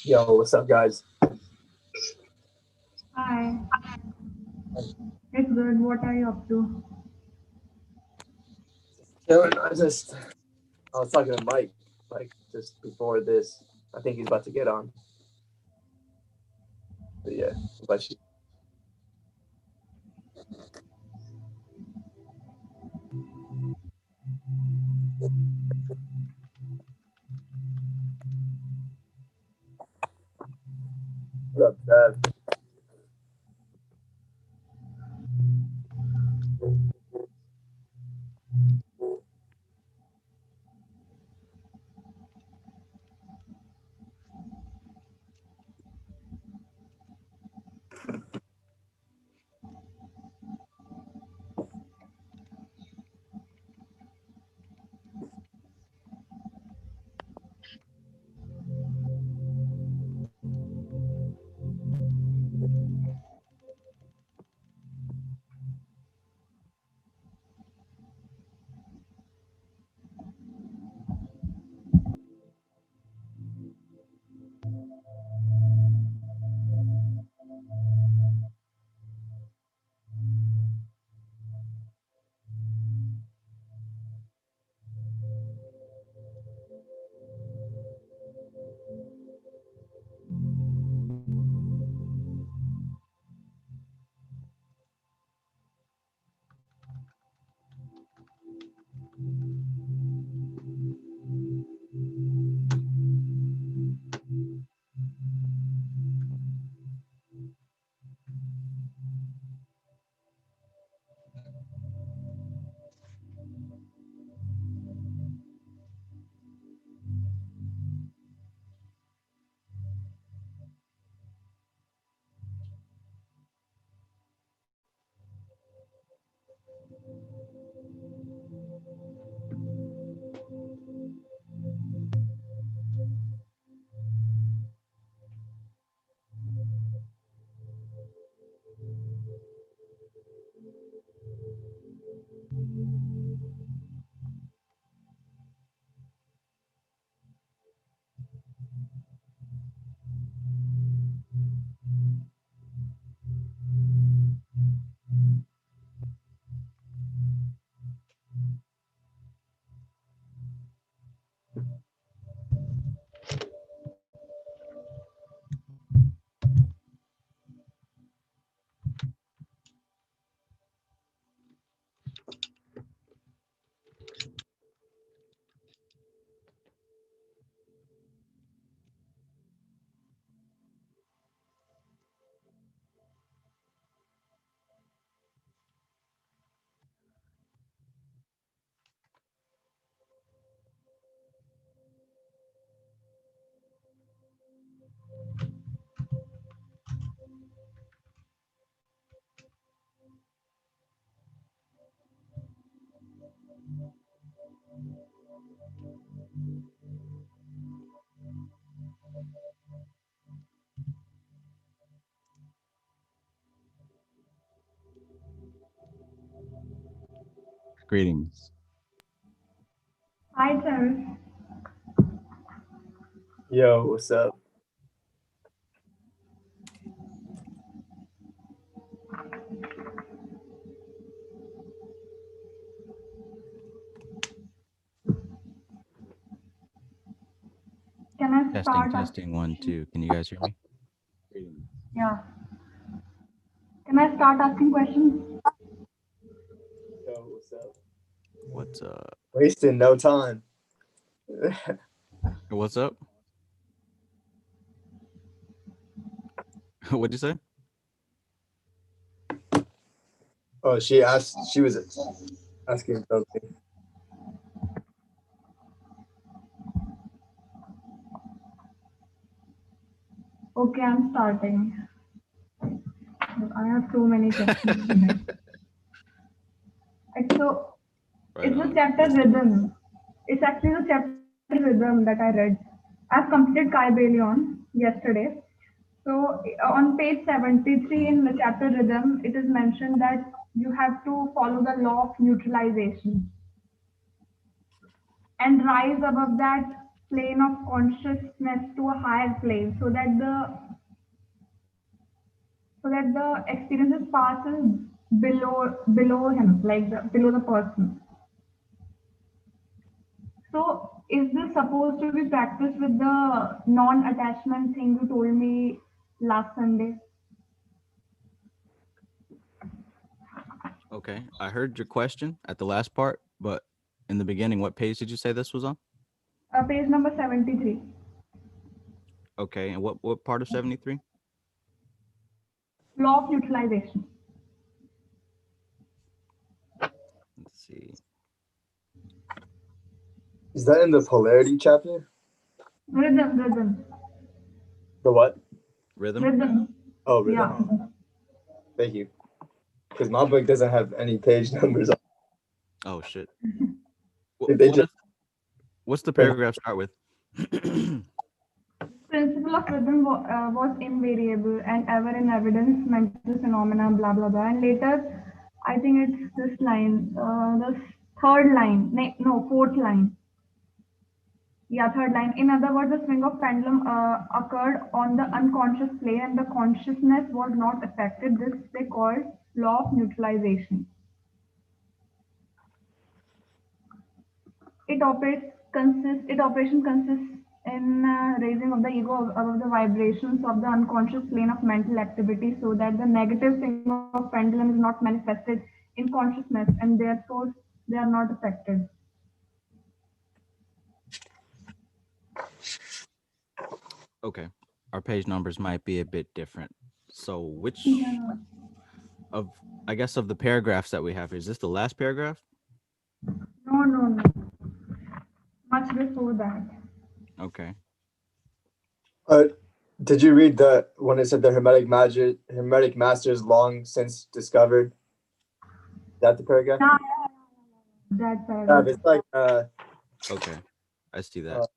Yo, what's up, guys? Hi, it's good. What are you up to? Chilling. I was talking to Mike, like just before this. I think he's about to get on. But yeah, but you. What up, Dad? Greetings. Hi, Travis. Yo, what's up? Can I Testing, start testing, asking one, questions? two. Can you guys hear me? Greetings. Yeah. Can I start asking questions? Yo, what's up? What's up? Wasting no time. What's up? What'd you say? Oh, she asked. She was asking something. Okay, I'm starting. I have so many questions today. Like, so, Right it's the on. chapter Let's do it. rhythm. It's actually the chapter rhythm that I read. I've completed Kybalion yesterday. So on page 73 Mhm. in the chapter rhythm, it is mentioned that you have to follow the law of neutralization and rise above that. plane of consciousness to a higher plane, so that the experiences passes below him, like below the person. So is this supposed to be practiced with the non-attachment thing you told me last Sunday? Okay, I heard your question at the last part, but in the beginning, what page did you say this was on? Page number 73. Okay, and what part of 73? Law of neutralization. Let's see. Is that in the polarity chapter? Rhythm. The what? Rhythm? Rhythm. Oh, Yeah. rhythm. Thank you. Because my book doesn't have any page numbers. Oh shit. They just What's the paragraph start with? Principle of rhythm was invariable and ever in evidence, mental phenomena, blah blah blah. And later, I think it's this line, the third line, no, fourth line. Yeah, third line. In other words, the swing of pendulum occurred on the unconscious plane and the consciousness was not affected. This they call law of neutralization. Its operation consists in raising of the ego above the vibrations of the unconscious plane of mental activity so that the negative thing of pendulum is not manifested in consciousness and therefore they are not affected. Okay, our page numbers might be a bit different. So, which Yeah. of I guess of the paragraphs that we have here, is this the last paragraph? No. Much before that. Okay. Uh, did you read the when it said the hermetic masters long since discovered? Is that the paragraph? Yeah, that paragraph. It's like Okay, I see that.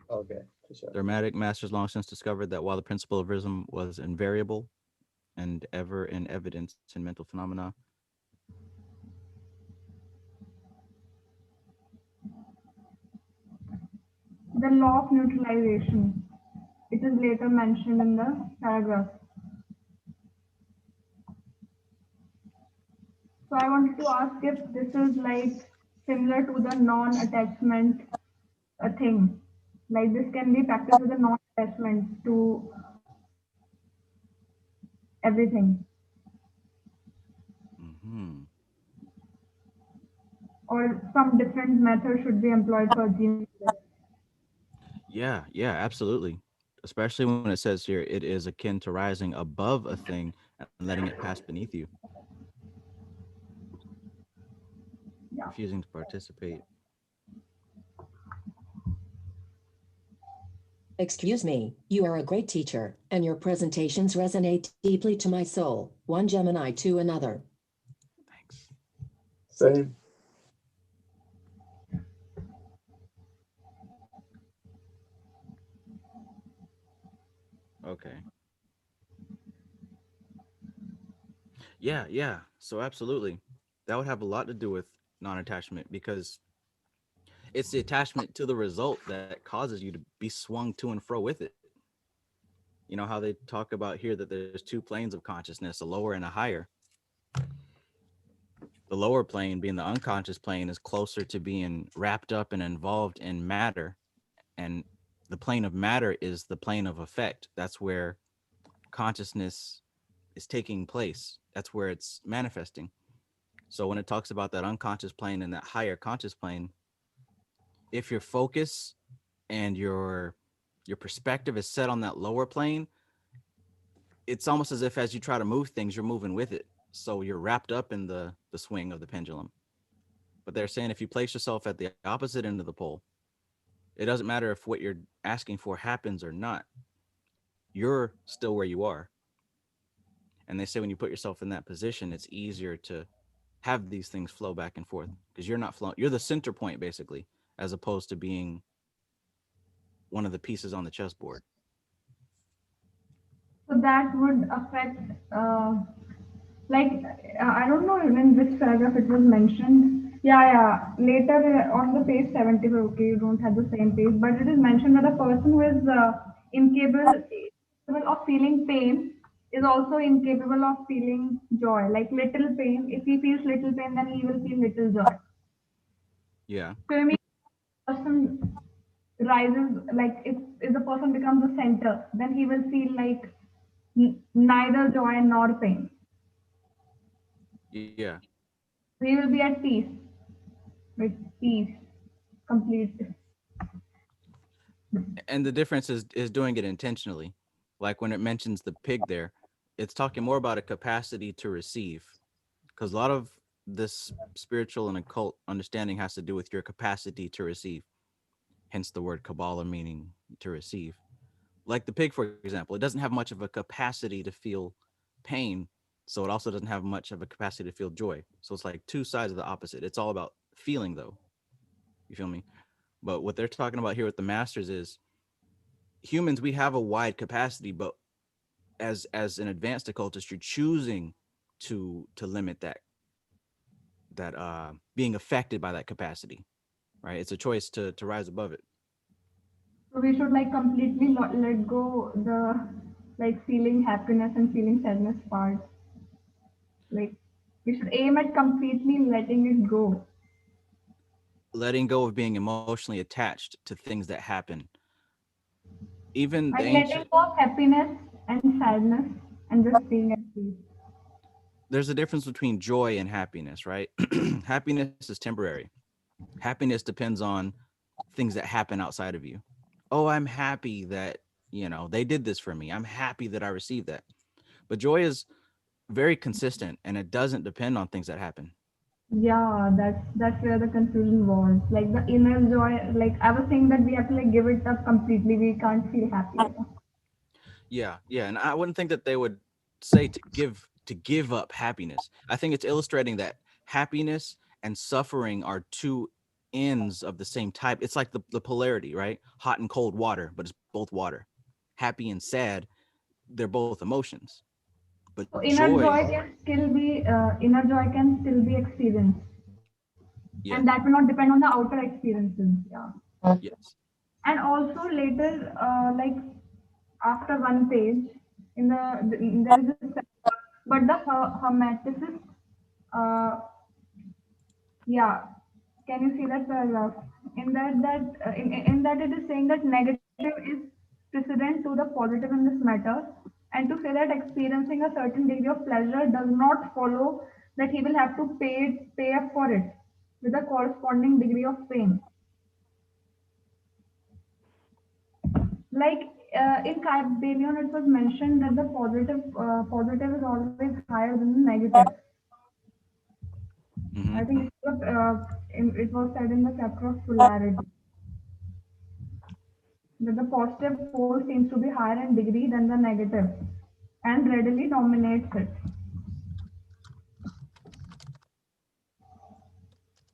okay, for sure. Dramatic masters long since discovered that while the principle of rhythm was invariable and ever in evidence in mental phenomena. The law of neutralization. It is later mentioned in the paragraph. So I wanted to ask if this is like similar to the non-attachment thing. Like this can be practiced with the non-attachment to everything, Hmm. or some different method should be employed for achieving this. Yeah, absolutely. Especially when it says here, it is akin to rising above a thing and letting it pass beneath you, Yeah. refusing to participate. Excuse me, you are a great teacher, and your presentations resonate deeply to my soul, one Gemini to another. Thanks. Same. Okay. Yeah. So absolutely. That would have a lot to do with non-attachment because it's the attachment to the result that causes you to be swung to and fro with it. You know how they talk about here that there's two planes of consciousness, a lower and a higher. The lower plane, being the unconscious plane, is closer to being wrapped up and involved in matter. And the plane of matter is the plane of effect. That's where consciousness is taking place. That's where it's manifesting. So when it talks about that unconscious plane and that higher conscious plane, if your focus and your perspective is set on that lower plane, it's almost as if as you try to move things, you're moving with it. So you're wrapped up in the swing of the pendulum. But they're saying if you place yourself at the opposite end of the pole, it doesn't matter if what you're asking for happens or not. You're still where you are. And they say when you put yourself in that position, it's easier to have these things flow back and forth because you're not flowing. You're the center point basically, as opposed to being one of the pieces on the chessboard. So that would affect, like, I don't know in which paragraph it was mentioned. Yeah. Later on the page 75, okay, you don't have the same page, but it is mentioned that a person who is incapable of feeling pain is also incapable of feeling joy. Like little pain, if he feels little pain, then he will feel little joy. Yeah. So I mean, person rises, like if the person becomes the center, then he will feel like neither joy nor pain. Yeah. He will be at peace, with peace, complete. And the difference is doing it intentionally. Like when it mentions the pig there, it's talking more about a capacity to receive, because a lot of this spiritual and occult understanding has to do with your capacity to receive, hence the word Kabbalah meaning to receive. Like the pig, for example, it doesn't have much of a capacity to feel pain, so it also doesn't have much of a capacity to feel joy. So it's like two sides of the opposite. It's all about feeling, though. You feel me? But what they're talking about here with the masters is humans, we have a wide capacity, but as an advanced occultist, you're choosing to limit that being affected by that capacity, right? It's a choice to rise above it. So we should like completely let go the like feeling happiness and feeling sadness part. Like we should aim at completely letting it go. Letting go of being emotionally attached to things that happen. Even the Like letting ancient, go of happiness and sadness and just being at peace. there's a difference between joy and happiness, right? Happiness is temporary. Happiness depends on things that happen outside of you. Oh, I'm happy that, they did this for me. I'm happy that I received that. But joy is very consistent and it doesn't depend on things that happen. Yeah, that's where the confusion was. Like the inner joy, like I was saying that we have to like give it up completely. We can't feel happy. Yeah, yeah, and I wouldn't think that they would say to give up happiness. I think it's illustrating that happiness and suffering are two ends of the same type. It's like the polarity, right? Hot and cold water, but it's both water. Happy and sad, they're both emotions. But So joy, inner joy can still be experienced, and yes, that will not depend on the outer experiences. Yeah. yes. And also later, like after one page, there is a but the hermeticist, uh, yeah, can you see that paragraph? In that it is saying that negative is precedent to the positive in this matter, and to say that experiencing a certain degree of pleasure does not follow that he will have to pay up for it with a corresponding degree of pain. Like in Kybalion, it was mentioned that the positive is always higher than the negative. I Hmm. think it was said in the chapter of polarity that the positive pole seems to be higher in degree than the negative and readily dominates it.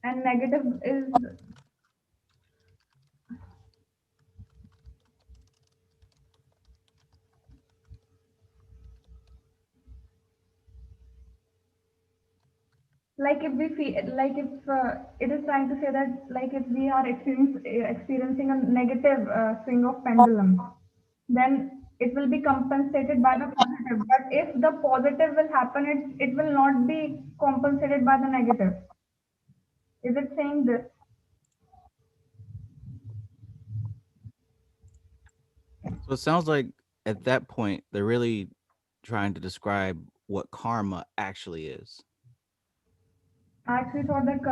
And negative is like if we feel like if it is trying to say that like if we are experiencing a negative swing of pendulum, then it will be compensated by the positive. But if the positive will happen, it will not be compensated by the negative. Is it saying this? So it sounds like at that point they're really trying to describe what karma actually is. I actually thought that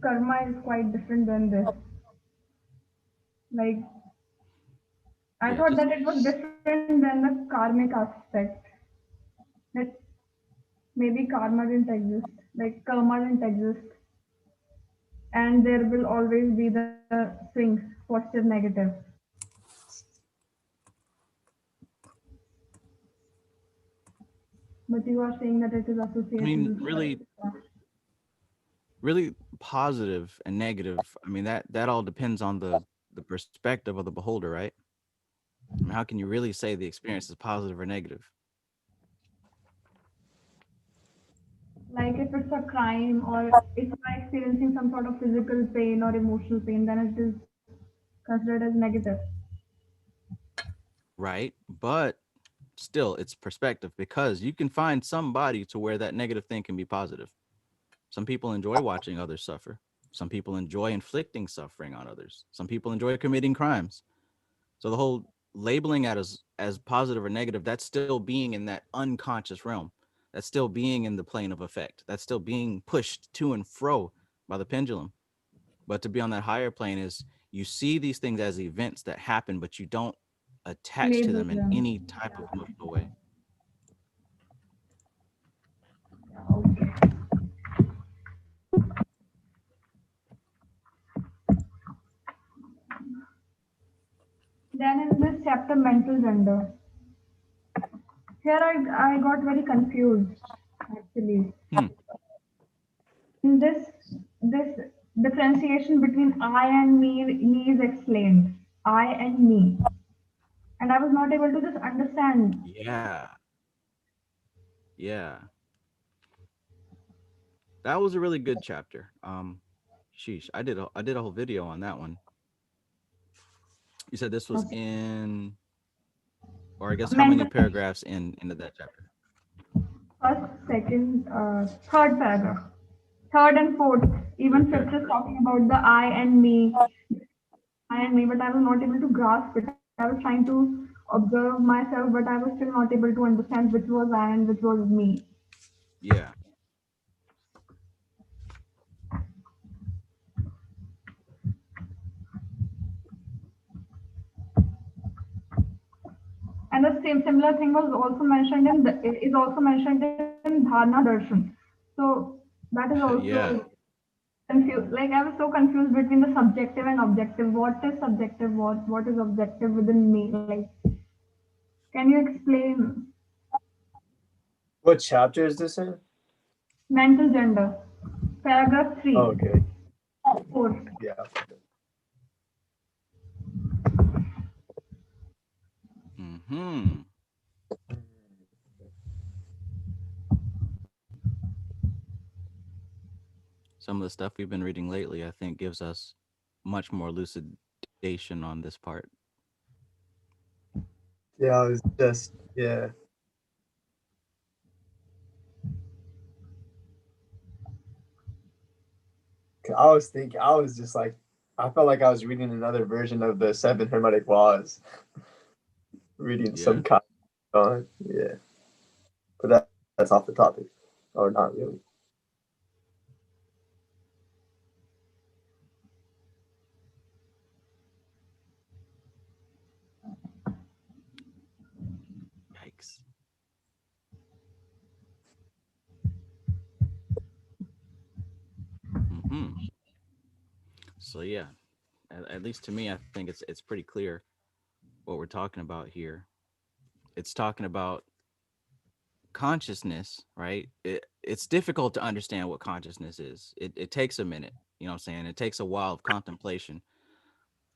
karma is quite different than this. Like I Yeah, thought just that it was different than the karmic aspect. That maybe karma didn't exist, like karma didn't exist, and there will always be the swings, positive, negative. But you are saying that it is I associated mean, with. really positive and negative. I mean, that all depends on the perspective of the beholder, right? I mean, how can you really say the experience is positive or negative? Like if it's a crime or if I'm experiencing some sort of physical pain or emotional pain, then it is considered as negative. Right? But still, it's perspective because you can find somebody to where that negative thing can be positive. Some people enjoy watching others suffer. Some people enjoy inflicting suffering on others. Some people enjoy committing crimes. So the whole labeling it as positive or negative, that's still being in that unconscious realm. That's still being in the plane of effect. That's still being pushed to and fro by the pendulum. But to be on that higher plane is you see these things as events that happen, but you don't attach to Label them in them. any type of emotional way. Okay. Then in this chapter, mental gender. Here I got very confused actually. Hmm. In this differentiation between I and me is explained. I and me. And I was not able to just understand. Yeah. Yeah. That was a really good chapter. Sheesh. I did a whole video on that one. You said this was Okay. in, or I guess how many Mental paragraphs into that chapter? first, second, third paragraph. Third and fourth. Even Third fifth paragraph. is talking about the I and me, but I was not able to grasp it. I was trying to observe myself, but I was still not able to understand which was I and which was me. Yeah. And the same similar thing was also mentioned in the, is also mentioned in Dharna Darshan. So that is also Yeah. confused. Like I was so confused between the subjective and objective. What is subjective? What is objective within me? Like, can you explain What chapter is this in? mental gender? Paragraph Oh, three, okay. four. Yeah. Hmm. Some of the stuff we've been reading lately, I think, gives us much more elucidation on this part. Yeah, I was just yeah. I was thinking I was just like I felt like I was reading another version of the seven hermetic laws. Reading some Yeah. kind on. Yeah. But that's off the topic. Or not really. Yikes. Hmm. So yeah, at least to me, I think it's pretty clear what we're talking about here. It's talking about consciousness, right? It's difficult to understand what consciousness is. It takes a minute, you know what I'm saying? It takes a while of contemplation.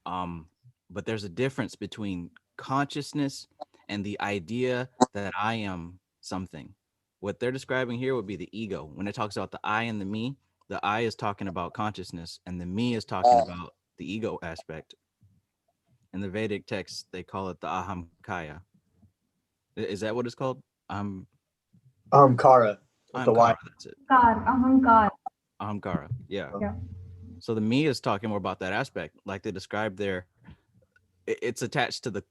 Um, but there's a difference between consciousness and the idea that I am something. What they're describing here would be the ego. When it talks about the I and the I is talking about consciousness, and the me is talking about the ego aspect. In the Vedic text, they call it the ahamkaya. Is that what it's called? Kara with the Y. Ahamkara. That's it. Ahankar. Ahamkara. Yeah. Yeah. So the me is talking more about that aspect, like they described there. It's attached to the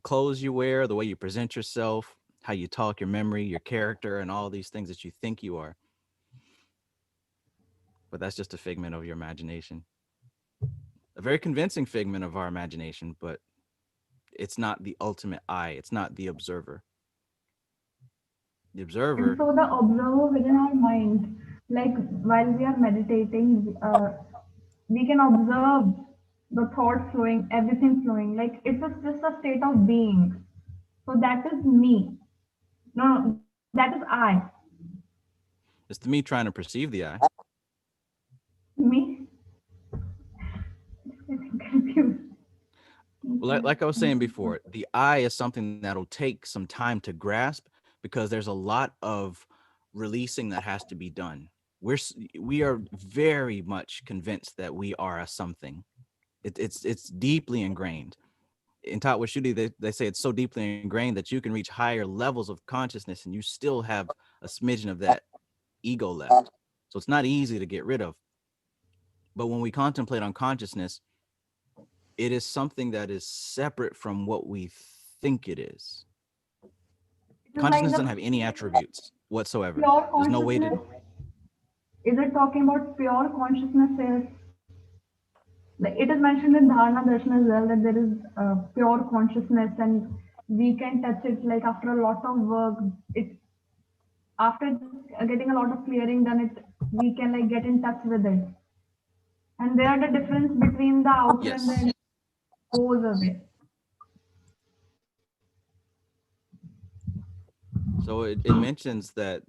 clothes you wear, the way you present yourself, how you talk, your memory, your character, and all these things that you think you are. But that's just a figment of your imagination. A very convincing figment of our imagination, but it's not the ultimate I. It's not the observer. The And observer, so the observer within our mind, like while we are meditating, we can observe the thoughts flowing, everything flowing. Like it's just a state of being. So that is me. No, that is I. it's the me trying to perceive the I. Me? Getting confused. Well, like I was saying before, the I is something that'll take some time to grasp because there's a lot of releasing that has to be done. We are very much convinced that we are a something. It's deeply ingrained. In Tatwashudi, they say it's so deeply ingrained that you can reach higher levels of consciousness and you still have a smidgen of that ego left. So it's not easy to get rid of. But when we contemplate on consciousness, it is something that is separate from what we think it is. It is like Consciousness doesn't the have any attributes whatsoever. pure There's no way consciousness. to. Is it talking about pure consciousness? Is like it is mentioned in Dharana Darshan as well that there is pure consciousness and we can touch it like after a lot of work. It after getting a lot of clearing done, it we can like get in touch with it. And there are the difference between the outer and Yes. the goes away. So it mentions that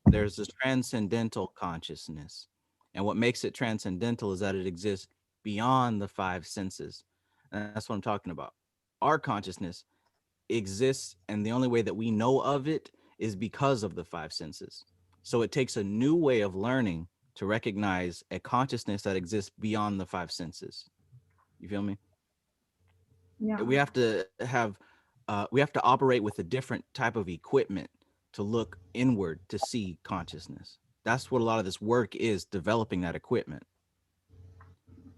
there's this transcendental consciousness. And what makes it transcendental is that it exists beyond the five senses. And that's what I'm talking about. Our consciousness exists, and the only way that we know of it is because of the five senses. So it takes a new way of learning to recognize a consciousness that exists beyond the five senses. You feel me? Yeah. We have to operate with a different type of equipment to look inward to see consciousness. That's what a lot of this work is, developing that equipment.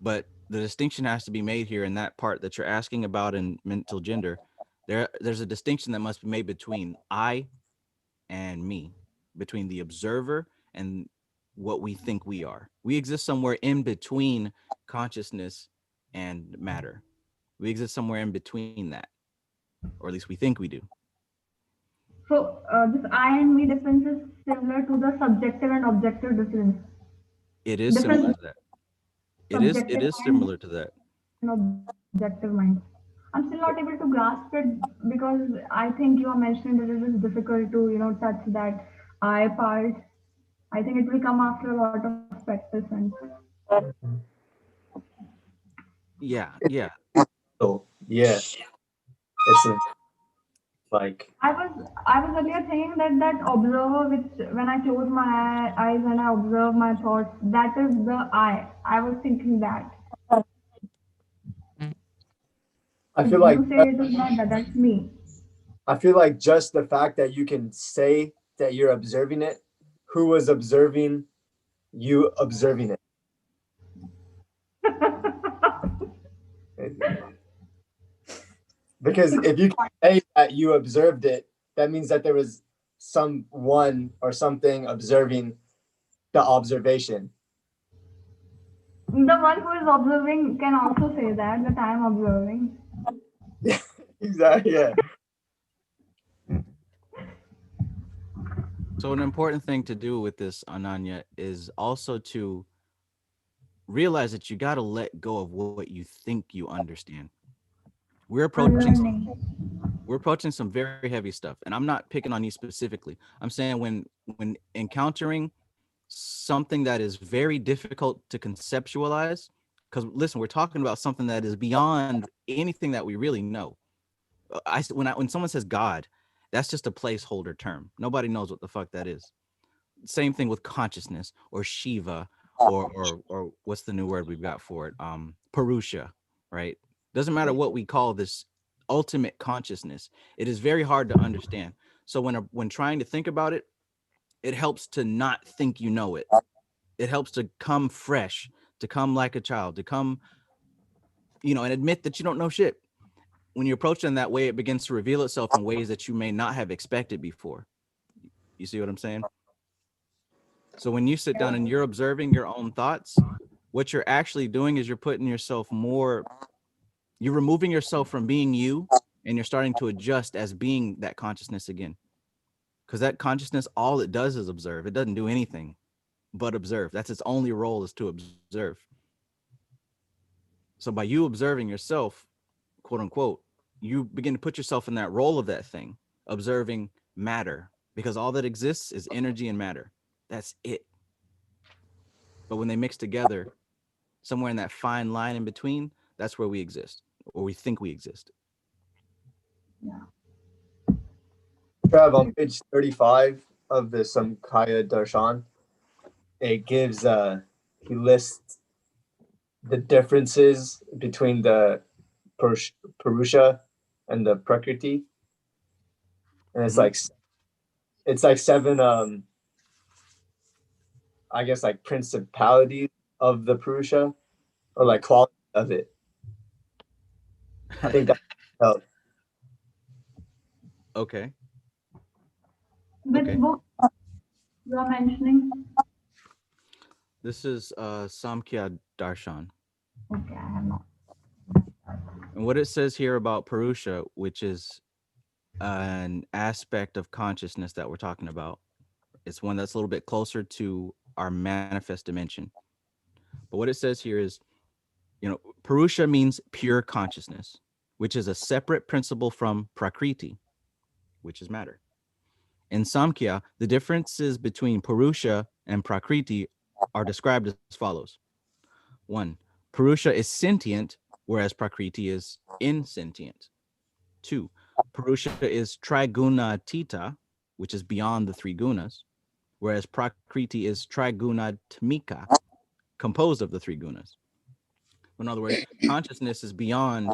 But the distinction has to be made here in that part that you're asking about in mental gender. There's a distinction that must be made between I and me, between the observer and what we think we are. We exist somewhere in between consciousness and matter. We exist somewhere in between that, or at least we think we do. So this I and me difference is similar to the subjective and objective difference. It is similar Different to that. It subjective is mind similar to that. and objective mind. I'm still not able to grasp it because I think you are mentioning that it is difficult to, touch that I part. I think it will come after a lot of practice and Yeah. So yeah, it's like I was earlier thinking that that observer which when I close my eyes and I observe my thoughts, that is the I. I was thinking that. I But feel like you say it is not that, that's me. I feel like just the fact that you can say that you're observing it, who was observing you observing it? Because if you can say that you observed it, that means that there was someone or something observing the observation. The one who is observing can also say that I am observing. Exactly. Yeah. So an important thing to do with this, Ananya, is also to realize that you got to let go of what you think you understand. We're approaching some very heavy stuff, and I'm not picking on you specifically. I'm saying when encountering something that is very difficult to conceptualize, because listen, we're talking about something that is beyond anything that we really know. When someone says God, that's just a placeholder term. Nobody knows what the fuck that is. Same thing with consciousness or Shiva or what's the new word we've got for it? Purusha, right? Doesn't matter what we call this ultimate consciousness. It is very hard to understand. So when trying to think about it, it helps to not think you know it. It helps to come fresh, to come like a child, to come, and admit that you don't know shit. When you approach it in that way, it begins to reveal itself in ways that you may not have expected before. You see what I'm saying? So when you sit down and you're observing your own thoughts, what you're actually doing is you're removing yourself from being you, and you're starting to adjust as being that consciousness again. Because that consciousness, all it does is observe. It doesn't do anything but observe. That's its only role, is to observe. So by you observing yourself, quote unquote, you begin to put yourself in that role of that thing, observing matter, because all that exists is energy and matter. That's it. But when they mix together, somewhere in that fine line in between, that's where we exist, or we think we exist. Yeah. Trav, on page 35, of the Samkhya Darshan, it gives he lists the differences between the Purusha and the Prakriti, and it's like seven I guess like principalities of the Purusha or like quality of it. I think that helps. Okay. Which Okay. book you are mentioning? This is Samkhya Darshan. Okay, I have not. And what it says here about Purusha, which is an aspect of consciousness that we're talking about, it's one that's a little bit closer to our manifest dimension. But what it says here is, Purusha means pure consciousness, which is a separate principle from Prakriti, which is matter. In Samkhya, the differences between Purusha and Prakriti are described as follows. 1. Purusha is sentient, whereas Prakriti is insentient. 2. Purusha is trigunatita, which is beyond the three gunas, whereas Prakriti is trigunatmika, composed of the three gunas. In other words, consciousness is beyond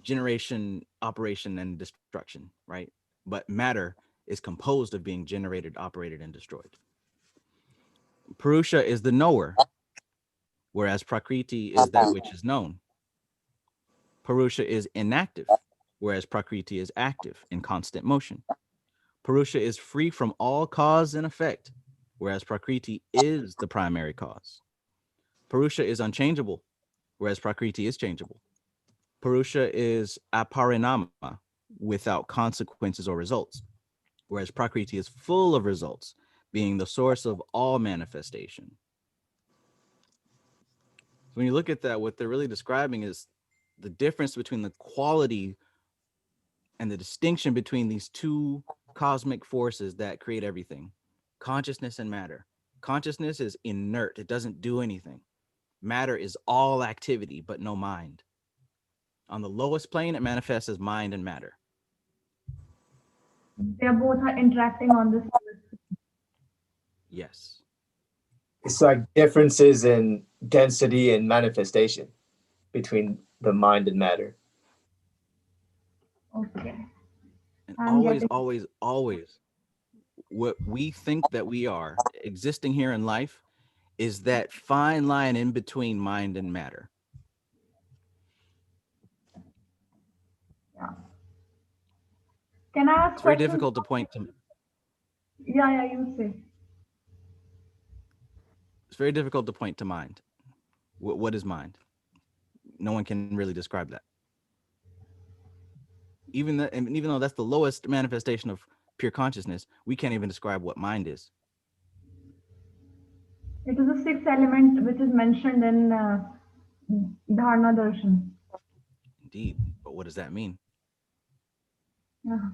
generation, operation, and destruction, right? But matter is composed of being generated, operated, and destroyed. Purusha is the knower, whereas Prakriti is that which is known. Purusha is inactive, whereas Prakriti is active in constant motion. Purusha is free from all cause and effect, whereas Prakriti is the primary cause. Purusha is unchangeable, whereas Prakriti is changeable. Purusha is aparinama, without consequences or results, whereas Prakriti is full of results, being the source of all manifestation. So when you look at that, what they're really describing is the difference between the quality and the distinction between these two cosmic forces that create everything, consciousness and matter. Consciousness is inert. It doesn't do anything. Matter is all activity, but no mind. On the lowest plane, it manifests as mind and matter. They both are interacting on this. Yes. It's like differences in density and manifestation between the mind and matter. Okay. And I'm always, getting. always, always, what we think that we are existing here in life is that fine line in between mind and matter. Yeah. Can I ask It's very questions? difficult to point to. Yeah, you say. It's very difficult to point to mind. What is mind? No one can really describe that. Even though that's the lowest manifestation of pure consciousness, we can't even describe what mind is. It is the sixth element which is mentioned in Dharna Darshan. Indeed, but what does that mean? Yeah.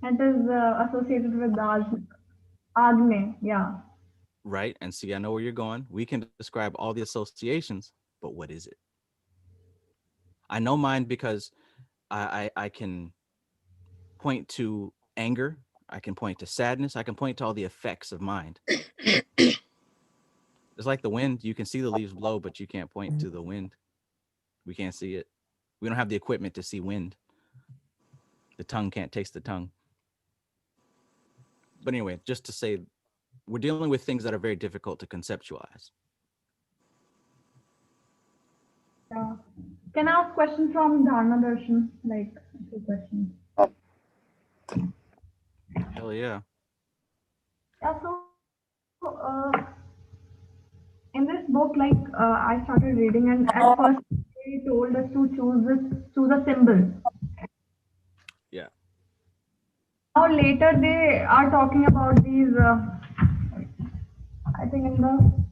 It is associated with Agni. Yeah. Right? And see, I know where you're going. We can describe all the associations, but what is it? I know mind because I can point to anger. I can point to sadness. I can point to all the effects of mind. It's like the wind. You can see the leaves blow, but you can't point to the wind. We can't see it. We don't have the equipment to see wind. The tongue can't taste the tongue. But anyway, just to say, we're dealing with things that are very difficult to conceptualize. Yeah. Can I ask question from Dharna Darshan? Like 2 questions. Hell yeah. Yeah. So in this book, like I started reading, and at first they told us to choose a symbol. Yeah. Now later they are talking about these. I think in the.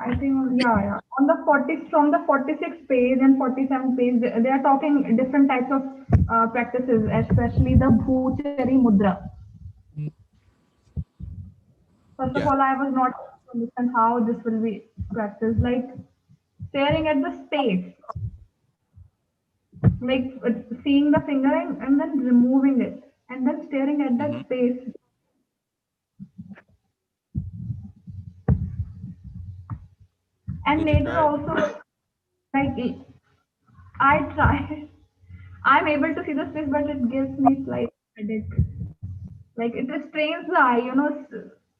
I think yeah. On the 46th page and 47th page, they are talking different types of practices, especially the Bhuchari Mudra. First of Yeah. all, I was not able to understand how this will be practiced. Like staring at the space. like seeing the finger and then removing it and then staring at Hmm. that space. And Did you later try it? also, like I try, I'm able to see the space, but it gives me slight headache. Like it restrains the eye,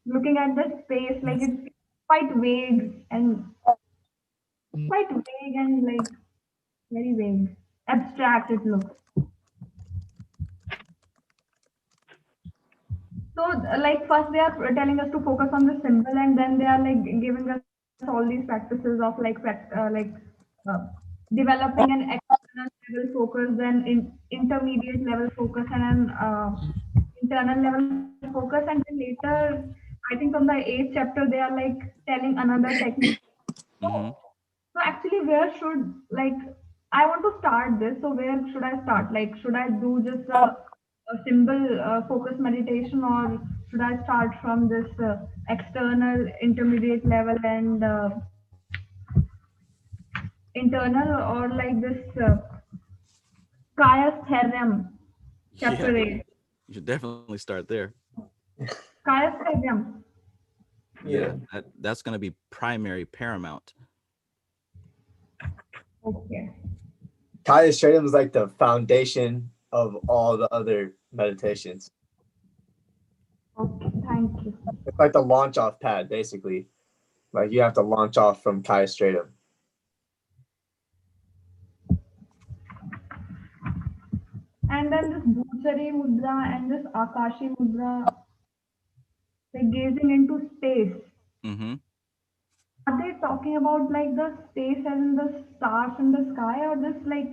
looking at the space, like it's quite vague and like very vague, abstract it looks. So, like, first they are telling us to focus on the symbol, and then they are like giving us all these practices of uh, developing an external level focus, then intermediate level focus, and an internal level focus, and then later, I think from the eighth chapter, they are like telling another technique. Hmm. So actually, where should like I want to start this? So where should I start? Like, should I do just a symbol focus meditation, or should I start from this external, intermediate level, and internal, or like this Kaya Yeah, chapter 8? you should definitely start there. Kaya Yeah, Yeah. that's going to be primary, paramount. Okay. Kaya Stratum is like the foundation of all the other meditations. Okay. Thank you. It's like the launch off pad, basically. Like you have to launch off from Kaya Stratum. And then this Bhuchari Mudra and this Akashi Mudra, like gazing into space. Hmm. Are they talking about like the space as in the stars in the sky, or just like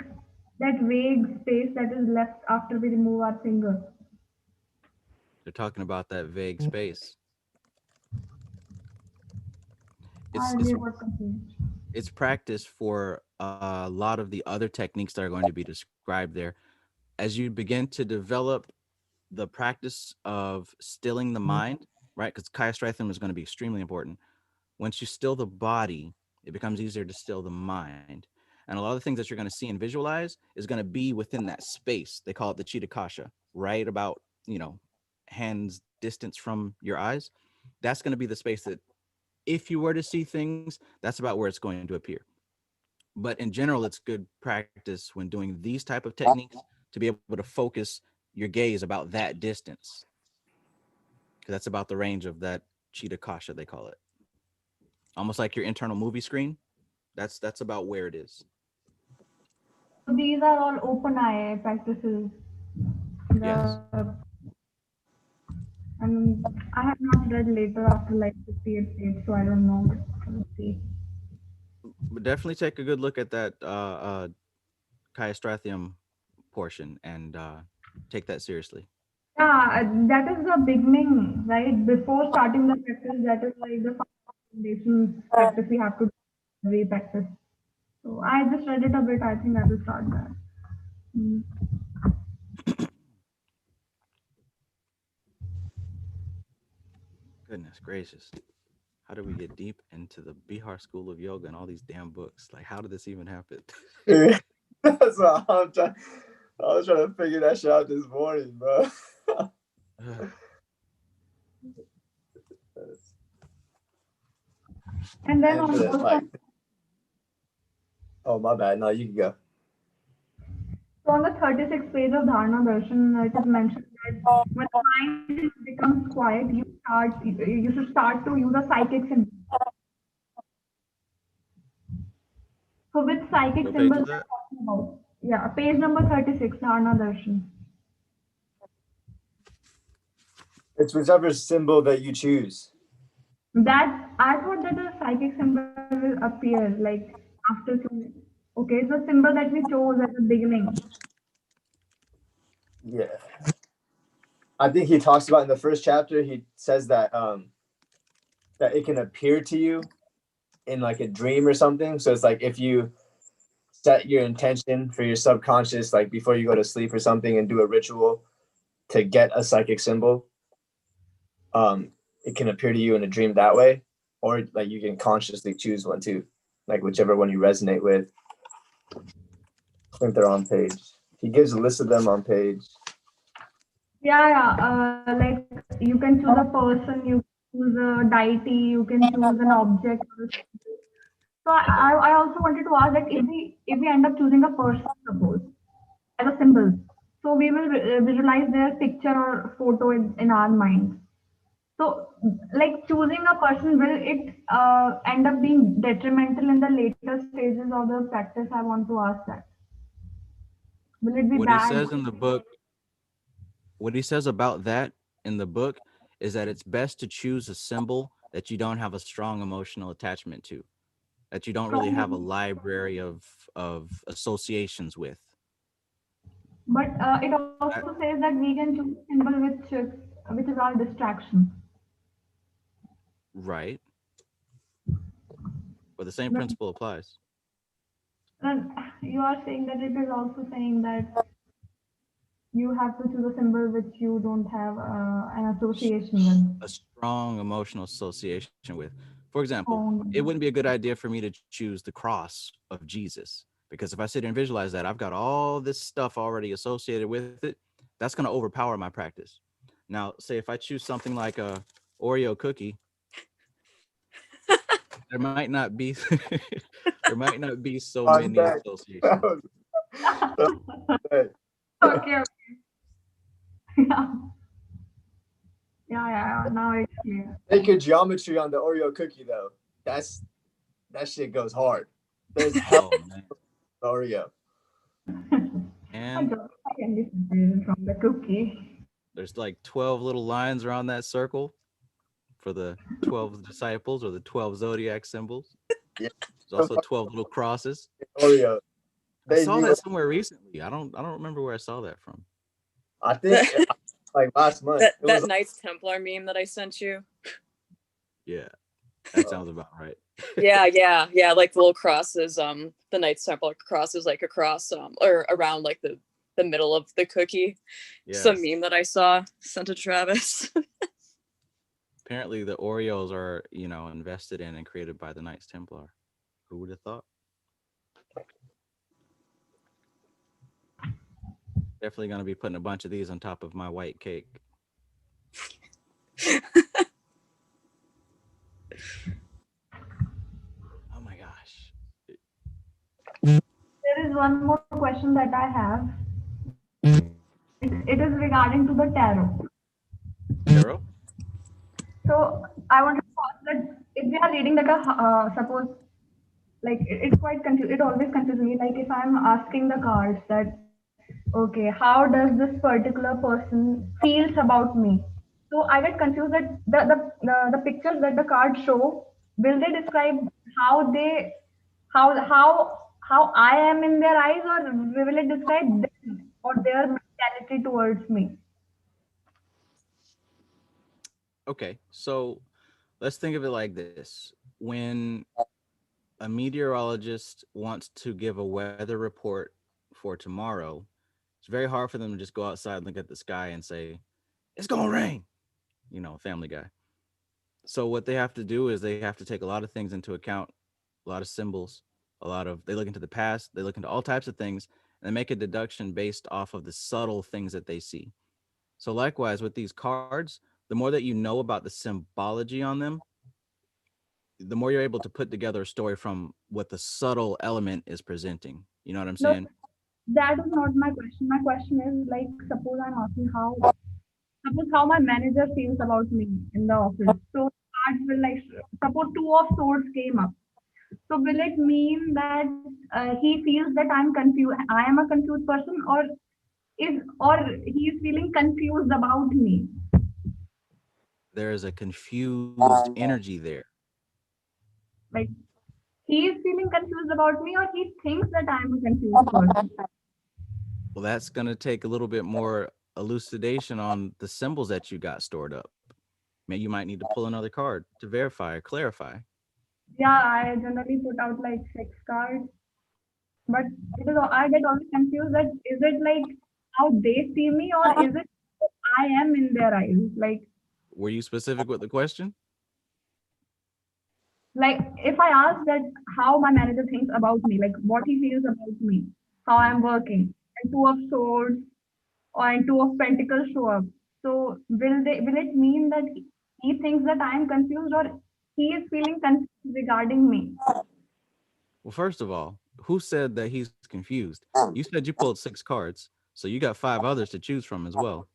that vague space that is left after we remove our finger? They're talking about that vague space. I It's really it's got confused. it's practice for a lot of the other techniques that are going to be described there. As you begin to develop the practice of stilling the mind, right? Because Kaya is going to be extremely important. Once you still the body, it becomes easier to still the mind. And a lot of the things that you're going to see and visualize is going to be within that space. They call it the Chitta Kasha, right about, hands distance from your eyes. That's going to be the space that if you were to see things, that's about where it's going to appear. But in general, it's good practice when doing these type of techniques to be able to focus your gaze about that distance, because that's about the range of that Chitta Kasha, they call it. Almost like your internal movie screen. That's about where it is. So these are all open eye practices. Yes. The I mean, I have not read later after like 58 page, so I don't know. But let's see. But definitely take a good look at that Chiastrathium portion and take that seriously. Yeah, that is the beginning, right? Before starting the practice, that is like the foundation practice we have to do every practice. So I just read it a bit. I think I will start that. Mm. Goodness gracious. How did we get deep into the Bihar School of Yoga and all these damn books? Like, how did this even happen? That's what I'm trying. I was trying to figure that shit out this morning, bro. And then And also, like, oh my bad. No, you can go. so on the 36th page of Dharana Darshan, it is mentioned that when the mind becomes quiet, you should start to use a psychic symbol. So which psychic What page symbols is are that? talking about? Yeah, page number 36, Dharana Darshan. It's whichever symbol that you choose. That I thought that a psychic symbol will appear like after some. Okay, it's the symbol that we chose at the beginning. Yeah. I think he talks about in the first chapter. He says that it can appear to you in like a dream or something. So it's like if you set your intention for your subconscious, like before you go to sleep or something, and do a ritual to get a psychic symbol, it can appear to you in a dream that way, or like you can consciously choose one too, like whichever one you resonate with. I think they're on page. He gives a list of them on page. Like you can choose a person, you can choose a deity, you can choose an object. So I also wanted to ask that if we end up choosing a person, suppose as a symbol, so we will visualize their picture or photo in our mind. So, like choosing a person, will it end up being detrimental in the later stages of the practice? I want to ask that. Will it be What he bad? says in the book, what he says about that in the book is that it's best to choose a symbol that you don't have a strong emotional attachment to, that you don't really have a library of associations with. But it also says that we can choose a symbol which is our distraction. Right. But the same But principle applies. then you are saying that it is also saying that you have to choose a symbol which you don't have an association with. A strong emotional association with. For example, Oh, it wouldn't be a good idea for me to choose the cross of Jesus, because if I sit here and visualize that, I've got all this stuff already associated with it. That's going to overpower my practice. Now, say if I choose something like a Oreo cookie, there might not be there might not be so I'm many back. associations. okay, okay. Yeah. Yeah. Now it's clear. Take your geometry on the Oreo cookie though. That shit goes hard. There's hell Oh man. Oreo. I And don't see any separation from the cookie. there's like 12 little lines around that circle for the 12 disciples or the 12 zodiac symbols. Yeah. There's also 12 little crosses. Oreo. I saw use- that somewhere recently. I don't remember where I saw that from. I think like last month. That It was Knights Templar meme that I sent you. Yeah. That sounds about right. Yeah. Like the little crosses. The Knights Templar cross is like across or around like the middle of the cookie. Yeah. Some meme that I saw sent to Travis. Apparently the Oreos are, invested in and created by the Knights Templar. Who would have thought? Definitely going to be putting a bunch of these on top of my white cake. Oh my gosh. There is one more question that I have. It is regarding to the tarot. Tarot? So I wanted to ask that if we are reading like suppose like it's quite confused. It always confuses me. Like if I'm asking the cards that okay, how does this particular person feels about me? So I get confused that the pictures that the cards show, will they describe how they how I am in their eyes, or will it describe them or their mentality towards me? Okay, so let's think of it like this. When a meteorologist wants to give a weather report for tomorrow, it's very hard for them to just go outside and look at the sky and say, it's going to rain, Family Guy. So what they have to do is they have to take a lot of things into account, a lot of symbols, they look into the past, they look into all types of things, and they make a deduction based off of the subtle things that they see. So likewise with these cards, the more that you know about the symbology on them, the more you're able to put together a story from what the subtle element is presenting. You know what I'm No, saying? that is not my question. My question is like suppose I'm asking suppose how my manager feels about me in the office. So cards will like suppose two of swords came up. So will it mean that he feels that I'm confused? I am a confused person, or he is feeling confused about me? There is a confused energy there. Like he is feeling confused about me, or he thinks that I'm a confused person. Well, that's going to take a little bit more elucidation on the symbols that you got stored up. Maybe you might need to pull another card to verify or clarify. Yeah, I generally put out like 6 cards, but I get always confused that is it like how they see me, or is it I am in their eyes? Were you specific with the question? Like if I ask that how my manager thinks about me, like what he feels about me, how I'm working. And two of swords and two of pentacles show up. So will it mean that he thinks that I am confused, or he is feeling confused regarding me? Well, first of all, who said that he's confused? You said you pulled 6 cards, so you got 5 others to choose from as well.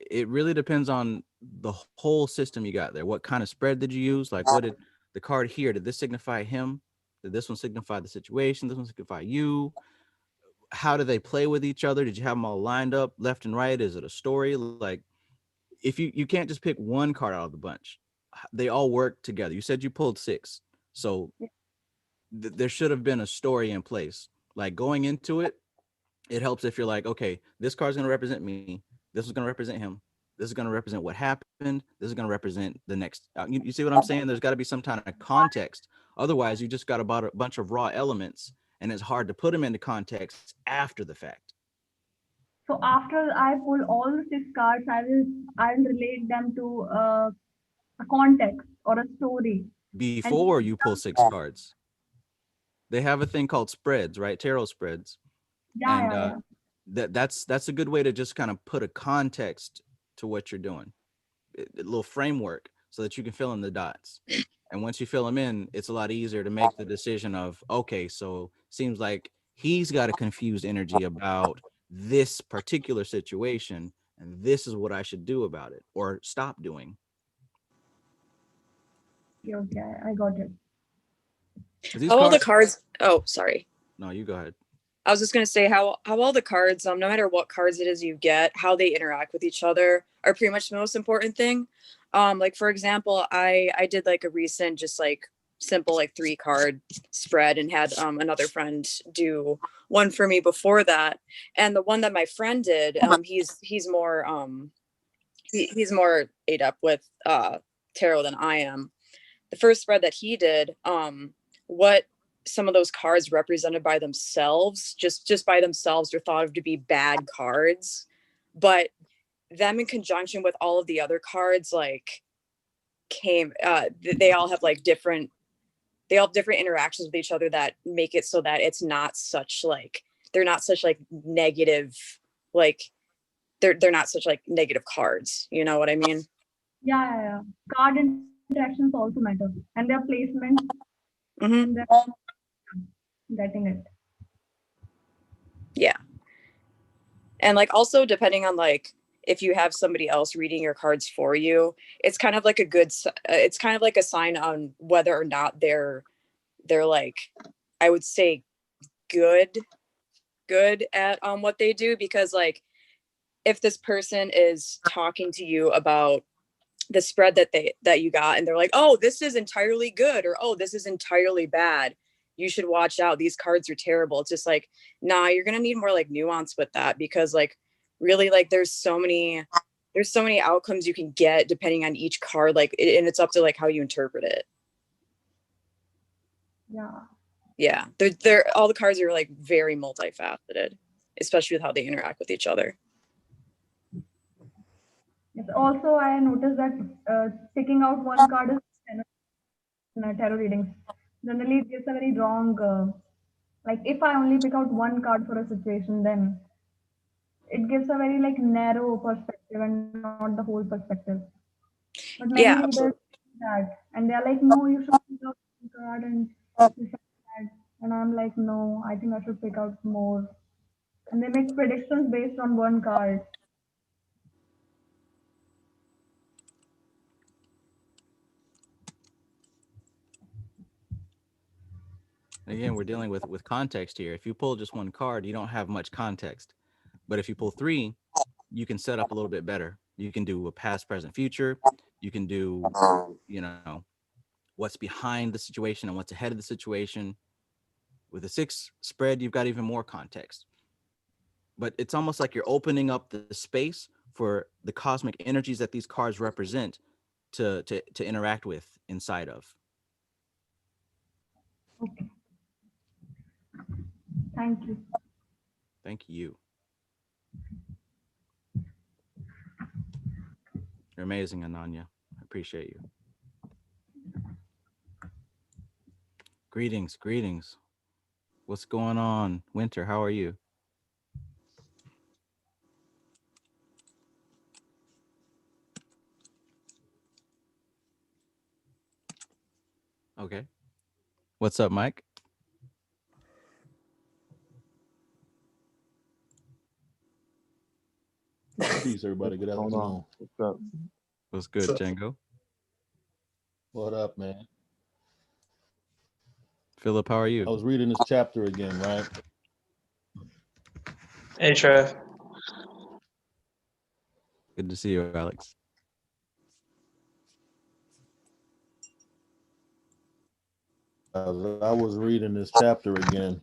It really depends on the whole system you got there. What kind of spread did you use? Like, what did the card here, did this signify him? Did this one signify the situation? This one signify you? How do they play with each other? Did you have them all lined up left and right? Is it a story? Like, if you can't just pick one card out of the bunch, they all work together. You said you pulled 6, so there should have been a story in place. Like, going into it, it helps if you're like, okay, this card's going to represent me, this is going to represent him, this is going to represent what happened, this is going to represent the next. You see what I'm saying? There's got to be some kind of context. Otherwise, you just got about a bunch of raw elements, and it's hard to put them into context after the fact. So after I pull all the 6 cards, I'll relate them to a context or a story. Before you pull 6 cards, they have a thing called spreads, right? Tarot spreads. Yeah, And yeah, yeah. that's a good way to just kind of put a context to what you're doing, a little framework, so that you can fill in the dots. And once you fill them in, it's a lot easier to make the decision of, okay, so seems like he's got a confused energy about this particular situation, and this is what I should do about it or stop doing. Okay, I got it. These How all the cards, cards? Oh, sorry. no, you go ahead. I was just gonna say how all the cards, no matter what cards it is you get, how they interact with each other are pretty much the most important thing. Like for example, I did like a recent just like simple like 3 card spread and had another friend do one for me before that. And the one that my friend did, he's more he's more ate up with tarot than I am. The first spread that he did, what some of those cards represented by themselves, just by themselves, are thought of to be bad cards, but them in conjunction with all of the other cards, like came, they all have like different, they all have different interactions with each other that make it so that it's not such like, they're not such like negative, like they're not such like negative cards. You know what I mean? Yeah, yeah, yeah. Card interactions also matter, and their placement, Mm-hmm. and their getting it. Yeah. And like also depending on like if you have somebody else reading your cards for you, it's kind of like a good it's kind of like a sign on whether or not they're like, I would say good at what they do, because like if this person is talking to you about the spread that you got and they're like, oh, this is entirely good, or oh, this is entirely bad, you should watch out, these cards are terrible. It's just like, nah, you're gonna need more like nuance with that, because like really like there's so many outcomes you can get depending on each card, like and it's up to like how you interpret it. Yeah. They're all the cards are like very multifaceted, especially with how they interact with each other. Yes. Also, I noticed that picking out one card is in tarot readings. Generally, it gives a very wrong. Like if I only pick out one card for a situation, then it gives a very like narrow perspective and not the whole perspective. But many Yeah, readers absolutely. do that, and they're like, no, you should pick out one card and this and that. And I'm like, no, I think I should pick out more. And they make predictions based on one card. Again, we're dealing with context here. If you pull just one card, you don't have much context. But if you pull 3, you can set up a little bit better. You can do a past, present, future. You can do, you know, what's behind the situation and what's ahead of the situation. With a 6 spread, you've got even more context. But it's almost like you're opening up the space for the cosmic energies that these cards represent to interact with inside of. Okay. Thank you. Thank you. You're amazing, Ananya. I appreciate you. Greetings. What's going on, Winter? How are you? Okay. What's up, Mike? Peace, everybody. Good afternoon. What's up? What's good, So- Django? What up, man? Philip, how are I you? was reading this chapter again, right? Hey, Trev. Good to see you, Alex. I was reading this chapter again.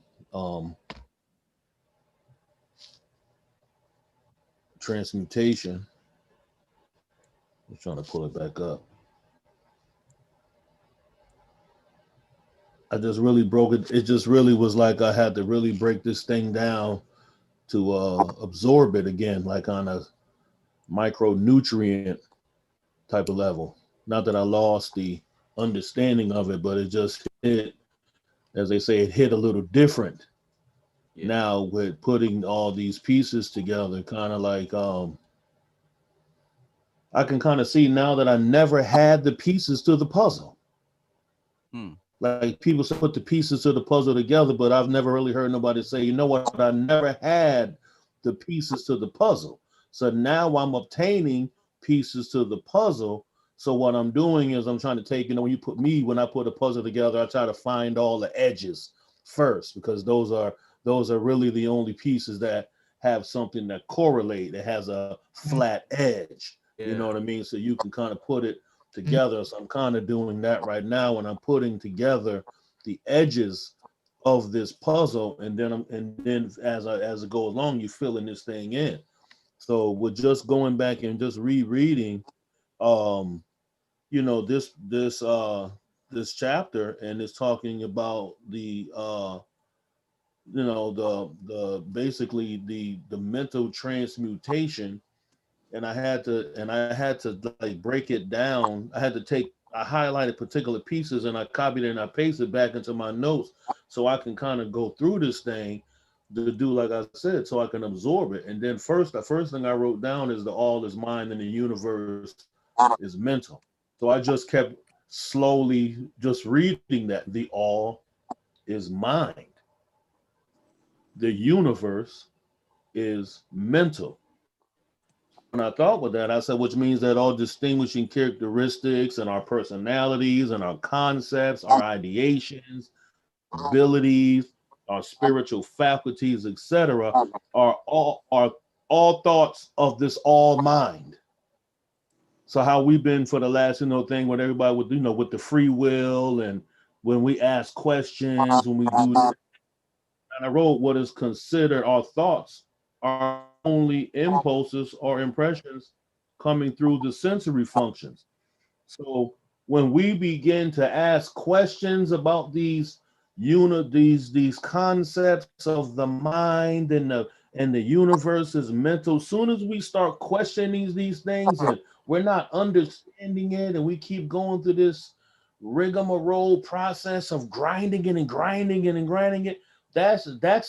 Transmutation. I'm trying to pull it back up. I just really broke it. It just really was like I had to really break this thing down to absorb it again, like on a micronutrient type of level. Not that I lost the understanding of it, but it just hit, as they say, it hit a little different. Yeah. Now with putting all these pieces together, kind of like I can kind of see now that I never had the pieces to the puzzle. Like people say put the pieces to the puzzle together, but I've never really heard nobody say, you know what, I never had the pieces to the puzzle. So now I'm obtaining pieces to the puzzle. So what I'm doing is I'm trying to take, when I put a puzzle together, I try to find all the edges first, because those are really the only pieces that have something that correlate, that has a flat edge. Yeah. You know what I mean? So you can kind of put it together. So I'm kind of doing that right now, and I'm putting together the edges of this puzzle, and then as it goes along, you filling this thing in. So with just going back and just rereading, this chapter, and it's talking about the basically the mental transmutation. And I had to like break it down. I highlighted particular pieces, and I copied it and I pasted it back into my notes so I can kind of go through this thing to do, like I said, so I can absorb it. And then the first thing I wrote down is the all is mind and the universe is mental. So I just kept slowly just reading that. The all is mind. The universe is mental. When I thought with that, I said, which means that all distinguishing characteristics and our personalities and our concepts, our ideations, abilities, our spiritual faculties, etc., are all thoughts of this all mind. So how we've been for the last thing with everybody with the free will, and when we ask questions, when we do this, and I wrote what is considered our thoughts are only impulses or impressions coming through the sensory functions. So when we begin to ask questions about these concepts of the mind and the universe is mental, soon as we start questioning these things and we're not understanding it, and we keep going through this rigmarole process of grinding it and grinding it and grinding it, that's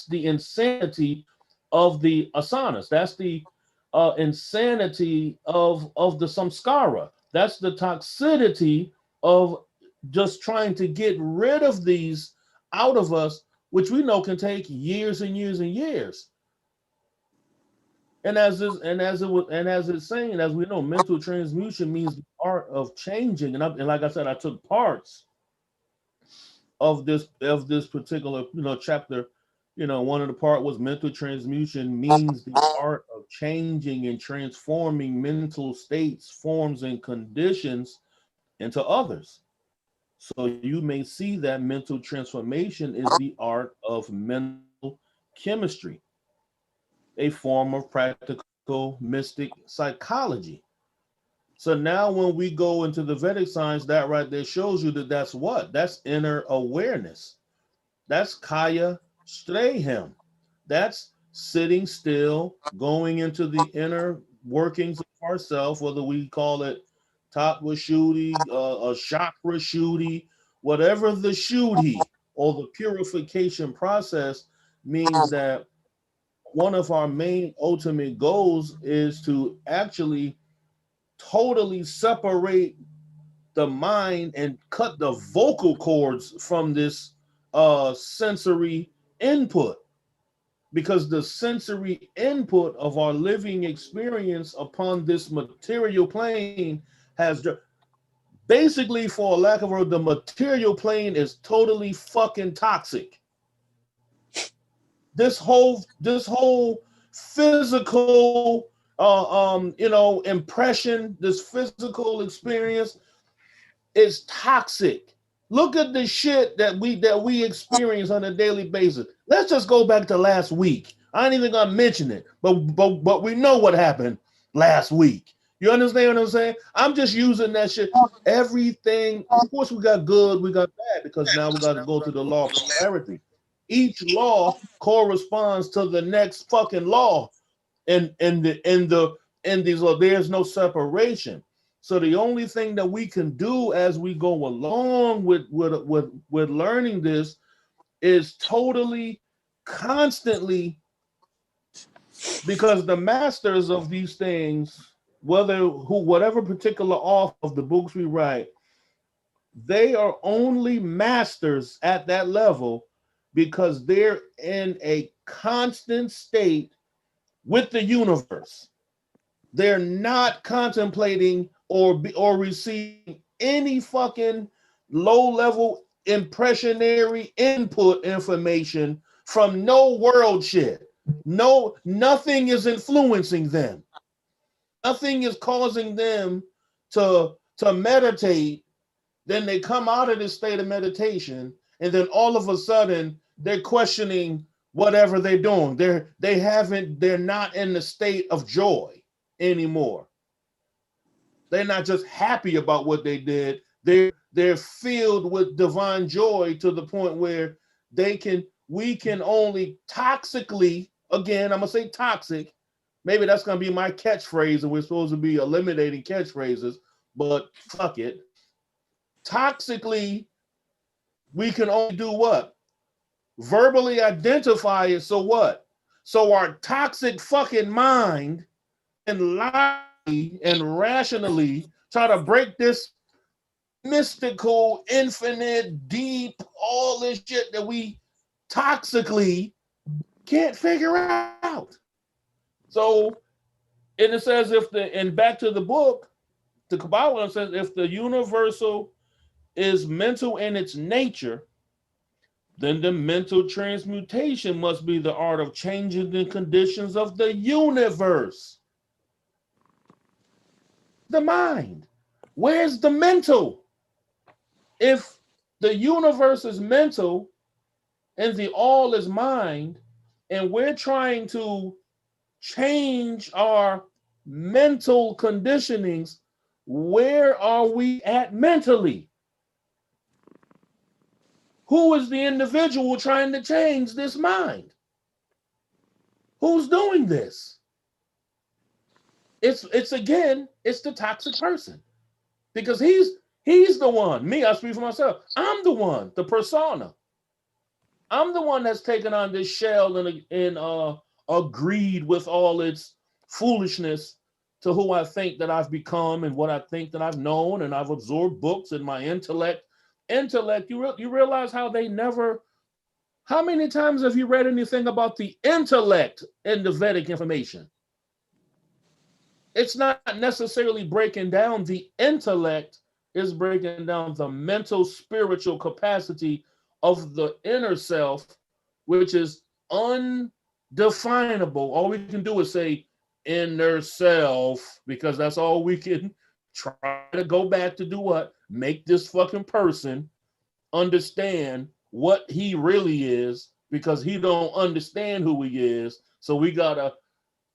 the insanity of the asanas. That's the insanity of the samskara. That's the toxicity of just trying to get rid of these out of us, which we know can take years and years and years. And as it's saying, as we know, mental transmutation means the art of changing. And like I said, I took parts of this particular chapter. One of the part was mental transmutation means the art of changing and transforming mental states, forms, and conditions into others. So you may see that mental transformation is the art of mental chemistry, a form of practical mystic psychology. So now when we go into the Vedic science, that right there shows you that that's inner awareness. That's kaya strayham. That's sitting still, going into the inner workings of ourself, whether we call it tattva shuddhi, a chakra shuddhi, whatever the shuddhi, or the purification process means that one of our main ultimate goals is to actually totally separate the mind and cut the vocal cords from this sensory input, because the sensory input of our living experience upon this material plane has basically, for lack of a word, the material plane is totally fucking toxic. This whole physical impression, this physical experience is toxic. Look at the shit that we experience on a daily basis. Let's just go back to last week. I ain't even gonna mention it, but we know what happened last week. You understand what I'm saying? I'm just using that shit. Everything, of course, we got good, we got bad, because now we got to go to the law of polarity. Each law corresponds to the next fucking law, and these laws, there's no separation. So the only thing that we can do as we go along with learning this is totally, constantly, because the masters of these things, whatever particular author of the books we write, they are only masters at that level because they're in a constant state with the universe. They're not contemplating or receiving any fucking low-level impressionary input information from no world shit. No, nothing is influencing them. Nothing is causing them to meditate. Then they come out of this state of meditation, and then all of a sudden they're questioning whatever they're doing. They're not in the state of joy anymore. They're not just happy about what they did. They're filled with divine joy to the point where we can only toxically, again, I'm gonna say toxic. Maybe that's gonna be my catchphrase, and we're supposed to be eliminating catchphrases, but fuck it. Toxically, we can only do what? Verbally identify it. So what? So our toxic fucking mind and lie and rationally try to break this mystical, infinite, deep, all this shit that we toxically can't figure out. So, and it says and back to the book, the Kybalion says if the universal is mental in its nature, then the mental transmutation must be the art of changing the conditions of the universe. The mind. Where's the mental? If the universe is mental and the all is mind, and we're trying to change our mental conditionings, where are we at mentally? Who is the individual trying to change this mind? Who's doing this? It's the toxic person, because he's the one. Me, I speak for myself. I'm the one, the persona. I'm the one that's taken on this shell and agreed with all its foolishness to who I think that I've become and what I think that I've known, and I've absorbed books and my intellect. You realize how many times have you read anything about the intellect in the Vedic information? It's not necessarily breaking down the intellect, it's breaking down the mental, spiritual capacity of the inner self, which is undefinable. All we can do is say inner self, because that's all we can try to go back to do what? Make this fucking person understand what he really is, because he don't understand who he is. So we gotta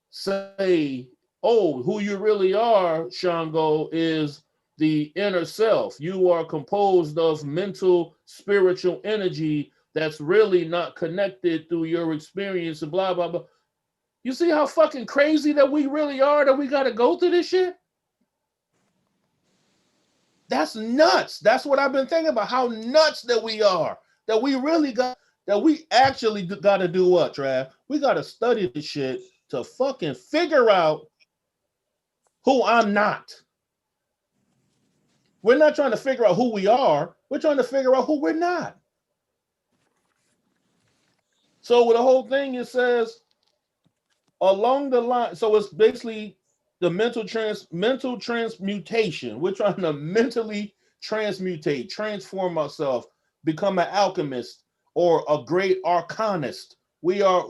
say, oh, who you really are, Shango, is the inner self. You are composed of mental, spiritual energy that's really not connected through your experience and blah, blah, blah. You see how fucking crazy that we really are, that we got to go through this shit? That's nuts. That's what I've been thinking about, how nuts that we are. that we really got, that we actually got to do what, Trav? We got to study the shit to fucking figure out who I'm not. We're not trying to figure out who we are. We're trying to figure out who we're not. So with the whole thing, it says along the line. So it's basically the mental transmutation. We're trying to mentally transmutate, transform ourselves, become an alchemist or a great arcanist. We are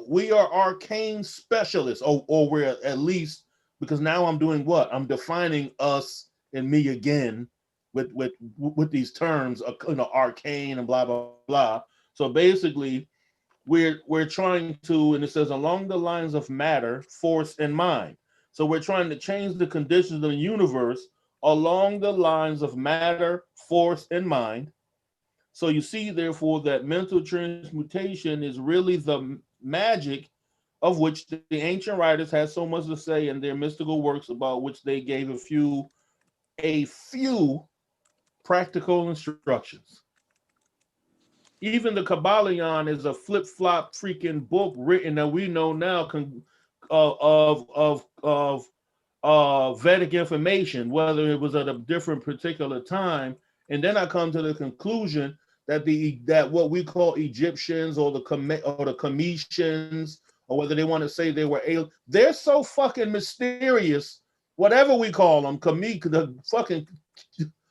arcane specialists, or we're at least, because now I'm doing what? I'm defining us and me again with these terms of, you know, arcane and blah blah blah. So basically, we're trying to, and it says along the lines of matter, force, and mind. So we're trying to change the conditions of the universe along the lines of matter, force, and mind. So you see, therefore, that mental transmutation is really the magic of which the ancient writers had so much to say in their mystical works, about which they gave a few practical instructions. Even the Kybalion is a flip-flop freaking book written that we know now of Vedic information, whether it was at a different particular time. And then I come to the conclusion that that what we call Egyptians or the Cometians, or whether they want to say they were aliens, they're so fucking mysterious. Whatever we call them,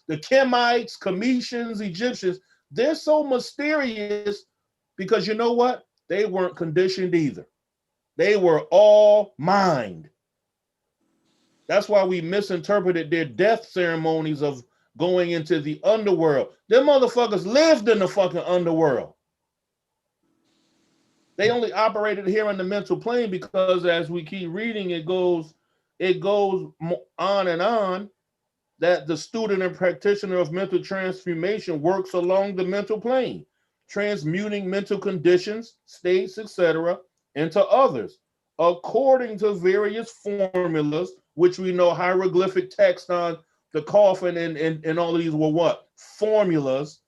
the Kemites, Cometians, Egyptians, they're so mysterious because you know what? They weren't conditioned either. They were all mind. That's why we misinterpreted their death ceremonies of going into the underworld. Them motherfuckers lived in the fucking underworld. They only operated here in the mental plane because, as we keep reading, it goes on and on, that the student and practitioner of mental transformation works along the mental plane, transmuting mental conditions, states, etc., into others, according to various formulas, which we know hieroglyphic text on the coffin and all of these were what? Formulas,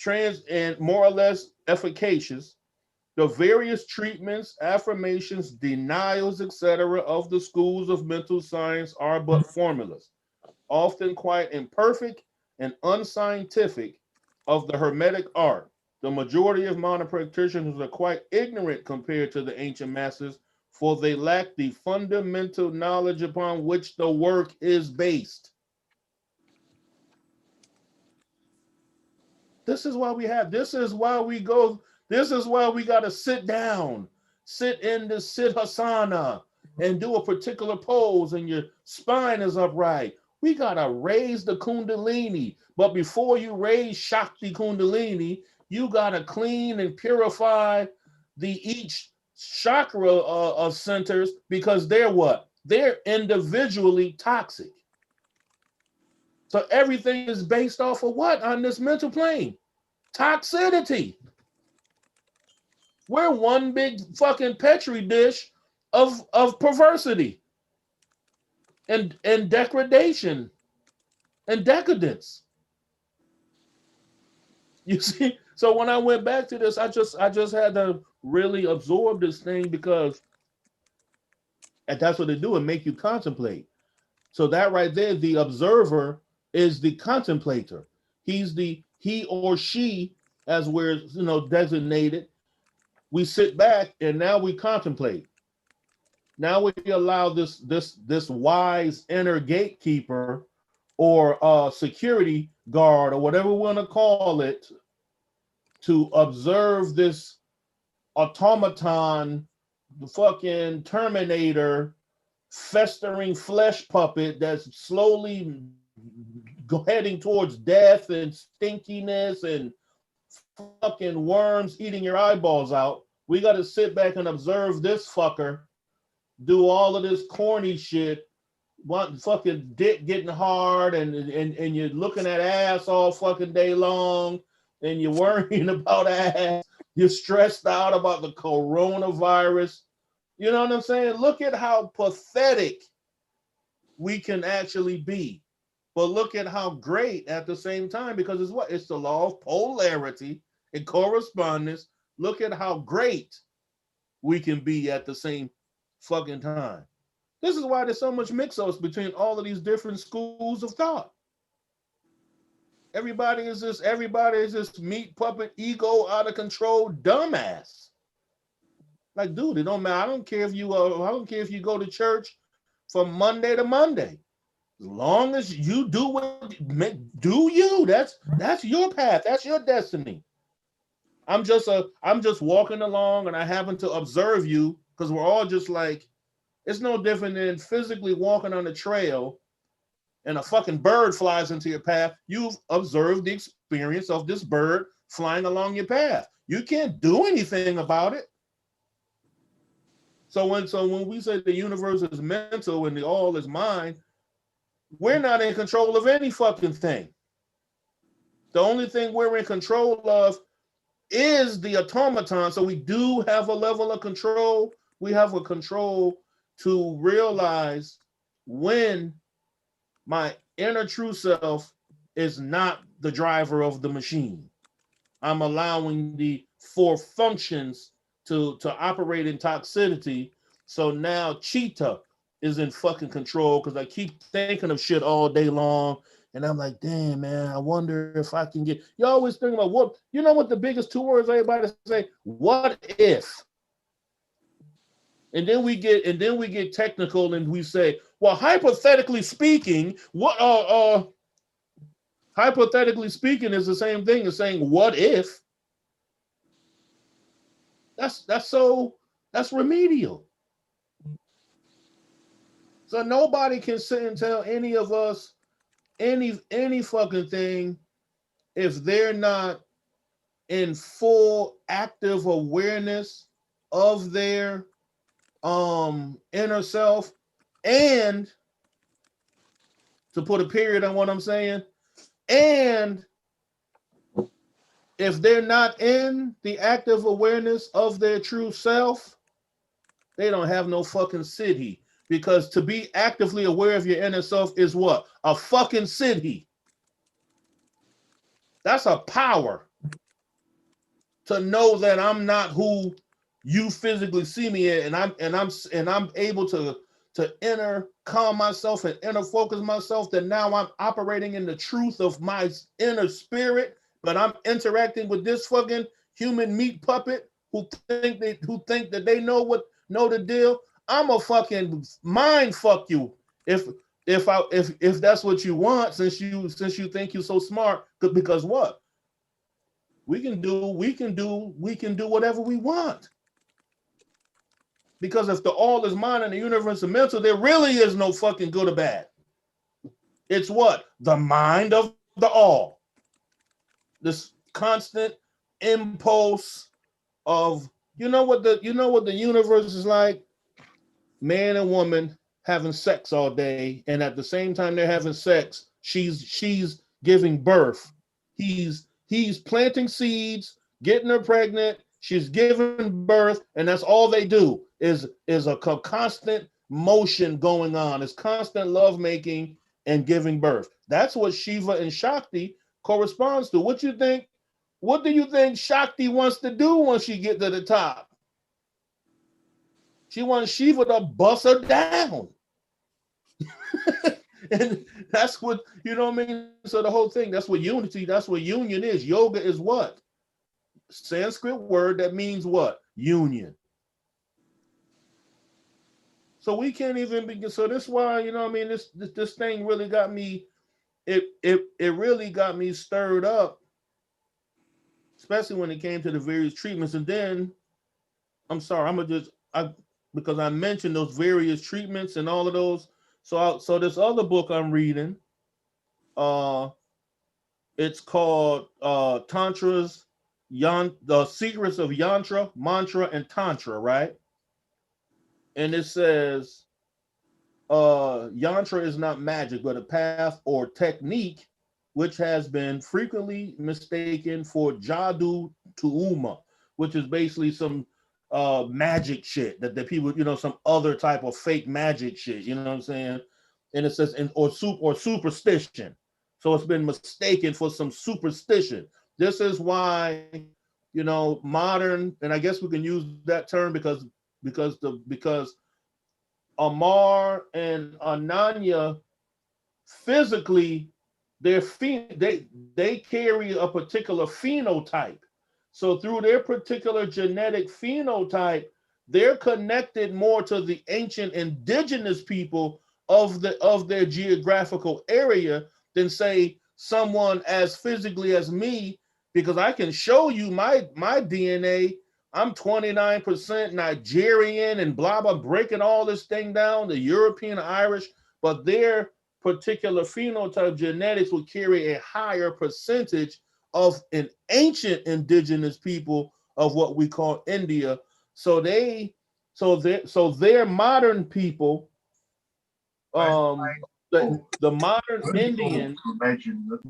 and more or less efficacious. The various treatments, affirmations, denials, etc., of the schools of mental science are but formulas, often quite imperfect and unscientific, of the Hermetic art. The majority of modern practitioners are quite ignorant compared to the ancient masters, for they lack the fundamental knowledge upon which the work is based. This is why we got to sit down, sit in the Siddhasana, and do a particular pose, and your spine is upright. We got to raise the Kundalini. But before you raise Shakti Kundalini, you got to clean and purify each chakra centers, because they're what? They're individually toxic. So everything is based off of what on this mental plane? Toxicity. We're one big fucking petri dish of perversity and degradation and decadence. You see, so when I went back to this, I just had to really absorb this thing, because and that's what they do, and make you contemplate. So that right there, the observer is the contemplator. He or she, as we're designated. We sit back and now we contemplate. Now we allow this wise inner gatekeeper or security guard or whatever we want to call it to observe this automaton, the fucking Terminator, festering flesh puppet that's slowly heading towards death and stinkiness and fucking worms eating your eyeballs out. We got to sit back and observe this fucker do all of this corny shit, want fucking dick getting hard, and you're looking at ass all fucking day long, and you're worrying about ass. You're stressed out about the coronavirus. You know what I'm saying? Look at how pathetic we can actually be. But look at how great at the same time, because it's what? It's the law of polarity in correspondence, look at how great we can be at the same fucking time. This is why there's so much mix-ups between all of these different schools of thought. Everybody is this meat puppet, ego, out of control dumbass. Like, dude, it don't matter. I don't care if you go to church from Monday to Monday. As long as you do that's your path. That's your destiny. I'm just walking along and I happen to observe you because we're all just like, it's no different than physically walking on a trail and a fucking bird flies into your path. You've observed the experience of this bird flying along your path. You can't do anything about it. So when we say the universe is mental and the all is mind, we're not in control of any fucking thing. The only thing we're in control of is the automaton. So we do have a level of control. We have a control to realize when my inner true self is not the driver of the machine. I'm allowing the four functions to operate in toxicity. So now Cheetah is in fucking control because I keep thinking of shit all day long. And I'm like, damn, man, I wonder if I can get, you always think about what, you know what the biggest two words everybody say? What if? And then we get technical and we say, well, hypothetically speaking, hypothetically speaking is the same thing as saying what if. That's remedial. So nobody can sit and tell any of us any fucking thing if they're not in full active awareness of their inner self, and to put a period on what I'm saying, and if they're not in the active awareness of their true self, they don't have no fucking city. Because to be actively aware of your inner self is what? A fucking city. That's a power. To know that I'm not who you physically see me in, and I'm able to inner calm myself and inner focus myself, that now I'm operating in the truth of my inner spirit, but I'm interacting with this fucking human meat puppet who think that they know the deal. I'm a fucking mind fuck you if that's what you want, since you think you're so smart, because what? We can do whatever we want. Because if the all is mind and the universe is mental, there really is no fucking good or bad. It's what? The mind of the all. This constant impulse of, you know what the universe is like? Man and woman having sex all day, and at the same time they're having sex, she's giving birth. He's planting seeds, getting her pregnant, she's giving birth, and that's all they do is a constant motion going on. It's constant love making and giving birth. That's what Shiva and Shakti corresponds to. What do you think Shakti wants to do once she get to the top? She wants Shiva to bust her down. And that's what, you know what I mean? So the whole thing, that's what unity, that's what union is. Yoga is what? Sanskrit word that means what? Union. So we can't even begin. So this is why, you know what I mean, this thing really got me, it really got me stirred up, especially when it came to the various treatments. And then, I'm sorry, because I mentioned those various treatments and all of those. So this other book I'm reading, it's called The Secrets of Yantra, Mantra, and Tantra, right? And it says, Yantra is not magic, but a path or technique which has been frequently mistaken for Jadu Tuuma, which is basically some magic shit that people, some other type of fake magic shit, you know what I'm saying? And it says, or superstition. So it's been mistaken for some superstition. This is why you know, modern, and I guess we can use that term because Amar and Ananya physically, they carry a particular phenotype. So through their particular genetic phenotype, they're connected more to the ancient indigenous people of their geographical area than say someone as physically as me, because I can show you my DNA. I'm 29% Nigerian and blah blah, breaking all this thing down, the European, Irish, but their particular phenotype genetics would carry a higher percentage of an ancient indigenous people of what we call India. So their modern people, the modern Indian,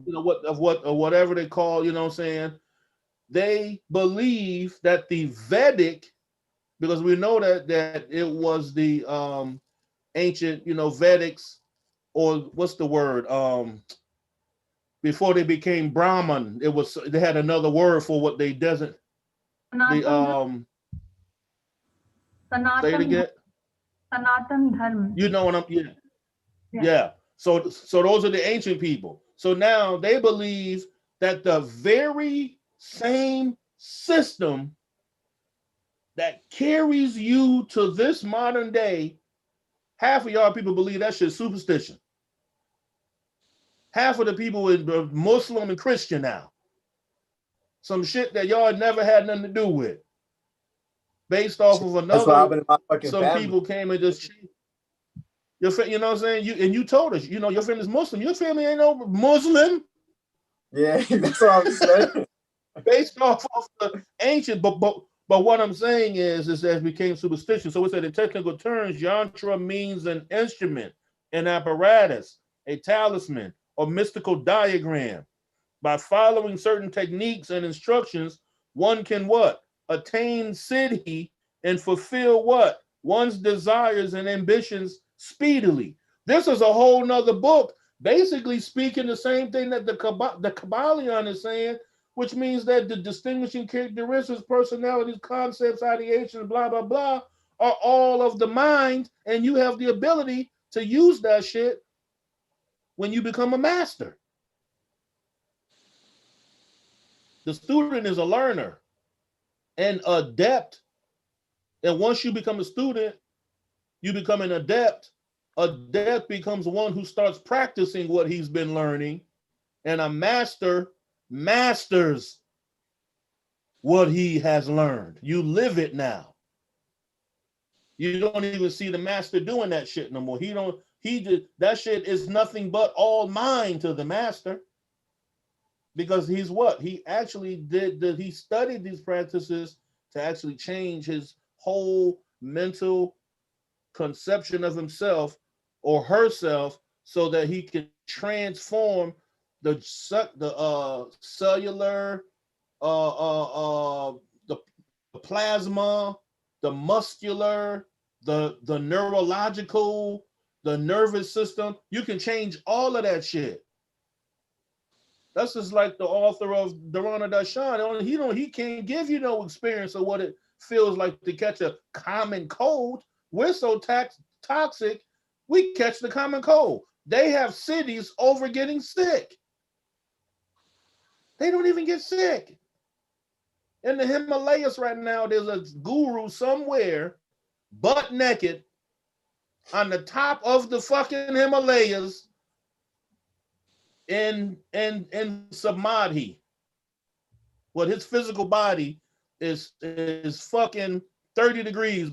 you know, whatever they call, you know what I'm saying, they believe that the Vedic, because we know that it was the ancient, you know, Vedics, or what's the word? Before they became Brahman, they had another word for what they doesn't. Sanatan, Say it again. Sanatan Dharma. You know what I'm, yeah. So those are the ancient people. So now they believe that the very same system that carries you to this modern day, half of y'all people believe that shit's superstition. Half of the people are Muslim and Christian now. Some shit that y'all never had nothing to do with. Based off of another, some family. people came and just, you know what I'm saying? You told us, you know, your family's Muslim. Your family ain't no Muslim. Yeah, that's what I'm saying. Based off of the ancient, but what I'm saying is that it became superstition. So it's that in technical terms, yantra means an instrument, an apparatus, a talisman, or mystical diagram. By following certain techniques and instructions, one can what? Attain siddhi and fulfill what? One's desires and ambitions speedily. This is a whole nother book, basically speaking the same thing that the Kybalion is saying, which means that the distinguishing characteristics, personalities, concepts, ideations, blah, blah, blah, are all of the mind, and you have the ability to use that shit when you become a master. The student is a learner and adept. And once you become a student, you become an adept. Adept becomes one who starts practicing what he's been learning. And a master masters what he has learned. You live it now. You don't even see the master doing that shit no more. That shit is nothing but all mind to the master. Because he's what? He actually he studied these practices to actually change his whole mental conception of himself or herself so that he can transform the cellular, the plasma, the muscular, the neurological, the nervous system. You can change all of that shit. That's just like the author of Dharana Darshan. He can't give you no experience of what it feels like to catch a common cold. We're so toxic, we catch the common cold. They have cities over getting sick. They don't even get sick. In the Himalayas right now, there's a guru somewhere, butt naked, on the top of the fucking Himalayas, in samadhi. Well, his physical body is fucking 30 degrees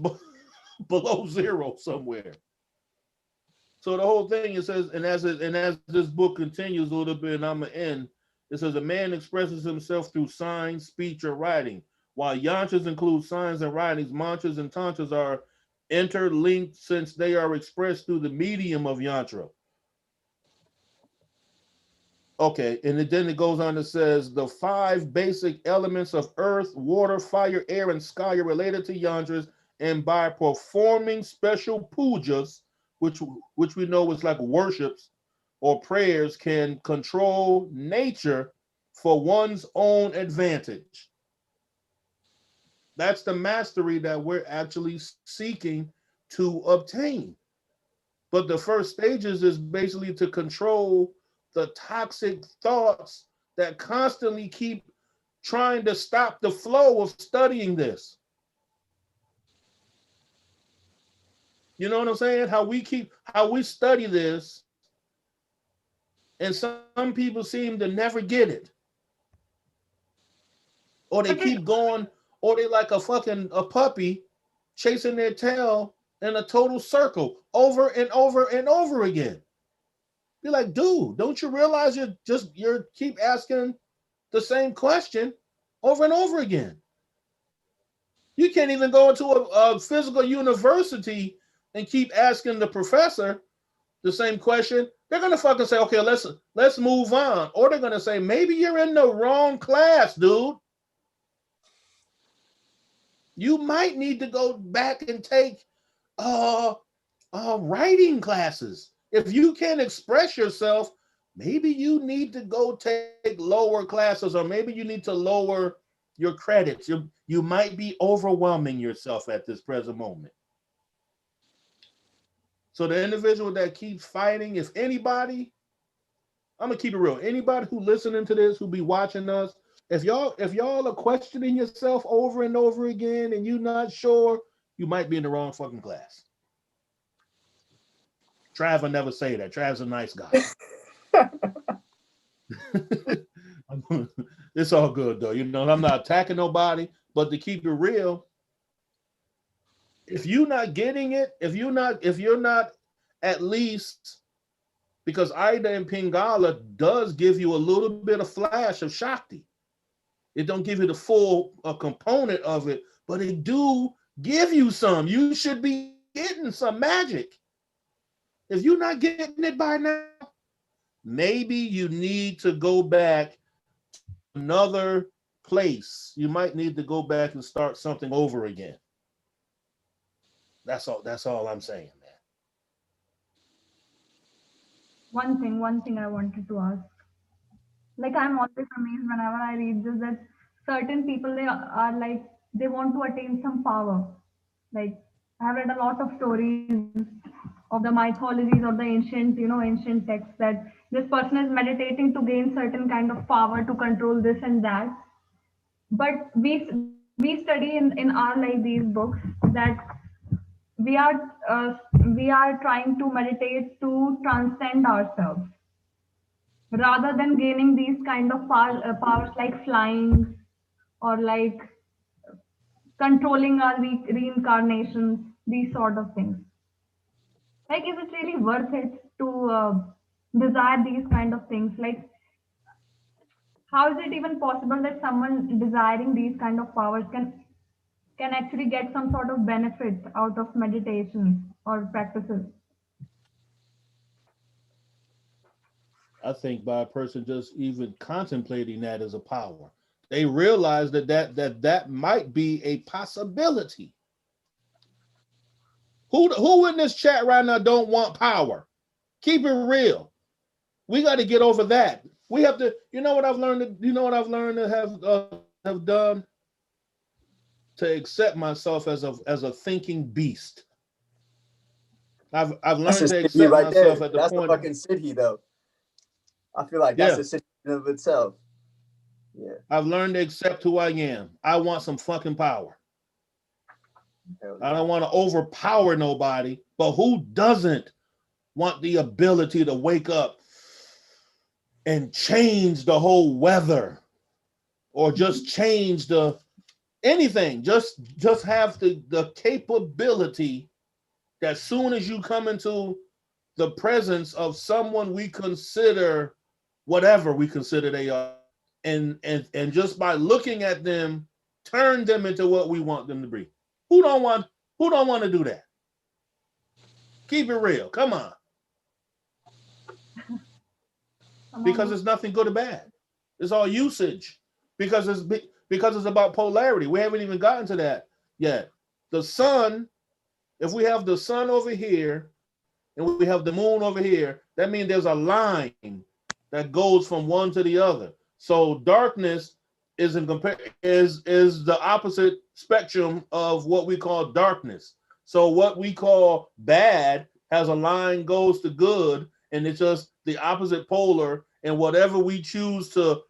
below zero somewhere. So the whole thing, it says, and as this book continues a little bit, and I'm gonna end, it says a man expresses himself through signs, speech, or writing. While yantras include signs and writings, mantras and tantras are interlinked since they are expressed through the medium of yantra. Okay, and then it goes on and says the 5 basic elements of earth, water, fire, air, and sky are related to yantras, and by performing special pujas, which we know is like worships or prayers, can control nature for one's own advantage. That's the mastery that we're actually seeking to obtain. But the first stages is basically to control the toxic thoughts that constantly keep trying to stop the flow of studying this. You know what I'm saying? How we study this, and some people seem to never get it. Or they keep going, or they like a puppy chasing their tail in a total circle over and over and over again. You're like, dude, don't you realize you're keep asking the same question over and over again? You can't even go into a physical university and keep asking the professor the same question. They're gonna fucking say, okay, let's move on. Or they're gonna say, maybe you're in the wrong class, dude. You might need to go back and take writing classes. If you can't express yourself, maybe you need to go take lower classes, or maybe you need to lower your credits. You might be overwhelming yourself at this present moment. So the individual that keeps fighting, if anybody, I'm gonna keep it real. Anybody who listening to this, who be watching us, if y'all are questioning yourself over and over again and you're not sure, you might be in the wrong fucking class. Trav will never say that. Trav's a nice guy. It's all good though. You know, I'm not attacking nobody, but to keep it real, if you're not getting it, if you're not at least, because Ida and Pingala does give you a little bit of flash of Shakti. It don't give you the full component of it, but it do give you some. You should be getting some magic. If you're not getting it by now, maybe you need to go back to another place. You might need to go back and start something over again. That's all I'm saying, man. One thing I wanted to ask. Like, I'm always amazed whenever I read this, that certain people, they are like, they want to attain some power. Like, I've read a lot of stories of the mythologies of the ancient texts, that this person is meditating to gain certain kind of power to control this and that. But we study in our, like, these books, that we are trying to meditate to transcend ourselves, rather than gaining these kind of powers like flying, or like controlling our reincarnations, these sort of things. Like, is it really worth it to desire these kind of things? Like, how is it even possible that someone desiring these kind of powers can actually get some sort of benefit out of meditation or practices? I think by a person just even contemplating that as a power, they realize that might be a possibility. Who in this chat right now don't want power? Keep it real. We got to get over that. We have to. You know what I've learned? You know what I've learned to have done? To accept myself as a thinking beast. I've learned to accept right myself there. at the That's point. That's the fucking city, though. I feel like that's a city in of itself. Yeah. I've learned to accept who I am. I want some fucking power. I don't want to overpower nobody, but who doesn't want the ability to wake up and change the whole weather, or just change anything? Just have the capability that soon as you come into the presence of someone we consider whatever we consider they are, and just by looking at them, turn them into what we want them to be. Who don't want to do that? Keep it real. Come on. Because it's nothing good or bad. It's all usage. Because it's about polarity. We haven't even gotten to that yet. The sun, if we have the sun over here and we have the moon over here, that means there's a line that goes from one to the other. So darkness is the opposite spectrum of what we call darkness. So what we call bad has a line goes to good, and it's just the opposite polar. And whatever we choose to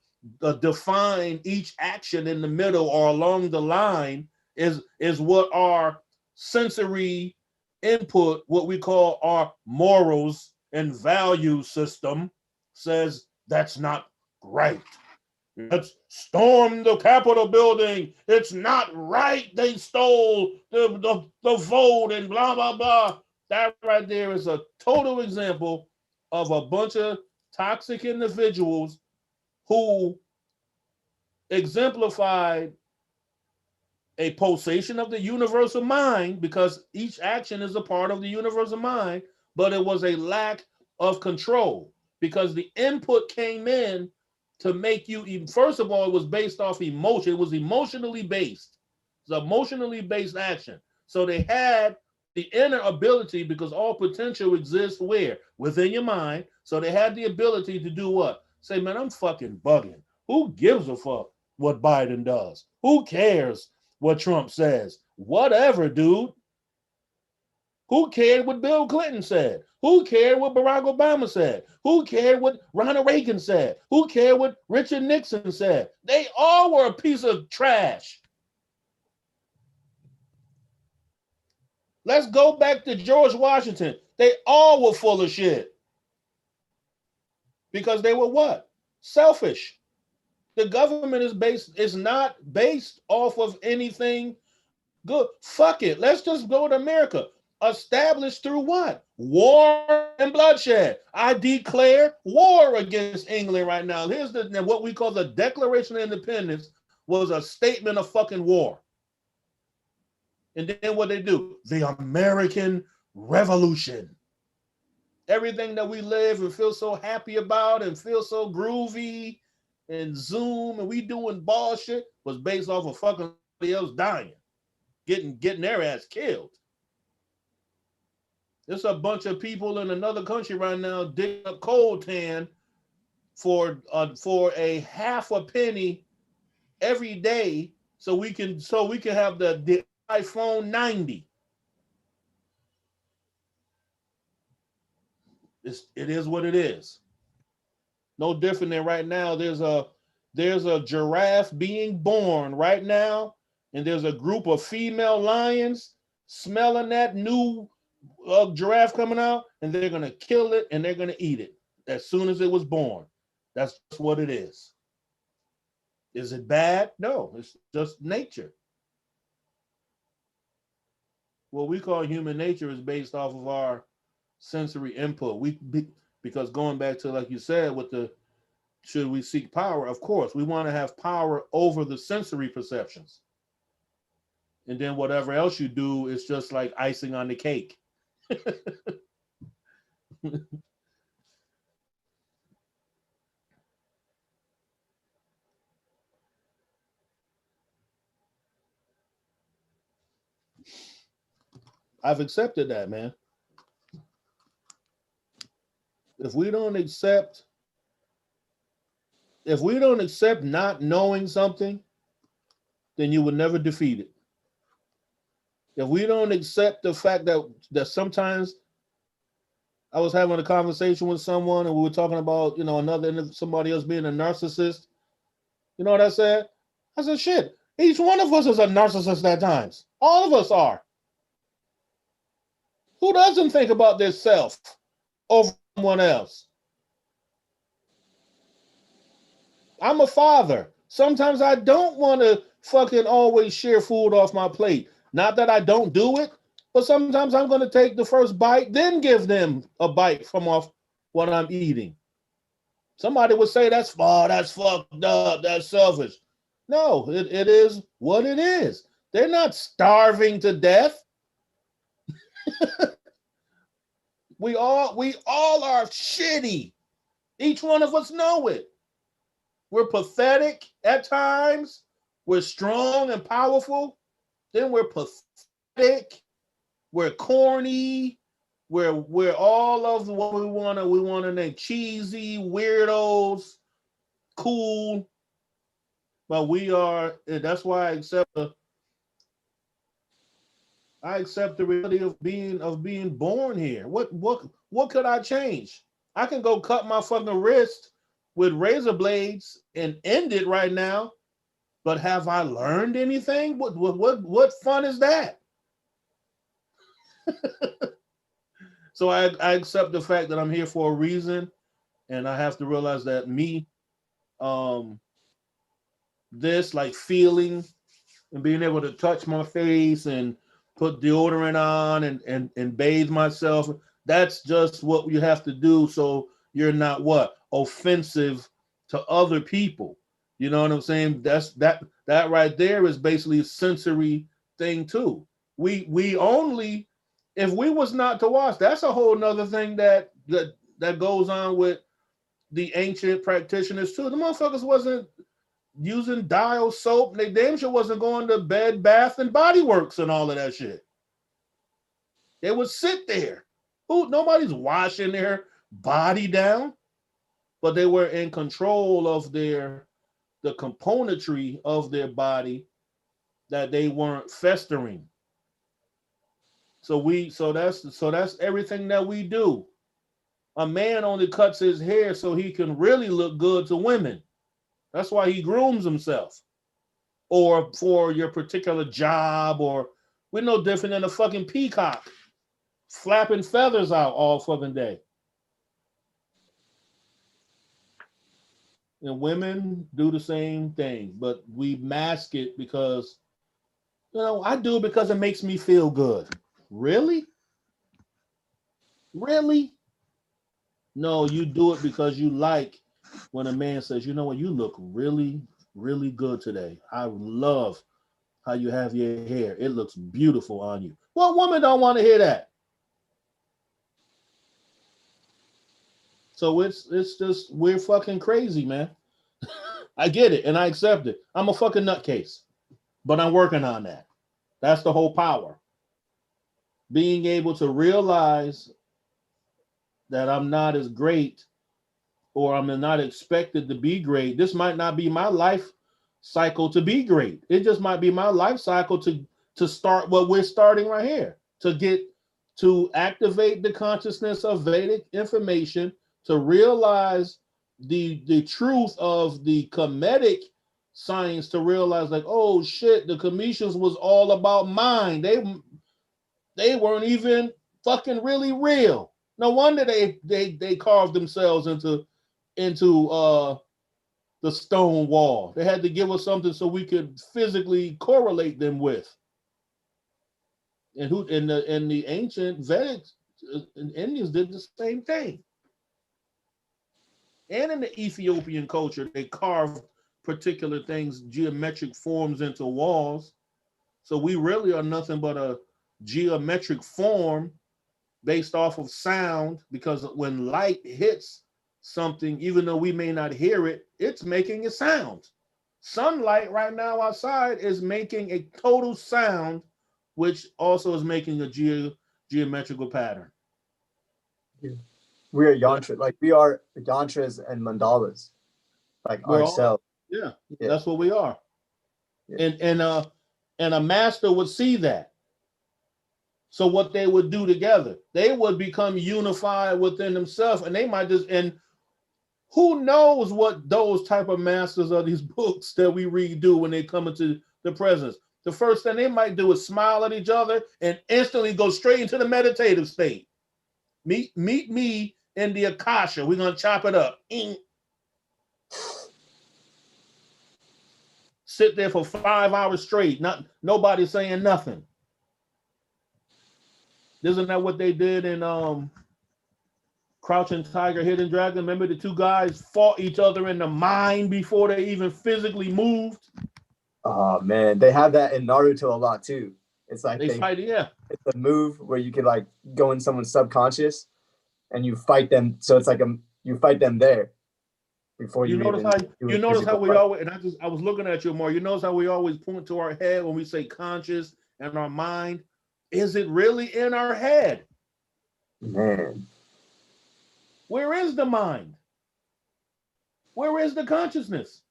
define each action in the middle or along the line is what our sensory input, what we call our morals and value system, says that's not right. Let's storm the Capitol building. It's not right. They stole the vote and blah, blah, blah. That right there is a total example of a bunch of toxic individuals who exemplified a pulsation of the universal mind, because each action is a part of the universal mind, but it was a lack of control because the input came in to make you, even first of all, it was based off emotion. It was emotionally based. It's an emotionally based action. So they had the inner ability, because all potential exists where? Within your mind. So they had the ability to do what? Say, man, I'm fucking bugging. Who gives a fuck what Biden does? Who cares what Trump says? Whatever, dude. Who cared what Bill Clinton said? Who cared what Barack Obama said? Who cared what Ronald Reagan said? Who cared what Richard Nixon said? They all were a piece of trash. Let's go back to George Washington. They all were full of shit. Because they were what? Selfish. The government is not based off of anything good. Fuck it. Let's just go to America. Established through what? War and bloodshed. I declare war against England right now. Here's what we call the Declaration of Independence was a statement of fucking war. And then what they do? The American Revolution. Everything that we live and feel so happy about and feel so groovy and Zoom and we doing bullshit was based off of fucking somebody else dying, getting their ass killed. There's a bunch of people in another country right now digging up coltan for a half a penny every day, so we can have the iPhone 90. It is what it is. No different than right now. There's a giraffe being born right now, and there's a group of female lions smelling that new giraffe coming out, and they're gonna kill it and they're gonna eat it as soon as it was born. That's just what it is. Is it bad? No, it's just nature. What we call human nature is based off of our sensory input. Because going back to, like you said, with the should we seek power? Of course, we want to have power over the sensory perceptions. And then whatever else you do is just like icing on the cake. I've accepted that, man. If we don't accept not knowing something, then you will never defeat it. If we don't accept the fact that sometimes I was having a conversation with someone and we were talking about, somebody else being a narcissist. You know what I said? I said, shit, each one of us is a narcissist at times. All of us are. Who doesn't think about their self over someone else? I'm a father. Sometimes I don't want to fucking always share food off my plate. Not that I don't do it, but sometimes I'm going to take the first bite, then give them a bite from off what I'm eating. Somebody would say that's fucked up, that's selfish. No, it is what it is. They're not starving to death. We all are shitty. Each one of us know it. We're pathetic at times. We're strong and powerful. Then we're pathetic. We're corny. We're all of what we want to name cheesy, weirdos, cool. But we are. That's why I accept I accept the reality of being born here. What could I change? I can go cut my fucking wrist with razor blades and end it right now. But have I learned anything? What fun is that? So I accept the fact that I'm here for a reason, and I have to realize that this like feeling and being able to touch my face and put deodorant on and bathe myself. That's just what you have to do so you're not offensive to other people. You know what I'm saying? That right there is basically a sensory thing too. We only, if we was not to wash, that's a whole nother thing that goes on with the ancient practitioners too. The motherfuckers wasn't using dial soap. They damn sure wasn't going to Bed, Bath, and Body Works and all of that shit. They would sit there. Nobody's washing their body down, but they were in control of the componentry of their body, that they weren't festering. So that's everything that we do. A man only cuts his hair so he can really look good to women. That's why he grooms himself. Or for your particular job, or we're no different than a fucking peacock flapping feathers out all fucking day. And women do the same thing, but we mask it because, I do it because it makes me feel good. Really? Really? No, you do it because you like when a man says, you know what, you look really, really good today. I love how you have your hair. It looks beautiful on you. Well, women don't want to hear that. So it's just, we're fucking crazy, man. I get it and I accept it. I'm a fucking nutcase, but I'm working on that. That's the whole power. Being able to realize that I'm not as great, or I'm not expected to be great. This might not be my life cycle to be great. It just might be my life cycle to start what we're starting right here, to activate the consciousness of Vedic information, to realize the truth of the Kemetic science, to realize like, oh shit, the Cometians was all about mind. They weren't even fucking really real. No wonder they carved themselves into the stone wall. They had to give us something so we could physically correlate them with. And the ancient Vedic Indians did the same thing. And in the Ethiopian culture, they carved particular things, geometric forms into walls. So we really are nothing but a geometric form based off of sound, because when light hits something, even though we may not hear it, it's making a sound. Sunlight right now outside is making a total sound, which also is making a geometrical pattern. Yeah. We are yantra, like we are yantras and mandalas, like we're ourselves. Yeah, that's what we are. Yeah. And a master would see that. So what they would do together, they would become unified within themselves, and they might and who knows what those type of masters of these books that we read do when they come into the presence. The first thing they might do is smile at each other and instantly go straight into the meditative state. Meet me in the Akasha. We're going to chop it up. Sit there for 5 hours straight. Nobody saying nothing. Isn't that what they did in Crouching Tiger, Hidden Dragon? Remember the two guys fought each other in the mind before they even physically moved? Oh man, they have that in Naruto a lot too. It's like they fight, yeah. It's a move where you could like go in someone's subconscious and you fight them. So it's like you fight them there before you notice how we always, and I was looking at you more. You notice how we always point to our head when we say conscious and our mind. Is it really in our head? Man. Where is the mind? Where is the consciousness?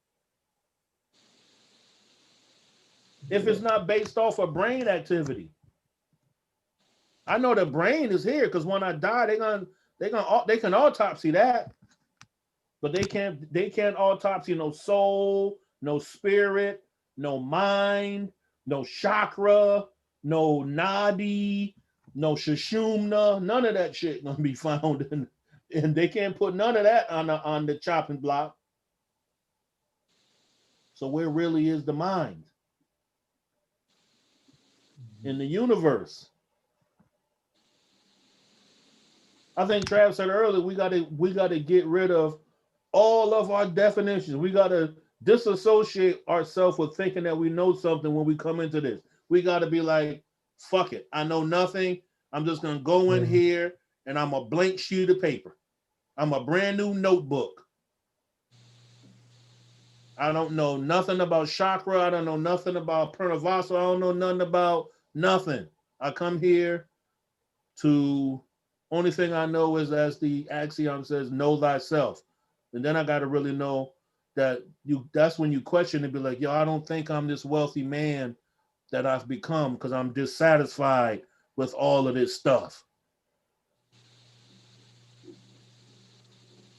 If it's not based off of brain activity. I know the brain is here because when I die, they can autopsy that, but they can't autopsy no soul, no spirit, no mind, no chakra, no nadi, no sushumna, none of that shit gonna be found in, and they can't put none of that on the chopping block. So where really is the mind in the universe? I think Trav said earlier we gotta get rid of all of our definitions. We gotta disassociate ourselves with thinking that we know something when we come into this. We gotta be like, fuck it, I know nothing. I'm just gonna go in here and I'm a blank sheet of paper. I'm a brand new notebook. I don't know nothing about chakra. I don't know nothing about pranavasa. I don't know nothing about nothing. I come here to, only thing I know is, as the axiom says, know thyself. And then I got to really know that that's when you question and be like, yo, I don't think I'm this wealthy man that I've become because I'm dissatisfied with all of this stuff.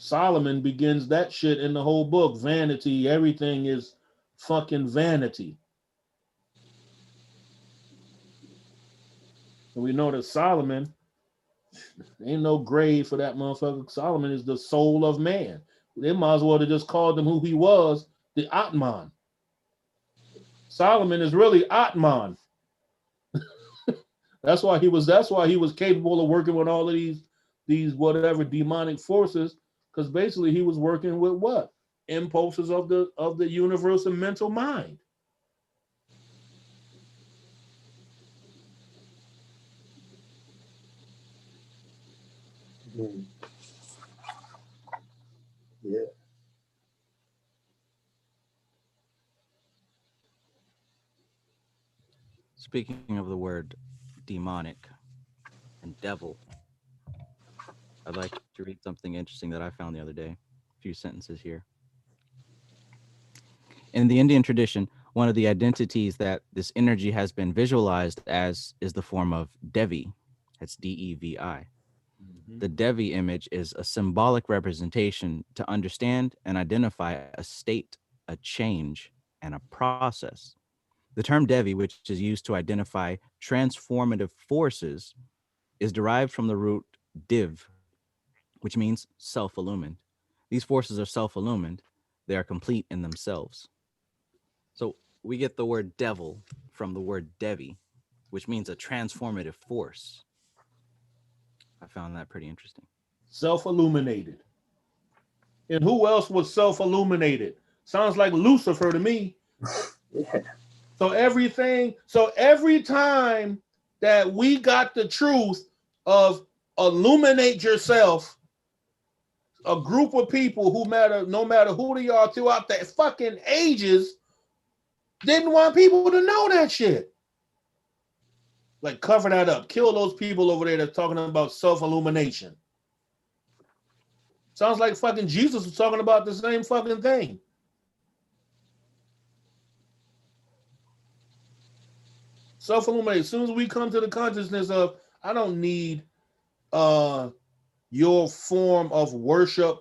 Solomon begins that shit in the whole book. Vanity, everything is fucking vanity. And we know that Solomon, ain't no grave for that motherfucker. Solomon is the soul of man. They might as well have just called him who he was, the Atman. Solomon is really Atman. That's why he was capable of working with all of these whatever demonic forces, because basically he was working with what? Impulses of the universal mental mind. Yeah. Speaking of the word demonic and devil, I'd like to read something interesting that I found the other day. A few sentences here. In the Indian tradition, one of the identities that this energy has been visualized as is the form of Devi. That's Devi. The Devi image is a symbolic representation to understand and identify a state, a change, and a process. The term Devi, which is used to identify transformative forces, is derived from the root div, which means self-illumined. These forces are self-illumined. They are complete in themselves. So we get the word devil from the word Devi, which means a transformative force. I found that pretty interesting. Self-illuminated. And who else was self-illuminated? Sounds like Lucifer to me. Yeah. So every time that we got the truth of illuminate yourself, a group of people who matter, no matter who they are throughout the fucking ages, didn't want people to know that shit. Like, cover that up. Kill those people over there that's talking about self-illumination. Sounds like fucking Jesus was talking about the same fucking thing. Self-illuminate. As soon as we come to the consciousness of, I don't need your form of worship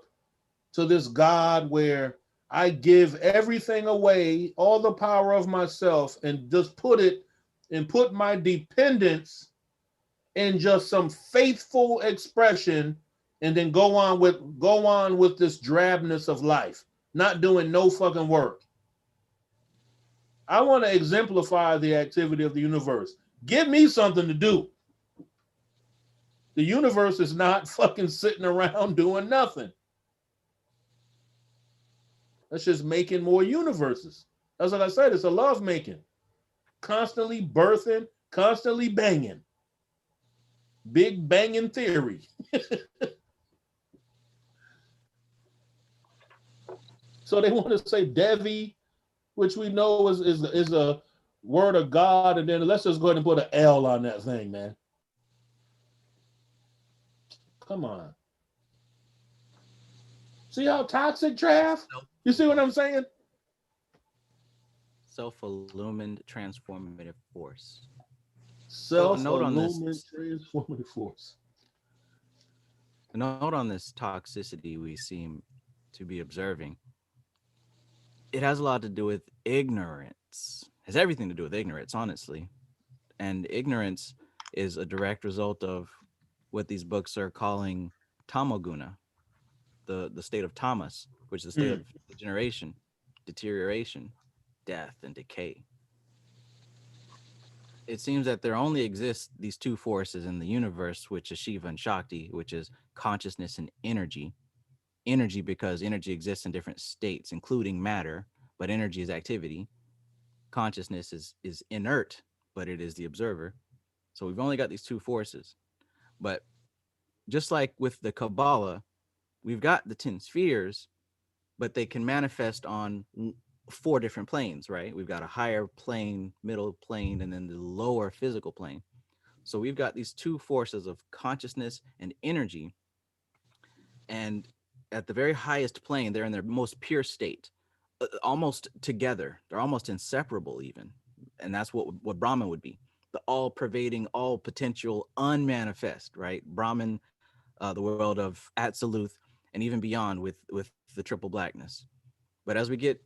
to this God where I give everything away, all the power of myself, and just put my dependence in just some faithful expression, and then go on with this drabness of life, not doing no fucking work. I want to exemplify the activity of the universe. Give me something to do. The universe is not fucking sitting around doing nothing. That's just making more universes. That's what I said. It's a love making. Constantly birthing, constantly banging. Big banging theory. So they want to say Devi, which we know is a word of God, and then let's just go ahead and put an L on that thing, man. Come on. See how toxic, Trav? You see what I'm saying? Self-illumined transformative force. So a note on Self-illumined this. transformative force. A note on this toxicity we seem to be observing. It has a lot to do with ignorance. It has everything to do with ignorance, honestly. And ignorance is a direct result of what these books are calling tamoguna, the state of tamas, which is the state of degeneration, deterioration, death, and decay. It seems that there only exist these two forces in the universe, which is Shiva and Shakti, which is consciousness and energy. Energy because energy exists in different states, including matter, but energy is activity. Consciousness is inert, but it is the observer. So we've only got these two forces. But just like with the Kabbalah, we've got the 10 spheres, but they can manifest on 4 different planes, right? We've got a higher plane, middle plane, and then the lower physical plane. So we've got these two forces of consciousness and energy. And at the very highest plane, they're in their most pure state, almost together. They're almost inseparable, even. And that's what Brahman would be, the all pervading, all potential, unmanifest, right? Brahman, the world of Atziluth, and even beyond with the triple blackness. But as we get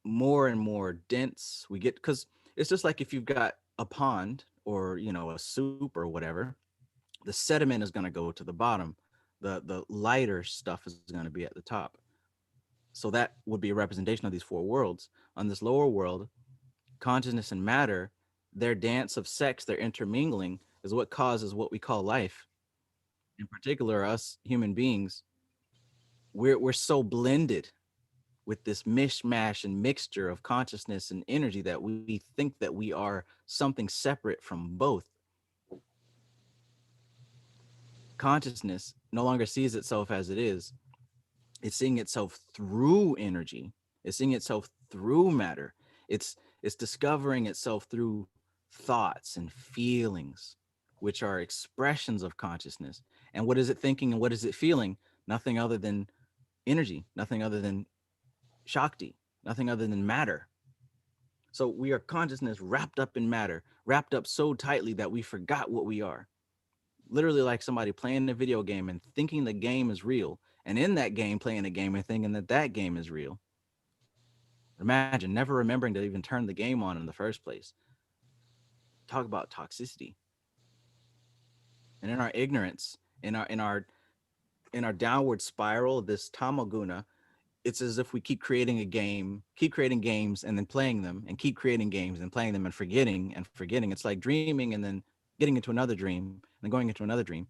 more and more dense, we get, because it's just like if you've got a pond or, a soup or whatever, the sediment is going to go to the bottom. The lighter stuff is going to be at the top. So that would be a representation of these 4 worlds. On this lower world, consciousness and matter, their dance of sex, their intermingling, is what causes what we call life. In particular, us human beings, we're so blended with this mishmash and mixture of consciousness and energy that we think that we are something separate from both. Consciousness no longer sees itself as it is. It's seeing itself through energy. It's seeing itself through matter. It's discovering itself through thoughts and feelings, which are expressions of consciousness. And what is it thinking and what is it feeling? Nothing other than energy, nothing other than Shakti, nothing other than matter. So we are consciousness wrapped up in matter, wrapped up so tightly that we forgot what we are. Literally like somebody playing a video game and thinking the game is real, and in that game playing a game and thinking that game is real. Imagine never remembering to even turn the game on in the first place. Talk about toxicity. And in our ignorance, in our downward spiral, this tamoguna, it's as if we keep creating games and then playing them, and keep creating games and playing them and forgetting. It's like dreaming and then getting into another dream and then going into another dream.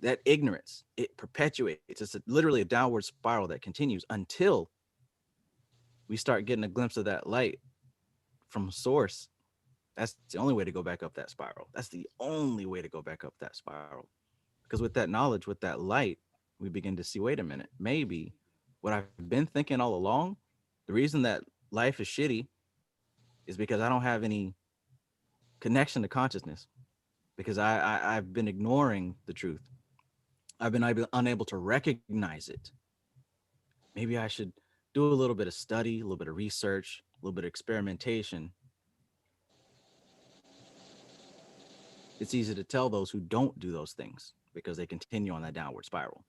That ignorance, it perpetuates. It's literally a downward spiral that continues until we start getting a glimpse of that light from source. That's the only way to go back up that spiral. That's the only way to go back up that spiral. Because with that knowledge, with that light, we begin to see, wait a minute, maybe what I've been thinking all along, the reason that life is shitty is because I don't have any connection to consciousness, because I've been ignoring the truth. I've been unable to recognize it. Maybe I should do a little bit of study, a little bit of research, a little bit of experimentation. It's easy to tell those who don't do those things because they continue on that downward spiral.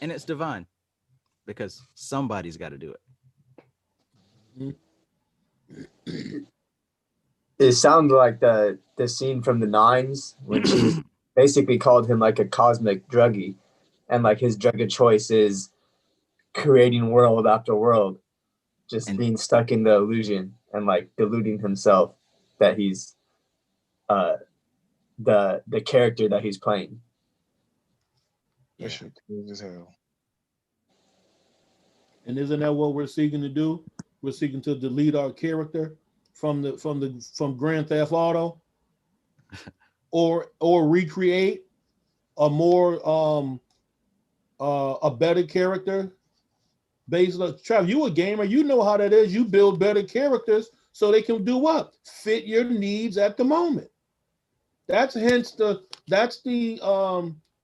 And it's divine because somebody's got to do it. It sounds like the scene from the Nines when she basically called him like a cosmic druggie, and like his drug of choice is creating world after world, just being stuck in the illusion and like deluding himself that he's the character that he's playing. That shit cool as hell. And isn't that what we're seeking to do? We're seeking to delete our character from Grand Theft Auto, or recreate a more a better character based on Trav. You a gamer, you know how that is. You build better characters so they can do what? Fit your needs at the moment. That's the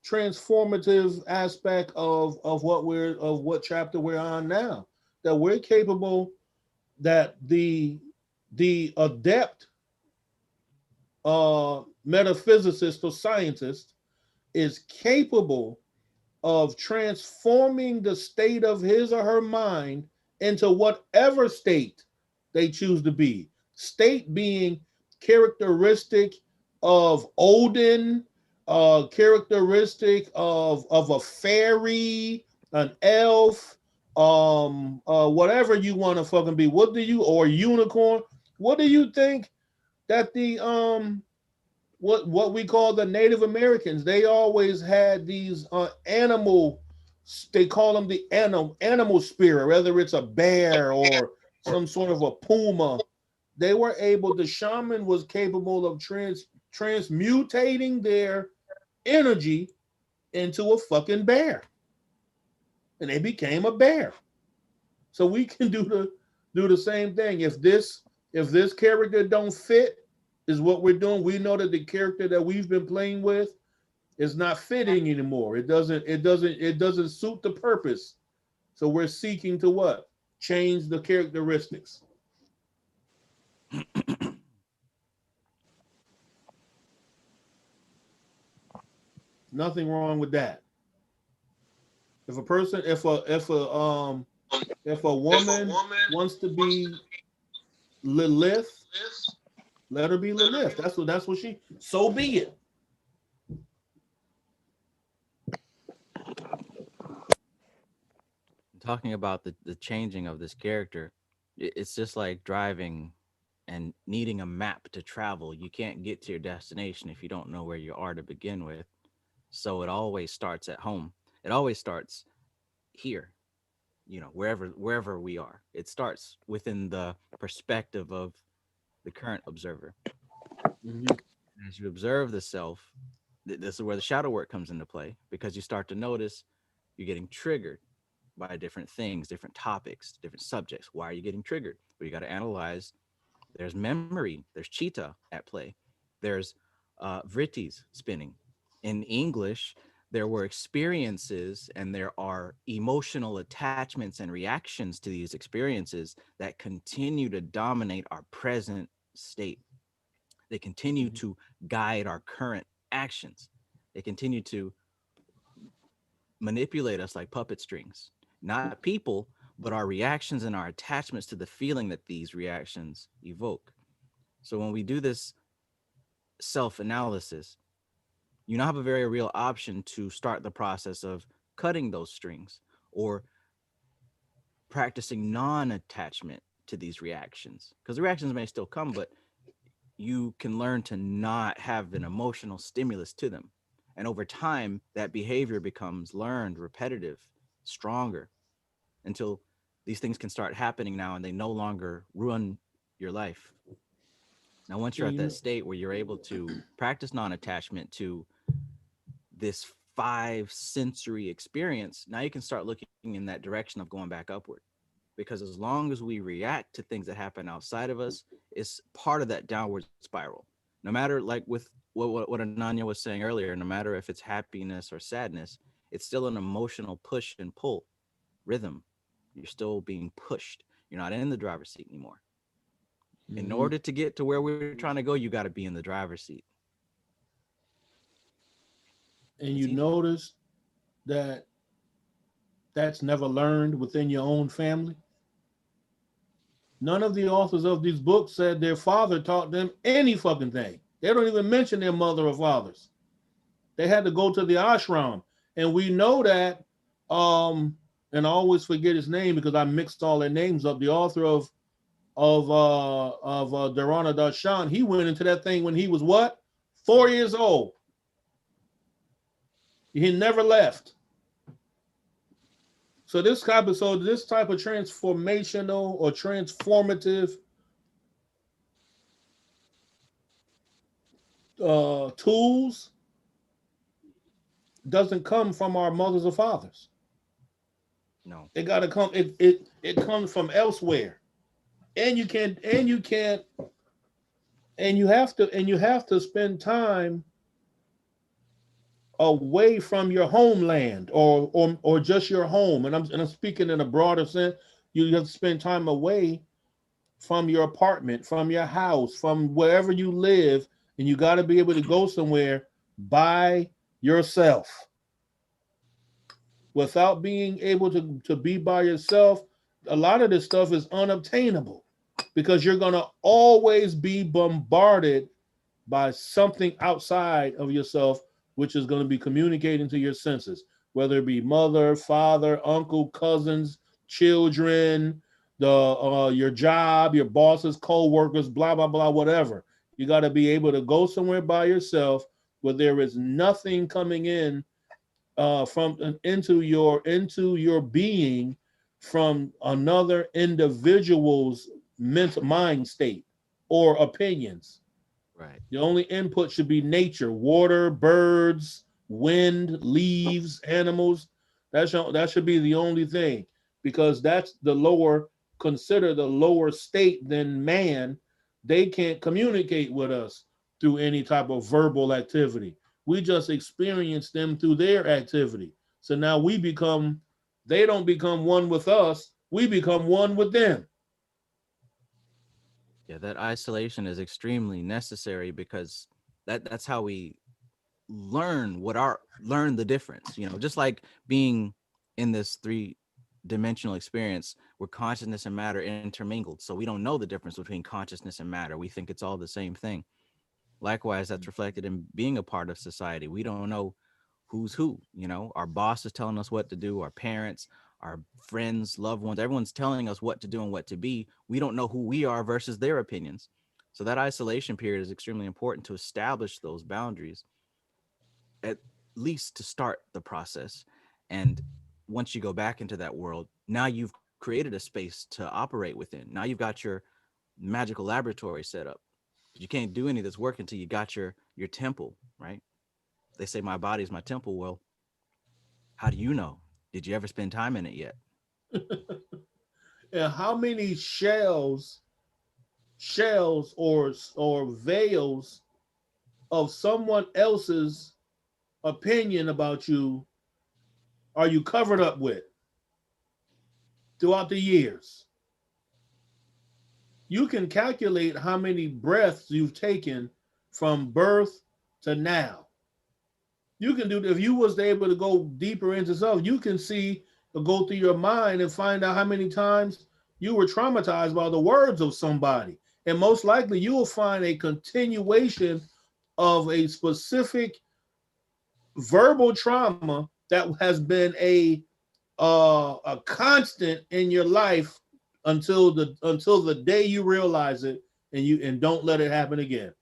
transformative aspect of what chapter we're on now. That we're capable, that the adept metaphysicist or scientist is capable of transforming the state of his or her mind into whatever state they choose to be. State being characteristic of Odin, characteristic of a fairy, an elf, whatever you want to fucking be. What do you, or unicorn? What do you think that the what we call the Native Americans, they always had these animal, they call them the animal spirit, whether it's a bear or some sort of a puma. They were able, the shaman was capable of transmutating their energy into a fucking bear, and they became a bear. So we can do the same thing. If this character don't fit, is what we're doing. We know that the character that we've been playing with is not fitting anymore. It doesn't suit the purpose. So we're seeking to what? Change the characteristics. Nothing wrong with that. If a person, if a woman wants to be Lilith, let her be Lilith. That's what she. So be it. Talking about the changing of this character, it's just like driving and needing a map to travel. You can't get to your destination if you don't know where you are to begin with. So it always starts at home. It always starts here, you know, wherever we are. It starts within the perspective of the current observer. Mm-hmm. As you observe the self, this is where the shadow work comes into play, because you start to notice you're getting triggered by different things, different topics, different subjects. Why are you getting triggered? Well, you got to analyze. There's memory, there's chitta at play, there's vrittis spinning. In English, there were experiences and there are emotional attachments and reactions to these experiences that continue to dominate our present state. They continue to guide our current actions. They continue to manipulate us like puppet strings, not people, but our reactions and our attachments to the feeling that these reactions evoke. So when we do this self-analysis, you now have a very real option to start the process of cutting those strings or practicing non-attachment to these reactions, because the reactions may still come, but you can learn to not have an emotional stimulus to them. And over time, that behavior becomes learned, repetitive, stronger, until these things can start happening now and they no longer ruin your life. Now, once you're at that state where you're able to practice non-attachment to this 5 sensory experience, now you can start looking in that direction of going back upward. Because as long as we react to things that happen outside of us, it's part of that downward spiral. No matter, like with what Ananya was saying earlier, no matter if it's happiness or sadness, it's still an emotional push and pull rhythm. You're still being pushed. You're not in the driver's seat anymore. In order to get to where we're trying to go, you got to be in the driver's seat. And you notice that that's never learned within your own family. None of the authors of these books said their father taught them any fucking thing. They don't even mention their mother or fathers. They had to go to the ashram. And we know that, and I always forget his name because I mixed all their names up. The author of Dharana Darshan, he went into that thing when he was what? 4 years old. He never left. So this type of transformational or transformative tools doesn't come from our mothers or fathers. No. It gotta come, it comes from elsewhere. And you have to spend time away from your homeland or just your home. And I'm speaking in a broader sense. You have to spend time away from your apartment, from your house, from wherever you live, and you got to be able to go somewhere by yourself. Without being able to be by yourself, a lot of this stuff is unobtainable because you're going to always be bombarded by something outside of yourself, which is going to be communicating to your senses, whether it be mother, father, uncle, cousins, children, your job, your bosses, co-workers, blah, blah, blah, whatever. You got to be able to go somewhere by yourself where there is nothing coming in into your being from another individual's mind state or opinions. Right. The only input should be nature, water, birds, wind, leaves, animals. That should be the only thing, because that's considered the lower state than man. They can't communicate with us through any type of verbal activity. We just experience them through their activity. So now they don't become one with us. We become one with them. Yeah, that isolation is extremely necessary because that's how we learn the difference. You know, just like being in this 3-dimensional experience where consciousness and matter intermingled. So we don't know the difference between consciousness and matter. We think it's all the same thing. Likewise, that's reflected in being a part of society. We don't know who's who. You know, our boss is telling us what to do, our parents, our friends, loved ones, everyone's telling us what to do and what to be. We don't know who we are versus their opinions. So that isolation period is extremely important to establish those boundaries, at least to start the process. And once you go back into that world, now you've created a space to operate within. Now you've got your magical laboratory set up. You can't do any of this work until you got your temple, right? They say my body is my temple. Well, how do you know? Did you ever spend time in it yet? And how many shells or veils of someone else's opinion about you are you covered up with throughout the years? You can calculate how many breaths you've taken from birth to now. You can do, if you was able to go deeper into stuff, you can see or go through your mind and find out how many times you were traumatized by the words of somebody. And most likely you will find a continuation of a specific verbal trauma that has been a constant in your life until the day you realize it and don't let it happen again.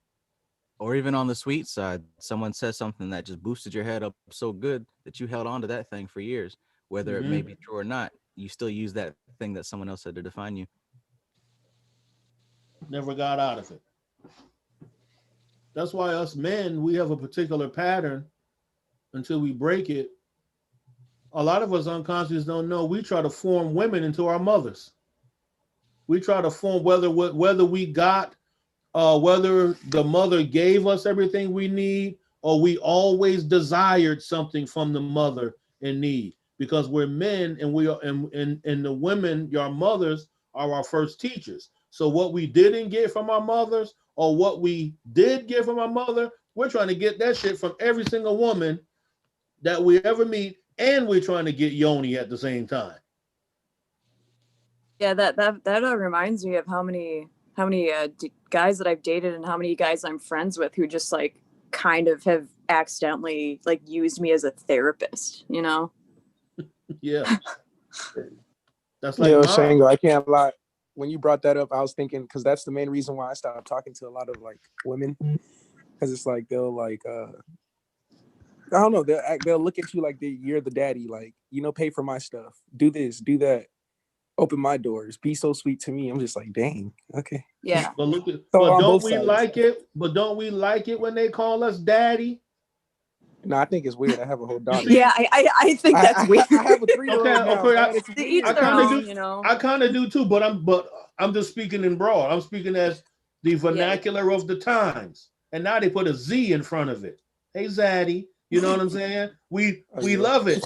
Or even on the sweet side, someone says something that just boosted your head up so good that you held on to that thing for years, whether it may be true or not. You still use that thing that someone else said to define you. Never got out of it. That's why us men, we have a particular pattern until we break it. A lot of us unconscious don't know. We try to form women into our mothers. We try to form whether we got, whether the mother gave us everything we need, or we always desired something from the mother in need. Because we're men, and we are, and the women, your mothers, are our first teachers. So what we didn't get from our mothers, or what we did get from our mother, we're trying to get that shit from every single woman that we ever meet, and we're trying to get yoni at the same time. Yeah, that reminds me of how many guys that I've dated and how many guys I'm friends with who just like kind of have accidentally like used me as a therapist, you know? Yeah. That's like Shango, I can't lie. When you brought that up, I was thinking, because that's the main reason why I stopped talking to a lot of like women, because it's like they'll like I don't know, they'll look at you like you're the daddy, like, pay for my stuff, do this, do that, open my doors, be so sweet to me. I'm just like, dang, okay. Yeah. But don't we like it when they call us daddy? No, I think it's weird. I have a whole daughter. Yeah, I think that's weird. I have a 3-year-old now. Okay, I kind of do too, but I'm just speaking in broad. I'm speaking as the vernacular of the times. And now they put a Z in front of it. Hey, Zaddy. You know what I'm saying? We love it.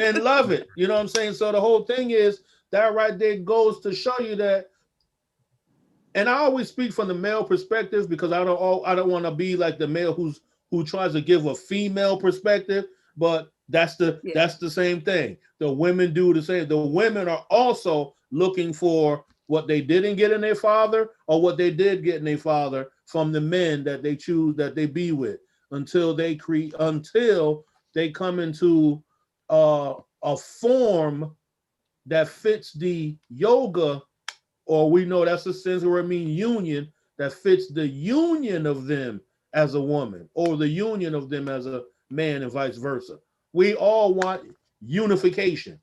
And love it. You know what I'm saying? So the whole thing is that right there goes to show you that and I always speak from the male perspective because I don't want to be like the male who tries to give a female perspective, but that's the same thing. The women do the same. The women are also looking for what they didn't get in their father or what they did get in their father from the men that they choose, that they be with, until they come into a form that fits the yoga, or we know that's the sense where it means union, that fits the union of them as a woman or the union of them as a man and vice versa. We all want unification.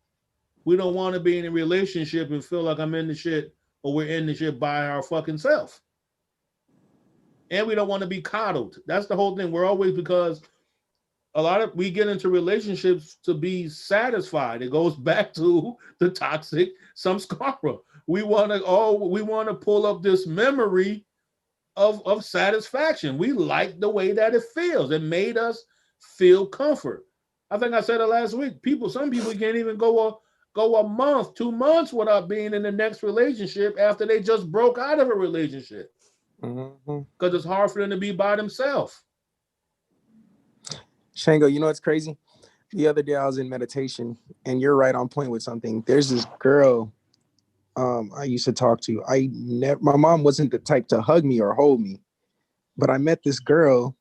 We don't want to be in a relationship and feel like I'm in the shit or we're in the shit by our fucking self. And we don't want to be coddled. That's the whole thing. We're always, because we get into relationships to be satisfied. It goes back to the toxic samskara. We want to pull up this memory of satisfaction. We like the way that it feels. It made us feel comfort. I think I said it last week. Some people can't even go a month, 2 months without being in the next relationship after they just broke out of a relationship. Because it's hard for them to be by themselves. Shango, you know what's crazy? The other day I was in meditation, and you're right on point with something. There's this girl I used to talk to. My mom wasn't the type to hug me or hold me, but I met this girl.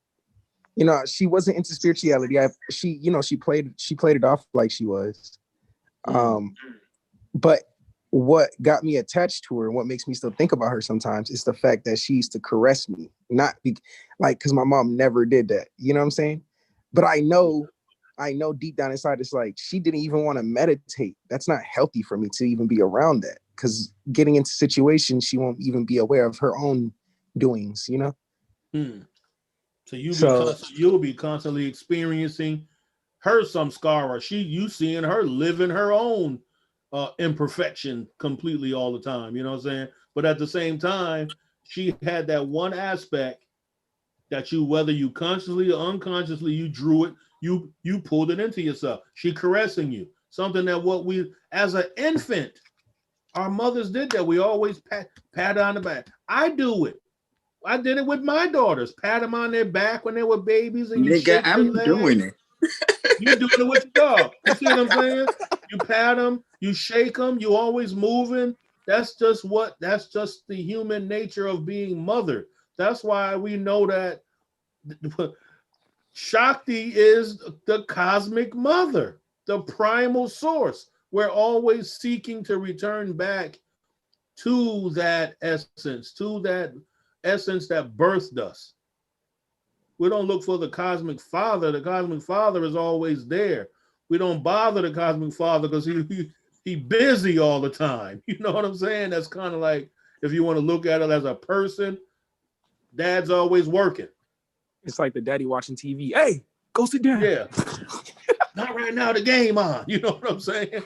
You know, she wasn't into spirituality. She played it off like she was. But what got me attached to her and what makes me still think about her sometimes is the fact that she used to caress me, because my mom never did that. You know what I'm saying? But I know deep down inside, it's like she didn't even want to meditate. That's not healthy for me to even be around that, because getting into situations, she won't even be aware of her own doings, you know? So you'll be constantly experiencing her samskara. You seeing her living her own imperfection completely all the time. You know what I'm saying? But at the same time, she had that one aspect that whether you consciously or unconsciously, you drew it, you pulled it into yourself. She caressing you. Something that as an infant, our mothers did that. We always pat on the back. I do it. I did it with my daughters. Pat them on their back when they were babies, and you shake their legs. Doing it. You doing it with your dog. You see what I'm saying? You pat them, you shake them, you always moving. That's just the human nature of being mother. That's why we know that Shakti is the cosmic mother, the primal source. We're always seeking to return back to that essence that birthed us. We don't look for the cosmic father. The cosmic father is always there. We don't bother the cosmic father because he busy all the time. You know what I'm saying? That's kind of like, if you want to look at it as a person, dad's always working. It's like the daddy watching TV. Hey, go sit down. Yeah. Not right now, the game on. You know what I'm saying?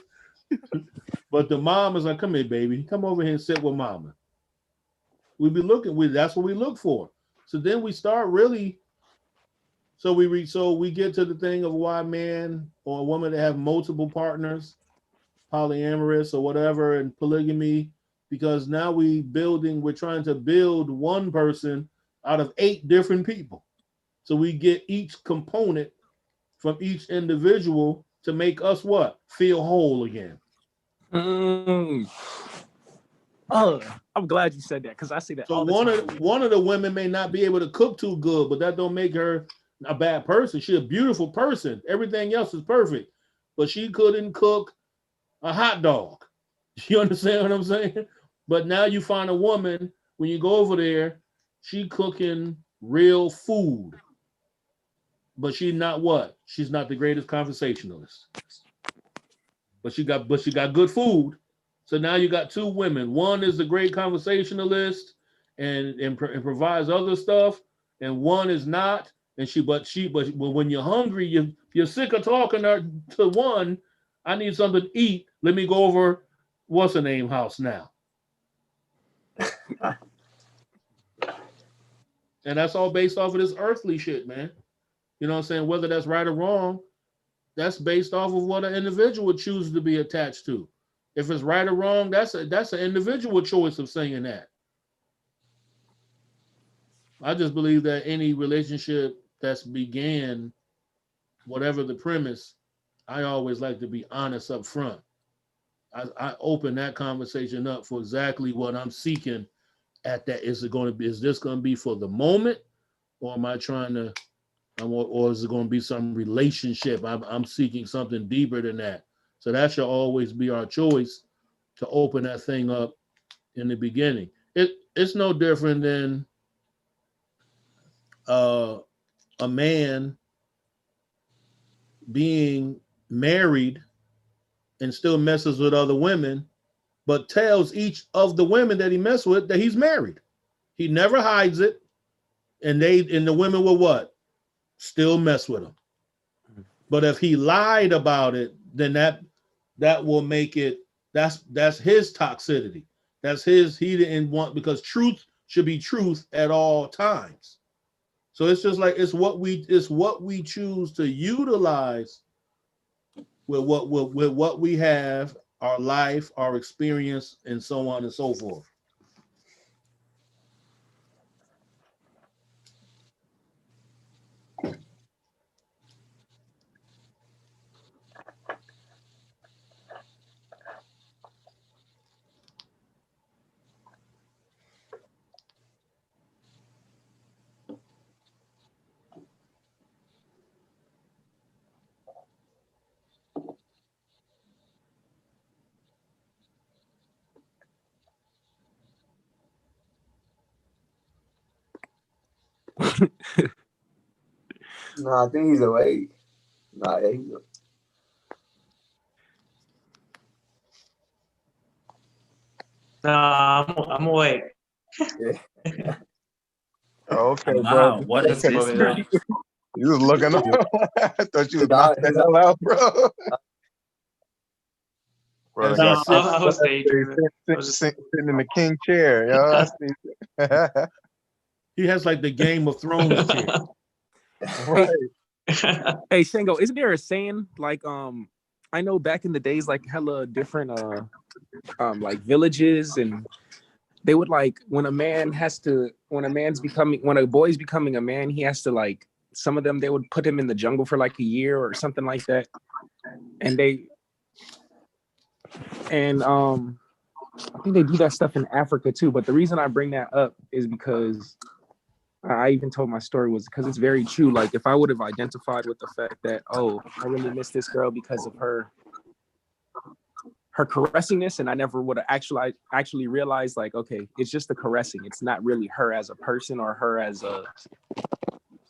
But the mom is like, come here, baby. Come over here and sit with mama. That's what we look for. So then we start really, so we get to the thing of why man or a woman that have multiple partners, polyamorous or whatever, and polygamy, because now we're trying to build one person out of 8 different people. So we get each component from each individual to make us what? Feel whole again. Oh, I'm glad you said that, because I see that. So one of the women may not be able to cook too good, but that don't make her a bad person. She's a beautiful person. Everything else is perfect, but she couldn't cook a hot dog. You understand what I'm saying? But now you find a woman, when you go over there, she cooking real food. But she's not what? She's not the greatest conversationalist. But she got good food. So now you got 2 women. One is the great conversationalist and provides other stuff, and one is not. But when you're hungry, you're sick of talking to one. I need something to eat. Let me go over what's her name house now. And that's all based off of this earthly shit, man. You know what I'm saying? Whether that's right or wrong, that's based off of what an individual chooses to be attached to. If it's right or wrong, that's an individual choice of saying that. I just believe that any relationship that's began, whatever the premise, I always like to be honest up front. I open that conversation up for exactly what I'm seeking at that. Is this going to be for the moment, or am I trying to, or is it going to be some relationship? I'm seeking something deeper than that. So that should always be our choice, to open that thing up in the beginning. It's no different than a man being married and still messes with other women, but tells each of the women that he messed with that he's married. He never hides it, and the women will what? Still mess with him. But if he lied about it, then that will make it, that's his toxicity. That's his, he didn't want, because truth should be truth at all times. So it's just like it's what we choose to utilize with what we have, our life, our experience, and so on and so forth. No, I think he's awake. Nah, yeah, he's awake. No, I'm awake. Yeah. Okay, Wow, bro. what is this now? You was looking up. I thought you was His eye- knocked the his hell out, bro. Brother As got he No, sits- I was daydreaming. I was just sitting in the king chair, yo. I see. he has like the Game of Thrones chair. Right. Hey, Shango, isn't there a saying like I know back in the days like hella different like villages, and they would like when a boy's becoming a man, he has to like, some of them they would put him in the jungle for like a year or something like that. And I think they do that stuff in Africa too. But the reason I bring that up is because I even told my story was because it's very true. Like if I would have identified with the fact that, oh, I really miss this girl because of her caressingness, and I never would have actually realized like, okay, it's just the caressing. It's not really her as a person or her as a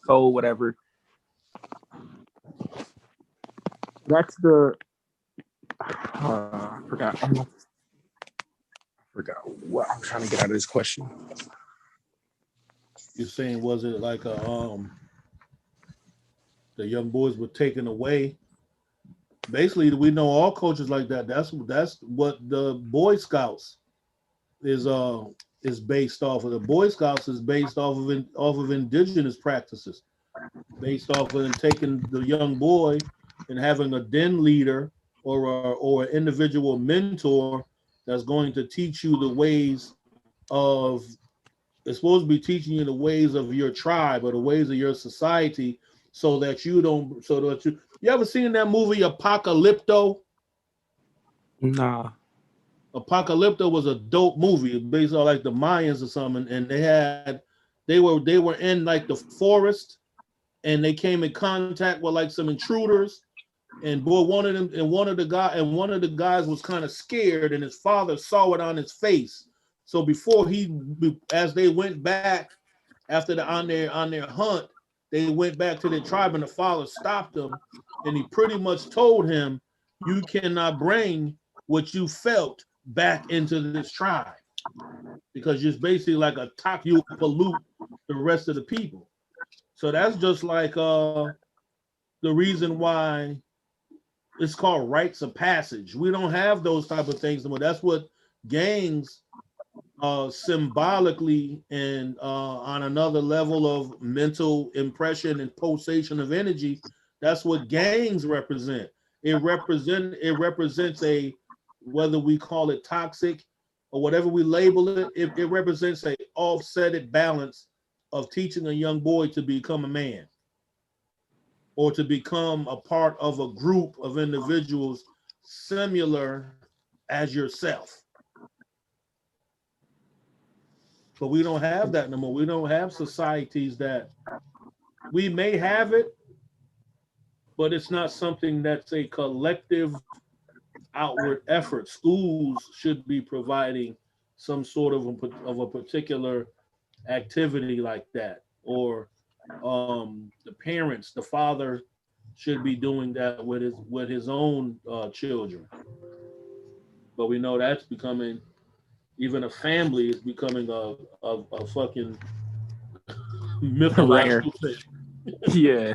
soul, whatever. That's the I forgot what I'm trying to get out of this question. You're saying, was it like the young boys were taken away? Basically, we know all cultures like that. That's what the Boy Scouts is based off of. The Boy Scouts is based off of indigenous practices, based off of them taking the young boy and having a den leader or an individual mentor that's going to teach you the ways of. It's supposed to be teaching you the ways of your tribe or the ways of your society, so that you ever seen that movie Apocalypto? Nah. Apocalypto was a dope movie based on like the Mayans or something, and they were in like the forest, and they came in contact with like some intruders, and boy, one of the guys was kind of scared, and his father saw it on his face. So as they went back after on their hunt, they went back to their tribe, and the father stopped them, and he pretty much told him, "You cannot bring what you felt back into this tribe, because you're basically like you pollute the rest of the people." So that's just like the reason why it's called rites of passage. We don't have those type of things anymore. That's what gangs symbolically and on another level of mental impression and pulsation of energy. That's what gangs represent. It represents a, whether we call it toxic or whatever we label it, it represents a offsetted balance of teaching a young boy to become a man or to become a part of a group of individuals similar as yourself. But we don't have that no more. We don't have societies that, we may have it, but it's not something that's a collective outward effort. Schools should be providing some sort of a particular activity like that, or the parents, the father should be doing that with his own children. But we know that's becoming, even a family is becoming a fucking mythological thing. Yeah.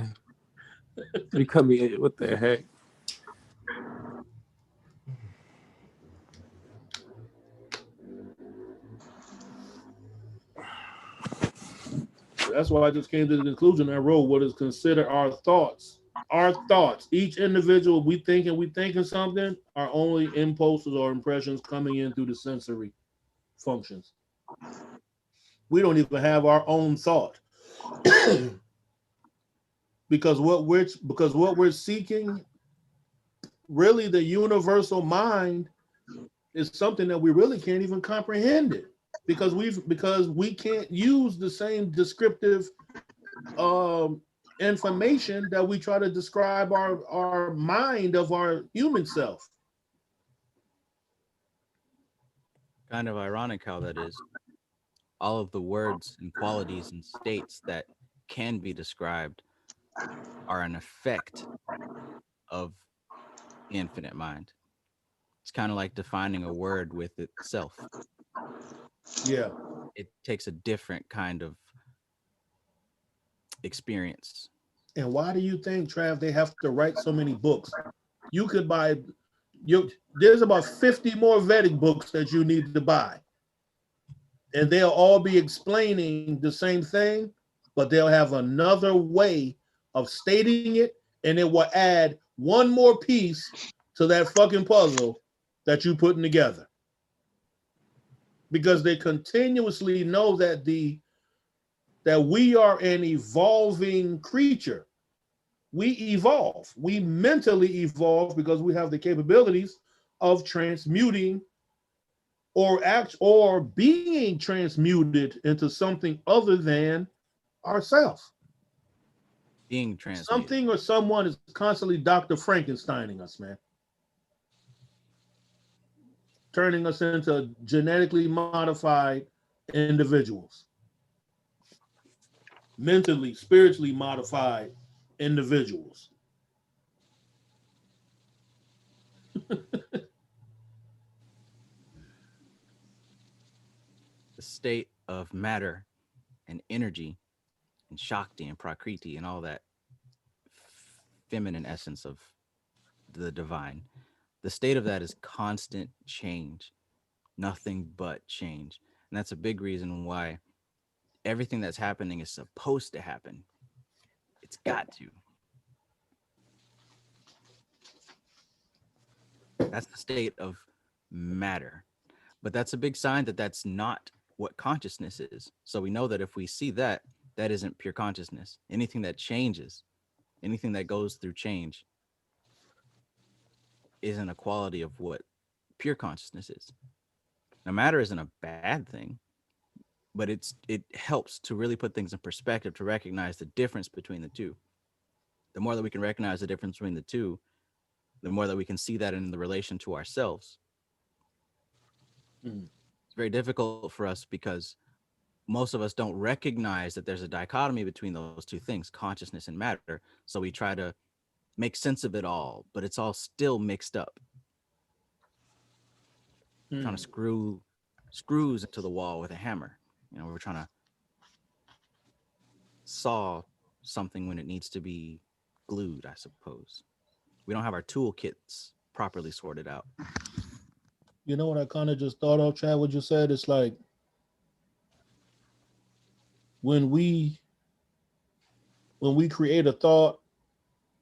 Becoming, what the heck? That's why I just came to the conclusion I wrote what is considered our thoughts. Our thoughts, each individual, we thinking something, are only impulses or impressions coming in through the sensory functions. We don't even have our own thought. because what we're seeking, really the universal mind, is something that we really can't even comprehend it, because we can't use the same descriptive information that we try to describe our mind of our human self. Kind of ironic how that is. All of the words and qualities and states that can be described are an effect of the infinite mind. It's kind of like defining a word with itself. Yeah. It takes a different kind of experience. And why do you think, Trav, they have to write so many books? You could buy, there's about 50 more Vedic books that you need to buy. And they'll all be explaining the same thing, but they'll have another way of stating it, and it will add one more piece to that fucking puzzle that you're putting together. Because they continuously know that that we are an evolving creature. We evolve. We mentally evolve because we have the capabilities of transmuting or being transmuted into something other than ourselves. Being transmuted. Something or someone is constantly Dr. Frankensteining us, man. Turning us into genetically modified individuals. Mentally, spiritually modified individuals. The state of matter and energy and Shakti and Prakriti and all that feminine essence of the divine. The state of that is constant change, nothing but change. And that's a big reason why everything that's happening is supposed to happen. It's got to. That's the state of matter. But that's a big sign that that's not what consciousness is. So we know that if we see that, that isn't pure consciousness. Anything that changes, anything that goes through change, isn't a quality of what pure consciousness is. Now, matter isn't a bad thing, but it helps to really put things in perspective, to recognize the difference between the two. The more that we can recognize the difference between the two, the more that we can see that in the relation to ourselves. It's very difficult for us because most of us don't recognize that there's a dichotomy between those two things, consciousness and matter. So we try to make sense of it all, but it's all still mixed up. Trying to screw screws into the wall with a hammer. You know, we're trying to saw something when it needs to be glued, I suppose. We don't have our toolkits properly sorted out. You know what I kind of just thought of, Chad, what you said? It's like when we create a thought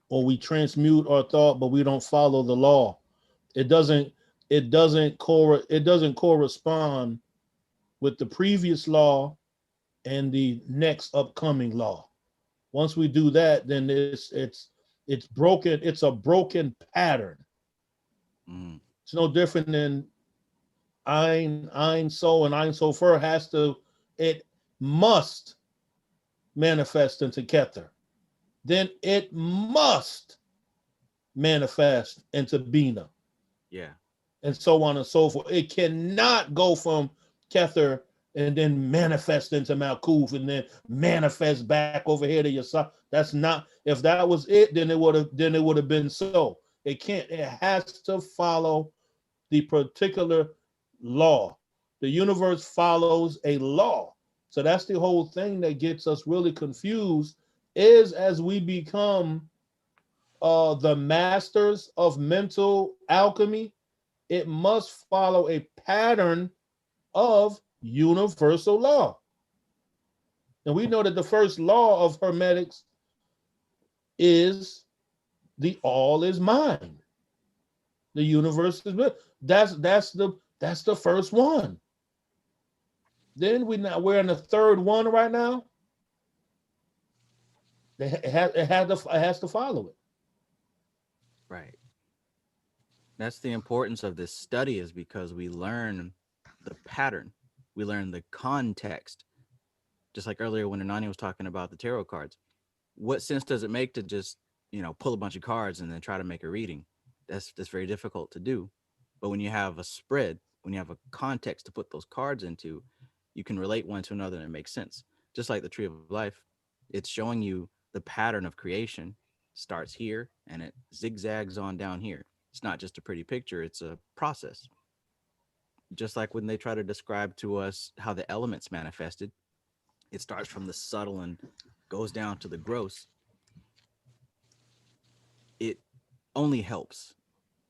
or we transmute our thought, but we don't follow the law, it doesn't correspond with the previous law and the next upcoming law. Once we do that, then it's broken. It's a broken pattern. Mm. It's no different than ein so, and ein so fur it must manifest into Kether. Then it must manifest into Bina. Yeah. And so on and so forth. It cannot go from Kether and then manifest into Malkuth and then manifest back over here to Yasar. That's not, if that was it, then it would have been so. It can't, it has to follow the particular law. The universe follows a law. So that's the whole thing that gets us really confused, is as we become the masters of mental alchemy, it must follow a pattern of universal law. And we know that the first law of hermetics is the all is mind. The universe is, that's the first one. Then we're in the third one right now. It has to follow it. Right. That's the importance of this study, is because we learn the pattern, we learn the context. Just like earlier when Anani was talking about the tarot cards, what sense does it make to just, pull a bunch of cards and then try to make a reading? That's very difficult to do. But when you have a spread, when you have a context to put those cards into, you can relate one to another and it makes sense. Just like the tree of life, it's showing you the pattern of creation. Starts here and it zigzags on down here. It's not just a pretty picture, it's a process. Just like when they try to describe to us how the elements manifested, it starts from the subtle and goes down to the gross. It only helps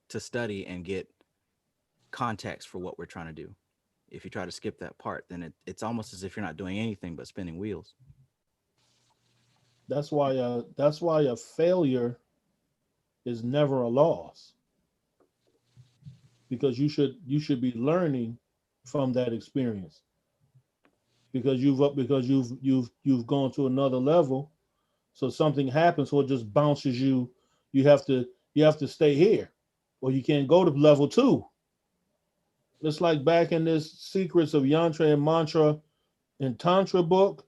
to study and get context for what we're trying to do. If you try to skip that part, then it's almost as if you're not doing anything but spinning wheels. That's why a failure is never a loss, because you should be learning from that experience, because you've gone to another level. So something happens, or it just bounces you. You have to stay here, or you can't go to level 2. It's like back in this Secrets of Yantra and Mantra and Tantra book.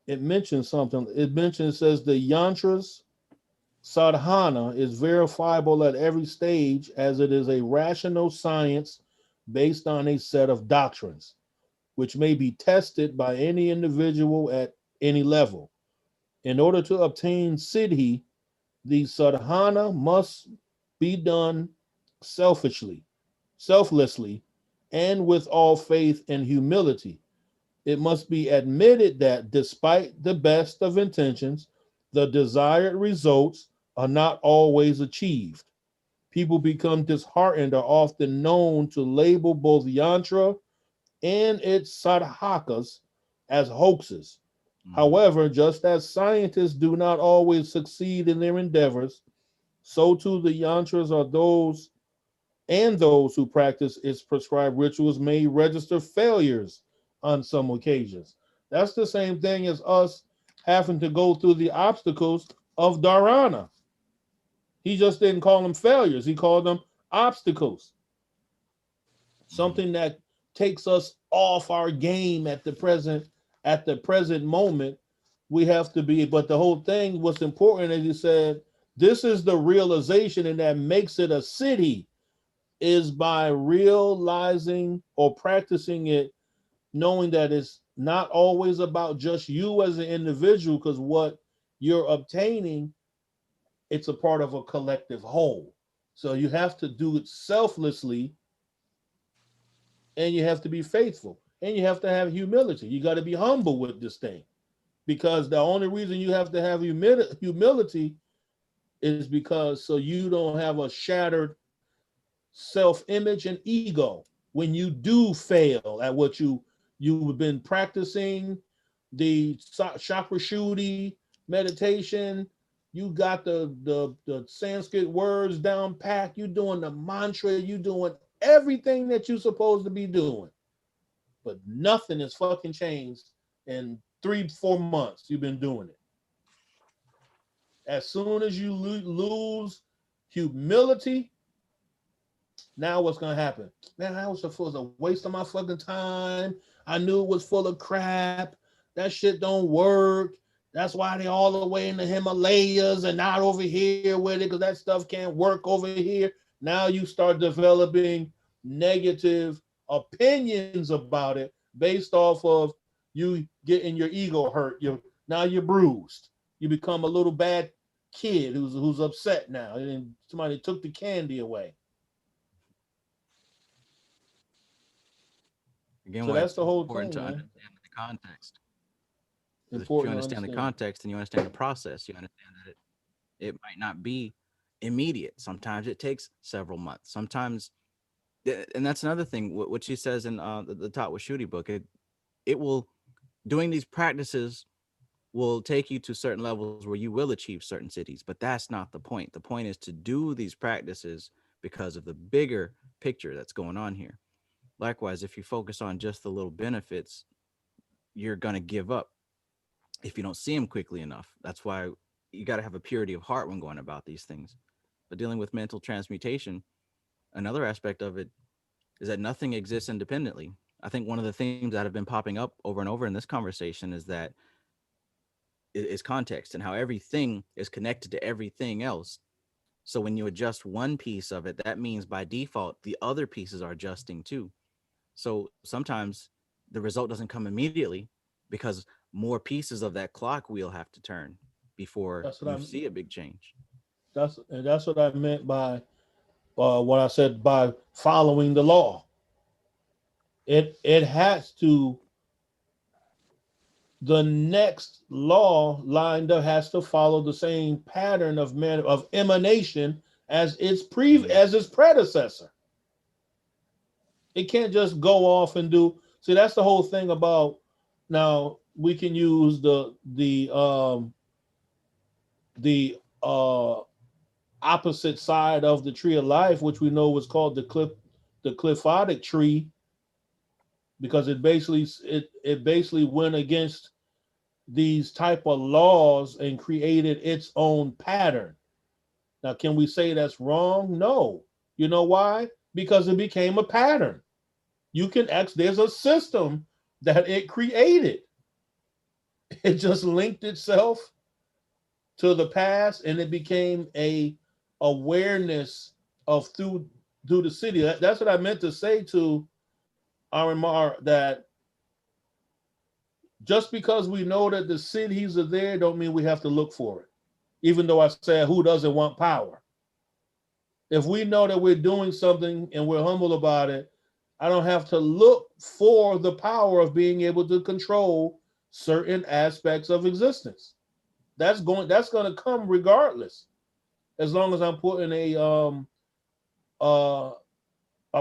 It mentions something. It says the yantras sadhana is verifiable at every stage, as it is a rational science based on a set of doctrines, which may be tested by any individual at any level. In order to obtain siddhi, the sadhana must be done selflessly, and with all faith and humility. It must be admitted that despite the best of intentions, the desired results are not always achieved. People become disheartened, are often known to label both yantra and its sadhakas as hoaxes. However, just as scientists do not always succeed in their endeavors, so too the yantras are those who practice its prescribed rituals may register failures on some occasions. That's the same thing as us having to go through the obstacles of Dharana. He just didn't call them failures, he called them obstacles. Something that takes us off our game at the present moment. We have to be, but the whole thing, what's important, as you said, this is the realization, and that makes it a siddhi, is by realizing or practicing it, knowing that it's not always about just you as an individual, because what you're obtaining, it's a part of a collective whole. So you have to do it selflessly, and you have to be faithful, and you have to have humility. You got to be humble with this thing, because the only reason you have to have humility is because so you don't have a shattered self-image and ego when you do fail at what you've been practicing, the chakra shuddhi meditation. You got the Sanskrit words down pat. You doing the mantra. You doing everything that you're supposed to be doing. but nothing has fucking changed in 3-4 months. You've been doing it. As soon as you lose humility, now what's gonna happen? Man, that was a waste of my fucking time. I knew it was full of crap. That shit don't work. That's why they all the way in the Himalayas and not over here with it, because that stuff can't work over here. Now you start developing negative opinions about it based off of you getting your ego hurt. Now you're bruised. You become a little bad kid who's upset now, and somebody took the candy away. Again, So why that's it's the whole important thing, to man. understand the context. If you Important to understand the understand. context and you understand the process, you understand that it might not be immediate. Sometimes it takes several months. Sometimes, and that's another thing. What she says in the Taught with Shooty book, it will, doing these practices will take you to certain levels where you will achieve certain cities, but that's not the point. The point is to do these practices because of the bigger picture that's going on here. Likewise, if you focus on just the little benefits, you're going to give up if you don't see them quickly enough. That's why you got to have a purity of heart when going about these things. But dealing with mental transmutation, another aspect of it is that nothing exists independently. I think one of the themes that have been popping up over and over in this conversation is that is context and how everything is connected to everything else. So when you adjust one piece of it, that means by default, the other pieces are adjusting too. So sometimes the result doesn't come immediately because more pieces of that clock wheel have to turn before you see a big change. That's what I meant by what I said by following the law. It has to, the next law lined up has to follow the same pattern of emanation as its predecessor. It can't just go off and do. See, that's the whole thing about. Now we can use the opposite side of the tree of life, which we know was called the cliphotic tree, because it basically went against these type of laws and created its own pattern. Now, can we say that's wrong? No. You know why? Because it became a pattern. You can there's a system that it created. It just linked itself to the past, and it became a awareness of through the city. That's what I meant to say to Arimar, that just because we know that the cities are there don't mean we have to look for it. Even though I said, who doesn't want power? If we know that we're doing something and we're humble about it, I don't have to look for the power of being able to control certain aspects of existence. That's going to come regardless, as long as I'm putting a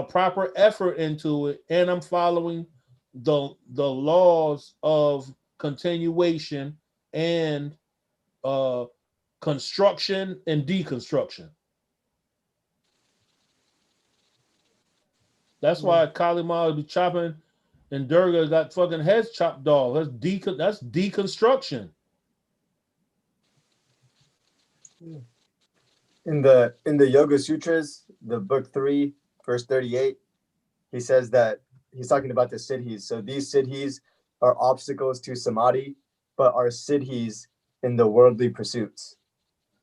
proper effort into it and I'm following the laws of continuation and construction and deconstruction. That's why Kali Ma be chopping and Durga got fucking heads chopped off. That's deconstruction. In the Yoga Sutras, the book 3, verse 38, he says that he's talking about the siddhis. So these siddhis are obstacles to samadhi, but are siddhis in the worldly pursuits.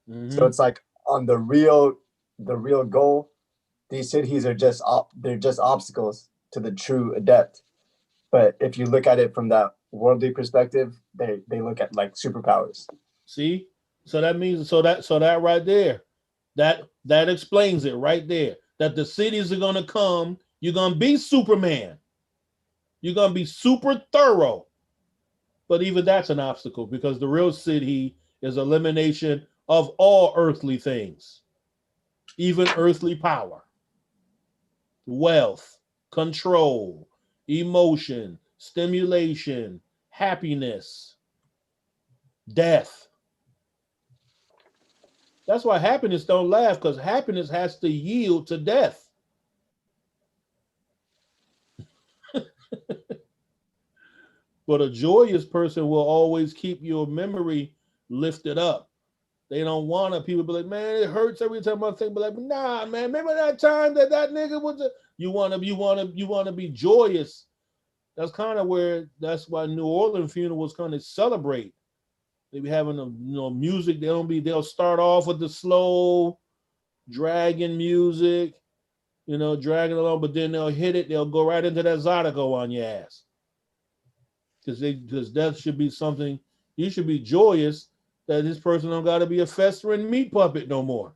Mm-hmm. So it's like on the real goal, these siddhis are just obstacles to the true adept. But if you look at it from that worldly perspective, they look at like superpowers. See, so that means so that right there, that explains it right there. That the cities are gonna come. You're gonna be Superman. You're gonna be super thorough. But even that's an obstacle, because the real siddhi is elimination of all earthly things, even earthly power, wealth, control, emotion, stimulation, happiness, death. That's why happiness don't laugh, because happiness has to yield to death. But a joyous person will always keep your memory lifted up. They don't want to. People be like, man, it hurts every time I think. But like, nah, man, remember that time that nigga was. You want to be joyous. That's kind of where. That's why New Orleans funerals kind of celebrate. They be having music. They'll start off with the slow, dragging music, dragging along, but then they'll hit it. They'll go right into that Zydeco on your ass. Because that should be something you should be joyous that this person don't got to be a festering meat puppet no more.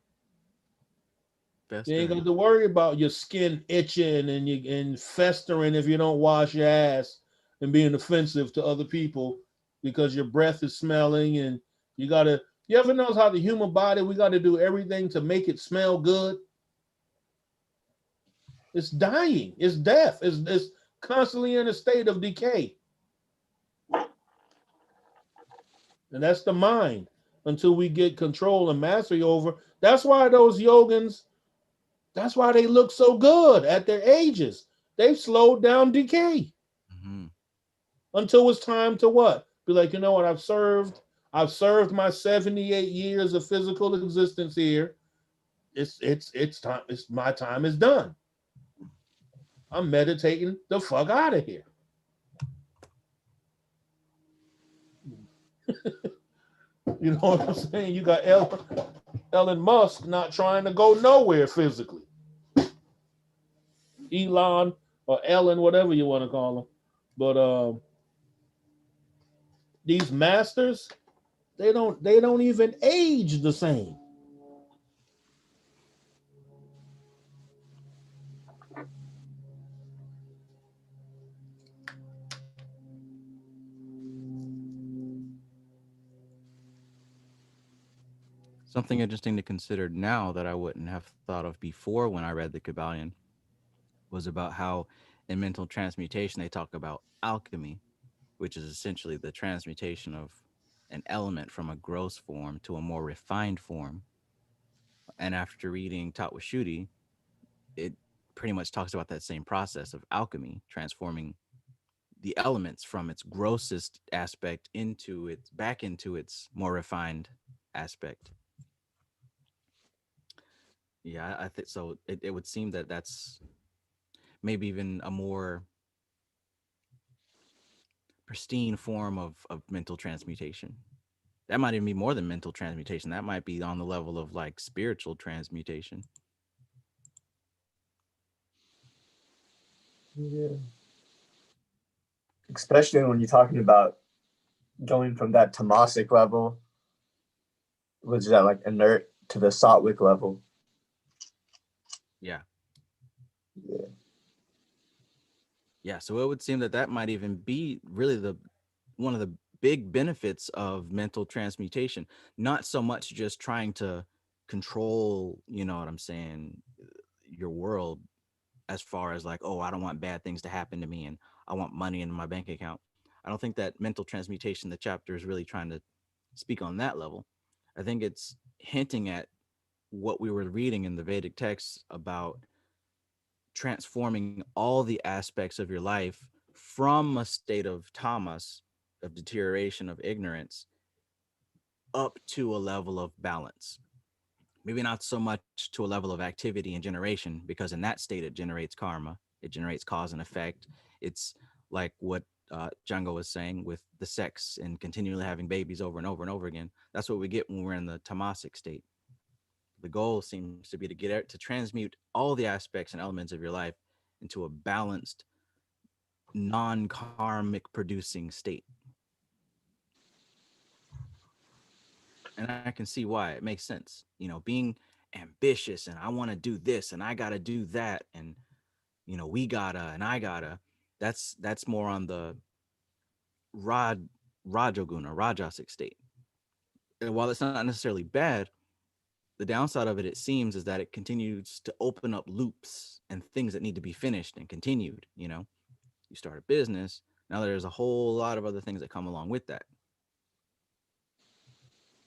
You ain't got to worry about your skin itching and festering if you don't wash your ass and being offensive to other people because your breath is smelling and you ever notice how the human body, we got to do everything to make it smell good? It's dying. It's death. It's constantly in a state of decay. And that's the mind until we get control and mastery over. That's why those yogins, that's why they look so good at their ages. They've slowed down decay. Mm-hmm. Until it's time to what? Be like, you know what? I've served my 78 years of physical existence here. It's time. My time is done. I'm meditating the fuck out of here. You know what I'm saying? You got Elon Musk not trying to go nowhere physically. Elon or Ellen, whatever you want to call them. But these masters, they don't even age the same. Something interesting to consider now that I wouldn't have thought of before when I read the Kybalion was about how in mental transmutation they talk about alchemy, which is essentially the transmutation of an element from a gross form to a more refined form. And after reading Tatwashuti, it pretty much talks about that same process of alchemy, transforming the elements from its grossest aspect back into its more refined aspect. Yeah, I think so. It would seem that that's maybe even a more pristine form of mental transmutation. That might even be more than mental transmutation. That might be on the level of like spiritual transmutation. Yeah. Especially when you're talking about going from that tamasic level, which is that like inert, to the sattvic level. Yeah. Yeah, so it would seem that might even be really one of the big benefits of mental transmutation. Not so much just trying to control, you know what I'm saying, your world as far as like, oh, I don't want bad things to happen to me and I want money in my bank account. I don't think that mental transmutation, the chapter, is really trying to speak on that level. I think it's hinting at what we were reading in the Vedic texts about transforming all the aspects of your life from a state of tamas, of deterioration, of ignorance, up to a level of balance. Maybe not so much to a level of activity and generation, because in that state it generates karma, it generates cause and effect. It's like what Django was saying with the sex and continually having babies over and over and over again. That's what we get when we're in the tamasic state. The goal seems to be to transmute all the aspects and elements of your life into a balanced, non-karmic producing state. And I can see why. It makes sense. You know, being ambitious and I want to do this and I got to do that and, you know, we gotta and I gotta. That's more on the Rajoguna, Rajasic state. And while it's not necessarily bad, the downside of it, it seems, is that it continues to open up loops and things that need to be finished and continued. You know, you start a business, now there's a whole lot of other things that come along with that.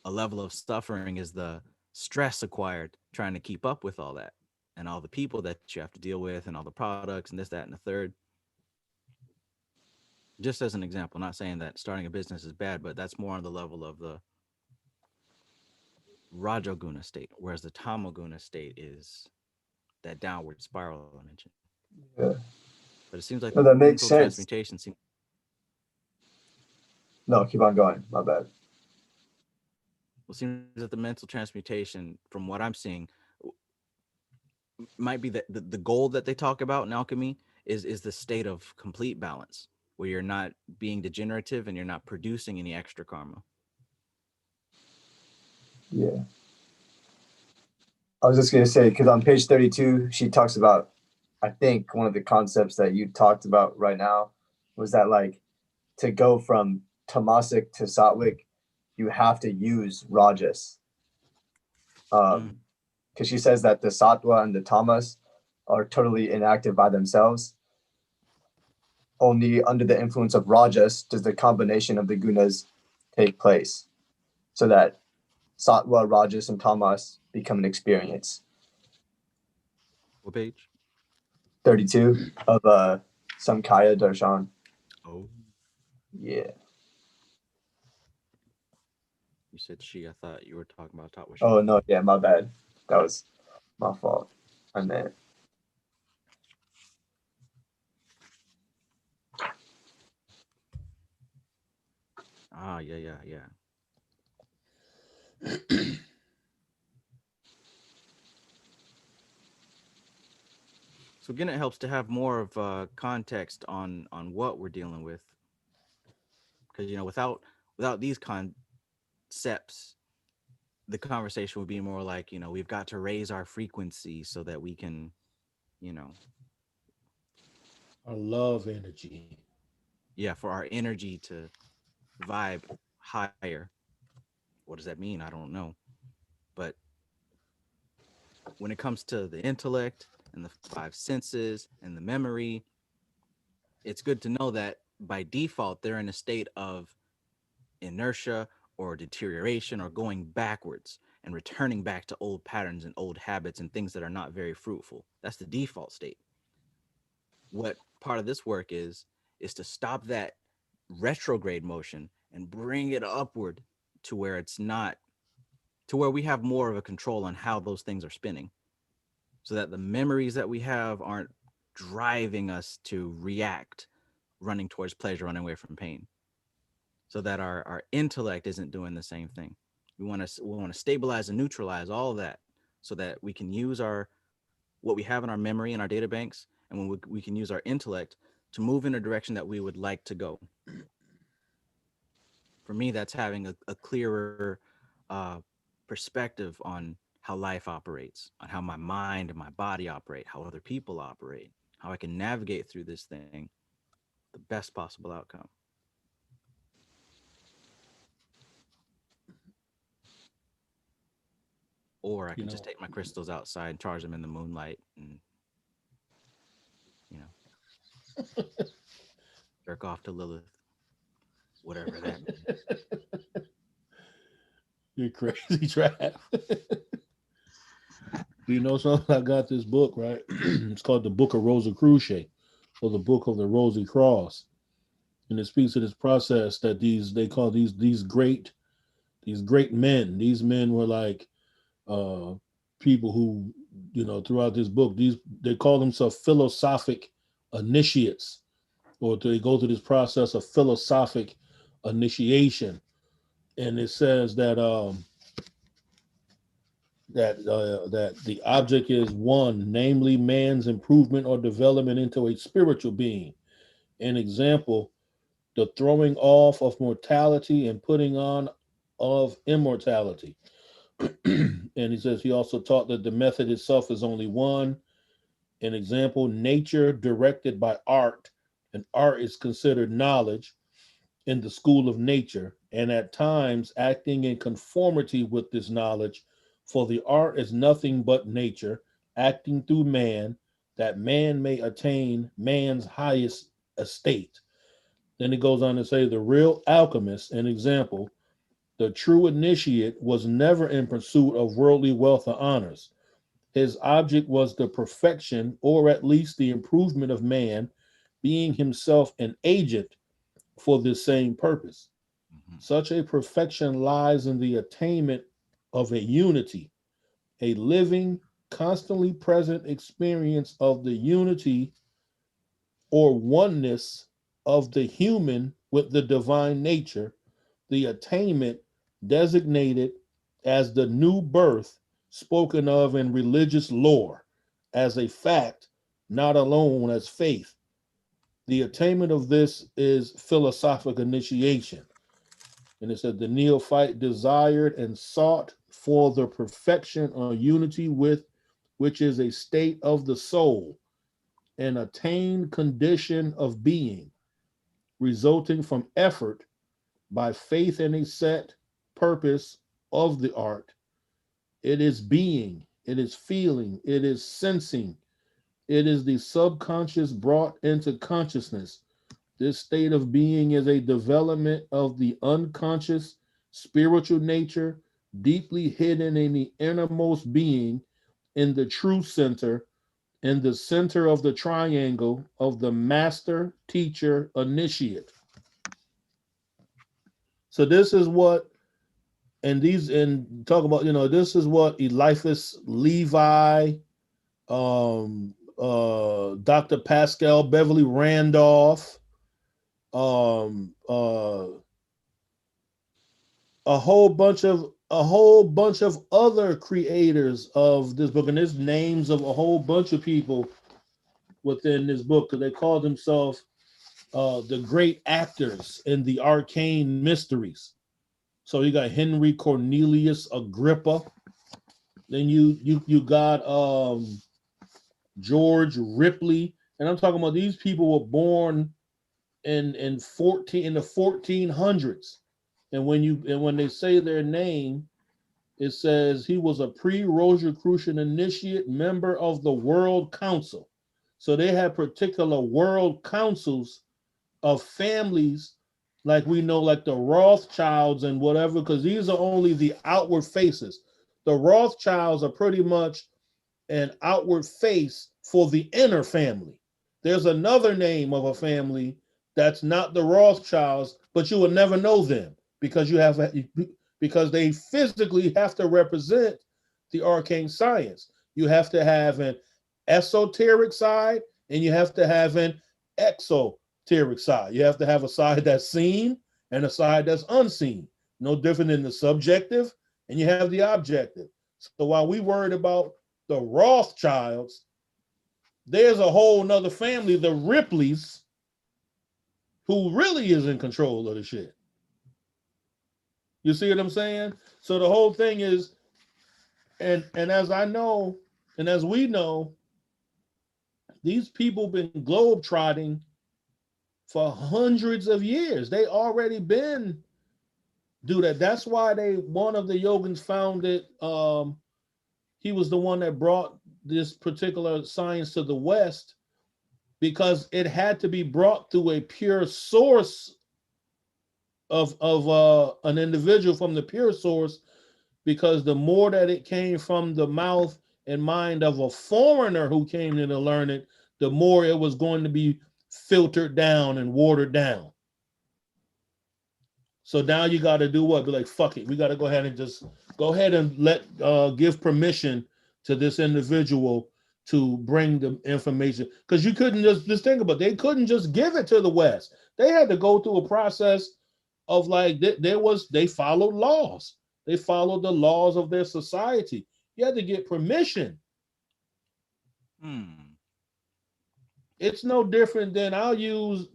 A level of suffering is the stress acquired trying to keep up with all that and all the people that you have to deal with and all the products and this, that, and the third. Just as an example, not saying that starting a business is bad, but that's more on the level of the Rajoguna state, whereas the Tamoguna state is that downward spiral I mentioned. Yeah. But it seems like No, the that makes mental sense. transmutation seems. No, keep on going. My bad. Well, it seems that the mental transmutation, from what I'm seeing, might be that the goal that they talk about in alchemy is the state of complete balance, where you're not being degenerative and you're not producing any extra karma. Yeah. I was just gonna say, because on page 32, she talks about, I think one of the concepts that you talked about right now was that, like, to go from tamasic to sattvic, you have to use rajas. Because she says that the sattva and the tamas are totally inactive by themselves. Only under the influence of rajas does the combination of the gunas take place, so that sattva, rajas, and tamas become an experience. What page? 32 of Samkhya Darshan. Oh, Yeah. you said she. I thought you were talking about Tatwa. Oh no, yeah, my bad. That was my fault. I meant. Ah, yeah. So again, it helps to have more of context on what we're dealing with, because without these concepts, the conversation would be more like, we've got to raise our frequency so that we can, Our love energy. yeah, for our energy to vibe higher. What does that mean? I don't know. But when it comes to the intellect and the five senses and the memory, it's good to know that by default, they're in a state of inertia or deterioration or going backwards and returning back to old patterns and old habits and things that are not very fruitful. That's the default state. What part of this work is to stop that retrograde motion and bring it upward to where it's not, to where we have more of a control on how those things are spinning, so that the memories that we have aren't driving us to react, running towards pleasure, running away from pain, so that our intellect isn't doing the same thing. We want to stabilize and neutralize all of that, so that we can use what we have in our memory and our data banks, and when we can use our intellect to move in a direction that we would like to go. For me, that's having a clearer perspective on how life operates, on how my mind and my body operate, how other people operate, how I can navigate through this thing, the best possible outcome. Or I can just take my crystals outside and charge them in the moonlight and, jerk off to Lilith, whatever that means. You're crazy, Trav. Do you know something? I got this book, right? It's called the Book of Rosicrucian, or the Book of the Rosy Cross. And it speaks of this process that they call these great men. These men were like people who, throughout this book, they call themselves philosophic initiates, or they go through this process of philosophic initiation. And it says that that the object is one, namely man's improvement or development into a spiritual being. An example, the throwing off of mortality and putting on of immortality. And he says he also taught that the method itself is only one. An example, nature directed by art, and art is considered knowledge in the school of nature, and at times acting in conformity with this knowledge, for the art is nothing but nature, acting through man, that man may attain man's highest estate. Then he goes on to say, the real alchemist, an example, the true initiate was never in pursuit of worldly wealth or honors. His object was the perfection, or at least the improvement of man, being himself an agent for this same purpose. Mhm. Such a perfection lies in the attainment of a unity, a living, constantly present experience of the unity or oneness of the human with the divine nature, the attainment designated as the new birth spoken of in religious lore as a fact, not alone as faith. The attainment of this is philosophic initiation. And it said the neophyte desired and sought for the perfection or unity with, which is a state of the soul, an attained condition of being, resulting from effort by faith in a set purpose of the art. It is being, it is feeling, it is sensing, it is the subconscious brought into consciousness. This state of being is a development of the unconscious spiritual nature deeply hidden in the innermost being, in the true center, in the center of the triangle of the master, teacher, initiate. So this is what, and talk about, this is what Eliphas Levi, Dr. Pascal Beverly Randolph, a whole bunch of other creators of this book, and there's names of a whole bunch of people within this book because they call themselves the great actors in the arcane mysteries. So you got Henry Cornelius Agrippa, then you got George Ripley, and I'm talking about these people were born in the 1400s. And when they say their name, it says he was a pre-Rosicrucian initiate member of the World Council. So they had particular world councils of families, like we know, like the Rothschilds and whatever, because these are only the outward faces. The Rothschilds are pretty much an outward face for the inner family. There's another name of a family that's not the Rothschilds, but you will never know them because because they physically have to represent the arcane science. You have to have an esoteric side and you have to have an exoteric side. You have to have a side that's seen and a side that's unseen. No different than the subjective, and you have the objective. So while we worried about the Rothschilds, there's a whole nother family, the Ripleys, who really is in control of the shit. You see what I'm saying? So the whole thing is, and as I know, and as we know, these people been globetrotting for hundreds of years. They already been do that. That's why one of the yogins found it. He was the one that brought this particular science to the West because it had to be brought through a pure source of an individual from the pure source, because the more that it came from the mouth and mind of a foreigner who came in to learn it, the more it was going to be filtered down and watered down. So now you got to do what? Be like, fuck it. We got to go ahead and just go ahead and give permission to this individual to bring the information. Because you couldn't just think about it. They couldn't just give it to the West. They had to go through a process of like, they followed laws. They followed the laws of their society. You had to get permission. It's no different than I'll use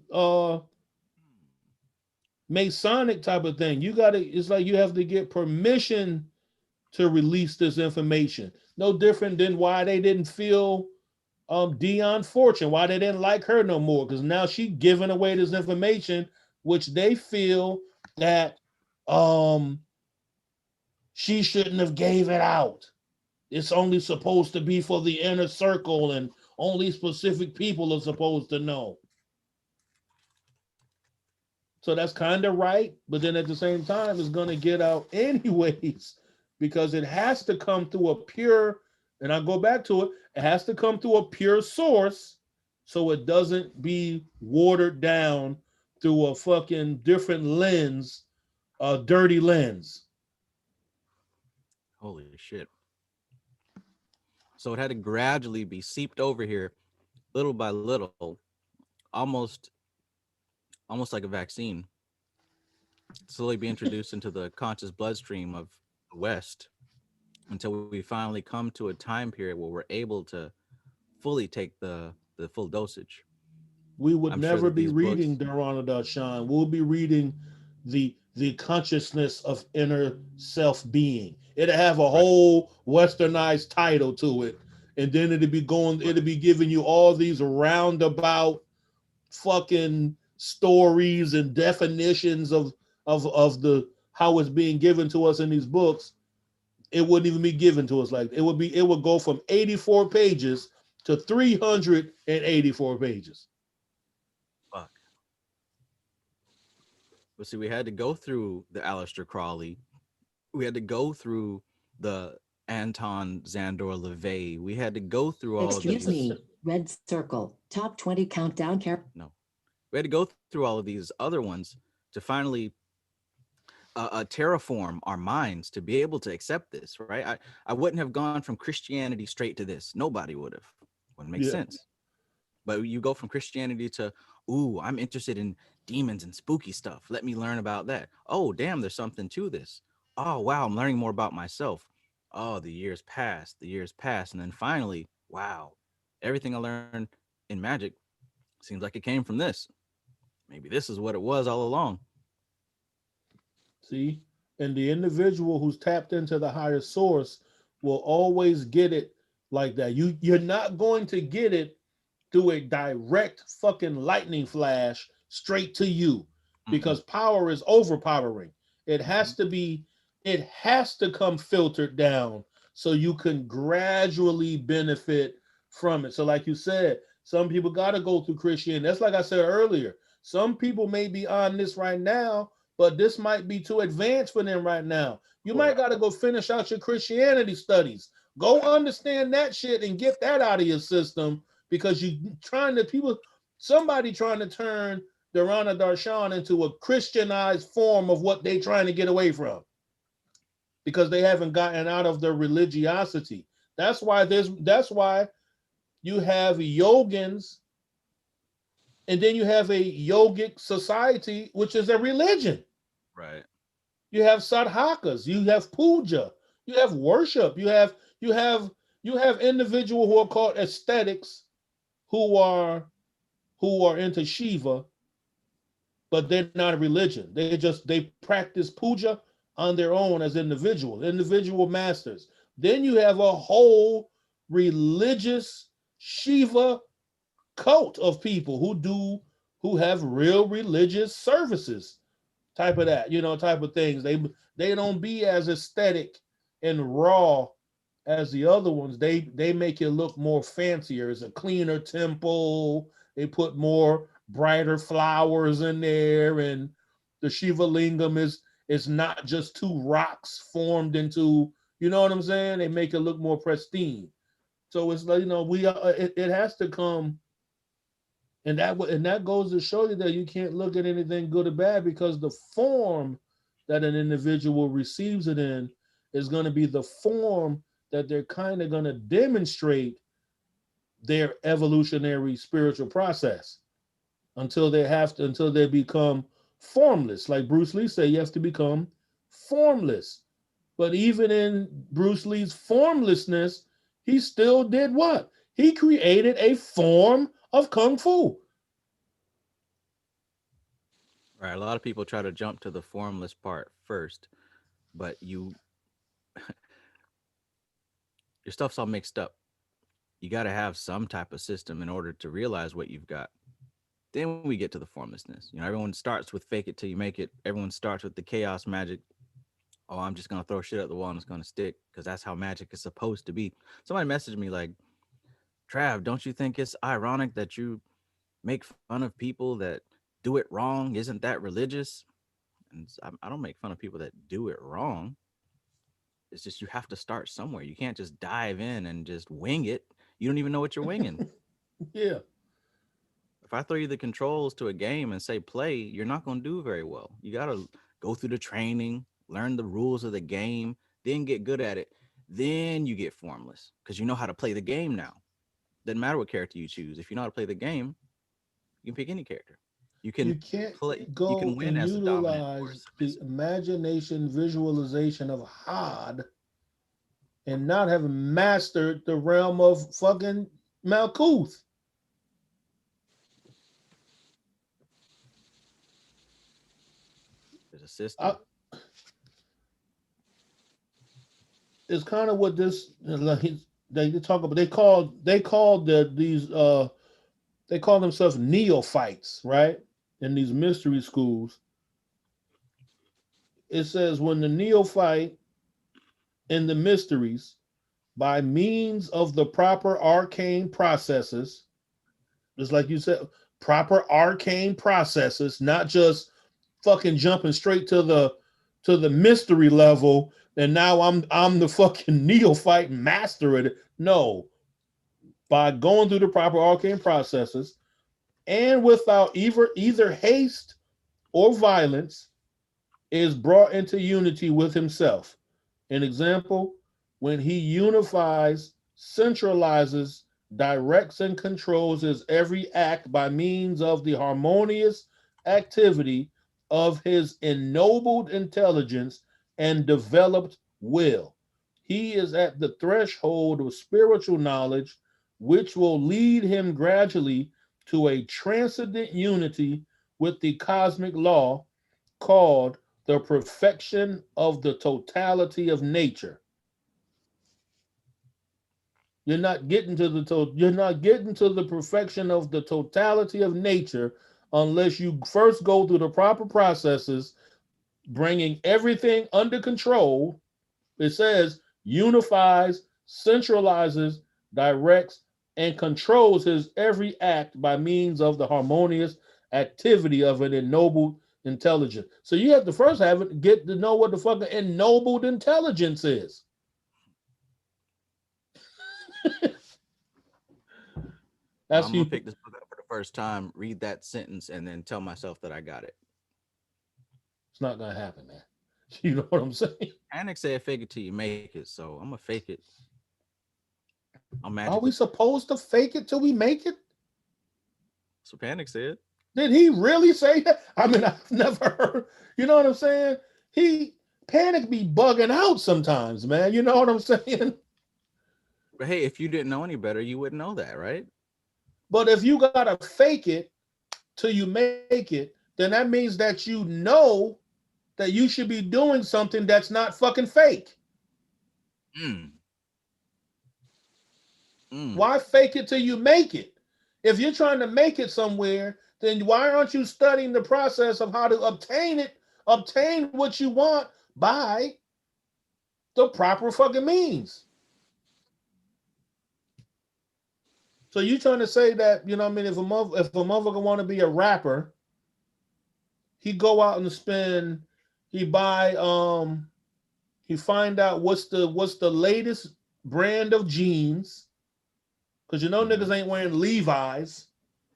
Masonic type of thing. It's like you have to get permission to release this information. No different than why they didn't feel Dion Fortune, why they didn't like her no more, because now she giving away this information, which they feel that she shouldn't have gave it out. It's only supposed to be for the inner circle and only specific people are supposed to know. So that's kind of right, but then at the same time, it's going to get out anyways, because it has to come through a pure, and I go back to it, it has to come through a pure source so it doesn't be watered down through a fucking different lens, a dirty lens. Holy shit. So it had to gradually be seeped over here, little by little, almost like a vaccine, slowly be introduced into the conscious bloodstream of the West until we finally come to a time period where we're able to fully take the full dosage. We would I'm sure never that be these reading books- Darana Darshan. We'll be reading the consciousness of inner self-being. It'll have a whole westernized title to it, and then it'll be giving you all these roundabout fucking stories and definitions of the how it's being given to us in these books. It wouldn't even be given to us like it would go from 84 pages to 384 pages. Fuck. But see, we had to go through the Aleister Crowley. We had to go through the Anton Zandor LaVey. We had to go through all Excuse of these. me, red circle, top 20 countdown No. We had to go through all of these other ones to finally terraform our minds to be able to accept this, right? I wouldn't have gone from Christianity straight to this. Nobody would have. Wouldn't make sense. But you go from Christianity to, ooh, I'm interested in demons and spooky stuff. Let me learn about that. Oh, damn, there's something to this. Oh, wow, I'm learning more about myself. Oh, the years passed. And then finally, wow, everything I learned in magic seems like it came from this. Maybe this is what it was all along. See, and the individual who's tapped into the higher source will always get it like that. You're not going to get it through a direct fucking lightning flash straight to you, because power is overpowering. It has to come filtered down so you can gradually benefit from it. So like you said, some people got to go through Christianity. That's like I said earlier. Some people may be on this right now, but this might be too advanced for them right now. You might got to go finish out your Christianity studies. Go understand that shit and get that out of your system, because somebody trying to turn Dharana Darshan into a Christianized form of what they trying to get away from, because they haven't gotten out of their religiosity. That's why you have yogins, and then you have a yogic society, which is a religion. Right. You have sadhakas, you have puja, you have worship, you have individuals who are called aesthetics, who are into Shiva, but they're not a religion. They practice puja on their own as individual masters. Then you have a whole religious Shiva cult of people who have real religious services, type of things. They don't be as aesthetic and raw as the other ones. They make it look more fancier. It's a cleaner temple. They put more brighter flowers in there, and the Shiva lingam is not just two rocks formed into, you know what I'm saying? They make it look more pristine. So it's like, it has to come, and that goes to show you that you can't look at anything good or bad, because the form that an individual receives it in is going to be the form that they're kind of going to demonstrate their evolutionary spiritual process until they become formless. Like Bruce Lee said, you have to become formless. But even in Bruce Lee's formlessness, he still did what? He created a form of Kung Fu. Right. A lot of people try to jump to the formless part first, but your stuff's all mixed up. You got to have some type of system in order to realize what you've got. Then we get to the formlessness. Everyone starts with fake it till you make it. Everyone starts with the chaos magic. Oh, I'm just going to throw shit at the wall and it's going to stick, because that's how magic is supposed to be. Somebody messaged me like, Trav, don't you think it's ironic that you make fun of people that do it wrong? Isn't that religious? And I don't make fun of people that do it wrong. It's just you have to start somewhere. You can't just dive in and just wing it. You don't even know what you're winging. Yeah. If I throw you the controls to a game and say play, you're not going to do very well. You got to go through the training, learn the rules of the game, then get good at it. Then you get formless because you know how to play the game now. Doesn't matter what character you choose. If you know how to play the game, you can pick any character. You You can't play. go You can win and as a dominant or a utilize the submissive. imagination visualization of Hod and not have mastered the realm of fucking Malkuth. There's a system. It's kind of what this they talk about. They call themselves neophytes, right? In these mystery schools. It says when the neophyte in the mysteries, by means of the proper arcane processes, just like you said, proper arcane processes, not just fucking jumping straight to the mystery level, and now I'm the fucking neophyte master at it. No, by going through the proper arcane processes and without either haste or violence, is brought into unity with himself. An example, when he unifies, centralizes, directs, and controls his every act by means of the harmonious activity of his ennobled intelligence and developed will. He is at the threshold of spiritual knowledge, which will lead him gradually to a transcendent unity with the cosmic law called the perfection of the totality of nature. You're not getting to the perfection of the totality of nature unless you first go through the proper processes, bringing everything under control. It says unifies, centralizes, directs, and controls his every act by means of the harmonious activity of an ennobled intelligence. So you have to first get to know what the fucking ennobled intelligence is. I'm gonna pick this book up for the first time, read that sentence, and then tell myself that I got it. It's not gonna happen, man. You know what I'm saying? Panic said fake it till you make it, so I'm gonna fake it. Are we supposed to fake it till we make it? So Panic said. Did he really say that? I mean, I've never heard. You know what I'm saying? Panic be bugging out sometimes, man. You know what I'm saying? But hey, if you didn't know any better, you wouldn't know that, right? But if you gotta fake it till you make it, then that means that you know that you should be doing something that's not fucking fake. Why fake it till you make it? If you're trying to make it somewhere, then why aren't you studying the process of how to obtain what you want by the proper fucking means? So you trying to say that, you know what I mean, if a motherfucker want to be a rapper, he go out and he find out what's the latest brand of jeans, because you know niggas ain't wearing Levi's.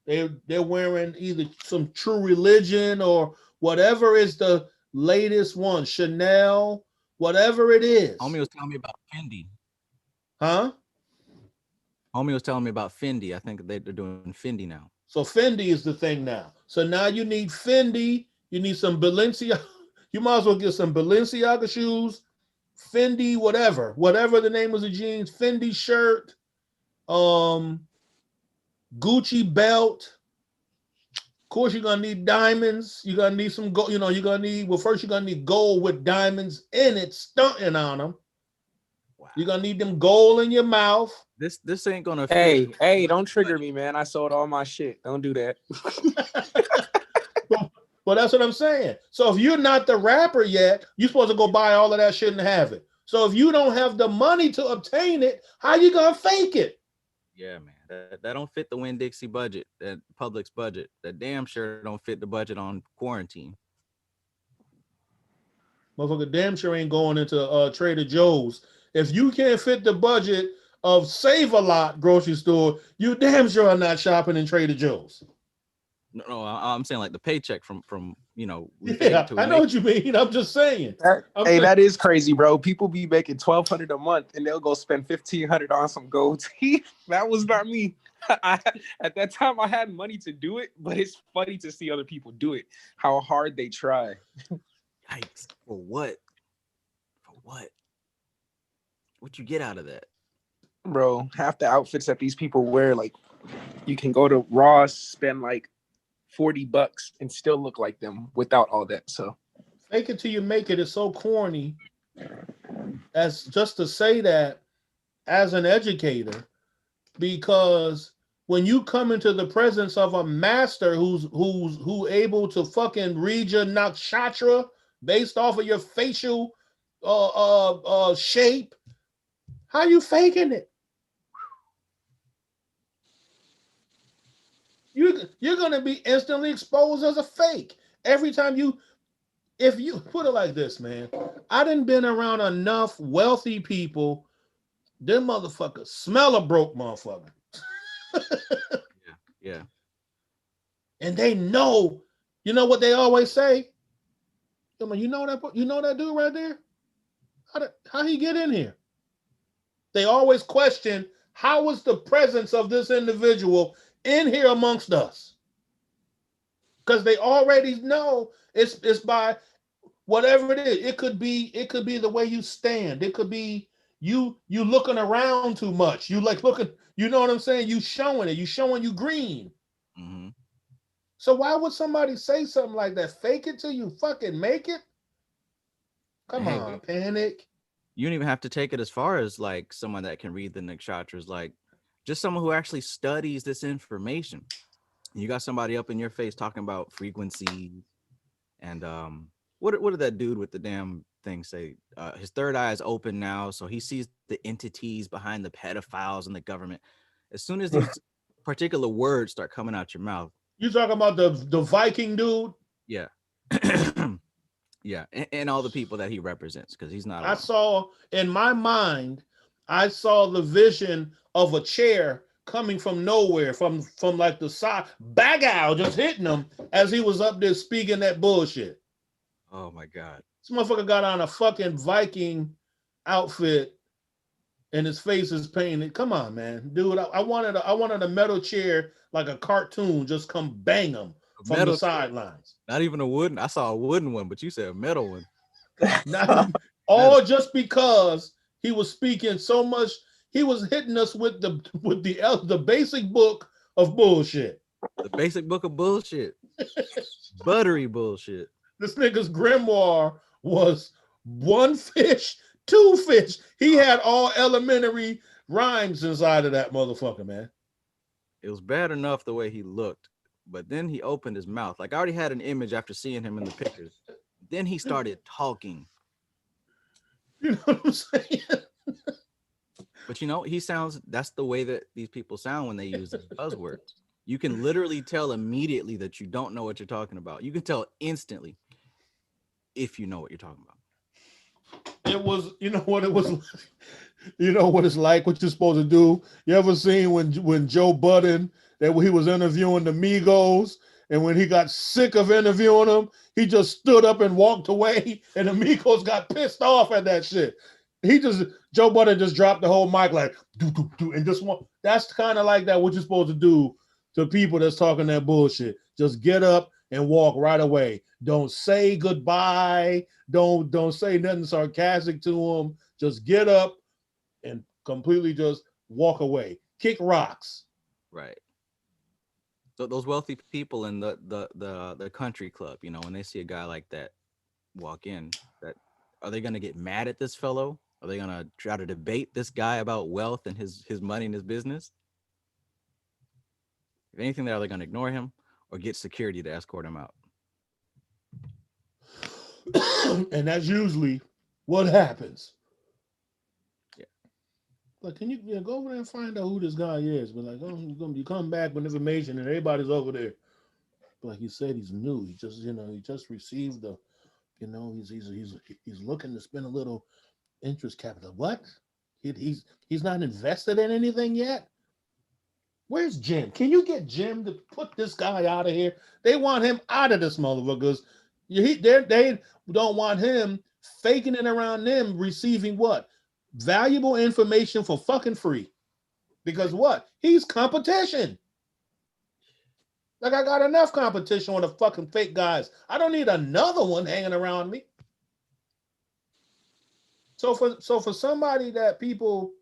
They're wearing either some True Religion or whatever is the latest one, Chanel, whatever it is. Homie was telling me about Fendi. Huh? Homie was telling me about Fendi. I think they're doing Fendi now. So Fendi is the thing now. So now you need Fendi. You need some Balenciaga. You might as well get some Balenciaga shoes, Fendi, whatever the name of the jeans, Fendi shirt, Gucci belt. Of course, you're gonna need diamonds. You're gonna need some gold. You know, first you're gonna need gold with diamonds in it, stunting on them. Wow. You're gonna need them gold in your mouth. This ain't gonna. Hey, don't trigger me, man. I sold all my shit. Don't do that. Well, that's what I'm saying. So if you're not the rapper yet, you're supposed to go buy all of that shit and have it. So if you don't have the money to obtain it, how you gonna fake it? Yeah, man. That don't fit the Winn-Dixie budget, that Publix budget. That damn sure don't fit the budget on quarantine. Motherfucker damn sure ain't going into Trader Joe's. If you can't fit the budget of Save-A-Lot grocery store, you damn sure are not shopping in Trader Joe's. No, I'm saying like the paycheck from we fake Yeah, it till we I know make what you mean. I'm just saying. Hey, that is crazy, bro. People be making $1,200 a month and they'll go spend $1,500 on some gold teeth. That was not me. At that time, I had money to do it, but it's funny to see other people do it. How hard they try. Yikes! For what? For what? What you get out of that? Bro, half the outfits that these people wear, like you can go to Ross, spend like $40 and still look like them without all that. So Fake it till you make it is so corny. As just to say that as an educator, because when you come into the presence of a master who able to fucking read your nakshatra based off of your facial shape, how you faking it? You're gonna be instantly exposed as a fake every time you. If you put it like this, man, I done been around enough wealthy people. Them motherfuckers smell a broke motherfucker. Yeah. And they know, you know what they always say? You know that dude right there? How he get in here? They always question, how was the presence of this individual in here amongst us? Because they already know it's by whatever it is. It could be the way you stand. It could be you looking around too much. You like looking, you know what I'm saying? You showing it. You showing you green. Mm-hmm. So why would somebody say something like that? Fake it till you fucking make it? Come on, Panic. You don't even have to take it as far as like someone that can read the nakshatras, like just someone who actually studies this information. You got somebody up in your face talking about frequency and what did that dude with the damn thing say? His third eye is open now, so he sees the entities behind the pedophiles and the government. As soon as these particular words start coming out your mouth, you talking about the Viking dude? Yeah. Yeah, and all the people that he represents, because he's not alone. I saw in my mind, I saw the vision of a chair coming from nowhere, from like the side, Bagow just hitting him as he was up there speaking that bullshit. Oh my God. This motherfucker got on a fucking Viking outfit and his face is painted. Come on, man. Dude, I wanted a metal chair like a cartoon, just come bang him from the sidelines. Not even a wooden. I saw a wooden one, but you said a metal one. All just because he was speaking so much, he was hitting us with the basic book of bullshit. The basic book of bullshit. Buttery bullshit. This nigga's grimoire was one fish, two fish. He had all elementary rhymes inside of that motherfucker, man. It was bad enough the way he looked, but then he opened his mouth. Like I already had an image after seeing him in the pictures. Then he started talking. You know what I'm saying? But he sounds, that's the way that these people sound when they use the buzzwords. You can literally tell immediately that you don't know what you're talking about. You can tell instantly if you know what you're talking about. It was, you know what it was like? You know what it's like, what you're supposed to do? You ever seen when Joe Budden, that he was interviewing the Migos, and when he got sick of interviewing them, he just stood up and walked away, and the Migos got pissed off at that shit. Joe Budden just dropped the whole mic like, do, and just want, that's kind of like that, what you're supposed to do to people that's talking that bullshit. Just get up and walk right away. Don't say goodbye. Don't say nothing sarcastic to them. Just get up and completely just walk away. Kick rocks. Right. So those wealthy people in the country club, when they see a guy like that walk in, are they gonna get mad at this fellow? Are they gonna try to debate this guy about wealth and his money and his business? If anything, they're either gonna ignore him or get security to escort him out. And that's usually what happens. Yeah. Like, can you go over there and find out who this guy is? But like, you come back with information and everybody's over there. But like you said, he's new. He just, he just received the, he's looking to spend a little interest capital. What? He's not invested in anything yet? Where's Jim? Can you get Jim to put this guy out of here? They want him out of this motherfucker because they don't want him faking it around them, receiving what? Valuable information for fucking free. Because what? He's competition. Like, I got enough competition with the fucking fake guys. I don't need another one hanging around me. So for somebody that people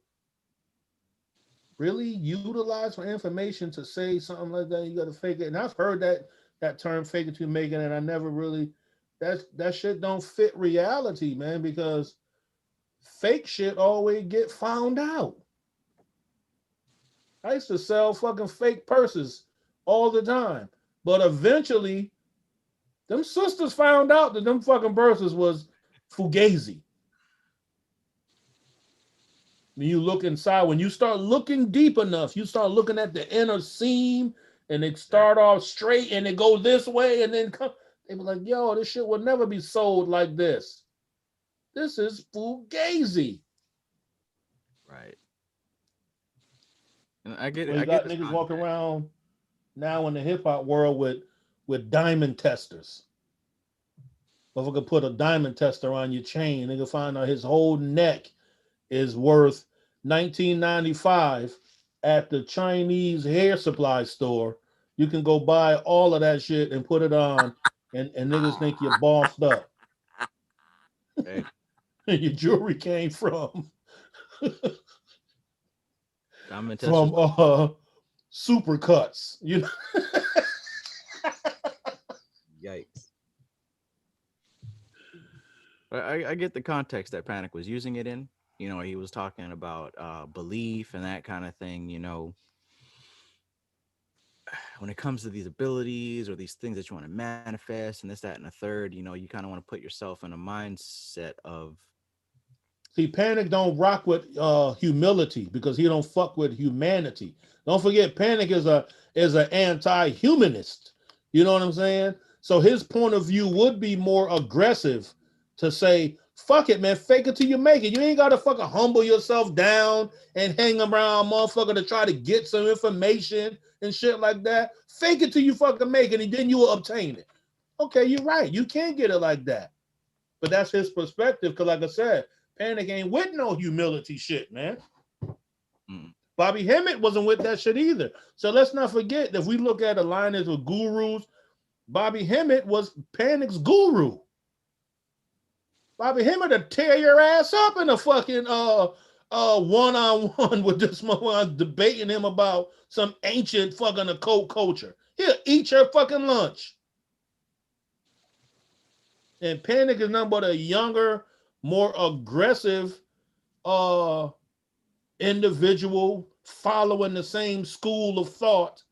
really utilize for information to say something like that, you got to fake it. And I've heard that term "fake it to make it," and I never really that shit don't fit reality, man. Because fake shit always get found out. I used to sell fucking fake purses all the time, but eventually, them sisters found out that them fucking purses was fugazi. When you look inside, when you start looking deep enough, you start looking at the inner seam, and it start off straight, and it go this way, and then come. They be like, "Yo, this shit will never be sold like this. This is fugazi." Right. And I get it. Well, you I got get niggas walking around now in the hip hop world with diamond testers. If I could put a diamond tester on your chain, they can find out his whole neck is worth $19.95 at the Chinese hair supply store. You can go buy all of that shit and put it on, and niggas think you're bossed up. Hey. Your jewelry came from from super cuts. You know. Yikes. I get the context that Panic was using it in. You know, he was talking about belief and that kind of thing. You know, when it comes to these abilities or these things that you want to manifest and this, that, and the third, you know, you kind of want to put yourself in a mindset of. See, Panic don't rock with humility because he don't fuck with humanity. Don't forget, Panic is an anti-humanist. You know what I'm saying? So his point of view would be more aggressive to say, fuck it, man, fake it till you make it. You ain't got to fucking humble yourself down and hang around motherfucker to try to get some information and shit like that. Fake it till you fucking make it, and then you will obtain it. Okay, you're right. You can't get it like that. But that's his perspective, because like I said, Panic ain't with no humility shit, man. Bobby Hemmett wasn't with that shit either. So let's not forget, if we look at a lineage with gurus, Bobby Hemmett was Panic's guru. Bobby Hemmett would tear your ass up in a fucking one-on-one with this motherfucker debating him about some ancient fucking occult culture. He'll eat your fucking lunch. And Panic is nothing but a younger, more aggressive individual following the same school of thought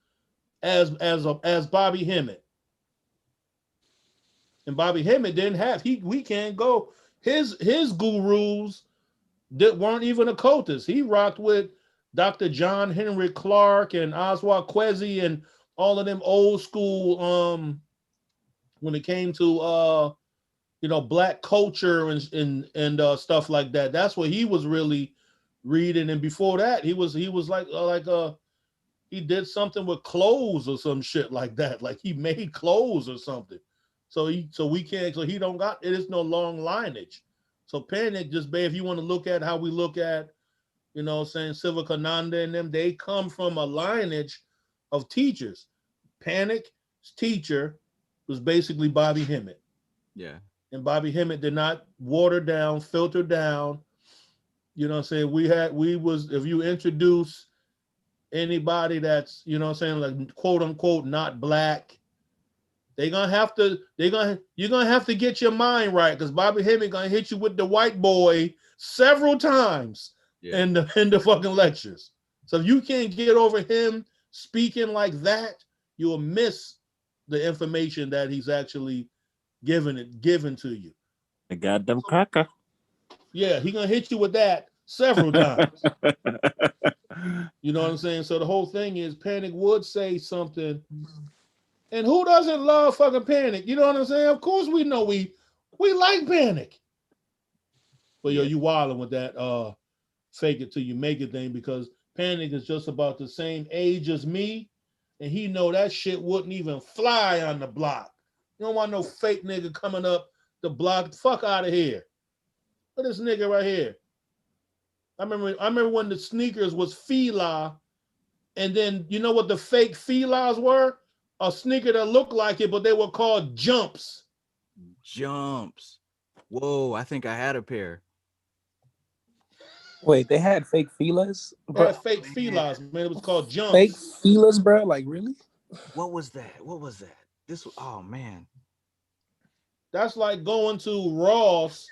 as Bobby Hemmett. And Bobby Hemmett didn't have, we can't go, his gurus that weren't even occultists. He rocked with Dr. John Henry Clark and Oswald Kwesi and all of them old school when it came to black culture and stuff like that. That's what he was really reading. And before that, he was like he did something with clothes or some shit like that. Like he made clothes or something. So he don't got, it is no long lineage. So Panic, just if you want to look at how we look at, saying Sivakananda and them, they come from a lineage of teachers. Panic's teacher was basically Bobby Hemmett. Yeah. And Bobby Hemmett did not water down, filter down. You know what I'm saying? If you introduce anybody that's, like quote unquote not black, you're gonna have to get your mind right, because Bobby Hemmett gonna hit you with the white boy several times in the fucking lectures. So if you can't get over him speaking like that, you'll miss the information that he's actually given to you. The goddamn caca. Yeah, he gonna hit you with that several times. You know what I'm saying? So the whole thing is, Panic would say something. And who doesn't love fucking Panic? You know what I'm saying? Of course we know we like Panic. But yo, you wilding with that fake it till you make it thing, because Panic is just about the same age as me, and he know that shit wouldn't even fly on the block. You don't want no fake nigga coming up the block. Fuck out of here. Look at this nigga right here. I remember when the sneakers was Fila, and then you know what the fake Filas were? A sneaker that looked like it, but they were called Jumps. Jumps. Whoa, I think I had a pair. Wait, they had fake Filas? They had fake Filas, man. It was called Jumps. Fake Filas, bro? Like, really? What was that? This, oh man. That's like going to Ross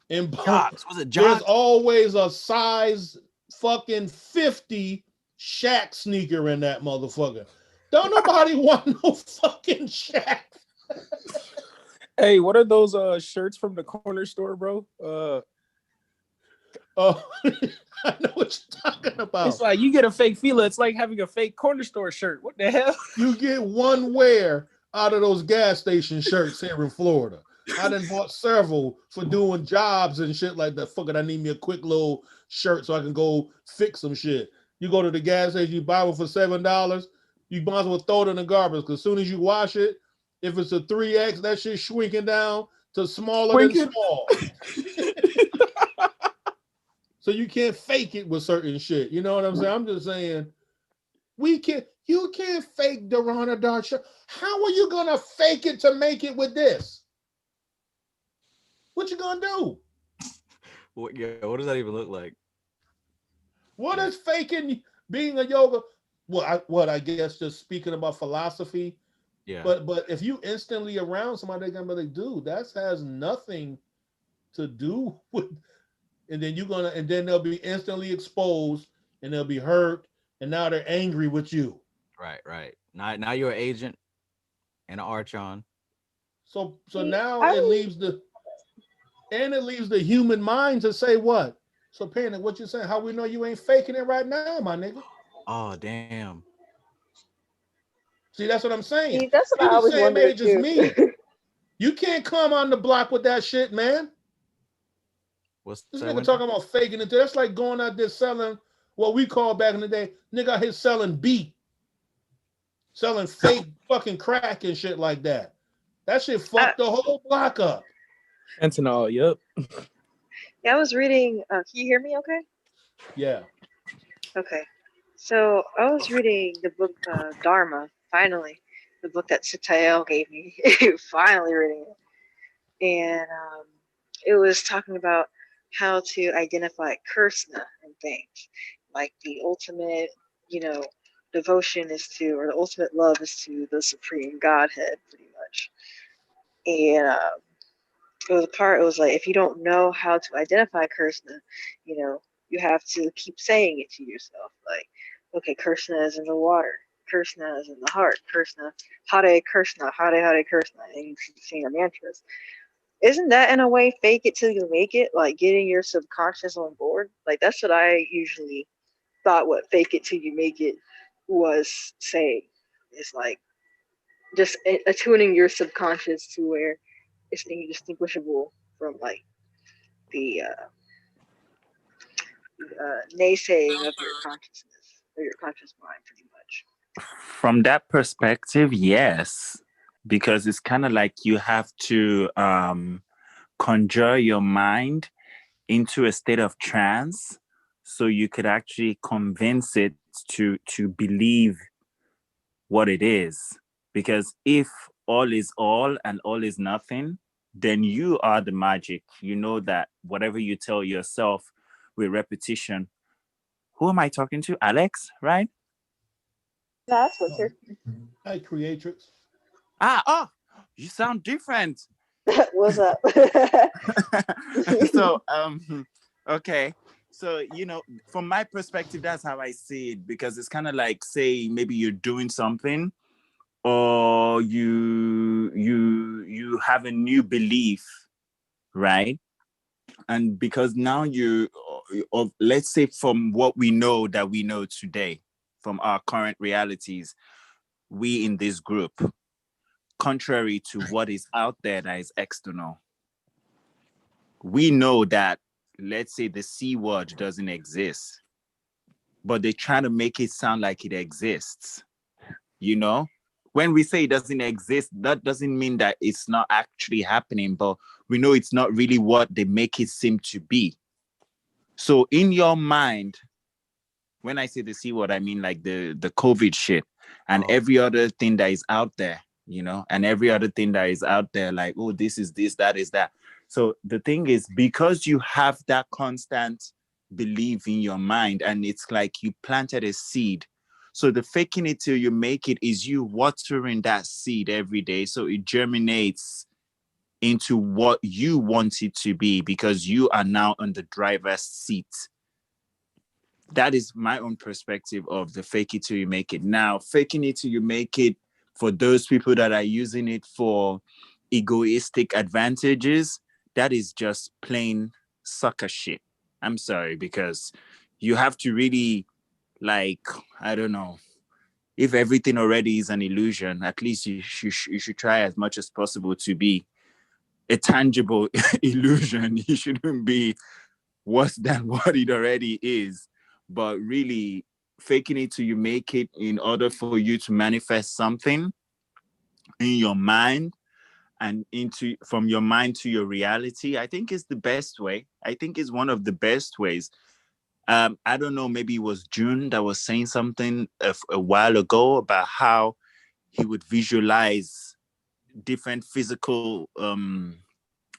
and Jocks. Was it there's Jocks? always a size fucking 50 Shaq sneaker in that motherfucker. Don't nobody want no fucking Shaq. Hey, what are those shirts from the corner store, bro? I know what you're talking about. It's like you get a fake Fila, it's like having a fake corner store shirt. What the hell? You get one wear out of those gas station shirts here in Florida. I done bought several for doing jobs and shit like that. Fuck it, I need me a quick little shirt so I can go fix some shit. You go to the gas station, you buy one for $7, you might as well throw it in the garbage because as soon as you wash it, if it's a 3X, that shit's shrinking down to smaller than small. So you can't fake it with certain shit. You know what I'm saying? I'm just saying, you can't fake the Rana Dart shirt. How are you gonna fake it to make it with this? What you gonna do? What does that even look like? What is faking being a yoga? Well, I guess just speaking about philosophy. Yeah. But if you instantly around somebody, they're gonna be like, dude, that has nothing to do with. And then they'll be instantly exposed and they'll be hurt, and now they're angry with you. Right. Now you're an agent and an archon. So now it leaves the human mind to say what? So Panic, what you saying? How we know you ain't faking it right now, my nigga? Oh damn. See, that's what I'm saying. See, that's what You're I the always same wondered age as me. You can't come on the block with that shit, man. What's This that nigga one? talking about faking it. That's like going out there selling what we call back in the day, nigga out here selling beat. Selling fake fucking crack and shit like that. That shit fucked the whole block up. Fentanyl, yep. Yeah, I was reading. Can you hear me okay? Yeah. Okay. So I was reading the book Dharma, finally. The book that Sitael gave me. Finally reading it. And it was talking about how to identify Krishna and things. Like the ultimate, devotion is to, or the ultimate love is to the Supreme Godhead, pretty much. And it was like, if you don't know how to identify Krishna, you have to keep saying it to yourself. Like, okay, Krishna is in the water. Krishna is in the heart. Krishna, Hare Krishna, Hare Krishna. And you keep saying your mantras. Isn't that in a way fake it till you make it? Like getting your subconscious on board? Like that's what I usually thought what fake it till you make it was saying. It's like just attuning your subconscious to where it's indistinguishable from like the naysaying of your consciousness or your conscious mind, pretty much. From that perspective, yes, because it's kind of like you have to conjure your mind into a state of trance so you could actually convince it to believe what it is. Because if all is all and all is nothing, then you are the magic. You know that whatever you tell yourself with repetition. Who am I talking to? Alex, right? That's what's here. Hi, Creatrix. You sound different. What's up? So, okay. So, from my perspective, that's how I see it, because it's kind of like, say, maybe you're doing something, or you have a new belief, right? And because now let's say from what we know today, from our current realities, we in this group, contrary to what is out there that is external, we know that, let's say, the C word doesn't exist. but they try to make it sound like it exists. You know, when we say it doesn't exist, that doesn't mean that it's not actually happening, but we know it's not really what they make it seem to be. So in your mind, when I say the C word, I mean like the COVID shit and every other thing that is out there, you know, and every other thing that is out there, like, oh, this is this, that is that. So the thing is, because you have that constant belief in your mind, and it's like you planted a seed. So the faking it till you make it is you watering that seed every day. So it germinates into what you want it to be, because you are now on the driver's seat. That is my own perspective of the fake it till you make it. Now, faking it till you make it, for those people that are using it for egoistic advantages, that is just plain sucker shit. I'm sorry, because you have to really, like, I don't know, if everything already is an illusion, at least you should try as much as possible to be a tangible illusion. You shouldn't be worse than what it already is. But really, faking it till you make it in order for you to manifest something in your mind and into from your mind to your reality, I think is the best way. I think is one of the best ways. I don't know, maybe it was June that was saying something a while ago about how he would visualize different physical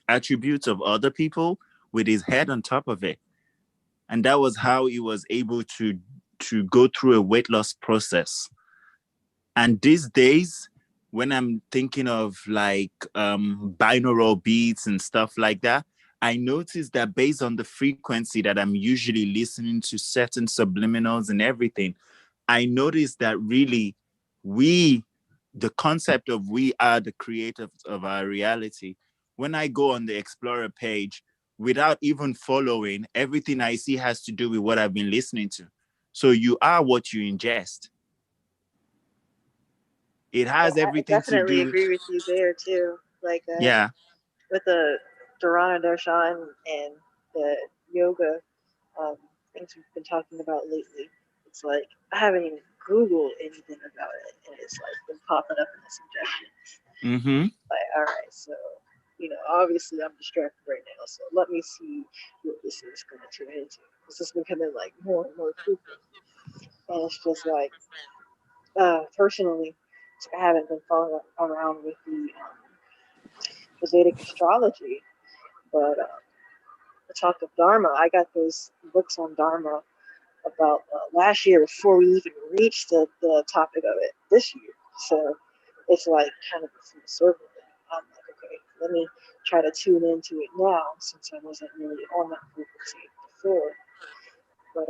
attributes of other people with his head on top of it. And that was how he was able to go through a weight loss process. And these days, when I'm thinking of like binaural beats and stuff like that, I noticed that based on the frequency that I'm usually listening to certain subliminals and everything, I noticed that really the concept of we are the creators of our reality. When I go on the Explorer page, without even following, everything I see has to do with what I've been listening to. So you are what you ingest. It has I everything to definitely do. agree with you there too. Like Yeah. with the Dharana Darshan and the yoga things we've been talking about lately. It's like I haven't even Googled anything about it, and it's like been popping up in the suggestions. Mm-hmm. Like, all right, so obviously I'm distracted right now, so let me see what this is going to turn into. This is becoming like more and more frequent, and it's just like, personally, I haven't been following around with the Vedic astrology, but the talk of Dharma, I got those books on Dharma about last year before we even reached the topic of it this year. So it's like kind of a full circle. I'm like, okay, let me try to tune into it now since I wasn't really on that frequency before. But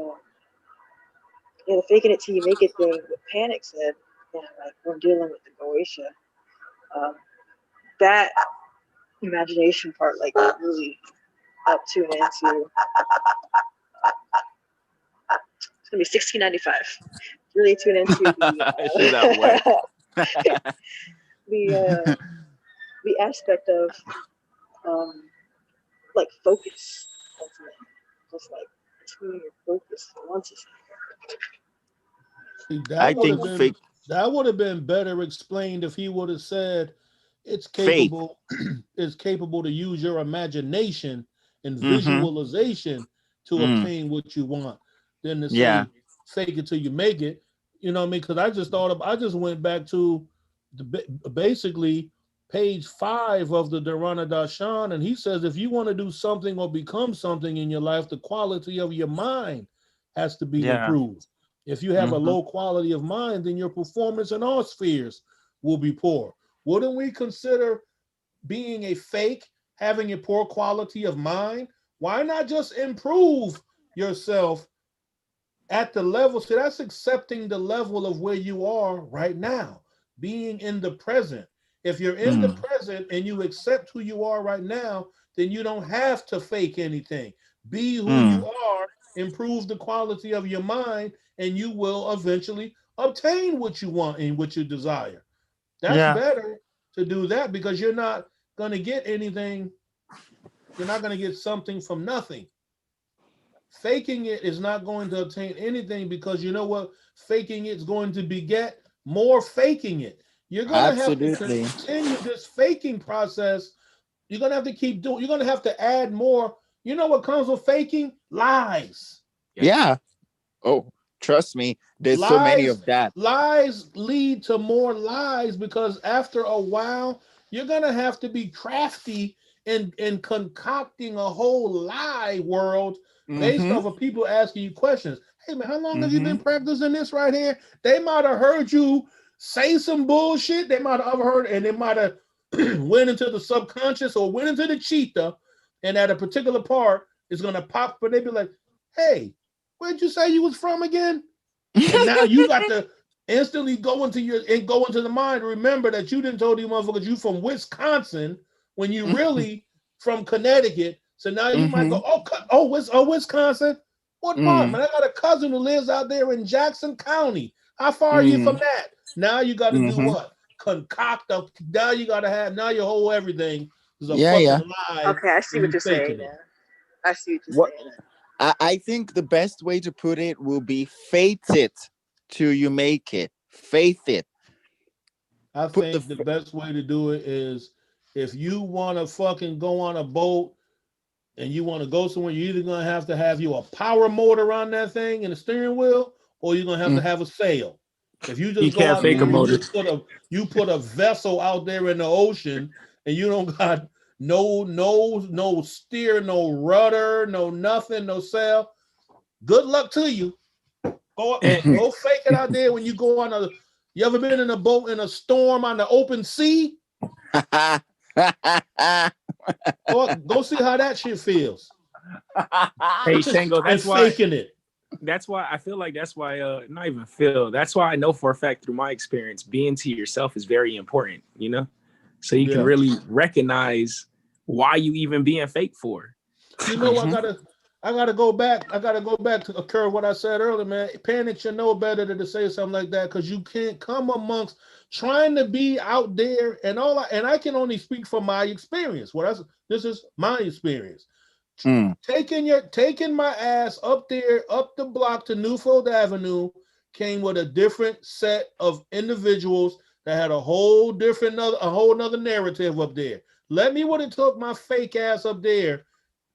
the faking it till you make it thing with Panic said, like when dealing with the Goetia, that imagination part like really helped tune into. It's gonna be $16.95. Really tune into She's at work. the aspect of like focus, ultimately. Just like tune your focus once it's See, I think fake. that would have been better explained if he would have said it's Faith. capable it's capable to use your imagination and Mhm. visualization to obtain what you want, than to say fake it till you make it. You know what I mean? Because I just went back to basically page 5 of the Dharana Darshan, and he says if you want to do something or become something in your life, the quality of your mind has to be improved. If you have a low quality of mind, then your performance in all spheres will be poor. Wouldn't we consider being a fake, having a poor quality of mind? Why not just improve yourself at the level? So that's accepting the level of where you are right now, being in the present. If you're in the present and you accept who you are right now, then you don't have to fake anything. Be who you are, improve the quality of your mind, and you will eventually obtain what you want and what you desire. That's better to do that, because you're not going to get anything. You're not going to get something from nothing. faking it is not going to obtain anything, because you know what? Faking it's going to beget more faking it. You're going to have to Absolutely. continue this faking process. You're going to have to keep doing, you're going to have to add more. You know what comes with faking? Lies. Yeah. Oh, trust me, there's so many of that. Lies lead to more lies, because after a while, you're going to have to be crafty in concocting a whole lie world based off of people asking you questions. Hey, man, how long have you been practicing this right here? They might have heard you say some bullshit. They might have overheard, and they might have went into the subconscious or went into the cheetah, and at a particular part, it's going to pop, but they be like, hey, where'd you say you was from again? And now you got to instantly go into the mind. Remember that you didn't told these motherfuckers you from Wisconsin when you really from Connecticut. So now you might go, Wisconsin. What part, man? I got a cousin who lives out there in Jackson County. How far are you from that? Now you got to do what? Concoct up. Now you got to have, now your whole everything is a fucking lie. Okay, I see what you're saying now. I see what you're saying. I think the best way to put it will be faith it till you make it. Faith it. I think the best way to do it is, if you want to fucking go on a boat and you want to go somewhere, you're either going to have you a power motor on that thing and a steering wheel, or you're going to have a sail. If you just go out there and you put a vessel out there in the ocean and you don't got no steer, no rudder, no nothing, no sail, good luck to you. Go fake it out there when you go on a. You ever been in a boat in a storm on the open sea? Go see how that shit feels. Hey, Tango, that's why faking it. That's why I feel like that's why not even feel. That's why I know for a fact through my experience, being to yourself is very important, you know? So you can really recognize why you even being fake for. You know, I gotta go back. I gotta go back to occur what I said earlier, man. Panic should know better than to say something like that, because you can't come amongst trying to be out there and I can only speak from my experience. This is my experience. Taking my ass up there, up the block to Newfield Avenue, came with a different set of individuals that had a whole nother narrative up there. Let me would have took my fake ass up there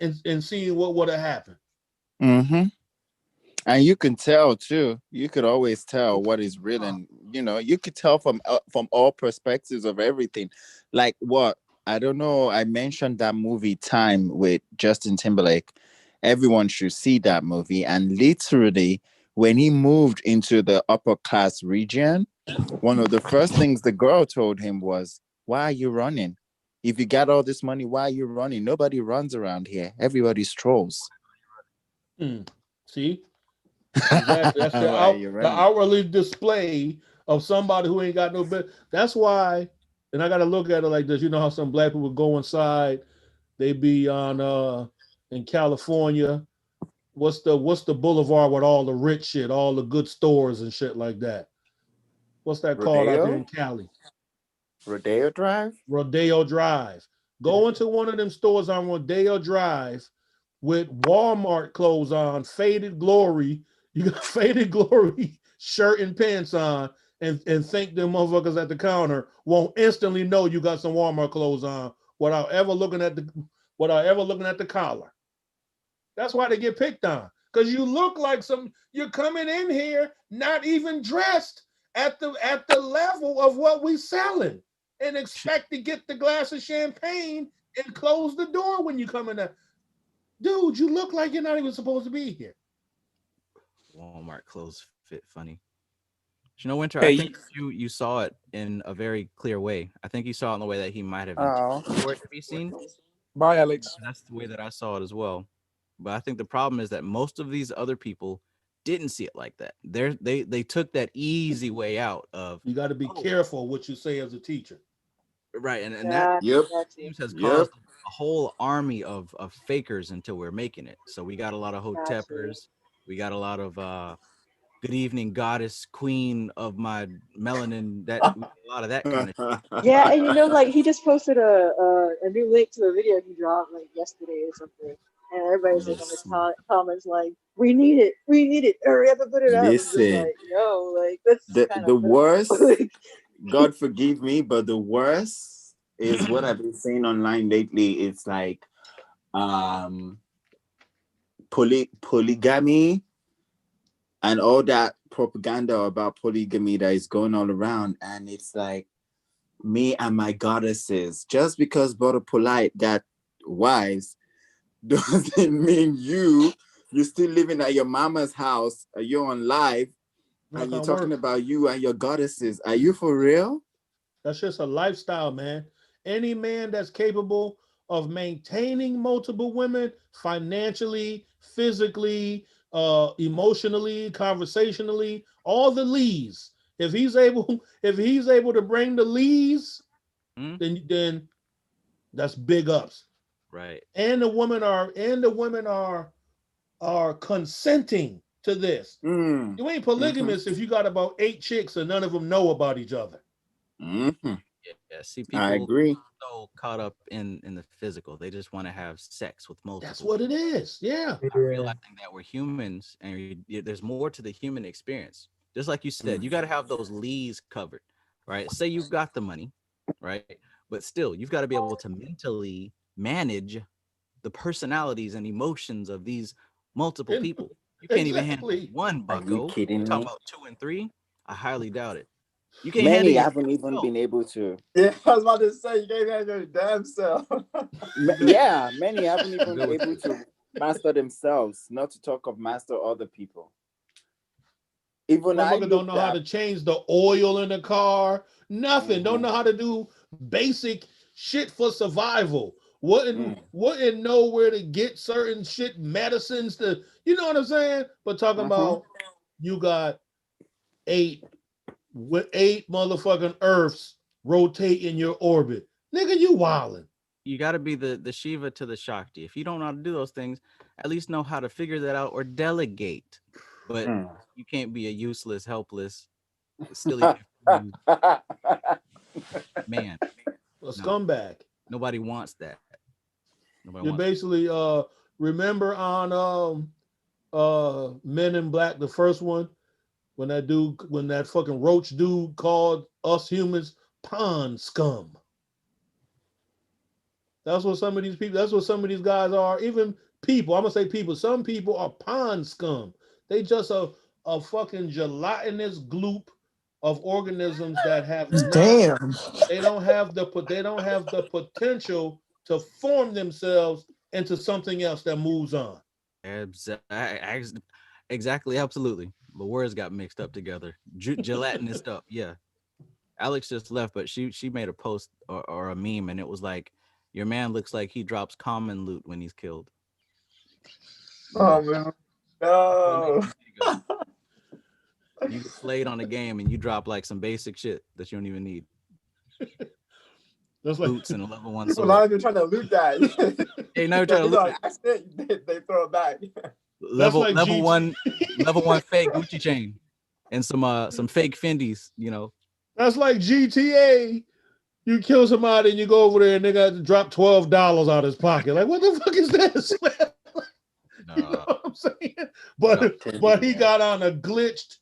and seeing what would have happened. And you can tell too. You could always tell what is real, and you know, you could tell from all perspectives of everything. Like what? I don't know. I mentioned that movie Time with Justin Timberlake. Everyone should see that movie. And literally, when he moved into the upper class region, one of the first things the girl told him was, "Why are you running? If you got all this money, why are you running? Nobody runs around here. Everybody strolls." See? Exactly. That's the outwardly display of somebody who ain't got no business. That's why, and I got to look at it like this. You know how some black people go inside, they be on in California. What's the boulevard with all the rich shit, all the good stores and shit like that? What's that called out there in Cali? Rodeo Drive? Rodeo Drive. Go into one of them stores on Rodeo Drive with Walmart clothes on, Faded Glory. You got Faded Glory shirt and pants on, and think them motherfuckers at the counter won't instantly know you got some Walmart clothes on without ever looking at the collar. That's why they get picked on. Because you look like you're coming in here not even dressed at the level of what we selling, and expect to get the glass of champagne and close the door when you come in there. Dude, you look like you're not even supposed to be here. Walmart clothes fit funny. You know, Winter, I think you saw it in a very clear way. I think you saw it in the way that he might have intended for it to be seen. Bye, Alex. That's the way that I saw it as well. But I think the problem is that most of these other people didn't see it like that. They took that easy way out of. You got to be careful what you say as a teacher. Right, and that seems has caused a whole army of fakers until we're making it. So we got a lot of hotepers. We got a lot of good evening, goddess, queen of my melanin. A lot of that kind of shit. Yeah, and you know, like he just posted a new link to a video he dropped like yesterday or something. And everybody's like on the comments like, we need it, hurry up and put it up. It's just Listen, like, yo, like that's kind the of worst, like, God forgive me, but the worst is what I've been saying online lately. It's like polygamy and all that propaganda about polygamy that is going all around. And it's like, me and my goddesses, just because Brother Polite got wives doesn't mean you're still living at your mama's house, you're on live, and you're talking about you and your goddesses. Are you for real? That's just a lifestyle, man. Any man that's capable of maintaining multiple women financially, physically, emotionally, conversationally, all the lees. If he's able to bring the lees, then that's big ups. Right. And the women are consenting to this. You ain't polygamous if you got about 8 chicks and none of them know about each other. Yeah, see, people I agree. So caught up in the physical, they just want to have sex with multiple. That's what it is. Yeah. Not realizing that we're humans, and there's more to the human experience. Just like you said, you got to have those leads covered, right? Say you got the money, right? But still, you've got to be able to mentally manage the personalities and emotions of these multiple people. You can't even handle one, bucko. Are you kidding Talk me? about 2 and 3. I highly doubt it. You can't Many handle haven't even been able to. Yeah, I was about to say, you can't handle your damn self. Yeah, many haven't even been able to master themselves, not to talk of master other people. Even I don't know how to change the oil in the car. Nothing. Don't know how to do basic shit for survival. Wouldn't know where to get certain shit, medicines to, you know what I'm saying? But talking about you got 8 motherfucking Earths rotate in your orbit. Nigga, you wildin'. You got to be the Shiva to the Shakti. If you don't know how to do those things, at least know how to figure that out or delegate. But you can't be a useless, helpless, silly man. A scumbag. Nobody wants that. You basically remember on Men in Black, the first one, when that fucking roach dude called us humans pond scum. That's what some of these guys are. Even people, I'm gonna say people. Some people are pond scum. They just a fucking gelatinous gloop of organisms that have they don't have the potential to form themselves into something else that moves on. Exactly, absolutely. The words got mixed up together. Gelatinous up, yeah. Alex just left, but she made a post or a meme, and it was like, your man looks like he drops common loot when he's killed. Oh man, no. You played on a game and you drop like some basic shit that you don't even need. That's boots and a level 1 people sword. not even trying to loot that. Hey, now you're trying to loot it. They throw it back. Level 1 fake Gucci chain and some fake Fendi's, you know. That's like GTA. You kill somebody and you go over there and they got to drop $12 out of his pocket. Like, what the fuck is this? You know what I'm saying? But he got on a glitched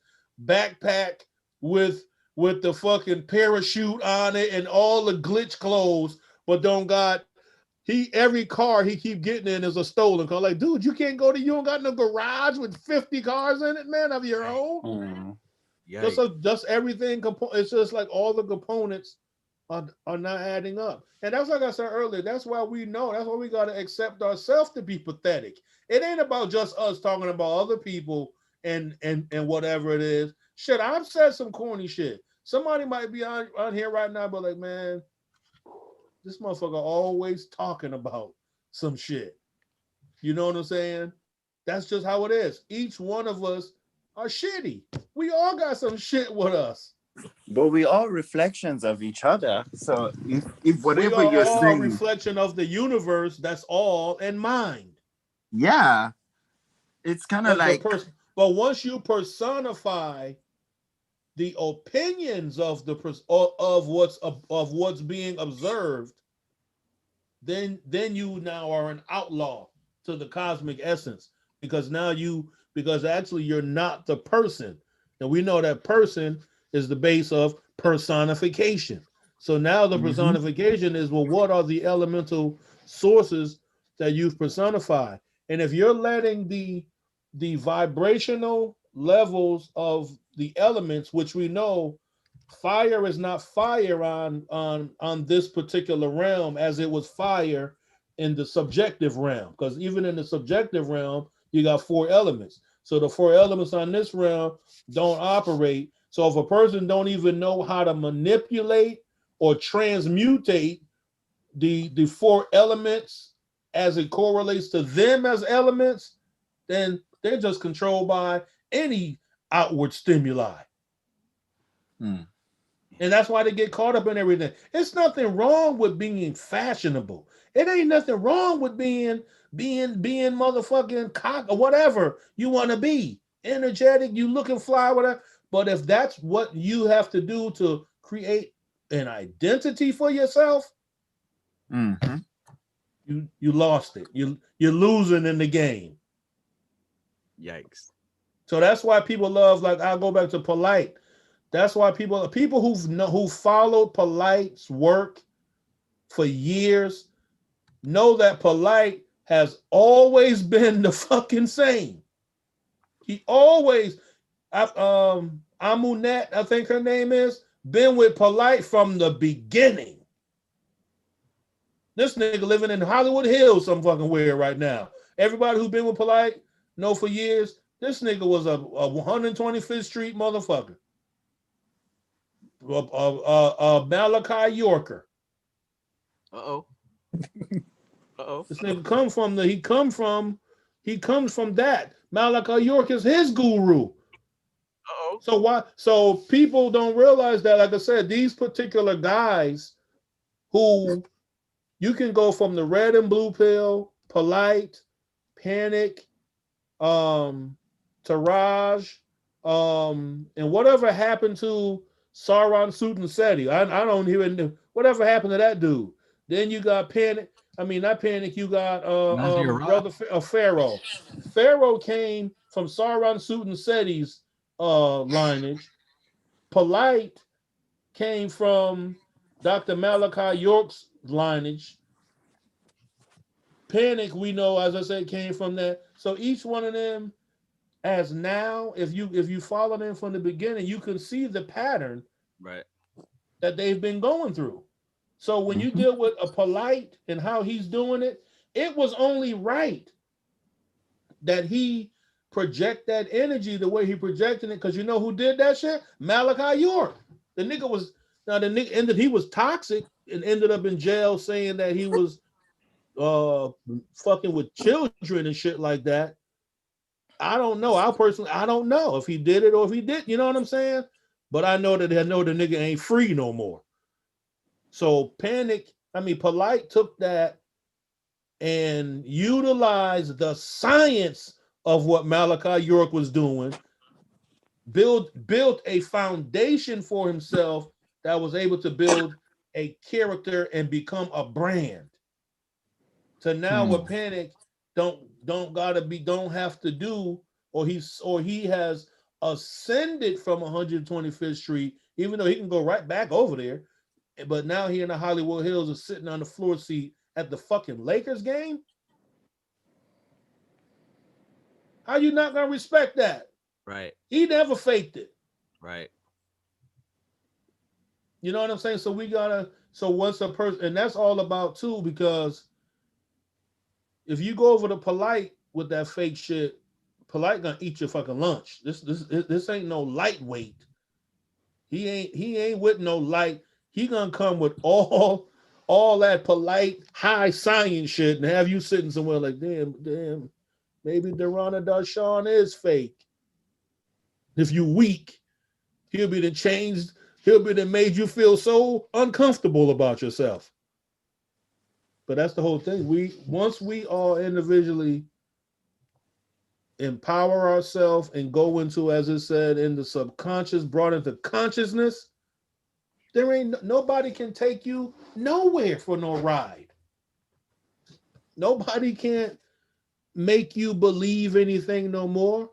backpack with the fucking parachute on it and all the glitch clothes, but don't got every car he keep getting in is a stolen car. Like, dude, you don't got no garage with 50 cars in it, man, of your own. Just everything. It's just like all the components are not adding up. And that's like I said earlier, that's why we got to accept ourselves to be pathetic. It ain't about just us talking about other people and whatever it is. Shit, I've said some corny shit. Somebody might be on here right now, but like, man, this motherfucker always talking about some shit. You know what I'm saying? That's just how it is. Each one of us are shitty. We all got some shit with us. But we all reflections of each other. So if whatever you're all saying, a reflection of the universe, that's all in mind. Yeah, it's kind of like. But once you personify the opinions of what's being observed, then you now are an outlaw to the cosmic essence, because because actually you're not the person. And we know that person is the base of personification. So now the personification is, well, what are the elemental sources that you've personified? And if you're letting the vibrational levels of the elements, which we know fire is not fire on this particular realm as it was fire in the subjective realm, because even in the subjective realm you got 4 elements. So the 4 elements on this realm don't operate. So if a person don't even know how to manipulate or transmutate the 4 elements as it correlates to them as elements, then they're just controlled by any outward stimuli. And that's why they get caught up in everything. It's nothing wrong with being fashionable. It ain't nothing wrong with being motherfucking cock or whatever you want to be. Energetic, you looking fly, whatever. But if that's what you have to do to create an identity for yourself, you lost it. You're losing in the game. Yikes. So that's why people love, like, I'll go back to Polite. That's why people who followed Polite's work for years know that Polite has always been the fucking same. He always, Amunet, I think her name is, been with Polite from the beginning. This nigga living in Hollywood Hills some fucking weird right now. Everybody who's been with Polite know for years, this nigga was a 125th Street motherfucker. Malachi Yorker. This nigga comes from that. Malachi York is his guru. So people don't realize that, like I said, these particular guys who you can go from the red and blue pill, Polite, Panic, Taraj, and whatever happened to Saran Sutanseti. I don't even know whatever happened to that dude. Then you got Panic. I mean, not Panic. You got brother Pharaoh. Pharaoh came from Saran Sutanseti's lineage. Polite came from Dr. Malachi York's lineage. Panic, we know, as I said, came from that. So each one of them, as now, if you follow them from the beginning, you can see the pattern that they've been going through. So when you deal with a Polite and how he's doing it, it was only right that he project that energy the way he projected it, because you know who did that shit? Malachi York. The nigga he was toxic and ended up in jail saying that he was fucking with children and shit like that. I don't know. I don't know if he did it or if he didn't. You know what I'm saying? But I know the nigga ain't free no more. So Polite took that and utilized the science of what Malachi York was doing, built a foundation for himself that was able to build a character and become a brand. So now what Panic don't have to do, or he has ascended from 125th Street, even though he can go right back over there. But now he in the Hollywood Hills is sitting on the floor seat at the fucking Lakers game. How you not gonna respect that? Right. He never faked it. Right. You know what I'm saying? So once a person, and that's all about too, because if you go over to Polite with that fake shit, Polite gonna eat your fucking lunch. This ain't no lightweight. He ain't with no light. He gonna come with all that Polite high science shit and have you sitting somewhere like, damn, maybe Derana Darshan is fake. If you weak, he'll be made you feel so uncomfortable about yourself. But that's the whole thing. Once we all individually empower ourselves and go into, as it said, in the subconscious, brought into consciousness, there ain't nobody can take you nowhere for no ride. Nobody can't make you believe anything no more.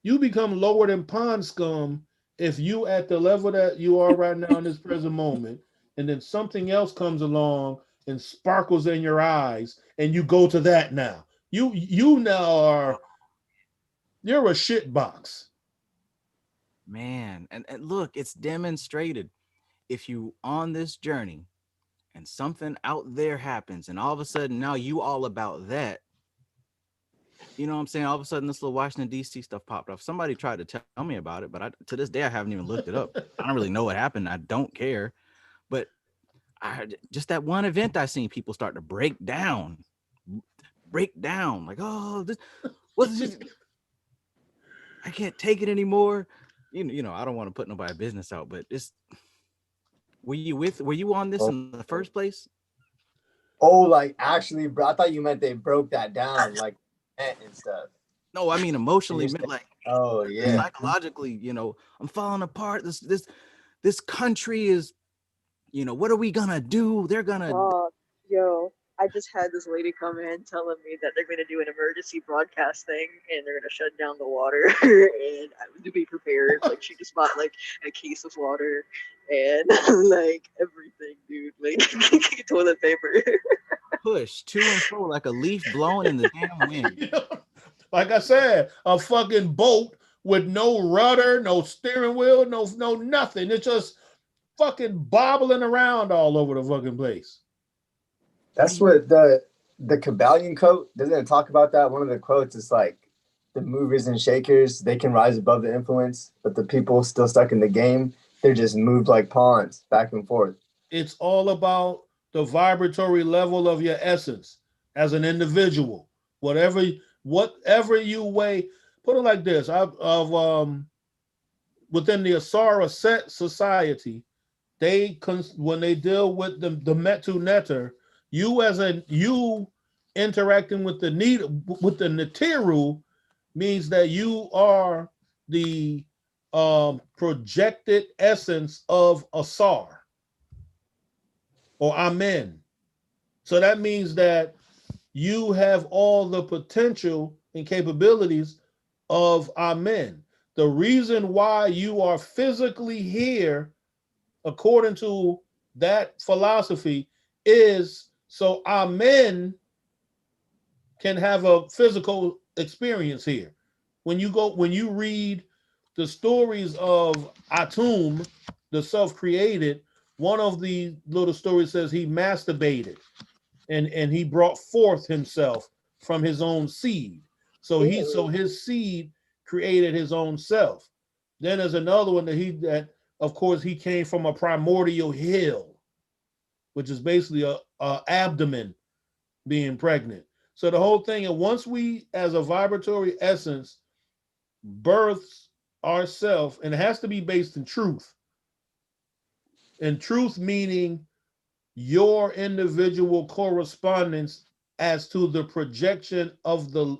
You become lower than pond scum if you at the level that you are right now in this present moment, and then something else comes along and sparkles in your eyes, and you go to that now. You now are, you're a shit box. Man, and look, it's demonstrated. If you on this journey and something out there happens, and all of a sudden now you all about that, you know what I'm saying? All of a sudden this little Washington D.C. stuff popped up. Somebody tried to tell me about it, but to this day I haven't even looked it up. I don't really know what happened. I don't care. But just that one event I seen people start to break down, like, oh, this what's this? I can't take it anymore. You know, I don't want to put nobody's business out, but it's, were you on this in the first place? Oh, like actually, bro, I thought you meant they broke that down, like and stuff. No, I mean emotionally, like, oh yeah, psychologically, you know, I'm falling apart. This country is, you know, what are we gonna do? They're gonna yo, I just had this lady come in telling me that they're going to do an emergency broadcast thing and they're going to shut down the water and I would to be prepared. Like she just bought like a case of water and like everything, dude. Like toilet paper. push to and fro like a leaf blowing in the damn wind. Like I said, a fucking boat with no rudder, no steering wheel, no nothing. It's just fucking bobbling around all over the fucking place. That's what the Kybalion quote, doesn't it talk about that? One of the quotes is like, the movers and shakers, they can rise above the influence, but the people still stuck in the game, they're just moved like pawns back and forth. It's all about the vibratory level of your essence as an individual. Whatever you weigh, put it like this: within the Asara set society, when they deal with the Metu Neter, you interacting with the Netiru means that you are the projected essence of Asar or Amen. So that means that you have all the potential and capabilities of Amen. The reason why you are physically here, according to that philosophy, is so Amen can have a physical experience here. When you read the stories of Atum, the self-created, one of the little stories says he masturbated and he brought forth himself from his own seed. So his seed created his own self. Then there's another one that of course he came from a primordial hill, which is basically a abdomen being pregnant. So the whole thing, and once we as a vibratory essence births ourselves, and it has to be based in truth. And truth meaning your individual correspondence as to the projection of the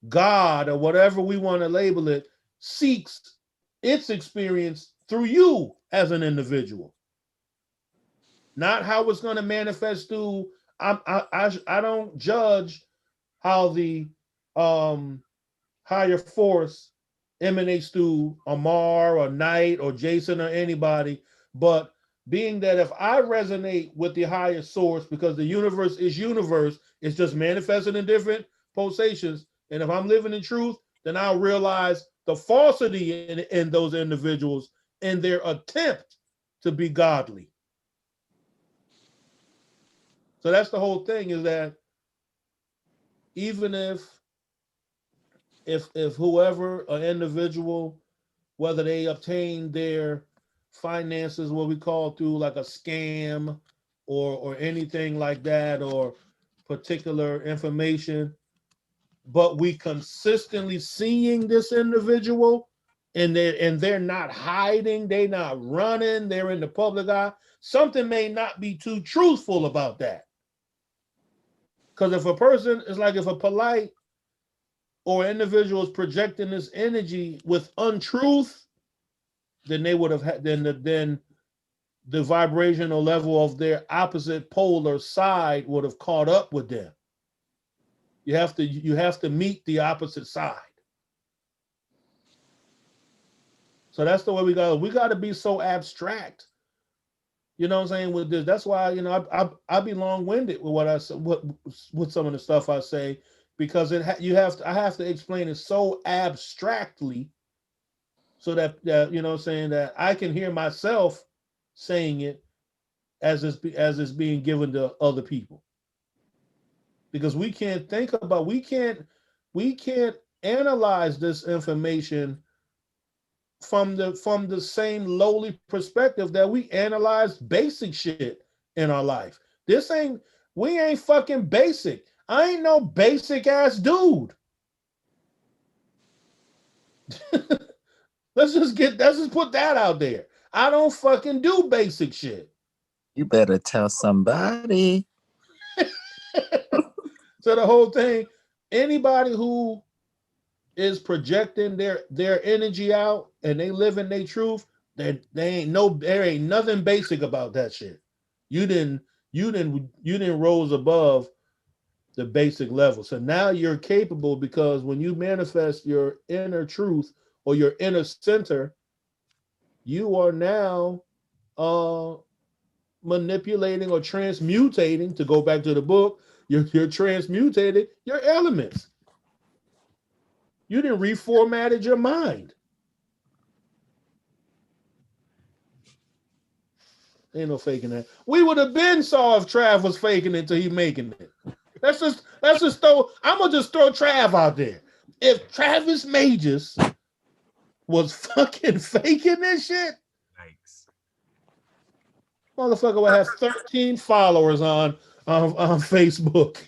God or whatever we want to label it seeks its experience through you as an individual. Not how it's going to manifest through. I don't judge how the higher force emanates through Amar or Knight or Jason or anybody, but being that if I resonate with the higher source, because the universe, it's just manifested in different pulsations, and if I'm living in truth, then I'll realize the falsity in those individuals in their attempt to be godly. So that's the whole thing, is that even if whoever, an individual, whether they obtain their finances, what we call through like a scam or anything like that, or particular information, but we consistently seeing this individual and they're not hiding, they're not running, they're in the public eye, something may not be too truthful about that. Because if a person is like, if a polite or individual is projecting this energy with untruth, then they would have had, then the vibrational level of their opposite polar side would have caught up with them. You have to meet the opposite side. So that's the way we got to be so abstract. You know what I'm saying with this? That's why, you know, I be long-winded with what I say, with some of the stuff I say, because I have to explain it so abstractly, so that you know what I'm saying, that I can hear myself saying it as it's being given to other people. Because we can't analyze this information from the same lowly perspective that we analyze basic shit in our life. We ain't fucking basic. I ain't no basic ass dude. Let's just put that out there. I don't fucking do basic shit. You better tell somebody. So the whole thing, anybody who is projecting their energy out and they live in their truth, there ain't nothing basic about that shit. You didn't rose above the basic level. So now you're capable, because when you manifest your inner truth or your inner center, you are now manipulating or transmutating, to go back to the book, you're transmutating your elements. You didn't reformatted your mind. Ain't no faking that. We would have been saw if Trav was faking it till he making it. I'm gonna just throw Trav out there. If Travis Magus was fucking faking this shit, Yikes. motherfucker would have 13 followers on Facebook.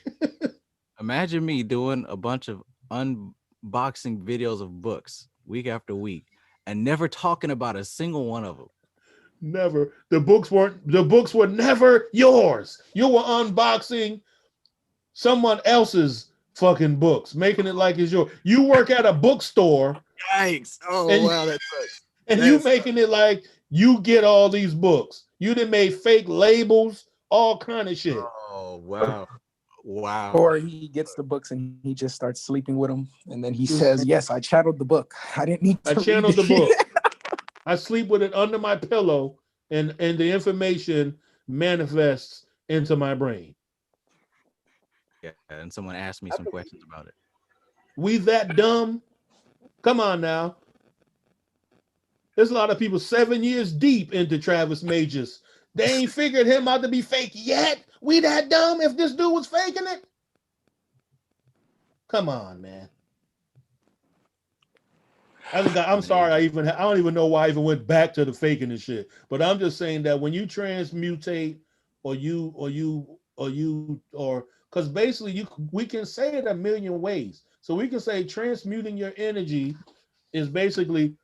Imagine me doing a bunch of unboxing videos of books week after week and never talking about a single one of them. Never. The books were never yours. You were unboxing someone else's fucking books, making it like it's yours. You work at a bookstore. Yikes. Oh, wow, that sucks. And you making it like you get all these books. You done made fake labels, all kind of shit. Oh, wow. Wow. Or he gets the books and he just starts sleeping with them, and then he says, "Yes, I channeled the book. I didn't need to I channeled the read it." book. I sleep with it under my pillow, and the information manifests into my brain. Yeah, and someone asked me some questions about it. We that dumb? Come on now. There's a lot of people 7 years deep into Travis Magus. They ain't figured him out to be fake yet. We that dumb if this dude was faking it? Come on, man. I'm sorry. I don't even know why I even went back to the faking and shit. But I'm just saying that when you transmutate, because basically we can say it a million ways. So we can say transmuting your energy is basically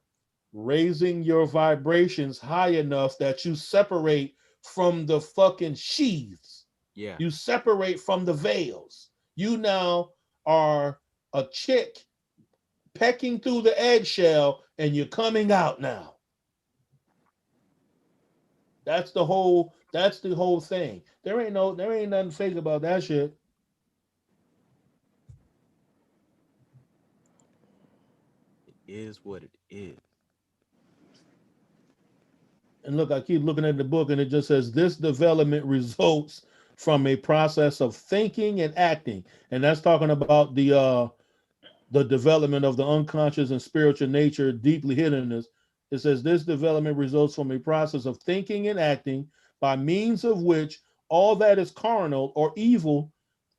raising your vibrations high enough that you separate from the fucking sheaths. Yeah. You separate from the veils. You now are a chick pecking through the eggshell and you're coming out now. That's the whole thing. There ain't nothing fake about that shit. It is what it is. And look, I keep looking at the book and it just says this development results from a process of thinking and acting. And that's talking about the development of the unconscious and spiritual nature deeply hidden in us. It says this development results from a process of thinking and acting by means of which all that is carnal or evil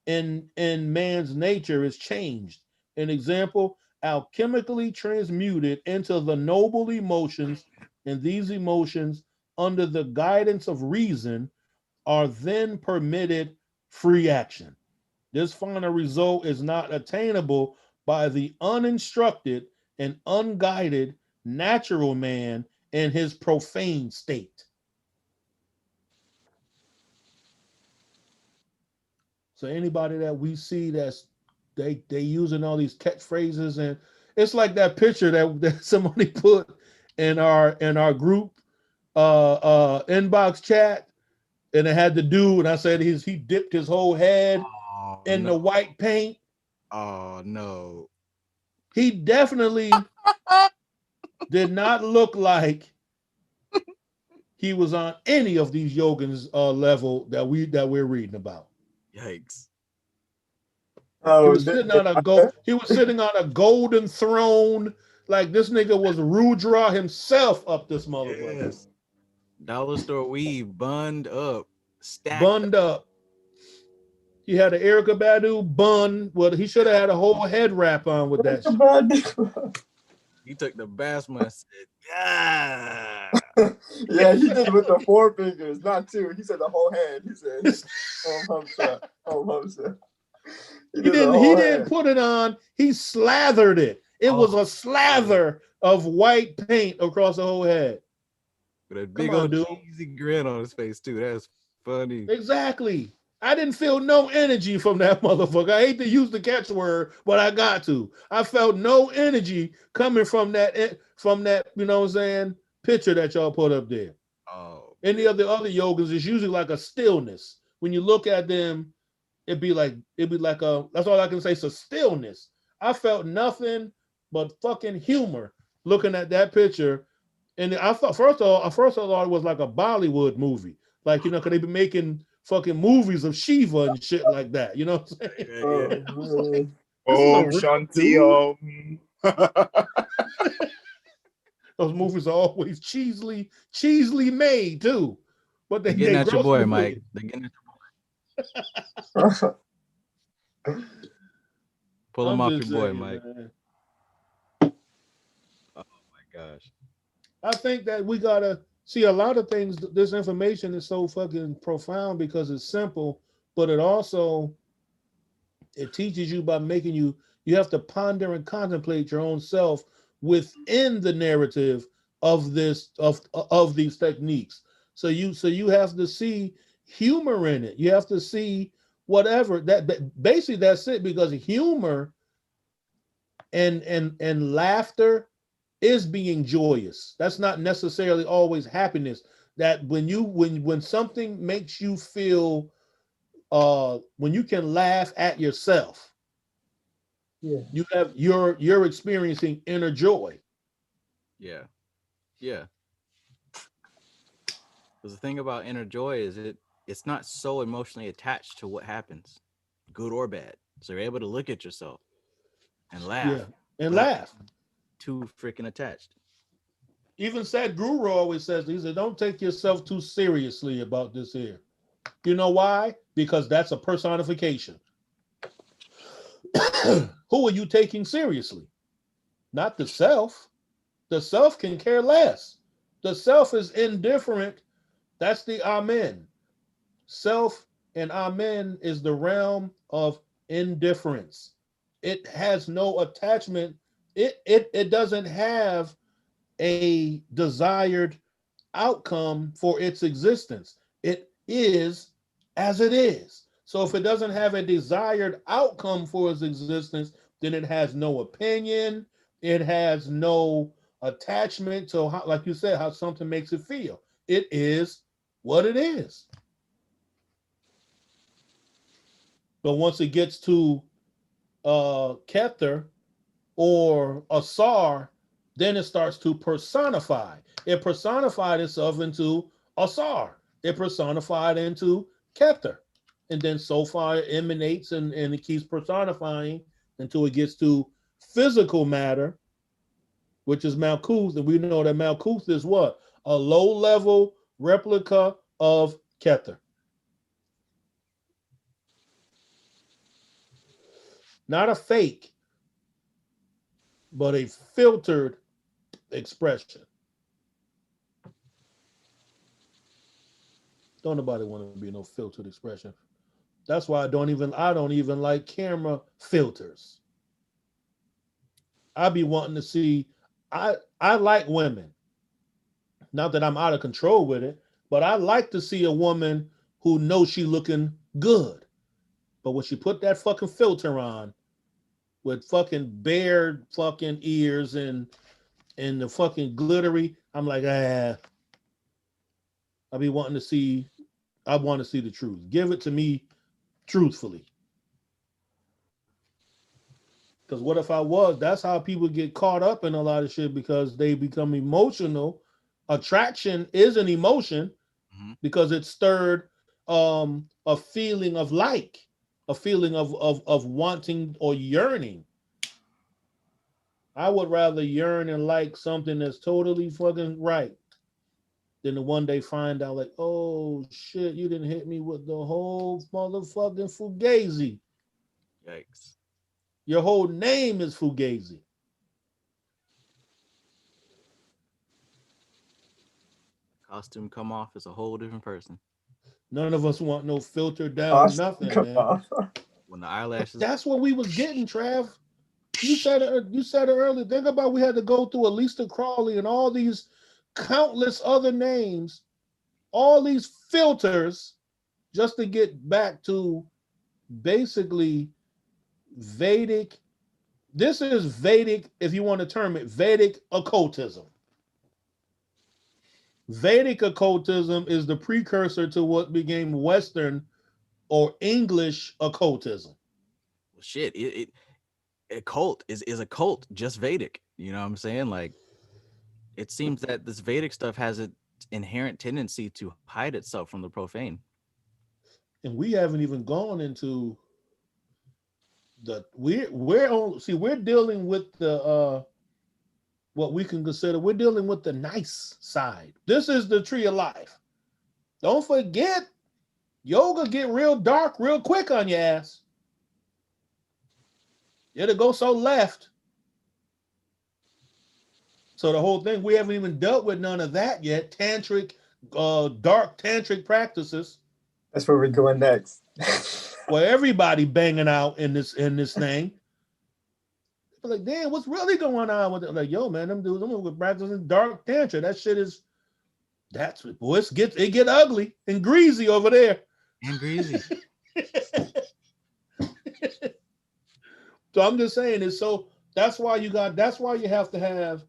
in man's nature is changed. An example, alchemically transmuted into the noble emotions, and these emotions, under the guidance of reason, are then permitted free action. This final result is not attainable by the uninstructed and unguided natural man in his profane state. So anybody that we see that's they using all these catchphrases, and it's like that picture that somebody put in our group inbox chat, and it had the dude, and I said he dipped his whole head in the white paint. Oh no. He definitely did not look like he was on any of these yogins level that we're reading about. Yikes. Oh, He was sitting on a golden throne. Like this nigga was Rudra himself up this motherfucker. Yes. Dollar store weave, bunned up, stacked Bunned up. He had an Erica Badu bun. Well, he should have had a whole head wrap on with that shit. He took the basma and said, "Yeah." Yeah, he did with the 4 fingers, not 2. He said the whole hand. He said, He didn't put it on. He slathered it. It was a slather of white paint across the whole head. With a big old cheesy grin on his face too. That's funny. Exactly. I didn't feel no energy from that motherfucker. I hate to use the catchword, but I got to. I felt no energy coming from that, you know what I'm saying, picture that y'all put up there. Oh. Any of the other yogas is usually like a stillness. When you look at them, it'd be like a, that's all I can say, it's a stillness. I felt nothing but fucking humor looking at that picture. And I thought, first of all, I thought it was like a Bollywood movie. Like, you know, could they be making fucking movies of Shiva and shit like that? You know what I'm saying? Om Shanti Om. Those movies are always cheesily made too. But they getting at your boy, grossly Mike. They're getting at your boy. Pull him off your boy, Mike. Man. Oh my gosh. I think that we gotta see a lot of things. This information is so fucking profound because it's simple, but it teaches you by making you have to ponder and contemplate your own self within the narrative of these techniques. So you have to see humor in it. You have to see whatever that basically that's it, because humor and laughter is being joyous. That's not necessarily always happiness. That when something makes you feel when you can laugh at yourself, yeah, you're experiencing inner joy. Yeah. Because the thing about inner joy is it's not so emotionally attached to what happens, good or bad. So you're able to look at yourself and laugh. Yeah, and laugh. Too freaking attached. Even Sadhguru always says, he said, don't take yourself too seriously about this here. You know why? Because that's a personification. Who are you taking seriously? Not the self. The self can care less. The self is indifferent. That's the Amen. Self and Amen is the realm of indifference. It has no attachment. It doesn't have a desired outcome for its existence. It is as it is. So if it doesn't have a desired outcome for its existence, then it has no opinion. It has no attachment to how, like you said, how something makes it feel. It is what it is. But once it gets to Kether or Asar, then it starts to personify. It personified itself into Asar. It personified into Kether. And then so far it emanates and it keeps personifying until it gets to physical matter, which is Malkuth. And we know that Malkuth is what? A low-level replica of Kether. Not a fake, but a filtered expression. Don't nobody want to be no filtered expression. That's why I don't even like camera filters. I be wanting to see, I like women. Not that I'm out of control with it, but I like to see a woman who knows she looking good. But when she put that fucking filter on with fucking bare fucking ears and the fucking glittery, I'm like, I be wanting to see, I want to see the truth. Give it to me truthfully. Because what if I was? That's how people get caught up in a lot of shit because they become emotional. Attraction is an emotion because it stirred a feeling of like, a feeling of wanting or yearning. I would rather yearn and like something that's totally fucking right than the one they find out like, oh shit, you didn't hit me with the whole motherfucking fugazi. Yikes. Your whole name is Fugazi. Costume come off as a whole different person. None of us want no filter down nothing, man. When the eyelashes. But that's what we was getting, Trav. You said it earlier. Think about we had to go through Aleister Crowley and all these countless other names, all these filters, just to get back to basically Vedic. This is Vedic, if you want to term it, Vedic occultism. Vedic occultism is the precursor to what became Western or English occultism. Well, shit, a cult is a cult, just Vedic. You know what I'm saying? Like, it seems that this Vedic stuff has an inherent tendency to hide itself from the profane. And we haven't even gone into we're dealing with the what we can consider, we're dealing with the nice side. This is the tree of life. Don't forget, yoga get real dark real quick on your ass. It'll go so left. So the whole thing, we haven't even dealt with none of that yet. Tantric, dark tantric practices. That's where we're going next. Where everybody banging out in this thing. People like, damn, what's really going on with it? Like, yo, man, them dudes, them practicing dark tantra. That shit is, that's what, boy, it get ugly and greasy over there. And greasy. So I'm just saying it's so that's why you have to have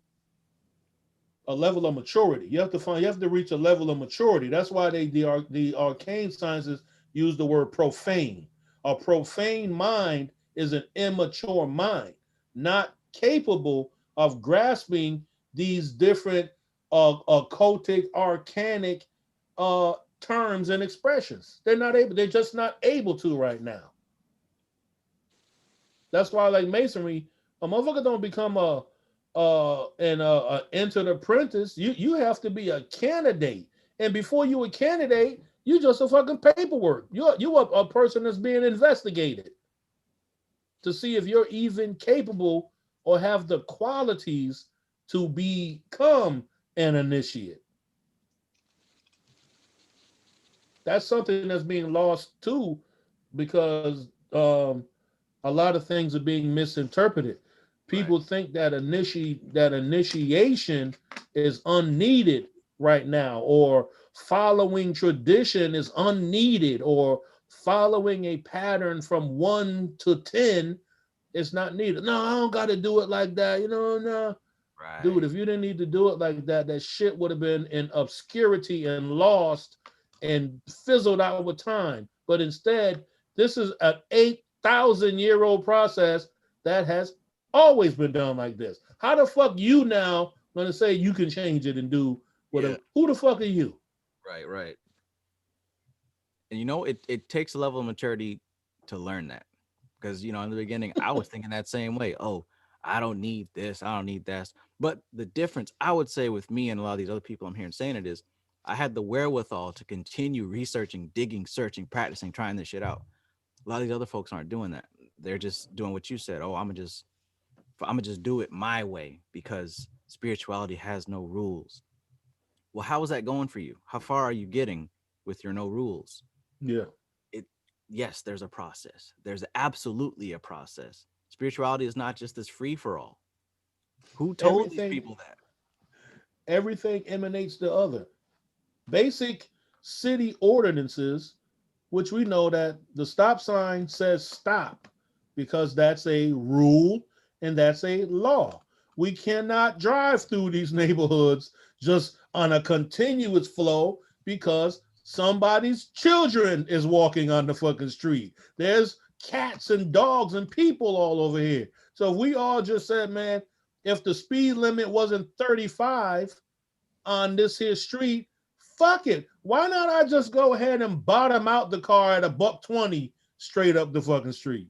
a level of maturity. You have to reach a level of maturity. That's why the arcane sciences use the word profane. A profane mind is an immature mind, not capable of grasping these different occultic, arcanic terms and expressions. They're just not able to right now. That's why, like masonry, a motherfucker don't become an entered apprentice. You have to be a candidate, and before you a candidate, you just a fucking paperwork. You a person that's being investigated to see if you're even capable or have the qualities to become an initiate. That's something that's being lost too, because a lot of things are being misinterpreted. People think that initiation is unneeded right now, or following tradition is unneeded, or following a pattern from 1 to 10 is not needed. No, I don't got to do it like that. No. Right. Dude, if you didn't need to do it like that, that shit would have been in obscurity and lost and fizzled out with time. But instead, this is an 8,000-year-old process that has always been done like this. How the fuck you now gonna say you can change it and do whatever? Yeah. Who the fuck are you? Right. And it takes a level of maturity to learn that. Because in the beginning, I was thinking that same way. Oh, I don't need this, I don't need that. But the difference, I would say, with me and a lot of these other people I'm hearing saying it is, I had the wherewithal to continue researching, digging, searching, practicing, trying this shit out. A lot of these other folks aren't doing that. They're just doing what you said. Oh, I'm gonna just do it my way because spirituality has no rules. Well, how is that going for you? How far are you getting with your no rules? Yeah. Yes, there's a process. There's absolutely a process. Spirituality is not just this free for all. Who told these people that? Everything emanates the other. Basic city ordinances, which we know that the stop sign says stop because that's a rule and that's a law. We cannot drive through these neighborhoods just on a continuous flow because somebody's children is walking on the fucking street. There's cats and dogs and people all over here. So if we all just said, man, if the speed limit wasn't 35 on this here street, fuck it. Why not I just go ahead and bottom out the car at $120 straight up the fucking street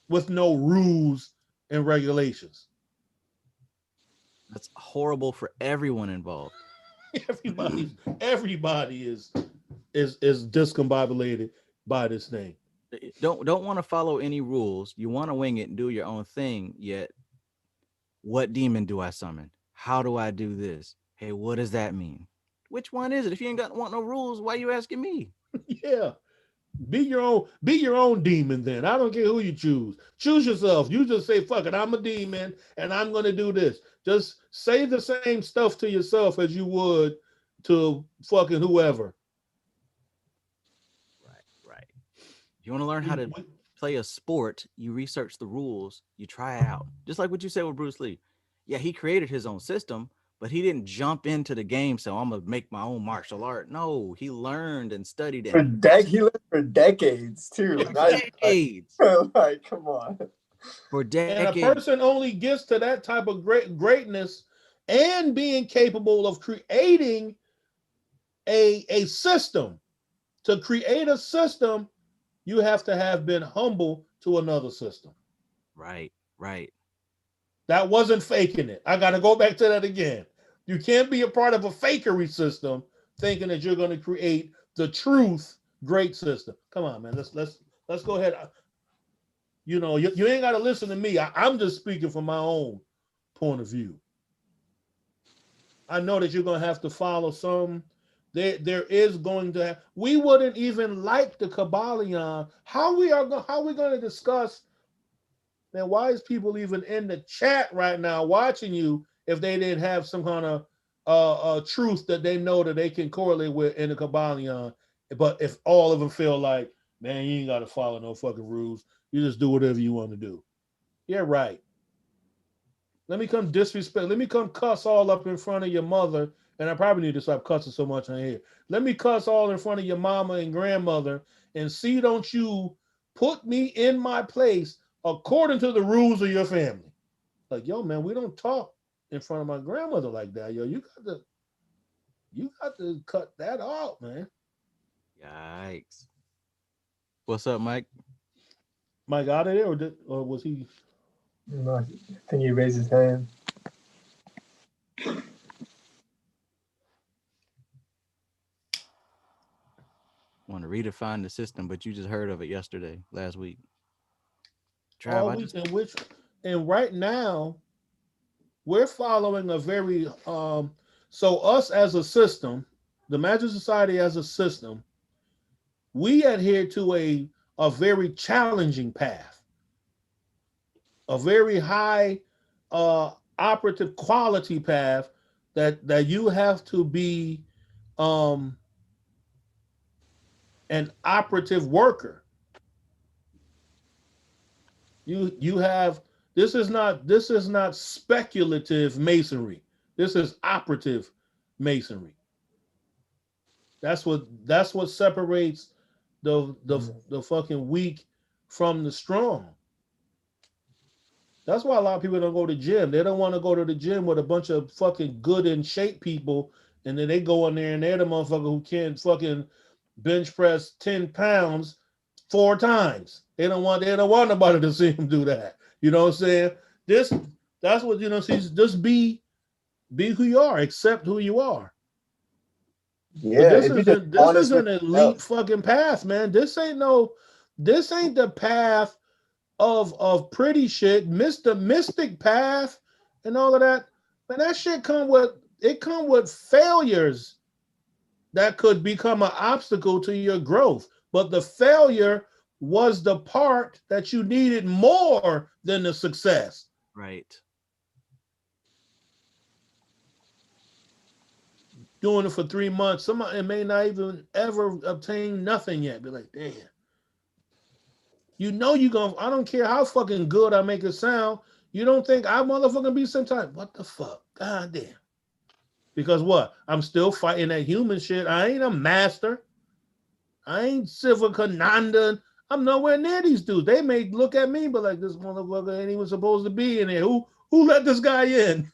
with no rules and regulations? That's horrible for everyone involved. Everybody is discombobulated by this thing. Don't want to follow any rules. You want to wing it and do your own thing. Yet, what demon do I summon? How do I do this? Hey, what does that mean? Which one is it? If you ain't want no rules, why are you asking me? Yeah. Be your own demon then. I don't care who you choose. Choose yourself. You just say, fuck it, I'm a demon and I'm gonna do this. Just say the same stuff to yourself as you would to fucking whoever. Right. If you want to learn how to play a sport, you research the rules, you try it out. Just like what you said with Bruce Lee. Yeah, he created his own system, but he didn't jump into the game, so I'm gonna make my own martial art. No, he learned and studied it. He lived for decades too. Decades. Like, come on. For decades. And a person only gets to that type of greatness and being capable of creating a system. To create a system, you have to have been humble to another system. Right. That wasn't faking it. I got to go back to that again. You can't be a part of a fakery system thinking that you're going to create the truth great system. Come on, man. Let's go ahead. You know, you ain't got to listen to me. I'm just speaking from my own point of view. I know that you're going to have to follow some. There is going to have, we wouldn't even like the Kybalion. How we going to discuss, man, why is people even in the chat right now watching you if they didn't have some kind of truth that they know that they can correlate with in the Kybalion? But if all of them feel like, man, you ain't got to follow no fucking rules. You just do whatever you want to do. Yeah, right. Let me come disrespect. Let me come cuss all up in front of your mother. And I probably need to stop cussing so much on here. Let me cuss all in front of your mama and grandmother and see, don't you put me in my place according to the rules of your family. Like, yo, man, we don't talk in front of my grandmother like that. Yo, you got to cut that off, man. Yikes. What's up, Mike? Mike out of there, or was he? No, I think he raised his hand. Want to redefine the system, but you just heard of it last week. And right now, we're following a very so us as a system, the Magic Society as a system, we adhere to a very challenging path, a very high operative quality path that you have to be an operative worker. You have, this is not speculative masonry. This is operative masonry. That's what separates the fucking weak from the strong. That's why a lot of people don't go to the gym. They don't want to go to the gym with a bunch of fucking good in shape people, and then they go in there and they're the motherfucker who can't fucking bench press 10 pounds 4 times. They don't want nobody to see them do that. You know what I'm saying? That's what, you know, just be who you are, accept who you are. Yeah, this is an elite fucking path, man. This ain't the path of pretty shit, mystic path and all of that. Man, that shit come with failures that could become an obstacle to your growth. But the failure was the part that you needed more than the success. Right. Doing it for 3 months, somebody may not even ever obtain nothing yet. Be like, damn. You know I don't care how fucking good I make it sound. You don't think I motherfucking be sometime? What the fuck? God damn. Because what? I'm still fighting that human shit. I ain't a master. I ain't Siva Kananda. I'm nowhere near these dudes. They may look at me, but like, this motherfucker ain't even supposed to be in there. Who let this guy in?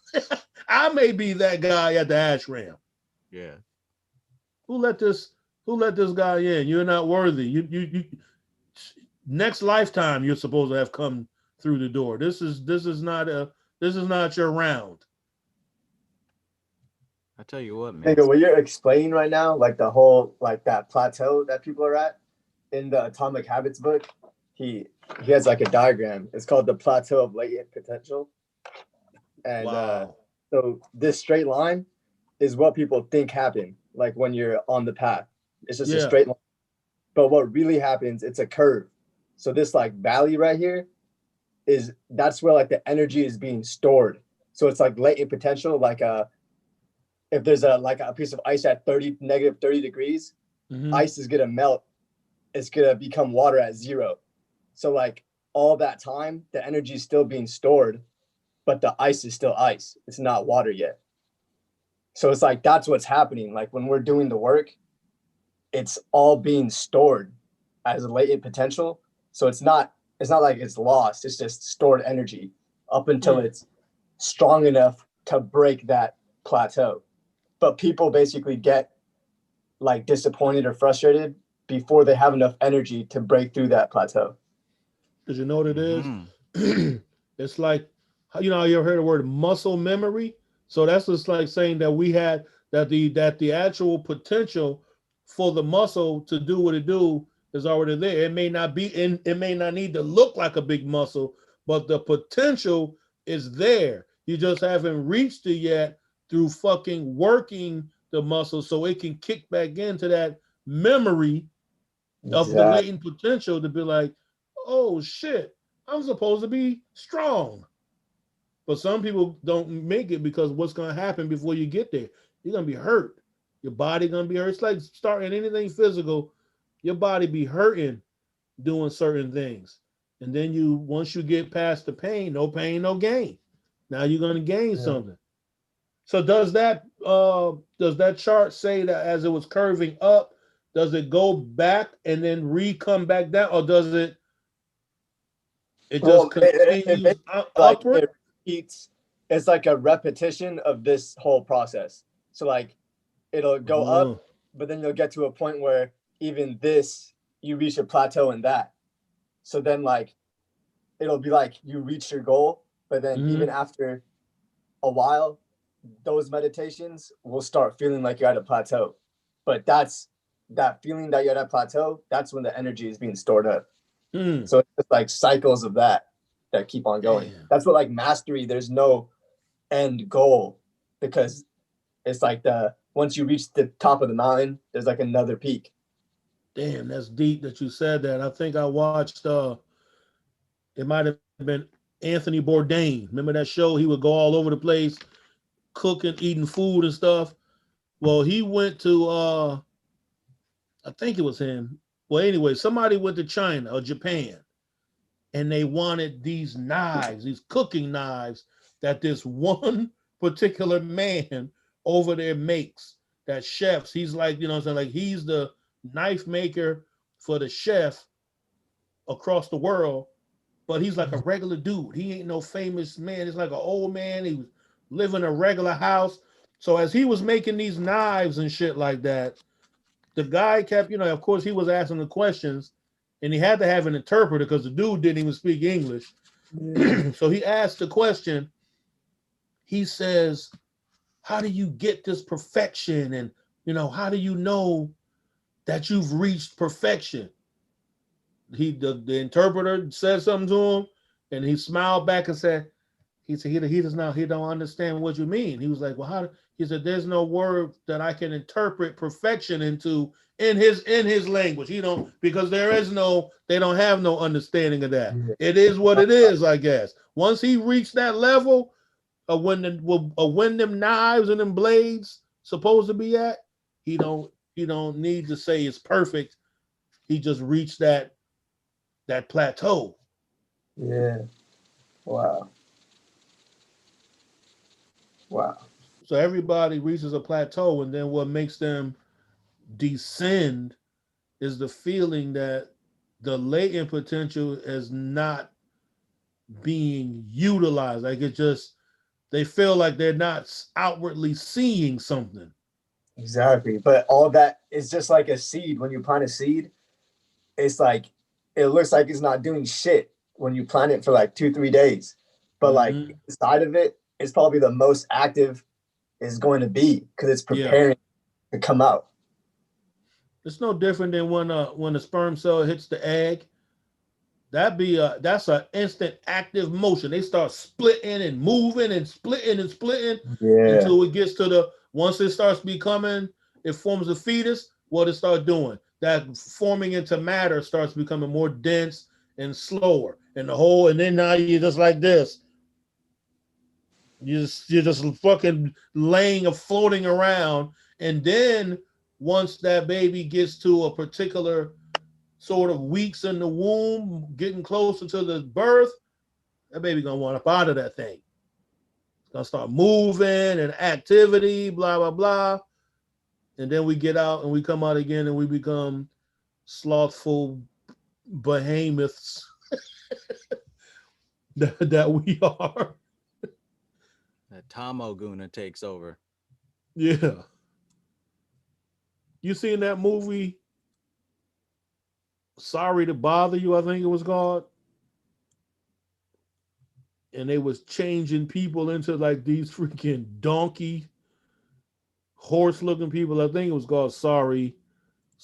I may be that guy at the ashram. Yeah. Who let this guy in? You're not worthy. You next lifetime you're supposed to have come through the door. This is not your round. I tell you what, man. Nigga, what you're explaining right now, like the whole, like that plateau that people are at in the Atomic Habits book, he has like a diagram. It's called the plateau of latent potential. And wow. So this straight line is what people think happened, like when you're on the path. It's just a straight line. But what really happens, it's a curve. So this like valley right here that's where like the energy is being stored. So it's like latent potential, like if there's a piece of ice at negative 30 degrees, ice is gonna melt. It's gonna become water at 0. So like all that time, the energy is still being stored, but the ice is still ice. It's not water yet. So it's like that's what's happening. Like when we're doing the work, it's all being stored as a latent potential. So it's not like it's lost. It's just stored energy up until it's strong enough to break that plateau. But people basically get like disappointed or frustrated before they have enough energy to break through that plateau. Because you know what it is? It's like, you ever heard the word muscle memory? So that's just like saying that we had that the actual potential for the muscle to do what it do is already there. It may not need to look like a big muscle, but the potential is there. You just haven't reached it yet through fucking working the muscle so it can kick back into that memory of the latent potential to be like, oh shit, I'm supposed to be strong. But some people don't make it because what's going to happen before you get there? You're going to be hurt. Your body going to be hurt. It's like starting anything physical. Your body be hurting doing certain things. And then once you get past the pain, no gain. Now you're going to gain something. So does that chart say that as it was curving up, does it go back and then come back down, or does it just continues upward? It repeats. It's like a repetition of this whole process. So like it'll go up, but then you'll get to a point where even this, you reach a plateau in that. So then like it'll be like you reached your goal, but then even after a while, those meditations will start feeling like you're at a plateau. But that's that feeling that you're at a plateau, that's when the energy is being stored up. So it's just like cycles of that keep on going. That's what like mastery, there's no end goal, because it's like once you reach the top of the mountain, there's like another peak. Damn, that's deep that you said that. I think I watched it might have been Anthony Bourdain. Remember that show? He would go all over the place cooking, eating food and stuff. Well, he went to I think it was him. Well, anyway, somebody went to China or Japan, and they wanted these knives, these cooking knives that this one particular man over there makes, that chefs. He's like, like he's the knife maker for the chef across the world, but he's like a regular dude. He ain't no famous man. He's like an old man. He was living in a regular house. So as he was making these knives and shit like that, the guy kept, of course he was asking the questions, and he had to have an interpreter because the dude didn't even speak English. So he asked the question. He says, how do you get this perfection? And, how do you know that you've reached perfection? The interpreter said something to him, and he smiled back and said, he don't understand what you mean. He was like, well, he said, there's no word that I can interpret perfection into in his language. Because they don't have no understanding of that. It is what it is, I guess. Once he reached that level of when them knives and them blades supposed to be at, he don't need to say it's perfect. He just reached that plateau. Yeah. Wow. So everybody reaches a plateau, and then what makes them descend is the feeling that the latent potential is not being utilized. Like it just, they feel like they're not outwardly seeing something. Exactly. But all that is just like a seed. When you plant a seed, it's like, it looks like it's not doing shit when you plant it for like 2-3 days. But like inside of it, it's probably the most active is going to be because it's preparing to come out. It's no different than when a sperm cell hits the egg. That's an instant active motion. They start splitting and moving and splitting until it gets to once it starts becoming, it forms a fetus. What it starts doing, that forming into matter starts becoming more dense and slower, and then now you're just like this. You're just fucking laying or floating around, and then once that baby gets to a particular sort of weeks in the womb, getting closer to the birth, that baby gonna want up out of that thing. It's gonna start moving and activity, blah, blah, blah. And then we get out and we come out again and we become slothful behemoths that we are. That Tamoguna takes over. Yeah. You seen that movie? Sorry to Bother You, I think it was called. And they was changing people into like these freaking donkey, horse-looking people. I think it was called Sorry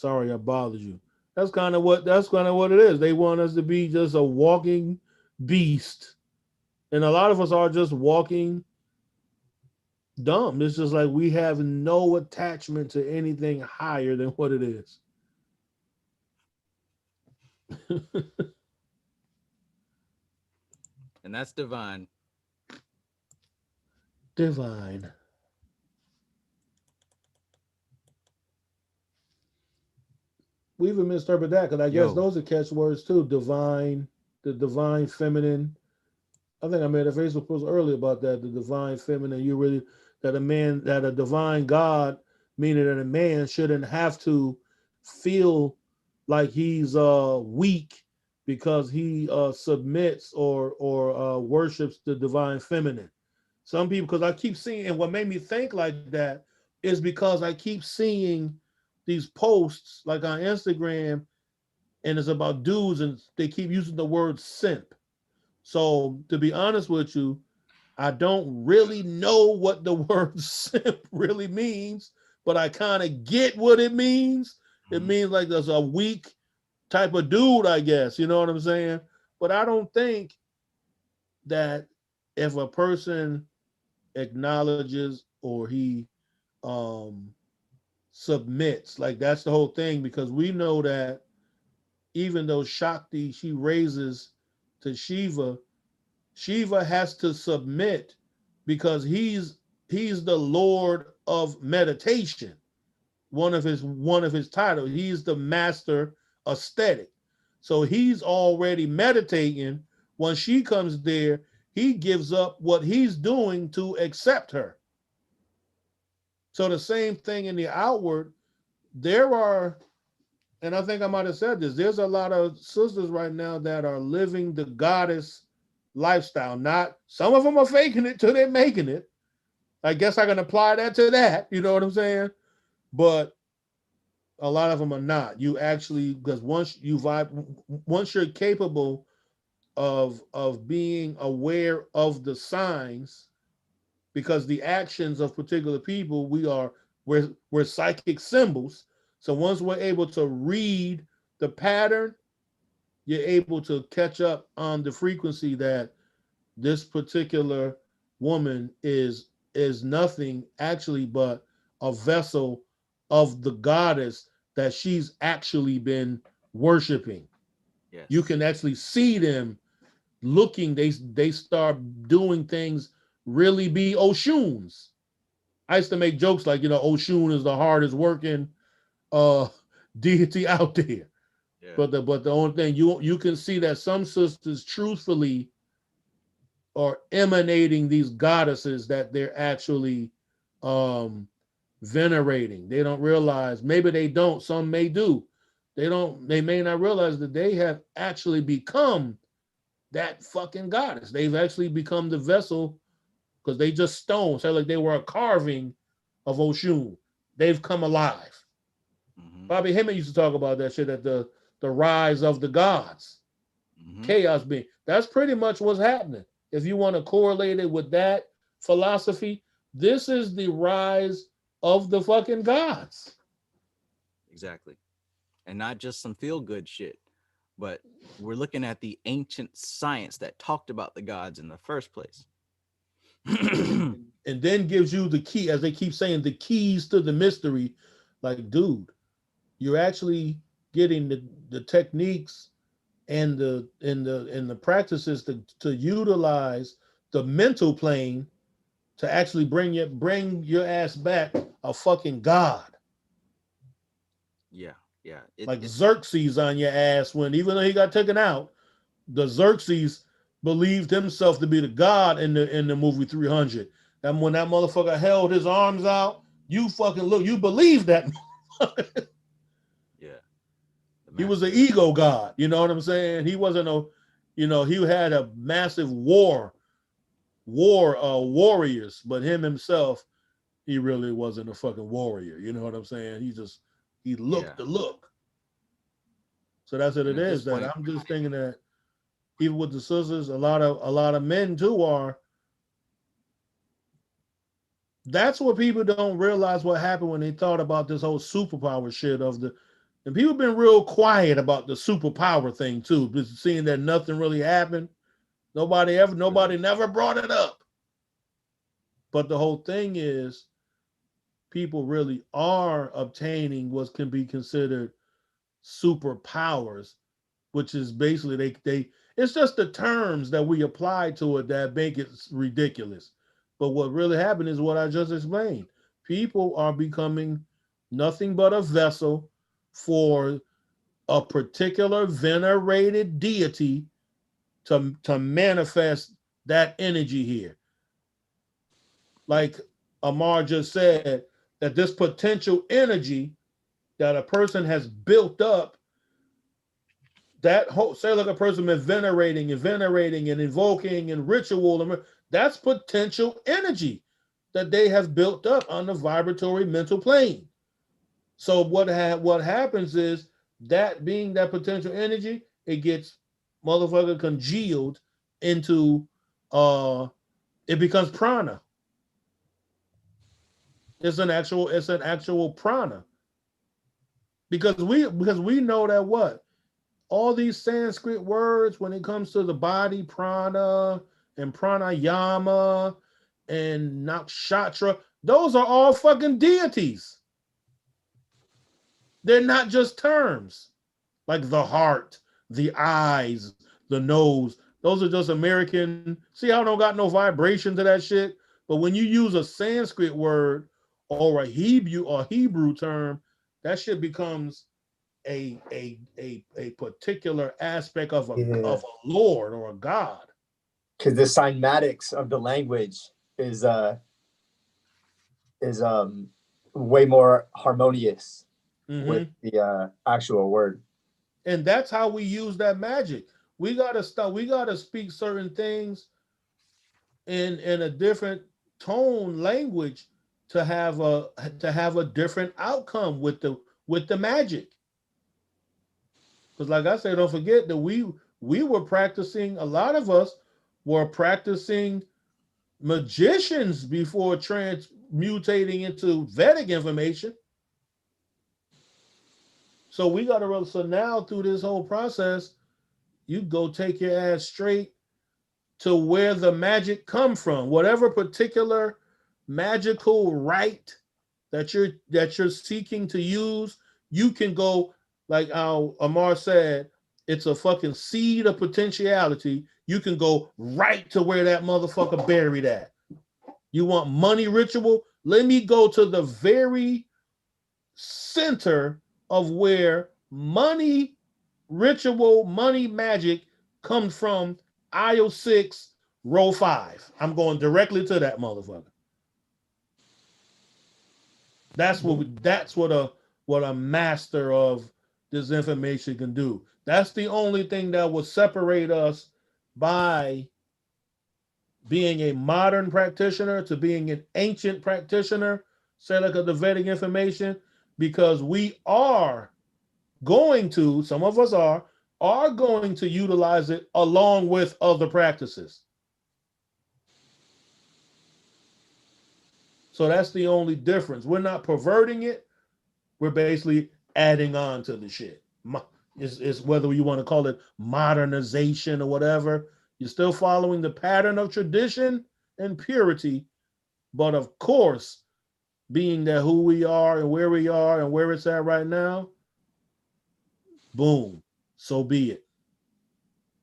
I Bothered You. That's kind of what it is. They want us to be just a walking beast. And a lot of us are just walking dumb. It's just like we have no attachment to anything higher than what it is. And that's divine. Divine. We even misinterpret that because I guess those are catchwords too. Divine, the divine feminine. I think I made a Facebook post earlier about that. The divine feminine. That a divine God, meaning that a man shouldn't have to feel like he's weak because he submits or worships the divine feminine. Some people, because I keep seeing, and what made me think like that is because I keep seeing these posts like on Instagram, and it's about dudes, and they keep using the word simp. So to be honest with you, I don't really know what the word simp really means, but I kind of get what it means. It means like there's a weak type of dude, I guess. You know what I'm saying? But I don't think that if a person acknowledges or he submits, like that's the whole thing, because we know that even though Shakti, she raises to Shiva, Shiva has to submit because he's the Lord of meditation. One of his titles. He's the master aesthetic. So he's already meditating. When she comes there, he gives up what he's doing to accept her. So the same thing in the outward, there are, and I think I might have said this, there's a lot of sisters right now that are living the goddess lifestyle. Not, some of them are faking it till they're making it. I guess I can apply that to that, you know what I'm saying? But a lot of them are not. You actually, because once you're capable of being aware of the signs, because the actions of particular people, we're psychic symbols. So once we're able to read the pattern, you're able to catch up on the frequency that this particular woman is nothing actually but a vessel of the goddess that she's actually been worshiping. Yes. You can actually see them looking, they start doing things really be Oshuns. I used to make jokes like, Oshun is the hardest working deity out there. Yeah. But the only thing you can see that some sisters truthfully are emanating these goddesses that they're actually venerating. They don't realize, maybe they don't, some may do. They may not realize that they have actually become that fucking goddess. They've actually become the vessel because they just stones. So like they were a carving of Oshun. They've come alive. Bobby Hemmett used to talk about that shit at the rise of the gods. Chaos being. That's pretty much what's happening. If you want to correlate it with that philosophy, this is the rise of the fucking gods. Exactly. And not just some feel-good shit, but we're looking at the ancient science that talked about the gods in the first place. And then gives you the key, as they keep saying, the keys to the mystery. Like, dude, you're actually getting the techniques and the practices to utilize the mental plane to actually bring your ass back a fucking god. Yeah. Like Xerxes on your ass, when even though he got taken out, the Xerxes believed himself to be the god in the movie 300. And when that motherfucker held his arms out, you fucking look, you believe that. Yeah. He was an ego god, you know what I'm saying? He wasn't he had a massive warriors, but himself, he really wasn't a fucking warrior, you know what I'm saying? He looked the look. So that's what it is. That I'm just thinking that even with the sisters, a lot of men too are. That's what people don't realize what happened when they thought about this whole superpower shit and people been real quiet about the superpower thing too, just seeing that nothing really happened. Nobody never brought it up. But the whole thing is people really are obtaining what can be considered superpowers, which is basically they it's just the terms that we apply to it that make it ridiculous. But what really happened is what I just explained. People are becoming nothing but a vessel for a particular venerated deity to manifest that energy here. Like Amar just said, that this potential energy that a person has built up, that whole, say like a person been venerating and invoking and ritual, that's potential energy that they have built up on the vibratory mental plane. So what happens is that being that potential energy, it gets motherfucker congealed into it becomes prana. It's an actual prana. Because we know that what? All these Sanskrit words, when it comes to the body, prana and pranayama and nakshatra, those are all fucking deities. They're not just terms. Like the heart, the eyes, the nose. Those are just American. See how I don't got no vibration to that shit? But when you use a Sanskrit word or a Hebrew term, that shit becomes a particular aspect of a lord or a god. Because the cymatics of the language is way more harmonious with the actual word. And that's how we use that magic. We gotta speak certain things in a different tone language to have a different outcome with the magic. Because like I said, don't forget that we were practicing, a lot of us were practicing magicians before transmutating into Vedic information. So we got to, so now through this whole process, you go take your ass straight to where the magic come from. Whatever particular magical rite that you're seeking to use, you can go, like how Amar said, it's a fucking seed of potentiality. You can go right to where that motherfucker buried at. You want money ritual? Let me go to the very center of where money ritual, money magic comes from. Aisle 6, row 5. I'm going directly to that motherfucker. That's what a master of this information can do. That's the only thing that will separate us by being a modern practitioner to being an ancient practitioner, say like the Vedic information, because we are going to, some of us are going to utilize it along with other practices. So that's the only difference. We're not perverting it. We're basically adding on to the shit. It's whether you want to call it modernization or whatever. You're still following the pattern of tradition and purity. But of course, being that who we are and where it's at right now, boom, so be it.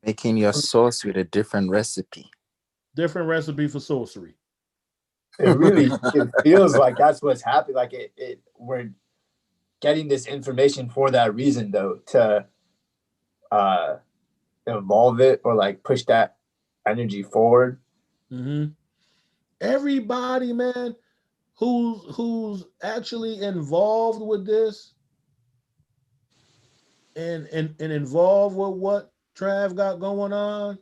Making your sauce with a different recipe. Different recipe for sorcery. It feels like that's what's happening. Like we're getting this information for that reason, though, to evolve it or like push that energy forward. Mm-hmm. Everybody, man, who's actually involved with this and involved with what Trav got going on,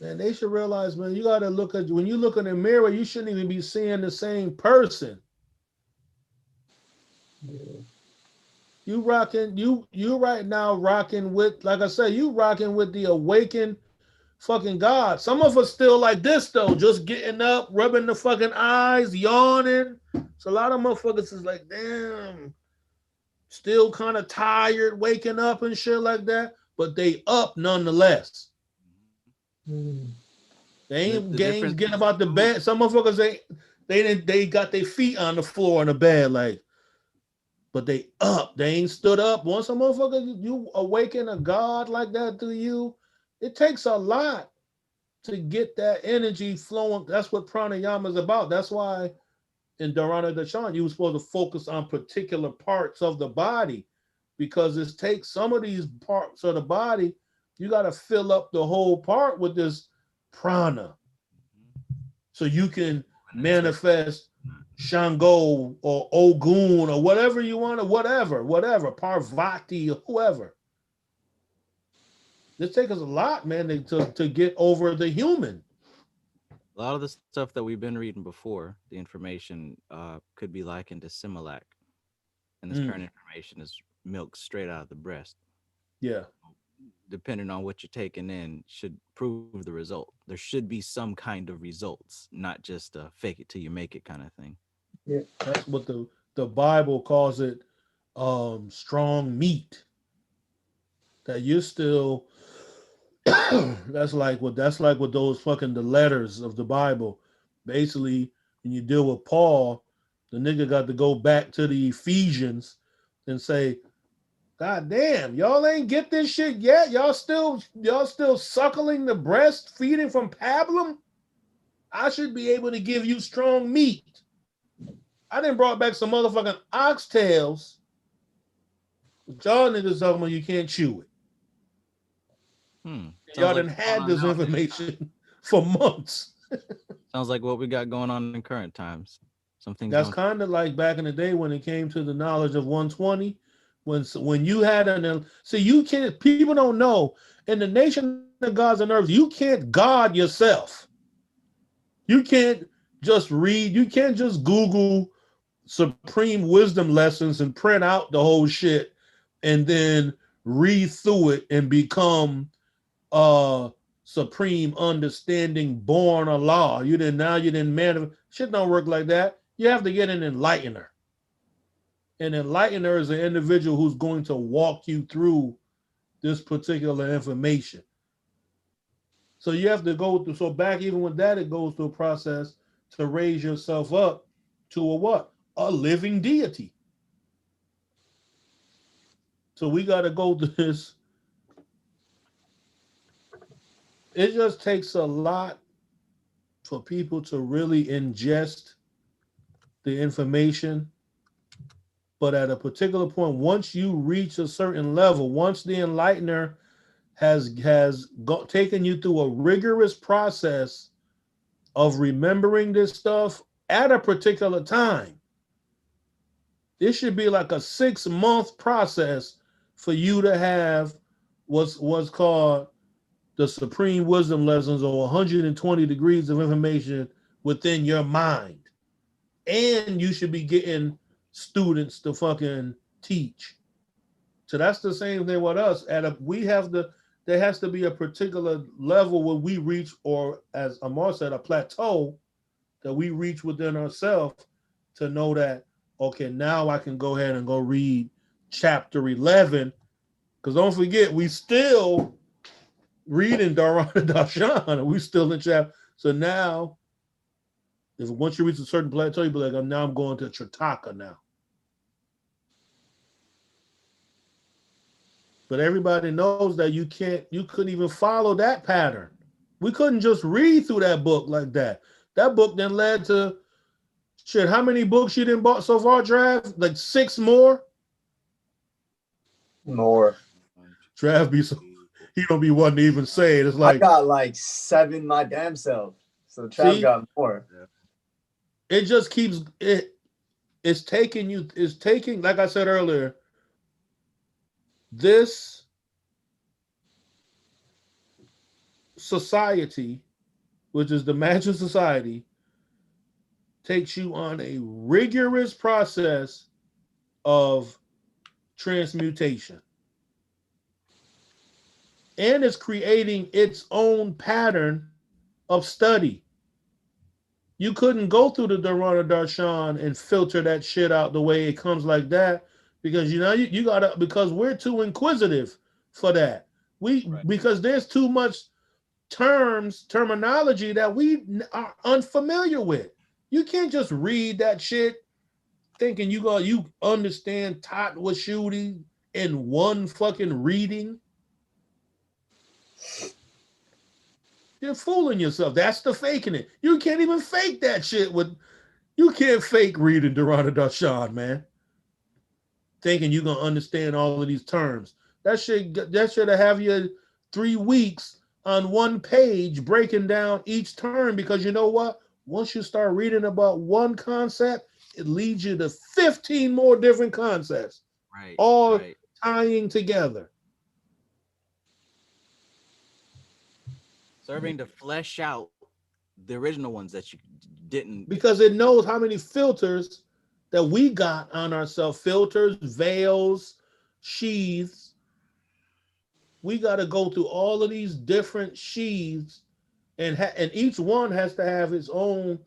man, they should realize, man, you got to look at, when you look in the mirror, you shouldn't even be seeing the same person. Yeah. You right now rocking with, like I said, you rocking with the awakened fucking God. Some of us still like this though, just getting up, rubbing the fucking eyes, yawning. So a lot of motherfuckers is like, damn, still kind of tired, waking up and shit like that, but they up nonetheless. They ain't getting about the bed. Some motherfuckers they got their feet on the floor in the bed, like, but they up. They ain't stood up. Once a motherfucker, you awaken a God like that to you, it takes a lot to get that energy flowing. That's what pranayama is about. That's why in Dharana Darshan, you were supposed to focus on particular parts of the body, because it takes some of these parts of the body, you got to fill up the whole part with this prana so you can manifest Shango or Ogun or whatever you want, or whatever, Parvati or whoever. This takes us a lot, man, to get over the human. A lot of the stuff that we've been reading before, the information could be likened to Similac. And this current information is milk straight out of the breast. Yeah. Depending on what you're taking in, should prove the result. There should be some kind of results, not just a fake it till you make it kind of thing. Yeah, that's what the Bible calls it, strong meat. That you're still that's like what those fucking the letters of the Bible. Basically, when you deal with Paul, the nigga got to go back to the Ephesians and say, God damn, y'all ain't get this shit yet. Y'all still suckling the breast, feeding from pablum. I should be able to give you strong meat. I done brought back some motherfucking oxtails. Y'all niggas talking about you can't chew it. Y'all done had this information for months. Sounds like what we got going on in current times. Something that's kind of like back in the day when it came to the knowledge of 120. When you had you can't, people don't know, in the nation of gods and earth, you can't God yourself. You can't just read, you can't just Google supreme wisdom lessons and print out the whole shit and then read through it and become supreme understanding born Allah. You didn't manifest. Shit don't work like that. You have to get an enlightener. An enlightener is an individual who's going to walk you through this particular information. So you have to go through, so back even with that, it goes through a process to raise yourself up to a what? A living deity. So we got to go through this. It just takes a lot for people to really ingest the information. But at a particular point, once you reach a certain level, once the enlightener has taken you through a rigorous process of remembering this stuff at a particular time, It should be like a 6-month process for you to have what's called the Supreme Wisdom Lessons, or 120 degrees of information within your mind. And you should be getting students to fucking teach. So that's the same thing with us. There has to be a particular level where we reach, or as Amar said, a plateau that we reach within ourselves to know that, okay, now I can go ahead and go read chapter 11. Because don't forget, we still reading Dharana Darshan, and we still in chapter. So now, if once you reach a certain plateau, you be like, now I'm going to Tritaka now. But everybody knows that you couldn't even follow that pattern. We couldn't just read through that book like that. That book then led to shit. How many books you didn't bought so far, Trav? Like 6 more? More. Trav be so he don't be wanting to even say it. It's like I got like 7 my damn self. So Trav got more. It just keeps it's taking, like I said earlier, this society, which is the Magus society, takes you on a rigorous process of transmutation. And it's creating its own pattern of study. You couldn't go through the Dharana Darshan and filter that shit out the way it comes like that, because you gotta, because we're too inquisitive for that. Because there's too much terminology that we are unfamiliar with. You can't just read that shit thinking you understand Tat Washudi in one fucking reading. You're fooling yourself. That's the faking it. You can't even fake that shit you can't fake reading Dharana Darshan, man. Thinking you're gonna understand all of these terms. That should have you 3 weeks on one page breaking down each term, because you know what? Once you start reading about one concept, it leads you to 15 more different concepts. All tying together. Serving to flesh out the original ones that you didn't. Because it knows how many filters that we got on ourselves. Filters, veils, sheaths. We got to go through all of these different sheaths, and each one has to have its own.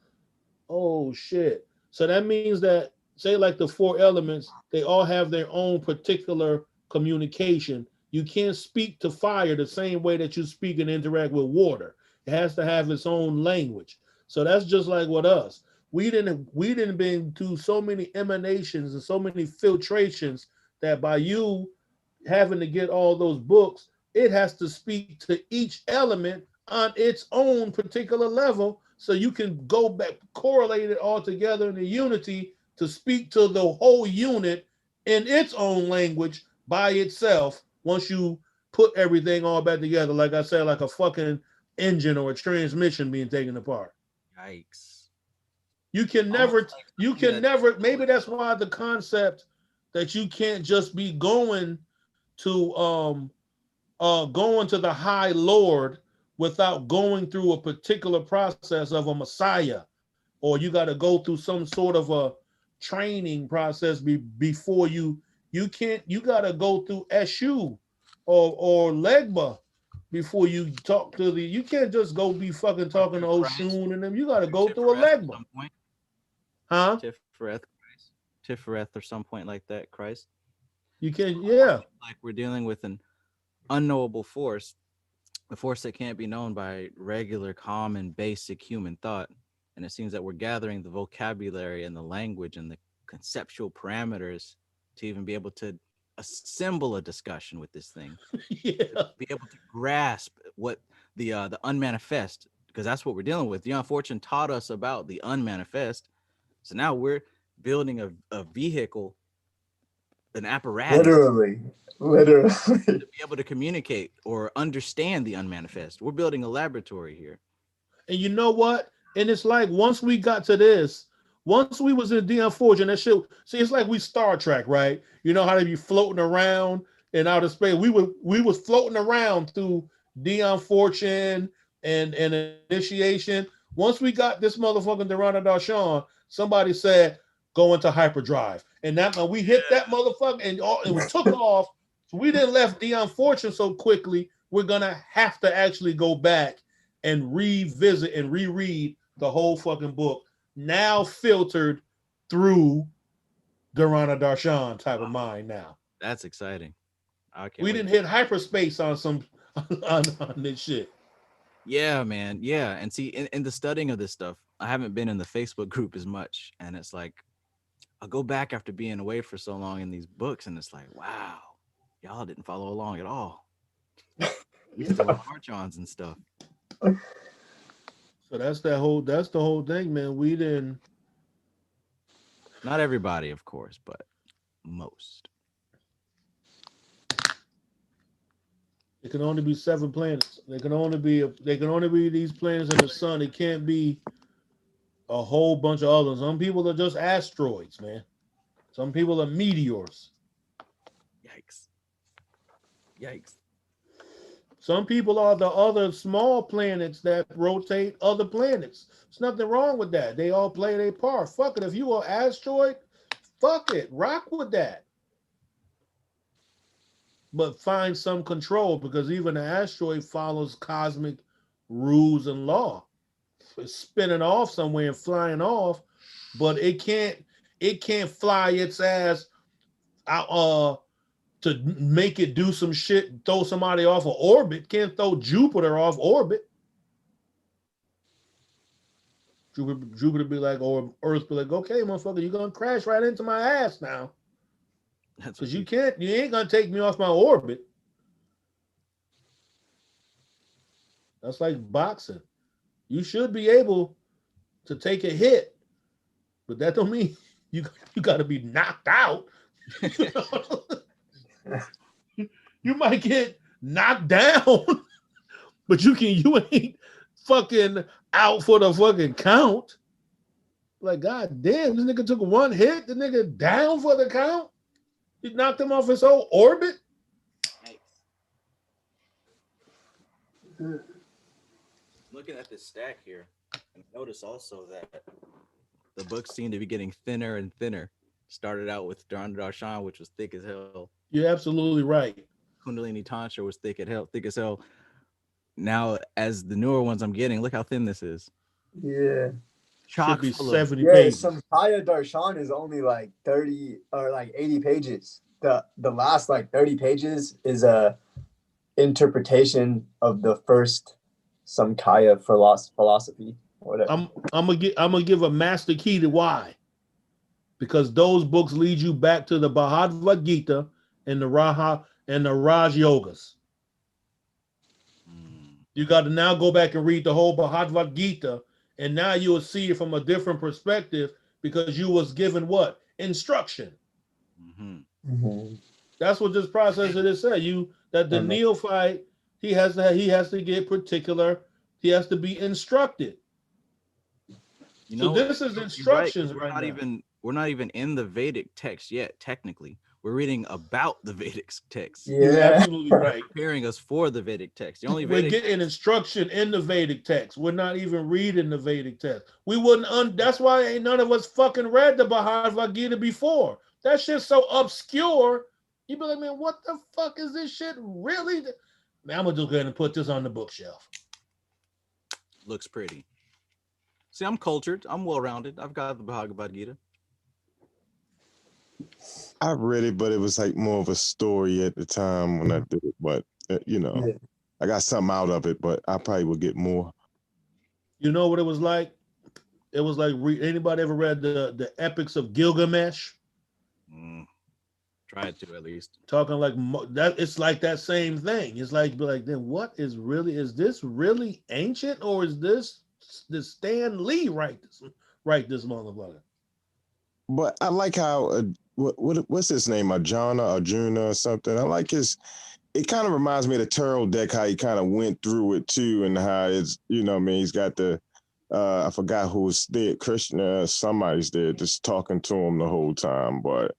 Oh shit! So that means that, say, like the 4 elements, they all have their own particular communication. You can't speak to fire the same way that you speak and interact with water. It has to have its own language. So that's just like with us. We didn't been through so many emanations and so many filtrations that by you having to get all those books, it has to speak to each element on its own particular level, so you can go back, correlate it all together in the unity to speak to the whole unit in its own language by itself. Once you put everything all back together, like I said, like a fucking engine or a transmission being taken apart. Yikes. You can never, maybe that's why the concept that you can't just be going to the high Lord without going through a particular process of a Messiah, or you got to go through some sort of a training process before you got to go through Eshu or Legba before you talk to you can't just go be fucking talking to Oshun and them. You got to go through a Legba. Huh? Tiferet or some point like that, Christ. You can, yeah. Like we're dealing with an unknowable force, a force that can't be known by regular, common, basic human thought. And it seems that we're gathering the vocabulary and the language and the conceptual parameters to even be able to assemble a discussion with this thing. Yeah. Be able to grasp what the unmanifest, because that's what we're dealing with. The unfortunate taught us about the unmanifest. So now we're building a vehicle, an apparatus. Literally. To be able to communicate or understand the unmanifest. We're building a laboratory here. And you know what? And it's like once we got to this, Once we was in Dion Fortune, that shit. See, it's like we Star Trek, right? You know how they be floating around in outer space. We was floating around through Dion Fortune and Initiation. Once we got this motherfucking Durana Darshan, somebody said go into hyperdrive, and that when we hit that motherfucker and we took off. So we didn't left Dion Fortune so quickly. We're gonna have to actually go back and revisit and reread the whole fucking book, now filtered through Durana Darshan type of mind. Now That's exciting. We didn't hit hyperspace on some on this shit. Yeah, man. Yeah. And see, in the studying of this stuff, I haven't been in the Facebook group as much. And it's like, I'll go back after being away for so long in these books, and it's like, wow, y'all didn't follow along at all. We still have march-ons and stuff. So that's the whole thing, man. We didn't. Not everybody, of course, but most. It can only be 7 planets. They can only be these planets in the sun. It can't be a whole bunch of others. Some people are just asteroids, man. Some people are meteors. Yikes. Some people are the other small planets that rotate other planets. There's nothing wrong with that. They all play their part. Fuck it. If you are an asteroid, fuck it. Rock with that. But find some control, because even an asteroid follows cosmic rules and law. It's spinning off somewhere and flying off, but it can't fly its ass out to make it do some shit, throw somebody off of orbit. Can't throw Jupiter off orbit. Jupiter be like, or Earth be like, okay, motherfucker, you're gonna crash right into my ass now. Because you ain't gonna take me off my orbit. That's like boxing. You should be able to take a hit, but that don't mean you gotta be knocked out. You might get knocked down, but you ain't fucking out for the fucking count. Like, god damn, this nigga took one hit, the nigga down for the count. He knocked him off his whole orbit. Looking at this stack here, and notice also that the books seem to be getting thinner and thinner. Started out with Durana Darshan, which was thick as hell. You're absolutely right. Kundalini Tantra was thick as hell. Now, as the newer ones I'm getting, look how thin this is. Yeah. Should be 70 yeah, pages. Some Kaya Darshan is only like 30 or like 80 pages. The last like 30 pages is a interpretation of the first Samkhya philosophy. Whatever. I'm gonna give a master key to why. Because those books lead you back to the Bhagavad Gita and the Raja and the Raj Yogas. You got to now go back and read the whole Bhagavad Gita, and now you will see it from a different perspective, because you was given what? Instruction. Mm-hmm. That's what this process of this said. That the neophyte, he has to get particular, he has to be instructed. So this is instructions right now. We're not even in the Vedic text yet, technically. We're reading about the Vedic text. Yeah. You're absolutely right. Preparing us for the Vedic text. We're getting instruction in the Vedic text. We're not even reading the Vedic text. We wouldn't. That's why ain't none of us fucking read the Bhagavad Gita before. That shit's so obscure. You'd be like, man, what the fuck is this shit really? Man, I'm gonna just go ahead and put this on the bookshelf. Looks pretty. See, I'm cultured. I'm well-rounded. I've got the Bhagavad Gita. I read it, but it was like more of a story at the time when I did it. But I got something out of it, but I probably will get more. You know what it was like? It was like, anybody ever read the epics of Gilgamesh? Tried to, at least. Talking like that, it's like that same thing. It's like, then what is this really ancient, or is this Stan Lee write this motherfucker? But I like how what's his name, Arjuna or something. I like his. It kind of reminds me of the Turtle deck, how he kind of went through it too, and how it's, he's got the I forgot who's there. Krishna, somebody's there, just talking to him the whole time. But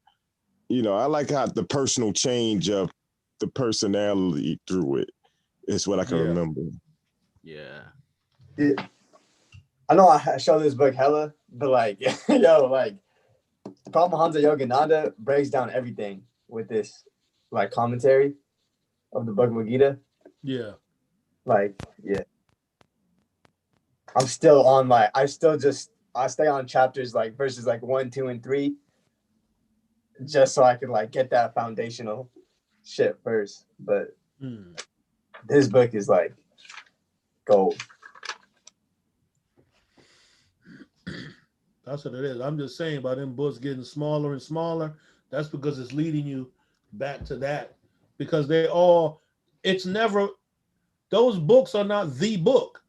I like how the personal change of the personality through it is what I can remember. Yeah. I know I show this book hella, but like, yo, like, Paramahansa Yogananda breaks down everything with this, like, commentary of the Bhagavad Gita. Yeah. Like, yeah. I'm still on, like, I stay on chapters, like, verses, like, 1, 2, and 3, just so I can, like, get that foundational shit first. But this book is, like, gold. That's what it is. I'm just saying about them books getting smaller and smaller. That's because it's leading you back to that. Because it's never, those books are not the book.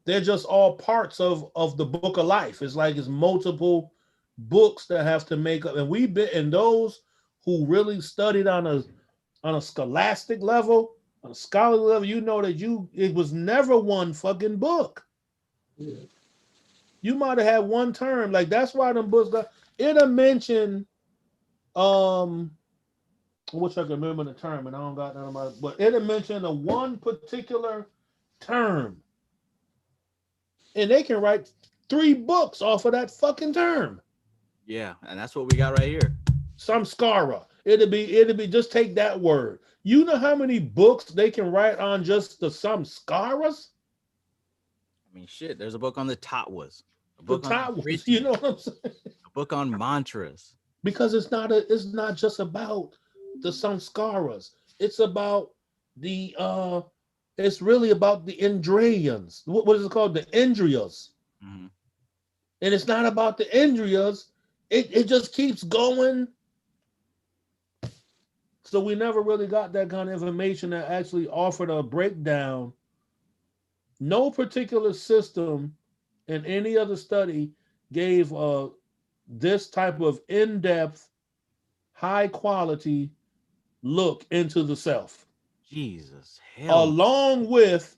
They're just all parts of the book of life. It's like it's multiple books that have to make up. And those who really studied on a scholastic level, on a scholarly level, you know that it was never one fucking book. Yeah. You might have had one term. Like, that's why them books it'll mention, I wish I could remember the term, and I don't got none of my, but it'll mention a one particular term. And they can write 3 books off of that fucking term. Yeah, and that's what we got right here. Samskara. It'll be just take that word. You know how many books they can write on just the samskaras? I mean, shit, there's a book on the tattvas. You know what I'm saying? A book on mantras. Because it's not just about the samskaras. It's about it's really about the indriyas. What is it called? The indriyas. Mm-hmm. And it's not about the indriyas. It just keeps going. So we never really got that kind of information that actually offered a breakdown. No particular system in any other study gave this type of in-depth, high-quality look into the self. Jesus, hell. Along with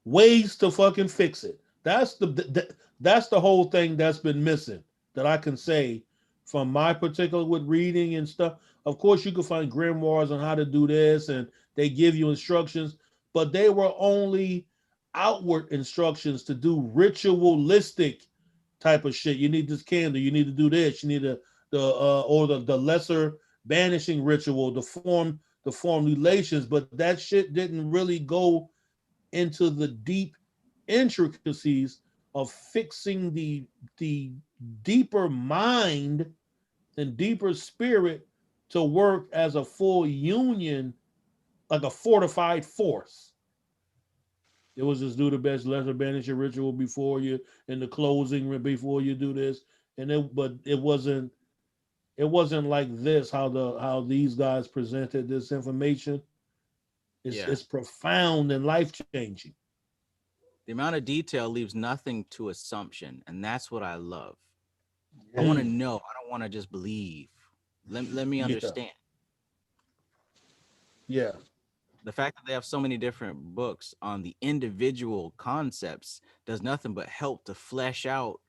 ways to fucking fix it. That's the whole thing that's been missing that I can say from my particular with reading and stuff. Of course, you can find grimoires on how to do this, and they give you instructions, but they were only outward instructions to do ritualistic type of shit. You need this candle. You need to do this. You need the lesser banishing ritual, the form relations. But that shit didn't really go into the deep intricacies of fixing the deeper mind and deeper spirit to work as a full union, like a fortified force. It was just do the best, lesser banish your ritual before you, in the closing before you do this, but it wasn't like this. How these guys presented this information. It's profound and life changing. The amount of detail leaves nothing to assumption, and that's what I love. I want to know. I don't want to just believe. Let me understand. Yeah. The fact that they have so many different books on the individual concepts does nothing but help to flesh out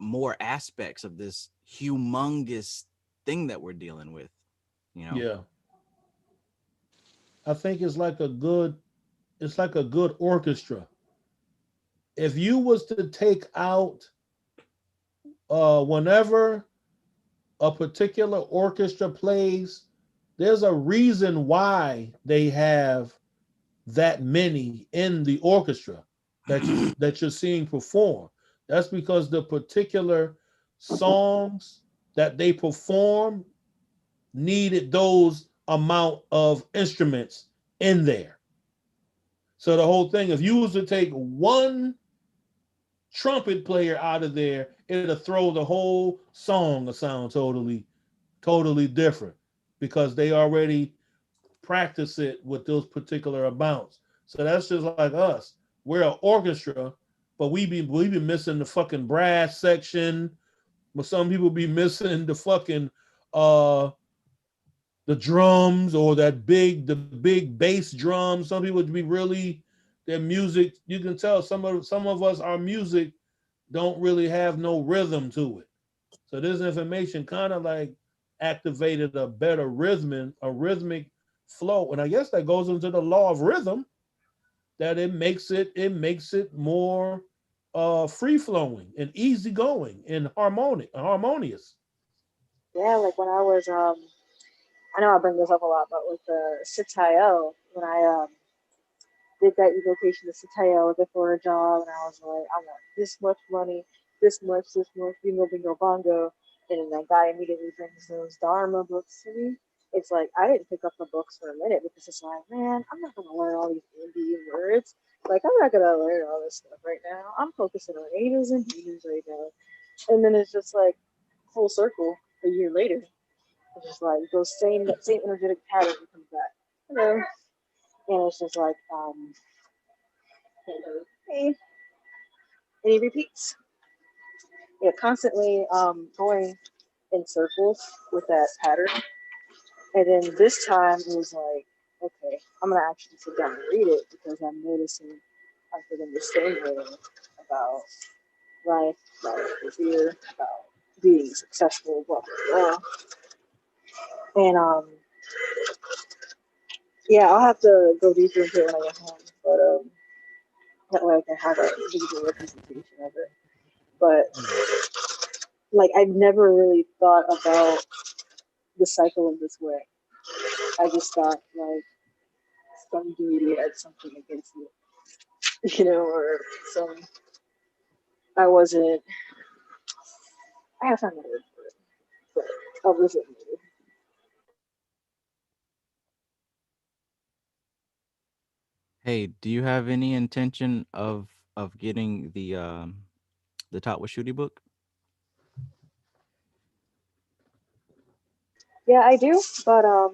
more aspects of this humongous thing that we're dealing with. Yeah. I think it's like a good orchestra. If you was to take out whenever a particular orchestra plays, there's a reason why they have that many in the orchestra that you're seeing perform. That's because the particular songs that they perform needed those amount of instruments in there. So the whole thing, if you was to take one trumpet player out of there, it'll throw the whole song a sound totally different, because they already practice it with those particular amounts. So that's just like us. We're an orchestra, but we be missing the fucking brass section. But some people be missing the fucking the drums, or the big bass drum. Some people would be really their music, you can tell some of us, our music don't really have no rhythm to it. So this information kind of like activated a better rhythmic flow. And I guess that goes into the law of rhythm, that it makes it more free flowing and easygoing and harmonious. Yeah, like when I was I know I bring this up a lot, but with the Citael, when I did that evocation of Citael, looking for a job, and I was like, I want this much money, this much, bingo, bingo, bongo. And then that guy immediately brings those Dharma books to me. It's like, I didn't pick up the books for a minute because it's like, man, I'm not going to learn all these Indian words. Like, I'm not going to learn all this stuff right now. I'm focusing on A's and B's right now. And then it's just like full circle a year later. It's just like those same energetic pattern comes back. Hello. And it's just like, hello, hey. And he repeats. Yeah, constantly going in circles with that pattern. And then this time it was like, okay, I'm gonna actually sit down and read it because I'm noticing I'm feeling the same way about life, about career, about being successful, blah blah blah. And yeah, I'll have to go deeper into it when I get home, but that way I can have a visual representation of it. But like I've never really thought about the cycle in this way. I just thought like some deity had something against me, you know, or some. I wasn't. I have found a word for it, but I'll visit later. Hey, do you have any intention of getting the Tatwa Shooty book? Yeah, I do, but I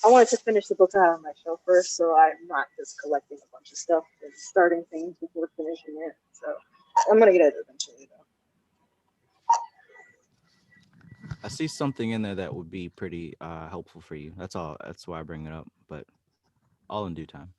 wanted to finish the books I have on my shelf first, so I'm not just collecting a bunch of stuff and starting things before finishing it. So I'm gonna get it eventually, though. I see something in there that would be pretty helpful for you. That's all. That's why I bring it up, but all in due time.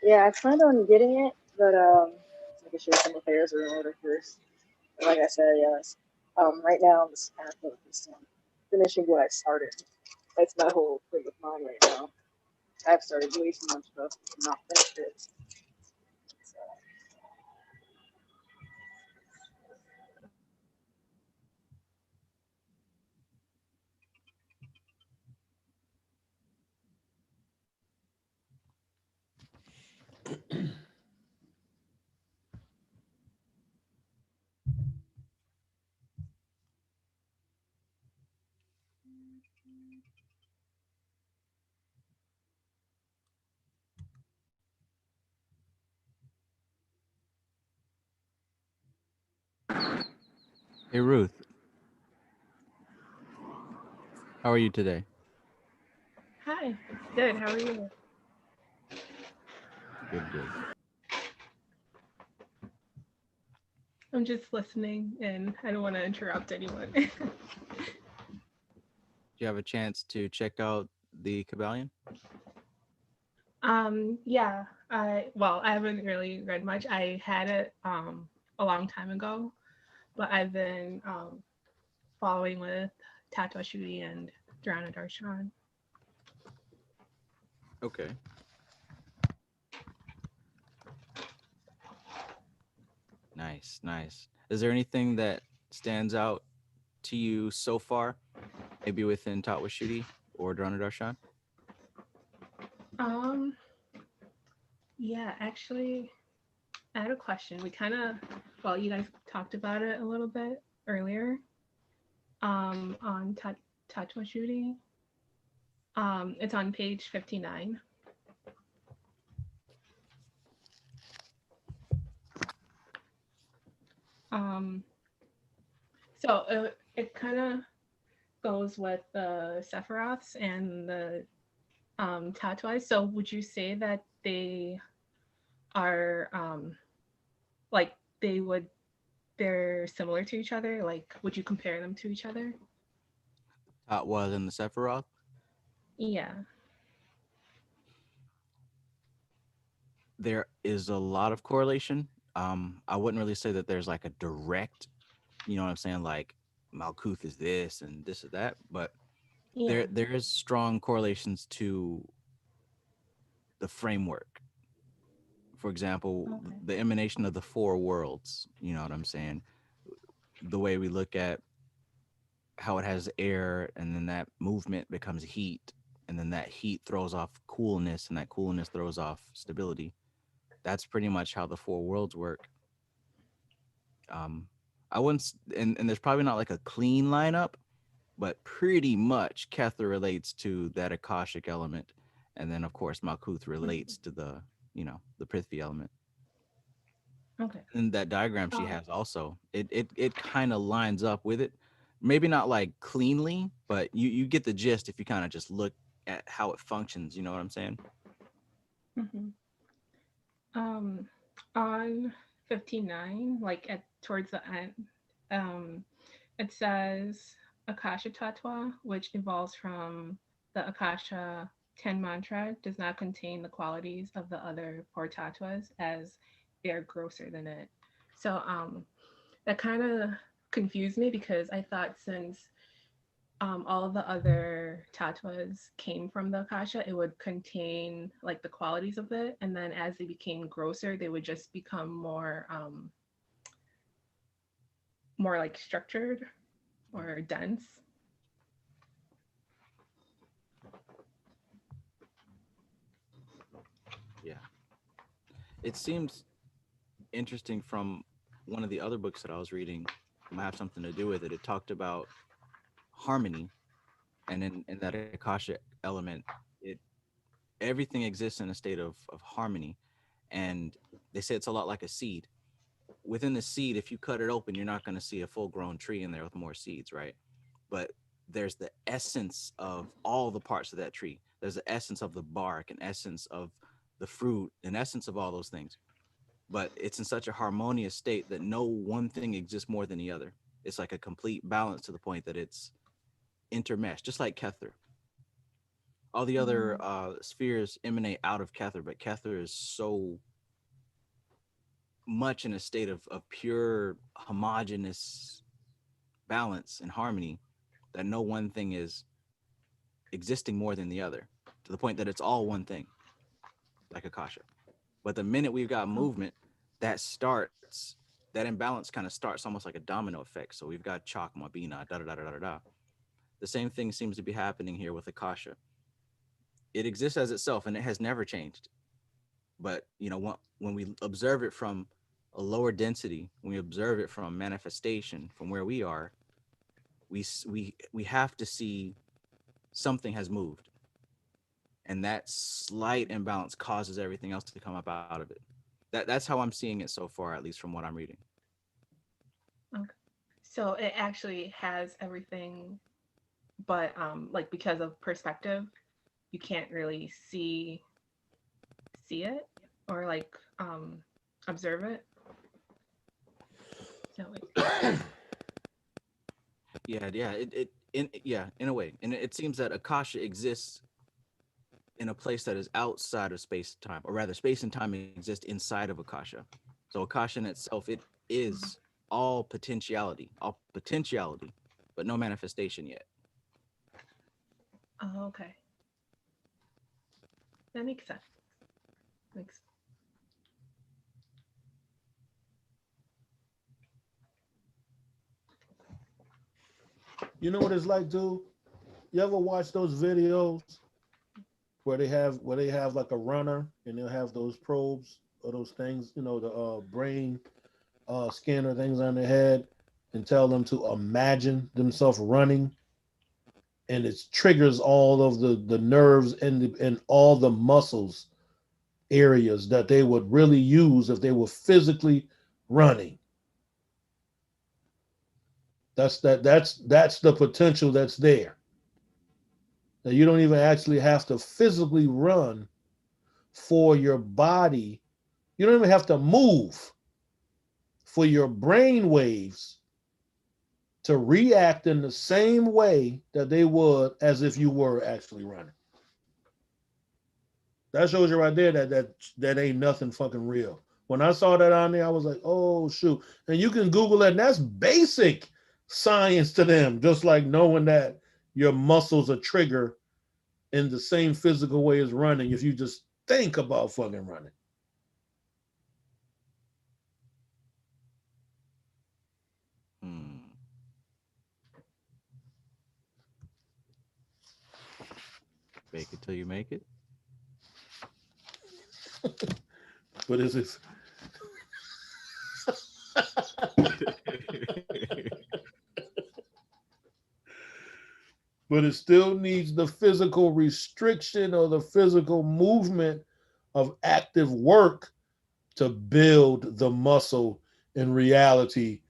Yeah, I planned on getting it, but making sure some affairs are in order first. But like I said, yes. Right now I'm just kind of focused on finishing what I started. That's my whole thing of mine right now. I've started way too much stuff and not finished it. So. Hey Ruth, how are you today? Hi, good. How are you? Good, good. I'm just listening and I don't want to interrupt anyone. Do you have a chance to check out the Kybalion? Yeah, I haven't really read much. I had it a long time ago, but I've been following with Tatwa Shooty and Drana Darshan. Okay. Nice, nice. Is there anything that stands out to you so far, maybe within Tatwa Shooty or Drana Darshan? Yeah, actually, I had a question. We kind of, you guys talked about it a little bit earlier on Tatwa Shooty. It's on page 59. So it kind of goes with the Sephiroths and the Tatwais. So would you say that they are like they're similar to each other? Like, would you compare them to each other? Was in the Sephiroth. Yeah. There is a lot of correlation. I wouldn't really say that there's like a direct, you know what I'm saying, like Malkuth is this and this is that, but Yeah. there is strong correlations to the framework. For example, Okay. the emanation of the four worlds, you know what I'm saying? The way we look at how it has air and then that movement becomes heat and then that heat throws off coolness and that coolness throws off stability. That's pretty much how the four worlds work. I wouldn't, and there's probably not like a clean lineup, but pretty much Kether relates to that Akashic element. And then of course Malkuth relates to the, you know, the Prithvi element. Okay. And that diagram she has also, it kind of lines up with it. Maybe not like cleanly, but you get the gist if you kind of just look at how it functions, you know what I'm saying? Mm-hmm. On 59, like towards the end, it says Akasha Tattva, which evolves from the Akasha 10 mantra, does not contain the qualities of the other four tattvas as they are grosser than it. So that kind of confused me because I thought since all of the other tattvas came from the Akasha, it would contain like the qualities of it. And then as they became grosser, they would just become more like structured or dense. Yeah. It seems interesting from one of the other books that I was reading, might have something to do with it. It talked about harmony, and in that Akasha element, it everything exists in a state of harmony. And they say it's a lot like a seed. Within the seed, if you cut it open, you're not going to see a full grown tree in there with more seeds, right? But there's the essence of all the parts of that tree. There's the essence of the bark, an essence of the fruit, an essence of all those things. But it's in such a harmonious state that no one thing exists more than the other. It's like a complete balance to the point that it's intermeshed, just like Kether. All the other spheres emanate out of Kether, but Kether is so much in a state of pure homogeneous balance and harmony that no one thing is existing more than the other, to the point that it's all one thing, like Akasha. But the minute we've got movement, that imbalance kind of starts almost like a domino effect. So we've got Chakma, Bina, da da da da da da. The same thing seems to be happening here with Akasha. It exists as itself and it has never changed. But you know, when we observe it from a lower density, when we observe it from manifestation, from where we are, we have to see something has moved, and that slight imbalance causes everything else to come up out of it. That's how I'm seeing it so far, at least from what I'm reading. Okay. So it actually has everything, but like because of perspective, you can't really see it or like observe it. So in a way, and it seems that Akasha exists in a place that is outside of space and time, or rather space and time exist inside of Akasha. So Akasha in itself, it is all potentiality, but no manifestation yet. Oh, okay. That makes sense. You know what it's like, dude? You ever watch those videos where they have like a runner and they'll have those probes or those things, you know, the brain scanner things on their head, and tell them to imagine themselves running, and it triggers all of the nerves and all the muscles areas that they would really use if they were physically running. That's the potential that's there. That you don't even actually have to physically run for your body. You don't even have to move for your brain waves to react in the same way that they would as if you were actually running. That shows you right there that ain't nothing fucking real. When I saw that on there, I was like, oh shoot. And you can Google it, and that's basic science to them, just like knowing that your muscles are trigger in the same physical way as running if you just think about fucking running. Fake it till you make it. But is it? But it still needs the physical restriction or the physical movement of active work to build the muscle in reality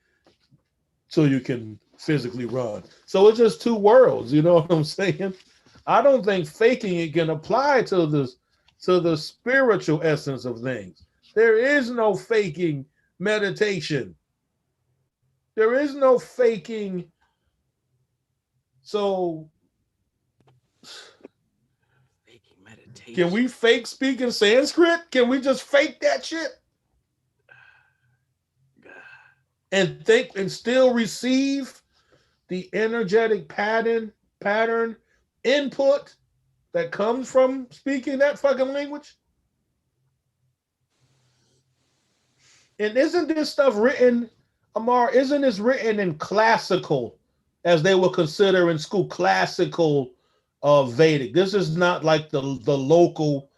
so you can physically run. So it's just two worlds, you know what I'm saying? I don't think faking it can apply to the spiritual essence of things. There is no faking meditation. There is no faking. So faking meditation. Can we fake speak in Sanskrit? Can we just fake that shit? And think and still receive the energetic pattern input that comes from speaking that fucking language? And isn't this stuff written, Amar, isn't this written in classical, as they would consider in school, classical Vedic? This is not like the local,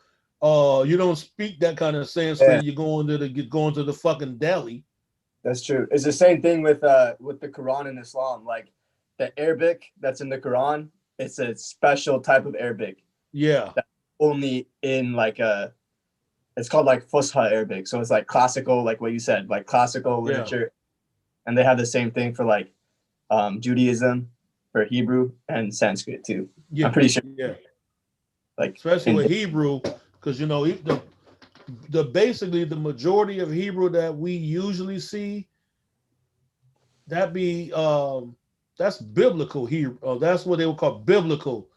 you don't speak that kind of Sanskrit, you're going to the fucking Delhi. That's true. It's the same thing with the Quran in Islam. Like the Arabic that's in the Quran, it's a special type of Arabic. Yeah. That's only in like it's called like Fusha Arabic. So it's like classical, like what you said, like classical literature. And they have the same thing for like Judaism, for Hebrew, and Sanskrit too. Yeah. I'm pretty sure. Yeah. Like especially with Hebrew, because you know the basically the majority of Hebrew that we usually see, that's biblical Hebrew. That's what they would call biblical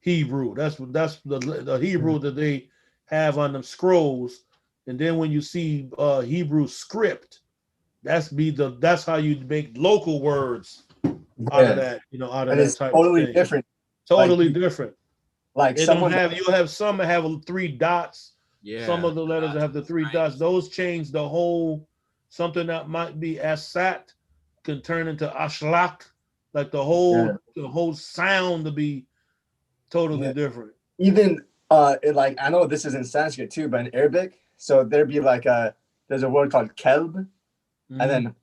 Hebrew. That's the Hebrew that they have on them scrolls. And then when you see Hebrew script, that's how you make local words out of that, out of and that it's type totally of thing. different. Totally different. Like They someone you'll have some that have 3 dots. Yeah. Some of the letters that have the 3 dots. Those change the whole, something that might be asat can turn into ashlak. Like the whole sound to be totally different. even like I know this is in Sanskrit too, but in Arabic, so there'd be like there's a word called kelb, and then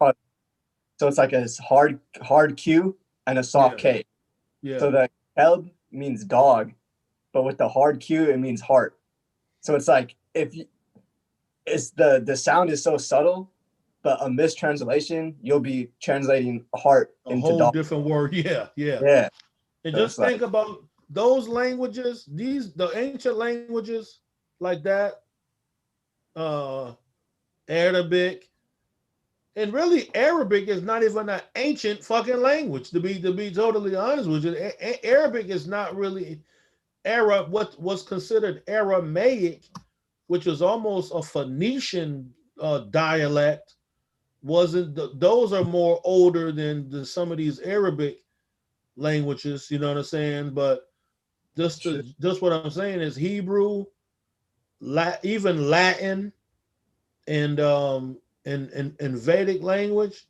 so it's like a hard Q and a soft K. Yeah. So the kelb means dog, but with the hard Q it means heart. So it's like it's the sound is so subtle, but a mistranslation you'll be translating heart into whole dog. different word. Yeah. And So just it's think about those languages, the ancient languages like that, Arabic, and really Arabic is not even an ancient fucking language, to be totally honest with you. Arabic is not really what was considered Aramaic, which is almost a Phoenician dialect. Those are more older than some of these Arabic languages, you know what I'm saying? But just what I'm saying is Hebrew, even Latin, and Vedic language,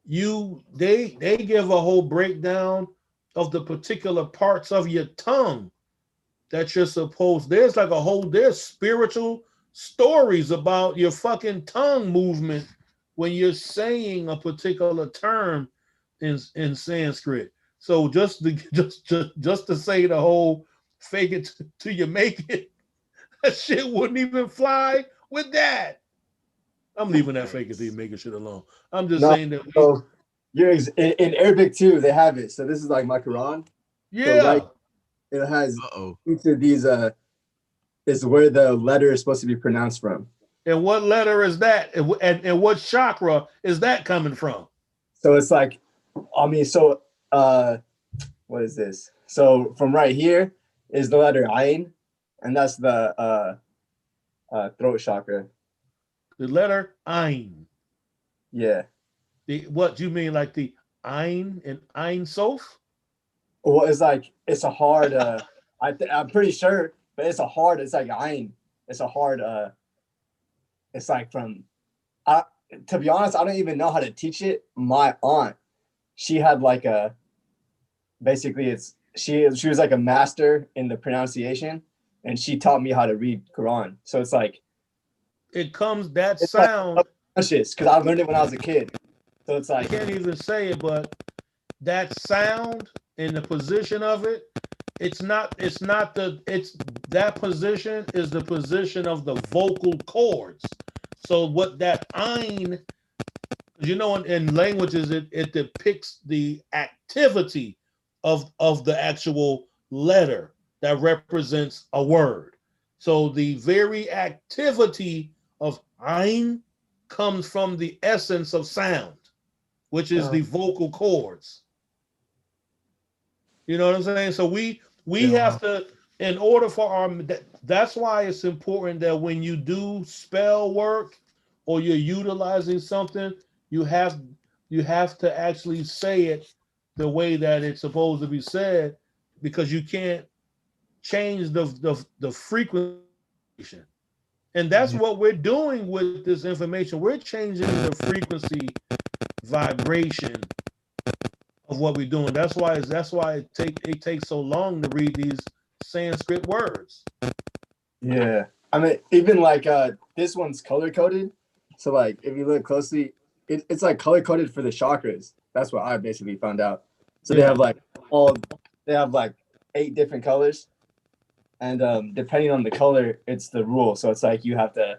they give a whole breakdown of the particular parts of your tongue that you're supposed. There's spiritual stories about your fucking tongue movement when you're saying a particular term in Sanskrit. So just to say the whole fake it till you make it, that shit wouldn't even fly with that. I'm leaving that fake it till you make it shit alone. I'm just saying that. So in Arabic too, they have it. So this is like my Quran. Yeah. So it has each of these is where the letter is supposed to be pronounced from. And what letter is that? And what chakra is that coming from? So it's like, I mean, so what is this? So from right here is the letter Ain, and that's the throat chakra. The letter Ein. Yeah. What do you mean, like the Ein and Ein Sof? Well, it's like it's a hard. I'm pretty sure, but it's a hard. It's like Ain. It's a hard. It's like from. To be honest, I don't even know how to teach it. My aunt, she had like a. Basically, she was like a master in the pronunciation, and she taught me how to read Quran. So it's like. It comes that sound. Like, because I learned it when I was a kid. So it's like I can't even say it, but that sound and the position of it, it's that position is the position of the vocal cords. So what that Ein, you know, in languages, it depicts the activity of the actual letter that represents a word. So the very activity of Ein comes from the essence of sound, which is the vocal cords. You know what I'm saying? So we have to, in order for that's why it's important that when you do spell work or you're utilizing something, you have to actually say it the way that it's supposed to be said, because you can't change the frequency. And that's what we're doing with this information. We're changing the frequency vibration of what we're doing. That's why it takes so long to read these Sanskrit words. Yeah. I mean, even like this one's color coded. So like if you look closely, it's like color coded for the chakras. That's what I basically found out. So they have like 8 different colors. And depending on the color, it's the rule. So it's like you have to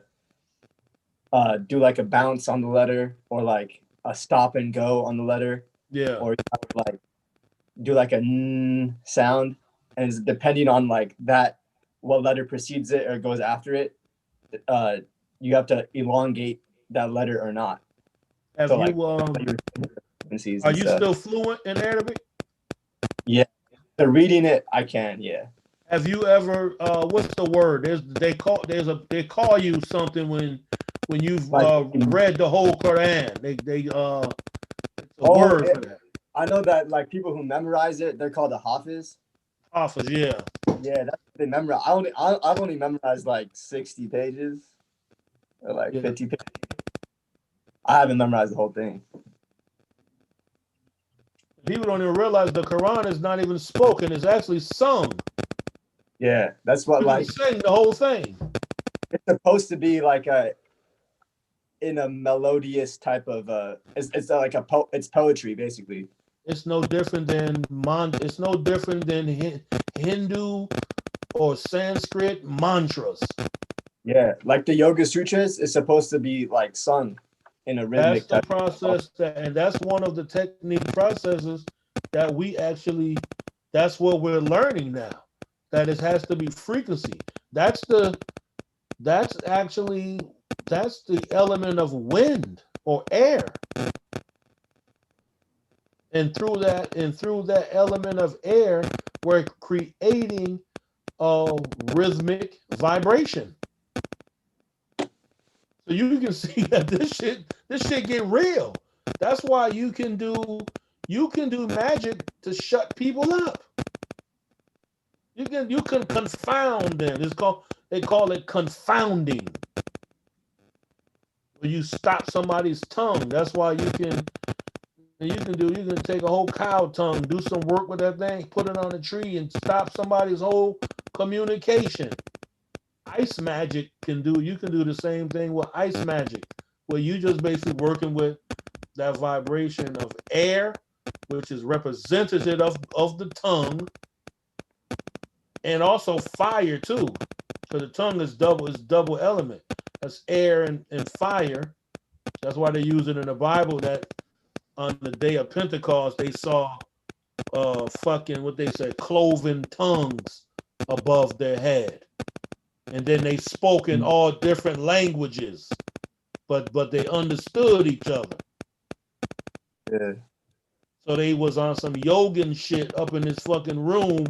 do like a bounce on the letter, or like a stop and go on the letter. Yeah. Or you have to like do like a n sound, and it's depending on like that, what letter precedes it or goes after it, you have to elongate that letter or not. Have so, you like, are you still fluent in Arabic? Yeah. So reading it, I can, yeah. Have you ever what's the word? They call you something when you've read the whole Quran. It's a word for that. I know that like people who memorize it, they're called a hafiz. Hafiz, yeah. Yeah, that's what they memorize. I've only memorized like 60 pages or like 50 pages. I haven't memorized the whole thing. People don't even realize the Quran is not even spoken; it's actually sung. Yeah, that's what People like sing the whole thing. It's supposed to be like in a melodious type of it's like it's poetry basically. It's no different than Hindu or Sanskrit mantras. Yeah, like the Yoga Sutras is supposed to be like sung in a rhythmic That's the process, and that's one of the technique processes that that's what we're learning now. That it has to be frequency. That's the element of wind or air. And through that element of air, we're creating a rhythmic vibration. So you can see that this shit get real. That's why you can do magic to shut people up. You can confound them. They call it confounding. When you stop somebody's tongue, that's why you can take a whole cow tongue, do some work with that thing, put it on a tree, and stop somebody's whole communication. Ice magic you can do the same thing with ice magic, where you just basically working with that vibration of air, which is representative of the tongue, and also fire too, because the tongue is double element. That's air and fire. That's why they use it in the Bible that on the day of Pentecost they saw cloven tongues above their head. and then they spoke in all different languages, but they understood each other. Yeah. So they was on some Yogan shit up in this fucking room,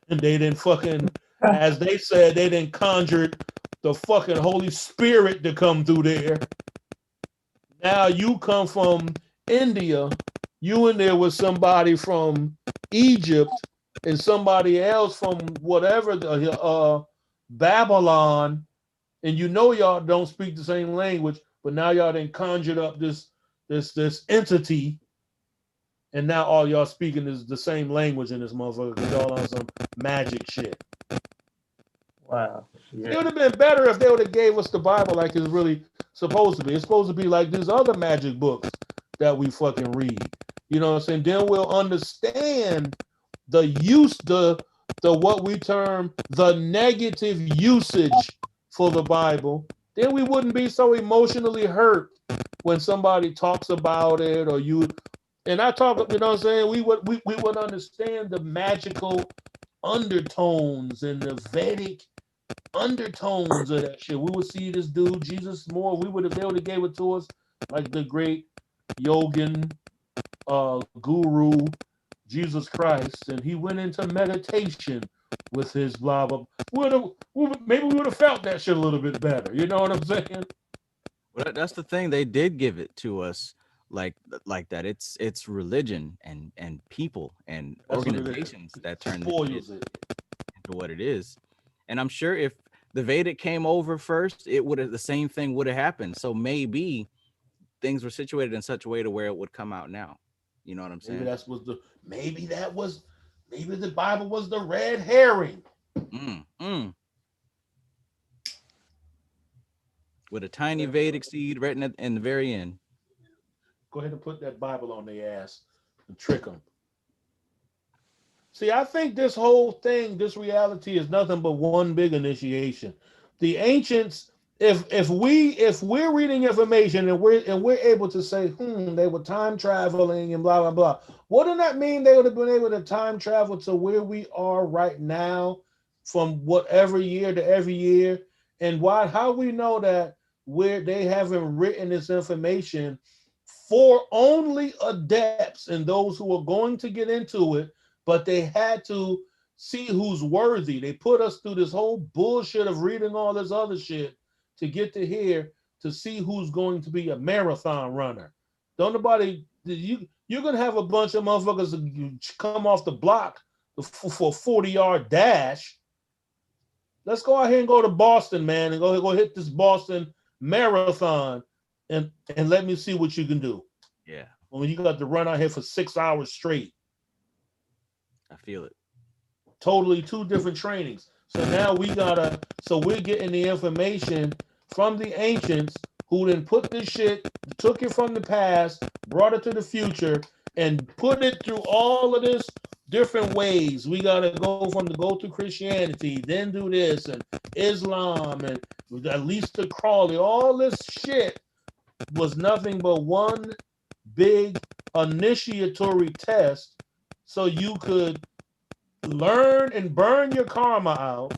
and they didn't fucking, as they said, they didn't conjured the fucking Holy Spirit to come through there. Now you come from India, you in there with somebody from Egypt and somebody else from whatever the Babylon, and you know y'all don't speak the same language, but now y'all done conjured up this entity, and now all y'all speaking is the same language in this motherfucker because y'all on some magic shit. Wow. It would have been better if they would have gave us the Bible like it's really supposed to be. It's supposed to be like these other magic books that we fucking read. You know what I'm saying? Then we'll understand the use, the what we term the negative usage for the Bible. Then we wouldn't be so emotionally hurt when somebody talks about it, or you and I talk, you know what I'm saying? We would understand the magical undertones and the Vedic undertones of that shit. We would see this dude, Jesus, more. They would have gave it to us like the great Yogan guru, Jesus Christ, and he went into meditation with his blah blah. Maybe we would have felt that shit a little bit better. You know what I'm saying? Well, that's the thing. They did give it to us like that. It's religion and people and That's what it is. organizations that turn Spoils it into what it is. And I'm sure if the Vedic came over first, it would have the same thing would have happened. So maybe things were situated in such a way to where it would come out now. You know what I'm saying? Maybe the Bible was the red herring. With a tiny Vedic seed right in the very end. Go ahead and put that Bible on their ass and trick them. See, I think this whole thing, this reality is nothing but one big initiation. The ancients, if we're reading information and we're able to say, they were time traveling and blah blah blah, wouldn't that mean they would have been able to time travel to where we are right now from whatever year to every year? And how we know that they haven't written this information for only adepts and those who are going to get into it, but they had to see who's worthy. They put us through this whole bullshit of reading all this other shit to get to here to see who's going to be a marathon runner. You're going to have a bunch of motherfuckers come off the block for a 40-yard dash. Let's go out here and go to Boston, man, and go hit this Boston marathon and let me see what you can do. Yeah. When you got to run out here for 6 hours straight. I feel it. Totally two different trainings. So now we're getting the information from the ancients who then put this shit, took it from the past, brought it to the future, and put it through all of this different ways. We gotta go through Christianity, then do this, and Islam, and at least the Crawley. All this shit was nothing but one big initiatory test so you could learn and burn your karma out,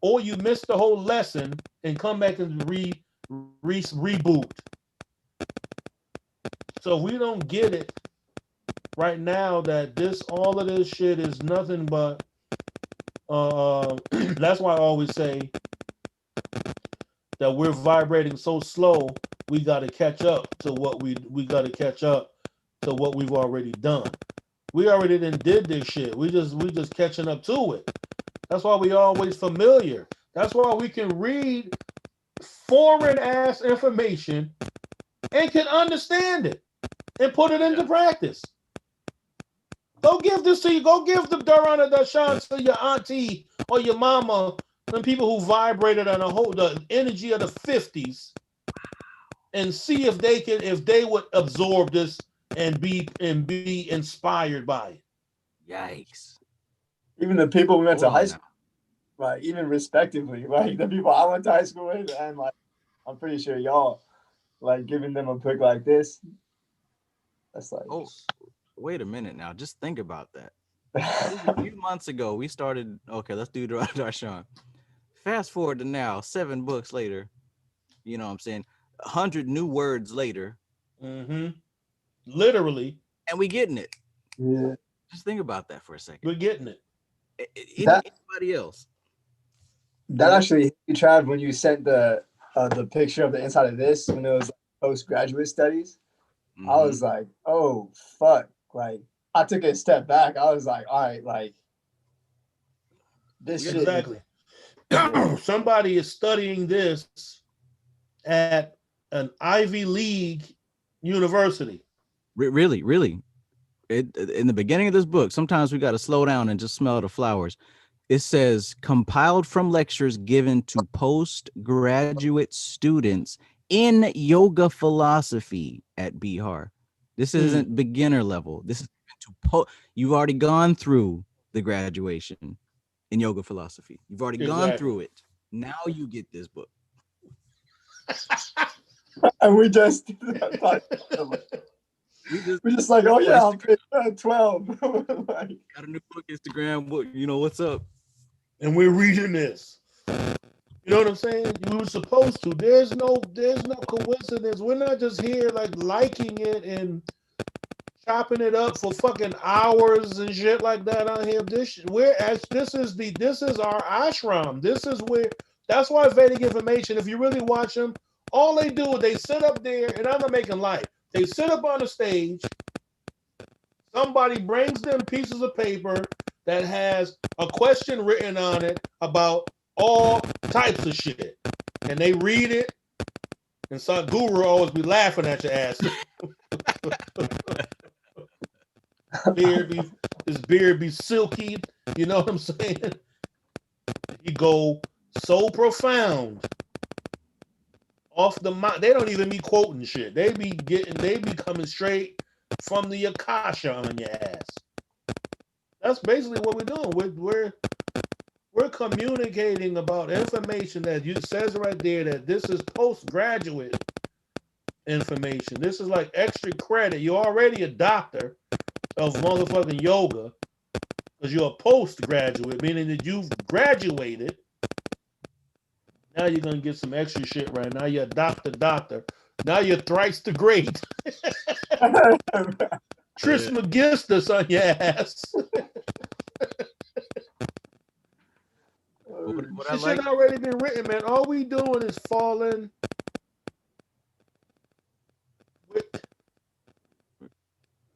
or you miss the whole lesson and come back and reboot. So if we don't get it right now that all of this shit is nothing but that's why I always say that we're vibrating so slow, we got to catch up to what we got to catch up to what we've already done. We already did this shit. We just catching up to it. That's why we always familiar. That's why we can read foreign ass information and can understand it and put it into practice. Go give this to you. Go give the Durana Dashan to your auntie or your mama, them people who vibrated on the energy of the 50s, and see if they would absorb this and be inspired by it. Yikes. Even the people we went to high school, like even respectively, like the people I went to high school with, and like I'm pretty sure y'all like giving them a pick like this. That's like, oh, wait a minute now. Just think about that. Just a few months ago, we started. Okay, let's do Darshan. Fast forward to now, 7 books later. You know what I'm saying? 100 new words later. Mm-hmm. Literally. And we getting it. Yeah. Just think about that for a second. We're getting it. Anybody else? That actually hit me, Trav, when you sent the picture of the inside of this when it was postgraduate studies. I was like, oh fuck. Like I took a step back. I was like, all right, like this shit. Exactly. Somebody is studying this at an Ivy League university. Really. In the beginning of this book, sometimes we got to slow down and just smell the flowers. It says compiled from lectures given to postgraduate students in yoga philosophy at Bihar. This isn't beginner level. This is you've already gone through the graduation in yoga philosophy. You've already gone through it. Now you get this book. And we just we're just like, oh yeah, I'm 12. Got a new book, Instagram book. You know what's up? And we're reading this. You know what I'm saying? We were supposed to. There's no coincidence. We're not just here like liking it and chopping it up for fucking hours and shit like that on here. This is our ashram. This is where. That's why Vedic information. If you really watch them, all they do is they sit up there, and I'm not making light. They sit up on the stage. Somebody brings them pieces of paper that has a question written on it about all types of shit. And they read it, and some guru always be laughing at your ass. His beard be silky, you know what I'm saying? He go so profound off the mind. They don't even be quoting shit. They be coming straight from the Akasha on your ass. That's basically what we're doing. We're communicating about information that says right there that this is postgraduate information. This is like extra credit. You're already a doctor of motherfucking yoga because you're a postgraduate, meaning that you've graduated. Now you're gonna get some extra shit right now. You're a doctor. Now you're thrice the great. Trismegistus on your ass. What This shit already been written, man. All we doing is falling.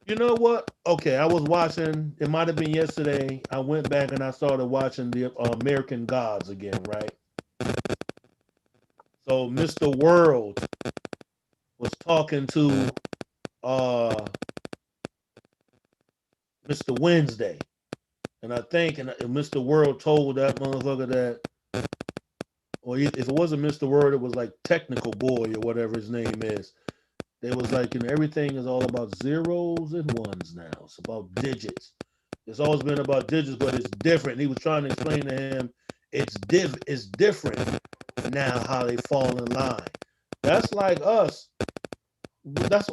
You know what? Okay, I was watching. It might have been yesterday. I went back and I started watching the American Gods again, right? So Mr. World was talking to Mr. Wednesday. And I think Mr. World told that motherfucker that, or if it wasn't Mr. World, it was like Technical Boy or whatever his name is. They was like, everything is all about zeros and ones now. It's about digits. It's always been about digits, but it's different. He was trying to explain to him it's different now how they fall in line. That's like us. That's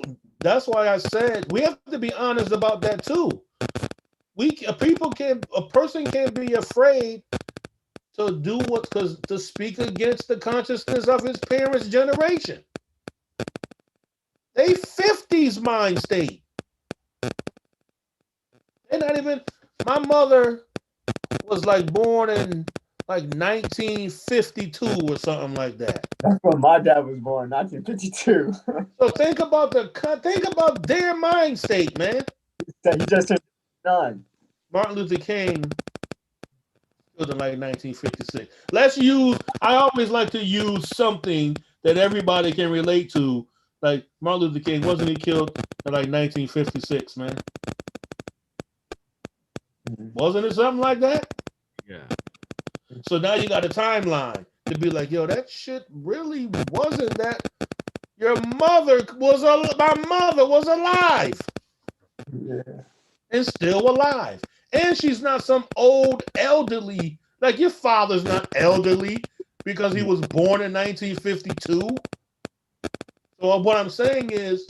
why I said we have to be honest about that too. A person can't be afraid to to speak against the consciousness of his parents' generation. They 50s mind state. They're not even. My mother was like born in like 1952 or something like that. That's when my dad was born, 1952. So think about their mind state, man. He just turned 9. Martin Luther King was in like 1956. I always like to use something that everybody can relate to. Like Martin Luther King, wasn't he killed in like 1956, man? Wasn't it something like that? Yeah. So now you got a timeline to be like, yo, that shit really wasn't that. My mother was alive. Yeah. And still alive. And she's not some old elderly, like your father's not elderly because he was born in 1952. So what I'm saying is,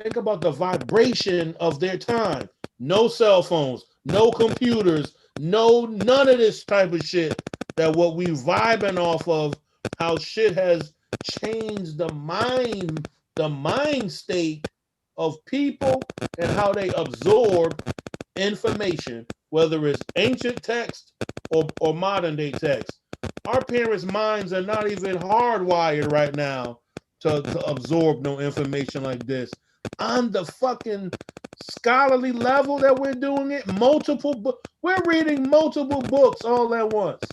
think about the vibration of their time. No cell phones, no computers, none of this type of shit that what we vibing off of, how shit has changed the mind state of people and how they absorb information, whether it's ancient text or modern day text. Our parents' minds are not even hardwired right now to absorb no information like this. On the fucking scholarly level that we're doing it, we're reading multiple books all at once.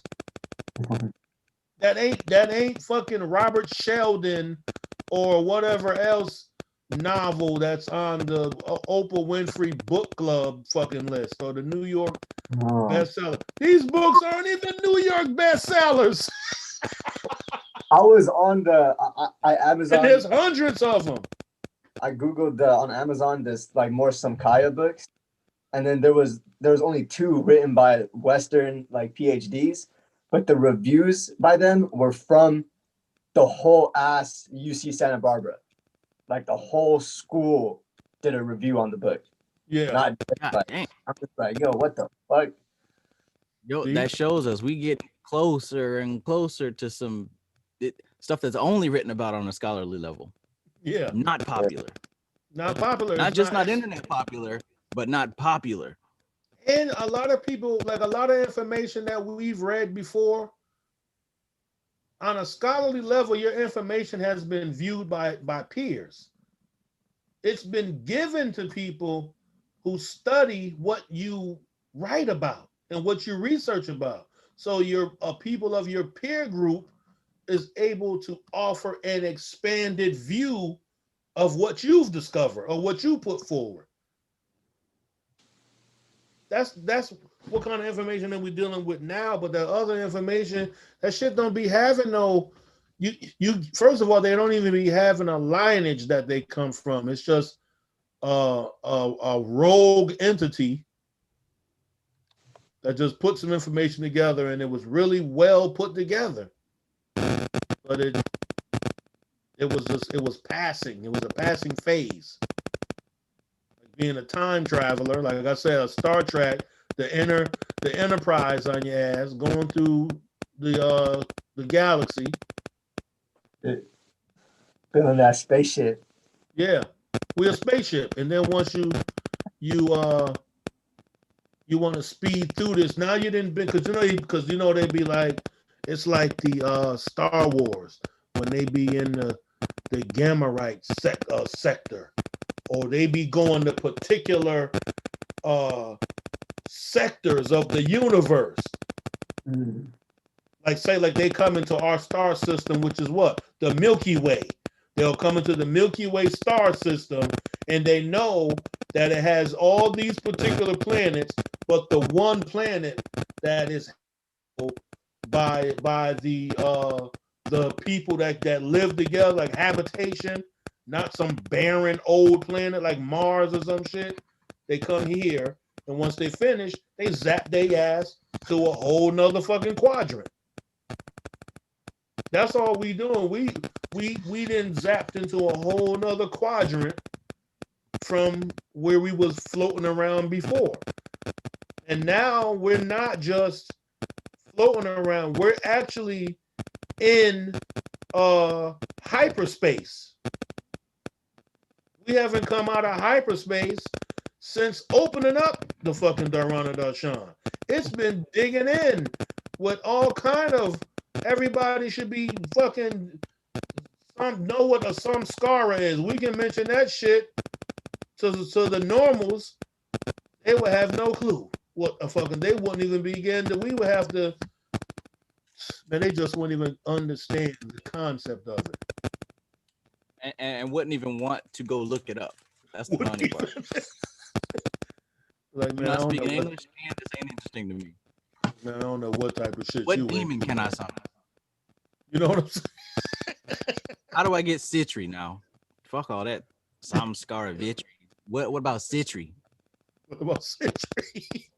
That ain't fucking Robert Sheldon or whatever else novel that's on the Oprah Winfrey Book Club fucking list or the New York bestseller. These books aren't even New York bestsellers. I was on the Amazon. And there's hundreds of them. I googled on Amazon this like more some Kaya books, and then there was only 2 written by Western like PhDs, but the reviews by them were from the whole ass UC Santa Barbara. Like the whole school did a review on the book. Yeah. Not like, I'm just like, yo, what the fuck? Yo, that shows us we get closer and closer to some stuff that's only written about on a scholarly level. Yeah. Not popular. Not popular. Not just not internet popular, but not popular. And a lot of people, like a lot of information that we've read before, on a scholarly level, your information has been viewed by peers. It's been given to people who study what you write about and what you research about. So people of your peer group is able to offer an expanded view of what you've discovered or what you put forward. That's what kind of information that we're dealing with now. But the other information, that shit don't be having no. You first of all, they don't even be having a lineage that they come from. It's just a rogue entity that just put some information together, and it was really well put together. But it was passing. It was a passing phase. Like being a time traveler, like I said, a Star Trek, the Enterprise on your ass, going through the galaxy. Building that spaceship. Yeah, we're a spaceship, and then once you want to speed through this. Now you didn't because they'd be like, it's like the Star Wars when they be in the gamma right sector, or they be going to particular sectors of the universe. Like say like they come into our star system, which is what? The Milky Way. They'll come into the Milky Way star system, and they know that it has all these particular planets, but the one planet that is by the people that live together, like habitation, not some barren old planet like Mars or some shit. They come here, and once they finish, they zap their ass to a whole nother fucking quadrant. That's all we doing. We then zapped into a whole nother quadrant from where we was floating around before. And now we're not just floating around. We're actually in hyperspace. We haven't come out of hyperspace since opening up the fucking Dharana Darshan. It's been digging in with all kind of, everybody should be fucking know what a samskara is. We can mention that shit to the normals. They would have no clue what a fucking, they wouldn't even begin to, we would have to, man, they just wouldn't even understand the concept of it. And wouldn't even want to go look it up. That's the funny part. Like, man, I'm I not don't speaking know English, and this ain't interesting to me. Man, I don't know what type of shit What you demon into, can I man. summon? You know what I'm saying? How do I get Citri now? Fuck all that. Samskara Vitri. What about Citri? What about Citri?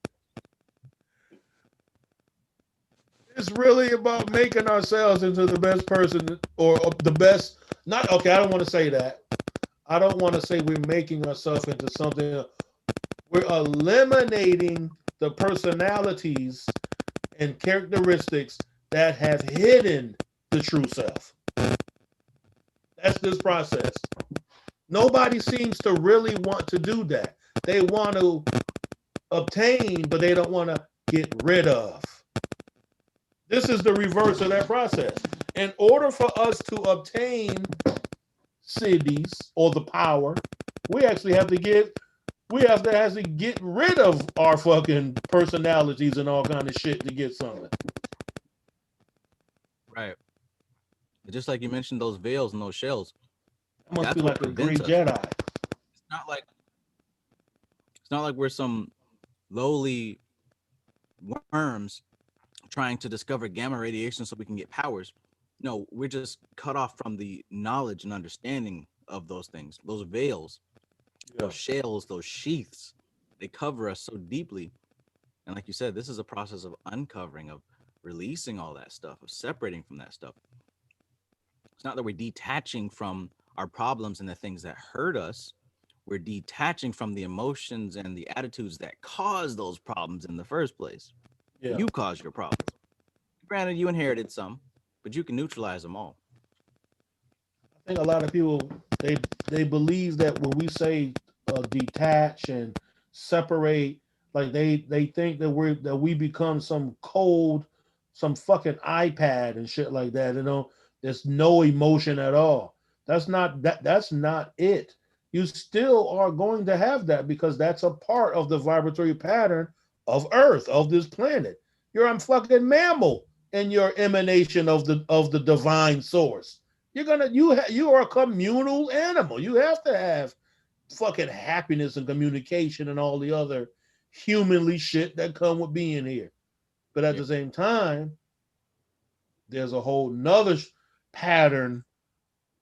It's really about making ourselves into the best person, or the best. Not okay. I don't want to say that. I don't want to say we're making ourselves into something. We're eliminating the personalities and characteristics that have hidden the true self. That's this process. Nobody seems to really want to do that. They want to obtain, but they don't want to get rid of. This is the reverse of that process. In order for us to obtain cities or the power, we actually have to get rid of our fucking personalities and all kind of shit to get something. Right. Just like you mentioned, those veils and those shells. That must That's be what like a great prevents us. Jedi. It's not like we're some lowly worms trying to discover gamma radiation so we can get powers. No, we're just cut off from the knowledge and understanding of those things. Those veils, those shells, those sheaths, they cover us so deeply. And like you said, this is a process of uncovering, of releasing all that stuff, of separating from that stuff. It's not that we're detaching from our problems and the things that hurt us. We're detaching from the emotions and the attitudes that cause those problems in the first place. Yeah. You caused your problems. Granted, you inherited some, but you can neutralize them all. I think a lot of people they believe that when we say detach and separate, like they think that we become some cold, some fucking iPad and shit like that. You know, there's no emotion at all. That's not it. You still are going to have that because that's a part of the vibratory pattern of Earth, of this planet. You're a fucking mammal in your emanation of the divine source. You are a communal animal. You have to have fucking happiness and communication and all the other humanly shit that come with being here. But at the same time, there's a whole nother pattern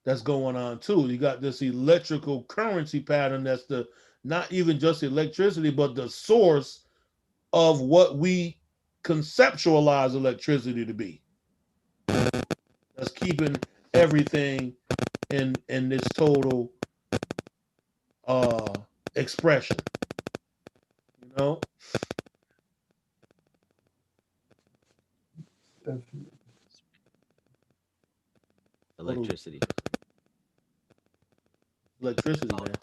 that's going on too. You got this electrical currency pattern that's not even just electricity, but the source of what we conceptualize electricity to be. That's keeping everything in this total expression. You know? Electricity. Electricity, man.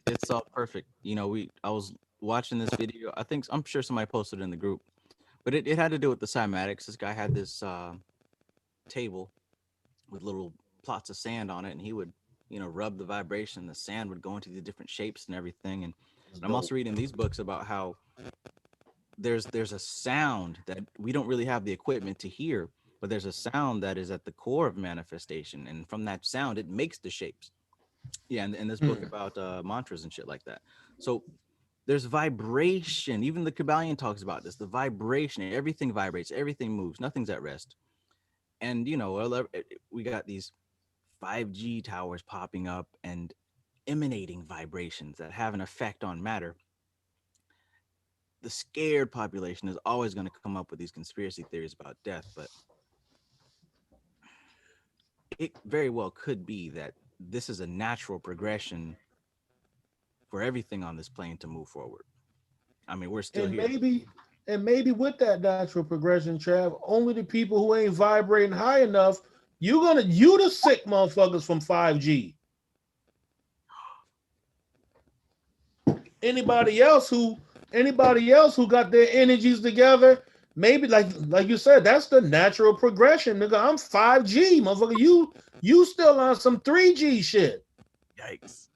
It's all perfect. You know, I was watching this video. I'm sure somebody posted it in the group, but it had to do with the cymatics. This guy had this table with little plots of sand on it, and he would, rub the vibration. The sand would go into the different shapes and everything. And I'm also reading these books about how there's a sound that we don't really have the equipment to hear, but there's a sound that is at the core of manifestation, and from that sound, it makes the shapes. Yeah, and in this book about mantras and shit like that. So there's vibration. Even the Kybalion talks about this. The vibration, everything vibrates, everything moves, nothing's at rest. And we got these 5G towers popping up and emanating vibrations that have an effect on matter. The scared population is always going to come up with these conspiracy theories about death, but it very well could be that this is a natural progression for everything on this plane to move forward. I mean, we're still here. Maybe with that natural progression, Trav, only the people who ain't vibrating high enough, you the sick motherfuckers from 5G. Anybody else who got their energies together, maybe like you said, that's the natural progression, nigga. I'm 5G, motherfucker. You still on some 3G shit. Yikes.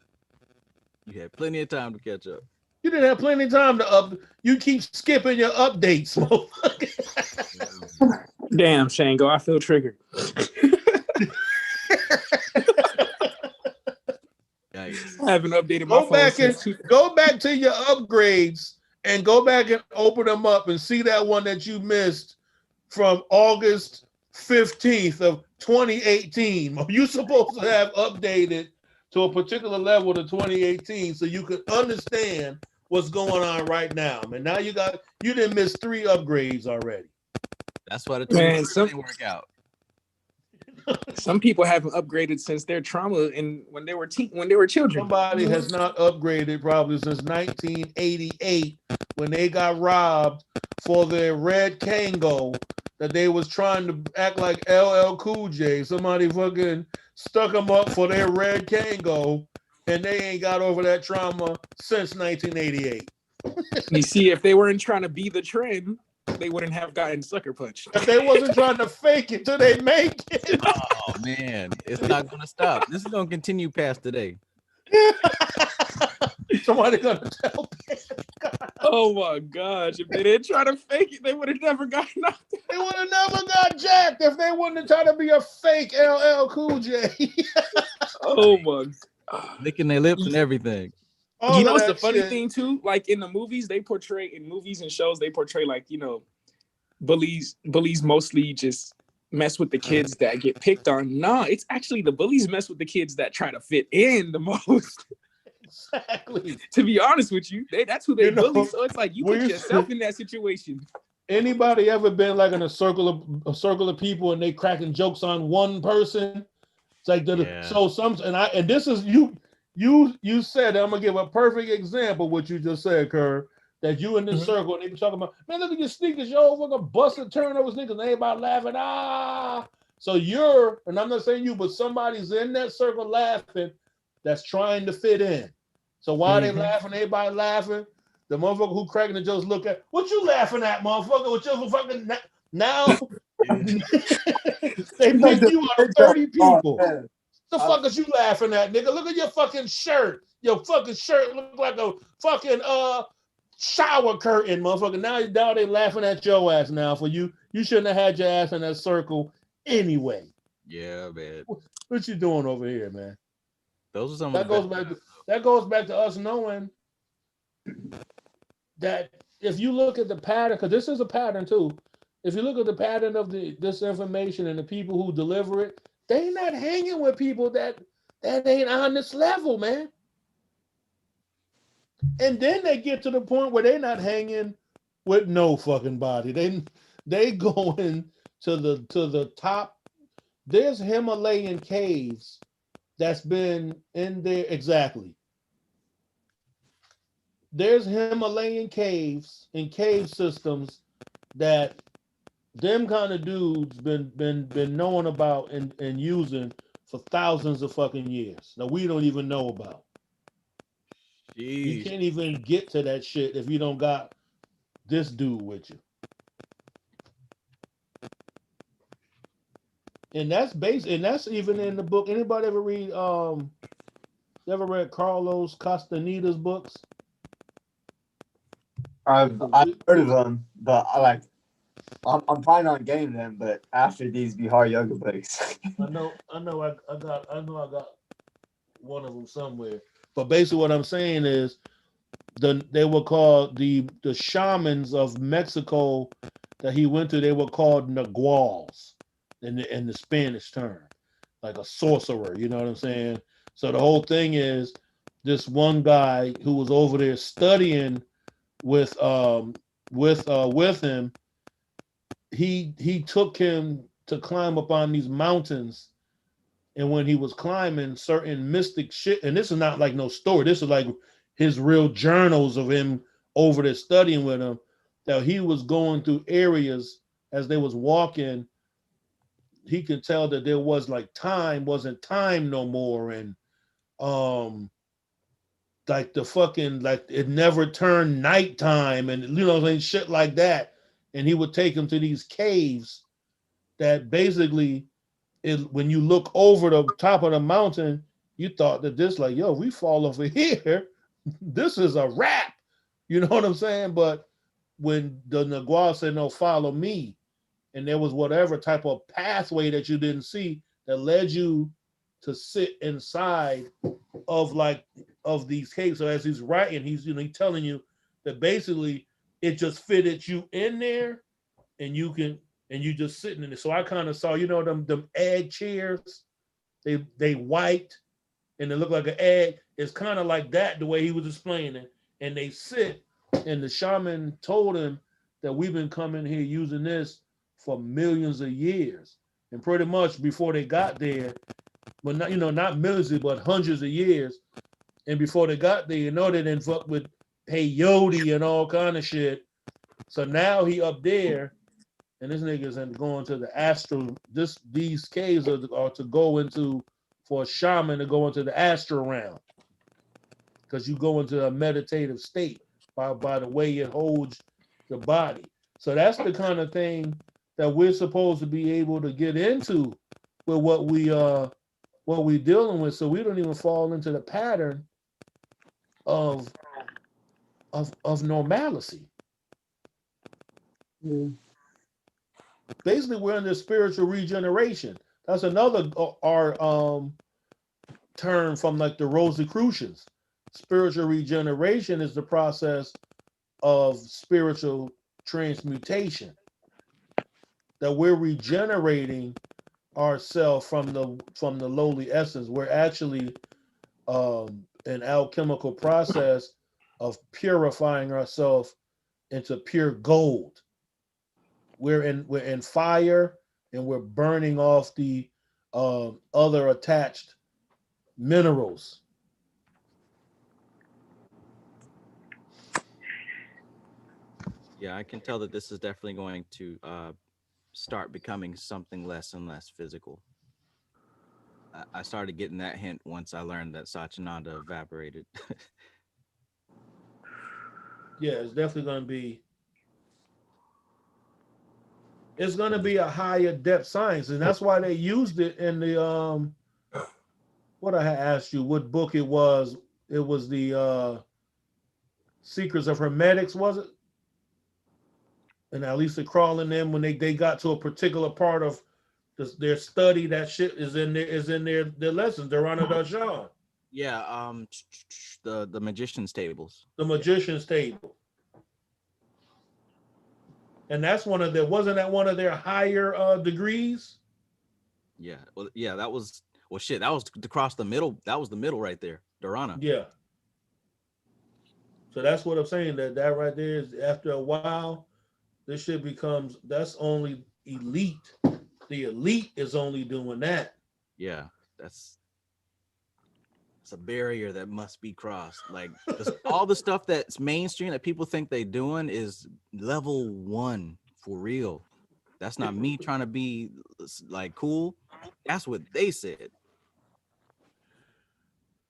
You had plenty of time to catch up. You didn't have plenty of time to you keep skipping your updates, motherfucker. Damn, Shango, I feel triggered. Yikes. I haven't updated my phone. Go back to your upgrades and go back and open them up and see that one that you missed from August 15th of 2018. You're supposed to have updated to a particular level to 2018 so you could understand what's going on right now. Man, now you didn't miss 3 upgrades already. That's why the didn't work out. Some people haven't upgraded since their trauma and when they were children. Somebody has not upgraded probably since 1988 when they got robbed for their red Kango that they was trying to act like LL Cool J. Somebody fucking stuck them up for their red Kango, and they ain't got over that trauma since 1988. You see, if they weren't trying to be the trend, they wouldn't have gotten sucker punched. If they wasn't trying to fake it till they make it. Oh man, it's not gonna stop. This is gonna continue past today. Somebody gonna tell me. Oh my gosh! If they didn't try to fake it, they would have never gotten knocked. They would have never got jacked if they wouldn't have tried to be a fake LL Cool J. Oh my! Licking their lips and everything. All You know of what's the that funny shit. thing too? Like in the movies, in movies and shows, they portray like, you know, bullies mostly just mess with the kids that get picked on. Nah, it's actually the bullies mess with the kids that try to fit in the most. Exactly. To be honest with you, that's who they You know, bully. So it's like you we put used yourself to- in that situation. Anybody ever been like in a circle of people and they cracking jokes on one person? It's like and this is you said, I'm gonna give a perfect example what you just said, Kerr. That you in this circle and they be talking about, man, look at your sneakers, yo, we're gonna bust and turn over sneakers, and everybody laughing, So and I'm not saying you, but somebody's in that circle laughing that's trying to fit in. So why they laughing, everybody laughing, the motherfucker who cracking the jokes look at, what you laughing at, motherfucker? What you fucking now? They pick you out of 30 people. The fuck is you laughing at, nigga? Look at your fucking shirt. Your fucking shirt look like a fucking shower curtain, motherfucker. Now they laughing at your ass now for you. You shouldn't have had your ass in that circle anyway. Yeah, man. What you doing over here, man? Those are some that goes back to us knowing that if you look at the pattern, because this is a pattern too. If you look at the pattern of this information and the people who deliver it, they not hanging with people that ain't on this level, man. And then they get to the point where they're not hanging with no fucking body. They going to the top. There's Himalayan caves that's been in there exactly. There's Himalayan caves and cave systems that them kind of dudes been knowing about and using for thousands of fucking years. Now we don't even know about. Jeez. You can't even get to that shit if you don't got this dude with you. And that's even in the book. Anybody ever read Carlos Castaneda's books? I've heard of them, but I'm planning on getting them, but after these Bihar yoga books. I know I got one of them somewhere. But basically what I'm saying is they were called the shamans of Mexico that he went to, they were called naguals in the Spanish term, like a sorcerer, you know what I'm saying? So the whole thing is this one guy who was over there studying with him, he took him to climb up on these mountains, and when he was climbing, certain mystic shit, and this is not like no story, this is like his real journals of him over there studying with him, that he was going through areas as they was walking, he could tell that there was like wasn't time no more, and like the fucking, like it never turned nighttime, and you know what I'm saying, shit like that. And he would take him to these caves that basically, when you look over the top of the mountain, you thought that this, like, yo, we fall over here, this is a wrap. You know what I'm saying? But when the Nagual said, no, follow me, and there was whatever type of pathway that you didn't see that led you to sit inside of these caves. So as he's writing, he's telling you that basically it just fitted you in there, and you just sitting in it. So I kind of saw, them egg chairs, they white and they look like an egg. It's kind of like that, the way he was explaining it. And they sit, and the shaman told him that we've been coming here using this for millions of years. And pretty much before they got there, but not millions, but hundreds of years. And before they got there, they didn't fuck with peyote and all kind of shit. So now he up there, and this nigga's going to the astral. These caves are to go into, for a shaman to go into the astral realm, because you go into a meditative state by the way it holds the body. So that's the kind of thing that we're supposed to be able to get into with what we're dealing with, so we don't even fall into the pattern of normalcy. Basically, we're in the spiritual regeneration. That's another our term from like the Rosicrucians. Spiritual regeneration is the process of spiritual transmutation. That we're regenerating ourselves from the lowly essence. We're actually an alchemical process of purifying ourselves into pure gold. We're in fire, and we're burning off the other attached minerals. Yeah, I can tell that this is definitely going to start becoming something less and less physical. I started getting that hint once I learned that Satchidananda evaporated. Yeah, it's definitely going to be. It's going to be a higher depth science, and that's why they used it in the what I had asked you, what book it was. It was the Secrets of Hermetics, was it? And at least crawling in when they got to a particular part of their study, that shit is in their lessons. Dharana Darshan. Yeah, the magician's tables. The magician's table. And that's wasn't that one of their higher degrees? Yeah, well, yeah, that was that was across the middle. That was the middle right there, Dharana. Yeah. So that's what I'm saying. That right there is, after a while, this shit becomes, that's only elite. The elite is only doing that. Yeah, it's a barrier that must be crossed. Like all the stuff that's mainstream that people think they doing is level 1 for real. That's not me trying to be like cool. That's what they said.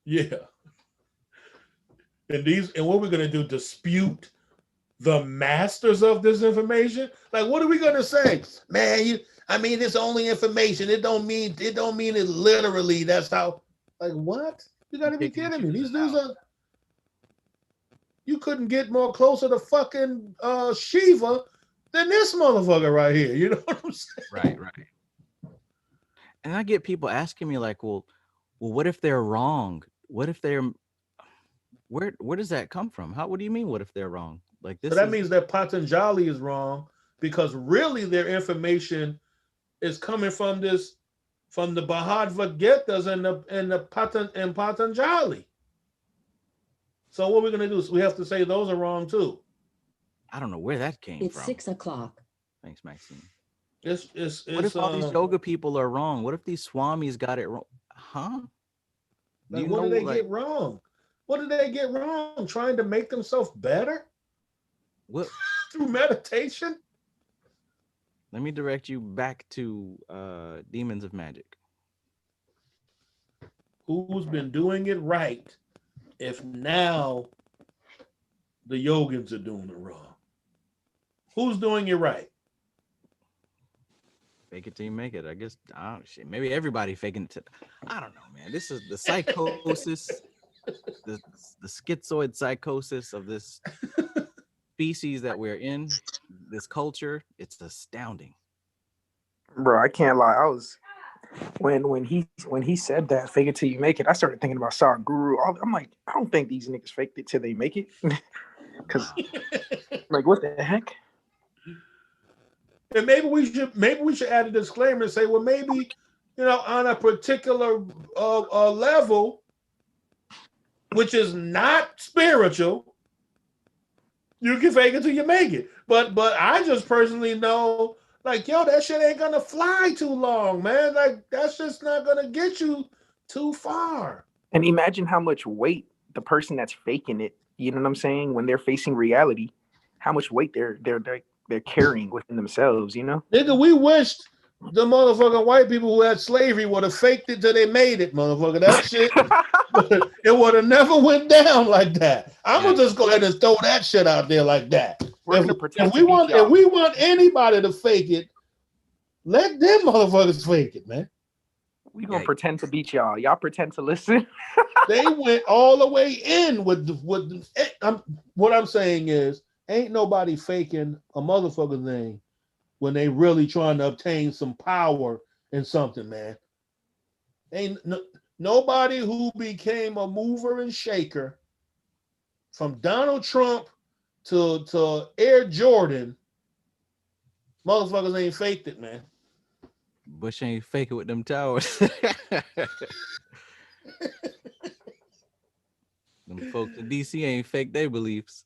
Yeah. And what we're gonna do? Dispute the masters of this information? Like, what are we gonna say? Man, it's only information. It don't mean it literally. That's how. Like, what? You gotta be kidding me. These dudes are. You couldn't get more closer to fucking Shiva than this motherfucker right here. You know what I'm saying? Right. And I get people asking me like, well, what if they're wrong? What if they're where does that come from? What do you mean? What if they're wrong? Like this. So that means that Patanjali is wrong, because really their information is coming from the Bhagavad Gita's and Patanjali. So what we're gonna do is we have to say those are wrong too. I don't know where that came from. It's 6 o'clock. Thanks, Maxine. It's what if all these yoga people are wrong? What if these swamis got it wrong? Huh? Like, what did they get wrong? What did they get wrong? Trying to make themselves better? What? Through meditation? Let me direct you back to Demons of Magic. Who's been doing it right if now the yogins are doing it wrong? Who's doing it right? Fake it till you make it. I guess, shit, maybe everybody faking it. I don't know, man. This is the psychosis, the schizoid psychosis of this species that we're in, this culture. It's astounding. Bro, I can't lie. I was when he said that, fake it till you make it, I started thinking about Sadhguru. I'm like, I don't think these niggas faked it till they make it. Cause like, what the heck? And maybe we should add a disclaimer and say, well, maybe, on a particular level, which is not spiritual, you can fake it till you make it. But I just personally know, like, yo, that shit ain't gonna fly too long, man. Like, that's just not gonna get you too far. And imagine how much weight the person that's faking it, you know what I'm saying, when they're facing reality, how much weight they're they're carrying within themselves, you know? Nigga, we wished the motherfucking white people who had slavery would have faked it till they made it, motherfucker. That shit, it would have never went down like that. I'm gonna just go ahead and throw that shit out there like that. We're gonna pretend If we want anybody to fake it, let them motherfuckers fake it, man. We gonna pretend to beat y'all. Y'all pretend to listen. They went all the way in with what I'm saying is, ain't nobody faking a motherfucker thing when they really trying to obtain some power in something, man. Ain't nobody who became a mover and shaker from Donald Trump to Air Jordan, motherfuckers ain't faked it, man. Bush ain't faking with them towers. Them folks in DC ain't fake their beliefs.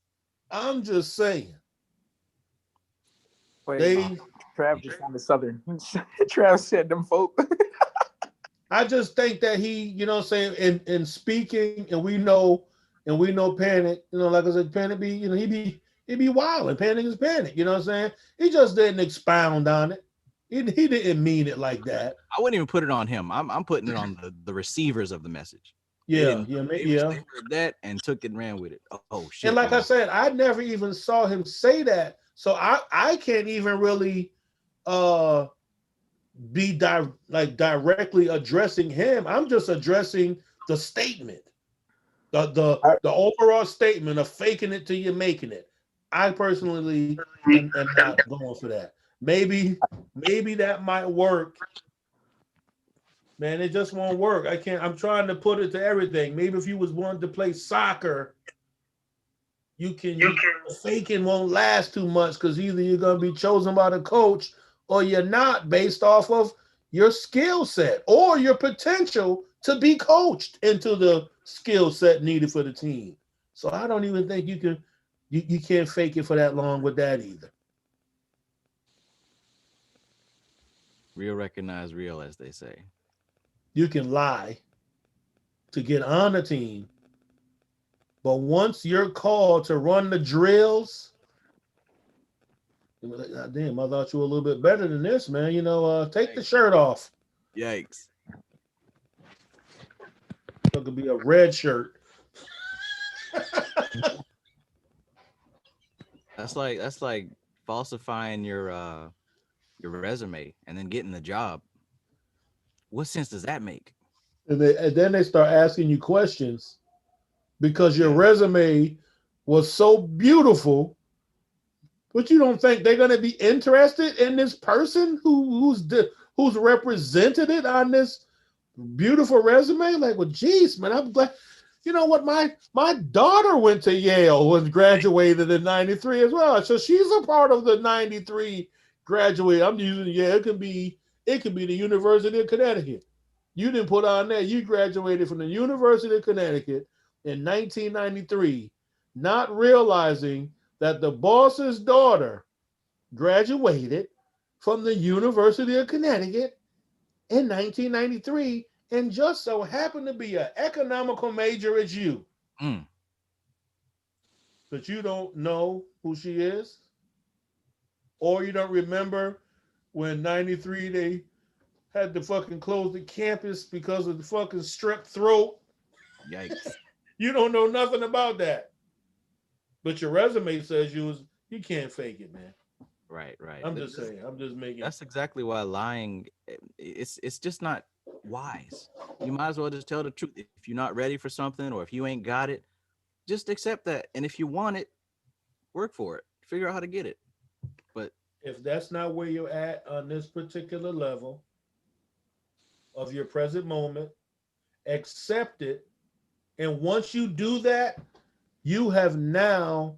I'm just saying. Wait, Trav just sounded southern. Trav said them folk. I just think that he, you know what I'm saying, in speaking, and we know Panic, you know, like I said, Panic be, you know, he be wild, and Panic is Panic, you know what I'm saying? He just didn't expound on it. He didn't mean it like that. I wouldn't even put it on him. I'm putting it on the receivers of the message. They heard that and took it and ran with it. Oh shit. And like I said, I never even saw him say that. So I can't even really be directly addressing him. I'm just addressing the statement. The overall statement of faking it till you're making it. I personally am not going for that. Maybe that might work. Man, it just won't work. I'm trying to put it to everything. Maybe if you was wanting to play soccer, faking won't last too much because either you're gonna be chosen by the coach or you're not, based off of your skill set or your potential to be coached into the skill set needed for the team. So I don't even think you can't fake it for that long with that either. Real recognize real, as they say. You can lie to get on the team, but once you're called to run the drills, you're like, God damn, I thought you were a little bit better than this, man. You know, take the shirt off. Yikes. It could be a red shirt. That's like falsifying your resume and then getting the job. What sense does that make? And then they start asking you questions because your resume was so beautiful, but you don't think they're going to be interested in this person who's represented it on this beautiful resume? Like, well, geez, man, I'm glad. You know what? My daughter went to Yale, was graduated in '93 as well, so she's a part of the '93 graduate. I'm using it could be the University of Connecticut. You didn't put on there. You graduated from the University of Connecticut in 1993, not realizing that the boss's daughter graduated from the University of Connecticut in 1993 and just so happened to be an economical major as you. But you don't know who she is? Or you don't remember when 93 they had to fucking close the campus because of the fucking strep throat? Yikes. You don't know nothing about that. But your resume says you can't fake it, man. Right. I'm just saying. I'm just making. That's exactly why lying, it's just not wise. You might as well just tell the truth. If you're not ready for something or if you ain't got it, just accept that. And if you want it, work for it. Figure out how to get it. But if that's not where you're at on this particular level of your present moment, accept it. And once you do that, you have now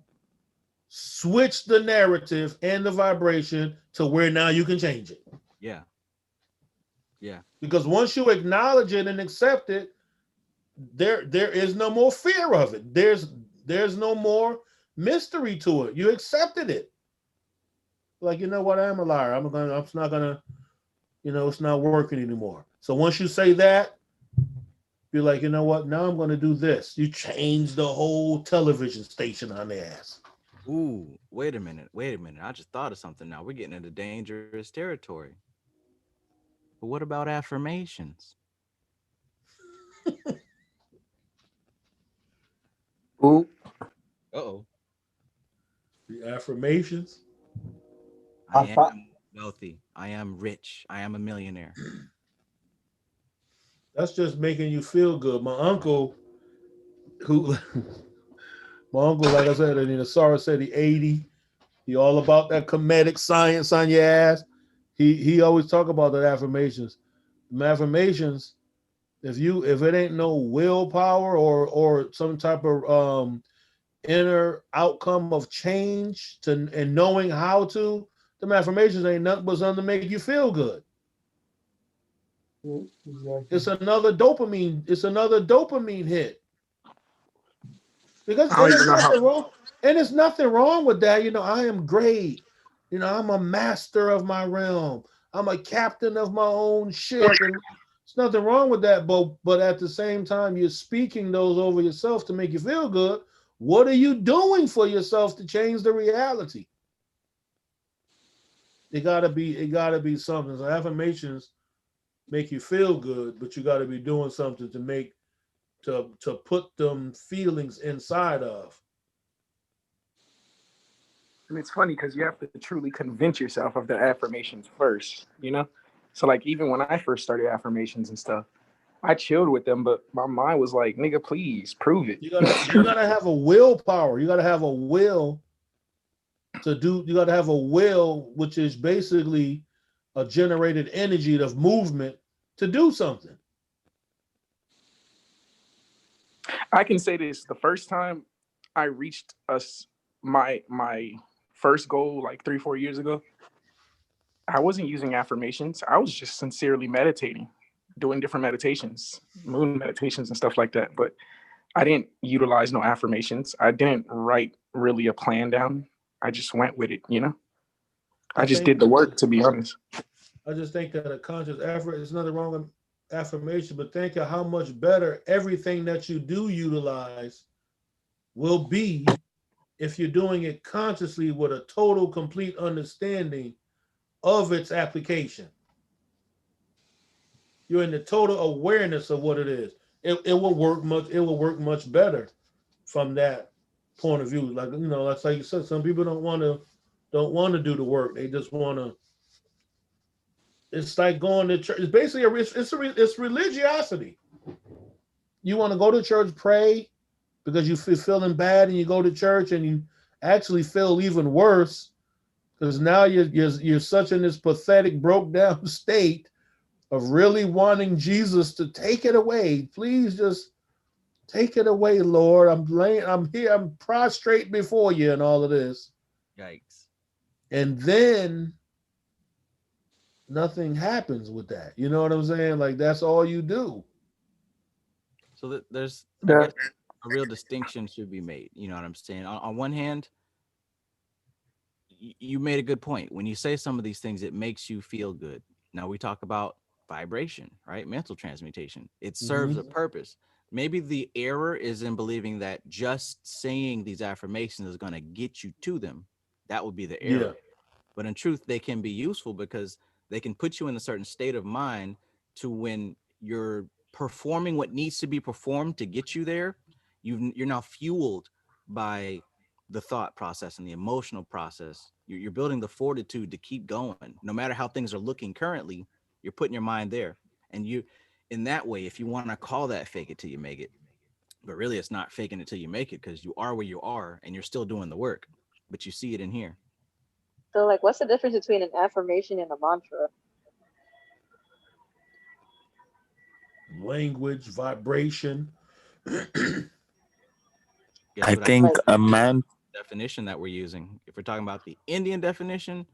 switched the narrative and the vibration to where now you can change it. Yeah. Because once you acknowledge it and accept it, there is no more fear of it. There's no more mystery to it. You accepted it. Like, you know what? I am a liar. I'm not gonna, it's not working anymore. So once you say that, you're like, you know what? Now I'm going to do this. You change the whole television station on their ass. Ooh, wait a minute. I just thought of something now. We're getting into dangerous territory. But what about affirmations? Ooh. Uh-oh. The affirmations. I am wealthy. I am rich. I am a millionaire. That's just making you feel good. My uncle, like I said, and Sarah said he 80. He all about that comedic science on your ass. He always talk about the affirmations. The affirmations, if it ain't no willpower or some type of inner outcome of change and knowing how to, the affirmations ain't nothing but something to make you feel good. Exactly. It's another dopamine hit. Because I don't even know how. there's nothing wrong with that. I am great. I'm a master of my realm. I'm a captain of my own ship, and there's nothing wrong with that. But at the same time, you're speaking those over yourself to make you feel good. What are you doing for yourself to change the reality? It gotta be something. So affirmations make you feel good, but you gotta be doing something to put them feelings inside of. And it's funny because you have to truly convince yourself of the affirmations first, you know? So, like, even when I first started affirmations and stuff, I chilled with them, but my mind was like, nigga, please prove it. You gotta have a willpower. You gotta have a will to do. You gotta have a will, which is basically a generated energy of movement to do something. I can say this: the first time I reached my first goal, like 3-4 years ago, I wasn't using affirmations. I was just sincerely meditating, doing different meditations, moon meditations and stuff like that. But I didn't utilize no affirmations. I didn't write really a plan down. I just went with it, you know? I just did the work, to be honest. I just think that a conscious effort, there's nothing wrong with affirmation, but think of how much better everything that you do utilize will be if you're doing it consciously with a total, complete understanding of its application. You're in the total awareness of what it is. It will work much better from that point of view. Like that's like you said, some people don't want to do the work. They just want to. It's like going to church. It's basically it's religiosity. You want to go to church, pray because you feel feeling bad, and you go to church and you actually feel even worse because now you're such in this pathetic, broke down state of really wanting Jesus to take it away. Please just take it away, Lord. I'm here, I'm prostrate before you and all of this. Yikes. And then nothing happens with that. You know what I'm saying? Like that's all you do. So there's I guess a real distinction should be made. You know what I'm saying? On one hand, you made a good point. When you say some of these things, it makes you feel good. Now we talk about vibration, right? Mental transmutation. It serves a purpose. Maybe the error is in believing that just saying these affirmations is going to get you to them. That would be the error. Yeah. But in truth, they can be useful because they can put you in a certain state of mind to when you're performing what needs to be performed to get you there, you're now fueled by the thought process and the emotional process. You're building the fortitude to keep going. No matter how things are looking currently, you're putting your mind there. And you, in that way, if you want to call that fake it till you make it, but really it's not faking it till you make it because you are where you are and you're still doing the work, but you see it in here. So, like, what's the difference between an affirmation and a mantra? Language, vibration. I think a man definition that we're using. If we're talking about the Indian definition,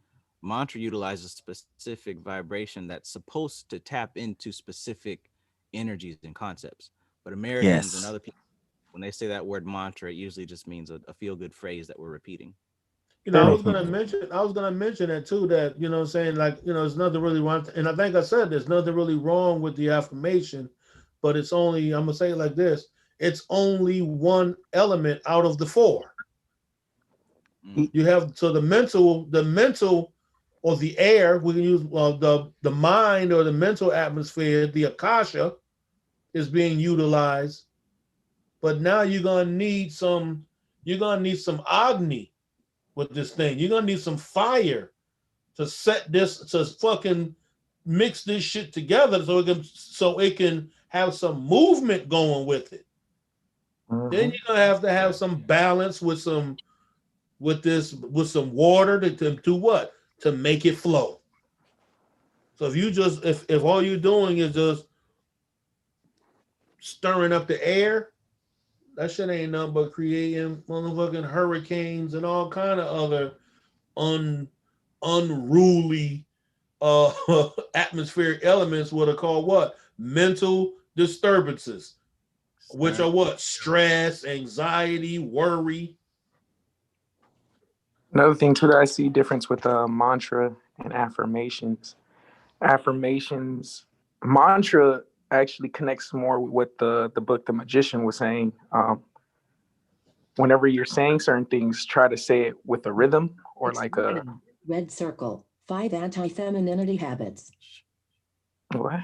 mantra utilizes specific vibration that's supposed to tap into specific energies and concepts. But Americans and other people, when they say that word mantra, it usually just means a feel-good phrase that we're repeating. I was gonna mention that too, that what I'm saying, like, there's nothing really wrong, and I think I said there's nothing really wrong with the affirmation, but it's only, I'm gonna say it like this, it's only one element out of the four. You have so the mental or the air. We can use the mind or the mental atmosphere. The akasha is being utilized, but now you're gonna need some. You're gonna need some agni with this thing. You're gonna need some fire to set this to fucking mix this shit together so it can have some movement going with it. Then you're gonna have some balance with some water to do what? To make it flow. So if all you're doing is just stirring up the air, that shit ain't nothing but creating motherfucking hurricanes and all kind of other unruly atmospheric elements, what are called what? Mental disturbances, which are what? Stress, anxiety, worry. Another thing too that I see difference with mantra and affirmations. Mantra actually connects more with what the book The Magician was saying. Whenever you're saying certain things, try to say it with a rhythm or like a red circle. 5 anti-femininity habits. What?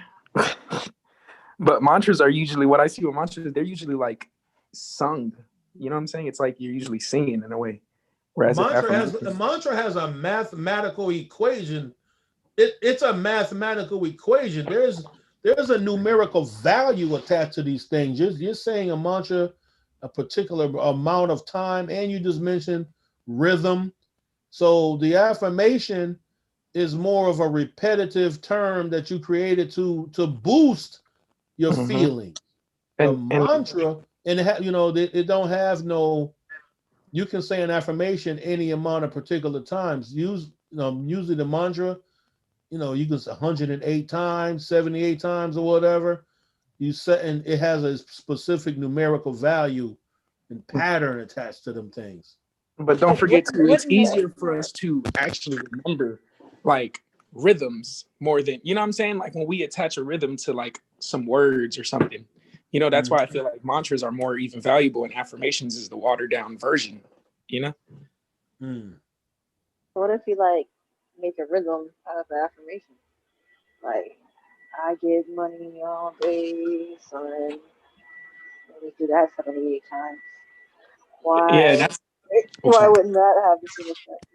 But mantras are usually what I see with mantras. They're usually like sung. You know what I'm saying? It's like you're usually singing in a way. Whereas A mantra has a mathematical equation. It's a mathematical equation. There's a numerical value attached to these things. You're saying a mantra a particular amount of time, and you just mentioned rhythm. So the affirmation is more of a repetitive term that you created to boost your feeling. The mantra, and it don't have no. You can say an affirmation any amount of particular times. Usually the mantra, you can say 108 times, 78 times, or whatever. You set, and it has a specific numerical value and pattern attached to them things. But don't forget too, it's easier for us to actually remember like rhythms more than, you know what I'm saying? Like when we attach a rhythm to like some words or something, that's why I feel like mantras are more even valuable and affirmations is the watered down version, What if you like make a rhythm out of the affirmation? Like, I get money all day, son. Maybe do that 78 times. Why? Yeah, why wouldn't that have the same effect?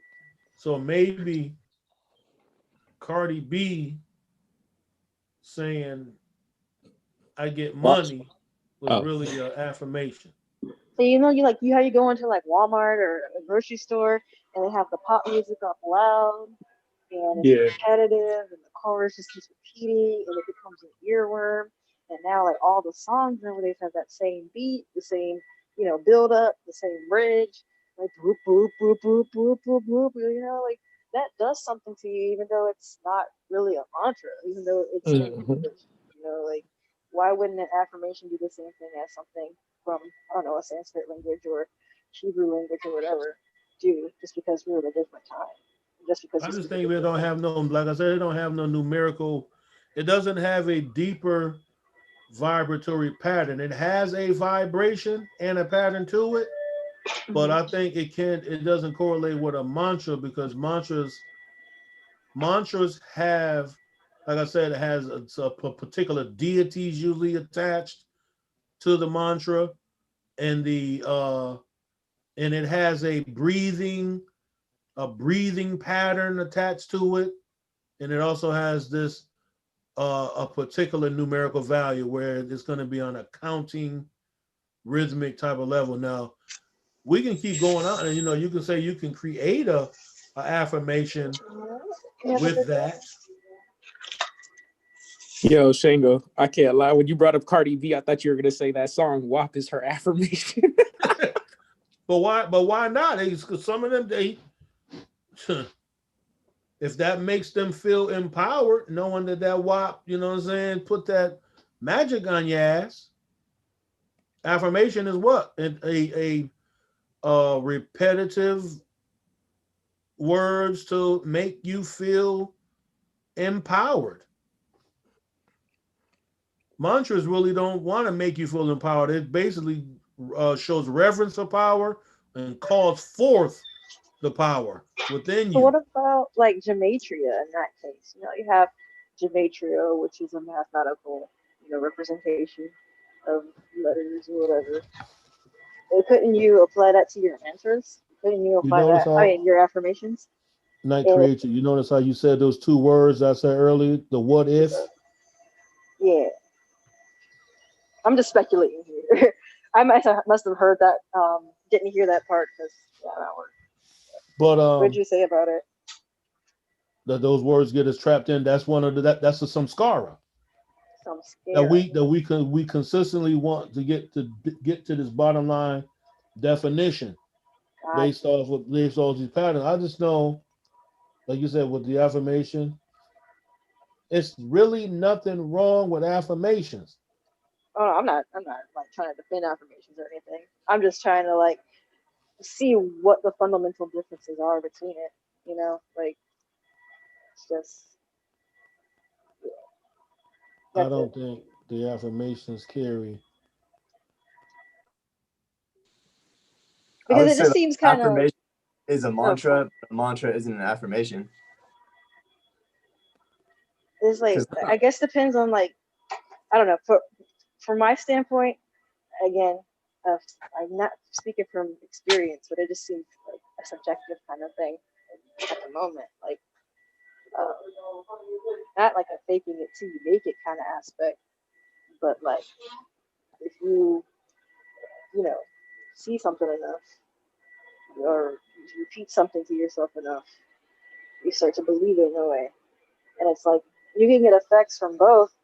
So maybe Cardi B saying "I get money" was really an affirmation. So you how you go into like Walmart or a grocery store and they have the pop music up loud and it's repetitive and the chorus just keeps repeating and it becomes an earworm. And now like all the songs nowadays have that same beat, the same build up, the same bridge, like boop boop boop boop boop boop boop. Like that does something to you, even though it's not really a mantra, even though it's like why wouldn't an affirmation do the same thing as something from I don't know a Sanskrit language or Hebrew language or whatever do just because we're at a different time? I just think we don't have no, like I said, it don't have no numerical. It doesn't have a deeper vibratory pattern. It has a vibration and a pattern to it, but I think it doesn't correlate with a mantra because mantras have, like I said, it has a particular deities usually attached to the mantra, and and it has a breathing pattern attached to it, and it also has this a particular numerical value where it's going to be on a counting rhythmic type of level. Now we can keep going on, and you can say you can create a affirmation with that. Yo, Shango, I can't lie. When you brought up Cardi B, I thought you were gonna say that song "WAP" is her affirmation. But why not? Because some of them if that makes them feel empowered, knowing that WAP, put that magic on your ass. Affirmation is what? A repetitive words to make you feel empowered. Mantras really don't want to make you feel empowered. It basically shows reverence for power and calls forth the power within So you. what about like gematria in that case? You know, you have gematria, which is a mathematical, representation of letters or whatever. Couldn't you apply that to your mantras? Couldn't you You apply notice that? how Your affirmations? Night And Creator, you notice how you said those two words I said earlier, the what if? yeah, I'm just speculating here. I must have heard that. Didn't hear that part because that worked. But What did you say about it? that those words get us trapped in. That's one of that's a samskara that we consistently want to get to this bottom line definition based off these patterns. I just know, like you said, with the affirmation, it's really nothing wrong with affirmations. Oh, no, I'm not like trying to defend affirmations or anything. I'm just trying to like see what the fundamental differences are between it. Like it's just. I don't think the affirmations carry. Because it just seems kind of. Affirmation is a mantra, but a mantra isn't an affirmation. It's like, I guess depends on like, I don't know. From my standpoint, again, I'm not speaking from experience, but it just seems like a subjective kind of thing at the moment. Like, not like a faking it till you make it kind of aspect, but like if you see something enough or you repeat something to yourself enough, you start to believe it in a way. And it's like you can get effects from both,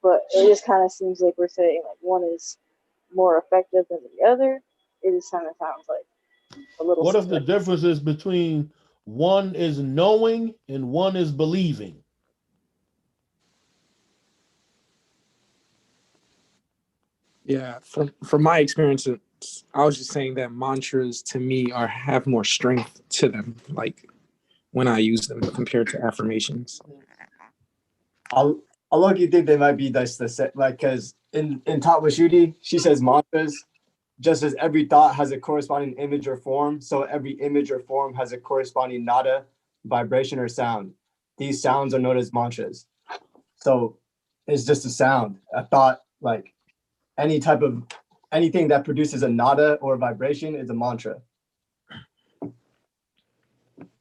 but it just kind of seems like we're saying like one is more effective than the other. It just kind of sounds like a little. What if the difference is between one is knowing and one is believing? Yeah, from my experience, I was just saying that mantras to me have more strength to them, like when I use them compared to affirmations. How long do you think they might be the set? Like, because in Tatwashudi, she says mantras, just as every thought has a corresponding image or form, so every image or form has a corresponding nada, vibration, or sound. These sounds are known as mantras. So it's just a sound, a thought, like anything that produces a nada or a vibration is a mantra.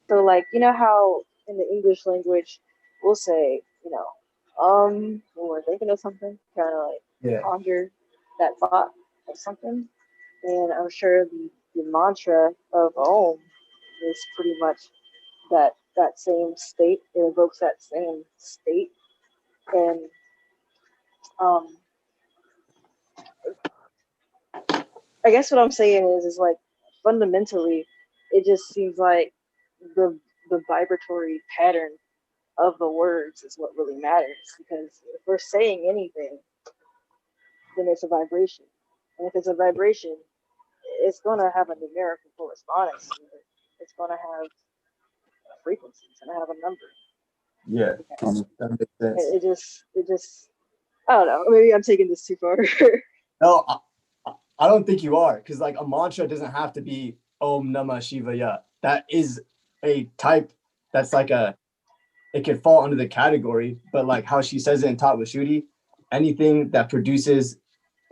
So like, how in the English language we'll say, when we're thinking of something, kind of like conjure that thought of something. And I'm sure the mantra of Om is pretty much that same state. It evokes that same state. And I guess what I'm saying is like fundamentally, it just seems like the vibratory pattern of the words is what really matters. Because if we're saying anything, then it's a vibration, and if it's a vibration, it's going to have a numerical correspondence. It's going to have a frequency. It's going to have a number. Yeah, that makes sense. It just, I don't know. Maybe I'm taking this too far. No, I don't think you are, because like a mantra doesn't have to be Om Namah Shivaya. That is a type that's like it can fall under the category, but like how she says it in Tatwashudi, anything that produces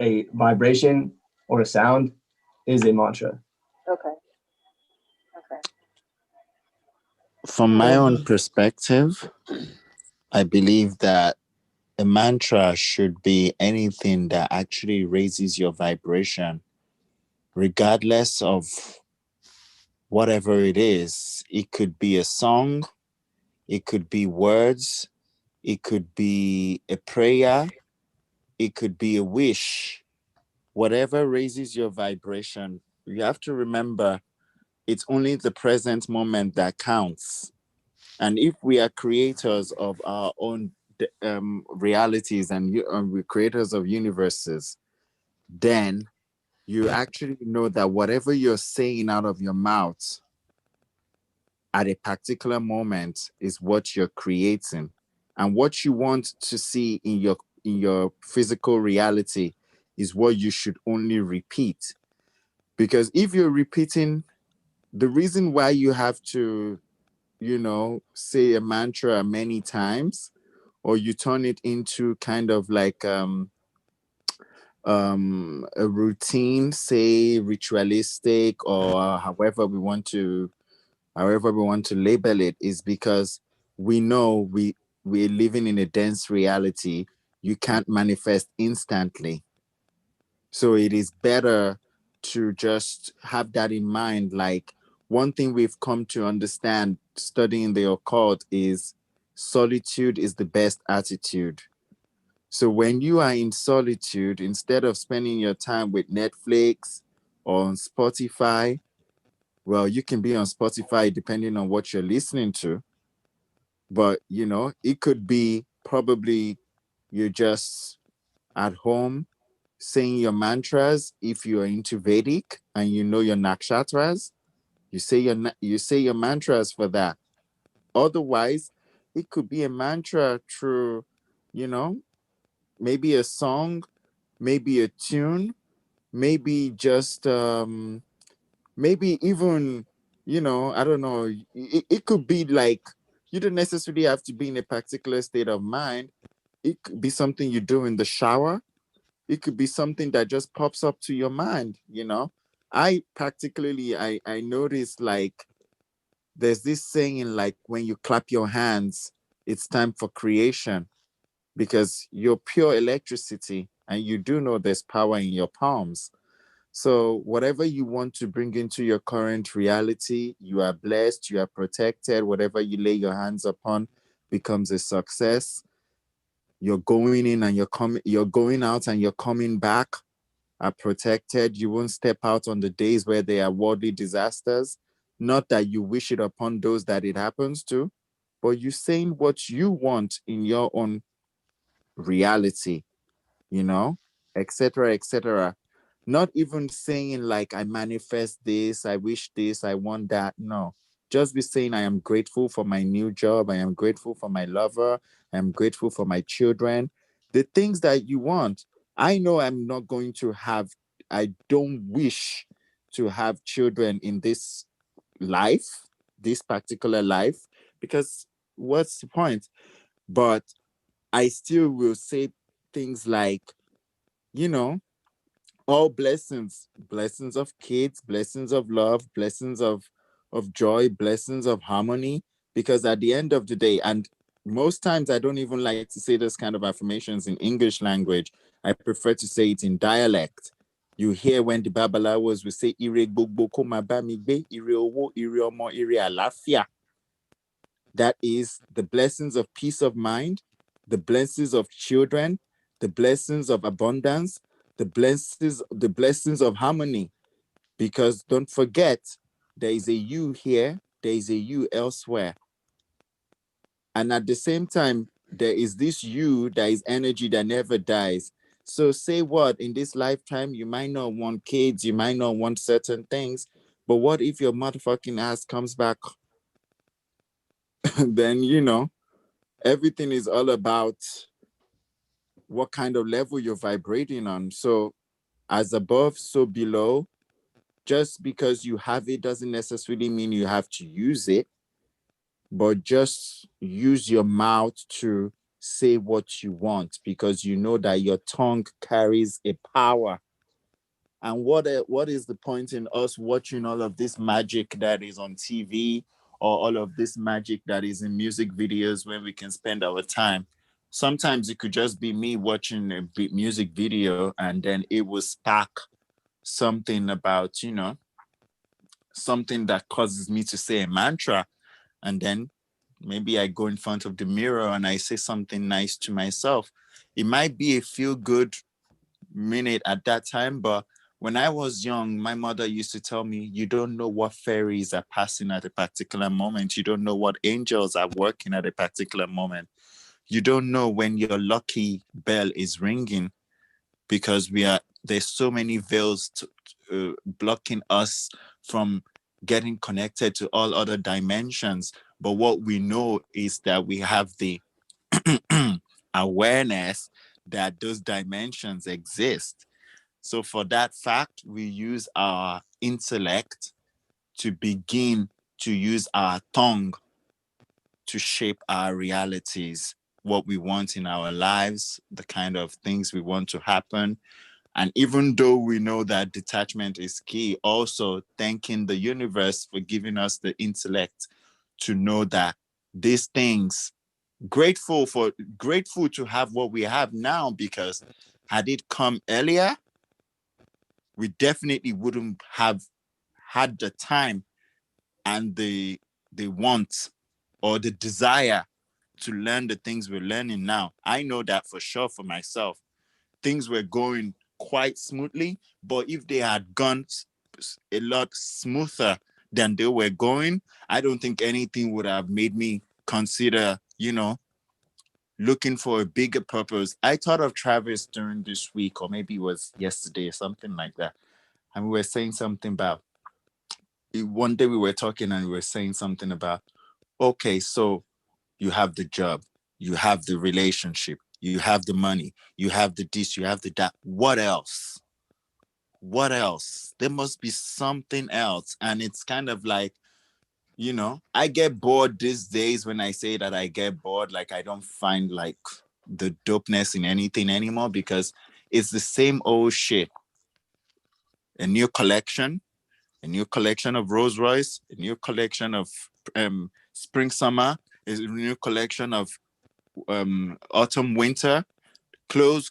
a vibration or a sound is a mantra. Okay. From my own perspective, I believe that a mantra should be anything that actually raises your vibration, regardless of whatever it is. It could be a song, it could be words, it could be a prayer, it could be a wish. Whatever raises your vibration, you have to remember it's only the present moment that counts. And if we are creators of our own realities and we're creators of universes, then you actually know that whatever you're saying out of your mouth at a particular moment is what you're creating. And what you want to see in your physical reality is what you should only repeat. Because if you're repeating the reason why you have to, say a mantra many times, or you turn it into kind of like a routine, say ritualistic, or however we want to label it, is because we know we're living in a dense reality. You can't manifest instantly. So it is better to just have that in mind. Like, one thing we've come to understand studying the occult is solitude is the best attitude. So when you are in solitude, instead of spending your time with Netflix or on Spotify, well, you can be on Spotify depending on what you're listening to. But, it could be probably you're just at home saying your mantras. If you're into Vedic and you know your nakshatras, you say your mantras for that. Otherwise, it could be a mantra through, you know, maybe a song, maybe a tune, maybe just maybe even, I don't know, it could be like, you don't necessarily have to be in a particular state of mind. It could be something you do in the shower. It could be something that just pops up to your mind. I particularly, I noticed, like, there's this saying, like, when you clap your hands, it's time for creation, because you're pure electricity and you do know there's power in your palms. So whatever you want to bring into your current reality, you are blessed, you are protected. Whatever you lay your hands upon becomes a success. You're going in and you're going out and you're coming back are protected. You won't step out on the days where there are worldly disasters. Not that you wish it upon those that it happens to, but you're saying what you want in your own reality, etc., etc. Not even saying like, I manifest this, I wish this, I want that. No, just be saying, I am grateful for my new job. I am grateful for my lover. I am grateful for my children. The things that you want. I know I'm not going to have, I don't wish to have children in this life, this particular life, because what's the point? But I still will say things like, you know, all blessings of kids, blessings of love, blessings of joy, blessings of harmony. Because at the end of the day, and most times I don't even like to say this kind of affirmations in English language. I prefer to say it in dialect. You hear when the Babalawos will say, Ire gbogbo ko ma ba mi gbe, ire owo, ire omo, ire alafia. That is the blessings of peace of mind, the blessings of children, the blessings of abundance, the blessings of harmony. Because don't forget, there is a you here, there is a you elsewhere. And at the same time, there is this you that is energy that never dies. So say what, in this lifetime, you might not want kids, you might not want certain things, but what if your motherfucking ass comes back? Then, everything is all about what kind of level you're vibrating on. So as above, so below. Just because you have it doesn't necessarily mean you have to use it, but just use your mouth to say what you want, because you know that your tongue carries a power. And what is the point in us watching all of this magic that is on TV, or all of this magic that is in music videos, when we can spend our time? Sometimes it could just be me watching a music video, and then it will spark something about, something that causes me to say a mantra. And then maybe I go in front of the mirror and I say something nice to myself. It might be a feel good minute at that time, but when I was young, my mother used to tell me, you don't know what fairies are passing at a particular moment. You don't know what angels are working at a particular moment. You don't know when your lucky bell is ringing, because there's so many veils blocking us from getting connected to all other dimensions. But what we know is that we have the awareness that those dimensions exist. So for that fact, we use our intellect to begin to use our tongue to shape our realities, what we want in our lives, the kind of things we want to happen. And even though we know that detachment is key, also thanking the universe for giving us the intellect to know that these things, grateful to have what we have now, because had it come earlier, we definitely wouldn't have had the time and the want or the desire to learn the things we're learning now. I know that for sure for myself. Things were going quite smoothly, but if they had gone a lot smoother than they were going, I don't think anything would have made me consider, looking for a bigger purpose. I thought of Travis during this week, or maybe it was yesterday or something like that. And we were saying something about, one day we were talking and we were saying something about, okay, so you have the job, you have the relationship, you have the money, you have the this, you have the that. What else? What else? There must be something else. And it's kind of like, I get bored these days. When I say that I get bored, like I don't find like the dopeness in anything anymore, because it's the same old shit. A new collection of Rolls Royce, a new collection of spring summer, a new collection of autumn winter, clothes,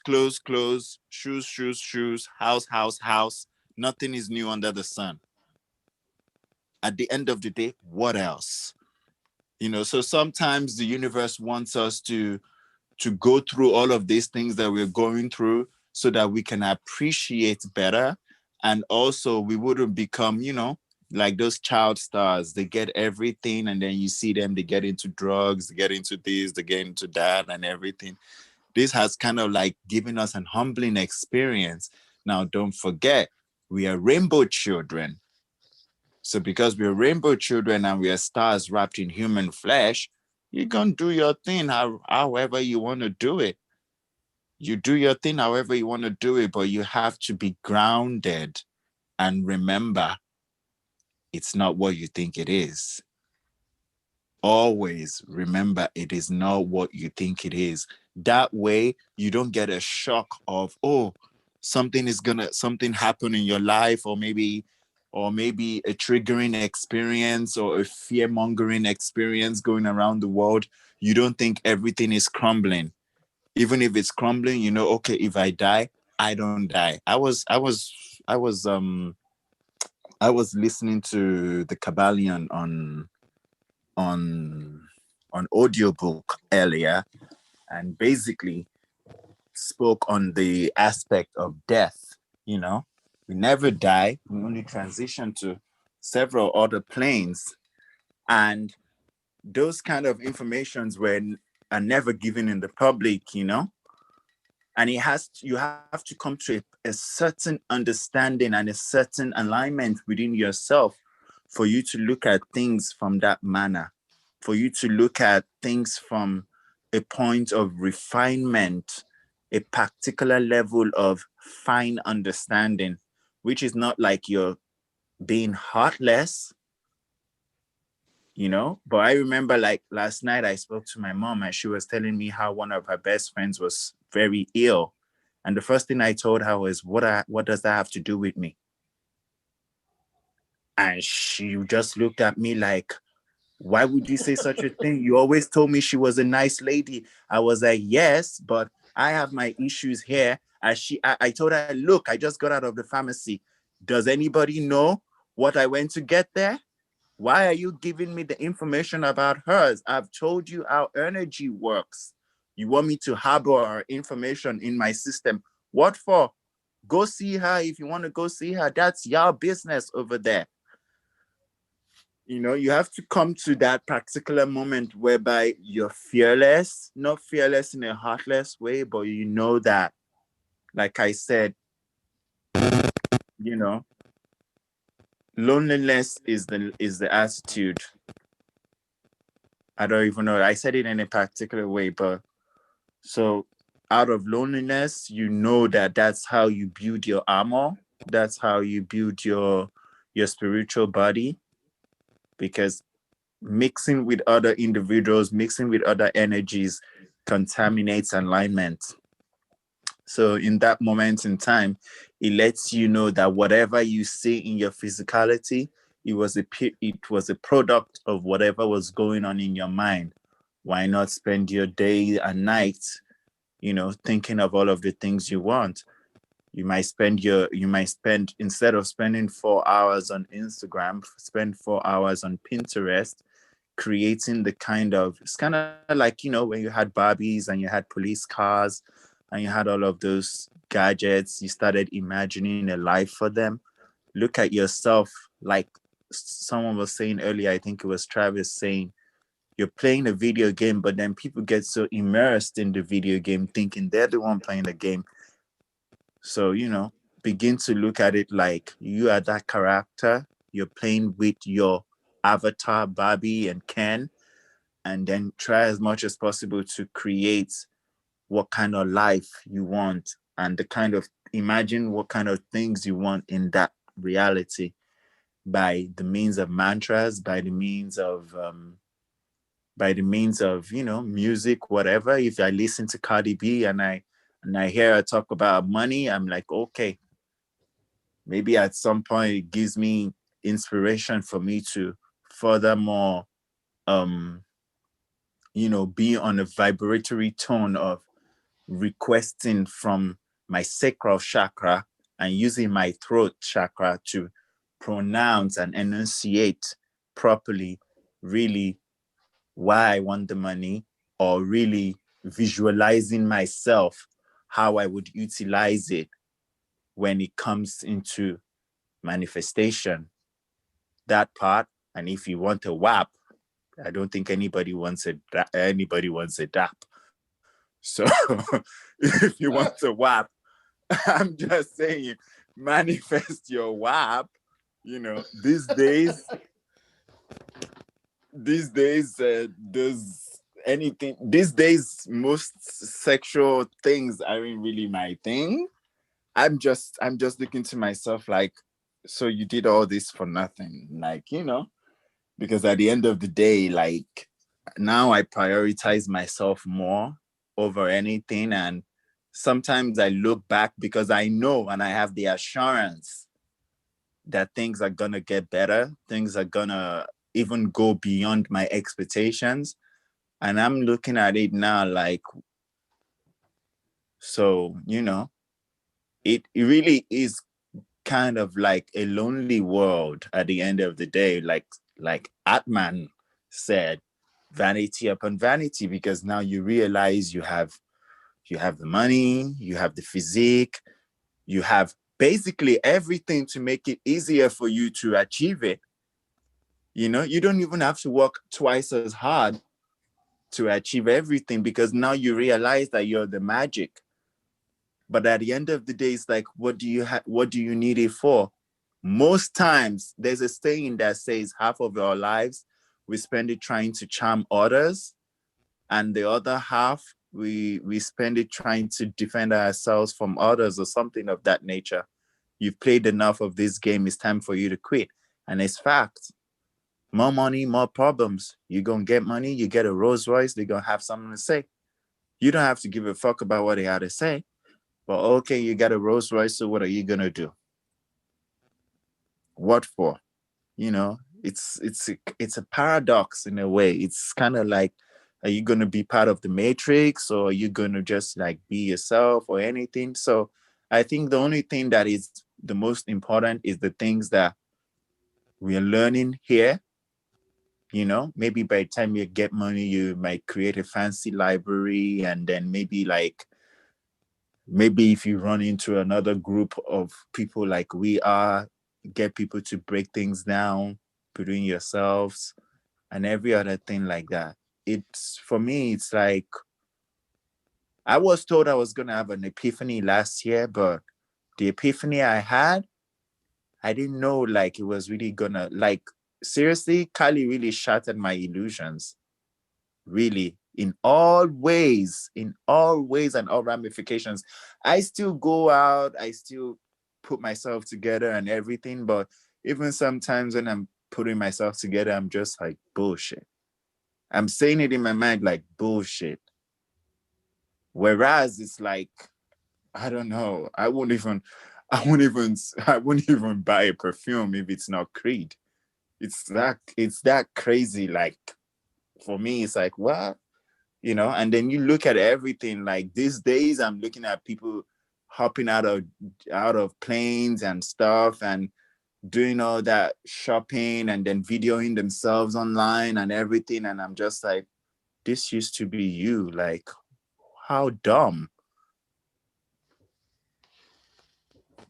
shoes, house. Nothing is new under the sun. At the end of the day, what else? So sometimes the universe wants us to go through all of these things that we're going through so that we can appreciate better. And also we wouldn't become, like those child stars. They get everything and then you see them, they get into drugs, they get into this, they get into that and everything. This has kind of like given us an humbling experience. Now, don't forget, we are rainbow children. So because we're rainbow children and we are stars wrapped in human flesh, you're going to do your thing however you want to do it. You do your thing however you want to do it, but you have to be grounded and remember, it's not what you think it is. Always remember, it is not what you think it is. That way, you don't get a shock of, something happen in your life, or maybe a triggering experience or a fear-mongering experience going around the world. You don't think everything is crumbling. Even if it's crumbling, okay, if I die, I don't die. I was listening to the Kybalion on audiobook earlier, and basically spoke on the aspect of death. We never die, we only transition to several other planes, and those kind of informations are never given in the public, and you have to come to a certain understanding and a certain alignment within yourself for you to look at things from that manner, for you to look at things from a point of refinement, a particular level of fine understanding, which is not like you're being heartless, But I remember like last night I spoke to my mom and she was telling me how one of her best friends was very ill. And the first thing I told her was, what does that have to do with me? And she just looked at me like, why would you say such a thing? You always told me she was a nice lady. I was like, yes, but I have my issues here. I told her, look, I just got out of the pharmacy. Does anybody know what I went to get there? Why are you giving me the information about hers? I've told you how energy works. You want me to harbor her information in my system. What for? Go see her if you want to go see her. That's your business over there. You have to come to that particular moment whereby you're fearless, not fearless in a heartless way, but you know that, like I said, loneliness is the attitude. I don't even know. I said it in a particular way, but so out of loneliness, that's how you build your armor. That's how you build your spiritual body. because mixing with other individuals, mixing with other energies contaminates alignment. So in that moment in time, it lets you know that whatever you see in your physicality, it was a product of whatever was going on in your mind. Why not spend your day and night, thinking of all of the things you want? You might spend instead of spending 4 hours on Instagram, spend 4 hours on Pinterest, creating it's kind of like, when you had Barbies and you had police cars and you had all of those gadgets, you started imagining a life for them. Look at yourself, like someone was saying earlier, I think it was Travis saying, you're playing a video game, but then people get so immersed in the video game thinking they're the one playing the game. So, begin to look at it like you are that character. You're playing with your avatar, Barbie and Ken, and then try as much as possible to create what kind of life you want and imagine what kind of things you want in that reality by the means of mantras, by the means of music, whatever. If I listen to Cardi B and I hear her talk about money, I'm like, okay, maybe at some point it gives me inspiration for me to furthermore, be on a vibratory tone of requesting from my sacral chakra and using my throat chakra to pronounce and enunciate properly, really why I want the money, or really visualizing myself how I would utilize it when it comes into manifestation. That part. And if you want a WAP, I don't think anybody wants a DAP. So if you want a WAP, I'm just saying, manifest your WAP. These days, most sexual things aren't really my thing. I'm just looking to myself like, so you did all this for nothing, because at the end of the day, like, now I prioritize myself more over anything. And sometimes I look back because I know and I have the assurance that things are gonna get better. Things are gonna even go beyond my expectations. And I'm looking at it now like, so, it really is kind of like a lonely world at the end of the day. Like Atman said, vanity upon vanity, because now you realize you have the money, you have the physique, you have basically everything to make it easier for you to achieve it. You don't even have to work twice as hard to achieve everything, because now you realize that you're the magic. But at the end of the day, it's like, what do you need it for? Most times there's a saying that says half of our lives we spend it trying to charm others, and the other half we spend it trying to defend ourselves from others, or something of that nature. You've played enough of this game, it's time for you to quit. And it's fact. More money, more problems. You're gonna get money, you get a Rolls Royce, they're gonna have something to say. You don't have to give a fuck about what they had to say. But okay, you got a Rolls Royce, so what are you gonna do? What for? It's a paradox in a way. It's kind of like, are you gonna be part of the matrix, or are you gonna just like be yourself or anything? So I think the only thing that is the most important is the things that we are learning here. Maybe by the time you get money, you might create a fancy library, and then maybe if you run into another group of people like we are, get people to break things down between yourselves and every other thing like that. For me, it's like, I was told I was going to have an epiphany last year, but the epiphany I had, I didn't know like it was really gonna, like, seriously, Kali really shattered my illusions. Really, in all ways and all ramifications. I still go out, I still put myself together and everything, but even sometimes when I'm putting myself together, I'm just like, bullshit. I'm saying it in my mind like bullshit. Whereas it's like, I don't know. I wouldn't even buy a perfume if it's not Creed. It's that crazy. Like, for me, it's like, what? You know, and then you look at everything. Like these days, I'm looking at people hopping out of planes and stuff and doing all that shopping and then videoing themselves online and everything. And I'm just like, this used to be you. Like, how dumb.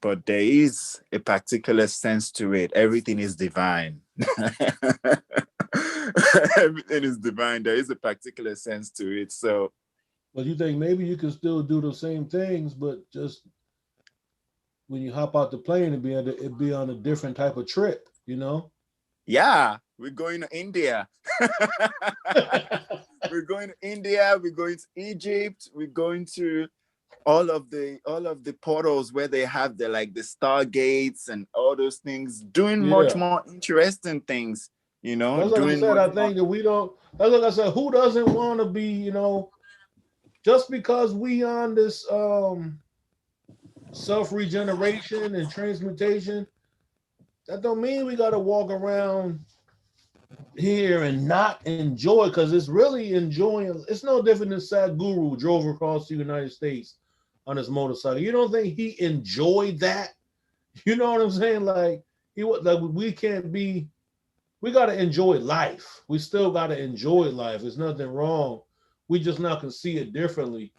But there is a particular sense to it. Everything is divine. Everything is divine. There is a particular sense to it. So, but you think maybe you can still do the same things, but just when you hop out the plane, it'd be on a different type of trip, you know? Yeah, we're going to India. We're going to India. We're going to Egypt. We're going to all of the portals where they have the stargates and all those things, doing much more interesting things, you know. That's like I said, I think that we don't, that's like I said, who doesn't want to be, you know, just because we on this self-regeneration and transmutation, that don't mean we gotta walk around here and not enjoy, because it's really enjoying. It's no different than Sadhguru drove across the United States on his motorcycle. You don't think he enjoyed that? You know what I'm saying? Like, he was like, we got to enjoy life. We still got to enjoy life. There's nothing wrong. We just now can see it differently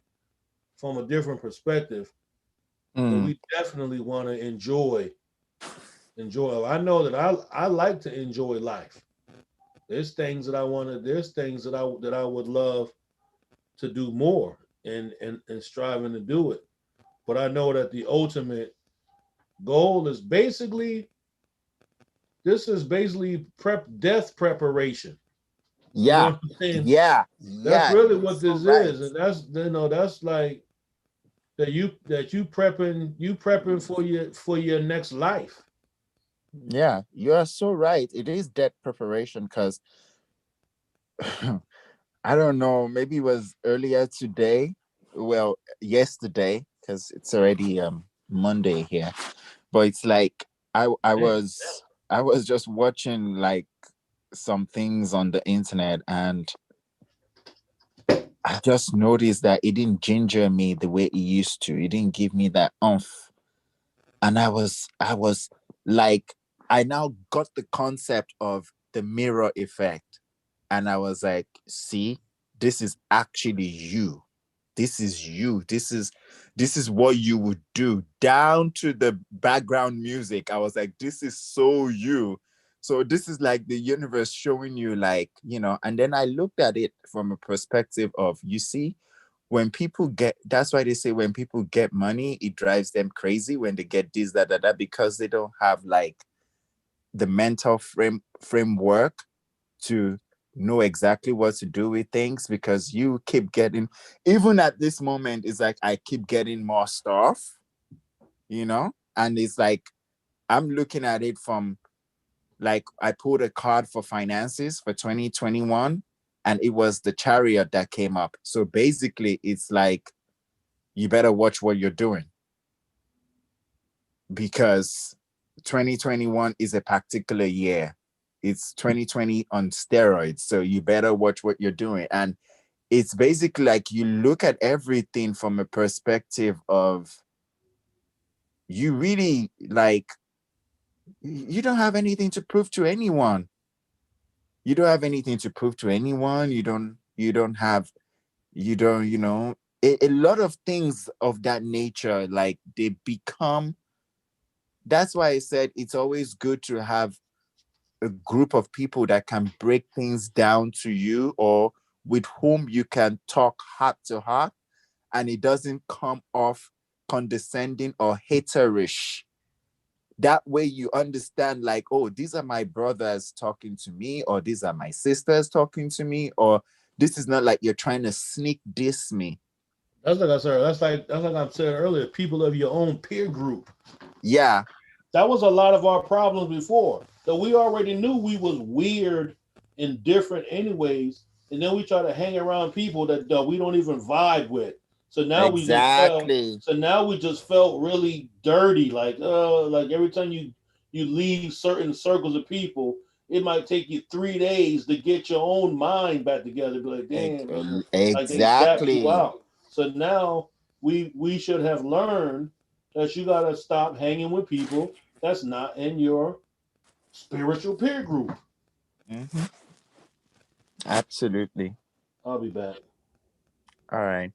from a different perspective. But we definitely want to enjoy. I know that I like to enjoy life. There's things that I want to, there's things that I would love to do more and striving to do it. But I know that the ultimate goal is basically, this is basically death preparation. Yeah. You know yeah. That's really what this right. is. And that's, you know, that's like that you prepping for your next life. Yeah, you are so right. It is death preparation, because I don't know, maybe it was earlier today, well, yesterday, because it's already Monday here. But it's like I was just watching like some things on the internet, and I just noticed that it didn't ginger me the way it used to. It didn't give me that oomph. And I was like, I now got the concept of the mirror effect. And I was like, see, this is actually you. This is you. This is what you would do, down to the background music. I was like, this is so you. So this is like the universe showing you, like, you know. And then I looked at it from a perspective of, you see, when people get, that's why they say when people get money, it drives them crazy when they get this, that, because they don't have like the mental framework to know exactly what to do with things, because you keep getting, even at this moment, it's like I keep getting more stuff, you know. And it's like I'm looking at it from, like, I pulled a card for finances for 2021, and it was the Chariot that came up. So basically it's like, you better watch what you're doing, because 2021 is a particular year. It's 2020 on steroids. So you better watch what you're doing. And it's basically like you look at everything from a perspective of, you really, like, you don't have anything to prove to anyone. You don't have anything to prove to anyone. You don't, you know, a lot of things of that nature, like, they become, that's why I said it's always good to have a group of people that can break things down to you, or with whom you can talk heart to heart, and it doesn't come off condescending or haterish. That way you understand, like, oh, these are my brothers talking to me, or these are my sisters talking to me, or this is not like you're trying to sneak diss me. That's like I said. That's like I said earlier. People of your own peer group. Yeah, That was a lot of our problems before. So we already knew we was weird and different anyways, and then we try to hang around people that we don't even vibe with. So now Exactly. we just felt really dirty. Like every time you leave certain circles of people, it might take you 3 days to get your own mind back together. Be like, damn, man, like they zapped you Exactly. out. So now we should have learned that you gotta stop hanging with people that's not in your spiritual peer group. Mm-hmm. Absolutely. I'll be back. All right.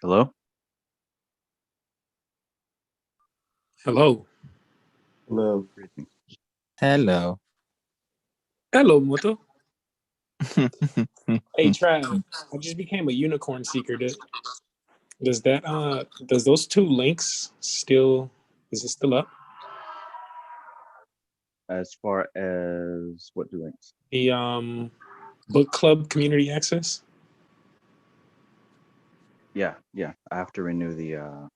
Hello? Hello. Hello. Hello. Hello, Moto. Hey, Trav. I just became a unicorn seeker. Does those two links still is it still up? As far as what do links? The book club community access? Yeah. I have to renew the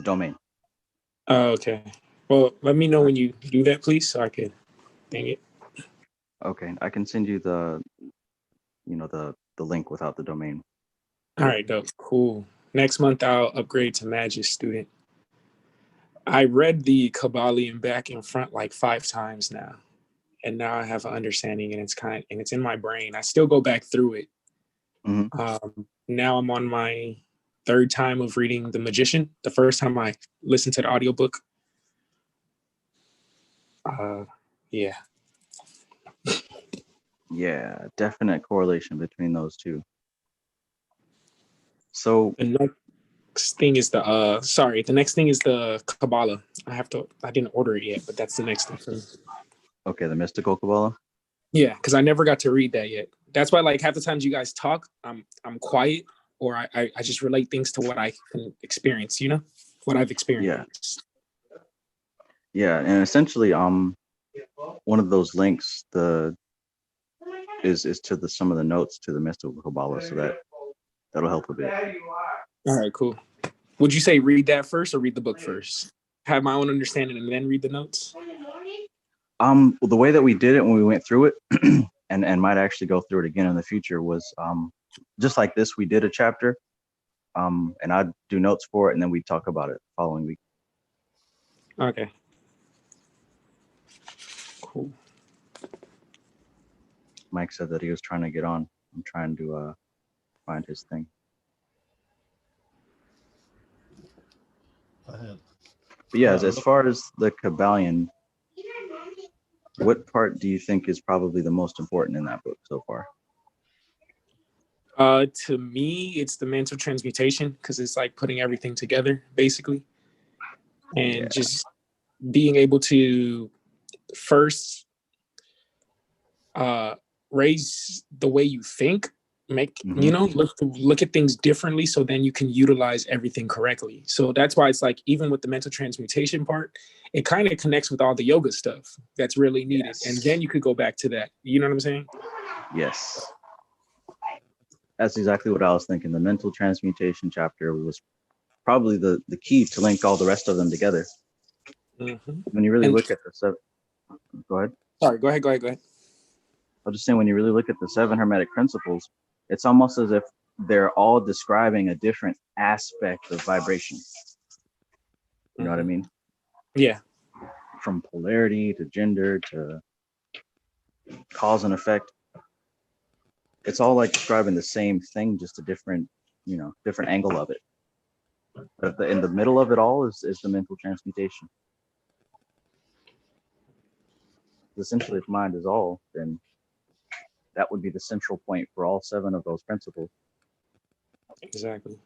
domain. Oh, okay. Well, let me know when you do that, please, so I could dang it. Okay, I can send you the link without the domain. All right, dope. Cool. Next month I'll upgrade to Magus student. I read the Kybalion back and front like 5 times now. And now I have an understanding and it's in my brain. I still go back through it. Mm-hmm. Now I'm on my 3rd time of reading The Magician. The first time I listened to the audiobook. Yeah. Yeah, definite correlation between those two. So the next thing is the next thing is the Kabbalah. I didn't order it yet, but that's the next thing for me. Okay, the mystical Kabbalah. Yeah, because I never got to read that yet. That's why like half the times you guys talk, I'm quiet or I just relate things to what I can experience, what I've experienced. Yeah, and essentially one of those links is to some of the notes to the mystical Kabbalah, so that'll help a bit. All right, cool. Would you say read that first or read the book first? Have my own understanding and then read the notes? Well, the way that we did it when we went through it, and might actually go through it again in the future, was just like this. We did a chapter, and I'd do notes for it, and then we'd talk about it the following week. Okay. Cool. Mike said that he was trying to get on. I'm trying to find his thing. But yeah, as far as the Kybalion, what part do you think is probably the most important in that book so far? To me, it's the mental transmutation, because it's like putting everything together, basically. And just being able to first raise the way you think, look at things differently, so then you can utilize everything correctly. So that's why it's like, even with the mental transmutation part, it kind of connects with all the yoga stuff that's really needed. And then you could go back to that. You know what I'm saying? Yes. That's exactly what I was thinking. The mental transmutation chapter was probably the key to link all the rest of them together. When you really look at the seven, go ahead. Sorry, go ahead. I was just saying, when you really look at the 7 Hermetic principles, it's almost as if they're all describing a different aspect of vibration. You know what I mean? Yeah. From polarity to gender to cause and effect. It's all like describing the same thing, just a different angle of it. But in the middle of it all is the mental transmutation. Essentially, if mind is all, then that would be the central point for all 7 of those principles. Exactly.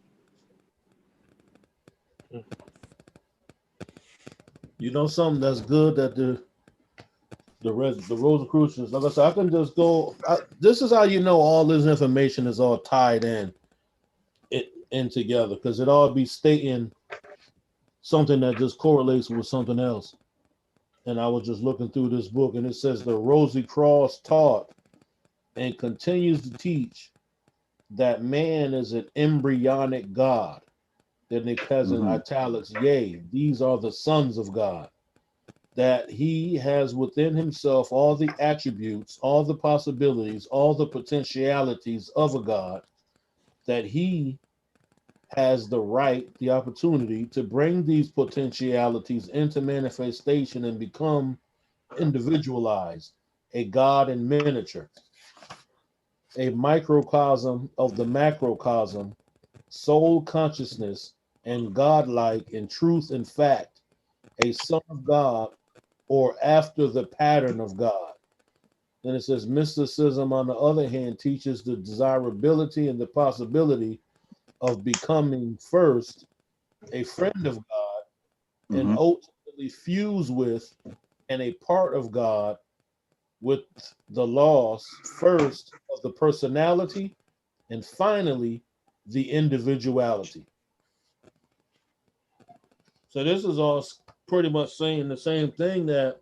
You know something that's good that the Rosicrucians, like I said, I can just go. This is how you know all this information is all tied in together, because it all be stating something that just correlates with something else. And I was just looking through this book, and it says the Rosy Cross taught and continues to teach that man is an embryonic God. Then it has in italics, yea, these are the sons of God. That he has within himself all the attributes, all the possibilities, all the potentialities of a God, that he has the right, the opportunity to bring these potentialities into manifestation and become individualized, a God in miniature, a microcosm of the macrocosm, soul consciousness, and godlike in truth and fact, a son of God, or after the pattern of God. Then it says mysticism, on the other hand, teaches the desirability and the possibility of becoming first a friend of God and ultimately fuse with and a part of God, with the loss first of the personality and finally the individuality. So this is all pretty much saying the same thing, that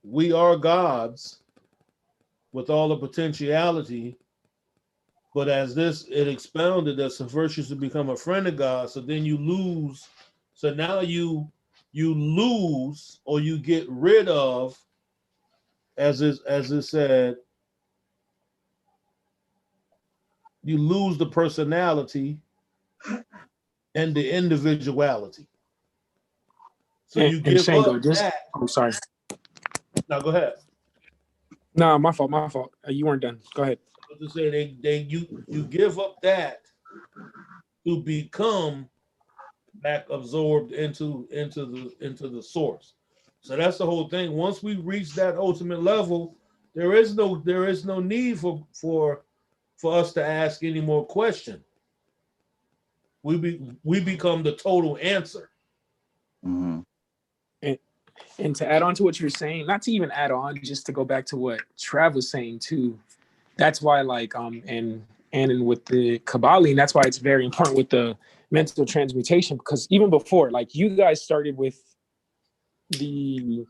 we are gods with all the potentiality, but as it expounded that some first used to become a friend of God, so then you lose. So now you lose, or you get rid of, as it said, you lose the personality and the individuality. So you give up that. I'm sorry. No, go ahead. No, my fault. You weren't done. Go ahead. I was to say you give up that to become back absorbed into the source. So that's the whole thing. Once we reach that ultimate level, there is no need for us to ask any more question. We become the total answer. And to add on to what you're saying, not to even add on, just to go back to what Trav was saying too. That's why, like, and with the Kybalion, that's why it's very important with the mental transmutation, because even before, like, you guys started with the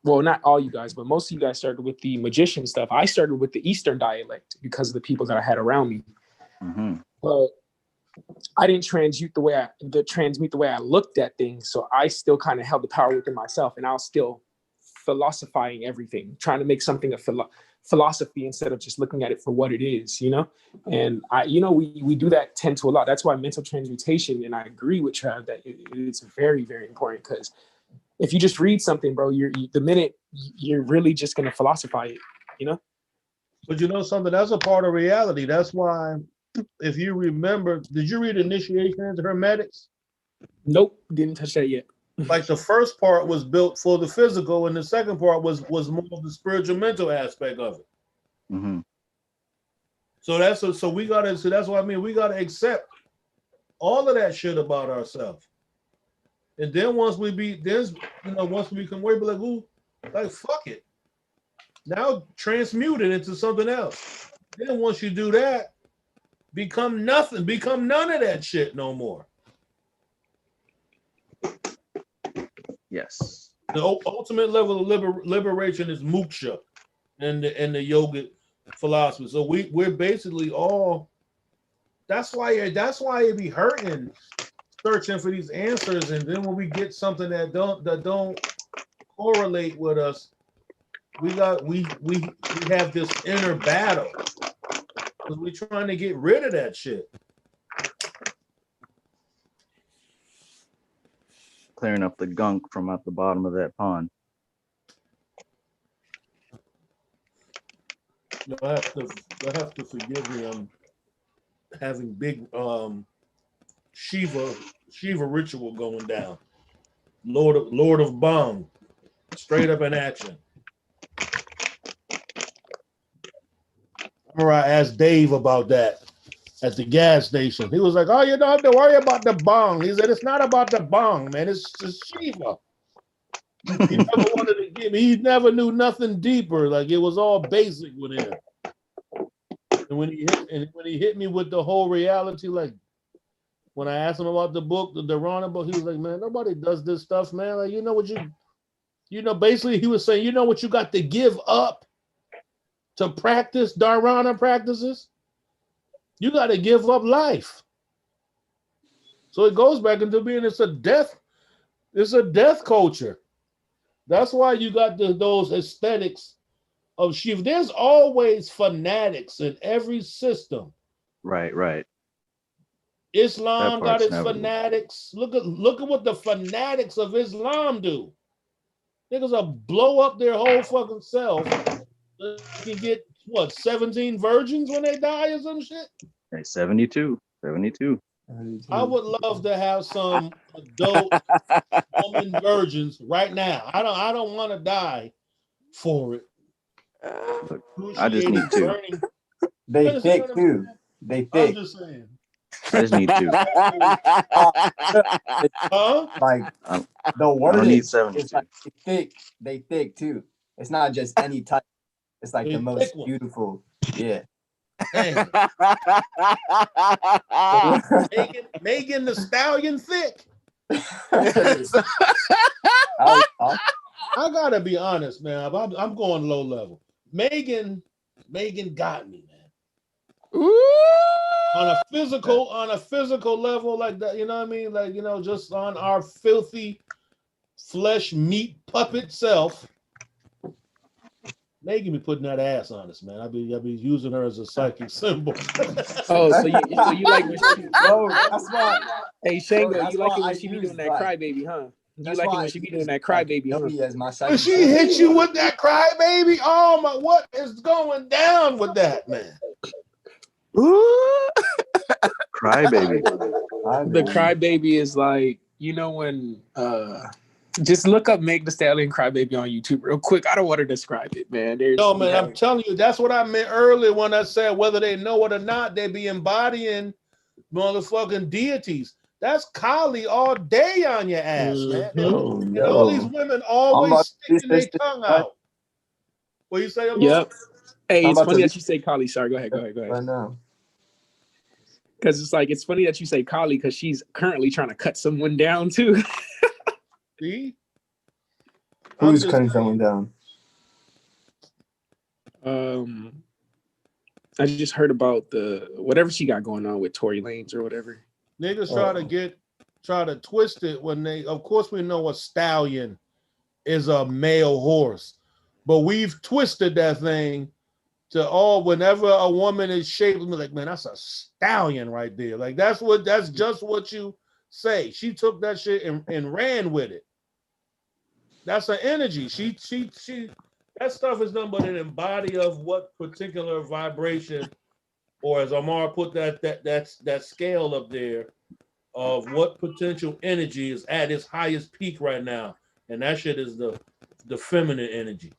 well, not all you guys, but most of you guys started with the magician stuff. I started with the Eastern dialect because of the people that I had around me. Mm-hmm. But I didn't transmute the way I looked at things. So I still kind of held the power within myself, and I was still philosophizing everything, trying to make something a philosophy instead of just looking at it for what it is, you know? And we do that tend to a lot. That's why mental transmutation, and I agree with Trav that it's very, very important, because if you just read something, bro, the minute you're really just going to philosophize it, you know? But you know something, that's a part of reality. That's why, if you remember, did you read Initiation into Hermetics? Nope, didn't touch that yet. Like the first part was built for the physical, and the second part was more of the spiritual mental aspect of it. Mm-hmm. So that's what I mean. We gotta accept all of that shit about ourselves. And then once we become aware, be like, ooh, like fuck it. Now transmute it into something else. Then once you do that, become nothing, become none of that shit no more. Yes. The ultimate level of liberation is moksha and the yogic philosophy. So we're basically all. That's why it be hurting searching for these answers, and then when we get something that don't correlate with us, we have this inner battle because we're trying to get rid of that shit. Clearing up the gunk from out the bottom of that pond. You'll have to forgive me. I'm having big Shiva ritual going down. Lord of Bong, straight up in action. I remember I asked Dave about that at the gas station. He was like, "Oh, you don't have to worry about the bong." He said, "It's not about the bong, man. It's just Shiva." He never wanted to give me. He never knew nothing deeper. Like it was all basic with him. And when he hit me with the whole reality, like when I asked him about the book, the Dharana book, he was like, "Man, nobody does this stuff, man. Like basically he was saying, you know what you got to give up to practice Dharana practices? You got to give up life." So it goes back into being it's a death culture. That's why you got those aesthetics of Shiva. There's always fanatics in every system. Right. Islam got its fanatics. Look at what the fanatics of Islam do. Niggas will blow up their whole fucking self. They can get 17 virgins when they die or some shit. Hey, 72. I would love to have some adult woman virgins right now. I don't want to die for it. I just need two. They thick too. They thick. I'm just saying. I just need two. Like the word I don't need is 72. like thick. They thick too. It's not just any type. It's like the most beautiful. Yeah. Megan the Stallion thick. I gotta be honest, man. I'm going low level. Megan got me, man. On a physical level, like that, you know what I mean? Like, just on our filthy flesh meat puppet self. Megan be putting that ass on us, man. I be using her as a psychic symbol. Oh, so you like when she? Oh, that's why. Hey Shango, you like it when she be doing that crybaby, huh? You like it when she be doing that crybaby, huh? When she hit you with that crybaby, oh my, what is going down with that, man? Crybaby. The crybaby is like, when just look up Meg Thee Stallion crybaby on YouTube real quick. I don't want to describe it, man. I'm telling you, that's what I meant earlier when I said whether they know it or not, they be embodying motherfucking deities. That's Kali all day on your ass, man. Oh, and all these women always sticking their tongue out. What you say? Yep. Hey, it's funny that you say Kali. Sorry, go ahead. I know. Because it's funny that you say Kali because she's currently trying to cut someone down too. See? Who's cutting someone down? I just heard about the whatever she got going on with Tory Lanez or whatever. Niggas try to twist it when they, of course, we know a stallion is a male horse, but we've twisted that thing to all. Whenever a woman is shaped, we're like, man, that's a stallion right there. Like that's just what you say. She took that shit and ran with it. That's her energy. She that stuff is nothing but an embody of what particular vibration, or as Amar put that scale up there of what potential energy is at its highest peak right now. And that shit is the feminine energy.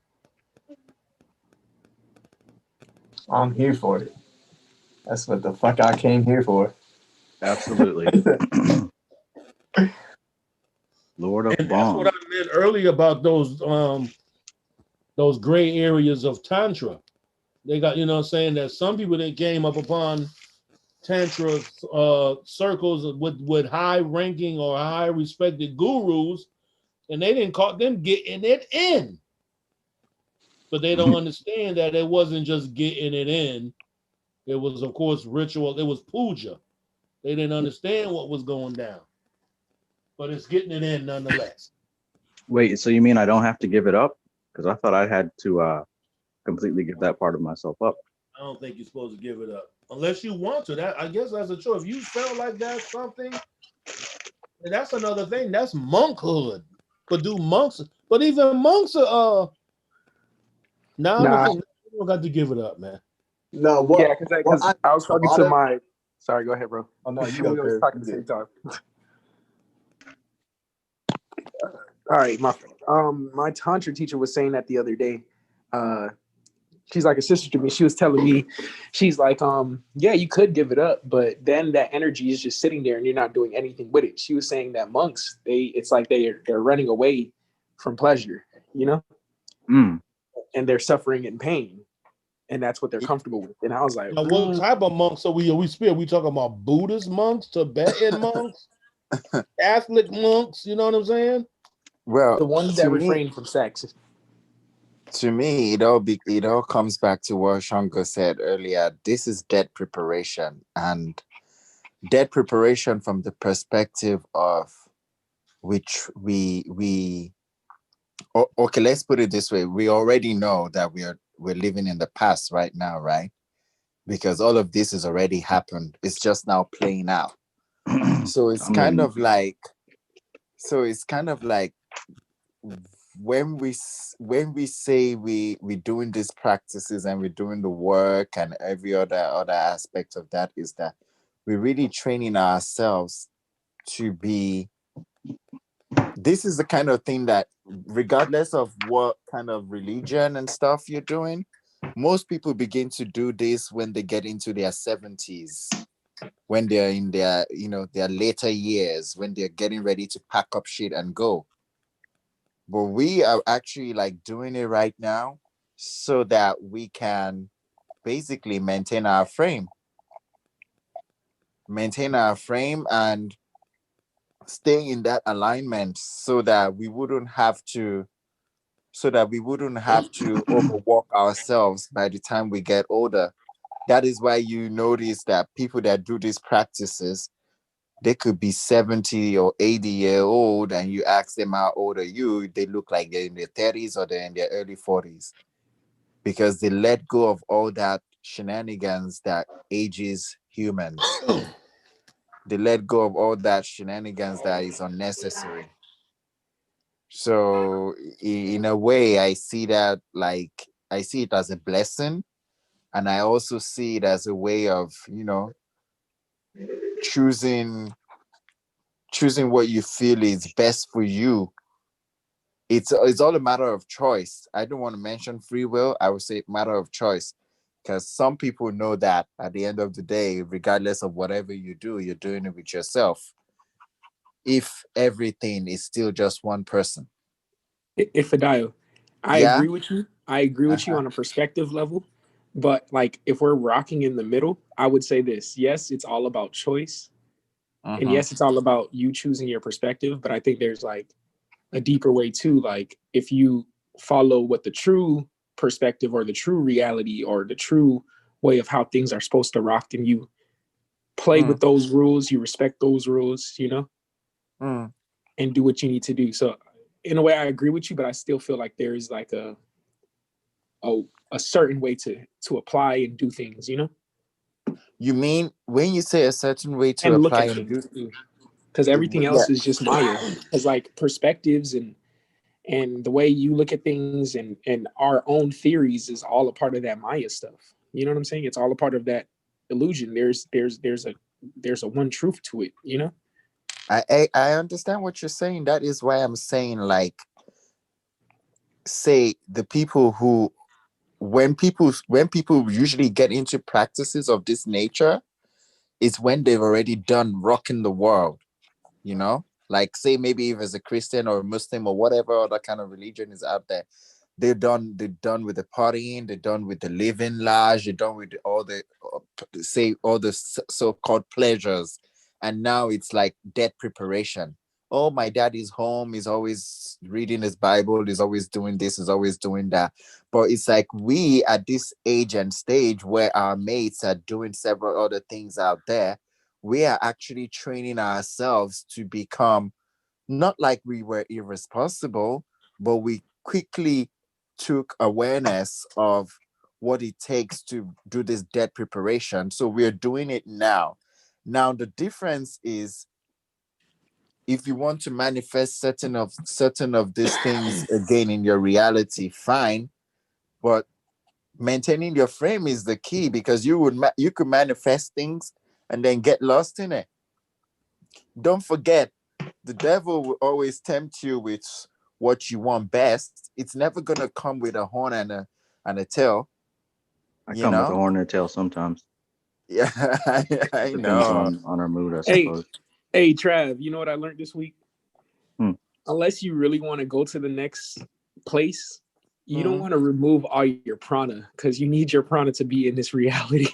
I'm here for it. That's what the fuck I came here for. Absolutely. Lord of And Bomb. that's what I meant earlier about those gray areas of Tantra. They got, you know what I'm saying, that some people that came up upon Tantra circles with high ranking or high respected gurus, and they didn't call them getting it in. But they don't understand that it wasn't just getting it in. It was, of course, ritual. It was puja. They didn't understand what was going down. But it's getting it in nonetheless. Wait, so you mean I don't have to give it up? Because I thought I had to completely give that part of myself up. I don't think you're supposed to give it up unless you want to. That, I guess that's a choice. If you felt like that's something, and that's another thing. That's monkhood. But do monks? But even monks are. I don't think you don't got to give it up, man. No, what? Yeah, because I was talking to my. Sorry, go ahead, bro. Oh no, you we go. was talking at the same time. All right, my tantra teacher was saying that the other day. She's like a sister to me. She was telling me, she's like, yeah, you could give it up, but then that energy is just sitting there and you're not doing anything with it. She was saying that monks, it's like they're running away from pleasure, you know, and they're suffering in pain, and that's what they're comfortable with. And I was like, now, what type of monks are we speak? We talking about Buddhist monks, Tibetan monks, Catholic monks? You know what I'm saying? Well, the ones that refrain from sex. To me, it all comes back to what Shango said earlier. This is death preparation, and death preparation from the perspective of which okay, let's put it this way. We already know that we're living in the past right now, right? Because all of this has already happened. It's just now playing out. So it's kind of like when we say we're doing these practices and we're doing the work and every other aspect of that, is that we're really training ourselves to be. This is the kind of thing that, regardless of what kind of religion and stuff you're doing, most people begin to do this when they get into their 70s, when they're in their their later years, when they're getting ready to pack up shit and go. But we are actually like doing it right now so that we can basically maintain our frame and stay in that alignment so that we wouldn't have to overwork ourselves by the time we get older. That is why you notice that people that do these practices, they could be 70 or 80-year old, and you ask them how old are you, they look like they're in their 30s or they're in their early 40s, because they let go of all that shenanigans that ages humans. They let go of all that shenanigans that is unnecessary. So in a way, I see it as a blessing, and I also see it as a way of, choosing what you feel is best for you. It's all a matter of choice. I don't want to mention free will. I would say matter of choice, because some people know that at the end of the day, regardless of whatever you do, you're doing it with yourself. If everything is still just one person. If Adayo, I agree with you. I agree with you on a perspective level. But like, if we're rocking in the middle, I would say this. Yes, it's all about choice. And yes, it's all about you choosing your perspective. But I think there's like a deeper way too. Like if you follow what the true perspective or the true reality or the true way of how things are supposed to rock, then you play with those rules, you respect those rules, you know, and do what you need to do. So in a way, I agree with you, but I still feel like there is like a certain way to apply and do things, you know. You mean when you say a certain way to And look apply at and do? things, because everything else is just Maya. Because like perspectives and the way you look at things and our own theories is all a part of that Maya stuff. You know what I'm saying? It's all a part of that illusion. There's a one truth to it, you know? I understand what you're saying. That is why I'm saying, like, say the people who when people usually get into practices of this nature, it's when they've already done rocking the world, you know? Like say maybe if it's a Christian or a Muslim or whatever other kind of religion is out there, they're done with the partying, they're done with the living large, they're done with all the so-called pleasures, and now it's like death preparation. Oh, my dad is home, he's always reading his Bible, he's always doing this, he's always doing that. But it's like we at this age and stage where our mates are doing several other things out there, we are actually training ourselves to become, not like we were irresponsible, but we quickly took awareness of what it takes to do this death preparation. So we're doing it now. Now the difference is, if you want to manifest certain of these things again in your reality, fine, but maintaining your frame is the key, because you could manifest things and then get lost in it. Don't forget, the devil will always tempt you with what you want best. It's never gonna come with a horn and a tail. I come with a horn and a tail sometimes. Yeah, I Depends know. on our mood, I suppose. Hey, Trav, you know what I learned this week? Unless you really want to go to the next place, you don't want to remove all your prana, because you need your prana to be in this reality.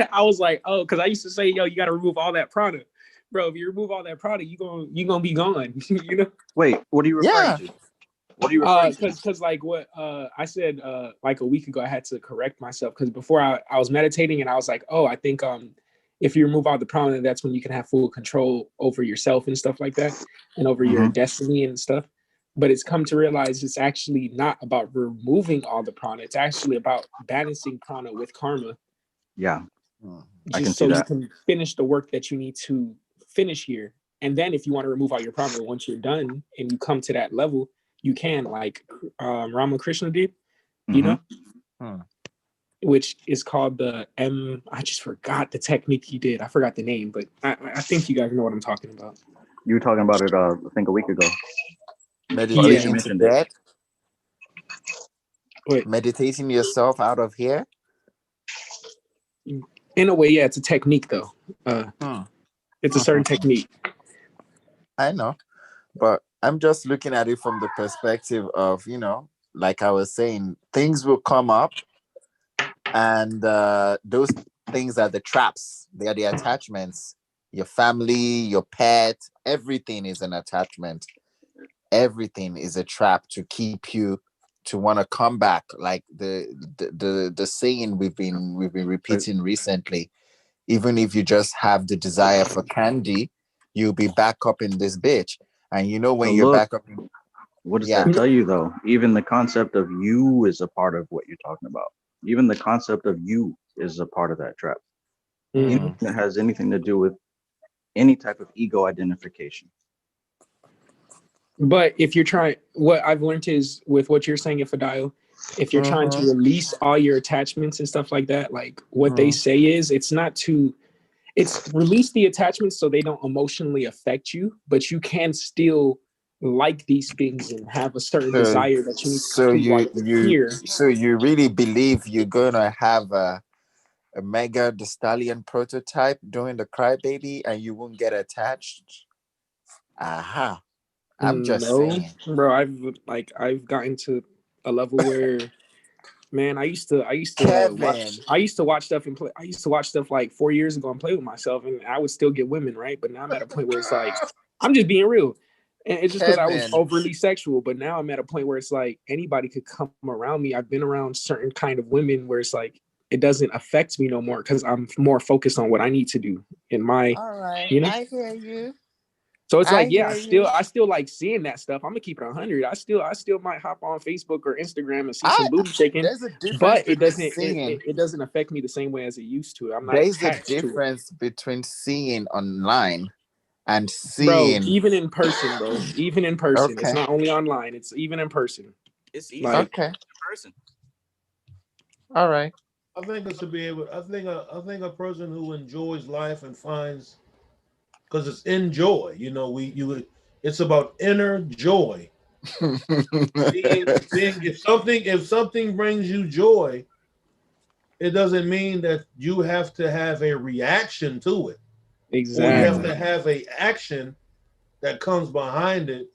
I was like, oh, because I used to say, yo, you got to remove all that prana. Bro, if you remove all that prana, you gonna be gone. You know? Wait, what are you referring to? What are you referring to? Because like what I said like a week ago, I had to correct myself, because before I was meditating and I was like, oh, I think if you remove all the prana, that's when you can have full control over yourself and stuff like that, and over your destiny and stuff. But it's come to realize it's actually not about removing all the prana. It's actually about balancing prana with karma. Yeah, I just can so see you that. can finish the work that you need to finish here. And then if you want to remove all your prana, once you're done and you come to that level, you can, like Ramakrishna did, you know, which is called the I just forgot the technique he did. I forgot the name, but I think you guys know what I'm talking about. You were talking about it, I think a week ago. Meditating to death. Meditating yourself out of here. In a way, yeah, it's a technique though. It's a certain technique. I know, but I'm just looking at it from the perspective of, you know, like I was saying, things will come up, and those things are the traps. They are the attachments. Your family, your pet, everything is an attachment. Everything is a trap to keep you to want to come back. Like the saying we've been repeating recently. Even if you just have the desire for candy, you'll be back up in this bitch. And you know when you're back up in, what does that tell you though? Even the concept of you is a part of what you're talking about. Even the concept of you is a part of that trap. Anything that has anything to do with any type of ego identification. But if you're trying, what I've learned is with what you're saying, if you're trying to release all your attachments and stuff like that, like what they say is, it's release the attachments so they don't emotionally affect you, but you can still like these things and have a certain desire that you need to complete while you're here. So you really believe you're gonna have a Mega the Stallion prototype doing the crybaby and you won't get attached? Aha. I'm just saying. Bro, I've gotten to a level where, man, I used to watch stuff and play. I used to watch stuff like 4 years ago and play with myself, and I would still get women, right? But now I'm at a point where it's like, I'm just being real. And it's just because I was Kevin. overly sexual, but now I'm at a point where it's like anybody could come around me. I've been around certain kind of women where it's like it doesn't affect me no more because I'm more focused on what I need to do in my, All right, you know. I hear you. So it's I like, yeah, hear I you. still like seeing that stuff. I'm gonna keep it 100. I still might hop on Facebook or Instagram and see I some booty shaking, There's a difference but it between doesn't seeing. it doesn't affect me the same way as it used to. I'm not There's a attached to it, difference between seeing online and bro. seeing. Even in person, bro. Even in person, it's Okay. not only online. It's even in person. It's easy Like, Okay. in person. All right. I think it's to be able. I think a person who enjoys life and finds, because it's in joy. You know, it's about inner joy. If something brings you joy, it doesn't mean that you have to have a reaction to it, or you have exactly. to have a action that comes behind it.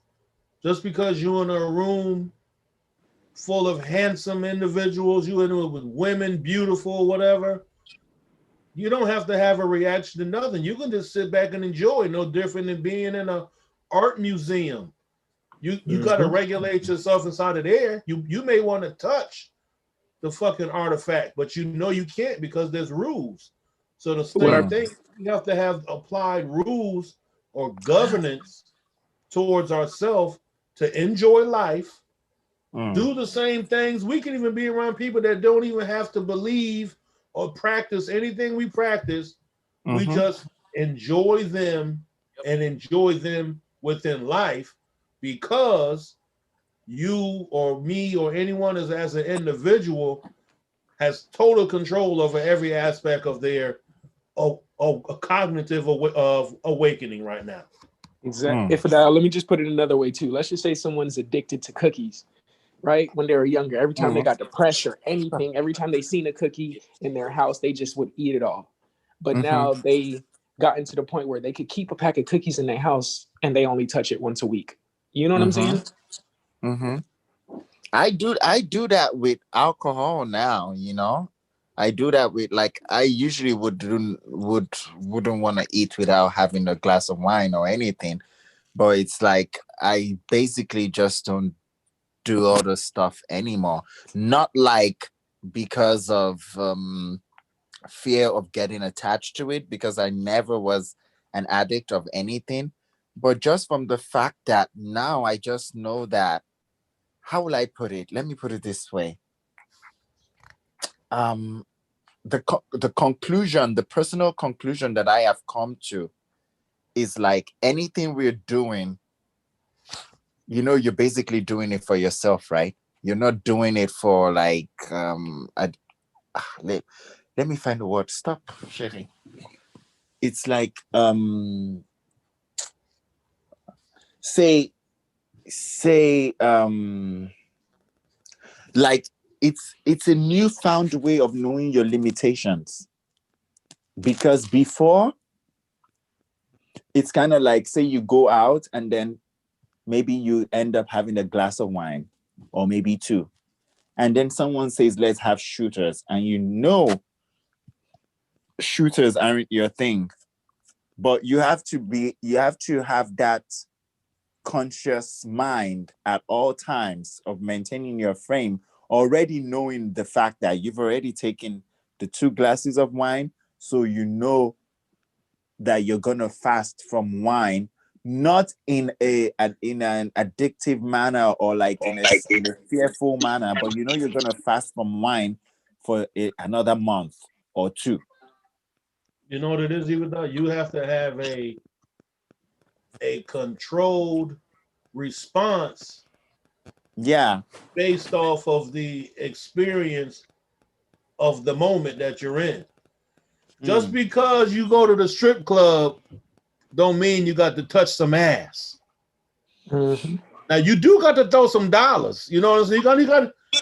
Just because you're in a room full of handsome individuals, you in it with women, beautiful, whatever, you don't have to have a reaction to nothing. You can just sit back and enjoy. No different than being in a art museum. You got to regulate yourself inside of there. You may want to touch the fucking artifact, but you know you can't because there's rules. So the same thing, we have to have applied rules or governance towards ourselves to enjoy life. Do the same things. We can even be around people that don't even have to believe or practice anything we practice. We just enjoy them and enjoy them within life because you or me or anyone as an individual has total control over every aspect of their cognitive of awakening right now. Exactly. If let me just put it another way too. Let's just say someone's addicted to cookies, right? When they were younger, every time they got depressed or anything, every time they seen a cookie in their house, they just would eat it all. But now they got into the point where they could keep a pack of cookies in their house and they only touch it once a week. You know what I'm saying? I do that with alcohol now, you know. I do that with, like, I usually wouldn't want to eat without having a glass of wine or anything. But it's like I basically just don't do all the stuff anymore. Not like because of fear of getting attached to it, because I never was an addict of anything, but just from the fact that now I just know that, how will I put it? Let me put it this way. The conclusion, the personal conclusion that I have come to is like anything we're doing, you know, you're basically doing it for yourself, right? You're not doing it for like let me find the word. Stop, Sherry. It's like say like it's a newfound way of knowing your limitations, because before it's kind of like, say you go out and then maybe you end up having a glass of wine or maybe two, and then someone says let's have shooters, and you know shooters aren't your thing, but you have to have that conscious mind at all times of maintaining your frame, already knowing the fact that you've already taken the 2 glasses of wine, so you know that you're gonna fast from wine, not in an addictive manner or like in a fearful manner, but you know you're gonna fast from wine for another month or 2. You know what it is, even though you have to have a controlled response, based off of the experience of the moment that you're in. Just because you go to the strip club don't mean you got to touch some ass. Now you do got to throw some dollars, you know what I'm saying?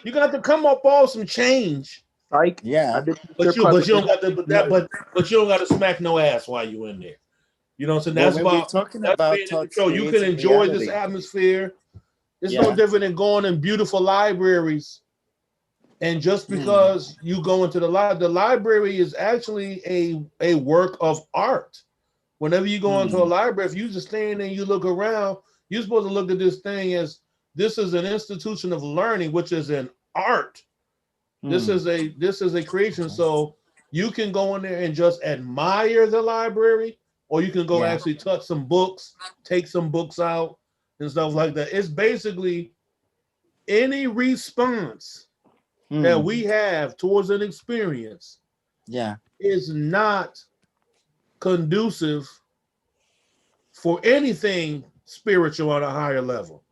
You got to come up all some change. Like, but you don't got to but you don't got to smack no ass while you in there. You know what I'm saying? That's about being in control. You can enjoy this atmosphere. It's no different than going in beautiful libraries. And just because you go into the library is actually a work of art. Whenever you go into a library, if you just stand and you look around, You're supposed to look at this thing as this is an institution of learning, which is an art. This is a creation. So you can go in there and just admire the library, or you can go actually touch some books, take some books out and stuff like that. It's basically any response that we have towards an experience is not conducive for anything spiritual on a higher level.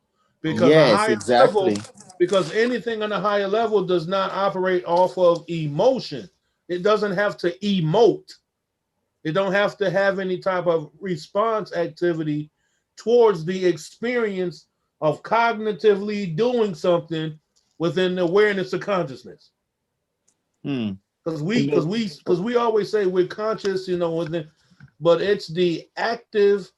Because a higher level, because anything on a higher level does not operate off of emotion. It doesn't have to emote. It don't have to have any type of response activity towards the experience of cognitively doing something within the awareness of consciousness. Because we always say we're conscious, you know, but it's the active,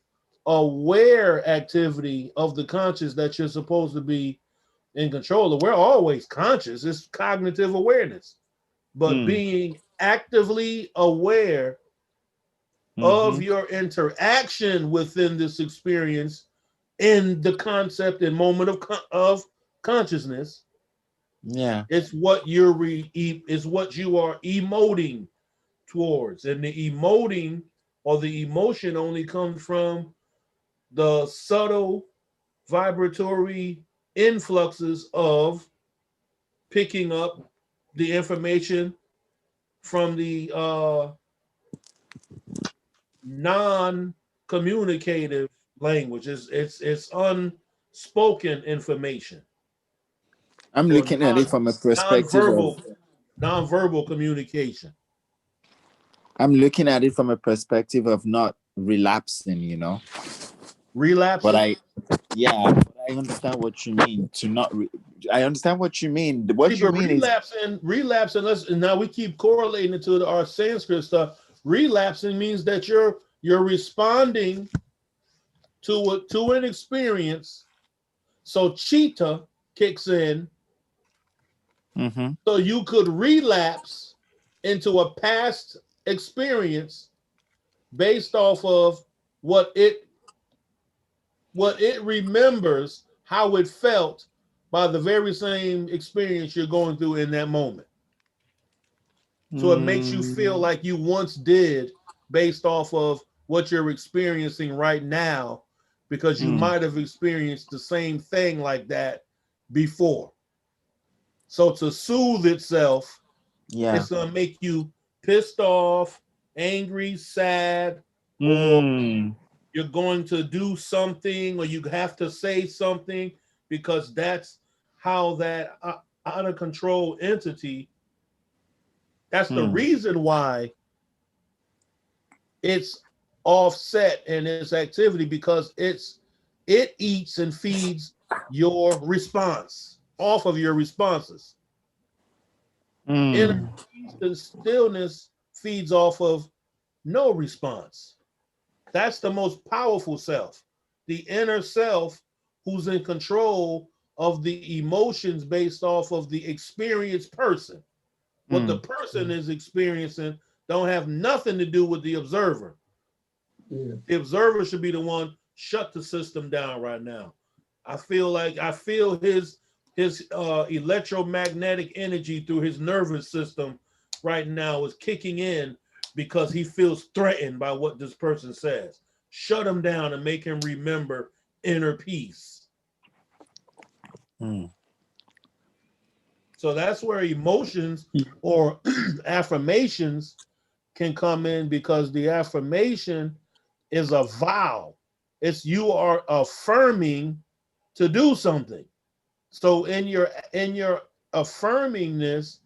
aware activity of the conscious that you're supposed to be in control of. We're always conscious. It's cognitive awareness, but being actively aware of your interaction within this experience in the concept and moment of consciousness. It's what you're is what you are emoting towards, and the emoting or the emotion only comes from the subtle vibratory influxes of picking up the information from the non-communicative language. It's unspoken information. I'm looking at it from a perspective of non-verbal communication. I'm looking at it from a perspective of not relapsing, you know. Relapsing? But I understand what you mean. I understand what you mean. What you mean relapsing. And now we keep correlating it to our Sanskrit stuff. Relapsing means that you're responding to an experience. So chitta kicks in. So you could relapse into a past experience based off of what it remembers, how it felt by the very same experience you're going through in that moment. So it makes you feel like you once did based off of what you're experiencing right now, because you might have experienced the same thing like that before. So to soothe itself, it's going to make you pissed off, angry, sad, or you're going to do something, or you have to say something, because that's how that out of control entity, that's the reason why it's offset in its activity, because it eats and feeds your response off of your responses. Inner peace and stillness feeds off of no response. That's the most powerful self, the inner self, who's in control of the emotions based off of the experienced person. What the person is experiencing don't have nothing to do with the observer. The observer should be the one, shut the system down right now. I feel his electromagnetic energy through his nervous system right now is kicking in because he feels threatened by what this person says. Shut him down and make him remember inner peace. So that's where emotions or affirmations can come in, because the affirmation is a vow. It's you are affirming to do something. So in your affirming this,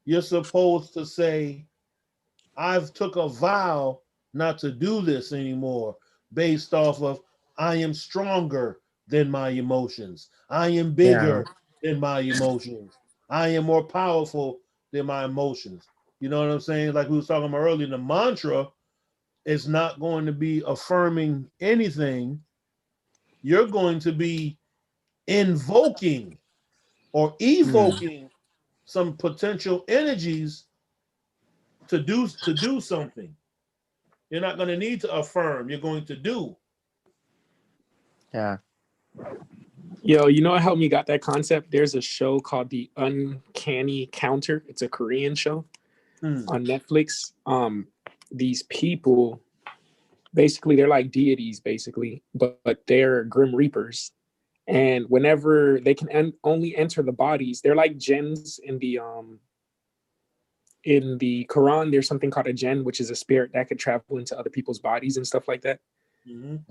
you're supposed to say, I've took a vow not to do this anymore, based off of I am stronger than my emotions. I am bigger than my emotions. I am more powerful than my emotions. You know what I'm saying? Like we was talking about earlier, the mantra is not going to be affirming anything. You're going to be invoking or evoking some potential energies to do something. You're not going to need to affirm. You're going to do. Yo, you know what helped me got that concept? There's a show called The Uncanny Counter. It's a Korean show on Netflix. These people, basically, they're like deities, basically, but they're Grim Reapers. And whenever they can only enter the bodies, they're like jinns in the Quran. There's something called a jinn, which is a spirit that could travel into other people's bodies and stuff like that.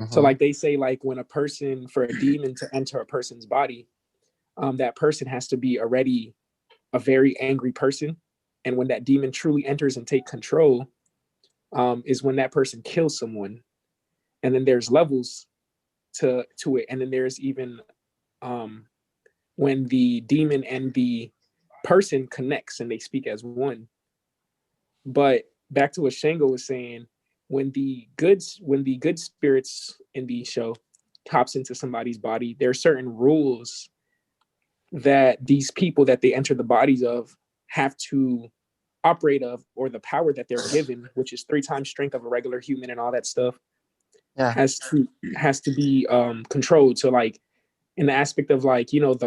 So like they say, like when for a demon to enter a person's body, that person has to be already a very angry person. And when that demon truly enters and take control, is when that person kills someone. And then there's levels to it. And then there's even when the demon and the person connects and they speak as one. But back to what Shango was saying, when the good spirits in the show hops into somebody's body, there are certain rules that these people that they enter the bodies of have to operate of, or the power that they're given, which is 3 times strength of a regular human and all that stuff, has to be controlled. So like in the aspect of like, you know,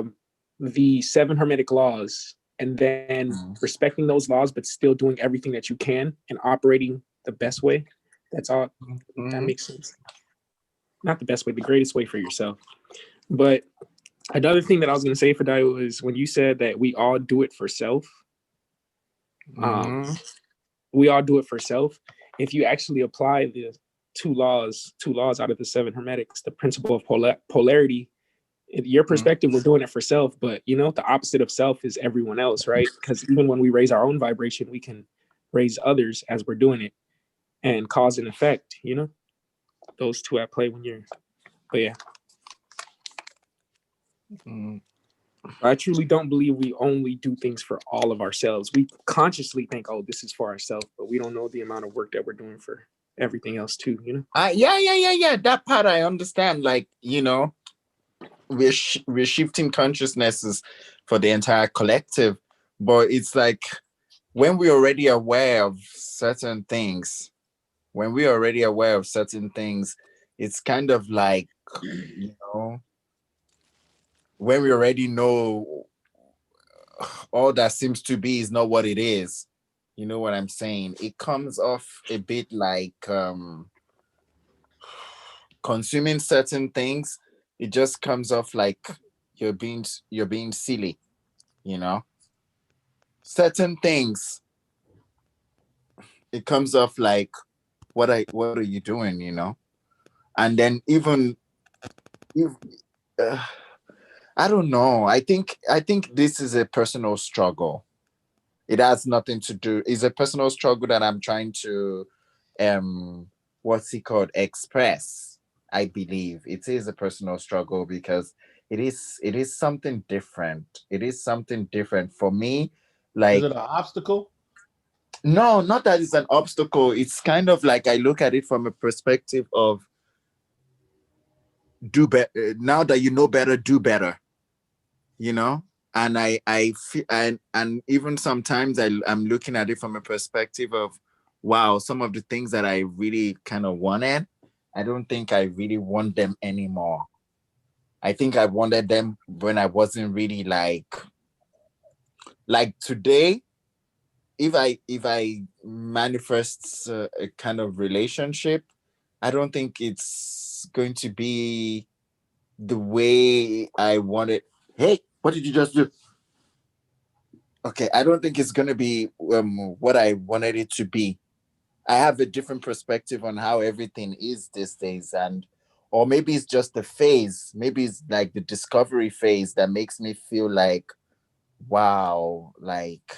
the 7 hermetic laws, and then respecting those laws but still doing everything that you can and operating the best way. That's all. That makes sense. Not the best way, the greatest way for yourself. But another thing that I was going to say for Dio is when you said that we all do it for self. We all do it for self. If you actually apply the two laws out of the 7 hermetics, the principle of polarity, in your perspective, we're doing it for self, but you know, the opposite of self is everyone else, right? Because even when we raise our own vibration, we can raise others as we're doing it and cause and effect, you know, those two at play but yeah. I truly don't believe we only do things for all of ourselves. We consciously think, oh, this is for ourselves, but we don't know the amount of work that we're doing for everything else too, you know? Yeah. That part I understand. Like, you know, we're shifting consciousnesses for the entire collective, but it's like when we're already aware of certain things, it's kind of like, you know, when we already know all that seems to be is not what it is. You know what I'm saying? It comes off a bit like consuming certain things. It just comes off like you're being silly, you know. Certain things, it comes off like what are you doing, you know? And then even if I don't know. I think this is a personal struggle. It has nothing to do. It's a personal struggle that I'm trying to what's it called? Express. I believe it is a personal struggle because it is something different. It is something different for me. Like, is it an obstacle? No, not that it's an obstacle. It's kind of like I look at it from a perspective of do better. Now that you know better, do better. You know, and I feel, and even sometimes I'm looking at it from a perspective of, wow, some of the things that I really kind of wanted, I don't think I really want them anymore. I think I wanted them when I wasn't really like today. If I manifest a kind of relationship, I don't think it's going to be the way I want it. Hey, what did you just do? Okay, I don't think it's going to be what I wanted it to be. I have a different perspective on how everything is these days, or maybe it's just the phase. Maybe it's like the discovery phase that makes me feel like, wow, like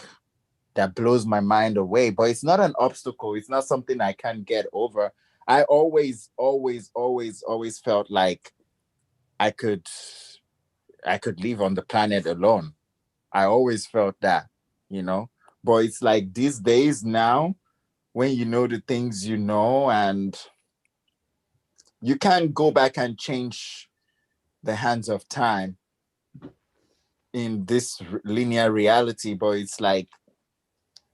that blows my mind away. But it's not an obstacle. It's not something I can't get over. I always felt like I could live on the planet alone. I always felt that, you know. But it's like these days now, when you know the things you know, and you can't go back and change the hands of time in this linear reality. But it's like,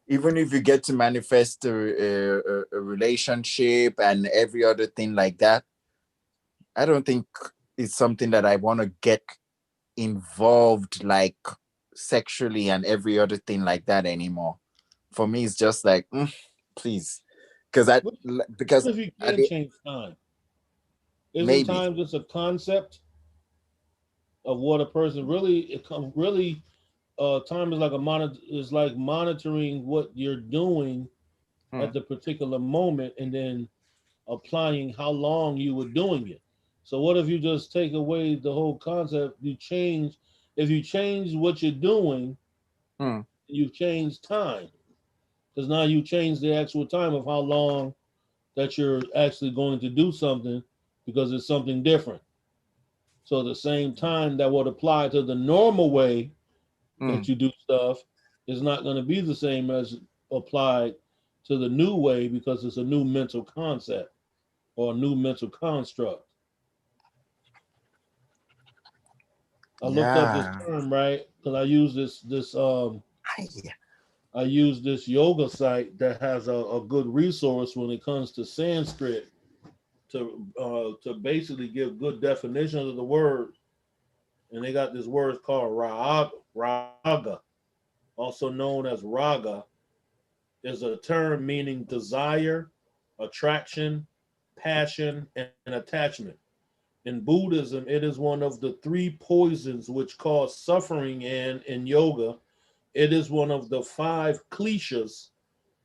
even if you get to manifest a relationship and every other thing like that, I don't think is something that I want to get involved like sexually and every other thing like that anymore. For me, it's just like, please, because What if you at can't change time? Isn't maybe time just a concept of what a person really? Time is like monitoring what you're doing at the particular moment, and then applying how long you were doing it. So what if you just take away the whole concept? If you change what you're doing, you've changed time, because now you change the actual time of how long that you're actually going to do something, because it's something different. So the same time that would apply to the normal way that you do stuff is not going to be the same as applied to the new way, because it's a new mental concept or a new mental construct. I looked up this term, right? Because I use I use this yoga site that has a good resource when it comes to Sanskrit to basically give good definitions of the word. And they got this word called raga, also known as raga, is a term meaning desire, attraction, passion, and attachment. In Buddhism, it is one of the three poisons which cause suffering, and in yoga, it is one of the 5 kleshas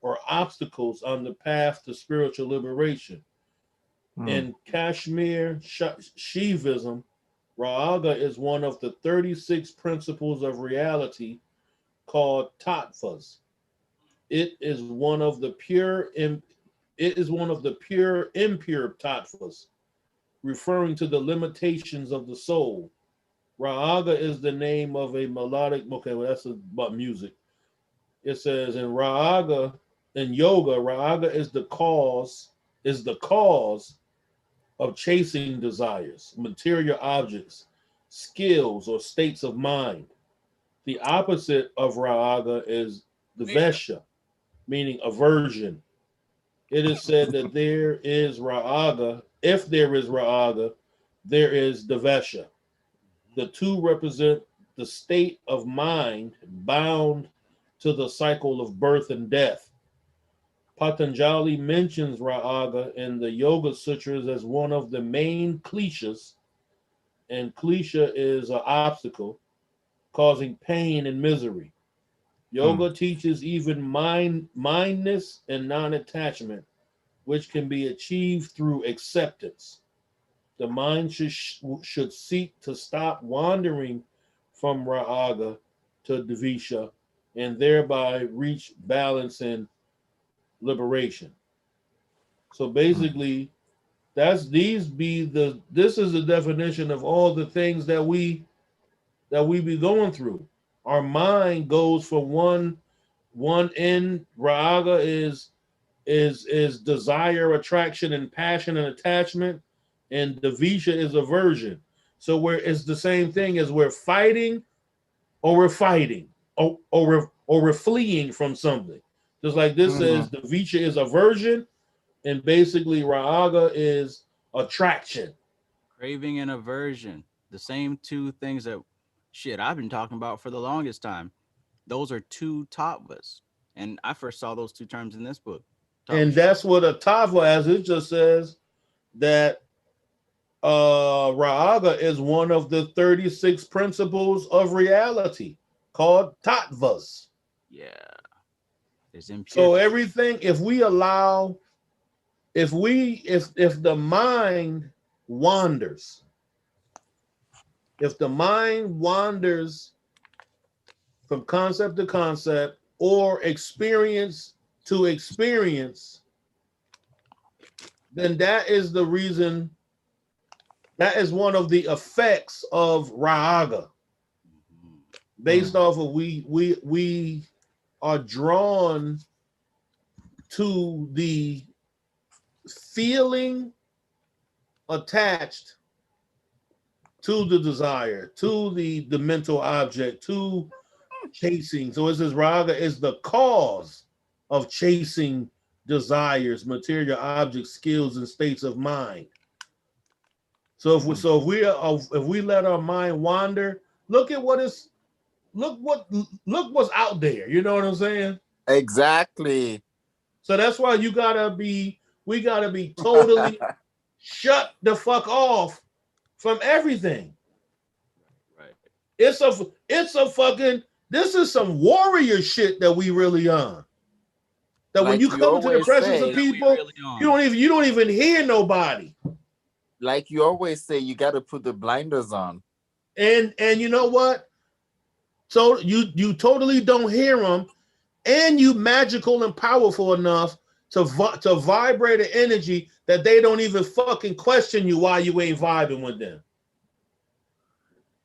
or obstacles on the path to spiritual liberation. In Kashmir Shivism, Raga is one of the 36 principles of reality called tattvas. It is one of the pure impure tattvas, referring to the limitations of the soul. Raga is the name of a melodic. Okay, well that's about music. It says in Raga, in yoga, Raga is the cause of chasing desires, material objects, skills, or states of mind. The opposite of Raga is Dvesha, meaning aversion. It is said that there is Raga. If there is Raga, there is Dvesha. The two represent the state of mind bound to the cycle of birth and death. Patanjali mentions Raga in the Yoga Sutras as one of the main kleshas, and klesha is an obstacle causing pain and misery. Yoga teaches even mindness and non-attachment, which can be achieved through acceptance. The mind should seek to stop wandering from Raga to Dvesha and thereby reach balance and liberation. So basically, this is the definition of all the things that we be going through. Our mind goes from one end. Raga is desire, attraction, and passion and attachment, and Dvesha is aversion. So it's the same thing as we're fighting, or we're fleeing from something. Just like this says, Dvesha is aversion, and basically Raga is attraction. Craving and aversion, the same two things that I've been talking about for the longest time. Those are two tattvas, and I first saw those two terms in this book. And that's what a tattva has. It just says that Raga is one of the 36 principles of reality called tattvas. Yeah. There's impurity. So everything, if the mind wanders, from concept to concept or experience to experience, then that is the reason. That is one of the effects of Raga. Based off of we are drawn to the feeling attached to the desire, to the mental object, to chasing. So it says Raga is the cause of chasing desires, material objects, skills, and states of mind. So if we let our mind wander, look what's out there. You know what I'm saying? Exactly. So that's why we gotta be totally shut the fuck off from everything. Right. It's a fucking, this is some warrior shit that we really on. That when Like you you come into the always presence of say, people, you don't even hear nobody. like you always say, you got to put the blinders on. And you know what? So you totally don't hear them, and you magical and powerful enough to vibrate an energy that they don't even fucking question you why you ain't vibing with them.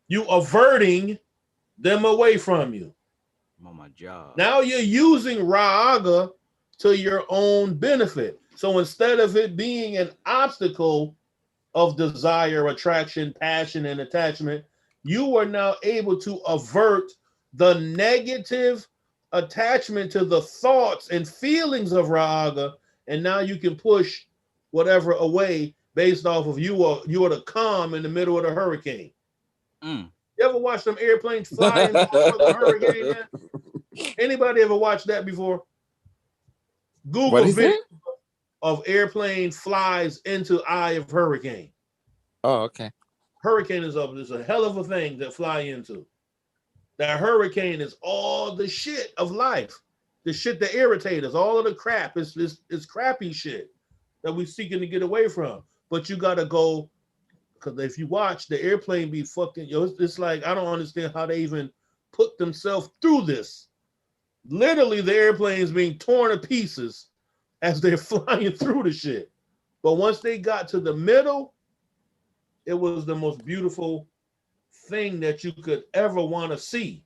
You averting them away from you. I'm on my job. Now you're using Ra'aga to your own benefit. So instead of it being an obstacle of desire, attraction, passion, and attachment, you are now able to avert the negative attachment to the thoughts and feelings of Ra'aga, and now you can push whatever away based off of you are the calm in the middle of the hurricane. Mm. You ever watch them airplanes fly in the middle of the hurricane, man? Anybody ever watched that before? Google video of airplane flies into eye of hurricane. Oh, okay. Hurricane is a hell of a thing to fly into. That hurricane is all the shit of life. The shit that irritates us, all of the crap. It's crappy shit that we're seeking to get away from. But you gotta go, because if you watch the airplane be fucking, it's like, I don't understand how they even put themselves through this. Literally, the airplane's being torn to pieces as they're flying through the shit. But once they got to the middle, it was the most beautiful thing that you could ever want to see.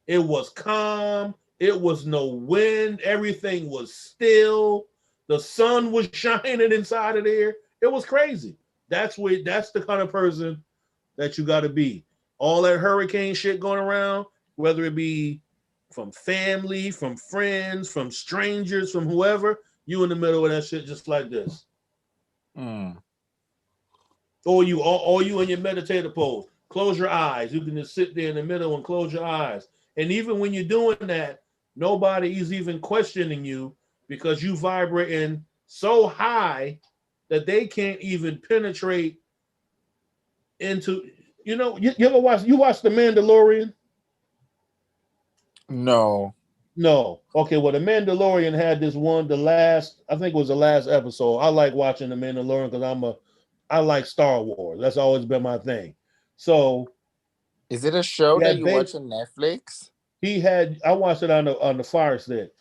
It was calm. It was no wind. Everything was still. The sun was shining inside of there. It was crazy. That's the kind of person that you got to be. All that hurricane shit going around, whether it be from family, from friends, from strangers, from whoever, you in the middle of that shit just like this. Mm. Or you in your meditative pose. Close your eyes. You can just sit there in the middle and close your eyes. And even when you're doing that, nobody is even questioning you because you vibrating so high that they can't even penetrate into, you ever watch The Mandalorian? No. Okay, well, The Mandalorian had this one, I think it was the last episode. I like watching The Mandalorian because I like Star Wars. That's always been my thing. So, is it a show that you watch on Netflix? I watched it on the Fire Stick.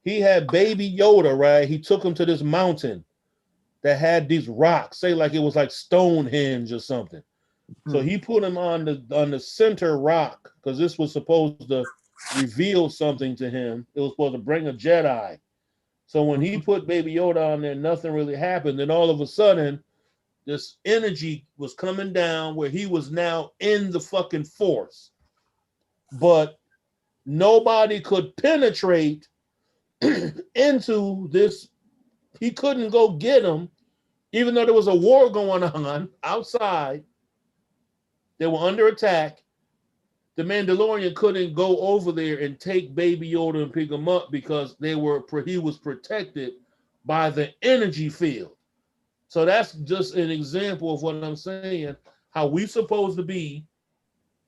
He had Baby Yoda, right? He took him to this mountain that had these rocks, say like it was like Stonehenge or something. So he put him on the center rock because this was supposed to reveal something to him. It was supposed to bring a Jedi. So when he put Baby Yoda on there, nothing really happened. Then all of a sudden, this energy was coming down where he was now in the fucking force. But nobody could penetrate into this. He couldn't go get him, even though there was a war going on outside. They were under attack. The Mandalorian couldn't go over there and take Baby Yoda and pick him up because he was protected by the energy field. So that's just an example of what I'm saying, how we supposed to be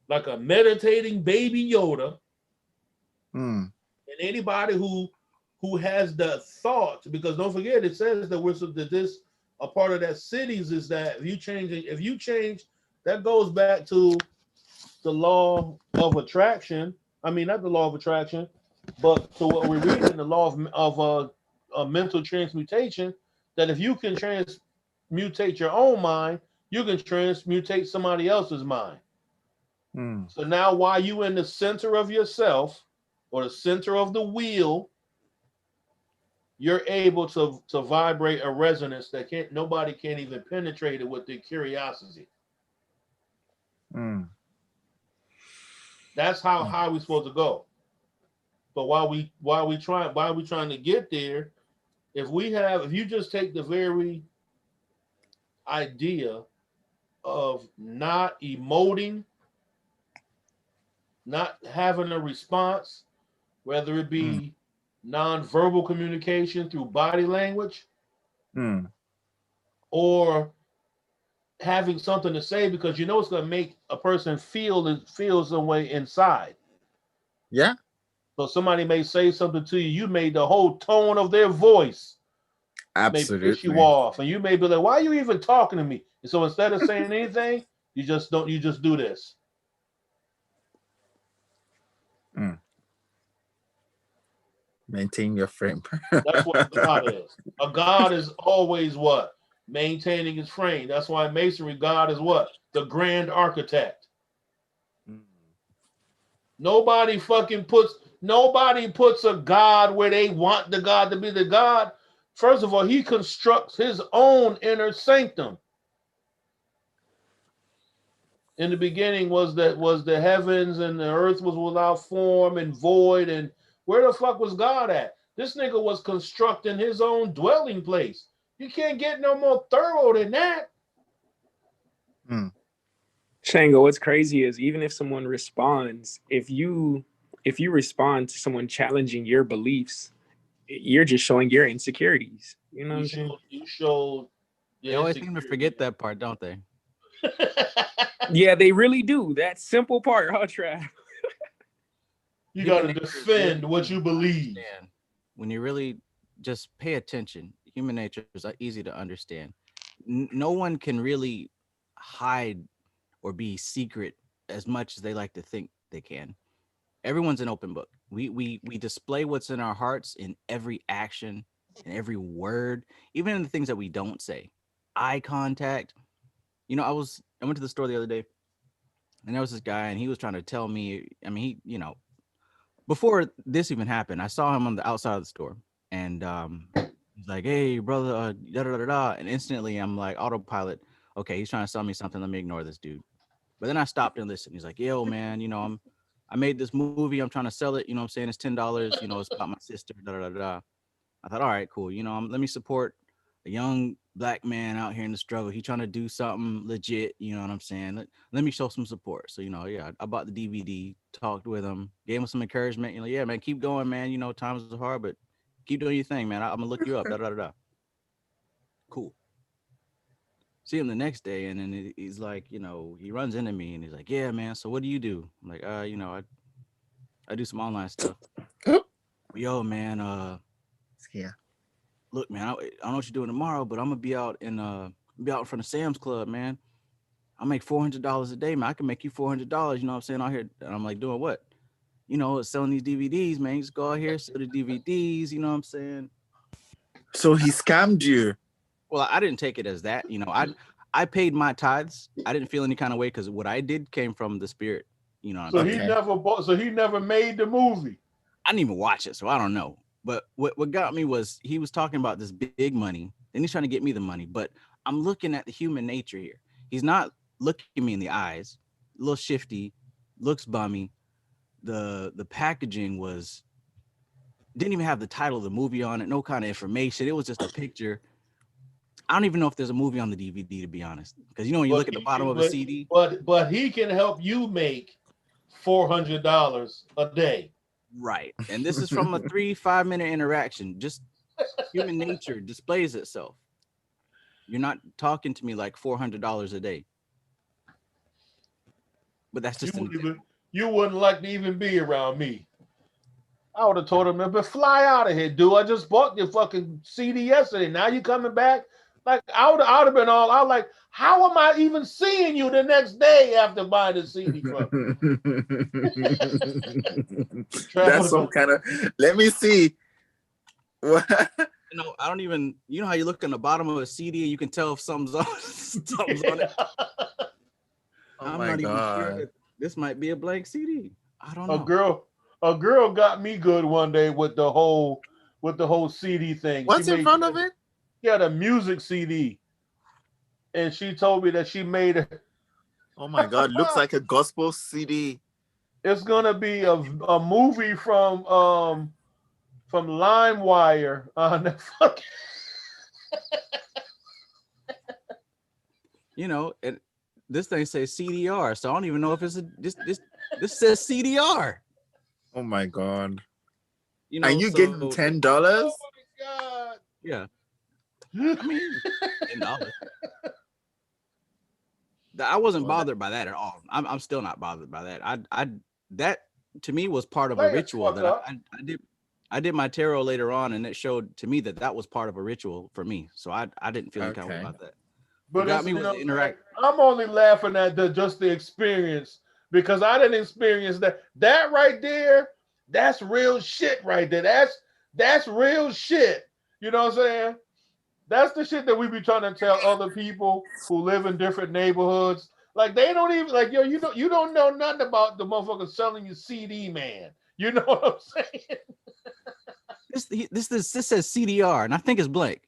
like a meditating Baby Yoda. Mm. And anybody who has the thought, because don't forget, it says that a part of that cities is that if you change, that goes back to the law of attraction. I mean, not the law of attraction, but to what we're reading, the law of mental transmutation, that if you can transmutate your own mind, you can transmutate somebody else's mind. Mm. So now while you in the center of yourself or the center of the wheel, you're able to vibrate a resonance that nobody can even penetrate it with their curiosity. Mm. That's how high we're supposed to go. But while we trying to get there, if you just take the very idea of not emoting, not having a response, whether it be nonverbal communication through body language or having something to say, because you know it's going to make a person feel some way inside. Yeah. So somebody may say something to you, you made the whole tone of their voice may piss you Absolutely. off, and you may be like, "Why are you even talking to me?" And so instead of saying anything, you just do this. Maintain your frame. That's what God is. A God is always what? Maintaining his frame. That's why Masonry, God is what? The grand architect. Nobody puts a God where they want the God to be the God. First of all, he constructs his own inner sanctum. In the beginning was the heavens, and the earth was without form and void. And where the fuck was God at? This nigga was constructing his own dwelling place. You can't get no more thorough than that. Shango, what's crazy is even if someone responds, if you respond to someone challenging your beliefs, you're just showing your insecurities. You know what I'm saying? You showed. They always seem to forget that part, don't they? Yeah, they really do. That simple part, huh, Trav? You got to defend what you believe. When you really just pay attention, human nature is easy to understand. No one can really hide or be secret as much as they like to think they can. Everyone's an open book. We display what's in our hearts in every action, in every word, even in the things that we don't say. Eye contact. You know, I went to the store the other day, and there was this guy, and he was trying to tell me. I mean, before this even happened, I saw him on the outside of the store, and he's like, "Hey, brother, da da da da," and instantly I'm like, autopilot. Okay, he's trying to sell me something. Let me ignore this dude. But then I stopped and listened. He's like, "Yo, man, I made this movie. I'm trying to sell it. You know what I'm saying? It's $10. It's about my sister. Da da da da." I thought, all right, cool. Let me support a young black man out here in the struggle. He trying to do something legit. You know what I'm saying? Let me show some support. So, yeah, I bought the DVD, talked with him, gave him some encouragement. Yeah, man, keep going, man. Times are hard, but keep doing your thing, man. I'm gonna look you up. Da da da da. Cool. See him the next day, and then he's like, he runs into me, and he's like, "Yeah, man. So what do you do?" I'm like, I do some online stuff. Yo, man. Yeah. Look, man, I don't know what you're doing tomorrow, but I'm gonna be out in front of Sam's Club, man. I make $400 a day, man. I can make you $400. You know what I'm saying? Out here, and I'm like, doing what? Selling these DVDs, man. You just go out here, sell the DVDs. You know what I'm saying? So he scammed you. Well, I didn't take it as that. I paid my tithes. I didn't feel any kind of way because what I did came from the spirit. So he never bought. So he never made the movie. I didn't even watch it, so I don't know. But what got me was he was talking about this big money, and he's trying to get me the money. But I'm looking at the human nature here. He's not looking me in the eyes. A little shifty, looks bummy. The packaging didn't even have the title of the movie on it. No kind of information. It was just a picture. I don't even know if there's a movie on the DVD, to be honest, because when you look at the bottom of a CD. But he can help you make $400 a day. Right. And this is from a 3-5 minute interaction. Just human nature displays itself. You're not talking to me like $400 a day. But that's just you wouldn't like to even be around me. I would have told him, but fly out of here, dude. I just bought your fucking CD yesterday. Now you coming back? Like I would have been all out like, how am I even seeing you the next day after buying the CD from you? That's some kind of. Let me see. I don't even. You know how you look on the bottom of a CD and you can tell if something's on, on it. I'm not even sure that this might be a blank CD. I don't know. A girl got me good one day with the whole CD thing. What's in front of it? She had a music CD, and she told me that she made it. Oh my God! Looks like a gospel CD. It's gonna be a movie from LimeWire on the fucking. And this thing says CDR, so I don't even know if it's this says CDR. Oh my god. You know, and you so, getting $10? Oh my god. Yeah. I mean, $10. I wasn't bothered by that at all. I'm still not bothered by that. I that to me was part of a ritual that I did my tarot later on, and it showed to me that was part of a ritual for me. So I didn't feel any kind of way about that. What got me was the interact. I'm only laughing at just the experience because I didn't experience that. That right there, that's real shit right there. That's real shit. You know what I'm saying? That's the shit that we be trying to tell other people who live in different neighborhoods. Like they don't even like you don't know nothing about the motherfucker selling you CD, man. You know what I'm saying? This says CDR, and I think it's blank.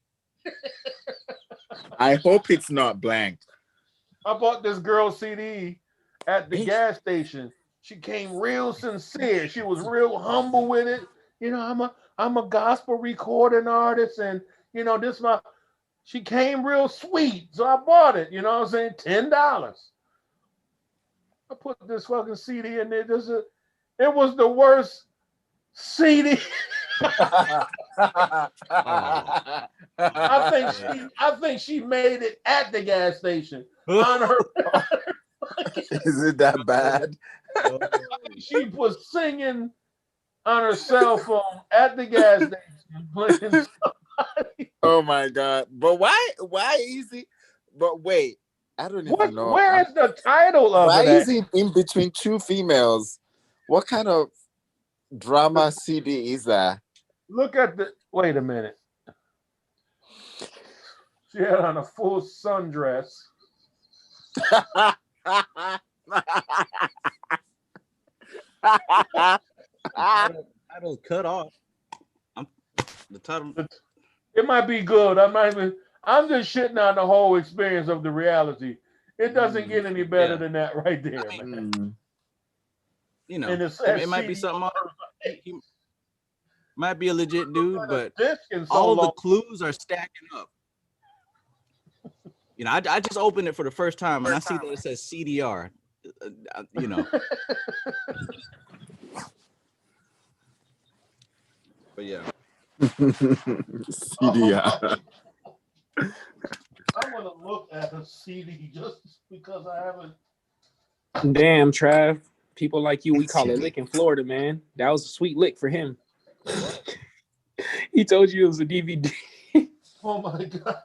I hope it's not blank. I bought this girl CD at the gas station. She came real sincere. She was real humble with it. You know, I'm a gospel recording artist, and you know, she came real sweet. So I bought it, you know what I'm saying? $10. I put this fucking CD in there. It was the worst CD. I think she made it at the gas station on her. Is it that bad? She was singing on her cell phone at the gas station, playing somebody. Oh my god! But why is it? But wait, I don't even know. Where is the title of it? Why is it in between two females? What kind of drama CD is that? Look at the. Wait a minute. She had on a full sundress. Title cut off. The title. It might be good. I'm just shitting on the whole experience of the reality. It doesn't get any better than that right there, man. You know, it might be something. He might be a legit dude, but all the clues are stacking up. You know, I just opened it for the first time, and I see that it says CDR. You know. But yeah. CDR. I'm gonna look at a CD just because I haven't. Damn, Trav. People like you, we call it lick in Florida, man. That was a sweet lick for him. He told you it was a DVD. Oh my god.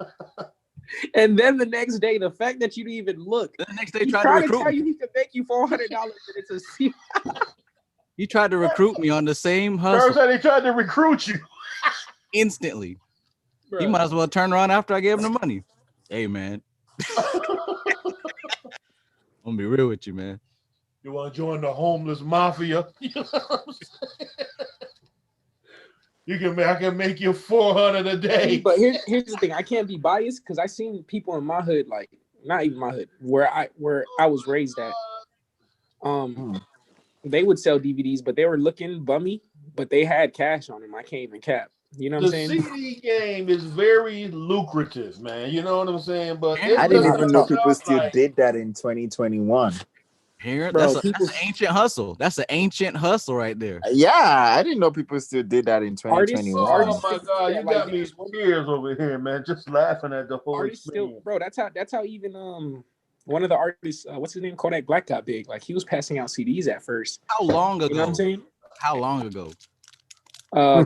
And then the next day, the fact that you didn't even look. The next day, tried to tell you he could make you $400 and it's a CD. He tried to recruit me on the same hustle. First, he tried to recruit you instantly. Bro. He might as well turn around after I gave him the money. Hey, man. I'm gonna be real with you, man. You want to join the homeless mafia? You know what I'm saying? I can make you $400 a day. But here's the thing. I can't be biased because I seen people in my hood, like not even my hood, where I was raised at. They would sell DVDs, but they were looking bummy, but they had cash on them. I can't even cap. You know what I'm saying? The CD game is very lucrative, man. You know what I'm saying? But I didn't even know people still did that in 2021. Here, Bro, that's an ancient hustle. That's an ancient hustle right there. Yeah, I didn't know people still did that in 2021. Oh my god, you got me tears over here, man. Just laughing at the whole experience. Bro, that's how even one of the artists, what's his name, Kodak Black, got big. Like he was passing out CDs at first. How long ago? You know what I'm saying? How long ago? That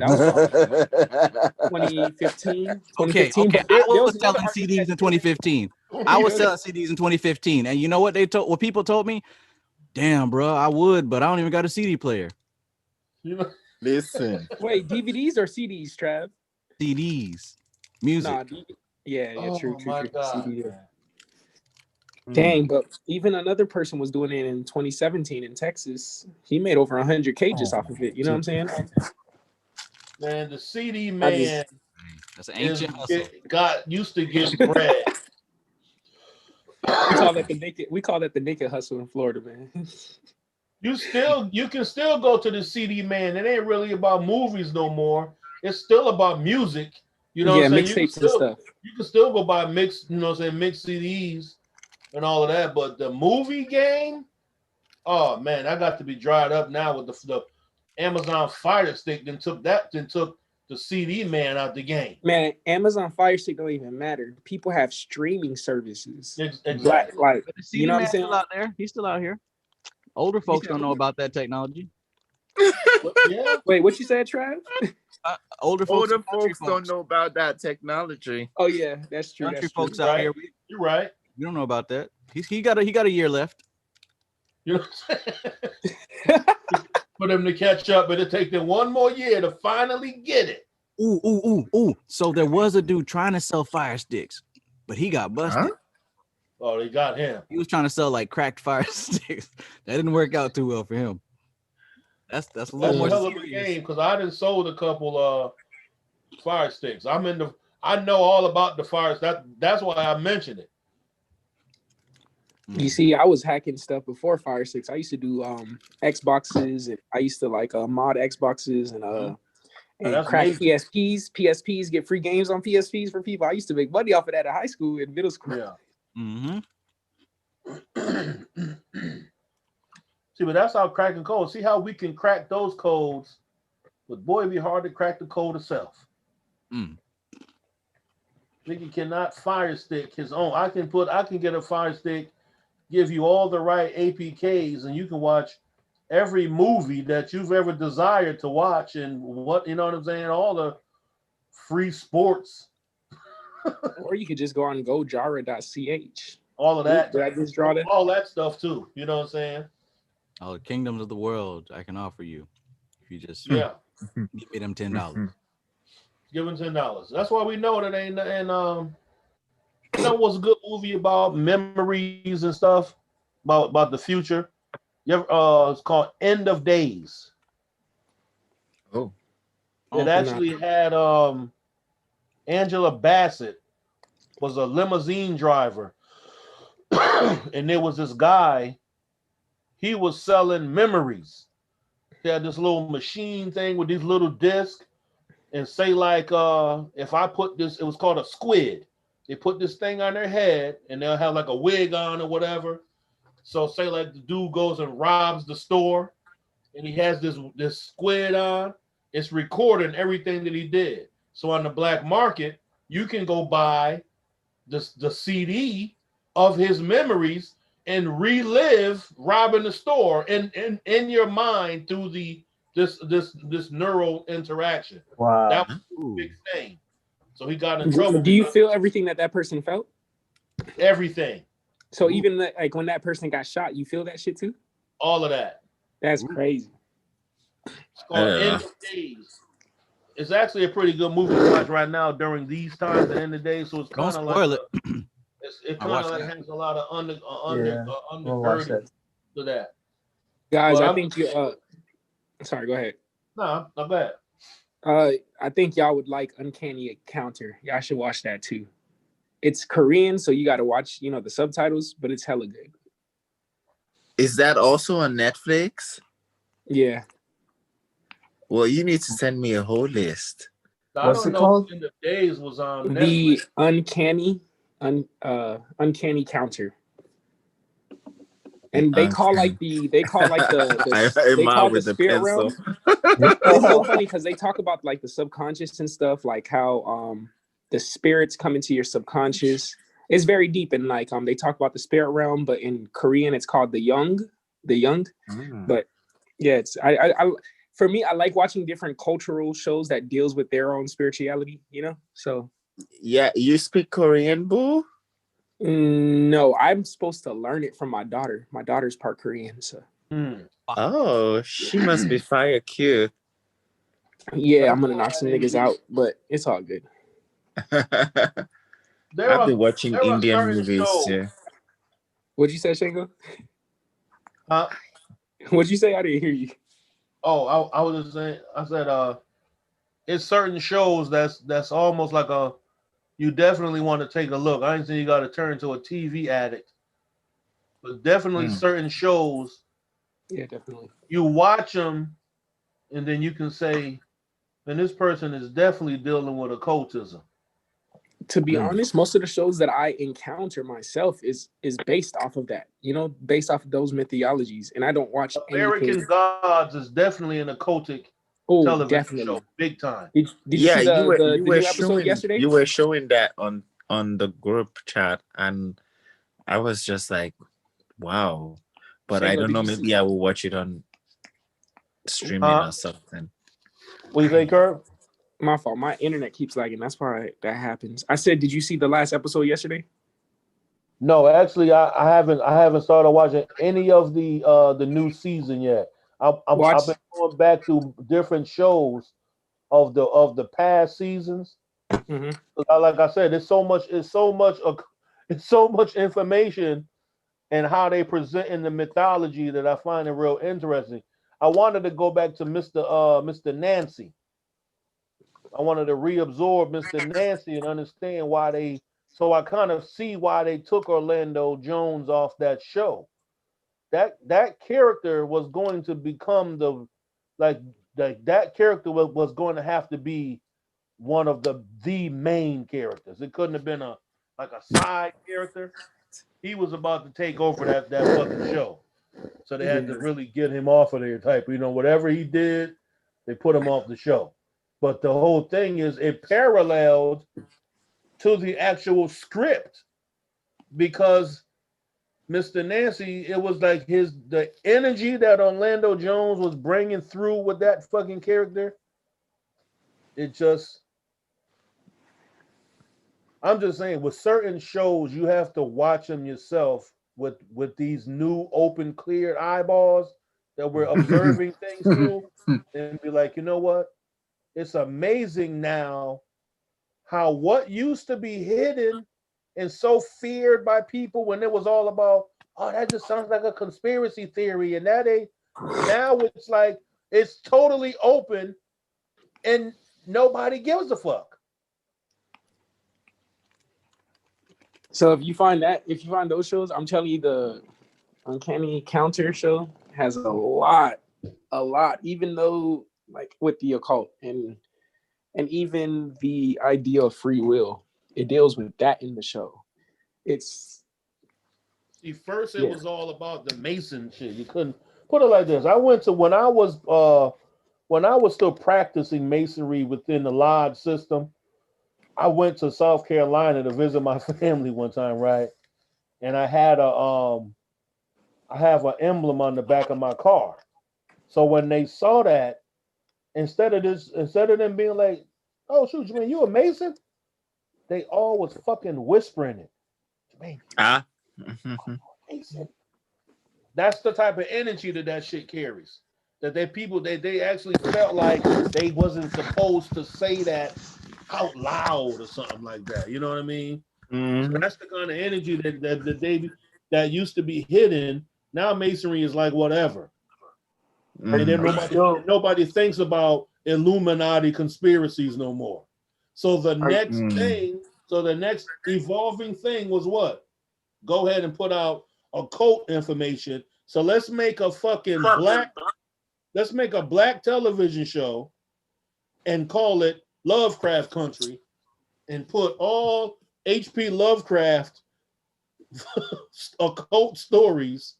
was 2015. Okay. But I was selling CDs in 2015. I was selling CDs in 2015, and you know what what people told me? Damn, bro, I would, but I don't even got a CD player. Listen. Wait, DVDs or CDs, Trav? CDs, music. Nah, true. CD. Dang, but even another person was doing it in 2017 in Texas. He made over 100K just off of it. You know what I'm saying? Man, the CD man, that's an ancient hustle. Used to get bread. We call that the naked hustle in Florida, man. You can still go to the CD man. It ain't really about movies no more. It's still about music. You know what I'm saying? Mixtapes and stuff. You can still go buy mixed CDs and all of that. But the movie game, oh man, I got to be dried up now with the Amazon Fire Stick. Then took the CD man out the game. Man, Amazon Fire Stick don't even matter. People have streaming services. Exactly. Like, But the CD you know what I'm man's saying? still out there. He's still out here. Older folks don't know about that technology. Yeah. Wait, what you said, Trav? Older folks don't know about that technology. Oh yeah, that's true. Country That's true. folks out here. You're right. We don't know about that. He got a year left. You know what I'm saying? For them to catch up, but it take them one more year to finally get it. Ooh. So there was a dude trying to sell fire sticks, but he got busted. Huh? Oh, they got him. He was trying to sell like cracked fire sticks. That didn't work out too well for him. That's a little more hell of a game because I done sold a couple fire sticks. I know all about the fires. That's why I mentioned it. You see, I was hacking stuff before Fire Sticks. I used to do Xboxes, and I used to like mod Xboxes and crack amazing. PSPs, get free games on PSPs for people. I used to make money off of that in high school and middle school. Yeah. Mm-hmm. See, but that's how cracking codes. See how we can crack those codes, but boy, it'd be hard to crack the code itself. Nigga cannot fire stick his own. I can get a fire stick, give you all the right APKs, and you can watch every movie that you've ever desired to watch, and what, you know what I'm saying? All the free sports. Or you could just go on gojara.ch. All of that. Did I just draw that? All that stuff too. You know what I'm saying? All the kingdoms of the world I can offer you if you just give me them $10. Give them $10. That's why we know that ain't and you know what's a good movie about memories and stuff about the future? You ever, it's called End of Days. Oh. It actually had Angela Bassett was a limousine driver. And there was this guy, he was selling memories. He had this little machine thing with these little discs, and say like if I put this, it was called a squid. They put this thing on their head and they'll have like a wig on or whatever. So say like the dude goes and robs the store and he has this squid on, it's recording everything that he did. So on the black market, you can go buy the CD of his memories and relive robbing the store in your mind through this neural interaction. Wow. That was a big thing. So he got in trouble. Do you feel everything that person felt? Everything. So even like when that person got shot, you feel that shit too? All of that. That's crazy. It's called End of Days. It's actually a pretty good movie to watch right now during these times at the end of the day. So it's kind of like it kind of like has a lot of undergirding to that. Guys, I think you sorry, go ahead. No, not bad. I think y'all would like Uncanny Encounter. Y'all should watch that too. It's Korean, so you got to watch, the subtitles, but it's hella good. Is that also on Netflix? Yeah. Well, you need to send me a whole list. What's it called? In the Days was on The Netflix. Uncanny Counter. And they call like the spirit realm. It's so funny because they talk about like the subconscious and stuff, like how the spirits come into your subconscious. It's very deep, and like they talk about the spirit realm, but in Korean it's called the young. But yeah, it's for me, I like watching different cultural shows that deals with their own spirituality, so yeah. You speak Korean, boo? No, I'm supposed to learn it from my daughter. My daughter's part Korean, so. Oh, she must be fire cute. Yeah, I'm gonna knock some niggas out, but it's all good. I've been watching Indian movies too. What'd you say, Shango? Huh? What'd you say? I didn't hear you. Oh, I was just saying. I said, it's certain shows that's almost like you definitely want to take a look. I ain't saying you got to turn into a TV addict, but definitely certain shows. Yeah, definitely. You watch them, and then you can say, "Man, this person is definitely dealing with occultism." To be honest, most of the shows that I encounter myself is based off of that, based off of those mythologies, and I don't watch American anything. Gods is definitely an occultic television definitely show, big time. Did you Yeah, see the new episode yesterday? You were showing that on the group chat, and I was just like, wow. But I Shayla, don't did know. you Maybe see? I will watch it on streaming or something. What do you think, Kurt? My fault. My internet keeps lagging. That's why that happens. I said, did you see the last episode yesterday? No, actually, I haven't started watching any of the new season yet. I've been going back to different shows of the past seasons. Like I said, it's so much information and how they present in the mythology that I find it real interesting. I wanted to go back to Mr. Nancy. I wanted to reabsorb Mr. Nancy and understand why so I kind of see why they took Orlando Jones off that show. That character was going to become that character was going to have to be one of the main characters. It couldn't have been a side character. He was about to take over that fucking show. So they had to really get him off of there type. Whatever he did, they put him off the show. But the whole thing is it paralleled to the actual script because Mr. Nancy, it was like the energy that Orlando Jones was bringing through with that fucking character. I'm just saying, with certain shows, you have to watch them yourself with these new open, clear eyeballs that we're observing things through, and be like, you know what? It's amazing now how what used to be hidden and so feared by people when it was all about, oh, that just sounds like a conspiracy theory, and now it's like it's totally open and nobody gives a fuck. So if you find those shows, I'm telling you, the Uncanny Counter show has a lot, even though like with the occult and even the idea of free will, it deals with that in the show. It's First it was all about the Mason shit. You couldn't put it like this. I went to when I was still practicing masonry within the lodge system. I went to South Carolina to visit my family one time, right? And I had I have an emblem on the back of my car. So when they saw that, instead of them being like, "Oh shoot, man, you a Mason?" They all was fucking whispering it. Mason. That's the type of energy that shit carries. That they actually felt like they wasn't supposed to say that out loud or something like that. You know what I mean? So that's the kind of energy that used to be hidden. Now masonry is like whatever. And then nobody thinks about Illuminati conspiracies no more. So the next evolving thing was what? Go ahead and put out occult information. So let's make a black television show and call it Lovecraft Country and put all H.P. Lovecraft occult stories,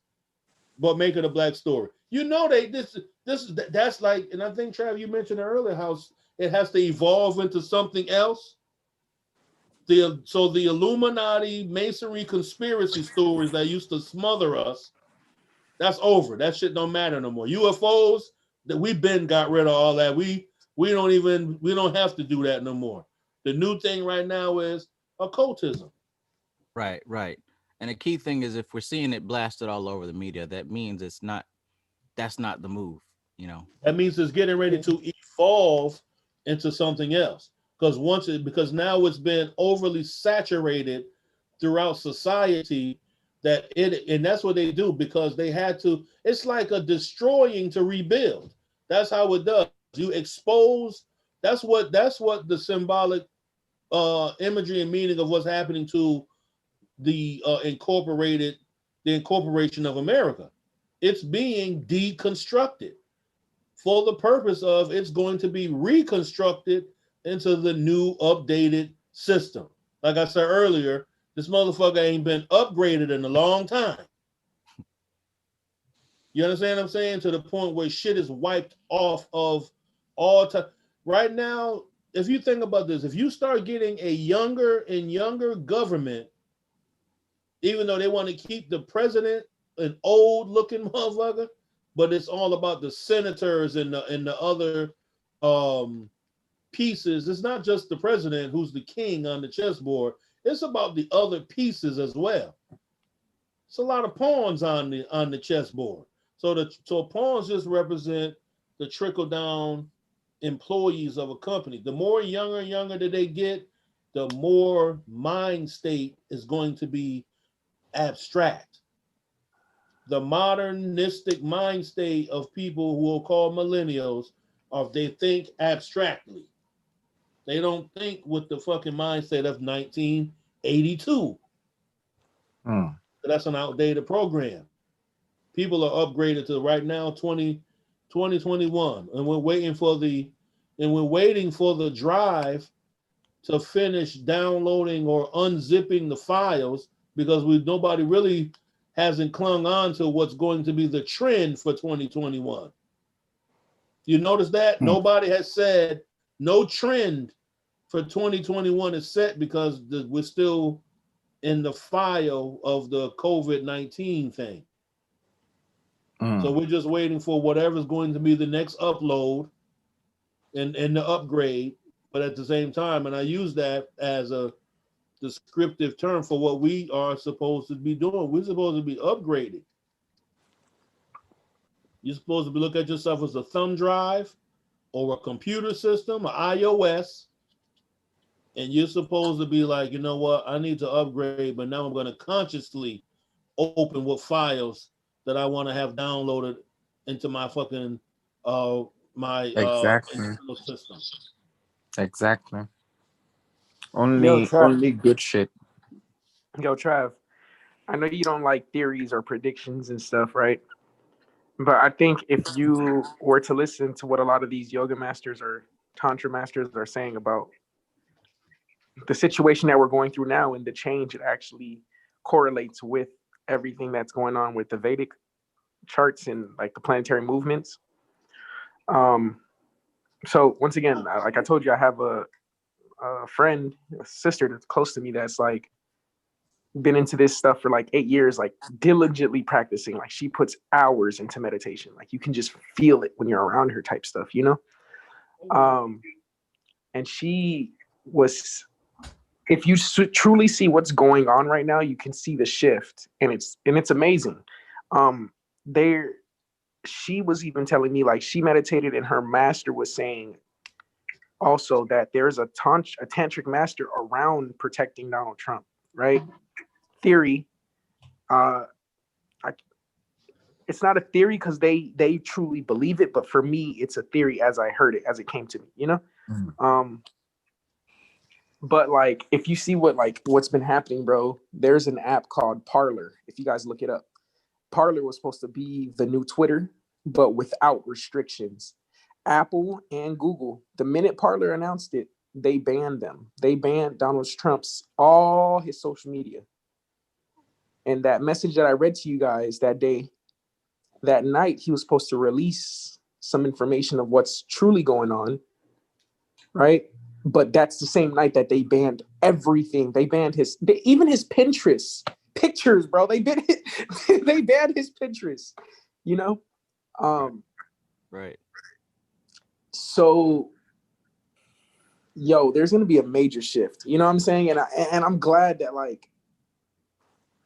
but make it a black story. That's like, and I think Trav, you mentioned earlier how it has to evolve into something else. So the Illuminati, Masonry, conspiracy stories that used to smother us, that's over. That shit don't matter no more. UFOs, that we've been got rid of all that. We don't have to do that no more. The new thing right now is occultism. Right. And the key thing is if we're seeing it blasted all over the media, that means that's not the move, That means it's getting ready to evolve into something else. Because now it's been overly saturated throughout society and that's what they do because they had to. It's like a destroying to rebuild. That's how it does. You expose. That's what the symbolic imagery and meaning of what's happening to the incorporation of America. It's being deconstructed for the purpose of it's going to be reconstructed into the new updated system. like I said earlier, this motherfucker ain't been upgraded in a long time. You understand what I'm saying? To the point where shit is wiped off of all time. Right now, if you think about this, if you start getting a younger and younger government, even though they want to keep the president an old looking motherfucker, but it's all about the senators and the other pieces. It's not just the president who's the king on the chessboard. It's about the other pieces as well. It's a lot of pawns on the chessboard. So pawns just represent the trickle down employees of a company. The more younger that they get, the more mind state is going to be abstract. The modernistic mind state of people who are called millennials, or they think abstractly. They don't think with the fucking mindset of 1982. So that's an outdated program. People are upgraded to right now 2021, and we're waiting for the drive to finish downloading or unzipping the files, because nobody really hasn't clung on to what's going to be the trend for 2021. You notice that? Nobody has said no trend for 2021 is set, because we're still in the file of the COVID-19 thing. So we're just waiting for whatever's going to be the next upload and the upgrade. But at the same time, and I use that as a descriptive term for what we are supposed to be doing. We're supposed to be upgraded. You're supposed to be look at yourself as a thumb drive or a computer system, or iOS, and you're supposed to be like, you know what, I need to upgrade, but now I'm going to consciously open what files that I want to have downloaded into my fucking internal system. Exactly. Yo, Only good shit. Yo, Trav, I know you don't like theories or predictions and stuff, right? But I think if you were to listen to what a lot of these yoga masters or tantra masters are saying about the situation that we're going through now and the change, it actually correlates with everything that's going on with the Vedic charts and like the planetary movements. So once again, like I told you, I have a friend, a sister that's close to me that's like been into this stuff for like 8 years, like diligently practicing. Like she puts hours into meditation. Like you can just feel it when you're around her type stuff, you know? And she was, if you truly see what's going on right now, you can see the shift, and it's amazing. She was even telling me like she meditated, and her master was saying also that there's a tantric master around protecting Donald Trump, right? Theory. It's not a theory because they truly believe it, but for me, it's a theory as I heard it, as it came to me, you know? But like, if you see what's been happening, bro, there's an app called Parler. If you guys look it up, Parler was supposed to be the new Twitter, but without restrictions. Apple and Google, the minute Parler announced it, they banned them. They banned Donald Trump's all his social media. And that message that I read to you guys that day, that night, he was supposed to release some information of what's truly going on, right? But that's the same night that they banned everything. They banned even his Pinterest pictures, bro. They banned his Pinterest, you know? Right. So, yo, there's gonna be a major shift. You know what I'm saying? And I'm glad that like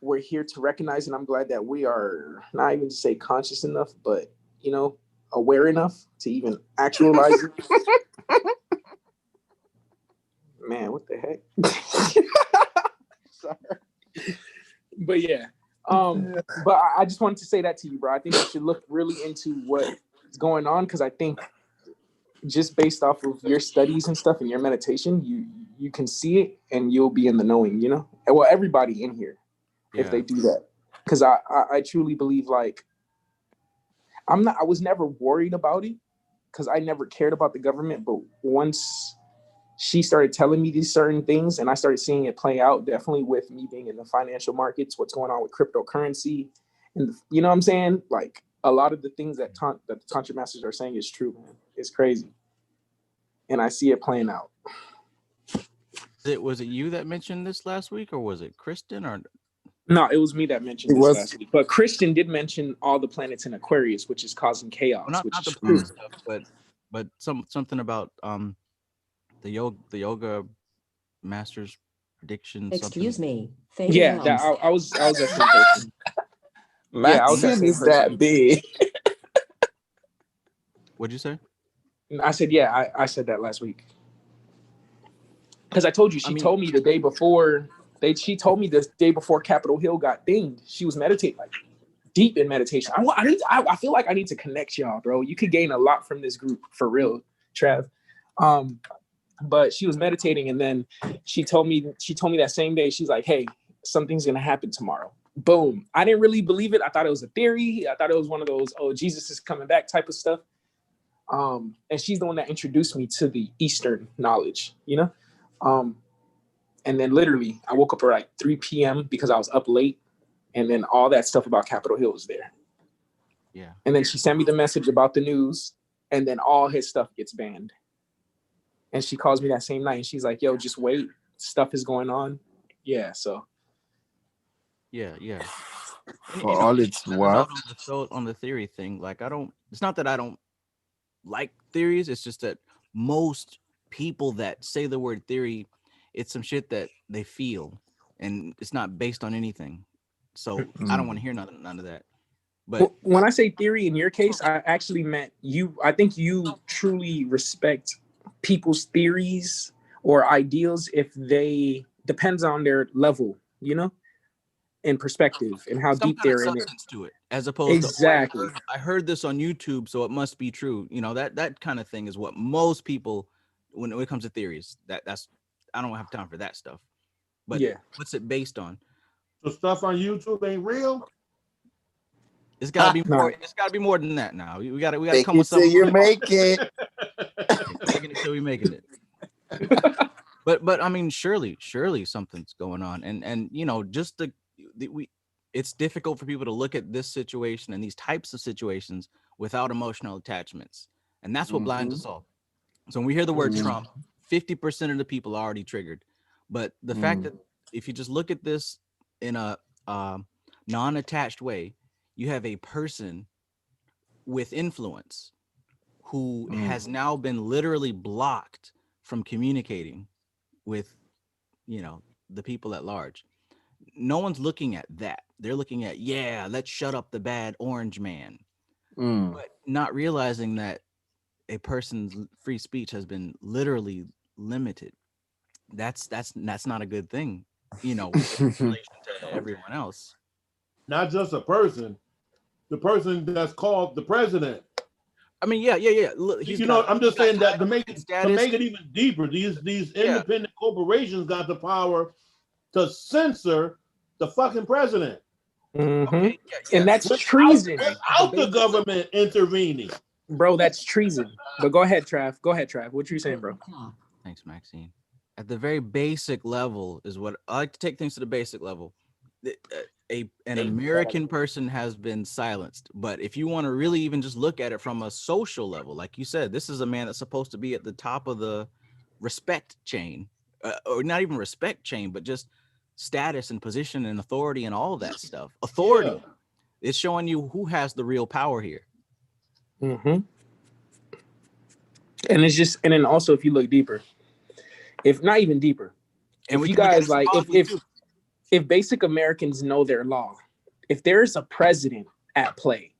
we're here to recognize, and I'm glad that we are not even to say conscious enough, but you know, aware enough to even actualize it. Man, what the heck? Sorry. But yeah. But I just wanted to say that to you, bro. I think you should look really into what's going on, because I think just based off of your studies and stuff and your meditation, you can see it and you'll be in the knowing, you know? And well, everybody in here, if they do that. Because I truly believe like I was never worried about it because I never cared about the government, but once she started telling me these certain things, and I started seeing it play out, definitely with me being in the financial markets, what's going on with cryptocurrency. And you know what I'm saying? Like a lot of the things that the Tantra Masters are saying is true, man. It's crazy. And I see it playing out. Was it you that mentioned this last week, or was it Kristen? Or no, it was me that mentioned this last week. But Christian did mention all the planets in Aquarius, which is causing chaos. Well, which not the is planet stuff, but something about the yoga masters prediction. Excuse me. Yeah, that I was that same person. Yeah, I was that same person. big. What'd you say? I said, yeah, I said that last week. Because I told you, she told me the day before she told me the day before Capitol Hill got dinged. She was meditating, like deep in meditation. I feel like I need to connect y'all, bro. You could gain a lot from this group for real, Trev. But she was meditating, and then she told me that same day, she's like, hey, something's gonna happen tomorrow. Boom. I didn't really believe it. I thought it was a theory. I thought it was one of those, oh, Jesus is coming back type of stuff. And she's the one that introduced me to the Eastern knowledge, you know? And then literally I woke up at like 3 p.m. because I was up late, and then all that stuff about Capitol Hill was there. Yeah. And then she sent me the message about the news, and then all his stuff gets banned. And she calls me that same night, and she's like, yo, just wait. Stuff is going on. Yeah, so. Yeah. For all it's worth. On the theory thing, like it's not that I don't like theories, it's just that most people that say the word theory, it's some shit that they feel, and it's not based on anything. So I don't want to hear none of that. But when I say theory in your case, I actually meant you. I think you truly respect people's theories or ideals if they depends on their level, you know, and perspective and how deep they're in it. To it, as opposed exactly. To I heard this on YouTube, so it must be true. You know, that kind of thing is what most people, when it comes to theories, that's I don't have time for that stuff. But yeah, what's it based on? So stuff on YouTube ain't real. It's gotta be more. It's gotta be more than that. Now we gotta come with something. something. You're making making it till we making it. But I mean, surely something's going on, and you know, just it's difficult for people to look at this situation and these types of situations without emotional attachments, and that's what blinds us all. So when we hear the word Trump, 50% of the people are already triggered. But the fact that if you just look at this in a non-attached way, you have a person with influence who has now been literally blocked from communicating with, you know, the people at large. No one's looking at that. They're looking at, yeah, let's shut up the bad orange man, but not realizing that a person's free speech has been literally limited. That's not a good thing, you know, in relation to everyone else. Not just a person, the person that's called the president. I mean, yeah. Look, you know, I'm just saying that to make it even deeper, these independent corporations got the power to censor the fucking president. Okay, and that's treason without the government intervening. Bro, that's treason. But go ahead, Trav. What you saying, bro? Thanks, Maxine. At the very basic level is what I like to take things to the basic level. An American person has been silenced, but if you want to really even just look at it from a social level, like you said, this is a man that's supposed to be at the top of the respect chain, or not even respect chain, but just status and position and authority and all that stuff. Authority. It's showing you who has the real power here. And it's just, and then also if you look deeper, if not even deeper, and if you guys like, if basic Americans know their law, if there's a president at play,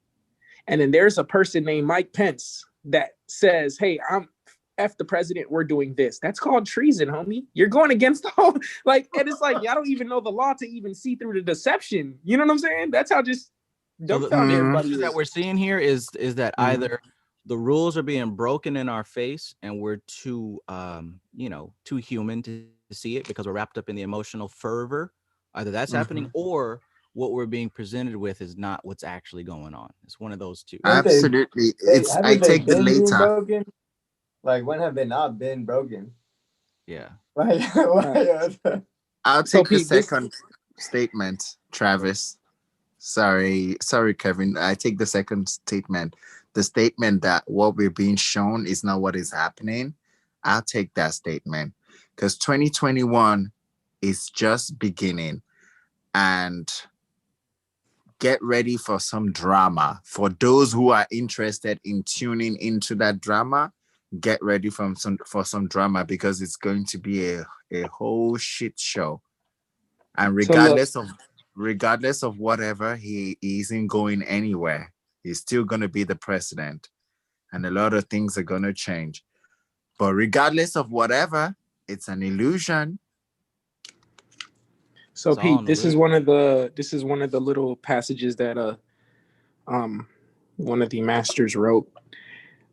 and then there's a person named Mike Pence that says, hey, I'm F the president, we're doing this. That's called treason, homie. You're going against the whole, like, and it's like, y'all don't even know the law to even see through the deception. You know what I'm saying? That's how just dumbfounded everybody is. That we're seeing here is that either the rules are being broken in our face and we're too, too human to see it because we're wrapped up in the emotional fervor. Either that's happening, or what we're being presented with is not what's actually going on. It's one of those two. Absolutely. I take the later. Like, when have they not been broken? Yeah. I'll So, take the Pete, this second statement, Travis. Sorry, Kevin. I take the second statement. The statement that what we're being shown is not what is happening. I'll take that statement because 2021 is just beginning, and get ready for some drama. For those who are interested in tuning into that drama, get ready for some drama because it's going to be a whole shit show. And so look. regardless of whatever, he isn't going anywhere. He's still going to be the president, and a lot of things are going to change. But regardless of whatever, it's an illusion. So Pete, this is one of the little passages that one of the masters wrote.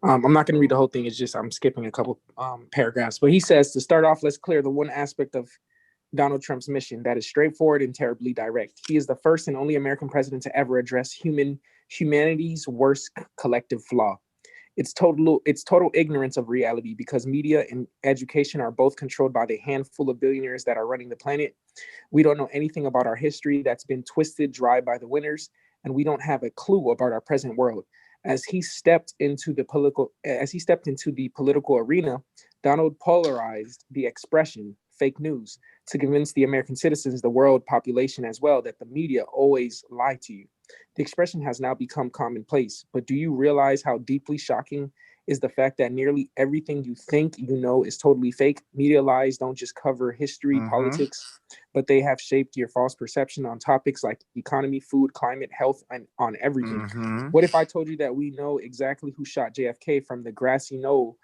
I'm not going to read the whole thing. It's just I'm skipping a couple paragraphs. But he says, to start off, let's clear the one aspect of Donald Trump's mission that is straightforward and terribly direct. He is the first and only American president to ever address humanity's worst collective flaw. It's total ignorance of reality, because media and education are both controlled by the handful of billionaires that are running the planet. We don't know anything about our history that's been twisted dry by the winners, and we don't have a clue about our present world. As he stepped into the political arena, Donald polarized the expression fake news to convince the American citizens, the world population as well, that the media always lie to you. The expression has now become commonplace, but do you realize how deeply shocking is the fact that nearly everything you think you know is totally fake? Media lies don't just cover history, politics, but they have shaped your false perception on topics like economy, food, climate, health, and on everything. What if I told you that we know exactly who shot JFK from the grassy knoll,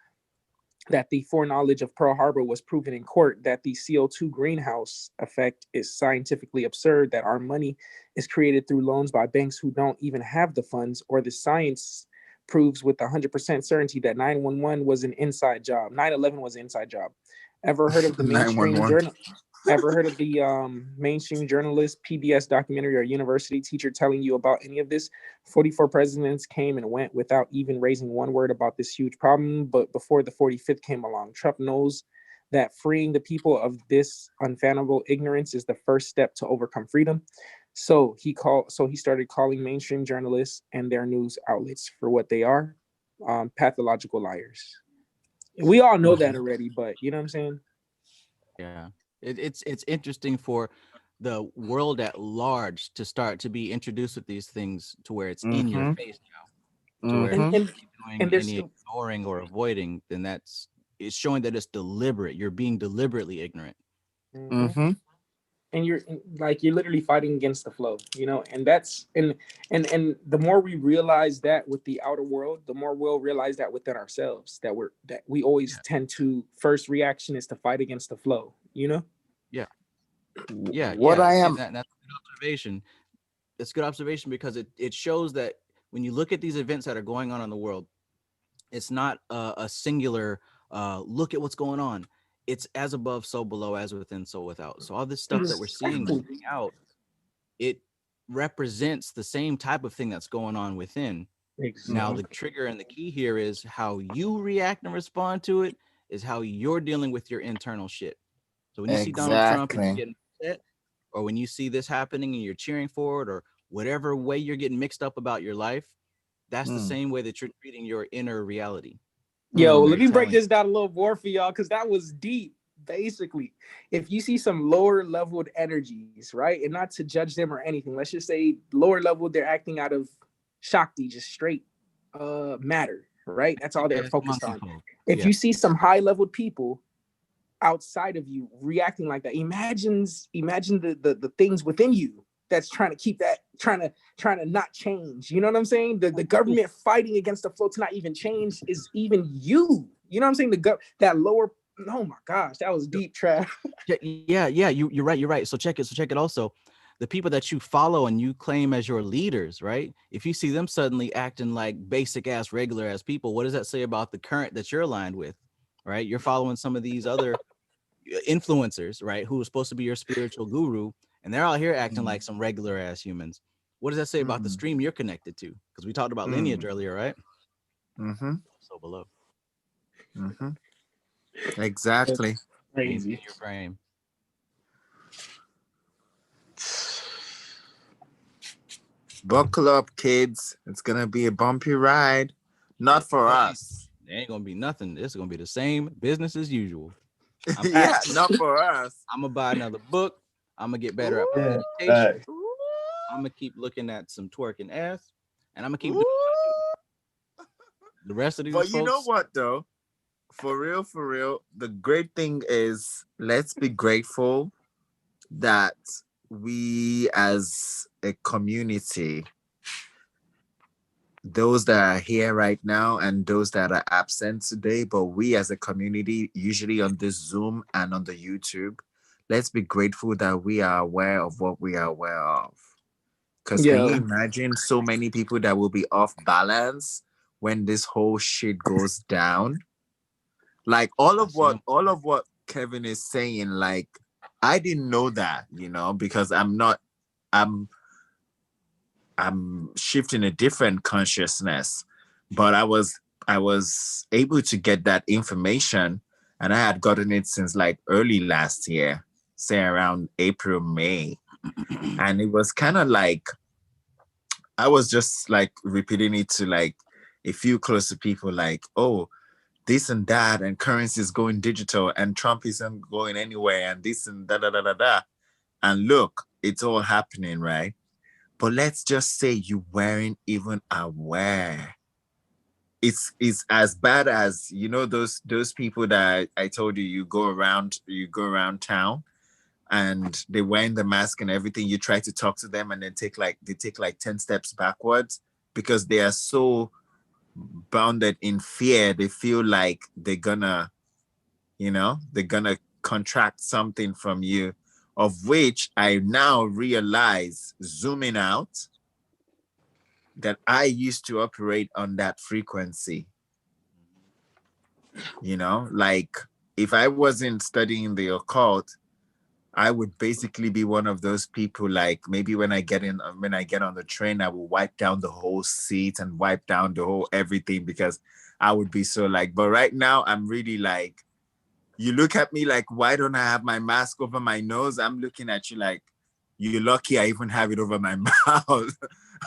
that the foreknowledge of Pearl Harbor was proven in court, that the CO2 greenhouse effect is scientifically absurd, that our money is created through loans by banks who don't even have the funds, or the science proves with 100% certainty that 911 was an inside job. 9/11 was an inside job. Ever heard of the mainstream journal? Ever heard of the mainstream journalist, PBS documentary, or university teacher telling you about any of this? 44 presidents came and went without even raising one word about this huge problem. But before the 45th came along, Trump knows that freeing the people of this unfathomable ignorance is the first step to overcome freedom. So he started calling mainstream journalists and their news outlets for what they are, pathological liars. We all know that already, but you know what I'm saying? Yeah. It's interesting for the world at large to start to be introduced with these things to where it's in your face now. To where if you're doing any ignoring or avoiding, then it's showing that it's deliberate. You're being deliberately ignorant. And you're literally fighting against the flow, you know, and that's and the more we realize that with the outer world, the more we'll realize that within ourselves, that we always tend to, first reaction is to fight against the flow, you know? That's a good observation. It's a good observation because it shows that when you look at these events that are going on in the world, it's not a singular look at what's going on. It's as above, so below, as within, so without. So all this stuff that we're seeing moving out, it represents the same type of thing that's going on within. Exactly. Now, the trigger and the key here is how you react and respond to it is how you're dealing with your internal shit. So when you see Donald Trump and you're getting upset, or when you see this happening and you're cheering for it, or whatever way you're getting mixed up about your life, that's the same way that you're treating your inner reality. Yo, let me break this down a little more for y'all, because that was deep. Basically, if you see some lower leveled energies, right, and not to judge them or anything, let's just say lower level, they're acting out of Shakti, just straight matter, right? That's all they're focused on. If you see some high leveled people outside of you reacting like that, imagine the things within you that's trying to keep that, trying to not change. You know what I'm saying? The government fighting against the flow to not even change is even you. You know what I'm saying? That lower. Oh my gosh, that was deep, Trav. Yeah. You're right. So check it. Also, the people that you follow and you claim as your leaders, right? If you see them suddenly acting like basic ass, regular ass people, what does that say about the current that you're aligned with, right? You're following some of these other influencers, right, who are supposed to be your spiritual guru, and they're out here acting like some regular ass humans. What does that say about the stream you're connected to? Because we talked about lineage earlier, right? So below. Exactly. Maintain your frame. Buckle up, kids. It's gonna be a bumpy ride. Not for us. There ain't gonna be nothing. It's gonna be the same business as usual. Yeah, not for us. I'm gonna buy another book. I'm gonna get better at my Yeah, meditation. facts. I'm gonna keep looking at some twerking ass, and I'm gonna keep doing what I do. The rest of these But folks, you know what, though? For real, the great thing is, let's be grateful that we as a community, those that are here right now and those that are absent today, but we as a community, usually on this Zoom and on the YouTube, let's be grateful that we are aware of what we are aware of. Because can you imagine so many people that will be off balance when this whole shit goes down? Like all of what Kevin is saying, like I didn't know that, because I'm shifting a different consciousness, but I was able to get that information, and I had gotten it since like early last year, say around April, May. And it was kind of like I was just like repeating it to like a few closer people, like, oh, this and that, and currency is going digital, and Trump isn't going anywhere, and this and da da da da da. And look, it's all happening, right? But let's just say you weren't even aware. It's as bad as those people that I told you go around town and they wearing the mask and everything. You try to talk to them and then they take like 10 steps backwards because they are so bounded in fear. They feel like they're gonna contract something from you, of which I now realize, zooming out, that I used to operate on that frequency. Like if I wasn't studying the occult, I would basically be one of those people, like maybe when I get on the train, I will wipe down the whole seat and wipe down the whole everything, because I would be so like, but right now I'm really like, you look at me like, why don't I have my mask over my nose? I'm looking at you like, you're lucky I even have it over my mouth.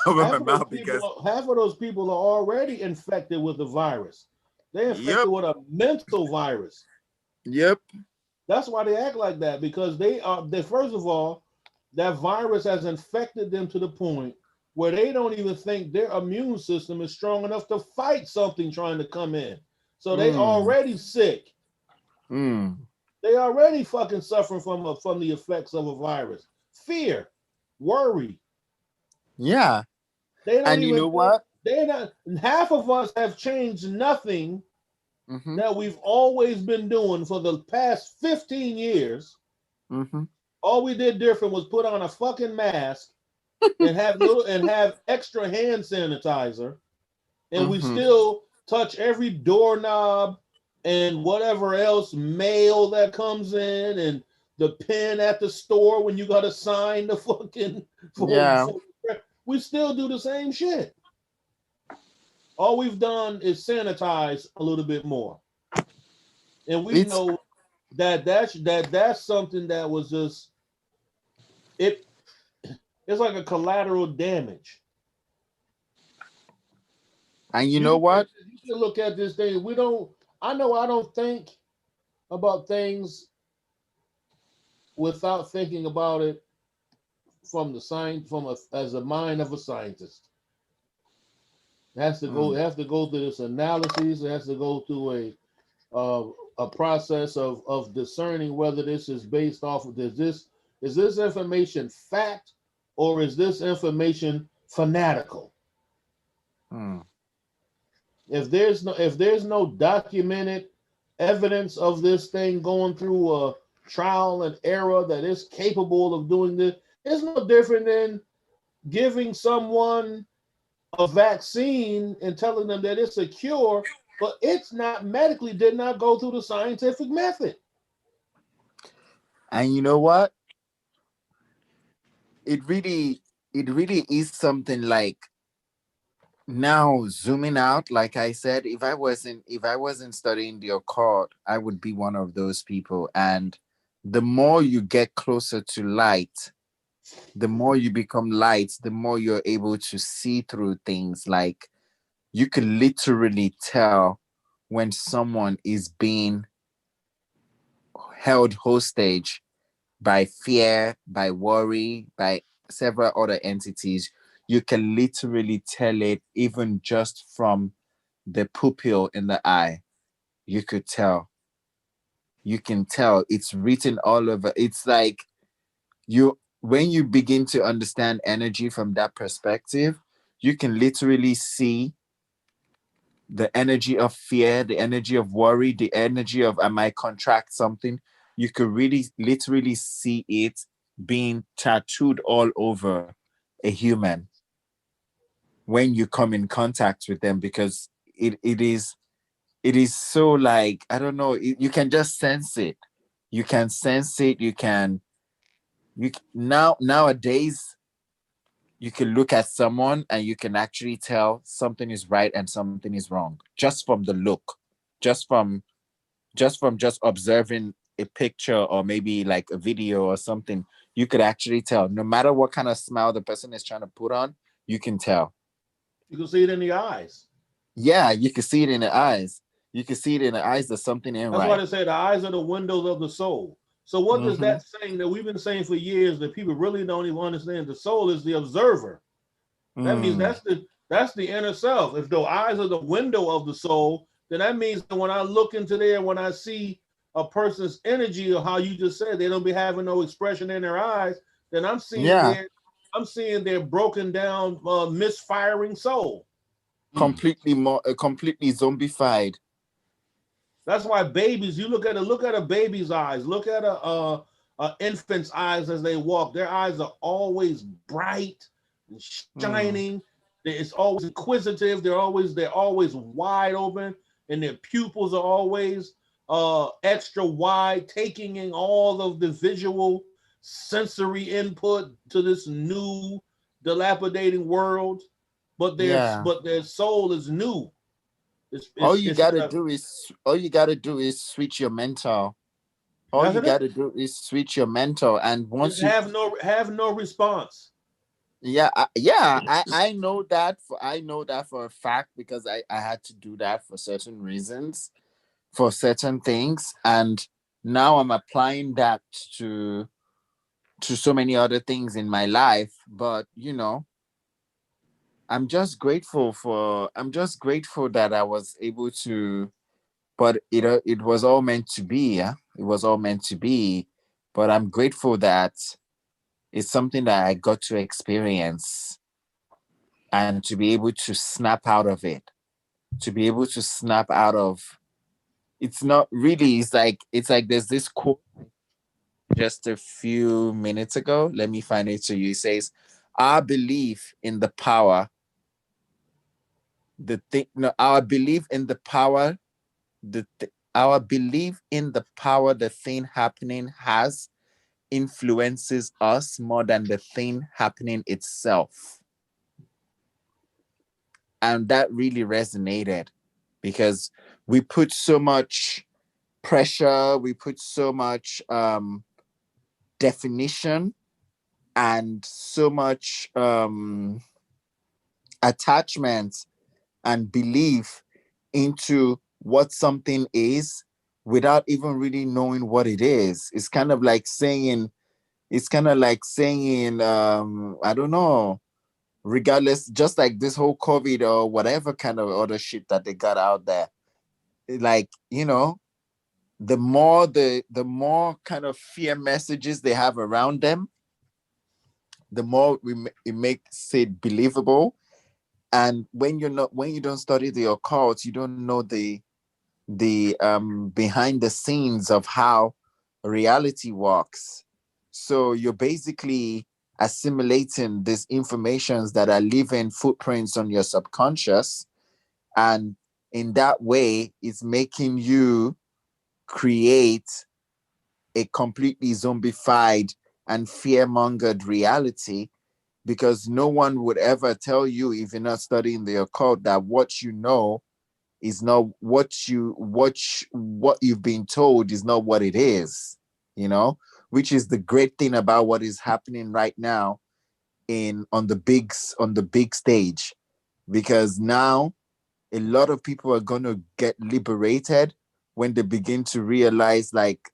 Because half of those people are already infected with the virus. They're infected with a mental virus. Yep. That's why they act like that, because they first of all, that virus has infected them to the point where they don't even think their immune system is strong enough to fight something trying to come in. So they already sick. They already fucking suffering from the effects of a virus. Fear, worry. Yeah. They don't you know what? They're not. Half of us have changed nothing that we've always been doing for the past 15 years. All we did different was put on a fucking mask and have extra hand sanitizer, and we still touch every doorknob and whatever else mail that comes in, and the pen at the store when you got to sign the fucking we still do the same shit. All we've done is sanitize a little bit more, and we know that's something that was just it's like a collateral damage. And you know what? You can look at this thing. I don't think about things without thinking about it from as a mind of a scientist. It has to go through this analysis. It has to go through a process of discerning whether this is based off of is this information fact, or is this information fanatical? If there's no documented evidence of this thing going through a trial and error that is capable of doing this, it's no different than giving someone a vaccine and telling them that it's a cure, but it's not did not go through the scientific method. And you know what? It really is something like Now zooming out, like I said, if I wasn't studying the occult, I would be one of those people. And the more you get closer to light, the more you become light, the more you're able to see through things. Like you can literally tell when someone is being held hostage by fear, by worry, by several other entities. You can literally tell it even just from the pupil in the eye. You could tell. You can tell. It's written all over. It's like you when you begin to understand energy from that perspective, you can literally see the energy of fear, the energy of worry, the energy of I might contract something. You could really literally see it being tattooed all over a human when you come in contact with them, because it is so, like, I don't know, you can just sense it. You can sense it. Nowadays you can look at someone and you can actually tell something is right and something is wrong just from the look, just from just observing a picture or maybe like a video or something. You could actually tell, no matter what kind of smile the person is trying to put on, you can tell. You can see it in the eyes. Yeah, you can see it in the eyes. You can see it in the eyes that something ain't That's why right. they say the eyes are the windows of the soul. So what does Mm-hmm. that saying that we've been saying for years that people really don't even understand? The soul is the observer. That means Mm. that's the inner self. If the eyes are the window of the soul, then that means that when I look into there, when I see a person's energy, or how you just said they don't be having no expression in their eyes, then Yeah, I'm seeing their broken down, misfiring soul. completely zombified. That's why babies, you look at a baby's eyes, look at a infant's eyes as they walk. Their eyes are always bright and Mm. shining. It's always inquisitive. They're always wide open, and their pupils are always extra wide, taking in all of the visual sensory input to this new dilapidating world. But Yeah. their soul is new. It's All it's you it's gotta do is switch your mental. All you doesn't it? gotta do is switch your mental, and Just once you, have no response. I know that for a fact, because I had to do that for certain reasons, for certain things, and now I'm applying that to so many other things in my life. But I'm just grateful that I was able to. But it was all meant to be. Yeah, it was all meant to be. But I'm grateful that it's something that I got to experience, and to be able to snap out of it. To be able to snap out of, it's not really. It's like there's this quote just a few minutes ago. Let me find it to you. It says, "Our belief in the power, the thing. No, our belief in the power, our belief in the power the thing happening has influences us more than the thing happening itself." And that really resonated, because we put so much pressure, we put so much definition, and so much attachment and belief into what something is, without even really knowing what it is. It's kind of like saying, I don't know, regardless, just like this whole COVID or whatever kind of other shit that they got out there. Like, the more kind of fear messages they have around them, the more it makes it believable. And when you don't study the occult, you don't know the behind the scenes of how reality works. So you're basically assimilating these informations that are leaving footprints on your subconscious, and in that way it's making you create a completely zombified and fear-mongered reality, because no one would ever tell you, if you're not studying the occult, that what you know is not what you've been told is not what it is, you know, which is the great thing about what is happening right now on the big stage, because now a lot of people are going to get liberated when they begin to realize, like,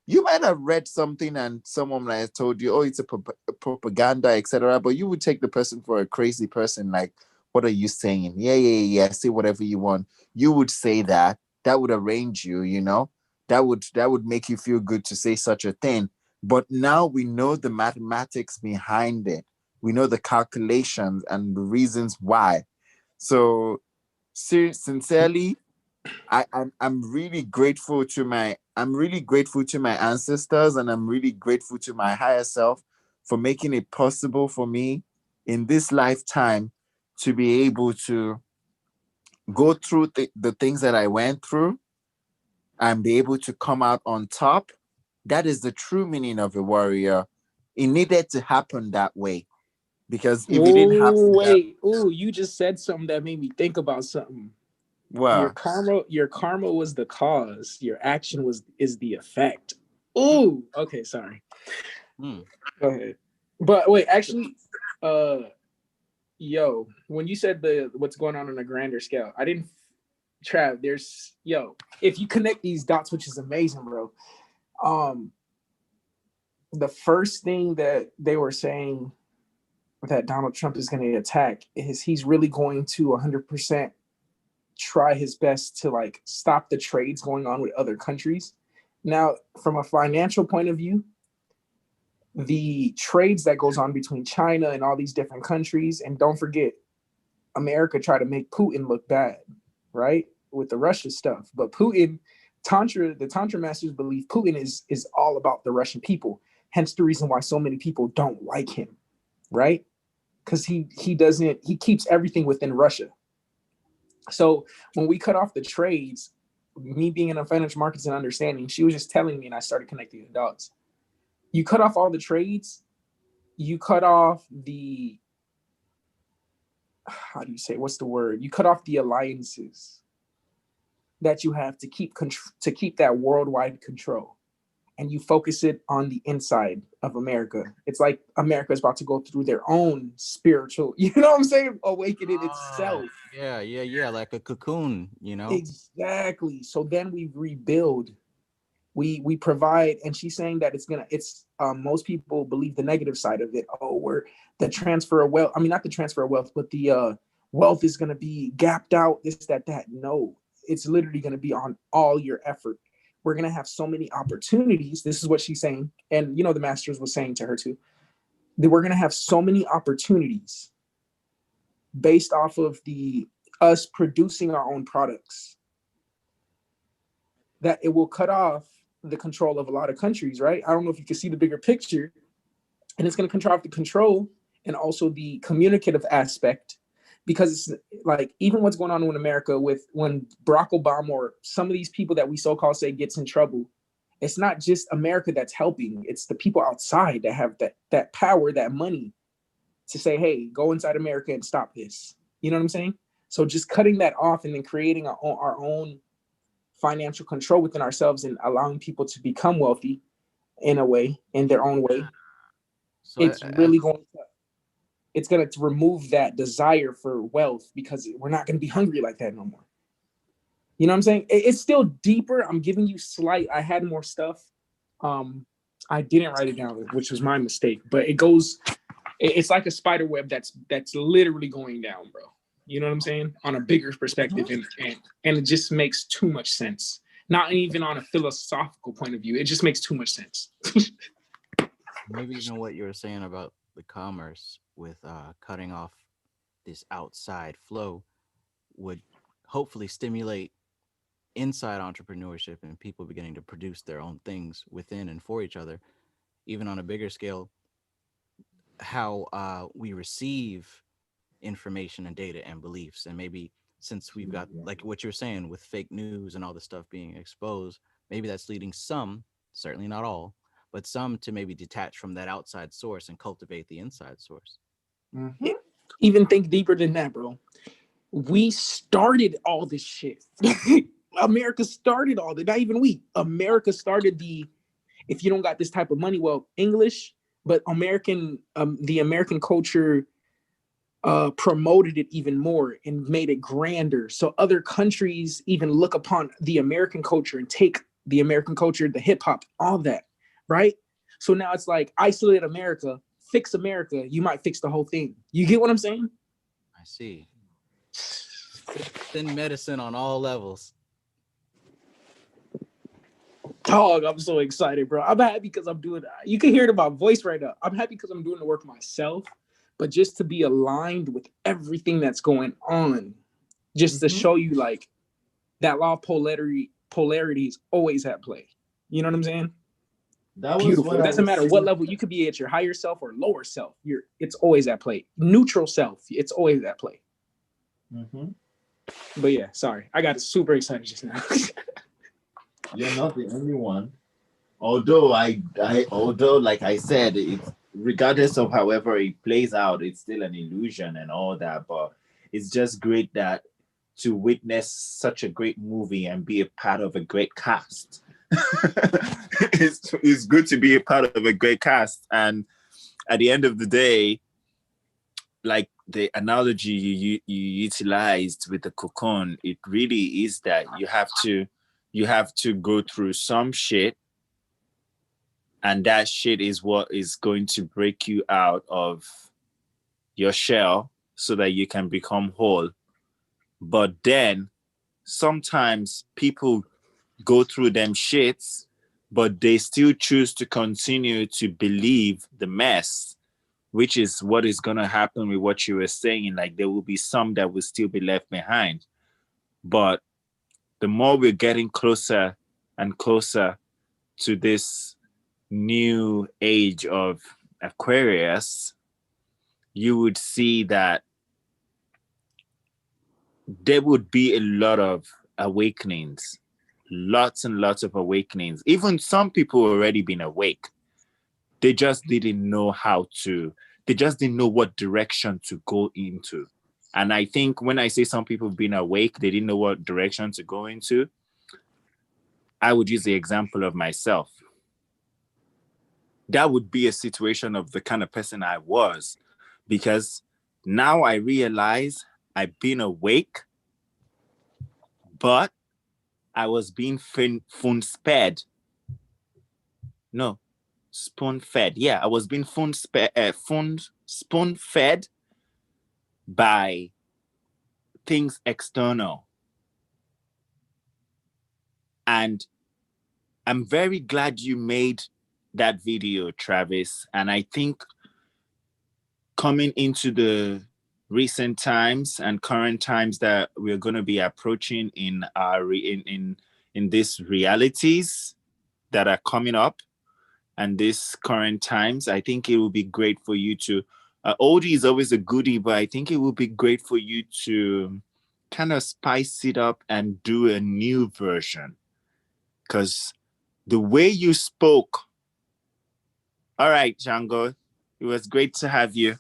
you might have read something and someone might have told you, oh, it's a propaganda, etc., but you would take the person for a crazy person. Like, what are you saying? Yeah, say whatever you want. You would say that would arrange you, you know, that would make you feel good to say such a thing. But now we know the mathematics behind it. We know the calculations and the reasons why. So sincerely, I'm really grateful to my ancestors, and I'm really grateful to my higher self for making it possible for me in this lifetime to be able to go through the things that I went through and be able to come out on top. That is the true meaning of a warrior. It needed to happen that way, because if it didn't happen Oh, that wait. Oh, you just said something that made me think about something. well, Your karma was the cause. Your action is the effect. Oh, okay, sorry. Hmm. Go ahead. But wait, actually, yo, when you said what's going on a grander scale, I didn't. Trav, if you connect these dots, which is amazing, bro. The first thing that they were saying that Donald Trump is going to attack is he's really going to 100% try his best to like stop the trades going on with other countries. Now, from a financial point of view, the trades that goes on between China and all these different countries, and don't forget, America tried to make Putin look bad, right? With the Russia stuff. But Putin, the Tantra masters believe Putin is all about the Russian people. Hence the reason why so many people don't like him, right? Because he keeps everything within Russia. So when we cut off the trades, me being in the financial markets and understanding, she was just telling me, and I started connecting the dots. You cut off all the trades, you cut off the, how do you say, what's the word? You cut off the alliances that you have to keep that worldwide control, and you focus it on the inside of America. It's like America is about to go through their own spiritual, you know what I'm saying, awakening itself. Yeah, like a cocoon, you know. Exactly. So then we rebuild, we provide, and she's saying that it's most people believe the negative side of it. Oh, we're the transfer of wealth. I mean, not the transfer of wealth, but the wealth is going to be gapped out, this, that. No, it's literally going to be on all your effort. We're going to have so many opportunities. This is what she's saying. And, you know, the masters was saying to her too, that we're going to have so many opportunities based off of us producing our own products, that it will cut off the control of a lot of countries, right? I don't know if you can see the bigger picture, and it's going to control the control and also the communicative aspect, because it's like, even what's going on in America with when Barack Obama or some of these people that we so-called say gets in trouble, it's not just America that's helping, it's the people outside that have that power, that money to say, hey, go inside America and stop this. You know what I'm saying? So just cutting that off and then creating our own financial control within ourselves and allowing people to become wealthy in a way, in their own way. So It's really going to remove that desire for wealth, because we're not going to be hungry like that no more. You know what I'm saying? It's still deeper. I'm giving you I had more stuff. I didn't write it down, which was my mistake, but it's like a spider web that's literally going down, bro. You know what I'm saying? On a bigger perspective, and it just makes too much sense. Not even on a philosophical point of view, it just makes too much sense. Maybe even what you were saying about the commerce with cutting off this outside flow would hopefully stimulate inside entrepreneurship and people beginning to produce their own things within and for each other. Even on a bigger scale, how we receive information and data and beliefs, and maybe since we've got, like what you're saying, with fake news and all this stuff being exposed, maybe that's leading some, certainly not all, but some, to maybe detach from that outside source and cultivate the inside source. Even think deeper than that, bro. We started all this shit. America started all that. Not even we. America started if you don't got this type of money, well, English, but the American culture promoted it even more and made it grander. So other countries even look upon the American culture and take the American culture, the hip hop, all that, right? So now it's like isolate America, fix America, you might fix the whole thing. You get what I'm saying? I see. Thin medicine on all levels. Dog, I'm so excited, bro. I'm happy because I'm doing. You can hear it in my voice right now. I'm happy because I'm doing the work myself, but just to be aligned with everything that's going on, just to show you like that law of polarity is always at play. You know what I'm saying? That was Beautiful. what It I doesn't was matter what seeing. level you could be at, your higher self or lower self. It's always at play. Neutral self, it's always at play. But yeah, sorry, I got super excited just now. You're not the only one. Although although like I said, it's regardless of however it plays out, it's still an illusion and all that. But it's just great that to witness such a great movie and be a part of a great cast. It's good to be a part of a great cast. And at the end of the day, like the analogy you utilized with the cocoon, it really is that you have to go through some shit, and that shit is what is going to break you out of your shell so that you can become whole. But then sometimes people go through them shits, but they still choose to continue to believe the mess, which is what is going to happen with what you were saying. Like there will be some that will still be left behind. But the more we're getting closer and closer to this new age of Aquarius, you would see that there would be a lot of awakenings, lots and lots of awakenings. Even some people already been awake. They just didn't know they just didn't know what direction to go into. And I think when I say some people have been awake, they didn't know what direction to go into, I would use the example of myself. That would be a situation of the kind of person I was, because now I realize I've been awake, but I was being spoon-fed. No, spoon-fed. Yeah, I was being spoon-fed by things external. And I'm very glad you made that video, Travis. And I think coming into the recent times and current times that we're going to be approaching in our in these realities that are coming up and these current times, I think it will be great for you to oldie is always a goodie, but I think it will be great for you to kind of spice it up and do a new version, because the way you spoke. All right, Django, it was great to have you.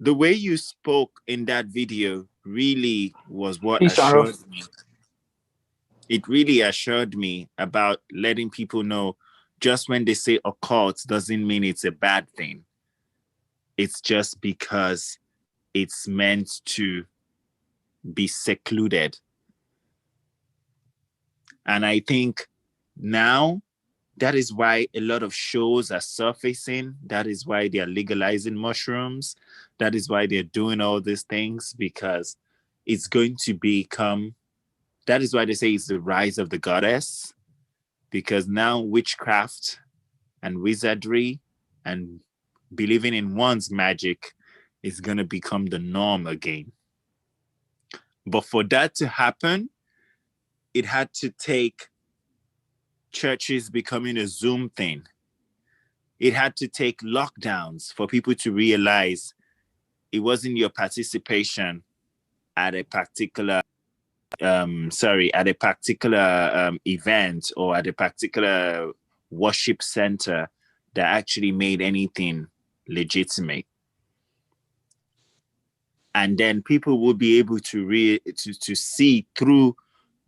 The way you spoke in that video really was what assured me. It really assured me about letting people know just when they say occult doesn't mean it's a bad thing. It's just because it's meant to be secluded. And I think now that is why a lot of shows are surfacing. That is why they are legalizing mushrooms. That is why they're doing all these things, because it's going to become, that is why they say it's the rise of the goddess, because now witchcraft and wizardry and believing in one's magic is going to become the norm again. But for that to happen, it had to take churches becoming a Zoom thing. It had to take lockdowns for people to realize it wasn't your participation at a particular event or at a particular worship center that actually made anything legitimate. and then people will be able to see through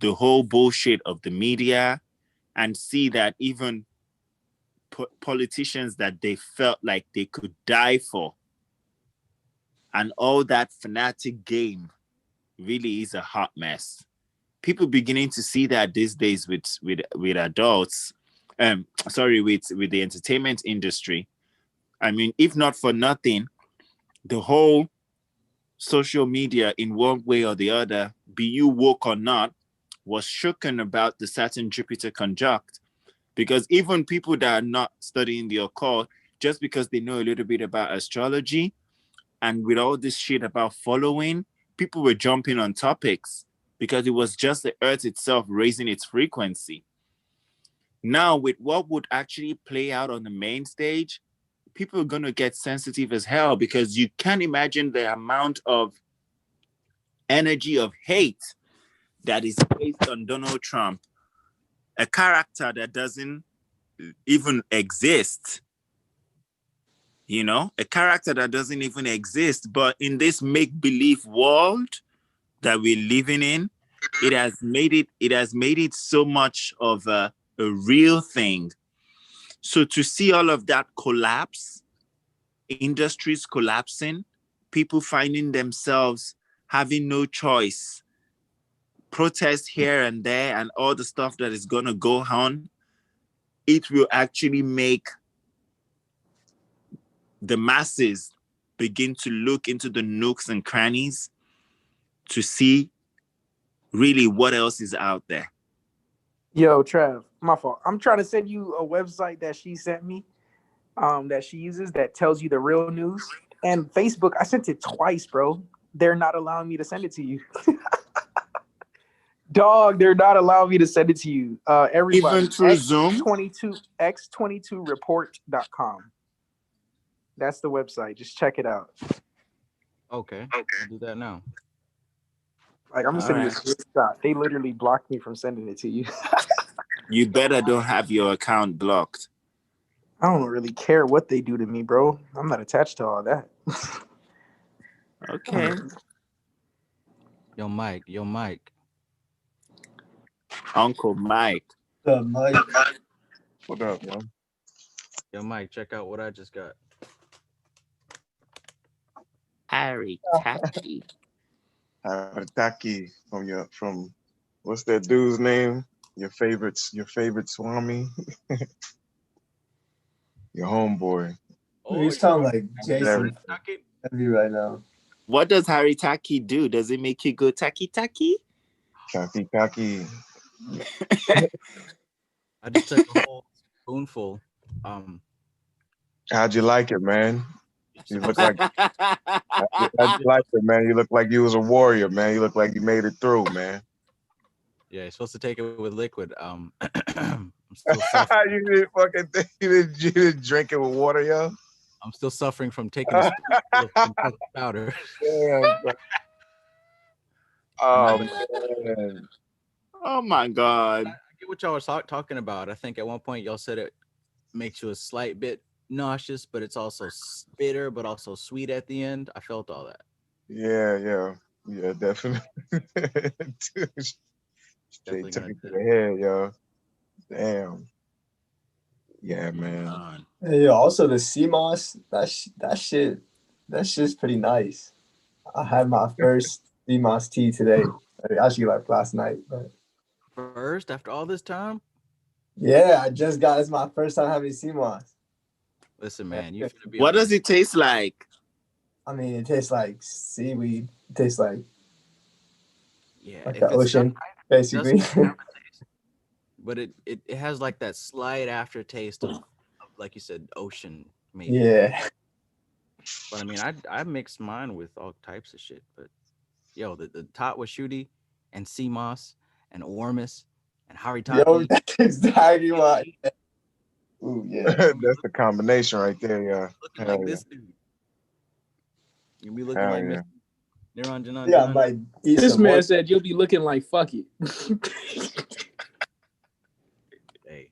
the whole bullshit of the media and see that even politicians that they felt like they could die for and all that fanatic game really is a hot mess. People beginning to see that these days with adults, with the entertainment industry. I mean, if not for nothing, the whole social media in one way or the other, be you woke or not, was shooken about the Saturn Jupiter conjunct. Because even people that are not studying the occult, just because they know a little bit about astrology, and with all this shit about following, people were jumping on topics because it was just the earth itself raising its frequency. Now, with what would actually play out on the main stage, people are going to get sensitive as hell, because you can't imagine the amount of energy of hate that is placed on Donald Trump, a character that doesn't even exist. You know, a character that doesn't even exist, but in this make-believe world that we're living in, it has made it so much of a real thing. So to see all of that collapse, industries collapsing, people finding themselves having no choice, protests here and there, and all the stuff that is going to go on, it will actually make the masses begin to look into the nooks and crannies to see really what else is out there. Yo, Trev, my fault. I'm trying to send you a website that she sent me, that she uses that tells you the real news. And Facebook, I sent it twice, bro. They're not allowing me to send it to you. Dog, they're not allowing me to send it to you. Everybody, even through Zoom? x22report.com. That's the website. Just check it out. Okay. I'll do that now. Like, I'm gonna send you a screenshot. They literally blocked me from sending it to you. You better don't have your account blocked. I don't really care what they do to me, bro. I'm not attached to all that. Okay. Yo, Mike. Uncle Mike. Mike. What up, yo? Yo, Mike, check out what I just got. Harry Tacky. Taki from what's that dude's name? Your favorite Swami? Your homeboy. Oh, you sound like Jason Heavy right now. What does Harry Tacky do? Does it make you go tacky tacky? Taki. I just took a whole spoonful. How'd you like it, man? You look like how'd you like it, man? You look like you was a warrior, man. You look like you made it through, man. Yeah, you're supposed to take it with liquid. I'm still suffering. you didn't drink it with water, yo? I'm still suffering from taking a spoonful of powder. Damn, bro. Oh man. Oh my God. I get what y'all were talking about. I think at one point y'all said it makes you a slight bit nauseous, but it's also bitter, but also sweet at the end. I felt all that. Yeah, definitely. Straight took it to the head, yo. Damn. Yeah, man. Hey, yo, also the CMOS, that shit's pretty nice. I had my first CMOS tea today. Actually, like last night. But first, after all this time? Yeah, I just got. It's my first time having CMOS. Listen, man, you finna be. What does it taste like? I mean, it tastes like seaweed. It tastes like like the ocean, basically. But it has like that slight aftertaste of like you said, ocean maybe. Yeah. But I mean, I mixed mine with all types of shit. But yo, the Tot Washuti and CMOS and Ormus and Haritaki. Yo, that's exactly what. Ooh, yeah. That's the combination right there, yeah. Looking like this dude. You'll be looking like Mr. Niranjan. Yeah, my this man said you'll be looking like fuck it. Hey.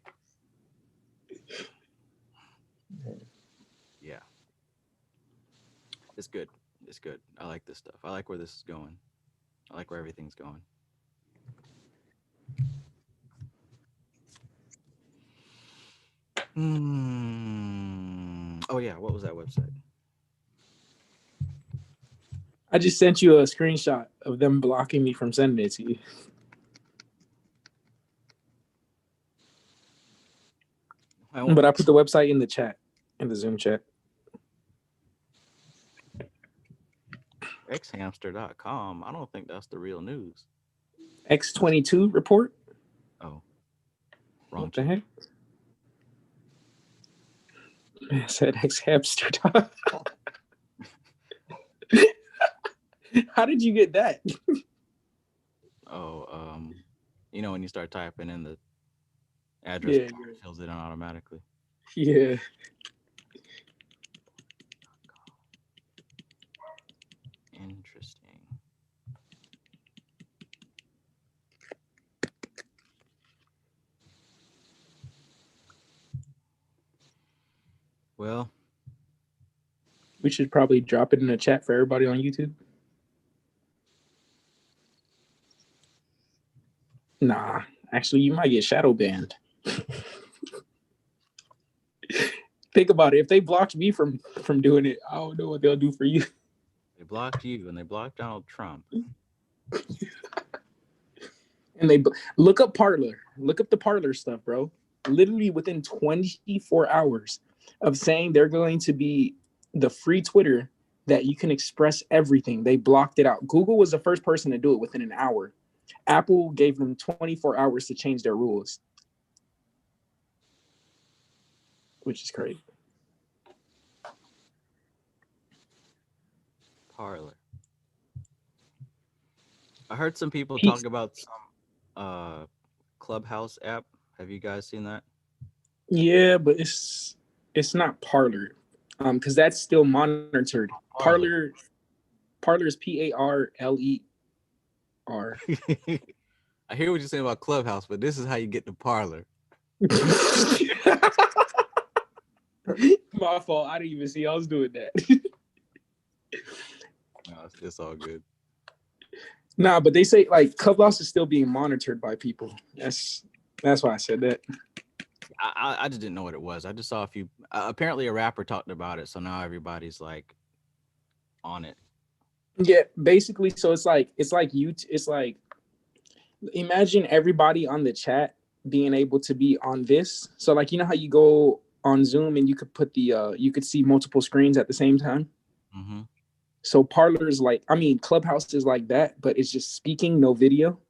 Yeah. It's good. It's good. I like this stuff. I like where this is going. I like where everything's going. Oh yeah, what was that website? I just sent you a screenshot of them blocking me from sending it to you. But I put the website in the chat, in the Zoom chat. Xhamster.com. I don't think that's the real news. X22 report? Oh. Wrong. What the heck? I said Xhamster. How did you get that? Oh, you know when you start typing in the address, it fills it in automatically. Yeah. Interesting. Well, we should probably drop it in the chat for everybody on YouTube. Nah, actually, you might get shadow banned. Think about it. If they blocked me from doing it, I don't know what they'll do for you. They blocked you and they blocked Donald Trump. And they look up Parler. Look up the Parler stuff, bro. Literally within 24 hours of saying they're going to be the free Twitter that you can express everything, they blocked it out. Google was the first person to do it within an hour. Apple gave them 24 hours to change their rules, which is crazy. Parler. I heard some people talk about some Clubhouse app. Have you guys seen that? Yeah, but it's not Parler, because that's still monitored. Parler is Parler. I hear what you're saying about Clubhouse, but this is how you get to Parler. My fault. I didn't even see I was doing that. No, it's all good. Nah, but they say like Clubhouse is still being monitored by people. That's why I said that. I just didn't know what it was. I just saw a few. Apparently, a rapper talked about it, so now everybody's like on it. Yeah, basically. So it's like imagine everybody on the chat being able to be on this. So like, you know how you go on Zoom and you could put you could see multiple screens at the same time. Mm-hmm. So Parler is Clubhouse is like that, but it's just speaking, no video,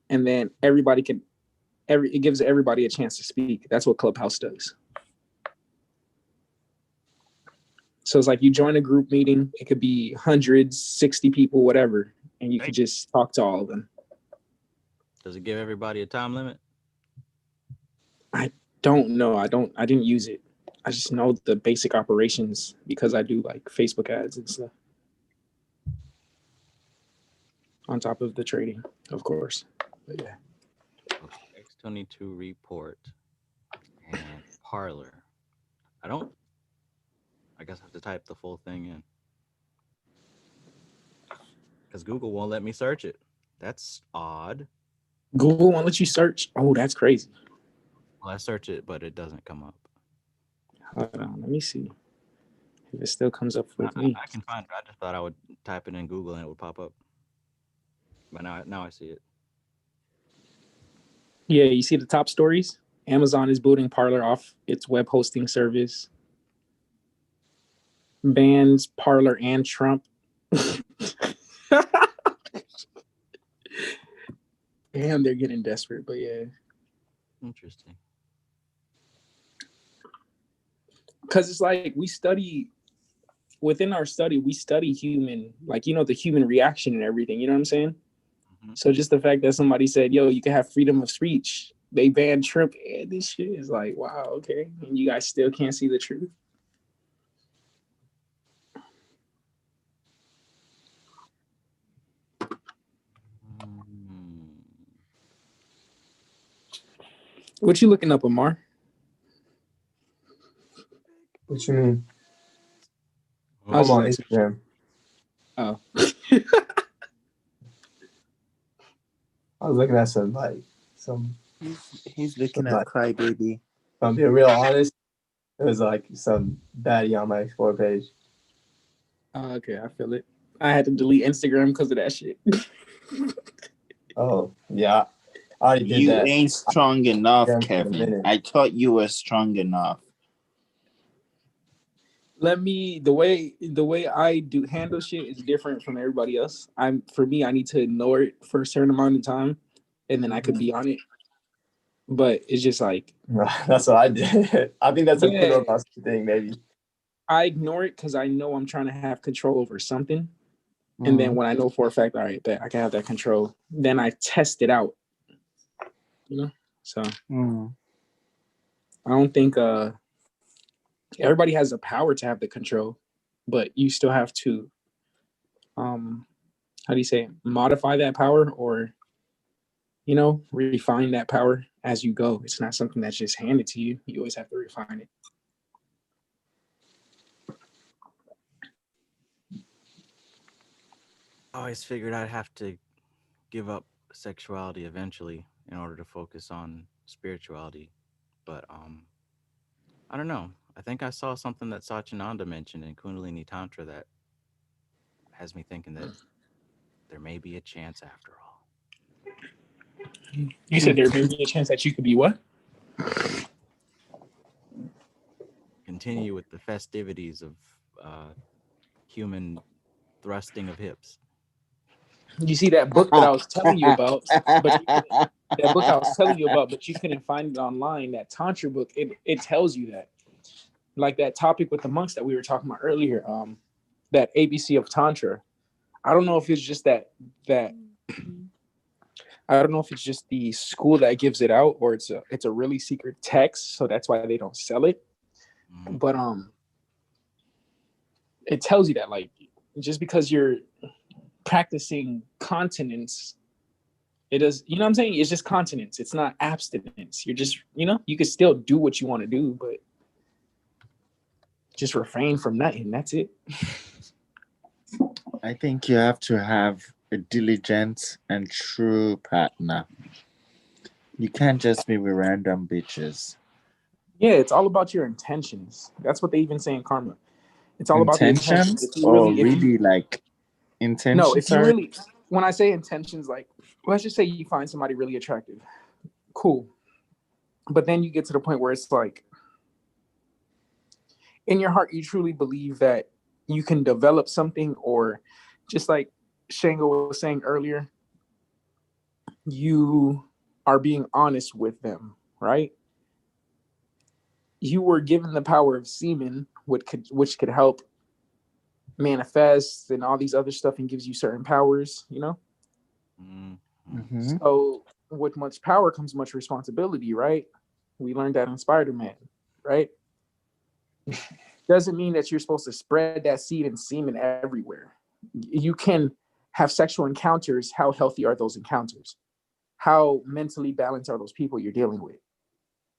and then it gives everybody a chance to speak. That's what Clubhouse does. So it's like you join a group meeting. It could be hundreds, 60 people, whatever, and you could just talk to all of them. Does it give everybody a time limit? I don't know. I didn't use it. I just know the basic operations because I do like Facebook ads and stuff. On top of the trading, of course. But yeah. Okay, X22 report and Parler. I guess I have to type the full thing in. Because Google won't let me search it. That's odd. Google won't let you search? Oh, that's crazy. Well, I search it, but it doesn't come up. Hold on, let me see if it still comes up with me. I can find it. I just thought I would type it in Google and it would pop up. But now I see it. Yeah, you see the top stories? Amazon is booting Parler off its web hosting service. Bans Parler and Trump. Damn, they're getting desperate, but yeah. Interesting. Because it's like within our study, we study human, like, the human reaction and everything, you know what I'm saying? Mm-hmm. So just the fact that somebody said, yo, you can have freedom of speech, they banned Trump, and this shit is like, wow, okay. And you guys still can't see the truth. What you looking up, Amar? What you mean? I'm on Instagram. Oh. I was looking at some He's looking at Crybaby. If I'm being real honest, it was like some baddie on my Explore page. Okay, I feel it. I had to delete Instagram because of that shit. Oh, yeah. I already did You that. ain't strong enough, Yeah, Kevin. I thought you were strong enough. The way I do handle shit is different from everybody else. For me, I need to ignore it for a certain amount of time, and then I could be on it. But it's just like that's what I did. I think that's a pretty thing, maybe. I ignore it because I know I'm trying to have control over something, and then when I know for a fact, all right, that I can have that control, then I test it out. You know, so I don't think everybody has the power to have the control, but you still have to how do you say it? Modify that power, or refine that power as you go. It's not something that's just handed to you. You always have to refine it. I always figured I'd have to give up sexuality eventually in order to focus on spirituality, but I don't know. I think I saw something that Satyananda mentioned in Kundalini Tantra that has me thinking that there may be a chance after all. You said there may be a chance that you could be what? Continue with the festivities of human thrusting of hips. You see that book that I was telling you about, but you couldn't find it online. That Tantra book, it tells you that, like that topic with the monks that we were talking about earlier. That ABC of Tantra. I don't know if it's just that. I don't know if it's just the school that gives it out, or it's a really secret text, so that's why they don't sell it. But it tells you that, like, just because you're practicing continence, it does, you know what I'm saying? It's just continence. It's not abstinence. You're just, you can still do what you want to do, but just refrain from nothing. That's it. I think you have to have a diligent and true partner. You can't just be with random bitches. Yeah, it's all about your intentions. That's what they even say in karma. It's all about the intentions. Like intentions? No, if you really, when I say intentions, like, let's just say you find somebody really attractive. Cool. But then you get to the point where it's like, in your heart, you truly believe that you can develop something, or just like Shango was saying earlier, you are being honest with them, right? You were given the power of semen, which could help manifest and all these other stuff, and gives you certain powers, So with much power comes much responsibility, right? We learned that in Spider-Man, right? Doesn't mean that you're supposed to spread that seed and semen everywhere. You can have sexual encounters. How healthy are those encounters? How mentally balanced are those people you're dealing with?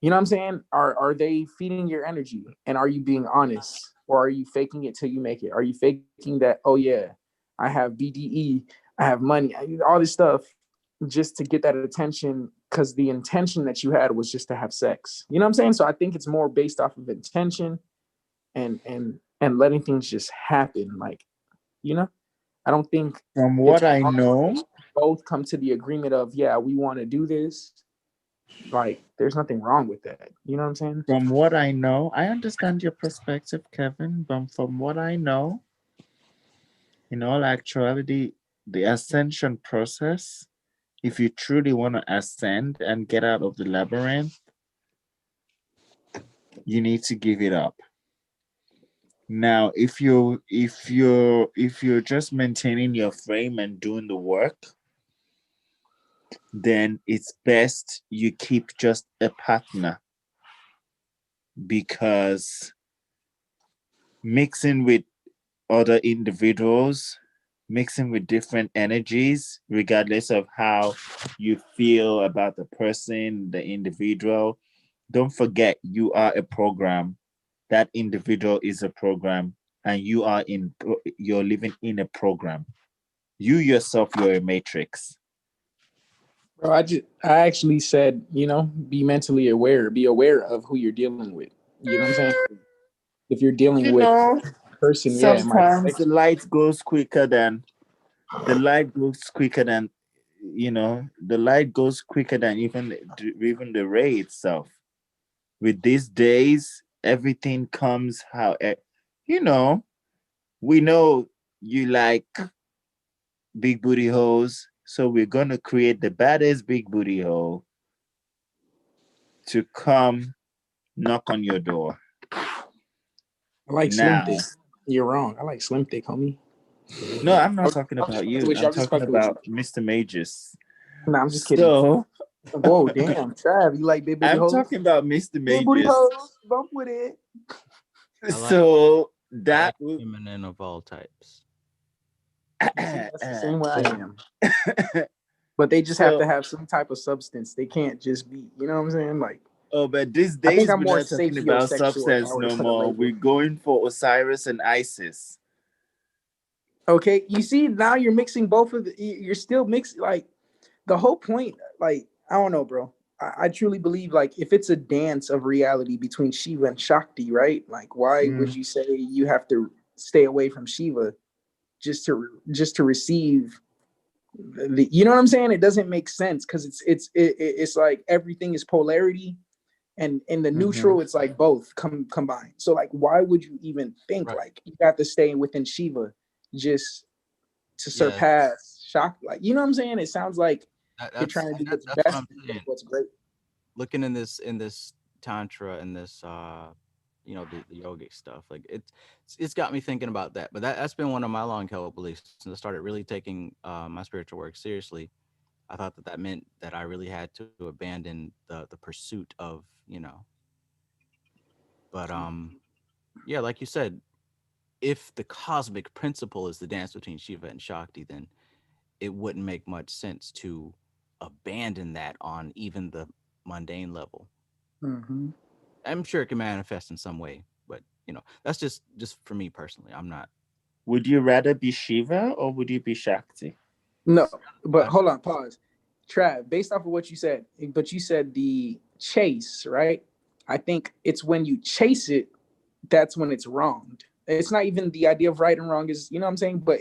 You know what I'm saying? Are they feeding your energy? And are you being honest? Or are you faking it till you make it? Are you faking that, oh yeah, I have BDE, I have money, all this stuff, just to get that attention, because the intention that you had was just to have sex. You know what I'm saying? So I think it's more based off of intention and letting things just happen. Like, I don't think, from what I know, both come to the agreement of, yeah, we want to do this. Like, there's nothing wrong with that. You know what I'm saying? From what I know, I understand your perspective, Kevin, but from what I know, in all actuality, the ascension process, if you truly want to ascend and get out of the labyrinth, you need to give it up. Now, if you're just maintaining your frame and doing the work, then it's best you keep just a partner, because mixing with other individuals, mixing with different energies, regardless of how you feel about the person, the individual, don't forget you are a program. That individual is a program. and you're living in a program. You yourself, you're a matrix. Bro, I actually said, be mentally aware, be aware of who you're dealing with. You know what I'm saying? If you're dealing with a person, it might sometimes affect the you. light goes quicker than the light goes quicker than even the ray itself. With these days, everything comes we know you like big booty hoes, so we're gonna create the baddest big booty hole to come knock on your door. I like Now, Slim Thick. You're wrong. I like Slim Thick, homie. no, I'm not talking about you. I'm talking about Mr. Magus. Nah, I'm just kidding. So, whoa, damn, Trav, you like big booty I'm hoes? talking about Mr. Big booty Magus. hoes, bump with it. I like feminine of all types. That's the same way I am. But they just have to have some type of substance. They can't just be, you know what I'm saying? Like, but these I think days I'm we're more not talking about sapiosexual if I substance were to no put a more. label. We're going for Osiris and Isis. Okay, you see, now you're mixing both of you're still mixing, like, the whole point, like, I don't know, bro. I truly believe, like, if it's a dance of reality between Shiva and Shakti, right? Like, why would you say you have to stay away from Shiva just to receive the, you know what I'm saying? It doesn't make sense, because it's like everything is polarity, and in the neutral it's like both combined. So like, why would you even think like you got to stay within Shiva just to surpass Shakti? Like, you know what I'm saying? It sounds like you're trying to do what's best, what I'm saying. what's great. Looking in this tantra and this the yogic stuff, like it's got me thinking about that. But that's been one of my long held beliefs since I started really taking my spiritual work seriously. I thought that meant that I really had to abandon the pursuit of, but yeah, like you said, if the cosmic principle is the dance between Shiva and Shakti, then it wouldn't make much sense to abandon that on even the mundane level. I'm sure it can manifest in some way, but that's just for me personally. I'm not. Would you rather be Shiva or would you be Shakti? No, but hold on, pause. Trav, based off of what you said, but you said the chase, right? I think it's when you chase it, that's when it's wronged. It's not even the idea of right and wrong is, you know what I'm saying? But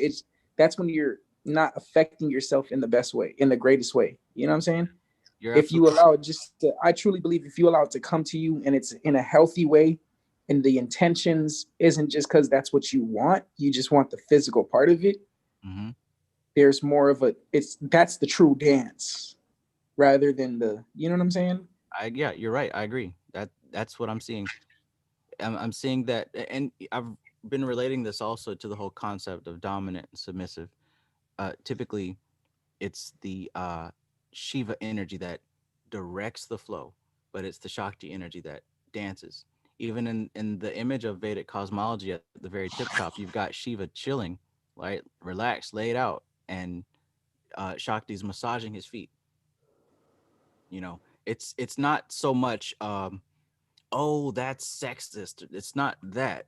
that's when you're not affecting yourself in the best way, in the greatest way. You know what I'm saying? If you allow it I truly believe if you allow it to come to you and it's in a healthy way, and the intentions isn't just because that's what you want, you just want the physical part of it. There's more of that's the true dance rather than you know what I'm saying? Yeah, you're right. I agree. That's what I'm seeing. I'm seeing that, and I've been relating this also to the whole concept of dominant and submissive. Typically, it's the Shiva energy that directs the flow, but it's the Shakti energy that dances. Even in the image of Vedic cosmology at the very tip top, you've got Shiva chilling, right, relaxed, laid out, and Shakti's massaging his feet. It's not so much oh, that's sexist. It's not that.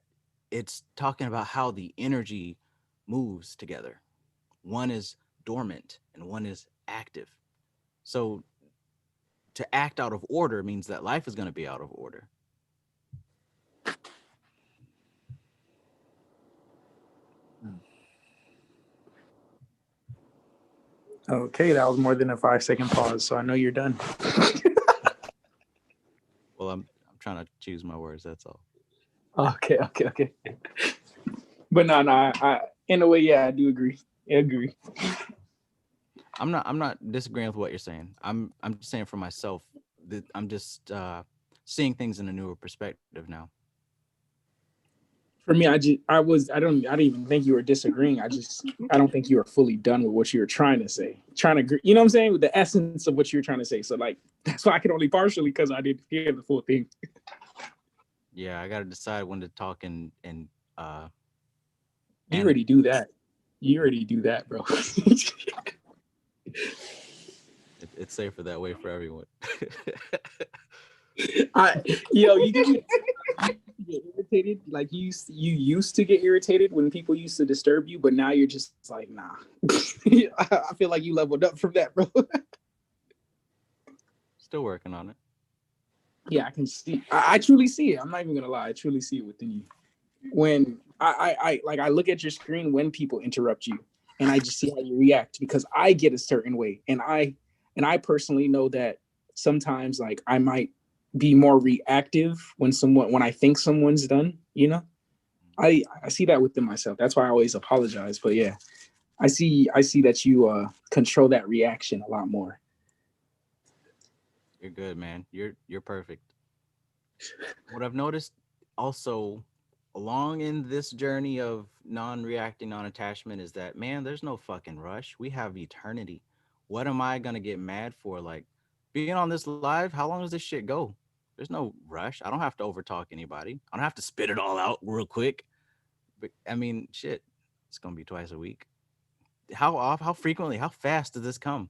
It's talking about how the energy moves together. One is dormant and one is active. So to act out of order means that life is going to be out of order. Okay, that was more than a 5-second pause, so I know you're done. Well, I'm trying to choose my words. That's all. Okay. But no, I in a way, yeah, I do agree. I agree. I'm not disagreeing with what you're saying. I'm just saying for myself that I'm just seeing things in a newer perspective now. For me, I didn't even think you were disagreeing. I don't think you were fully done with what you were trying to say. You know what I'm saying? With the essence of what you were trying to say. So like, that's why I could only partially, because I didn't hear the full thing. Yeah, I got to decide when to talk and you already do that. Bro. It's safer that way for everyone. You give me get irritated? Like you used to get irritated when people used to disturb you, but now you're just like, nah. I feel like you leveled up from that, bro. Still working on it. Yeah, I can see. I truly see it. I'm not even gonna lie. I truly see it within you. When I look at your screen when people interrupt you, and I just see how you react because I get a certain way, and I personally know that sometimes like I might be more reactive when I think someone's done. You know, I see that within myself. That's why I always apologize. But yeah, I see that you control that reaction a lot more. You're good, man. You're perfect. What I've noticed also along in this journey of non-reacting, non-attachment is that, man, there's no fucking rush. We have eternity. What am I gonna get mad for? Like being on this live, how long does this shit go? There's no rush. I don't have to overtalk anybody. I don't have to spit it all out real quick. But I mean, shit, it's gonna be twice a week. How frequently, how fast does this come?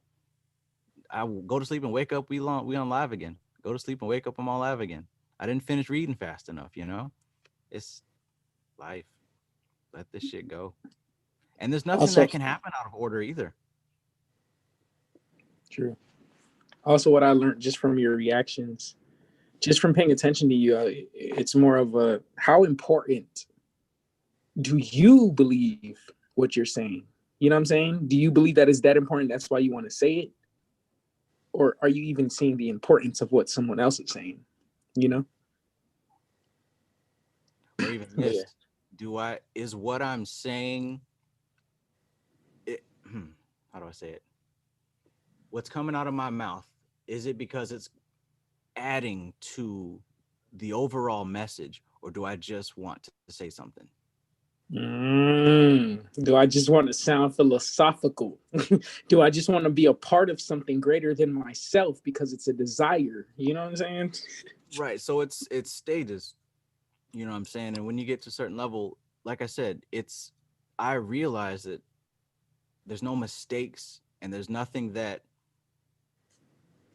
I will go to sleep and wake up, we on live again. Go to sleep and wake up, I'm on live again. I didn't finish reading fast enough, you know? It's life. Let this shit go. And there's nothing Also, that can happen out of order either. true. Also, what I learned just from your reactions, just from paying attention to you, it's more of a how important do you believe what you're saying? You know what I'm saying? Do you believe that is that important? That's why you want to say it? Or are you even seeing the importance of what someone else is saying? You know? Or even Yeah. this, is what I'm saying, how do I say it? What's coming out of my mouth, is it because it's adding to the overall message, or do I just want to say something? Do I just want to sound philosophical? Do I just want to be a part of something greater than myself because it's a desire? You know what I'm saying? Right. So it's stages. You know what I'm saying? And when you get to a certain level, like I said, I realize that there's no mistakes and there's nothing that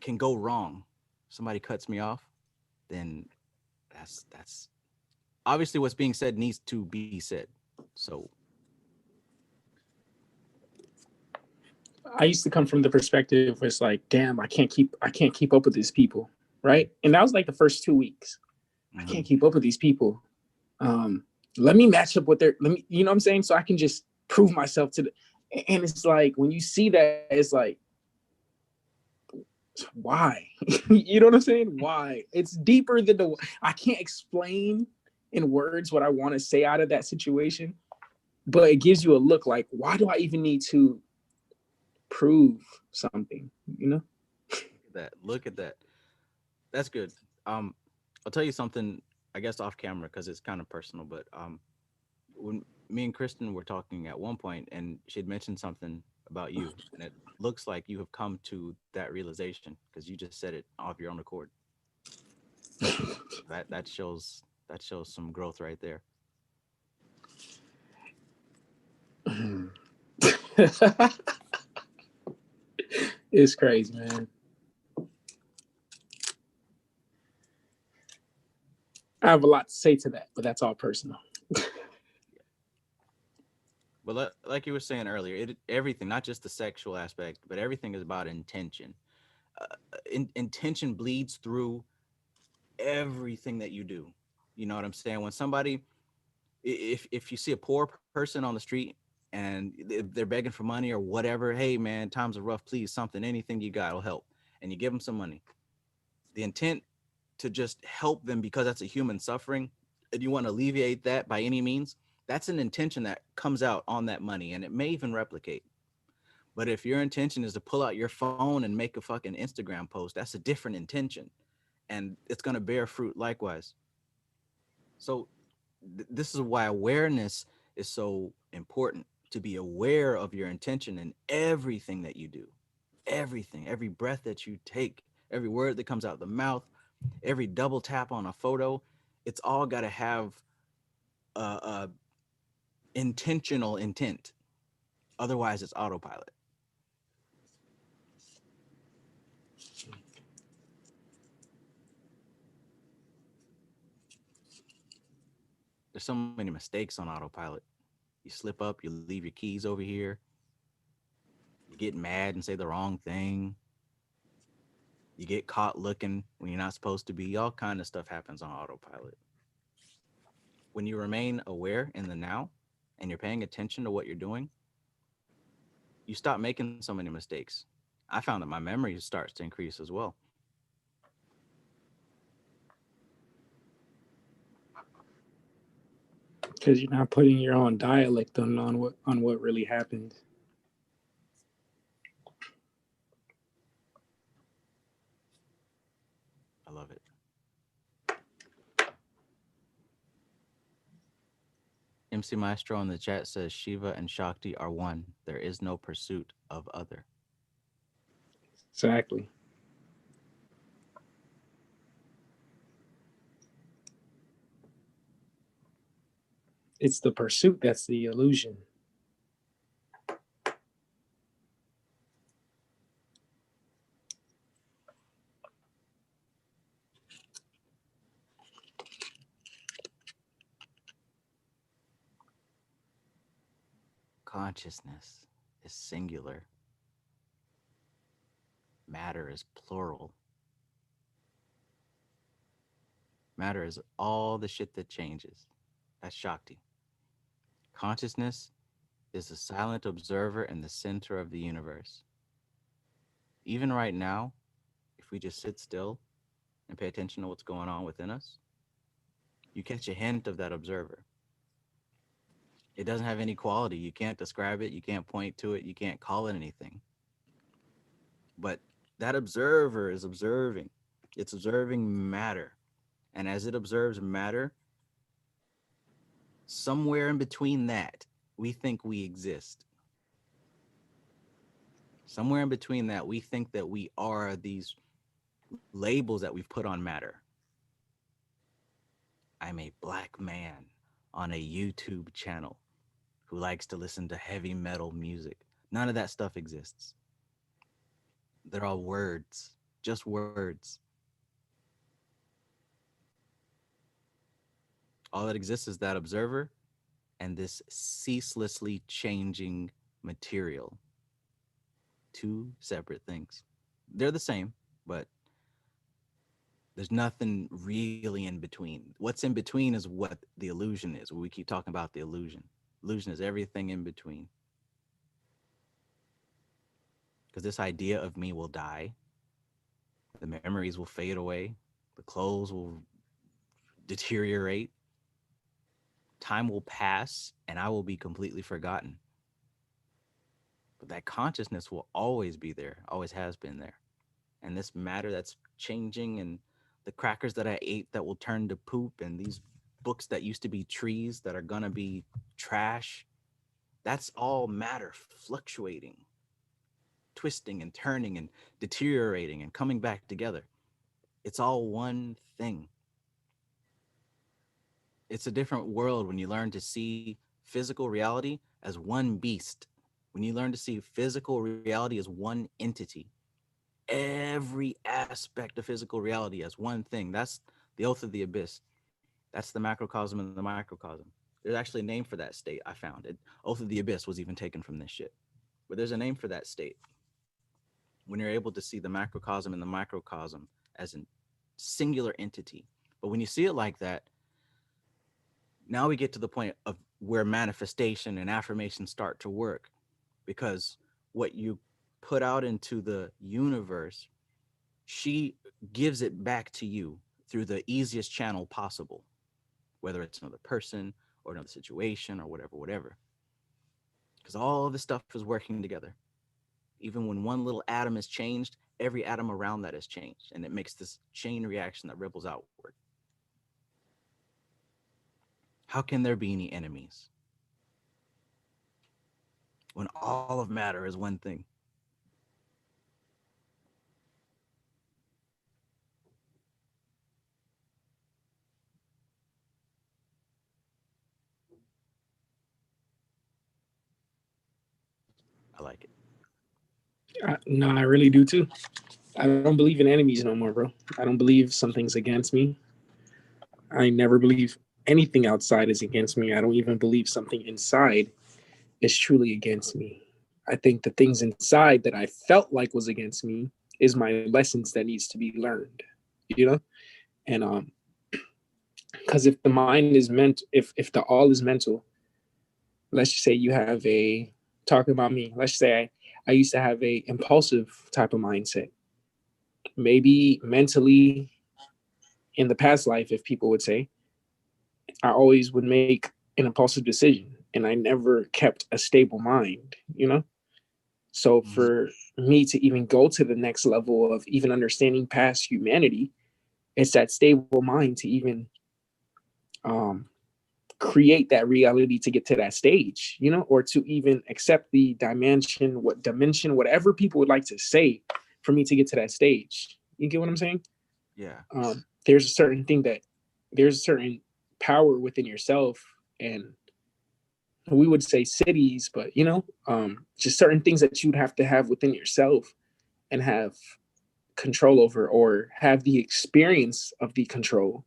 can go wrong. Somebody cuts me off, then that's obviously what's being said needs to be said. So I used to come from the perspective where it's like, damn, I can't keep up with these people, right? And that was like the first 2 weeks. I can't keep up with these people. Let me match up with you know what I'm saying? So I can just prove myself and it's like, when you see that, it's like, why? You know what I'm saying? Why? It's deeper than I can't explain in words what I want to say out of that situation, but it gives you a look like, why do I even need to prove something, you know? Look at that. That's good. I'll tell you something, I guess off camera, because it's kind of personal, but when me and Kristen were talking at one point and she'd mentioned something about you, and it looks like you have come to that realization because you just said it off your own accord. that shows some growth right there. It's crazy, man. I have a lot to say to that, but that's all personal. But like you were saying earlier, everything, not just the sexual aspect, but everything is about intention. Intention bleeds through everything that you do. You know what I'm saying? When somebody, if you see a poor person on the street and they're begging for money or whatever, hey man, times are rough, please, something, anything you got will help, and you give them some money, the intent to just help them because that's a human suffering and you want to alleviate that by any means, that's an intention that comes out on that money, and it may even replicate. But if your intention is to pull out your phone and make a fucking Instagram post, that's a different intention, and it's going to bear fruit likewise. So this is why awareness is so important, to be aware of your intention in everything that you do. Everything, every breath that you take, every word that comes out of the mouth, every double tap on a photo, it's all got to have a intentional intent. Otherwise, it's autopilot. There's so many mistakes on autopilot. You slip up, you leave your keys over here. You get mad and say the wrong thing. You get caught looking when you're not supposed to be. All kind of stuff happens on autopilot. When you remain aware in the now and you're paying attention to what you're doing, you stop making so many mistakes. I found that my memory starts to increase as well. Because you're not putting your own dialect on what really happened. I love it. MC Maestro in the chat says Shiva and Shakti are one. There is no pursuit of other. Exactly. It's the pursuit that's the illusion. Consciousness is singular. Matter is plural. Matter is all the shit that changes. That's Shakti. Consciousness is a silent observer in the center of the universe. Even right now, if we just sit still and pay attention to what's going on within us, you catch a hint of that observer. It doesn't have any quality. You can't describe it. You can't point to it. You can't call it anything. But that observer is observing. It's observing matter. And as it observes matter, somewhere in between that, we think we exist. Somewhere in between that, we think that we are these labels that we've put on matter. I'm a black man on a YouTube channel who likes to listen to heavy metal music. None of that stuff exists. They're all words, just words. All that exists is that observer and this ceaselessly changing material. Two separate things. They're the same, but there's nothing really in between. What's in between is what the illusion is. We keep talking about the illusion. Illusion is everything in between. Because this idea of me will die. The memories will fade away. The clothes will deteriorate. Time will pass and I will be completely forgotten. But that consciousness will always be there, always has been there. And this matter that's changing, and the crackers that I ate that will turn to poop, and these books that used to be trees that are gonna be trash, that's all matter fluctuating, twisting and turning and deteriorating and coming back together. It's all one thing. It's a different world when you learn to see physical reality as one beast. When you learn to see physical reality as one entity. Every aspect of physical reality as one thing. That's the oath of the abyss. That's the macrocosm and the microcosm. There's actually a name for that state I found. Oath of the abyss was even taken from this shit. But there's a name for that state. When you're able to see the macrocosm and the microcosm as a singular entity. But when you see it like that, now we get to the point of where manifestation and affirmation start to work, because what you put out into the universe, she gives it back to you through the easiest channel possible, whether it's another person or another situation or whatever. Because all of this stuff is working together. Even when one little atom is changed, every atom around that is changed, and it makes this chain reaction that ripples outward. How can there be any enemies when all of matter is one thing? I like it. No, I really do too. I don't believe in enemies no more, bro. I don't believe something's against me. I never believe anything outside is against me. I don't even believe something inside is truly against me. I think the things inside that I felt like was against me is my lessons that needs to be learned, you know? And because if the mind is meant, if the all is mental, let's just say you have talking about me, let's say I used to have a impulsive type of mindset. Maybe mentally in the past life, if people would say, I always would make an impulsive decision and I never kept a stable mind, you know? So for me to even go to the next level of even understanding past humanity, it's that stable mind to even create that reality to get to that stage, you know, or to even accept the dimension, whatever people would like to say for me to get to that stage. You get what I'm saying? Yeah. There's a certain power within yourself, and we would say cities, but you know, just certain things that you'd have to have within yourself and have control over, or have the experience of the control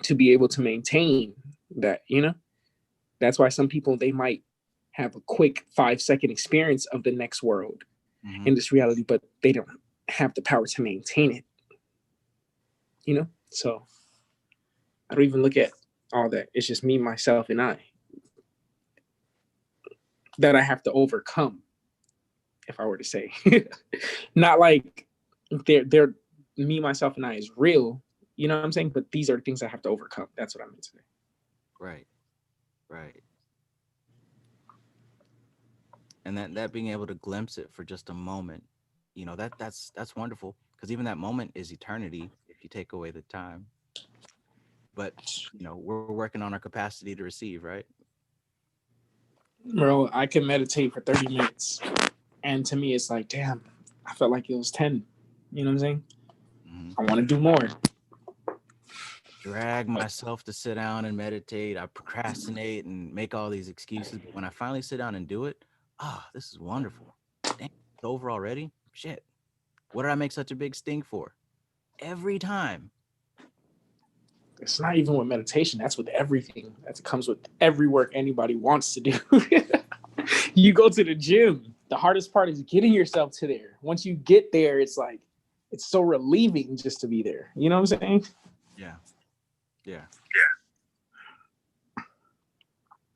to be able to maintain that, you know. That's why some people, they might have a quick 5-second experience of the next world in this reality, but they don't have the power to maintain it, you know. So I don't even look at all that. It's just me, myself, and I that I have to overcome, if I were to say. Not like they're me, myself, and I is real, you know what I'm saying? But these are things I have to overcome. That's what I meant to say. Right. Right. And that being able to glimpse it for just a moment, you know, that's wonderful, because even that moment is eternity if you take away the time. But you know, we're working on our capacity to receive, right? Bro, I can meditate for 30 minutes. And to me, it's like, damn, I felt like it was 10. You know what I'm saying? I want to do more. Drag myself to sit down and meditate. I procrastinate and make all these excuses. But when I finally sit down and do it, this is wonderful. Damn, it's over already? Shit. What did I make such a big stink for? Every time. It's not even with meditation. That's with everything. That comes with every work anybody wants to do. You go to the gym. The hardest part is getting yourself to there. Once you get there, it's like, it's so relieving just to be there. You know what I'm saying? Yeah. Yeah.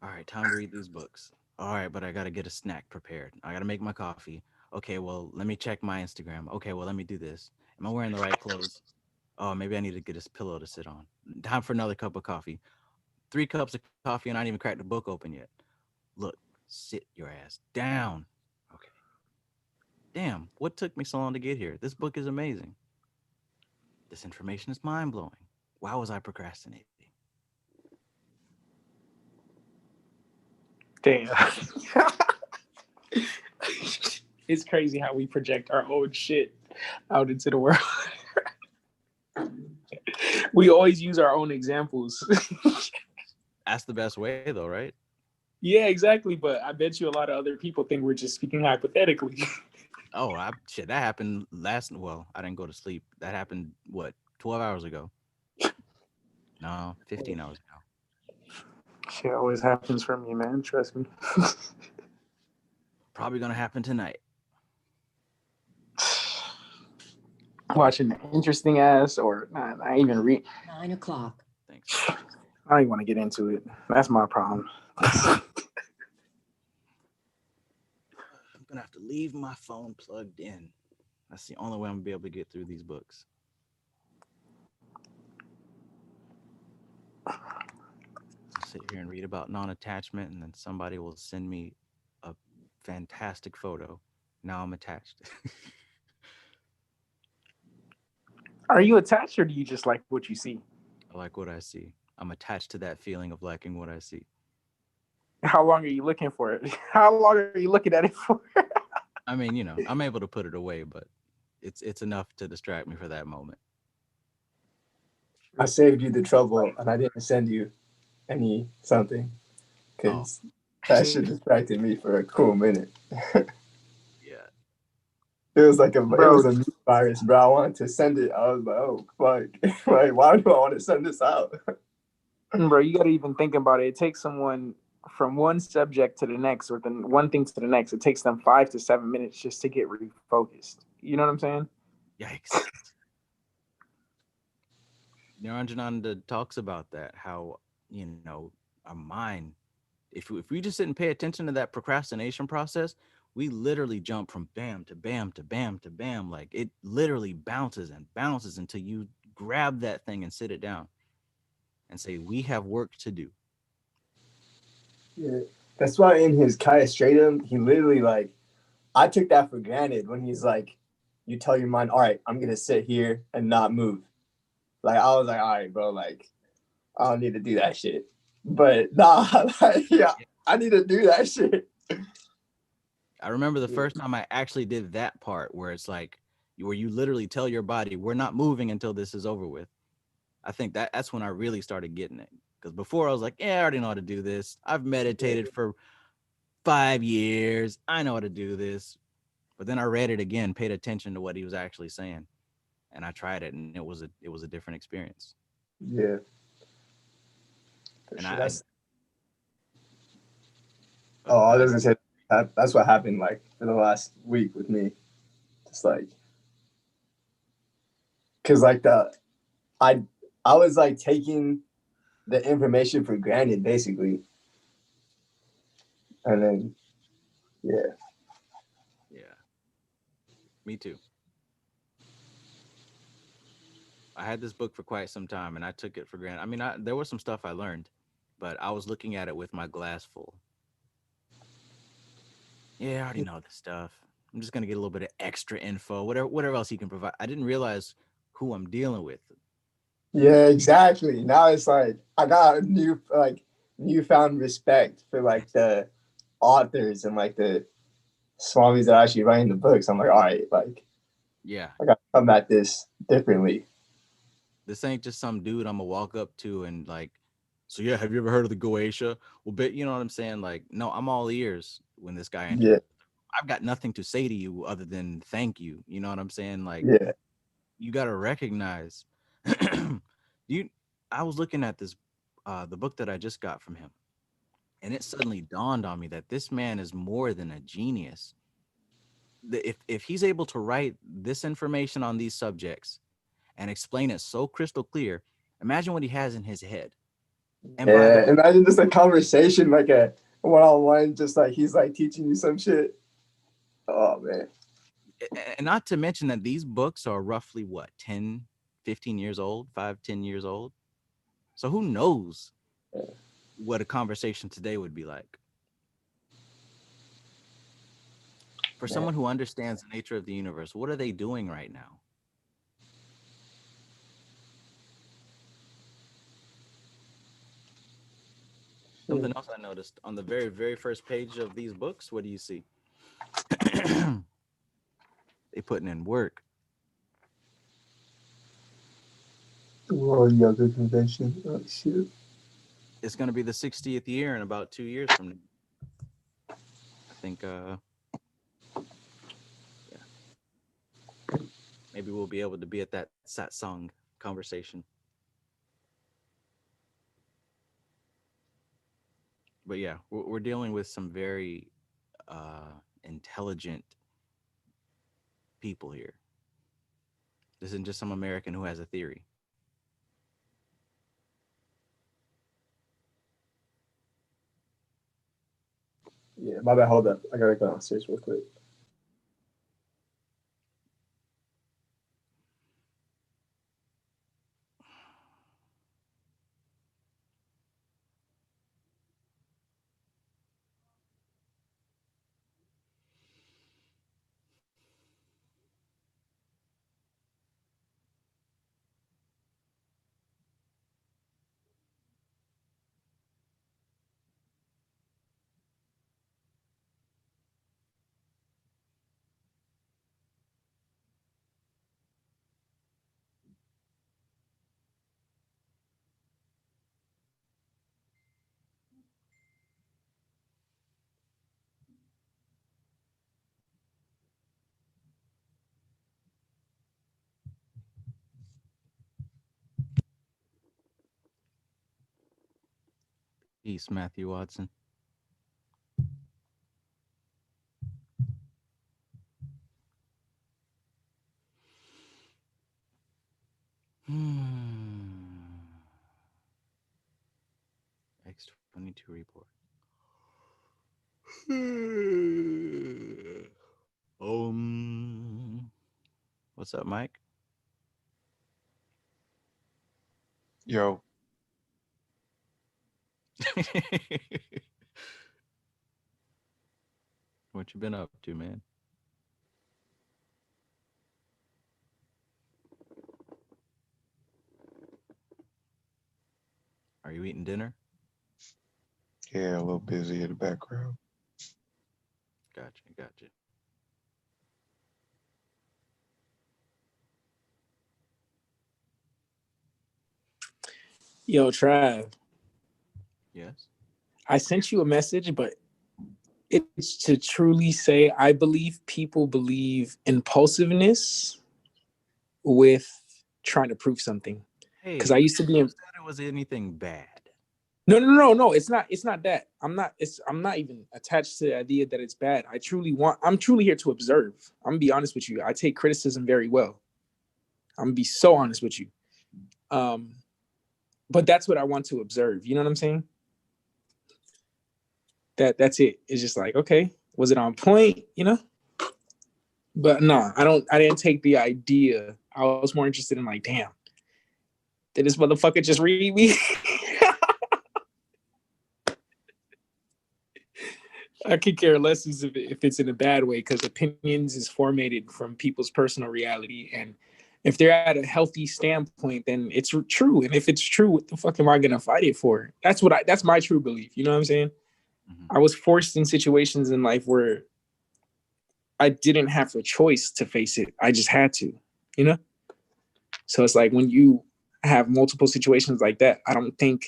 All right, time to read these books. All right, but I got to get a snack prepared. I got to make my coffee. Okay, well, let me check my Instagram. Okay, well, let me do this. Am I wearing the right clothes? Oh, maybe I need to get this pillow to sit on. Time for another cup of coffee. 3 cups of coffee and I ain't even cracked the book open yet. Look, sit your ass down. Okay. Damn, what took me so long to get here? This book is amazing. This information is mind-blowing. Why was I procrastinating? Damn. It's crazy how we project our own shit out into the world. We always use our own examples. That's the best way, though, right? Yeah, exactly. But I bet you a lot of other people think we're just speaking hypothetically. Oh, that happened well, I didn't go to sleep. That happened, 12 hours ago? No, 15 hours ago. Shit always happens for me, man. Trust me. Probably gonna happen tonight. Watching an interesting ass, or not even read. 9 o'clock. Thanks. I don't even want to get into it. That's my problem. I'm gonna have to leave my phone plugged in. That's the only way I'm gonna be able to get through these books. I'll sit here and read about non-attachment, and then somebody will send me a fantastic photo. Now I'm attached. Are you attached, or do you just like what you see? I like what I see. I'm attached to that feeling of liking what I see. How long are you looking for it? How long are you looking at it for? I mean, you know, I'm able to put it away, but it's enough to distract me for that moment. I saved you the trouble and I didn't send you any something because that shit distracted me for a cool minute. Yeah. It was like it was a new virus, bro. I wanted to send it. I was like, oh fuck. Like, why do I want to send this out? Bro, you gotta even think about it. It takes someone from one subject to the next, or then one thing to the next. It takes them 5 to 7 minutes just to get refocused. You know what I'm saying? Yikes. Niranjananda talks about that, how, you know, our mind, if we just sit and pay attention to that procrastination process, we literally jump from bam to bam to bam to bam. Like it literally bounces and bounces until you grab that thing and sit it down and say, we have work to do. Yeah. That's why in his Kaya Stratum, he literally like, I took that for granted when he's like, you tell your mind, all right, I'm gonna sit here and not move. Like I was like, all right, bro, like I don't need to do that shit. But nah, like, yeah, I need to do that shit. I remember the first time I actually did that part where it's like, where you literally tell your body, we're not moving until this is over with. I think that's when I really started getting it. Because before I was like, yeah, I already know how to do this. I've meditated for 5 years. I know how to do this. But then I read it again, paid attention to what he was actually saying, and I tried it, and it was a different experience. Yeah. And Sure, I was gonna say that's what happened like for the last week with me. Just like, cause like I was like taking the information for granted basically, and then yeah. Me too. I had this book for quite some time, and I took it for granted. I mean, there was some stuff I learned, but I was looking at it with my glass full. Yeah, I already know this stuff. I'm just gonna get a little bit of extra info, whatever else he can provide. I didn't realize who I'm dealing with. Yeah, exactly. Now it's like I got a newfound respect for like the authors and like the swamis that are actually writing the books. I'm like, all right, like Yeah, I gotta come at this differently. this ain't just some dude I'm gonna walk up to and like, so yeah, have you ever heard of the Goetia? Well, but you know what I'm saying? Like, no, I'm all ears when this guy enters. Yeah. I've got nothing to say to you other than thank you. You know what I'm saying? Like, Yeah. you gotta recognize. I was looking at this, the book that I just got from him, and it suddenly dawned on me that this man is more than a genius. If he's able to write this information on these subjects and explain it so crystal clear, imagine what he has in his head. And by the Yeah. Imagine just a conversation, like a one-on-one, just like he's like teaching you some shit. Oh man. and not to mention that these books are roughly what, 10, 15 years old, 5, 10 years old. So who knows what a conversation today would be like. For someone who understands the nature of the universe, what are they doing right now? Something else I noticed on the very, very first page of these books, what do you see? They putting in work. World Yoga Convention. Oh shit. It's going to be the 60th year in about 2 years from now. I think maybe we'll be able to be at that satsang conversation. But yeah, we're dealing with some very intelligent people here. This isn't just some American who has a theory. Yeah, my bad. Hold up. I gotta go downstairs real quick. Peace, Matthew Watson. X22 report. What's up, Mike? Yo, What you been up to, man? Are you eating dinner? yeah, a little busy in the background. Gotcha. Yo, Trav, Yes. I sent you a message, but it's to truly say I believe people believe impulsiveness with trying to prove something. Because I Hey, used to be in. said it was anything bad. No. It's not that. I'm not even attached to the idea that it's bad. I'm truly here to observe. I'm gonna be honest with you. I take criticism very well. I'm gonna be so honest with you. But that's what I want to observe. You know what I'm saying? That's it. It's just like, okay, was it on point? You know? But no, I didn't take the idea. I was more interested in like, damn, did this motherfucker just read me? I could care less if it's in a bad way, because opinions is formatted from people's personal reality. And if they're at a healthy standpoint, then it's true. And if it's true, what the fuck am I gonna fight it for? That's my true belief. You know what I'm saying? I was forced in situations in life where I didn't have a choice to face it. I just had to, you know? So it's like when you have multiple situations like that, I don't think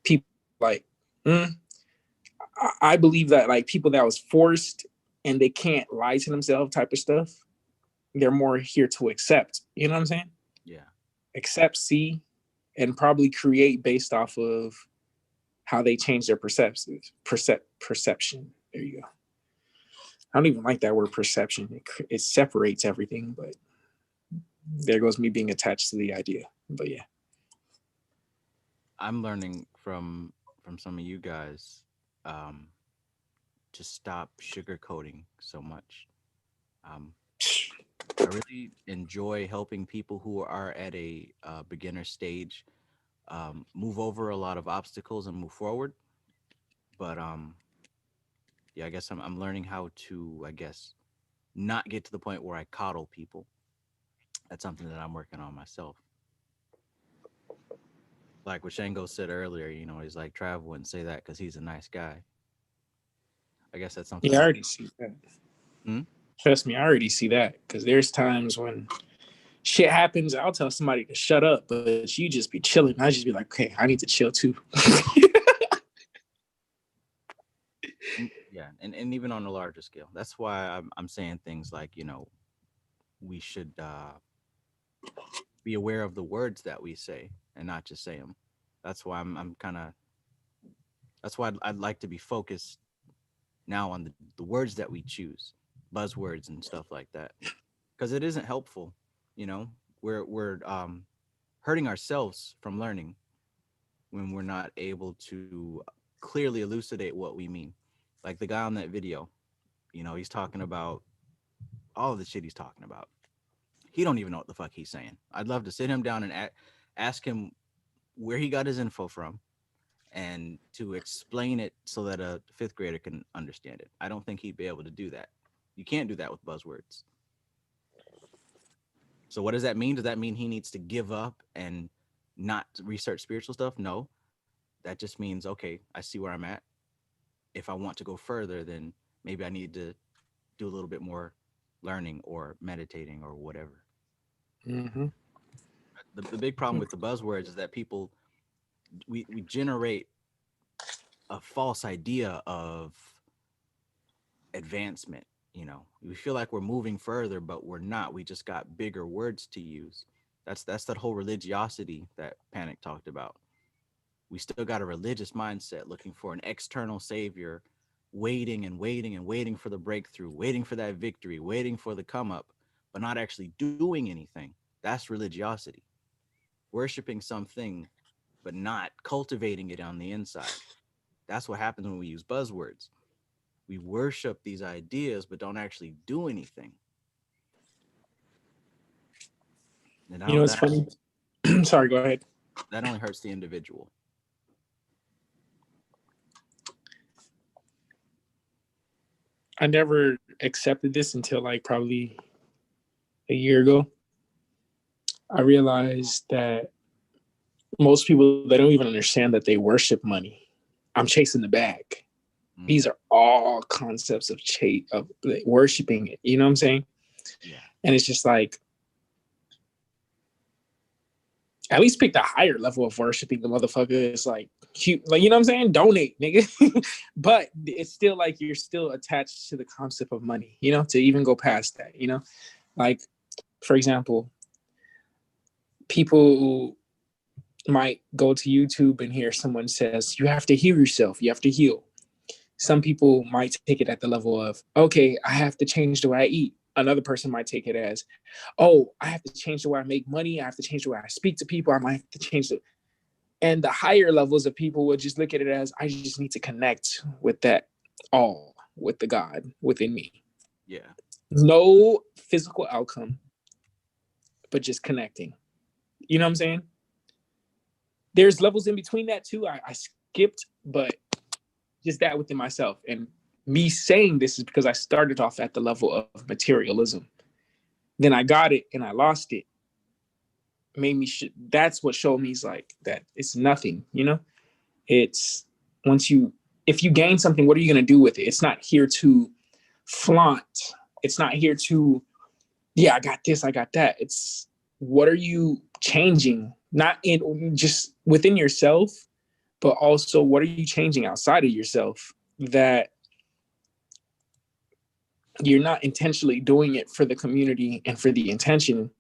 people like, I believe that like people that was forced and they can't lie to themselves type of stuff, they're more here to accept. You know what I'm saying? Yeah. Accept, see, and probably create based off of how they change their perception. There you go. I don't even like that word perception. It separates everything, but there goes me being attached to the idea. But yeah. I'm learning from some of you guys to stop sugarcoating so much. I really enjoy helping people who are at a beginner stage move over a lot of obstacles and move forward. But yeah, I guess I'm learning how to, I guess, not get to the point where I coddle people. That's something that I'm working on myself. Like what Shango said earlier, he's like, Trav wouldn't say that because he's a nice guy. I guess that's something. Yeah, I already see that. Trust me, I already see that. Because there's times when shit happens, I'll tell somebody to shut up, but you just be chilling. I just be like, okay, I need to chill too. Yeah, and even on a larger scale. That's why I'm saying things like, we should be aware of the words that we say and not just say them. That's why I'm kind of. That's why I'd like to be focused now on the words that we choose, buzzwords and stuff like that, because it isn't helpful. We're hurting ourselves from learning when we're not able to clearly elucidate what we mean. Like the guy on that video, he's talking about all of the shit he's talking about. He don't even know what the fuck he's saying. I'd love to sit him down and ask him where he got his info from and to explain it so that a fifth grader can understand it. I don't think he'd be able to do that. You can't do that with buzzwords. So what does that mean? Does that mean he needs to give up and not research spiritual stuff? No. That just means, okay, I see where I'm at. If I want to go further, then maybe I need to do a little bit more learning or meditating or whatever. Mm-hmm. The big problem with the buzzwords is that we generate a false idea of advancement. We feel like we're moving further, but we're not. We just got bigger words to use. That's that whole religiosity that Panic talked about. We still got a religious mindset looking for an external savior, waiting and waiting and waiting for the breakthrough, waiting for that victory, waiting for the come up, but not actually doing anything. That's religiosity. Worshiping something, but not cultivating it on the inside. That's what happens when we use buzzwords. We worship these ideas, but don't actually do anything. And You know, it's funny. Sorry, go ahead. That only hurts the individual. I never accepted this until like probably a year ago. I realized that most people, they don't even understand that they worship money. I'm chasing the bag. These are all concepts of worshiping it. You know what I'm saying? Yeah. And it's just like, at least pick the higher level of worshiping the motherfucker. It's like, cute, like, you know what I'm saying? Donate, nigga. But it's still like you're still attached to the concept of money, you know, to even go past that, you know? Like, for example, people might go to YouTube and hear someone says, you have to heal yourself, you have to heal. Some people might take it at the level of, okay, I have to change the way I eat. Another person might take it as, oh, I have to change the way I make money. I have to change the way I speak to people. I might have to change the... And the higher levels of people would just look at it as, I just need to connect with that all, with the God within me. Yeah. No physical outcome, but just connecting. You know what I'm saying? There's levels in between that too. I skipped, but just that within myself. And me saying this is because I started off at the level of materialism. Then I got it and I lost it. Made me, that's what showed me is like that it's nothing, you know? It's if you gain something, what are you going to do with it? It's not here to flaunt. It's not here to, yeah, I got this, I got that. It's what are you changing? Not in just within yourself, but also what are you changing outside of yourself that you're not intentionally doing it for the community and for the intention.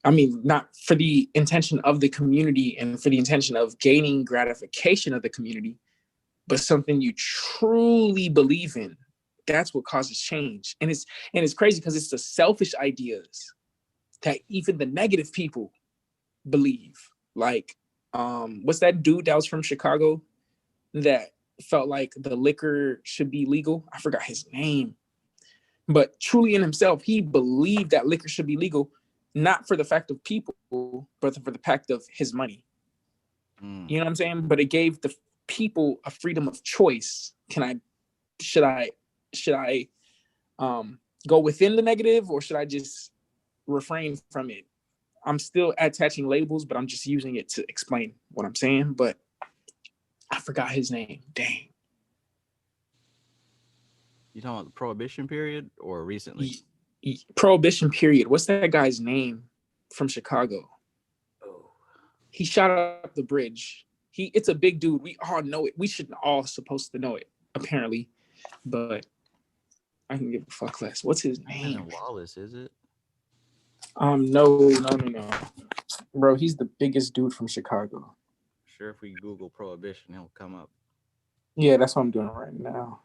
I mean, not for the intention of the community and for the intention of gaining gratification of the community, but something you truly believe in. That's what causes change. And it's crazy because it's the selfish ideas that even the negative people believe. Like, what's that dude that was from Chicago that felt like the liquor should be legal? I forgot his name. But truly in himself, he believed that liquor should be legal, not for the fact of people, but for the fact of his money. You know what I'm saying? But it gave the people a freedom of choice. Should I go within the negative, or should I just refrain from it? I'm still attaching labels, but I'm just using it to explain what I'm saying. But I forgot his name. Dang. You talking about the Prohibition period or recently? Prohibition period. What's that guy's name from Chicago? Oh, he shot up the bridge. It's a big dude. We all know it. We should all supposed to know it, apparently. But I can give a fuck less. What's his name? Wallace, is it? No. Bro, he's the biggest dude from Chicago. Sure, if we Google Prohibition, he'll come up. Yeah, that's what I'm doing right now.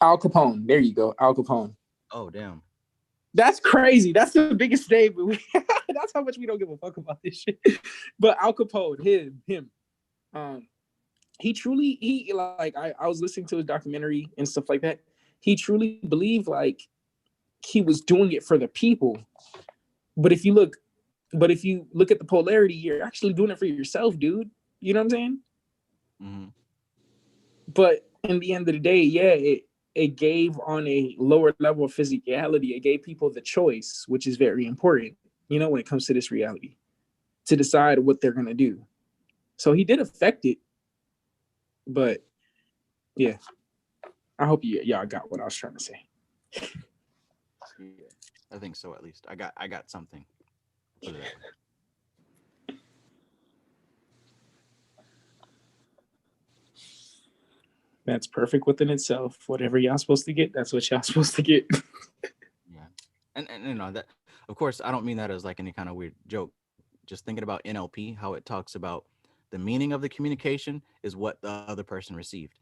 Al Capone. There you go. Al Capone. Oh, damn. That's crazy. That's the biggest name. That's how much we don't give a fuck about this shit. But Al Capone, him. He like, I was listening to his documentary and stuff like that. He truly believed like he was doing it for the people. But if you look at the polarity, you're actually doing it for yourself, dude. You know what I'm saying? Mm-hmm. But in the end of the day, yeah, it gave on a lower level of physicality. It gave people the choice, which is very important, you know, when it comes to this reality, to decide what they're going to do. So he did affect it. But yeah, I hope y'all got what I was trying to say. Yeah, I think so. At least I got something. Put it that way. That's perfect within itself. Whatever y'all supposed to get, that's what y'all supposed to get. Yeah. And you know that, of course, I don't mean that as like any kind of weird joke. Just thinking about NLP, how it talks about the meaning of the communication is what the other person received.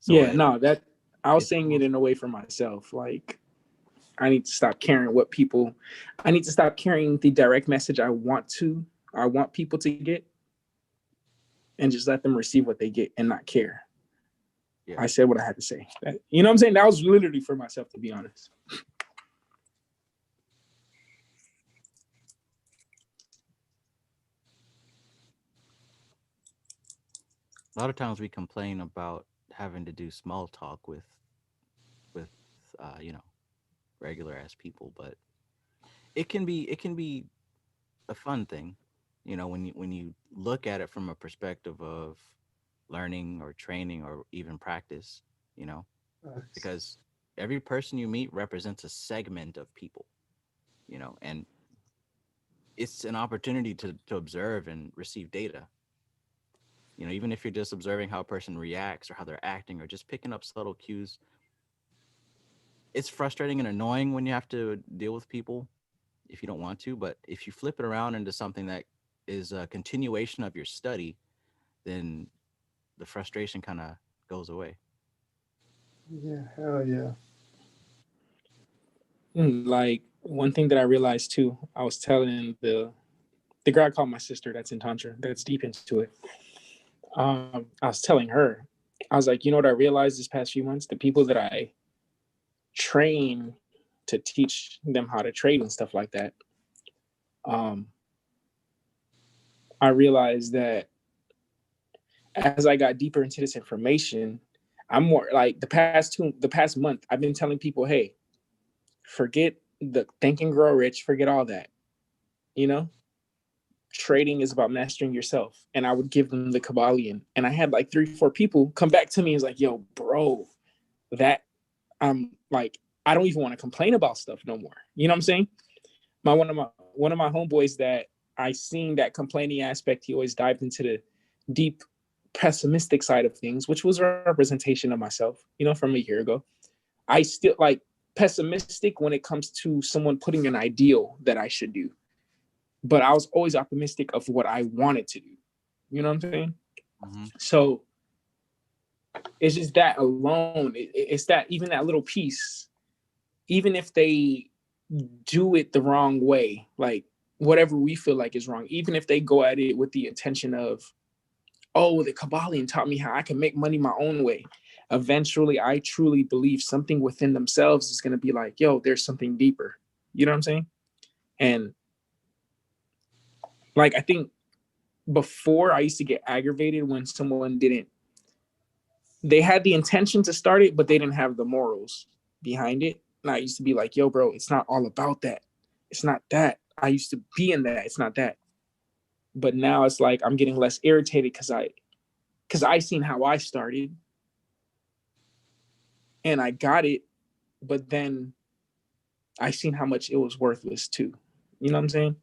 So Yeah, no, that I was saying it in a way for myself. Like, I need to stop caring what people. I need to stop carrying the direct message I want people to get, and just let them receive what they get and not care. Yeah. I said what I had to say. You know what I'm saying? That was literally for myself, to be honest. A lot of times we complain about having to do small talk with you know, regular ass people, but it can be a fun thing, you know, when you look at it from a perspective of learning or training or even practice, you know, because every person you meet represents a segment of people, you know, and it's an opportunity to observe and receive data. You know, even if you're just observing how a person reacts or how they're acting or just picking up subtle cues, it's frustrating and annoying when you have to deal with people if you don't want to. But if you flip it around into something that is a continuation of your study, then the frustration kind of goes away. Yeah, hell yeah. Like, one thing that I realized too, I was telling the girl I call my sister that's in Tantra, that's deep into it. I was telling her, I was like, you know what I realized this past few months? The people that I train to teach them how to trade and stuff like that, I realized that as I got deeper into this information, I'm more like the past month, I've been telling people, hey, forget the Think and Grow Rich, forget all that. You know, trading is about mastering yourself. And I would give them the Kybalion. And I had like 3-4 people come back to me and was like, yo, bro, that I'm like, I don't even want to complain about stuff no more. You know what I'm saying? One of my homeboys that I seen that complaining aspect, he always dived into the deep pessimistic side of things, which was a representation of myself, you know, from a year ago. I still like pessimistic when it comes to someone putting an ideal that I should do. But I was always optimistic of what I wanted to do. You know what I'm saying? Mm-hmm. So it's just that alone. It's that even that little piece, even if they do it the wrong way, like whatever we feel like is wrong, even if they go at it with the intention of, oh, the Kybalion taught me how I can make money my own way. Eventually, I truly believe something within themselves is going to be like, yo, there's something deeper. You know what I'm saying? And like, I think before I used to get aggravated when someone they had the intention to start it, but they didn't have the morals behind it. And I used to be like, yo, bro, it's not all about that. It's not that. I used to be in that. It's not that. But now it's like I'm getting less irritated because I seen how I started and I got it, but then I seen how much it was worthless too. You know what I'm saying?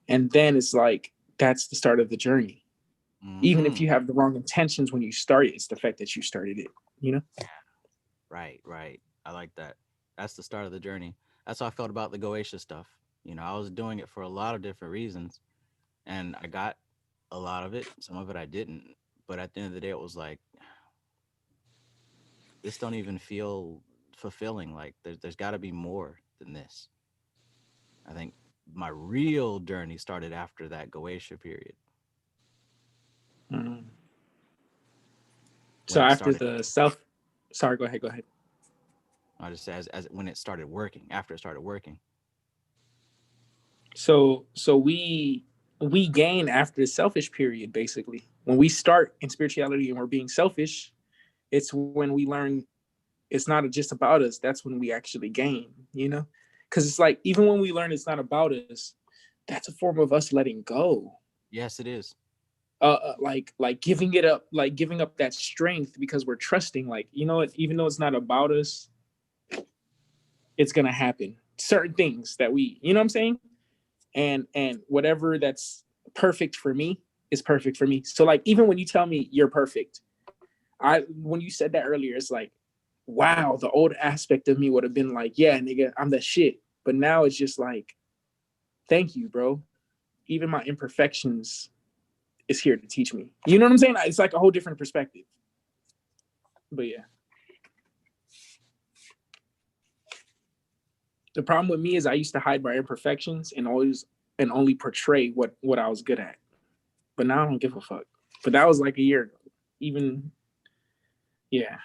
And then it's like, that's the start of the journey. Mm-hmm. Even if you have the wrong intentions when you start it, it's the fact that you started it, you know? Right. I like that. That's the start of the journey. That's how I felt about the Goetia stuff. You know, I was doing it for a lot of different reasons, and I got a lot of it. Some of it I didn't. But at the end of the day, it was like, this don't even feel fulfilling. Like there's got to be more than this. I think my real journey started after that Goetia period. Mm-hmm. So after sorry, go ahead. I just say as when it started working, after it started working. So we gain after the selfish period, basically. When we start in spirituality and we're being selfish, it's when we learn it's not just about us. That's when we actually gain, you know? Because it's like, even when we learn it's not about us, that's a form of us letting go. Yes, it is. Like giving it up, like giving up that strength because we're trusting, like, you know what, even though it's not about us, it's gonna happen. Certain things that you know what I'm saying? And whatever that's perfect for me is perfect for me. So like, even when you tell me you're perfect, when you said that earlier, it's like, wow, the old aspect of me would have been like, yeah, nigga, I'm the shit. But now it's just like, thank you, bro. Even my imperfections is here to teach me. You know what I'm saying? It's like a whole different perspective. But yeah. The problem with me is I used to hide my imperfections and only portray what I was good at. But now I don't give a fuck. But that was like a year ago. Even, yeah.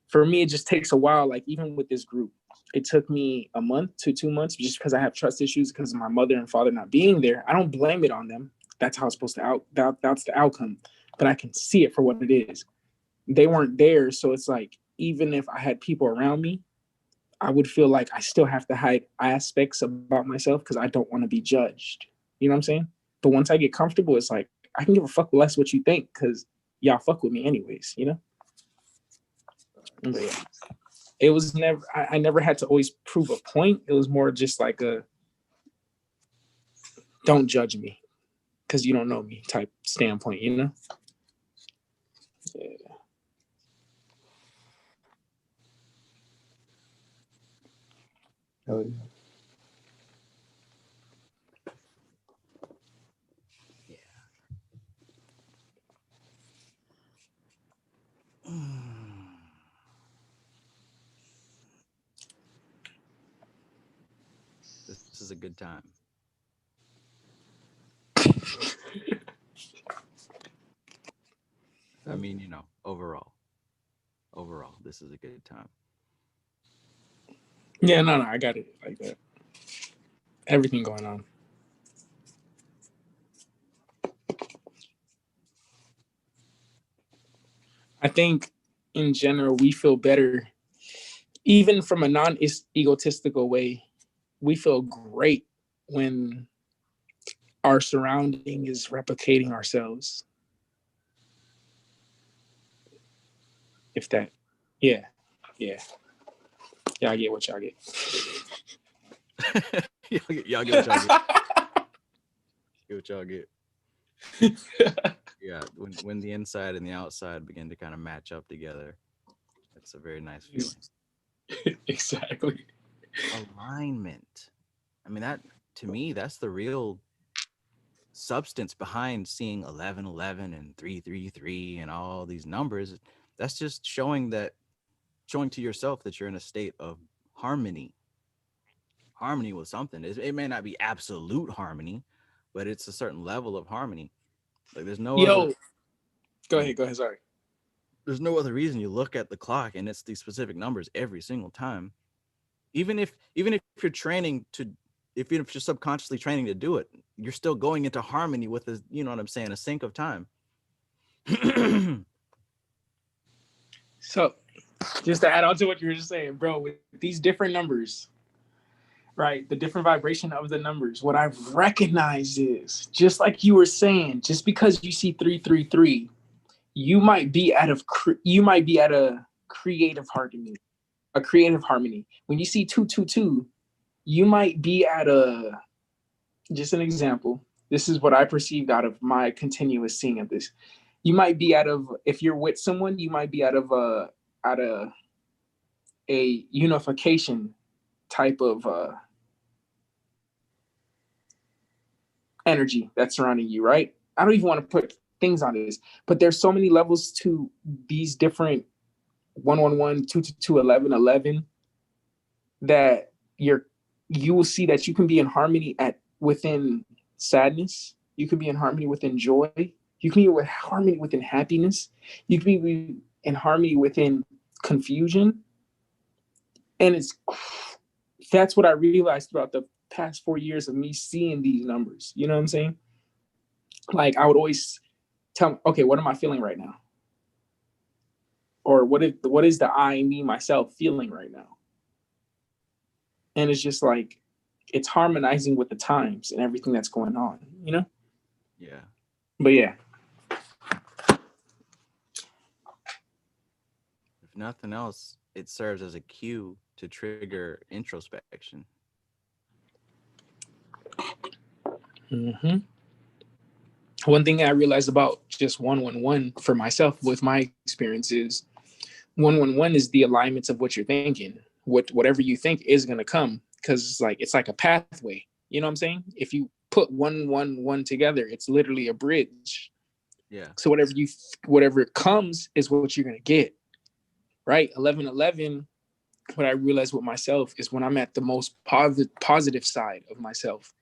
For me, it just takes a while. Like even with this group, it took me a month to 2 months just because I have trust issues because of my mother and father not being there. I don't blame it on them. That's how it's supposed to that's the outcome. But I can see it for what it is. They weren't there, so it's like even if I had people around me, I would feel like I still have to hide aspects about myself because I don't want to be judged. You know what I'm saying? But once I get comfortable, it's like I can give a fuck less what you think because y'all fuck with me anyways, you know? But yeah. It was never, I never had to always prove a point. It was more just like a don't judge me because you don't know me type standpoint, you know? Yeah. Oh, yeah. This is a good time. I mean, you know, overall, this is a good time. Yeah, no, I got it like that. Everything going on. I think in general, we feel better, even from a non-egotistical way, we feel great when our surrounding is replicating ourselves. If that, yeah. Y'all get what y'all get. y'all get what y'all get. Get what y'all get. Yeah, when the inside and the outside begin to kind of match up together, it's a very nice feeling. Exactly. Alignment. I mean, that to me, that's the real substance behind seeing 1111 and 333 and all these numbers. That's just showing to yourself that you're in a state of harmony with something. It may not be absolute harmony, but it's a certain level of harmony. Like there's no other. Go ahead. Sorry. There's no other reason you look at the clock and it's these specific numbers every single time. Even if you're training to, if you're subconsciously training to do it, you're still going into harmony with a, you know what I'm saying, a sync of time. So just to add on to what you were just saying, bro, with these different numbers, right? The different vibration of the numbers, what I've recognized is, just like you were saying, just because you see 333, you might be at a creative harmony. When you see 222, you might be at just an example. This is what I perceived out of my continuous seeing of this. You might be if you're with someone, you might be out of a unification type of energy that's surrounding you, right? I don't even want to put things on this, but there's so many levels to these different 111, 222, 1111 that you will see that you can be in harmony within sadness. You can be in harmony within joy. You can be in harmony within happiness. You can be in harmony within confusion. And that's what I realized throughout the past 4 years of me seeing these numbers. You know what I'm saying? Like I would always tell, okay, what am I feeling right now? Or what is the I, me, myself feeling right now? And it's just like, it's harmonizing with the times and everything that's going on, you know? Yeah. But yeah. If nothing else, it serves as a cue to trigger introspection. Mm-hmm. One thing I realized about just 111 for myself with my experience is 111 is the alignments of what you're thinking. Whatever you think is going to come, because it's like a pathway. You know what I'm saying? If you put 111 together, it's literally a bridge. Yeah. So whatever comes is what you're gonna get, right? 1111. What I realized with myself is when I'm at the most positive side of myself,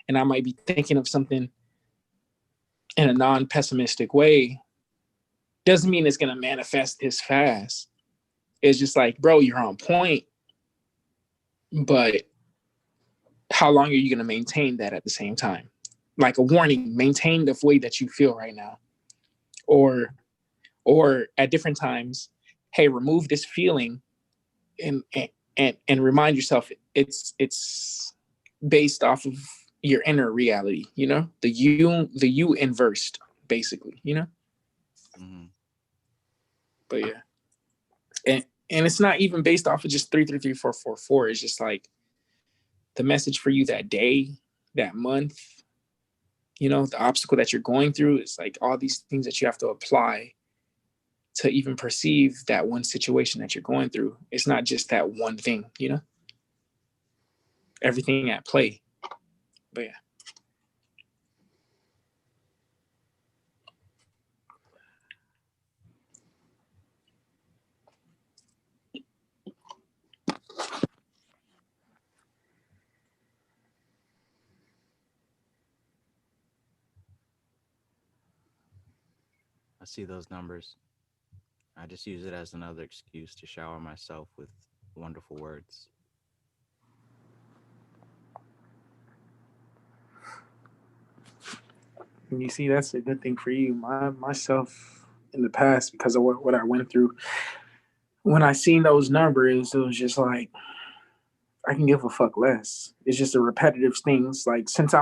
and I might be thinking of something in a non-pessimistic way, doesn't mean it's gonna manifest this fast. It's just like, bro, you're on point, but how long are you gonna maintain that at the same time? Like a warning, maintain the way that you feel right now. Or at different times, hey, remove this feeling and remind yourself it's based off of your inner reality, the you inversed, basically, Mm-hmm. But yeah. And it's not even based off of just 333 444. It's just like the message for you that day, that month, the obstacle that you're going through. It's like all these things that you have to apply to even perceive that one situation that you're going through. It's not just that one thing, everything at play. But yeah. I see those numbers. I just use it as another excuse to shower myself with wonderful words. And you see, that's a good thing for you. Myself in the past, because of what I went through, when I seen those numbers, it was just like, I can give a fuck less. It's just a repetitive things. Like since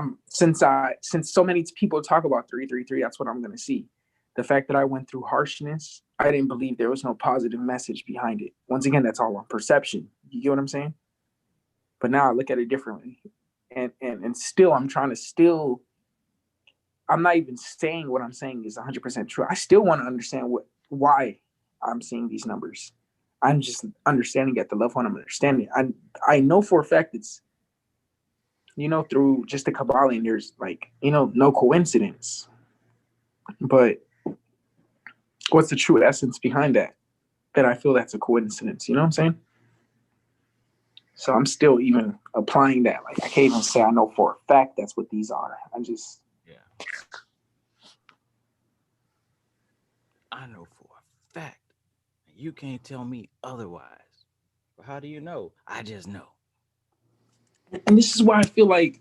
so many people talk about 333, that's what I'm gonna see. The fact that I went through harshness, I didn't believe there was no positive message behind it. Once again, that's all on perception. You get what I'm saying? But now I look at it differently. And still I'm not even saying what I'm saying is 100% true. I still want to understand why I'm seeing these numbers. I'm just understanding at the level I'm understanding. I know for a fact it's, through just the Kybalion, there's no coincidence. But what's the true essence behind that? That I feel that's a coincidence. You know what I'm saying? So I'm still even applying that. Like I can't even say I know for a fact that's what these are. I know for a fact. You can't tell me otherwise. But how do you know? I just know. And this is why I feel like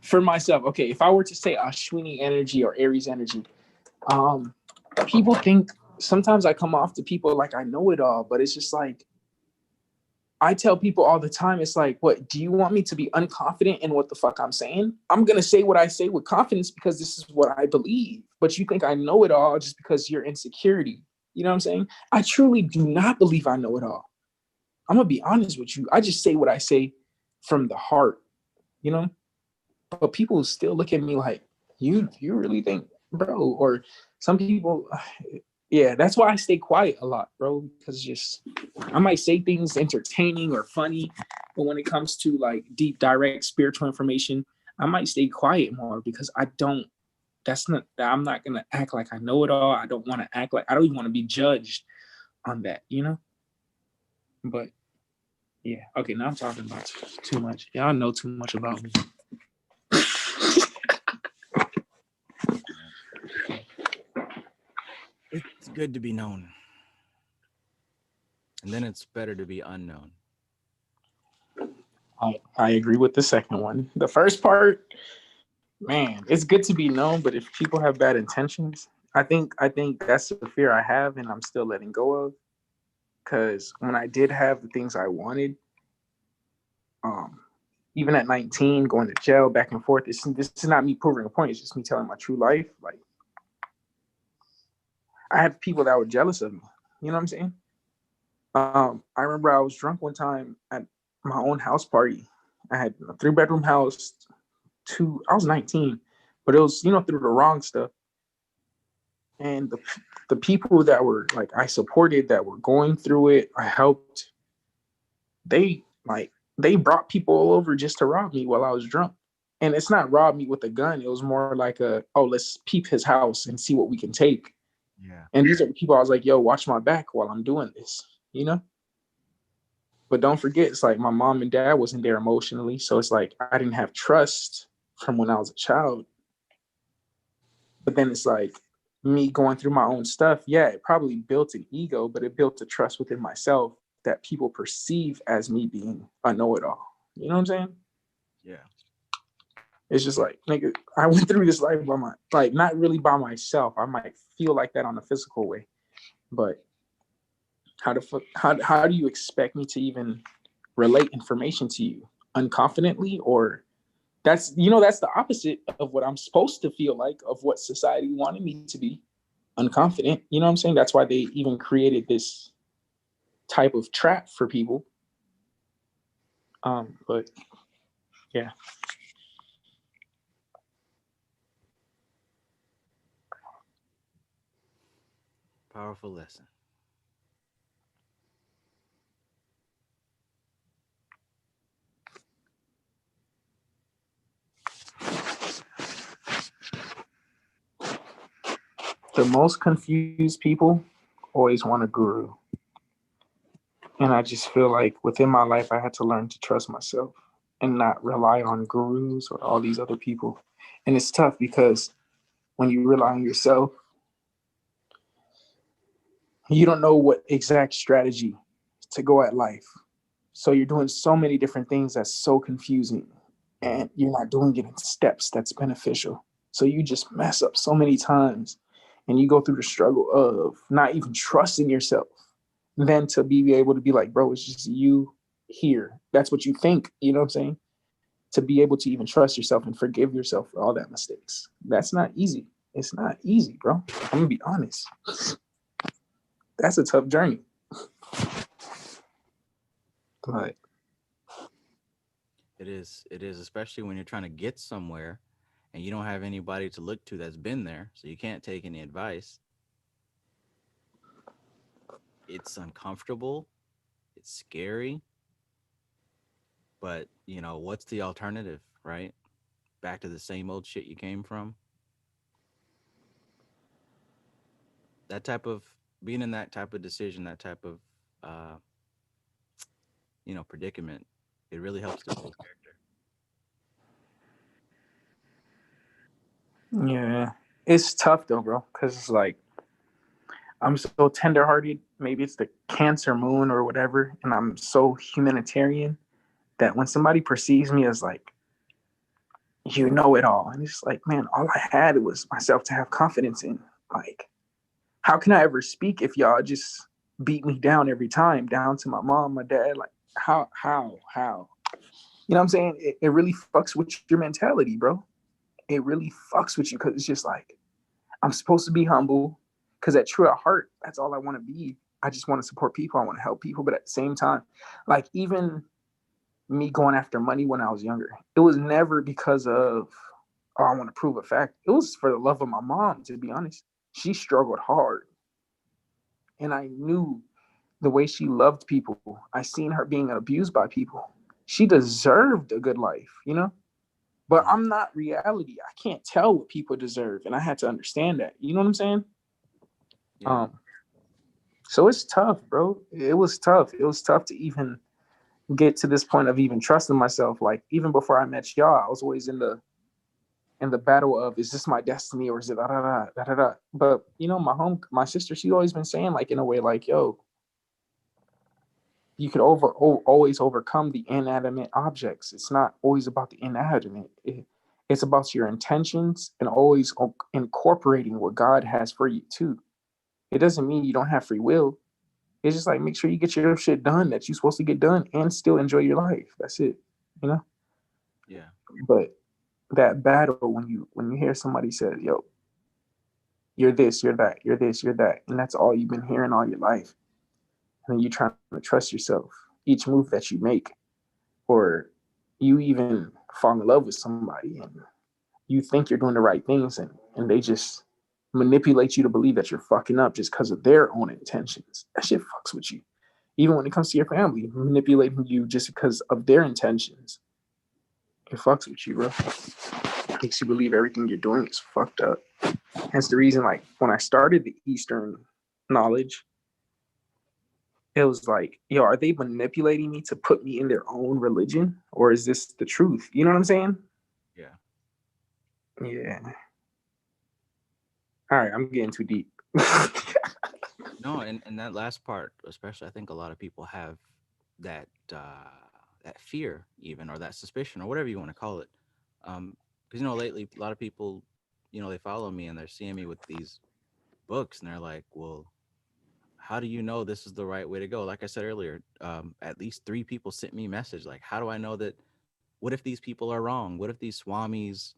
for myself, okay, if I were to say Ashwini energy or Aries energy, people think sometimes I come off to people like I know it all, but it's just like, I tell people all the time, it's like, what, do you want me to be unconfident in what the fuck I'm saying? I'm going to say what I say with confidence because this is what I believe. But you think I know it all just because you're insecurity. You know what I'm saying? I truly do not believe I know it all. I'm going to be honest with you. I just say what I say from the heart, But people still look at me like, you really think, bro? Or some people, yeah, that's why I stay quiet a lot, bro, because just I might say things entertaining or funny, but when it comes to like deep, direct spiritual information, I might stay quiet more because I'm not gonna act like I know it all. I don't want to act like I don't even want to be judged on that, But yeah, okay, now I'm talking about too much. Y'all know too much about me. It's good to be known. And then it's better to be unknown. I agree with the second one. The first part, man, it's good to be known, but if people have bad intentions, I think that's the fear I have and I'm still letting go of. Because when I did have the things I wanted, even at 19, going to jail back and forth, this is not me proving a point, it's just me telling my true life. Like, I had people that were jealous of me. You know what I'm saying? I remember I was drunk one time at my own house party. I had a 3-bedroom house. I was 19, but it was, through the wrong stuff. And the people that were like I supported that were going through it, I helped. They they brought people all over just to rob me while I was drunk. And it's not rob me with a gun. It was more like let's peep his house and see what we can take. Yeah. And these are the people I was like, yo, watch my back while I'm doing this, you know? But don't forget, it's like my mom and dad wasn't there emotionally. So it's like I didn't have trust from when I was a child. But then it's like me going through my own stuff. Yeah, it probably built an ego, but it built a trust within myself that people perceive as me being a know-it-all. You know what I'm saying? Yeah. It's just like, nigga, I went through this life not really by myself. I might feel like that on a physical way, but how do you expect me to even relate information to you unconfidently? Or that's the opposite of what I'm supposed to feel like, of what society wanted me to be, unconfident. You know what I'm saying? That's why they even created this type of trap for people. But yeah. Powerful lesson. The most confused people always want a guru. And I just feel like within my life, I had to learn to trust myself and not rely on gurus or all these other people. And it's tough because when you rely on yourself, you don't know what exact strategy to go at life. So you're doing so many different things that's so confusing, and you're not doing it in steps that's beneficial. So you just mess up so many times, and you go through the struggle of not even trusting yourself. Then to be able to be like, bro, it's just you here. That's what you think. You know what I'm saying? To be able to even trust yourself and forgive yourself for all that mistakes. That's not easy. It's not easy, bro. I'm gonna be honest. That's a tough journey. But It is, especially when you're trying to get somewhere and you don't have anybody to look to that's been there, so you can't take any advice. It's uncomfortable, it's scary, but what's the alternative, right? Back to the same old shit you came from. That type of being in that type of decision, that type of uh predicament, it really helps to build character. yeah, it's tough though, bro, because it's like I'm so tenderhearted. Maybe it's the Cancer moon or whatever, and I'm so humanitarian that when somebody perceives me as like, you know it all, and it's like, man, all I had was myself to have confidence in. Like, how can I ever speak if y'all just beat me down every time, down to my mom, my dad? Like, how? You know what I'm saying? It really fucks with your mentality, bro. It really fucks with you because it's just like, I'm supposed to be humble because at true at heart, that's all I want to be. I just want to support people. I want to help people. But at the same time, like even me going after money when I was younger, it was never because of, oh, I want to prove a fact. It was for the love of my mom, to be honest. She struggled hard. And I knew the way she loved people. I seen her being abused by people. She deserved a good life, you know? But I'm not reality. I can't tell what people deserve. And I had to understand that. You know what I'm saying? Yeah. So it's tough, bro. It was tough. It was tough to even get to this point of even trusting myself. Like even before I met y'all, I was always in the battle of, is this my destiny or is it da da da da da da? But my sister, she always been saying like in a way like, yo, you could always overcome the inanimate objects. It's not always about the inanimate. It's about your intentions and always incorporating what God has for you too. It doesn't mean you don't have free will. It's just like make sure you get your shit done that you're supposed to get done and still enjoy your life. That's it. You know? Yeah. But that battle when you hear somebody say, yo, you're this, you're that, you're this, you're that, and that's all you've been hearing all your life. And then you're trying to trust yourself. Each move that you make, or you even fall in love with somebody and you think you're doing the right things and they just manipulate you to believe that you're fucking up just because of their own intentions. That shit fucks with you. Even when it comes to your family, manipulating you just because of their intentions. It fucks with you, bro. Makes you believe everything you're doing is fucked up. That's the reason, like, when I started the Eastern knowledge, it was like, yo, are they manipulating me to put me in their own religion? Or is this the truth? You know what I'm saying? Yeah. Yeah. All right, I'm getting too deep. No, and that last part, especially, I think a lot of people have that that fear, even, or that suspicion, or whatever you want to call it. Because lately, a lot of people, they follow me and they're seeing me with these books, and they're like, "Well, how do you know this is the right way to go?" Like I said earlier, at least 3 people sent me a message like, "How do I know that? What if these people are wrong? What if these swamis,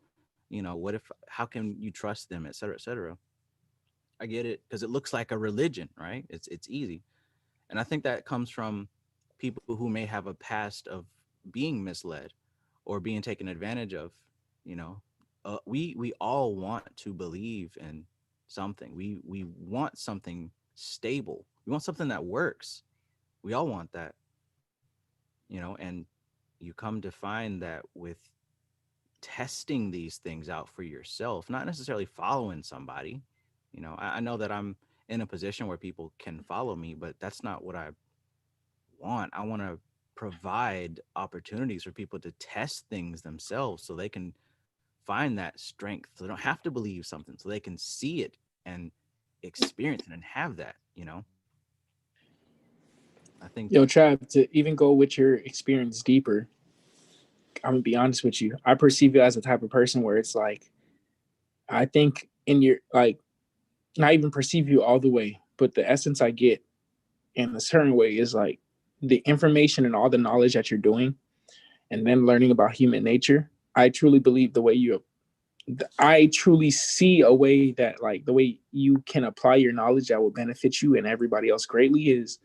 what if? How can you trust them, et cetera, et cetera?" I get it because it looks like a religion, right? It's easy, and I think that comes from people who may have a past of being misled or being taken advantage of. You know, we all want to believe in something. We want something stable. We want something that works. We all want that, and you come to find that with testing these things out for yourself, not necessarily following somebody. I know that I'm in a position where people can follow me, but that's not what I want. I want to provide opportunities for people to test things themselves so they can find that strength. So they don't have to believe something, so they can see it and experience it and have that. I think. Yo, Trav, to even go with your experience deeper, I'm gonna be honest with you. I perceive you as a type of person where it's like, I think in your, like, not even perceive you all the way, but the essence I get in a certain way is like the information and all the knowledge that you're doing and then learning about human nature. I truly believe I truly see a way that, like, the way you can apply your knowledge that will benefit you and everybody else greatly is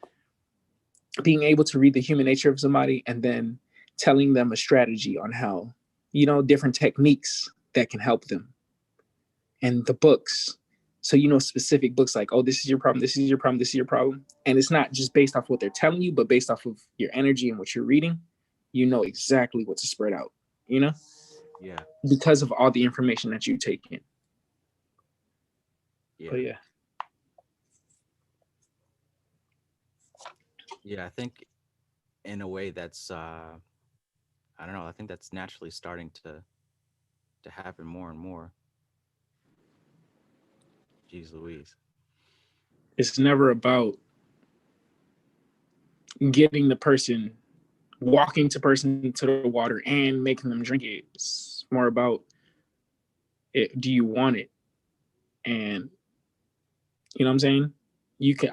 being able to read the human nature of somebody and then telling them a strategy on how, different techniques that can help them. And the books. So, specific books like, oh, this is your problem, this is your problem, this is your problem. And it's not just based off what they're telling you, but based off of your energy and what you're reading, you know exactly what to spread out, Yeah. because of all the information that you take in. Yeah. But yeah. Yeah, I think in a way that's I don't know, I think that's naturally starting to happen more and more. Jeez Louise. It's never about getting the person, walking to person to the water and making them drink it. It's more about it. Do you want it? And you know what I'm saying?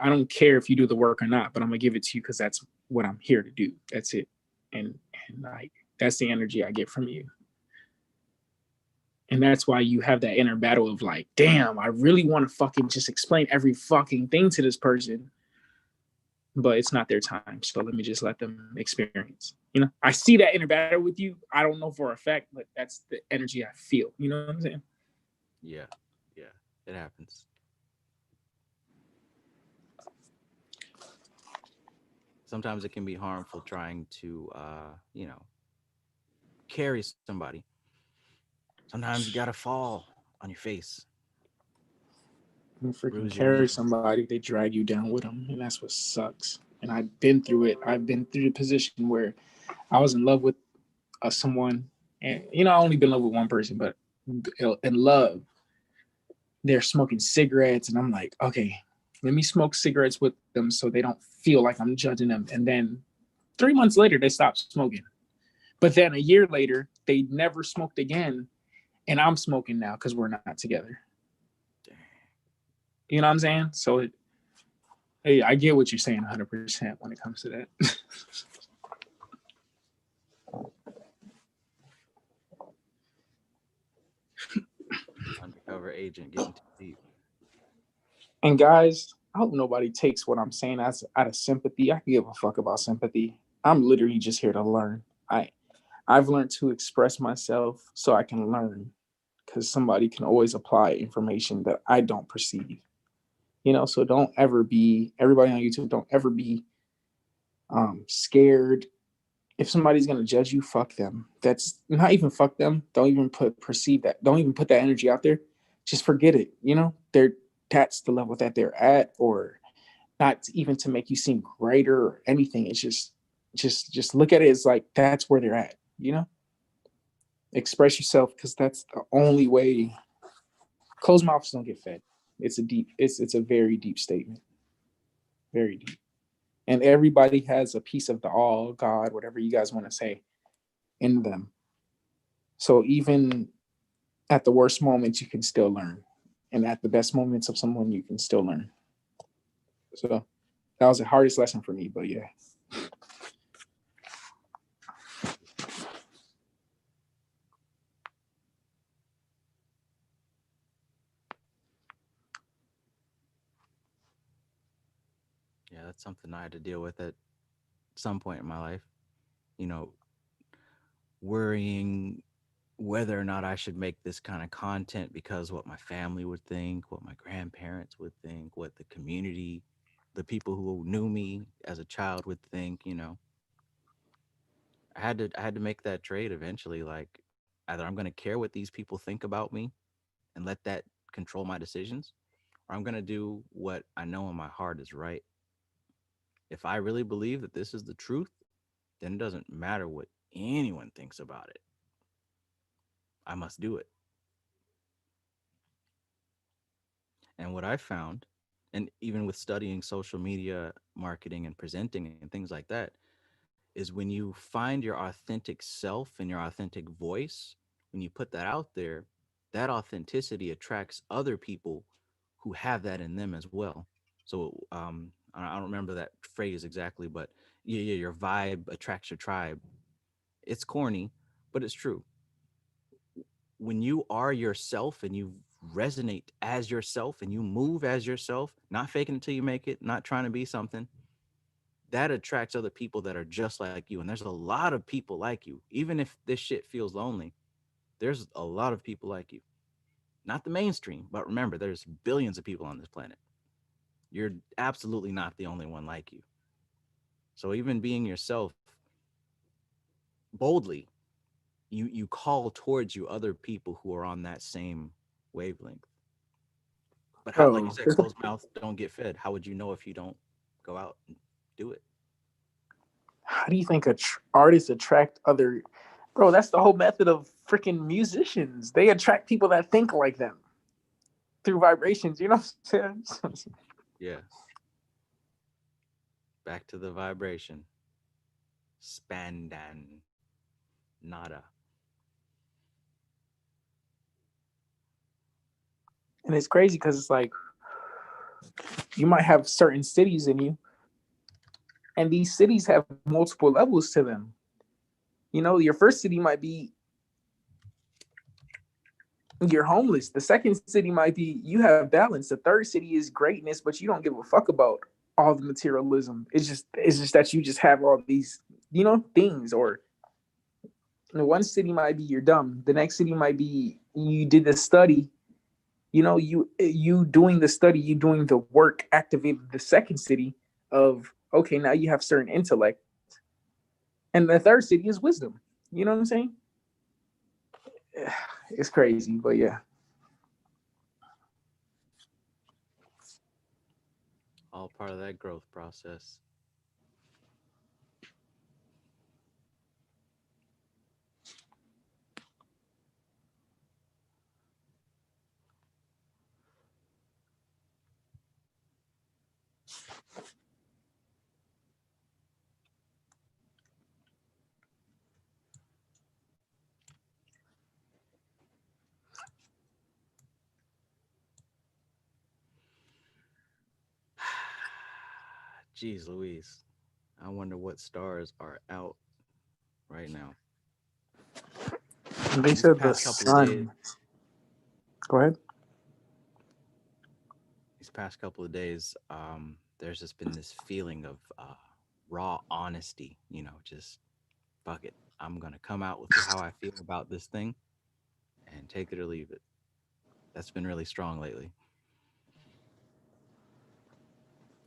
I don't care if you do the work or not, but I'm gonna give it to you because that's what I'm here to do. That's it. And like, that's the energy I get from you. And that's why you have that inner battle of like, damn, I really want to fucking just explain every fucking thing to this person, but it's not their time. So let me just let them experience. I see that inner battle with you. I don't know for a fact, but that's the energy I feel. You know what I'm saying? Yeah. Yeah. It happens. Sometimes it can be harmful trying to carry somebody. Sometimes you gotta fall on your face. You freaking Bruise your carry knees. somebody, they drag you down with them, and that's what sucks. And I've been through it. I've been through the position where I was in love with someone, and I only been in love with one person, but in love, they're smoking cigarettes, and I'm like, okay, let me smoke cigarettes with them so they don't feel like I'm judging them. And then 3 months later, they stopped smoking. But then a year later, they never smoked again, and I'm smoking now because we're not together. You know what I'm saying? So hey, I get what you're saying 100% when it comes to that. Undercover agent getting too deep. And guys, I hope nobody takes what I'm saying as out of sympathy. I can give a fuck about sympathy. I'm literally just here to learn. I've learned to express myself so I can learn, because somebody can always apply information that I don't perceive. So don't ever be, everybody on YouTube, don't ever be scared. If somebody's gonna judge you, fuck them. That's not even fuck them. Don't even perceive that. Don't even put that energy out there. Just forget it. You know, that's the level that they're at, or not even to make you seem greater or anything. It's just look at it as like that's where they're at. You know, express yourself because that's the only way. Closed mouths don't get fed. It's a very deep statement. Very deep. And everybody has a piece of the all, God, whatever you guys want to say, in them. So even at the worst moments, you can still learn. And at the best moments of someone, you can still learn. So that was the hardest lesson for me, but yeah. Yeah, that's something I had to deal with at some point in my life. You know, worrying whether or not I should make this kind of content because what my family would think, what my grandparents would think, what the community, the people who knew me as a child would think, you know. I had to make that trade eventually. Like, either I'm gonna care what these people think about me and let that control my decisions, or I'm gonna do what I know in my heart is right. If I really believe that this is the truth, then it doesn't matter what anyone thinks about it. I must do it. And what I found, and even with studying social media marketing and presenting and things like that, is when you find your authentic self and your authentic voice, when you put that out there, that authenticity attracts other people who have that in them as well. So I don't remember that phrase exactly, but yeah, your vibe attracts your tribe. It's corny, but it's true. When you are yourself and you resonate as yourself and you move as yourself, not faking it till you make it, not trying to be something, that attracts other people that are just like you. And there's a lot of people like you. Even if this shit feels lonely, there's a lot of people like you. Not the mainstream, but remember, there's billions of people on this planet. You're absolutely not the only one like you. So even being yourself boldly, you call towards you other people who are on that same wavelength. But how, like you Bro, said, closed mouth don't get fed. How would you know if you don't go out and do it? how do you think artists attract other? Bro, that's the whole method of freaking musicians. They attract people that think like them through vibrations. You know what I'm saying? Yeah. Back to the vibration. Spandan. Nada. And it's crazy because it's like you might have certain cities in you, and these cities have multiple levels to them. You know, your first city might be you're homeless. The second city might be you have balance. The third city is greatness, but you don't give a fuck about all the materialism. It's just that you just have all these, you know, things. Or one city might be you're dumb. The next city might be you did the study. You know, you doing the study, you doing the work activated the second city of okay, now you have certain intellect. And the third city is wisdom. You know what I'm saying? It's crazy, but yeah. All part of that growth process. Jeez Louise. I wonder what stars are out right now. They These said the past couple of days, sun. Go ahead. these past couple of days, there's just been this feeling of raw honesty, you know, just fuck it. I'm gonna come out with how I feel about this thing and take it or leave it. That's been really strong lately.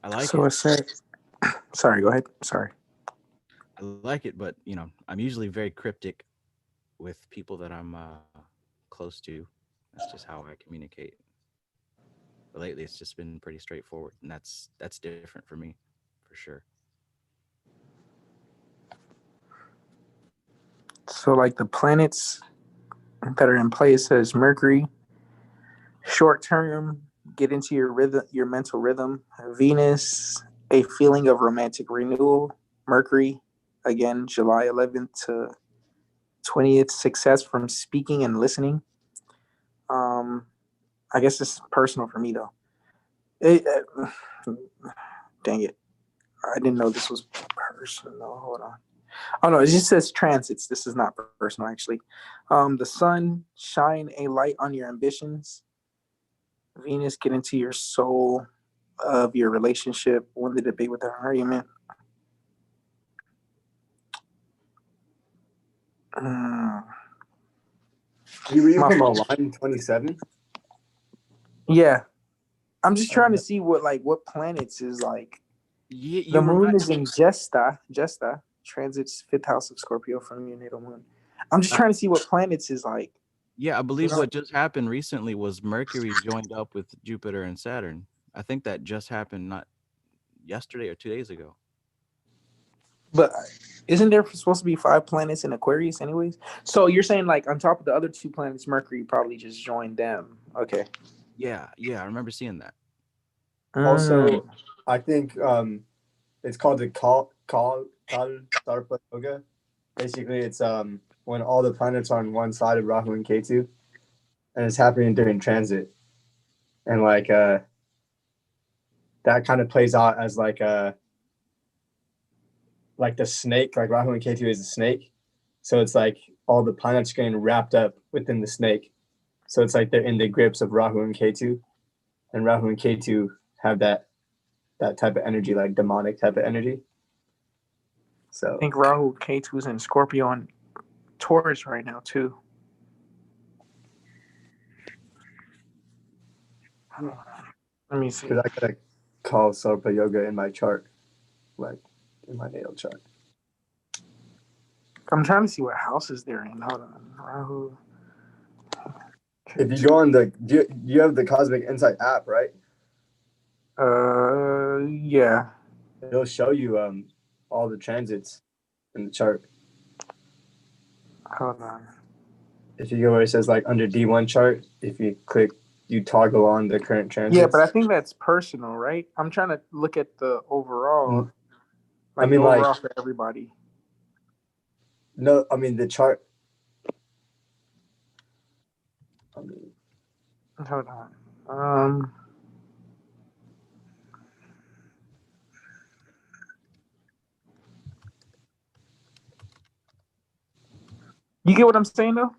I like So it. it said, sorry, go ahead. Sorry. I like it, but I'm usually very cryptic with people that I'm close to. That's just how I communicate. But lately, it's just been pretty straightforward, and that's different for me, for sure. So like the planets that are in play, it says Mercury, short term, get into your rhythm, your mental rhythm. Venus, a feeling of romantic renewal. Mercury, again, July 11th to 20th, success from speaking and listening. I guess it's personal for me though. Dang it. I didn't know this was personal. Hold on. Oh no, it just says transits. This is not personal actually. The sun, shine a light on your ambitions. Venus, get into your soul of your relationship. Win the debate with an argument. You reading from a line 27? Yeah. I'm just trying to see what planets is like. The moon is in Jesta, transits fifth house of Scorpio from your natal moon. I'm just trying to see what planets is like. Yeah, I believe what just happened recently was Mercury joined up with Jupiter and Saturn. I think that just happened not yesterday or 2 days ago. But isn't there supposed to be 5 planets in Aquarius anyways? So you're saying like on top of the other 2 planets, Mercury probably just joined them. Okay. Yeah, I remember seeing that. Also, I think it's called the Kal Sarpa Yoga. Basically, it's when all the planets are on one side of Rahu and Ketu, and it's happening during transit, and like that kind of plays out as like the snake, like Rahu and Ketu is a snake, so it's like all the planets getting wrapped up within the snake, so it's like they're in the grips of Rahu and Ketu, and Rahu and Ketu have that type of energy, like demonic type of energy. So I think Rahu Ketu's in Scorpio and Taurus right now too. Let me see. Because I gotta call Sarpa Yoga in my chart, like in my natal chart. I'm trying to see what houses they're in. Hold on. Rahu. If you go on you have the Cosmic Insight app, right? Yeah. It'll show you all the transits in the chart. Hold on. If you go where it says like under D1 chart, if you click, you toggle on the current transits. Yeah, but I think that's personal, right? I'm trying to look at the overall. I mean, the overall for everybody. No, I mean the chart. Hold on. You get what I'm saying though?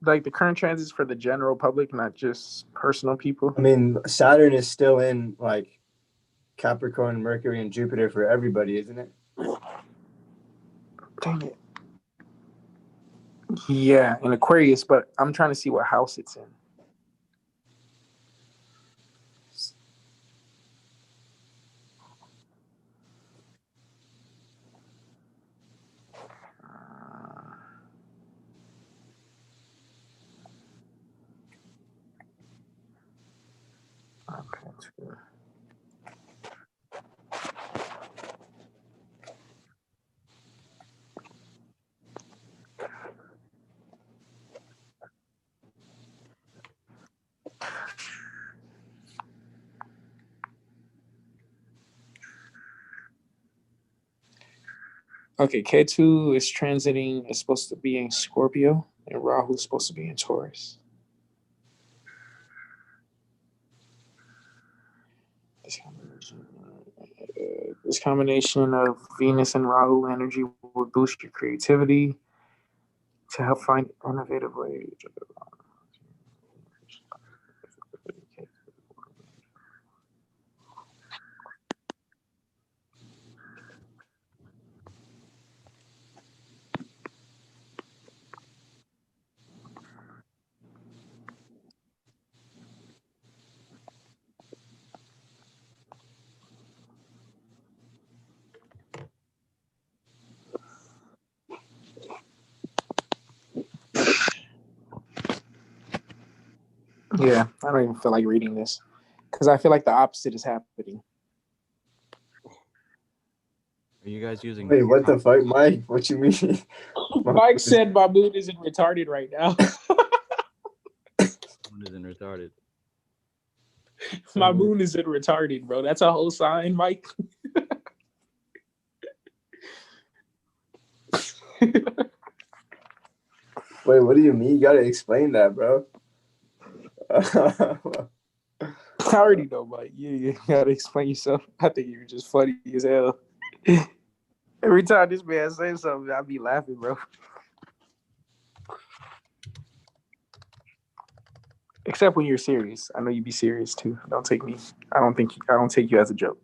Like the current transits for the general public, not just personal people. I mean, Saturn is still in like Capricorn, Mercury, and Jupiter for everybody, isn't it? Dang it. Yeah, in Aquarius, but I'm trying to see what house it's in. Okay, Ketu is transiting, is supposed to be in Scorpio, and Rahu is supposed to be in Taurus. This combination of Venus and Rahu energy will boost your creativity to help find innovative ways. Yeah, I don't even feel like reading this because I feel like the opposite is happening. Are you guys using? Wait, what the fuck, Mike? What you mean? Mike said my mood isn't retarded right now. Moon isn't retarded. My moon isn't retarded, bro. That's a whole sign, Mike. Wait, what do you mean? You gotta explain that, bro. I already know, Mike. You gotta explain yourself. I think you're just funny as hell. Every time this man says something, I be laughing, bro. Except when you're serious. I know you be serious too. Don't take me. I don't take you as a joke.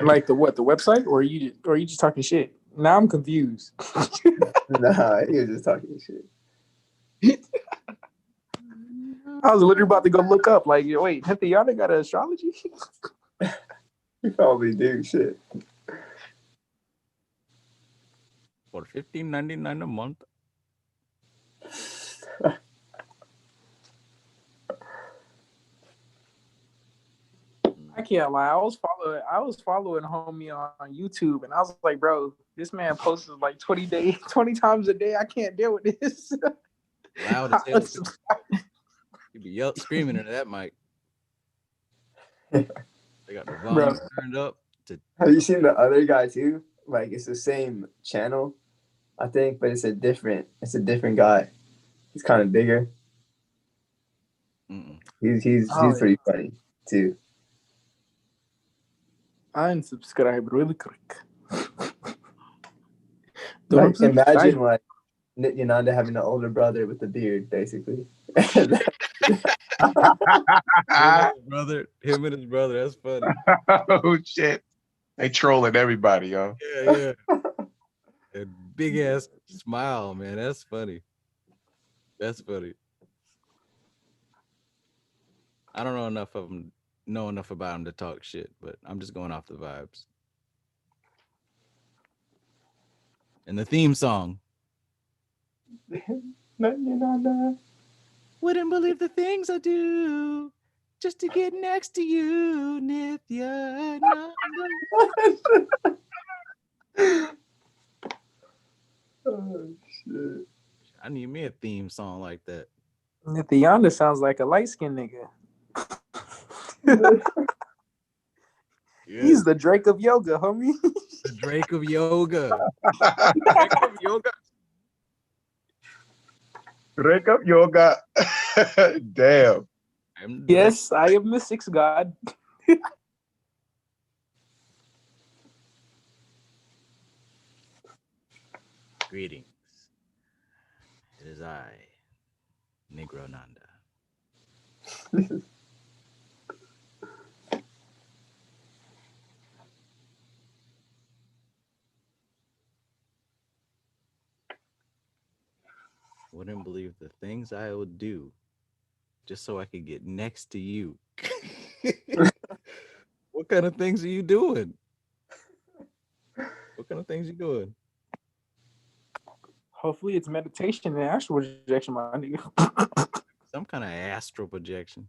Like the what? The website, or you just talking shit? Now I'm confused. Nah, he was just talking shit. I was literally about to go look up. Like, wait, Hithayana got an astrology? You probably do shit. For $15.99 a month. I can't lie. I was following homie on YouTube, and I was like, bro, this man posts like 20 times a day. I can't deal with this. Loud as hell. You be screaming into that mic. They got the volume turned up. Have you seen the other guy too? Like, it's the same channel, I think, but it's a different guy. He's kind of bigger. He's pretty funny too. I unsubscribe really quick. Like, imagine like Nityananda having an older brother with a beard, basically. Him and his brother. That's funny. Oh shit! They trolling everybody, yo. Yeah. A big ass smile, man. That's funny. I don't know enough about him to talk shit, but I'm just going off the vibes. And the theme song. Wouldn't believe the things I do just to get next to you, Nityananda. Oh shit! I need me a theme song like that. Nityananda sounds like a light-skinned nigga. He's the Drake of yoga, homie. The Drake of yoga. Drake of yoga. Damn. Yes, I am the sixth god. Greetings. It is I, Negro Nanda. Wouldn't believe the things I would do just so I could get next to you. What kind of things are you doing? Hopefully it's meditation and astral projection, my nigga. Some kind of astral projection.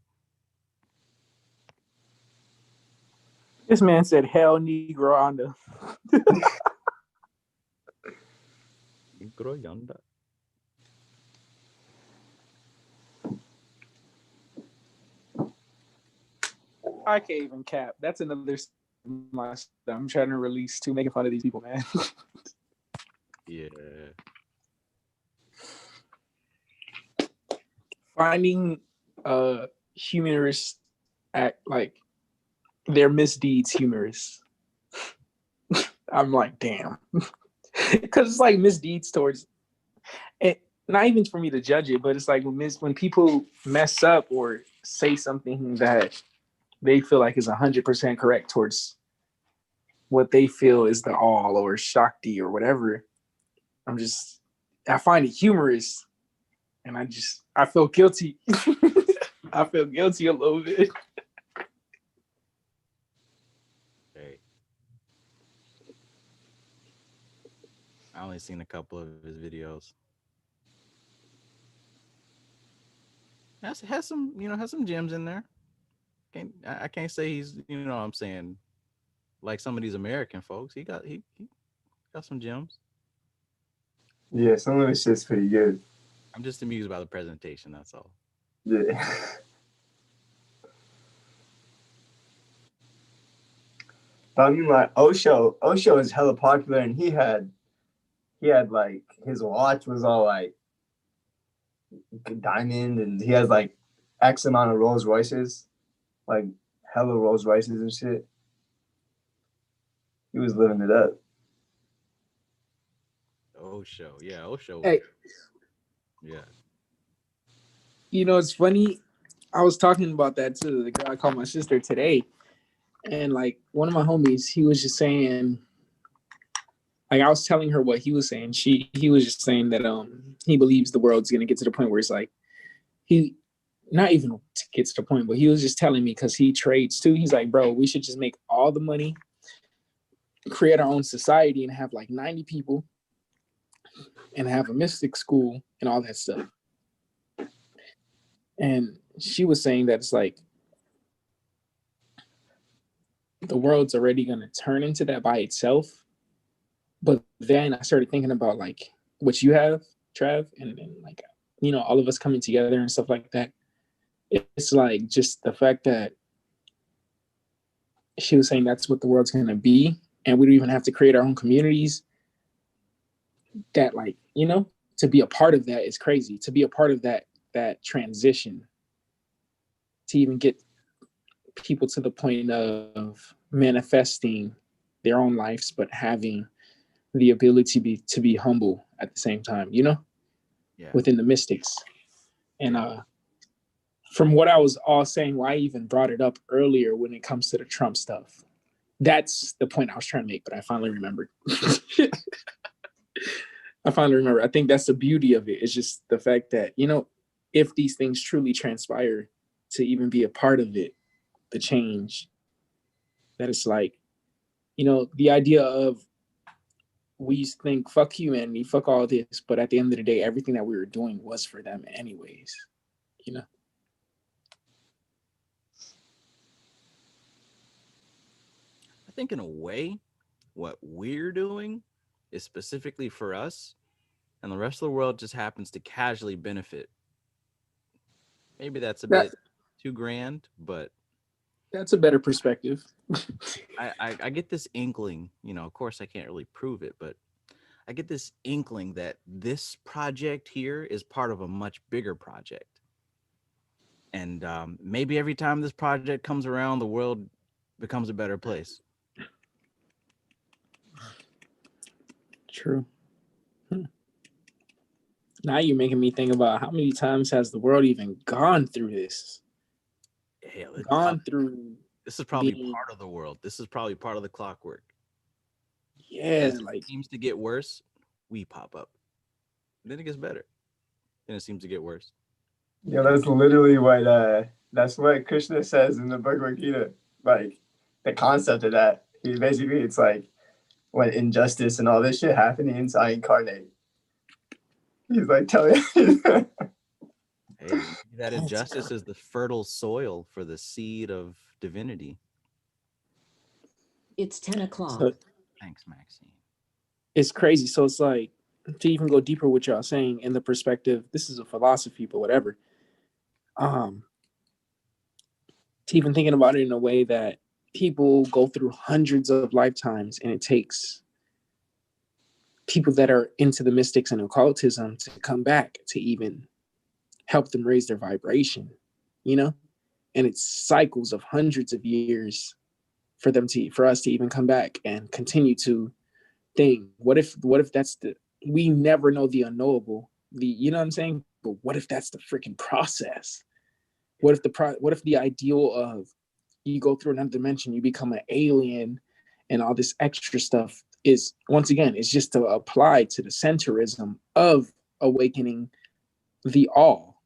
This man said, hell Negro Anda. Negro Yanda. I can't even cap. That's another I'm trying to release to making fun of these people, man. Yeah. Finding humorous act like their misdeeds humorous. I'm like, damn. Because it's like misdeeds towards it, not even for me to judge it, but it's like when people mess up or say something that they feel like is 100% correct towards what they feel is the all or Shakti or whatever. I find it humorous, and I feel guilty. I feel guilty a little bit. Hey. I only seen a couple of his videos. Has some, has some gems in there. I can't say he's, what I'm saying, like some of these American folks. He got some gems. Yeah, some of it's just pretty good. I'm just amused by the presentation. That's all. Yeah. But I mean, like Osho is hella popular, and he had like his watch was all like diamond, and he has like X amount of Rolls Royces, like hella Rolls Royces and shit. He was living it up. Osho, yeah, Osho. Hey, Yeah. it's funny. I was talking about that to the girl I called my sister today, and like one of my homies, he was just saying, like I was telling her what he was saying. He was just saying that he believes the world's gonna get to the point where it's like he not even to get to the point, but he was just telling me because he trades too. He's like, bro, we should just make all the money, create our own society, and have like 90 people, and have a mystic school and all that stuff. And she was saying that it's like the world's already gonna turn into that by itself. But then I started thinking about like what you have, Trav, and like, all of us coming together and stuff like that. It's like just the fact that she was saying that's what the world's going to be. And we don't even have to create our own communities. That like, to be a part of that is crazy. To be a part of that transition, to even get people to the point of manifesting their own lives, but having the ability to be humble at the same time, Yeah. within the mystics. And from what I was all saying, why I even brought it up earlier when it comes to the Trump stuff, that's the point I was trying to make, but I finally remembered. I think that's the beauty of it. It's just the fact that, if these things truly transpire, to even be a part of it, the change, that it's like, the idea of, we used to think, fuck humanity, fuck all this, but at the end of the day, everything that we were doing was for them anyways, I think in a way, what we're doing is specifically for us, and the rest of the world just happens to casually benefit. Maybe that's a bit too grand, but that's a better perspective. I get this inkling, of course I can't really prove it, but I get this inkling that this project here is part of a much bigger project. And maybe every time this project comes around, the world becomes a better place. True. Now you're making me think about how many times has the world even gone through this? This is probably part of the world. This is probably part of the clockwork. Yeah, as it seems to get worse, we pop up. Then it gets better. Then it seems to get worse. Yeah, that's literally that's what Krishna says in the Bhagavad Gita. Like the concept of that. It's like when injustice and all this shit happenings, I incarnate. He's like telling Hey, that injustice is the fertile soil for the seed of divinity. It's 10 o'clock. So, thanks, Maxine. It's crazy. So it's like, to even go deeper what y'all saying in the perspective, this is a philosophy, but whatever. To even thinking about it in a way that people go through hundreds of lifetimes, and it takes people that are into the mystics and occultism to come back to even help them raise their vibration, and it's cycles of hundreds of years for us to even come back and continue to think, what if that's we never know the unknowable, you know what I'm saying? But what if that's the freaking process? What if the ideal of you go through another dimension, you become an alien, and all this extra stuff is, once again, it's just to apply to the centerism of awakening the all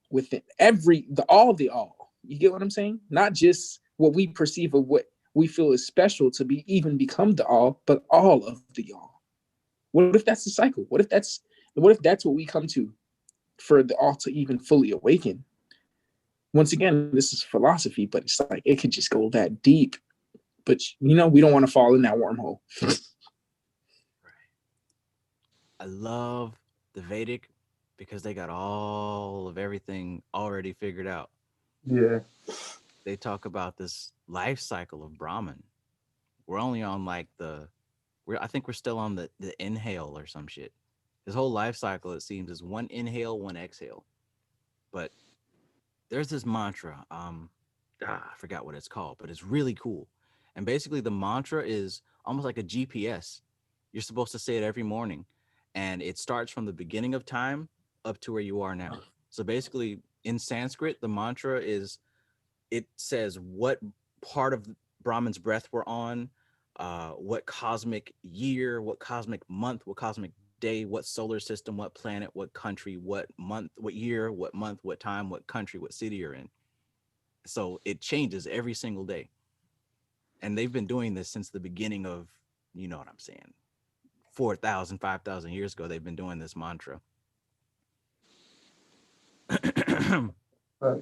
within the all. You get what I'm saying? Not just what we perceive of what we feel is special to be even become the all, but all of the all. What if that's the cycle? What if that's what we come to for the all to even fully awaken? Once again, this is philosophy, but it's like it could just go that deep. But we don't want to fall in that wormhole. I love the Vedic because they got all of everything already figured out. Yeah. They talk about this life cycle of Brahman. We're only on like I think we're still on the inhale or some shit. His whole life cycle, it seems, is one inhale, one exhale. But there's this mantra. I forgot what it's called, but it's really cool. And basically, the mantra is almost like a GPS. You're supposed to say it every morning, and it starts from the beginning of time up to where you are now. So basically, in Sanskrit, the mantra is it says what part of Brahman's breath we're on, what cosmic year, what cosmic month, what cosmic day, what solar system, what planet, what country, what month, what year, what month, what time, what country, what city you're in. So it changes every single day. And they've been doing this since the beginning of, you know what I'm saying, 4,000, 5,000 years ago, they've been doing this mantra. Right.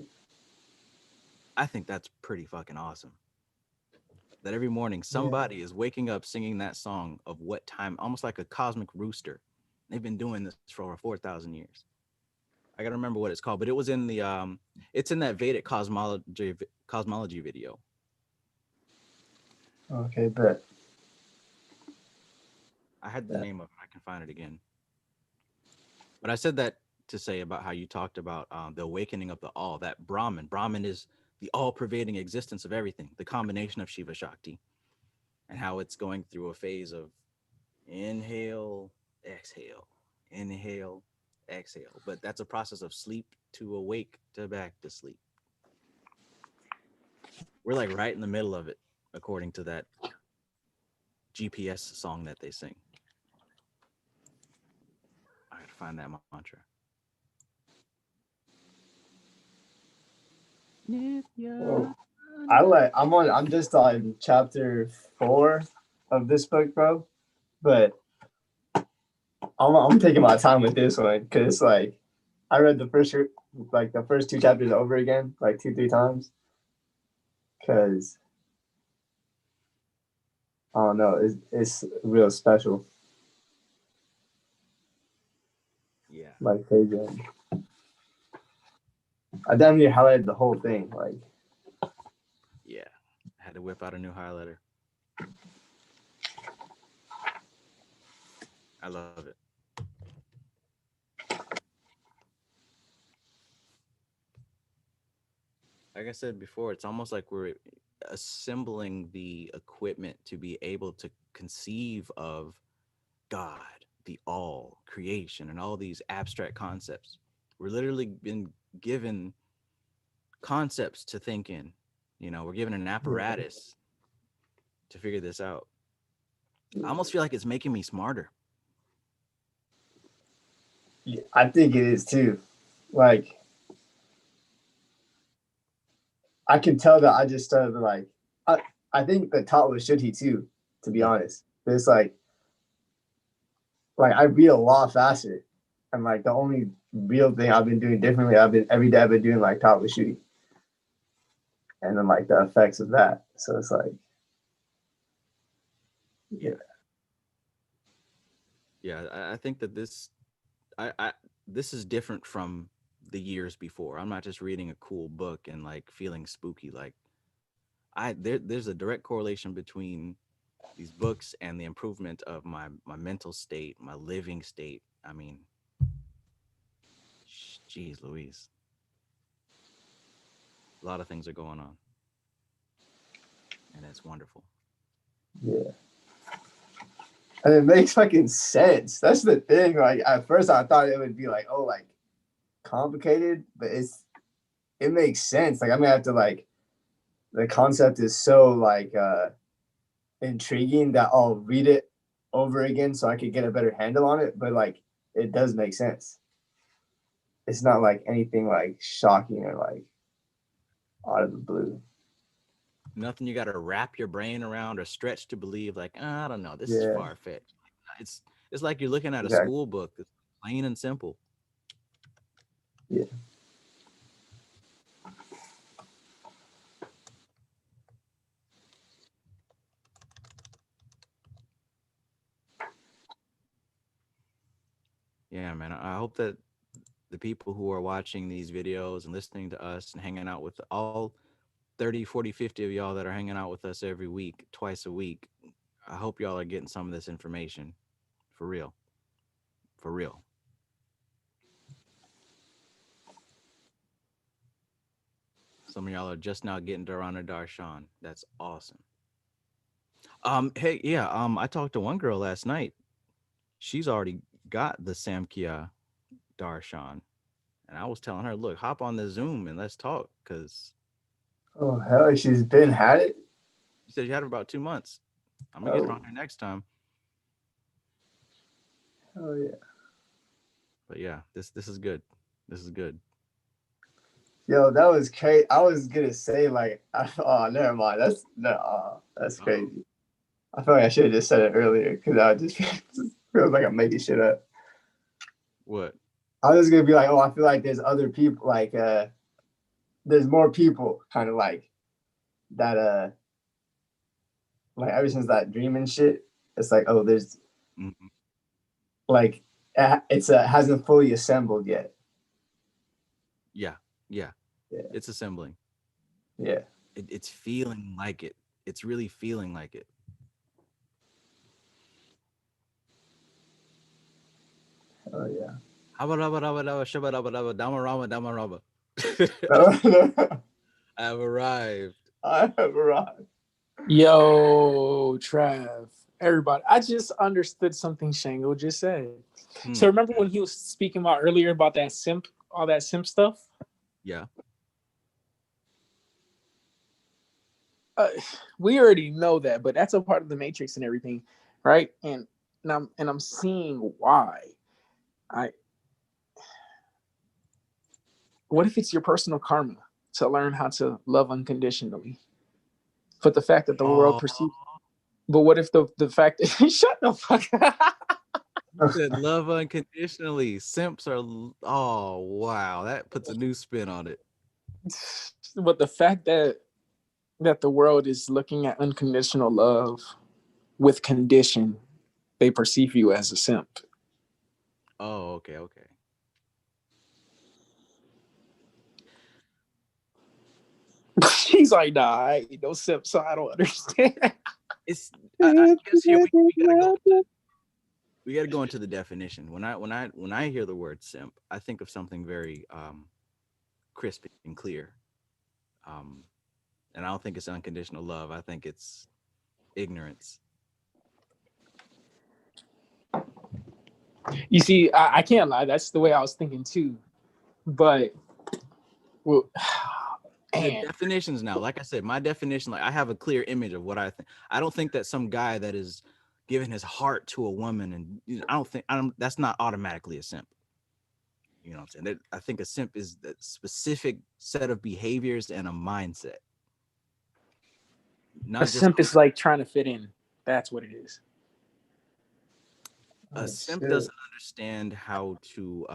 I think that's pretty fucking awesome. That every morning somebody is waking up singing that song of what time, almost like a cosmic rooster. They've been doing this for over 4,000 years. I gotta remember what it's called, but it was in the it's in that Vedic cosmology video. Okay, bet. I had the name of it. I can find it again. But I said that to say about how you talked about the awakening of the all, that Brahman. Brahman is the all-pervading existence of everything, the combination of Shiva Shakti, and how it's going through a phase of inhale, exhale, inhale, exhale. But that's a process of sleep to awake to back to sleep. We're like right in the middle of it, according to that GPS song that they sing. I gotta find that mantra. Well, I'm just on chapter 4 of this book, bro. But I'm taking my time with this one because like I read the first 2 chapters over again like 2-3 times because I don't know, it's real special. Yeah. Like Adrian. I damn near highlighted the whole thing. Like, yeah, I had to whip out a new highlighter. I love it. Like I said before, it's almost like we're assembling the equipment to be able to conceive of God, the all, creation, and all these abstract concepts. We're literally been given concepts to think in. We're given an apparatus to figure this out. I almost feel like it's making me smarter. I think it is too. Like, I can tell that I just started like, I think the top was Shuddhi too, to be honest. But it's like I read a lot faster. And like the only real thing I've been doing differently, every day I've been doing like top with Shuddhi. And then like the effects of that. So it's like, yeah. Yeah, I think that this is different from the years before. I'm not just reading a cool book and like feeling spooky. Like there's a direct correlation between these books and the improvement of my mental state, my living state. I mean, geez Louise. A lot of things are going on. And it's wonderful. Yeah. And it makes fucking sense. That's the thing. Like at first I thought it would be like, oh, like complicated, but it makes sense. Like I'm gonna have to like the concept is so like intriguing that I'll read it over again so I could get a better handle on it. But like it does make sense. It's not like anything like shocking or like out of the blue. Nothing you got to wrap your brain around or stretch to believe like, I don't know, this is far-fetched. It's It's like you're looking at a Exactly. school book. It's plain and simple. Yeah. Yeah, man. I hope that the people who are watching these videos and listening to us and hanging out with all 30, 40, 50 of y'all that are hanging out with us every week, twice a week, I hope y'all are getting some of this information for real. For real. Some of y'all are just now getting Durana Darshan. That's awesome. Hey, yeah, I talked to one girl last night. She's already got the Samkhya Darshan. And I was telling her, look, hop on the Zoom and let's talk, because Oh hell, she's been had it. you said you had it about 2 months. I'm gonna get her on here next time. Oh yeah. But yeah, this is good. This is good. Yo, that was crazy. I was gonna say like, oh, never mind. That's crazy. I feel like I should have just said it earlier because I just feels like I'm making shit up. What? I was gonna be like, oh, I feel like there's other people, like there's more people kind of like that like ever since that dream and shit, it's like, oh, there's like it's hasn't fully assembled yet. Yeah. It's assembling. Yeah. It's feeling like it. It's really feeling like it. Oh yeah. I've arrived. I have arrived. Yo, Trav, everybody. I just understood something Shango just said. So remember when he was speaking about earlier about that simp, all that simp stuff? Yeah. We already know that, but that's a part of the matrix and everything, right? And I'm seeing why. What if it's your personal karma to learn how to love unconditionally? But the fact that the world perceives, but what if the fact that shut the fuck up. You said love unconditionally. Simps are, oh wow, that puts a new spin on it. But the fact that the world is looking at unconditional love with condition, they perceive you as a simp. Oh, okay. He's like, nah, I ain't no simp, so I don't understand. It's I guess here we gotta go into the definition. When I hear the word simp, I think of something very crisp and clear. And I don't think it's unconditional love. I think it's ignorance. You see, I can't lie. That's the way I was thinking too. But well, the definitions now, like I said, my definition, like I have a clear image of what I think. I don't think that some guy that is giving his heart to a woman, and I don't that's not automatically a simp. You know what I'm saying? I think a simp is a specific set of behaviors and a mindset. Not a simp is like trying to fit in. That's what it is. A simp doesn't understand how to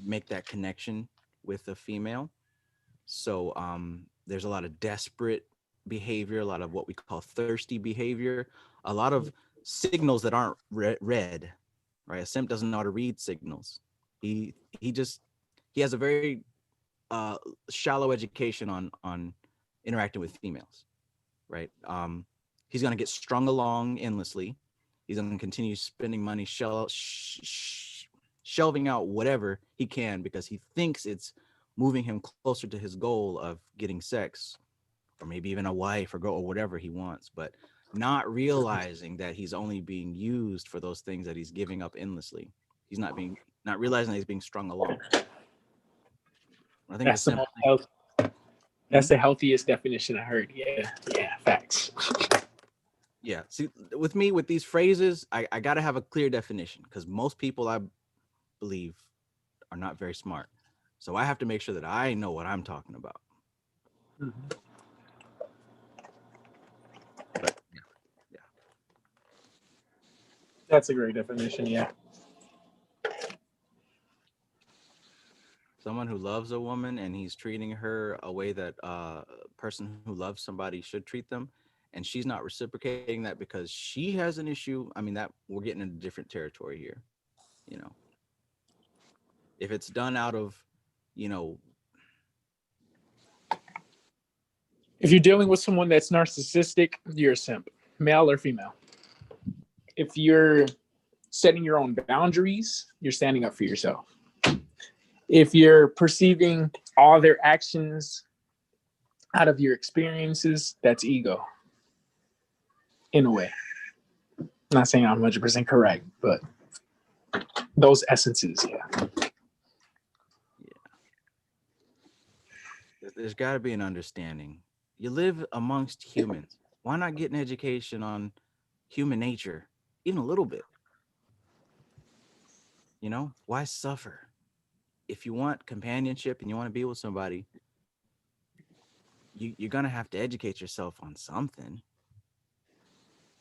make that connection with a female. So there's a lot of desperate behavior, a lot of what we call thirsty behavior, a lot of signals that aren't read, right? A simp doesn't know how to read signals. He has a very shallow education on interacting with females, right? He's gonna get strung along endlessly. He's gonna continue spending money, shelving out whatever he can because he thinks it's moving him closer to his goal of getting sex, or maybe even a wife or girl or whatever he wants, but not realizing that he's only being used for those things that he's giving up endlessly. He's not realizing that he's being strung along. I think that's that's the healthiest definition I heard. Yeah, facts. Yeah, see, with me, with these phrases, I got to have a clear definition because most people, I believe, are not very smart. So I have to make sure that I know what I'm talking about. Mm-hmm. But, yeah. That's a great definition. Yeah. Someone who loves a woman and he's treating her a way that a person who loves somebody should treat them, and she's not reciprocating that because she has an issue. I mean, that we're getting into different territory here. You know, if it's done out of, you know, If you're dealing with someone that's narcissistic, you're a simp, male or female. If you're setting your own boundaries, you're standing up for yourself. If you're perceiving all their actions out of your experiences, that's ego. In a way. I'm not saying I'm 100% correct, but those essences, yeah. there's got to be an understanding. You live amongst humans. Why not get an education on human nature, even a little bit? You know, why suffer? If you want companionship and you want to be with somebody, you're going to have to educate yourself on something,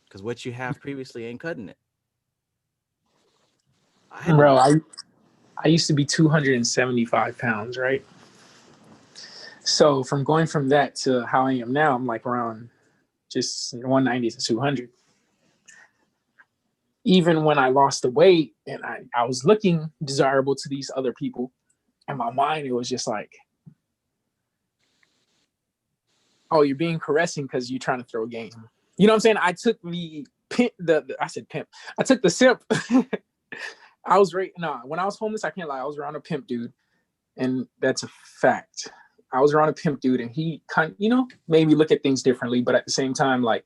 because what you have previously ain't cutting it. Bro, I used to be 275 pounds, right? So from going from that to how I am now, I'm like around just 190 to 200. Even when I lost the weight and I was looking desirable to these other people, in my mind, it was just like, oh, you're being caressing because you're trying to throw a game. You know what I'm saying? I took the pimp, I said pimp. I took the simp. I was when I was homeless, I can't lie, I was around a pimp dude. And that's a fact. I was around a pimp dude and he kind of, you know, made me look at things differently. But at the same time, like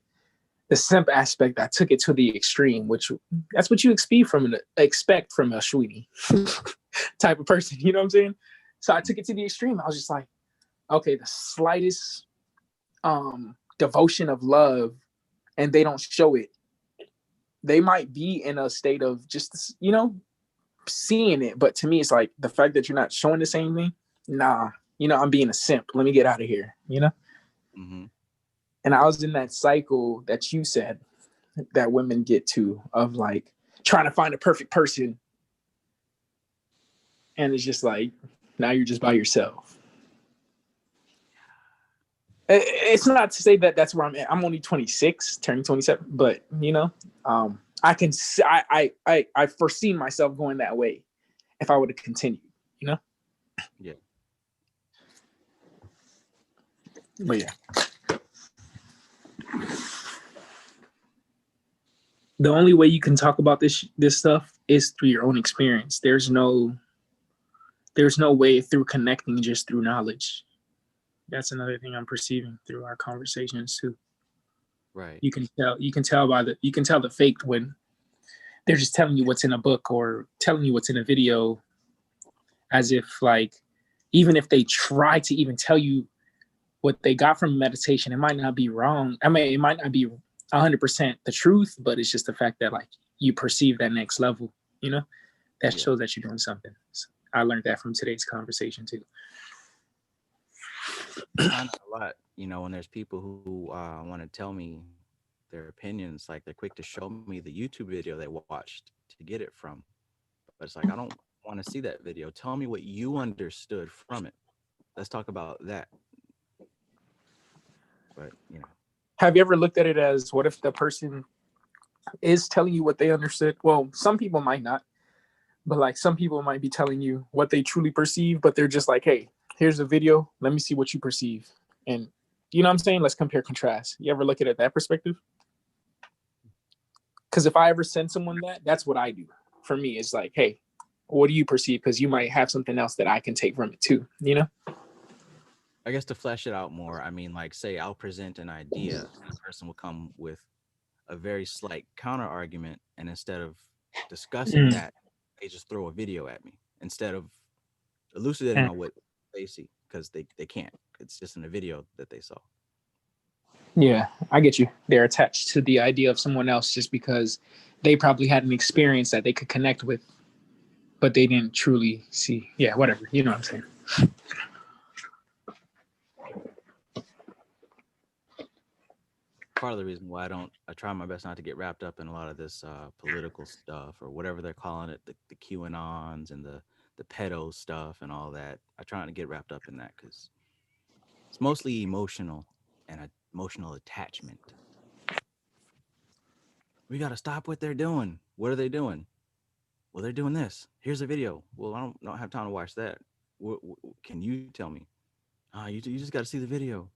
the simp aspect, I took it to the extreme, which that's what you expect from a sweetie type of person. You know what I'm saying? So I took it to the extreme. I was just like, okay, the slightest devotion of love and they don't show it. They might be in a state of just, you know, seeing it. But to me, it's like the fact that you're not showing the same thing. Nah, you know, I'm being a simp. Let me get out of here, you know? Mm-hmm. And I was in that cycle that you said that women get to of like trying to find a perfect person. And it's just like, now you're just by yourself. It's not to say that that's where I'm at. I'm only 26, turning 27, but you know, I foreseen myself going that way if I would have continued, you know? Yeah. But yeah. The only way you can talk about this stuff is through your own experience. There's no way through connecting just through knowledge. That's another thing I'm perceiving through our conversations too. Right. You can tell the fake when they're just telling you what's in a book or telling you what's in a video, as if like, even if they try to even tell you what they got from meditation, it might not be wrong. I mean, it might not be 100% the truth, but it's just the fact that like you perceive that next level, you know, that shows that you're doing something. So I learned that from today's conversation too. I find that a lot, you know, when there's people who want to tell me their opinions, like they're quick to show me the YouTube video they watched to get it from. But it's like, I don't want to see that video. Tell me what you understood from it. Let's talk about that. But, you know. Have you ever looked at it as, what if the person is telling you what they understood? Well, some people might not, but like some people might be telling you what they truly perceive, but they're just like, hey, here's a video. Let me see what you perceive. And you know what I'm saying? Let's compare contrast. You ever look at it that perspective? Because if I ever send someone that, that's what I do. For me, it's like, hey, what do you perceive? Because you might have something else that I can take from it too, you know? I guess to flesh it out more, I mean, like, say I'll present an idea and a person will come with a very slight counter argument, and instead of discussing that, they just throw a video at me instead of elucidating on what they see, because they can't. It's just in a video that they saw. Yeah, I get you. They're attached to the idea of someone else just because they probably had an experience that they could connect with, but they didn't truly see. Yeah, whatever. You know what I'm saying? part of the reason why I try my best not to get wrapped up in a lot of this political stuff or whatever they're calling it, the QAnons and the pedo stuff and all that. I try not to get wrapped up in that because it's mostly emotional and emotional attachment. We got to stop what they're doing. What are they doing? Well, they're doing this. Here's a video. Well, I don't have time to watch that. Can you tell me? You just got to see the video.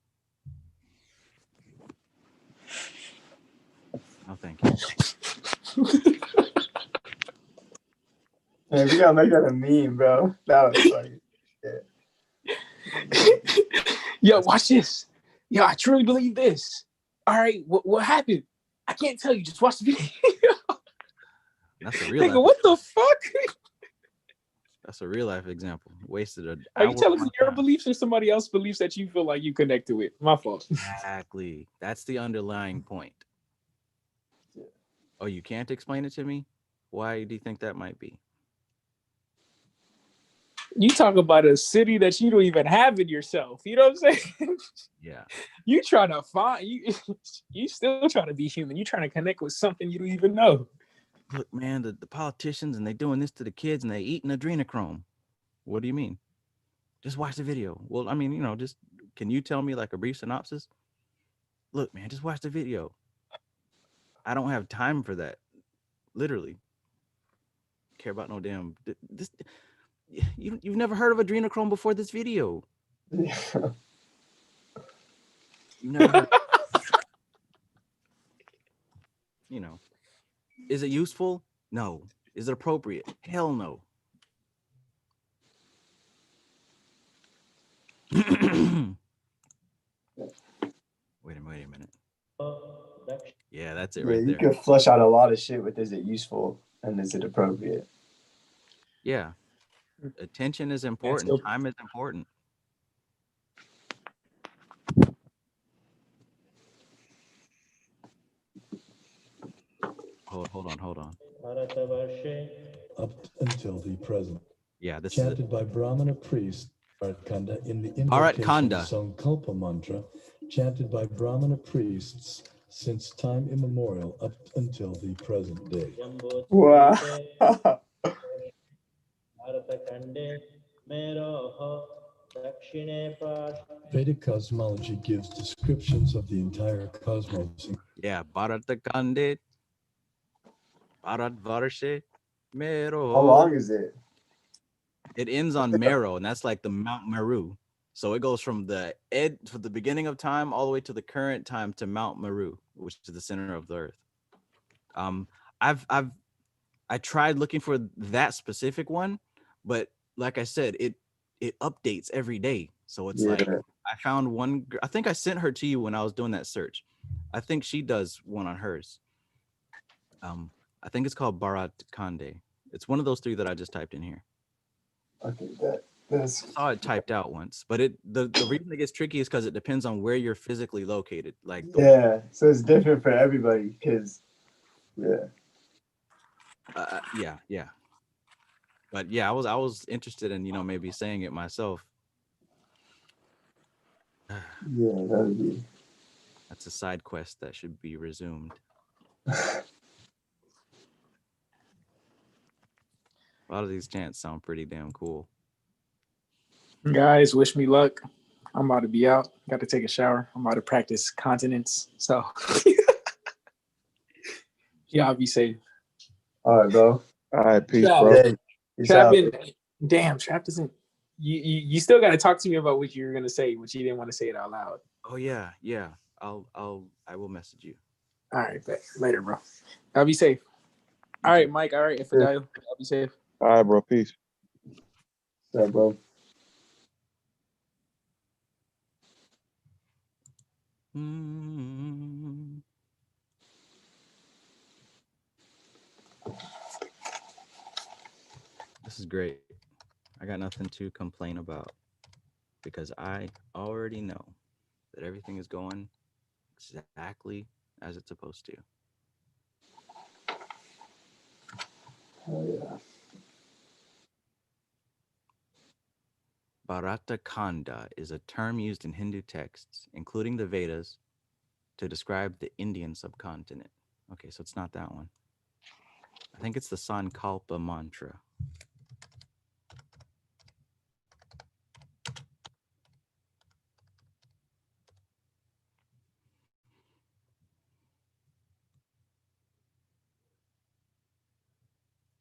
Oh, thank you. Man, we gotta make that a meme, bro. That was funny. Yeah. Yo, watch this. Yo, I truly believe this. All right, what happened? I can't tell you. Just watch the video. That's a real Nigga, life. what the fuck? That's a real life example. Wasted an Are hour. you telling me your beliefs or somebody else's beliefs that you feel like you connected with? My fault. Exactly. That's the underlying point. Oh, you can't explain it to me? Why do you think that might be? You talk about a city that you don't even have in yourself. You know what I'm saying? Yeah. You trying to find you still trying to be human. You trying to connect with something you don't even know. Look, man, the politicians and they doing this to the kids and they eating adrenochrome. What do you mean? Just watch the video. Well, I mean, just can you tell me like a brief synopsis? Look, man, just watch the video. I don't have time for that. Literally. Care about no damn this. You've never heard of adrenochrome before this video. Yeah. You never heard. Is it useful? No. Is it appropriate? Hell no. Wait a minute. Yeah, that's it Yeah, right you there. could flush out a lot of shit with is it useful and is it appropriate? Yeah. Attention is important. Time is important. Hold on. Up until the present. Yeah, this chanted is it. by Brahmana priests, Bharatkanda, in the Bharat invocation Khanda. Sankalpa mantra, chanted by Brahmana priests since time immemorial up until the present day. Wow. Vedic cosmology gives descriptions of the entire cosmos. Yeah, Bharatakande, Bharat Varshe, Mero. How long is it? It ends on Mero, and that's like the Mount Meru. So it goes from the beginning of time all the way to the current time to Mount Meru, which is the center of the earth. I tried looking for that specific one, but like I said, it updates every day. So it's like I found one. I think I sent her to you when I was doing that search. I think she does one on hers. I think it's called Bharat Khande. It's one of those three that I just typed in here. Okay, I saw it typed out once, but the reason it gets tricky is because it depends on where you're physically located. Like so it's different for everybody because yeah. But yeah, I was interested in maybe saying it myself. Yeah, that would be. That's a side quest that should be resumed. A lot of these chants sound pretty damn cool. Guys, wish me luck. I'm about to be out. Got to take a shower. I'm about to practice continence. So y'all be safe. All right, bro. All right, peace, Trap, bro. Trap doesn't. You still got to talk to me about what you were gonna say, but you didn't want to say it out loud. Oh yeah. I will message you. All right, bet. Later, bro. I'll be safe. All right, Mike. All right, if I die, I'll be safe. All right, bro. Peace. Yeah, bro. This is great. I got nothing to complain about because I already know that everything is going exactly as it's supposed to. Oh yeah. Bharata Khanda is a term used in Hindu texts, including the Vedas, to describe the Indian subcontinent. Okay, so it's not that one. I think it's the Sankalpa mantra.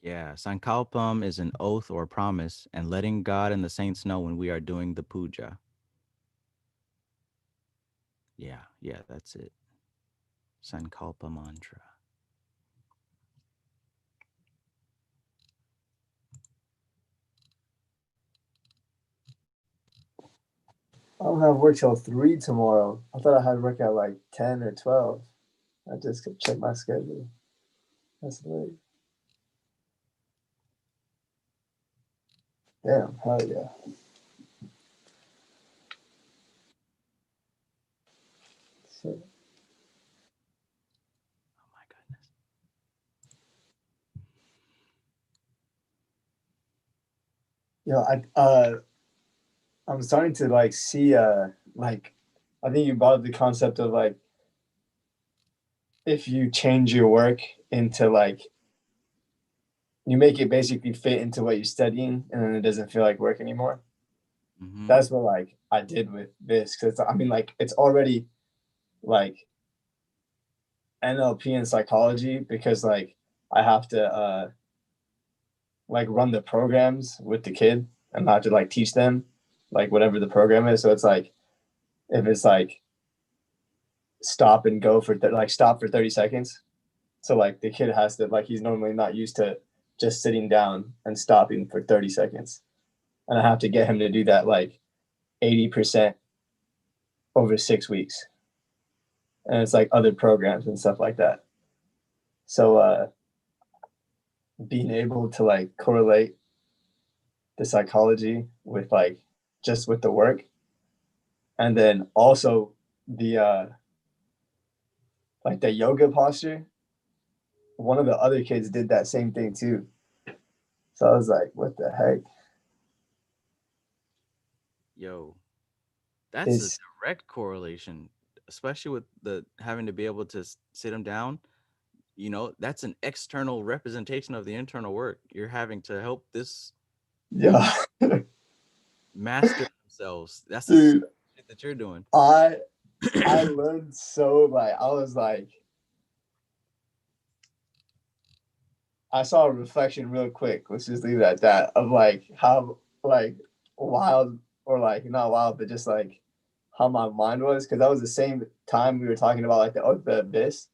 Yeah, Sankalpam is an oath or promise, and letting God and the saints know when we are doing the puja. Yeah, that's it. Sankalpa mantra. I don't have work till 3 tomorrow. I thought I had work at like 10 or 12. I just could check my schedule. That's late. Damn, hell yeah. Shit. Oh my goodness. Yo, I'm starting to like see like I think you brought up the concept of like if you change your work into like you make it basically fit into what you're studying and then it doesn't feel like work anymore. Mm-hmm. That's what like I did with this because I mean like it's already like NLP and psychology because like I have to like run the programs with the kid and I have to like teach them like whatever the program is. So it's like if it's like stop and go for like stop for 30 seconds. So like the kid has to like he's normally not used to just sitting down and stopping for 30 seconds. And I have to get him to do that like 80% over 6 weeks. And it's like other programs and stuff like that. So being able to like correlate the psychology with like just with the work and then also the like the yoga posture, one of the other kids did that same thing too. So I was like, what the heck? Yo, that's a It's direct correlation, especially with the having to be able to sit them down. You know, that's an external representation of the internal work. You're having to help this yeah. master themselves. That's the Dude, shit that you're doing. I learned so like I was like I saw a reflection real quick. Let's just leave it at that of like how like wild or like not wild, but just like how my mind was because that was the same time we were talking about like the abyss.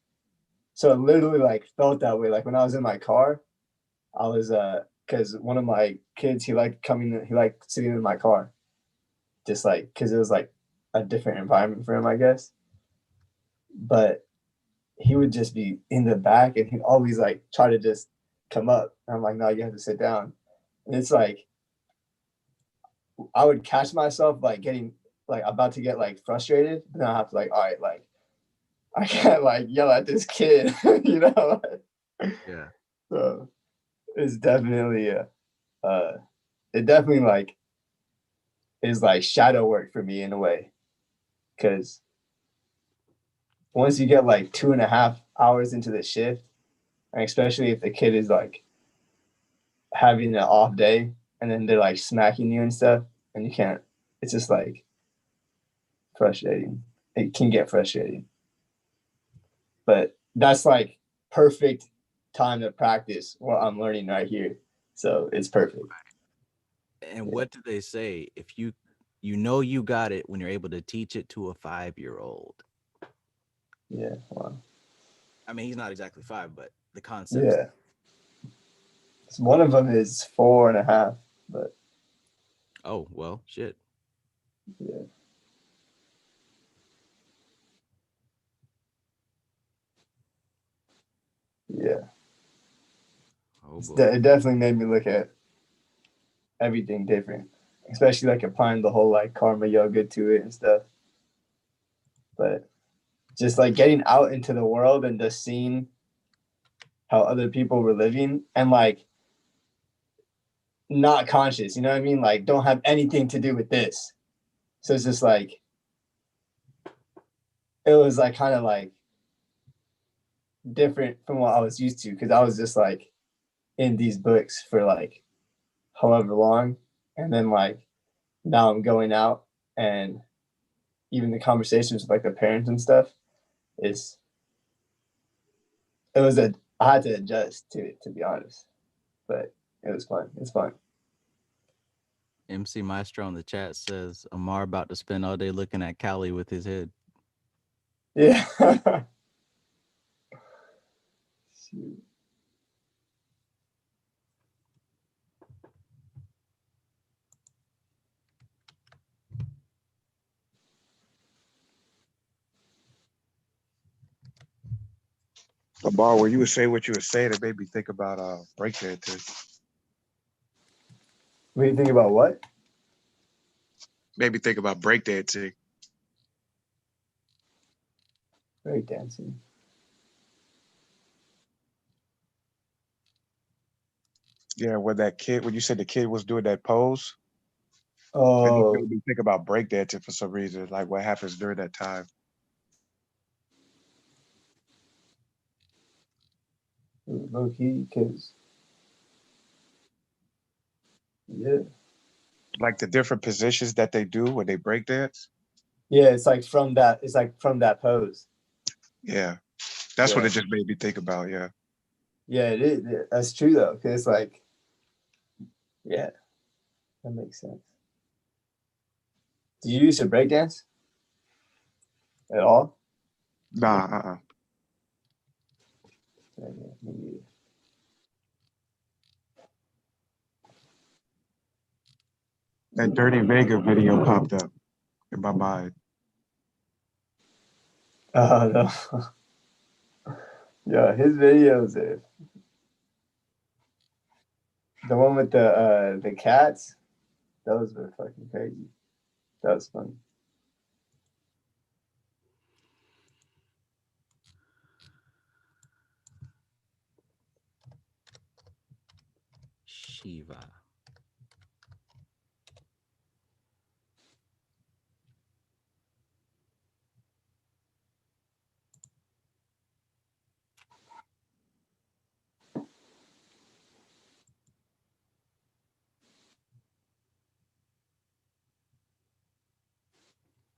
So it literally like felt that way. Like when I was in my car, I was because one of my kids he liked sitting in my car, just like because it was like a different environment for him, I guess. But he would just be in the back and he'd always like try to just come up. And I'm like, no, you have to sit down. And it's like I would catch myself like getting like about to get like frustrated. Then I have to like, all right, like I can't like yell at this kid, you know? Yeah. So it's definitely it definitely like is like shadow work for me in a way. Cause once you get like 2.5 hours into the shift, and especially if the kid is like having an off day and then they're like smacking you and stuff and you can't, it's just like frustrating. It can get frustrating. But that's like perfect time to practice what I'm learning right here. So it's perfect. And what do they say? If you know you got it when you're able to teach it to a 5-year-old. Yeah. Wow. I mean, he's not exactly 5, but the concept. Yeah. So one of them is 4.5, but oh well, shit. Yeah. Yeah. Oh boy. It definitely made me look at everything different, especially like applying the whole like karma yoga to it and stuff. But just like getting out into the world and just seeing how other people were living and like not conscious, you know what I mean? Like don't have anything to do with this. So it's just like it was like kind of like different from what I was used to, because I was just like in these books for like however long, and then like now I'm going out, and even the conversations with like the parents and stuff is I had to adjust to it, to be honest, but it was fun. It's fun. MC Maestro in the chat says Amar about to spend all day looking at Cali with his head. Yeah. Shoot. The bar where you would say what you would say, that made me think about breakdancing. What do you think about what? Made me think about breakdancing. Breakdancing. Yeah, when you said the kid was doing that pose, it Oh, made me think about breakdancing for some reason, like what happens during that time. low key, because yeah, Like the different positions that they do when they breakdance. yeah, it's like from that. It's like from that pose. Yeah, that's what Yeah, it just made me think about. Yeah. yeah, it is. Yeah, that's true though, because it's like, yeah, that makes sense. Do you used to breakdance at all? Nah, Yeah, me neither. That Dirty Vega video popped up in my mind. Oh no. Yeah, his videos are the one with the cats. Those were fucking crazy. That was funny. Shiva.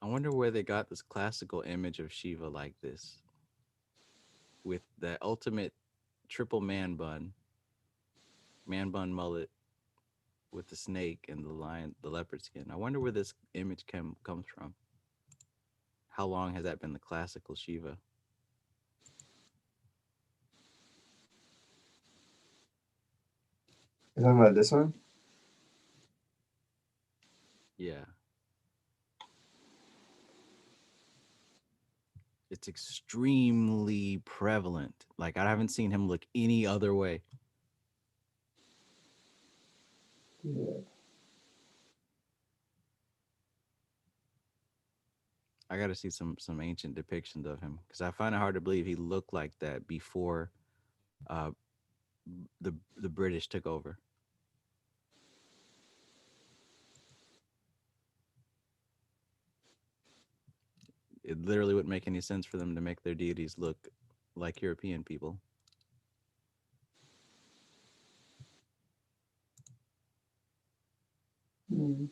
I wonder where they got this classical image of Shiva like this, with the ultimate triple man bun mullet with the snake and the leopard skin. I wonder where this image comes from. How long has that been the classical Shiva? You talking about this one? Yeah. It's extremely prevalent. Like I haven't seen him look any other way. Yeah. I got to see some ancient depictions of him because I find it hard to believe he looked like that before uh, the British took over. It literally wouldn't make any sense for them to make their deities look like European people. Mm.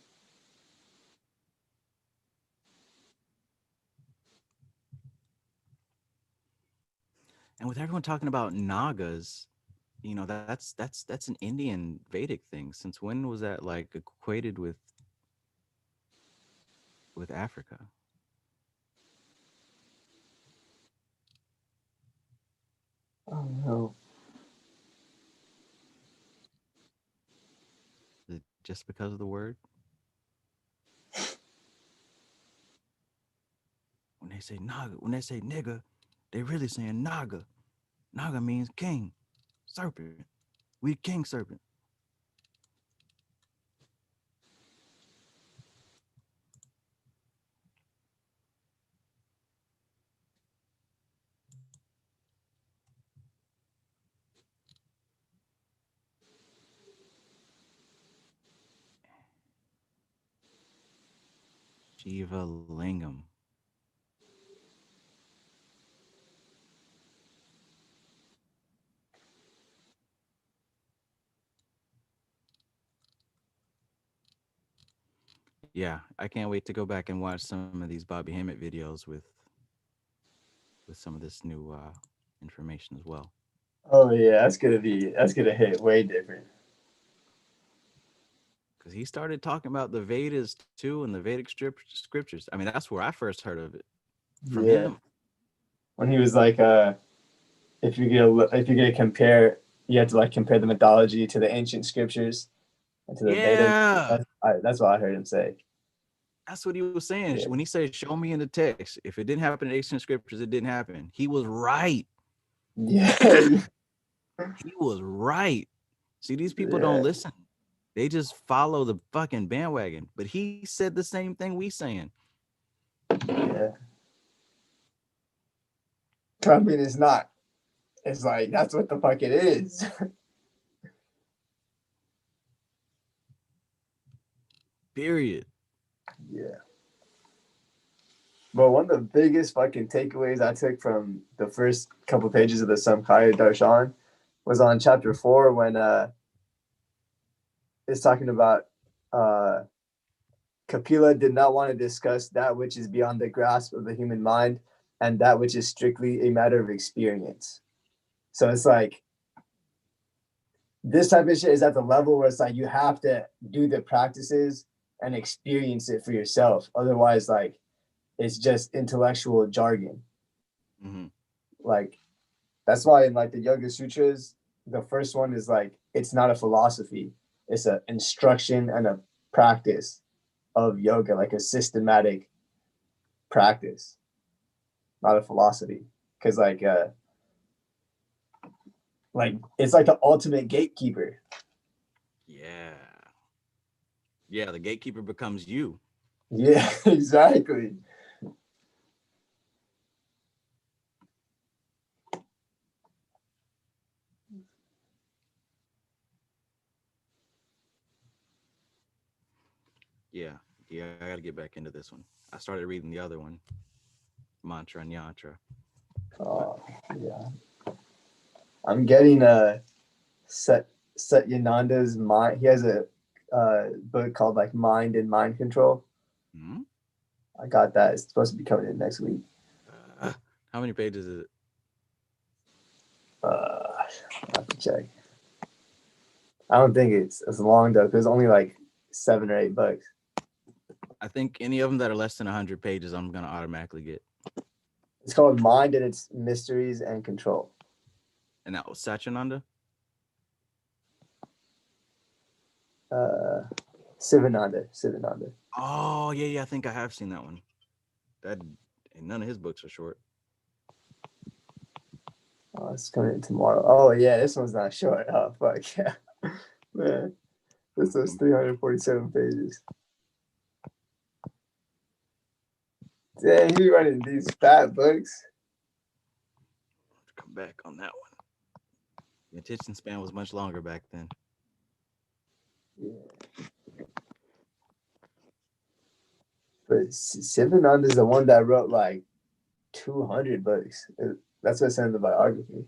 And with everyone talking about Nagas, you know, that's an Indian Vedic thing. Since when was that like equated with Africa? I don't know. Is it just because of the word? When they say Naga, when they say nigga, they really saying Naga. Naga means king, serpent. We king serpent. Shiva Lingam. Yeah, I can't wait to go back and watch some of these Bobby Hemmett videos with some of this new information as well. Oh yeah, that's gonna hit way different. Because he started talking about the Vedas too and the Vedic scriptures. I mean, that's where I first heard of it from Yeah, him. when he was like, if you're gonna compare, you have to like compare the mythology to the ancient scriptures and to the Vedas. Yeah, That's what I heard him say. that's what he was saying. Yeah. When he said, "Show me in the text. If it didn't happen in ancient scriptures, it didn't happen." He was right. Yeah. He was right. See, these people Yeah. don't listen. They just follow the fucking bandwagon. But he said the same thing we saying. Yeah. I mean, it's not. It's like that's what the fuck it is. Period. Yeah. But one of the biggest fucking takeaways I took from the first couple pages of the Samkhya Darshan was on chapter 4 when it's talking about Kapila did not want to discuss that which is beyond the grasp of the human mind and that which is strictly a matter of experience. So it's like this type of shit is at the level where it's like you have to do the practices and experience it for yourself. Otherwise, like it's just intellectual jargon. Mm-hmm. Like that's why in like the Yoga Sutras, the first one is like it's not a philosophy, it's an instruction and a practice of yoga, like a systematic practice, not a philosophy. Because like it's like the ultimate gatekeeper. Yeah. Yeah, the gatekeeper becomes you. Yeah, exactly. Yeah. Yeah, I gotta get back into this one. I started reading the other one, Mantra and Yantra. Oh yeah. I'm getting Satyananda's mind. He has a book called like Mind and Mind Control. Mm-hmm. I got that. It's supposed to be coming in next week. How many pages is it? I have to check. I don't think it's as long though. There's only like 7 or 8 books. I think any of them that are less than 100 pages, I'm gonna automatically get. It's called Mind and Its Mysteries and Control. And that was Satyananda? Sivananda. Oh, yeah, I think I have seen that one. That and none of his books are short. Oh, it's coming in tomorrow. Oh yeah, this one's not short. Oh fuck yeah. Man. This is 347 pages. Dang, you running these fat books. Come back on that one. The attention span was much longer back then. Yeah. But Sivananda is the one that wrote like 200 books. That's what it said in the biography.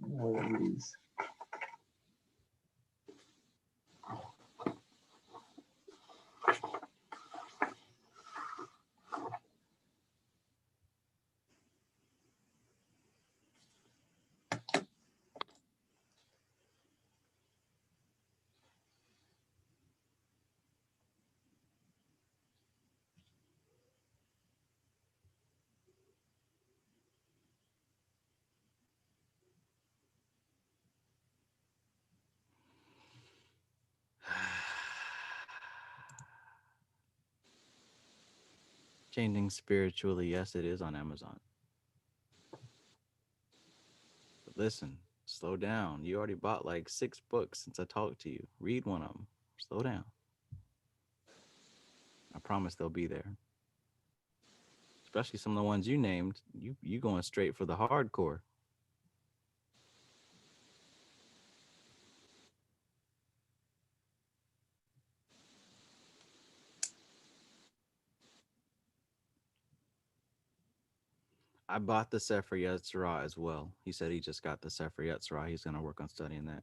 One of these. Changing Spiritually, yes, it is on Amazon. But listen, slow down. You already bought like 6 books since I talked to you. Read one of them. Slow down. I promise they'll be there. Especially some of the ones you named. You going straight for the hardcore. I bought the Sefer Yetzirah as well. He said he just got the Sefer Yetzirah. He's going to work on studying that.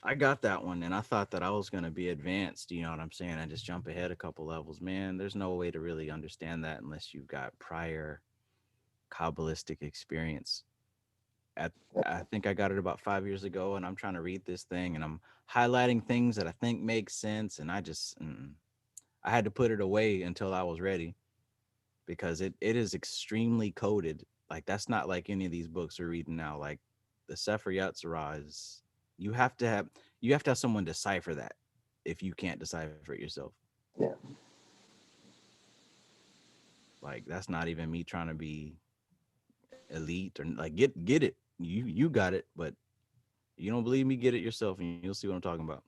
I got that one, and I thought that I was gonna be advanced. You know what I'm saying? I just jump ahead a couple levels. Man, there's no way to really understand that unless you've got prior Kabbalistic experience. At I think I got it about 5 years ago, and I'm trying to read this thing, and I'm highlighting things that I think make sense, and I had to put it away until I was ready because it is extremely coded. Like that's not like any of these books we're reading now. Like the Sefer Yetzirah is you have to have someone decipher that if you can't decipher it yourself. Yeah. Like that's not even me trying to be elite or like get it. You got it, but you don't believe me, get it yourself and you'll see what I'm talking about.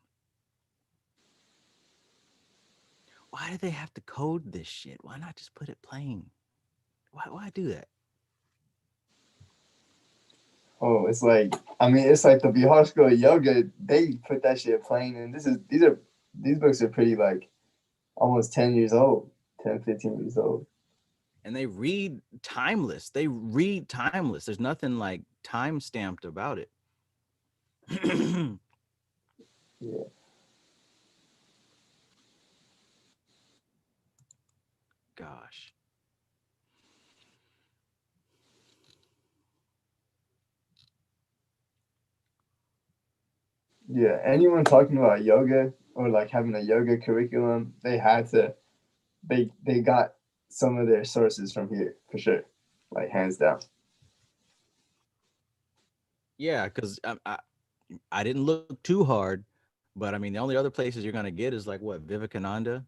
Why do they have to code this shit? Why not just put it plain? Why do that? Oh, it's like it's like the Bihar School of Yoga. They put that shit plain, and these books are pretty like almost 10 years old, 10, 15 years old. And they read timeless. There's nothing like time stamped about it. Yeah. Gosh. Yeah. Anyone talking about yoga or like having a yoga curriculum, they got some of their sources from here for sure, like hands down. Yeah, because I didn't look too hard, but I mean the only other places you're gonna get is like what, Vivekananda.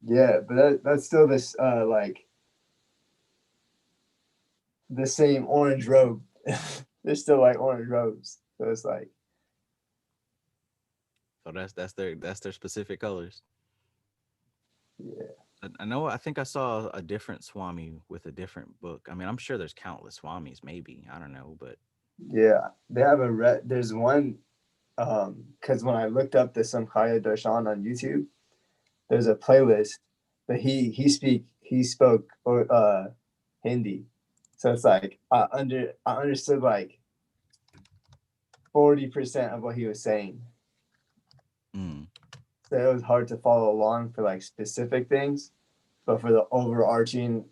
Yeah, but that's still this like the same orange robe. They're still like orange robes, so it's like So that's their specific colors. yeah. I know. I think I saw a different Swami with a different book. I mean, I'm sure there's countless Swamis. Maybe I don't know, but Yeah, they have a there's one because when I looked up the Samkhya Darshan on YouTube, there's a playlist, but he spoke or Hindi, so it's like I understood like 40% of what he was saying. So it was hard to follow along for like specific things, but for the overarching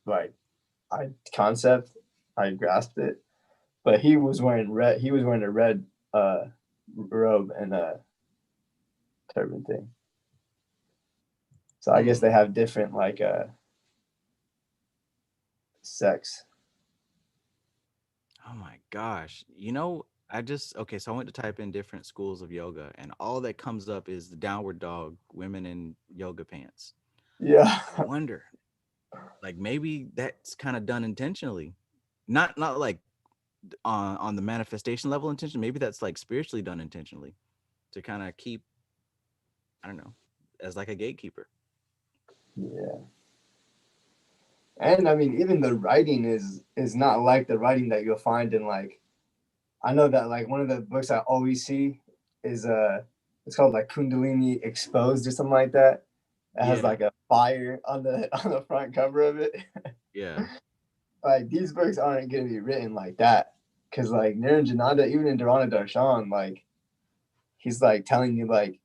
like concept, I grasped it. But he was wearing red. He was wearing a red robe and a turban thing. So I guess they have different like sex. oh my gosh, okay. So I went to type in different schools of yoga, and all that comes up is the downward dog, women in yoga pants. Yeah. I wonder, like maybe that's kind of done intentionally, not like on the manifestation level intention. Maybe that's like spiritually done intentionally to kind of keep, I don't know, as like a gatekeeper. Yeah. And I mean, even the writing is not like the writing that you'll find in like, I know that like one of the books I always see is it's called like Kundalini Exposed or something like that. It has like a fire on the front cover of it. Yeah. Like these books aren't gonna be written like that. Cause like Niranjananda, even in Dharana Darshan, like he's like telling you like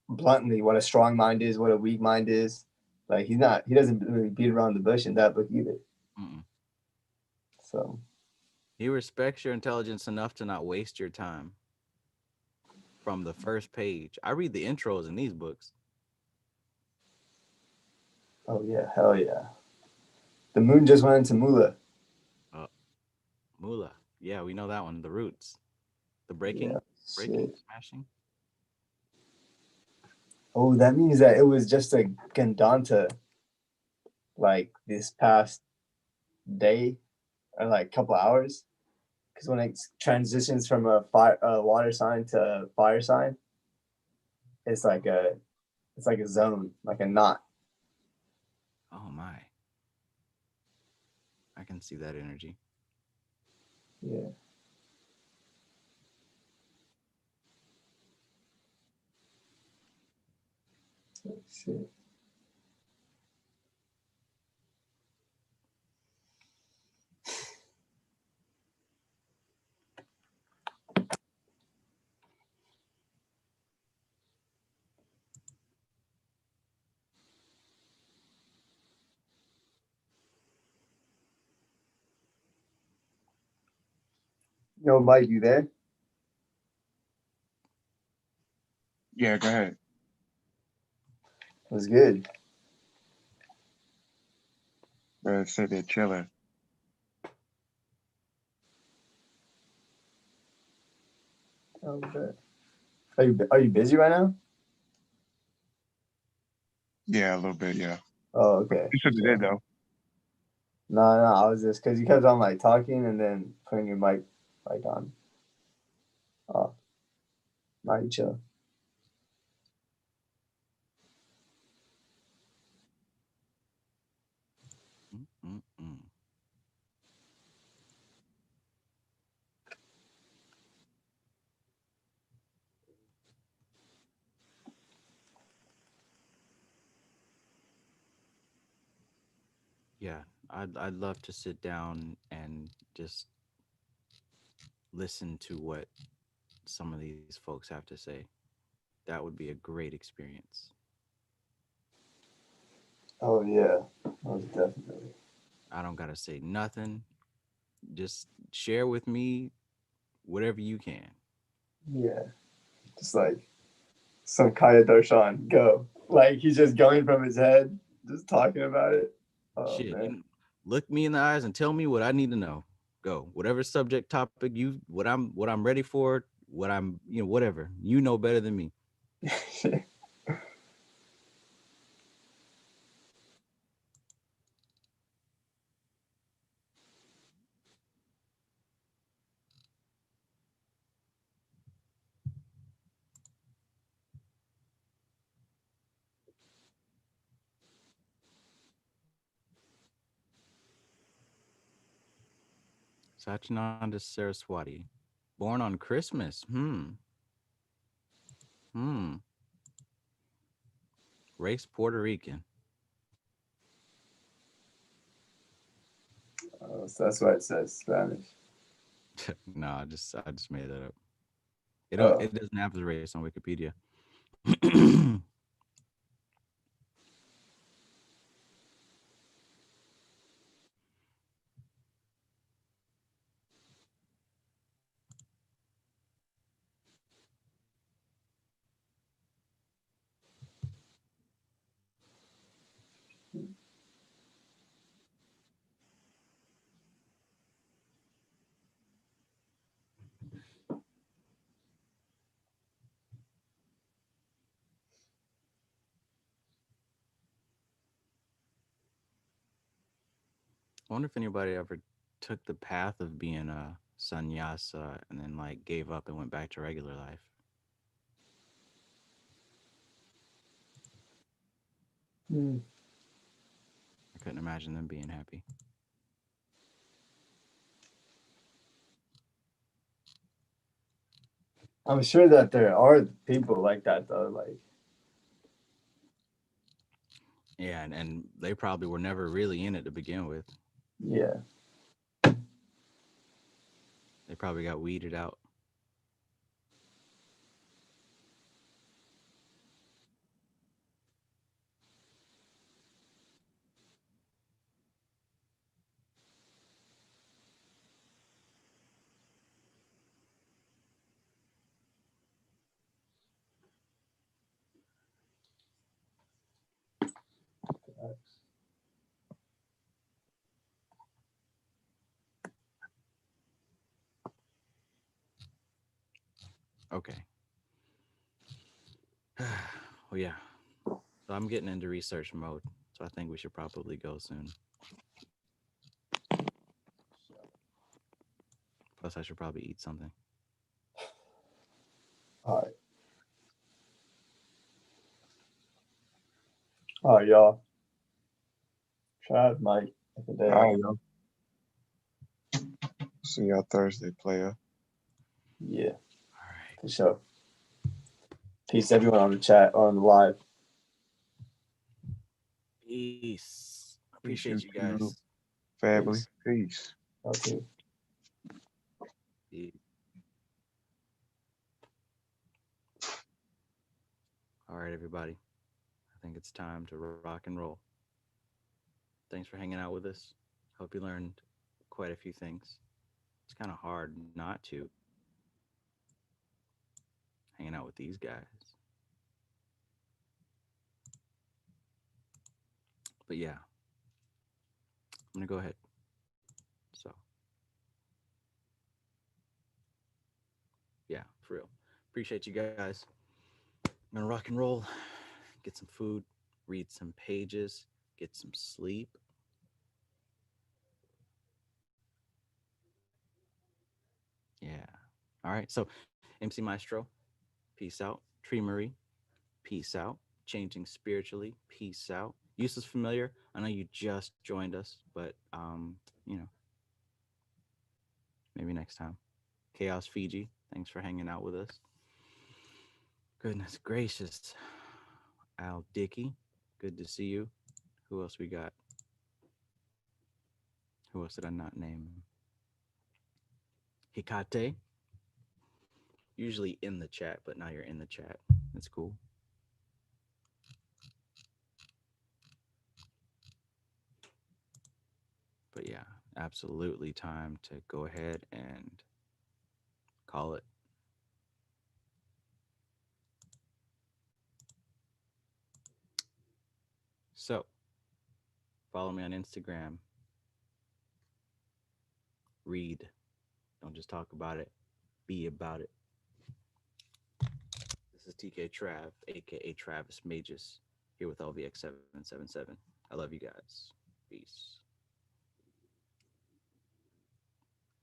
bluntly what a strong mind is, what a weak mind is. Like he doesn't really beat around the bush in that book either. Mm-mm. So he respects your intelligence enough to not waste your time. From the first page, I read the intros in these books. oh yeah, hell yeah. The moon just went into Mula. Mula, yeah, we know that one. The roots, the breaking, smashing. Oh, that means that it was just a Gandanta like this past day or like couple hours. Because when it transitions from a water sign to a fire sign, it's like a zone, like a knot. Oh my, I can see that energy. Yeah. Let's see. Yo, Mike, you there? Yeah, go ahead. What's good? Sit there chilling. Oh, bet. Are you busy right now? Yeah, a little bit, yeah. Oh, okay. You should have did though. No, I was just because you kept on like talking and then putting your mic like on. Oh, mic chill. Yeah, I'd love to sit down and just listen to what some of these folks have to say. That would be a great experience. Oh yeah, most definitely. I don't gotta say nothing. Just share with me whatever you can. Yeah, just like some Kaya Darshan, go. Like he's just going from his head, just talking about it. Oh Shit, man. look me in the eyes and tell me what I need to know. Go. Whatever subject topic what I'm ready for, what I'm, whatever. You know better than me. Sachinanda Saraswati. Born on Christmas. Race Puerto Rican. Oh, so that's why it says Spanish. No, I just made that up. Oh. It doesn't have the race on Wikipedia. I wonder if anybody ever took the path of being a sannyasa and then like gave up and went back to regular life. I couldn't imagine them being happy. I'm sure that there are people like that though. Like, Yeah, and they probably were never really in it to begin with. yeah. They probably got weeded out. Okay. Well, yeah. So I'm getting into research mode. So I think we should probably go soon. Plus, I should probably eat something. All right. All right, y'all. Trav, Mike, All right, yo. See y'all Thursday, player. Yeah. All right. For sure. Peace, everyone on the chat, on the live. Peace. Appreciate you guys. Family. Peace. Okay. All right, everybody. I think it's time to rock and roll. Thanks for hanging out with us. Hope you learned quite a few things. It's kind of hard not to hanging out with these guys. But yeah, I'm gonna go ahead. So yeah, for real. Appreciate you guys. I'm gonna rock and roll, get some food, read some pages, get some sleep. Yeah. All right. So MC Maestro, peace out. Tree Marie, peace out. Changing Spiritually, peace out. Useless Familiar, I know you just joined us, but you know, maybe next time. Chaos Fiji, thanks for hanging out with us. Goodness gracious. Al Dickey, good to see you. Who else we got? Who else did I not name? Hikate, usually in the chat, but now you're in the chat. That's cool. But yeah, absolutely time to go ahead and call it. So, follow me on Instagram. Read. Don't just talk about it. Be about it. This is TK Trav, aka Travis Magus, here with LVX777. I love you guys. Peace.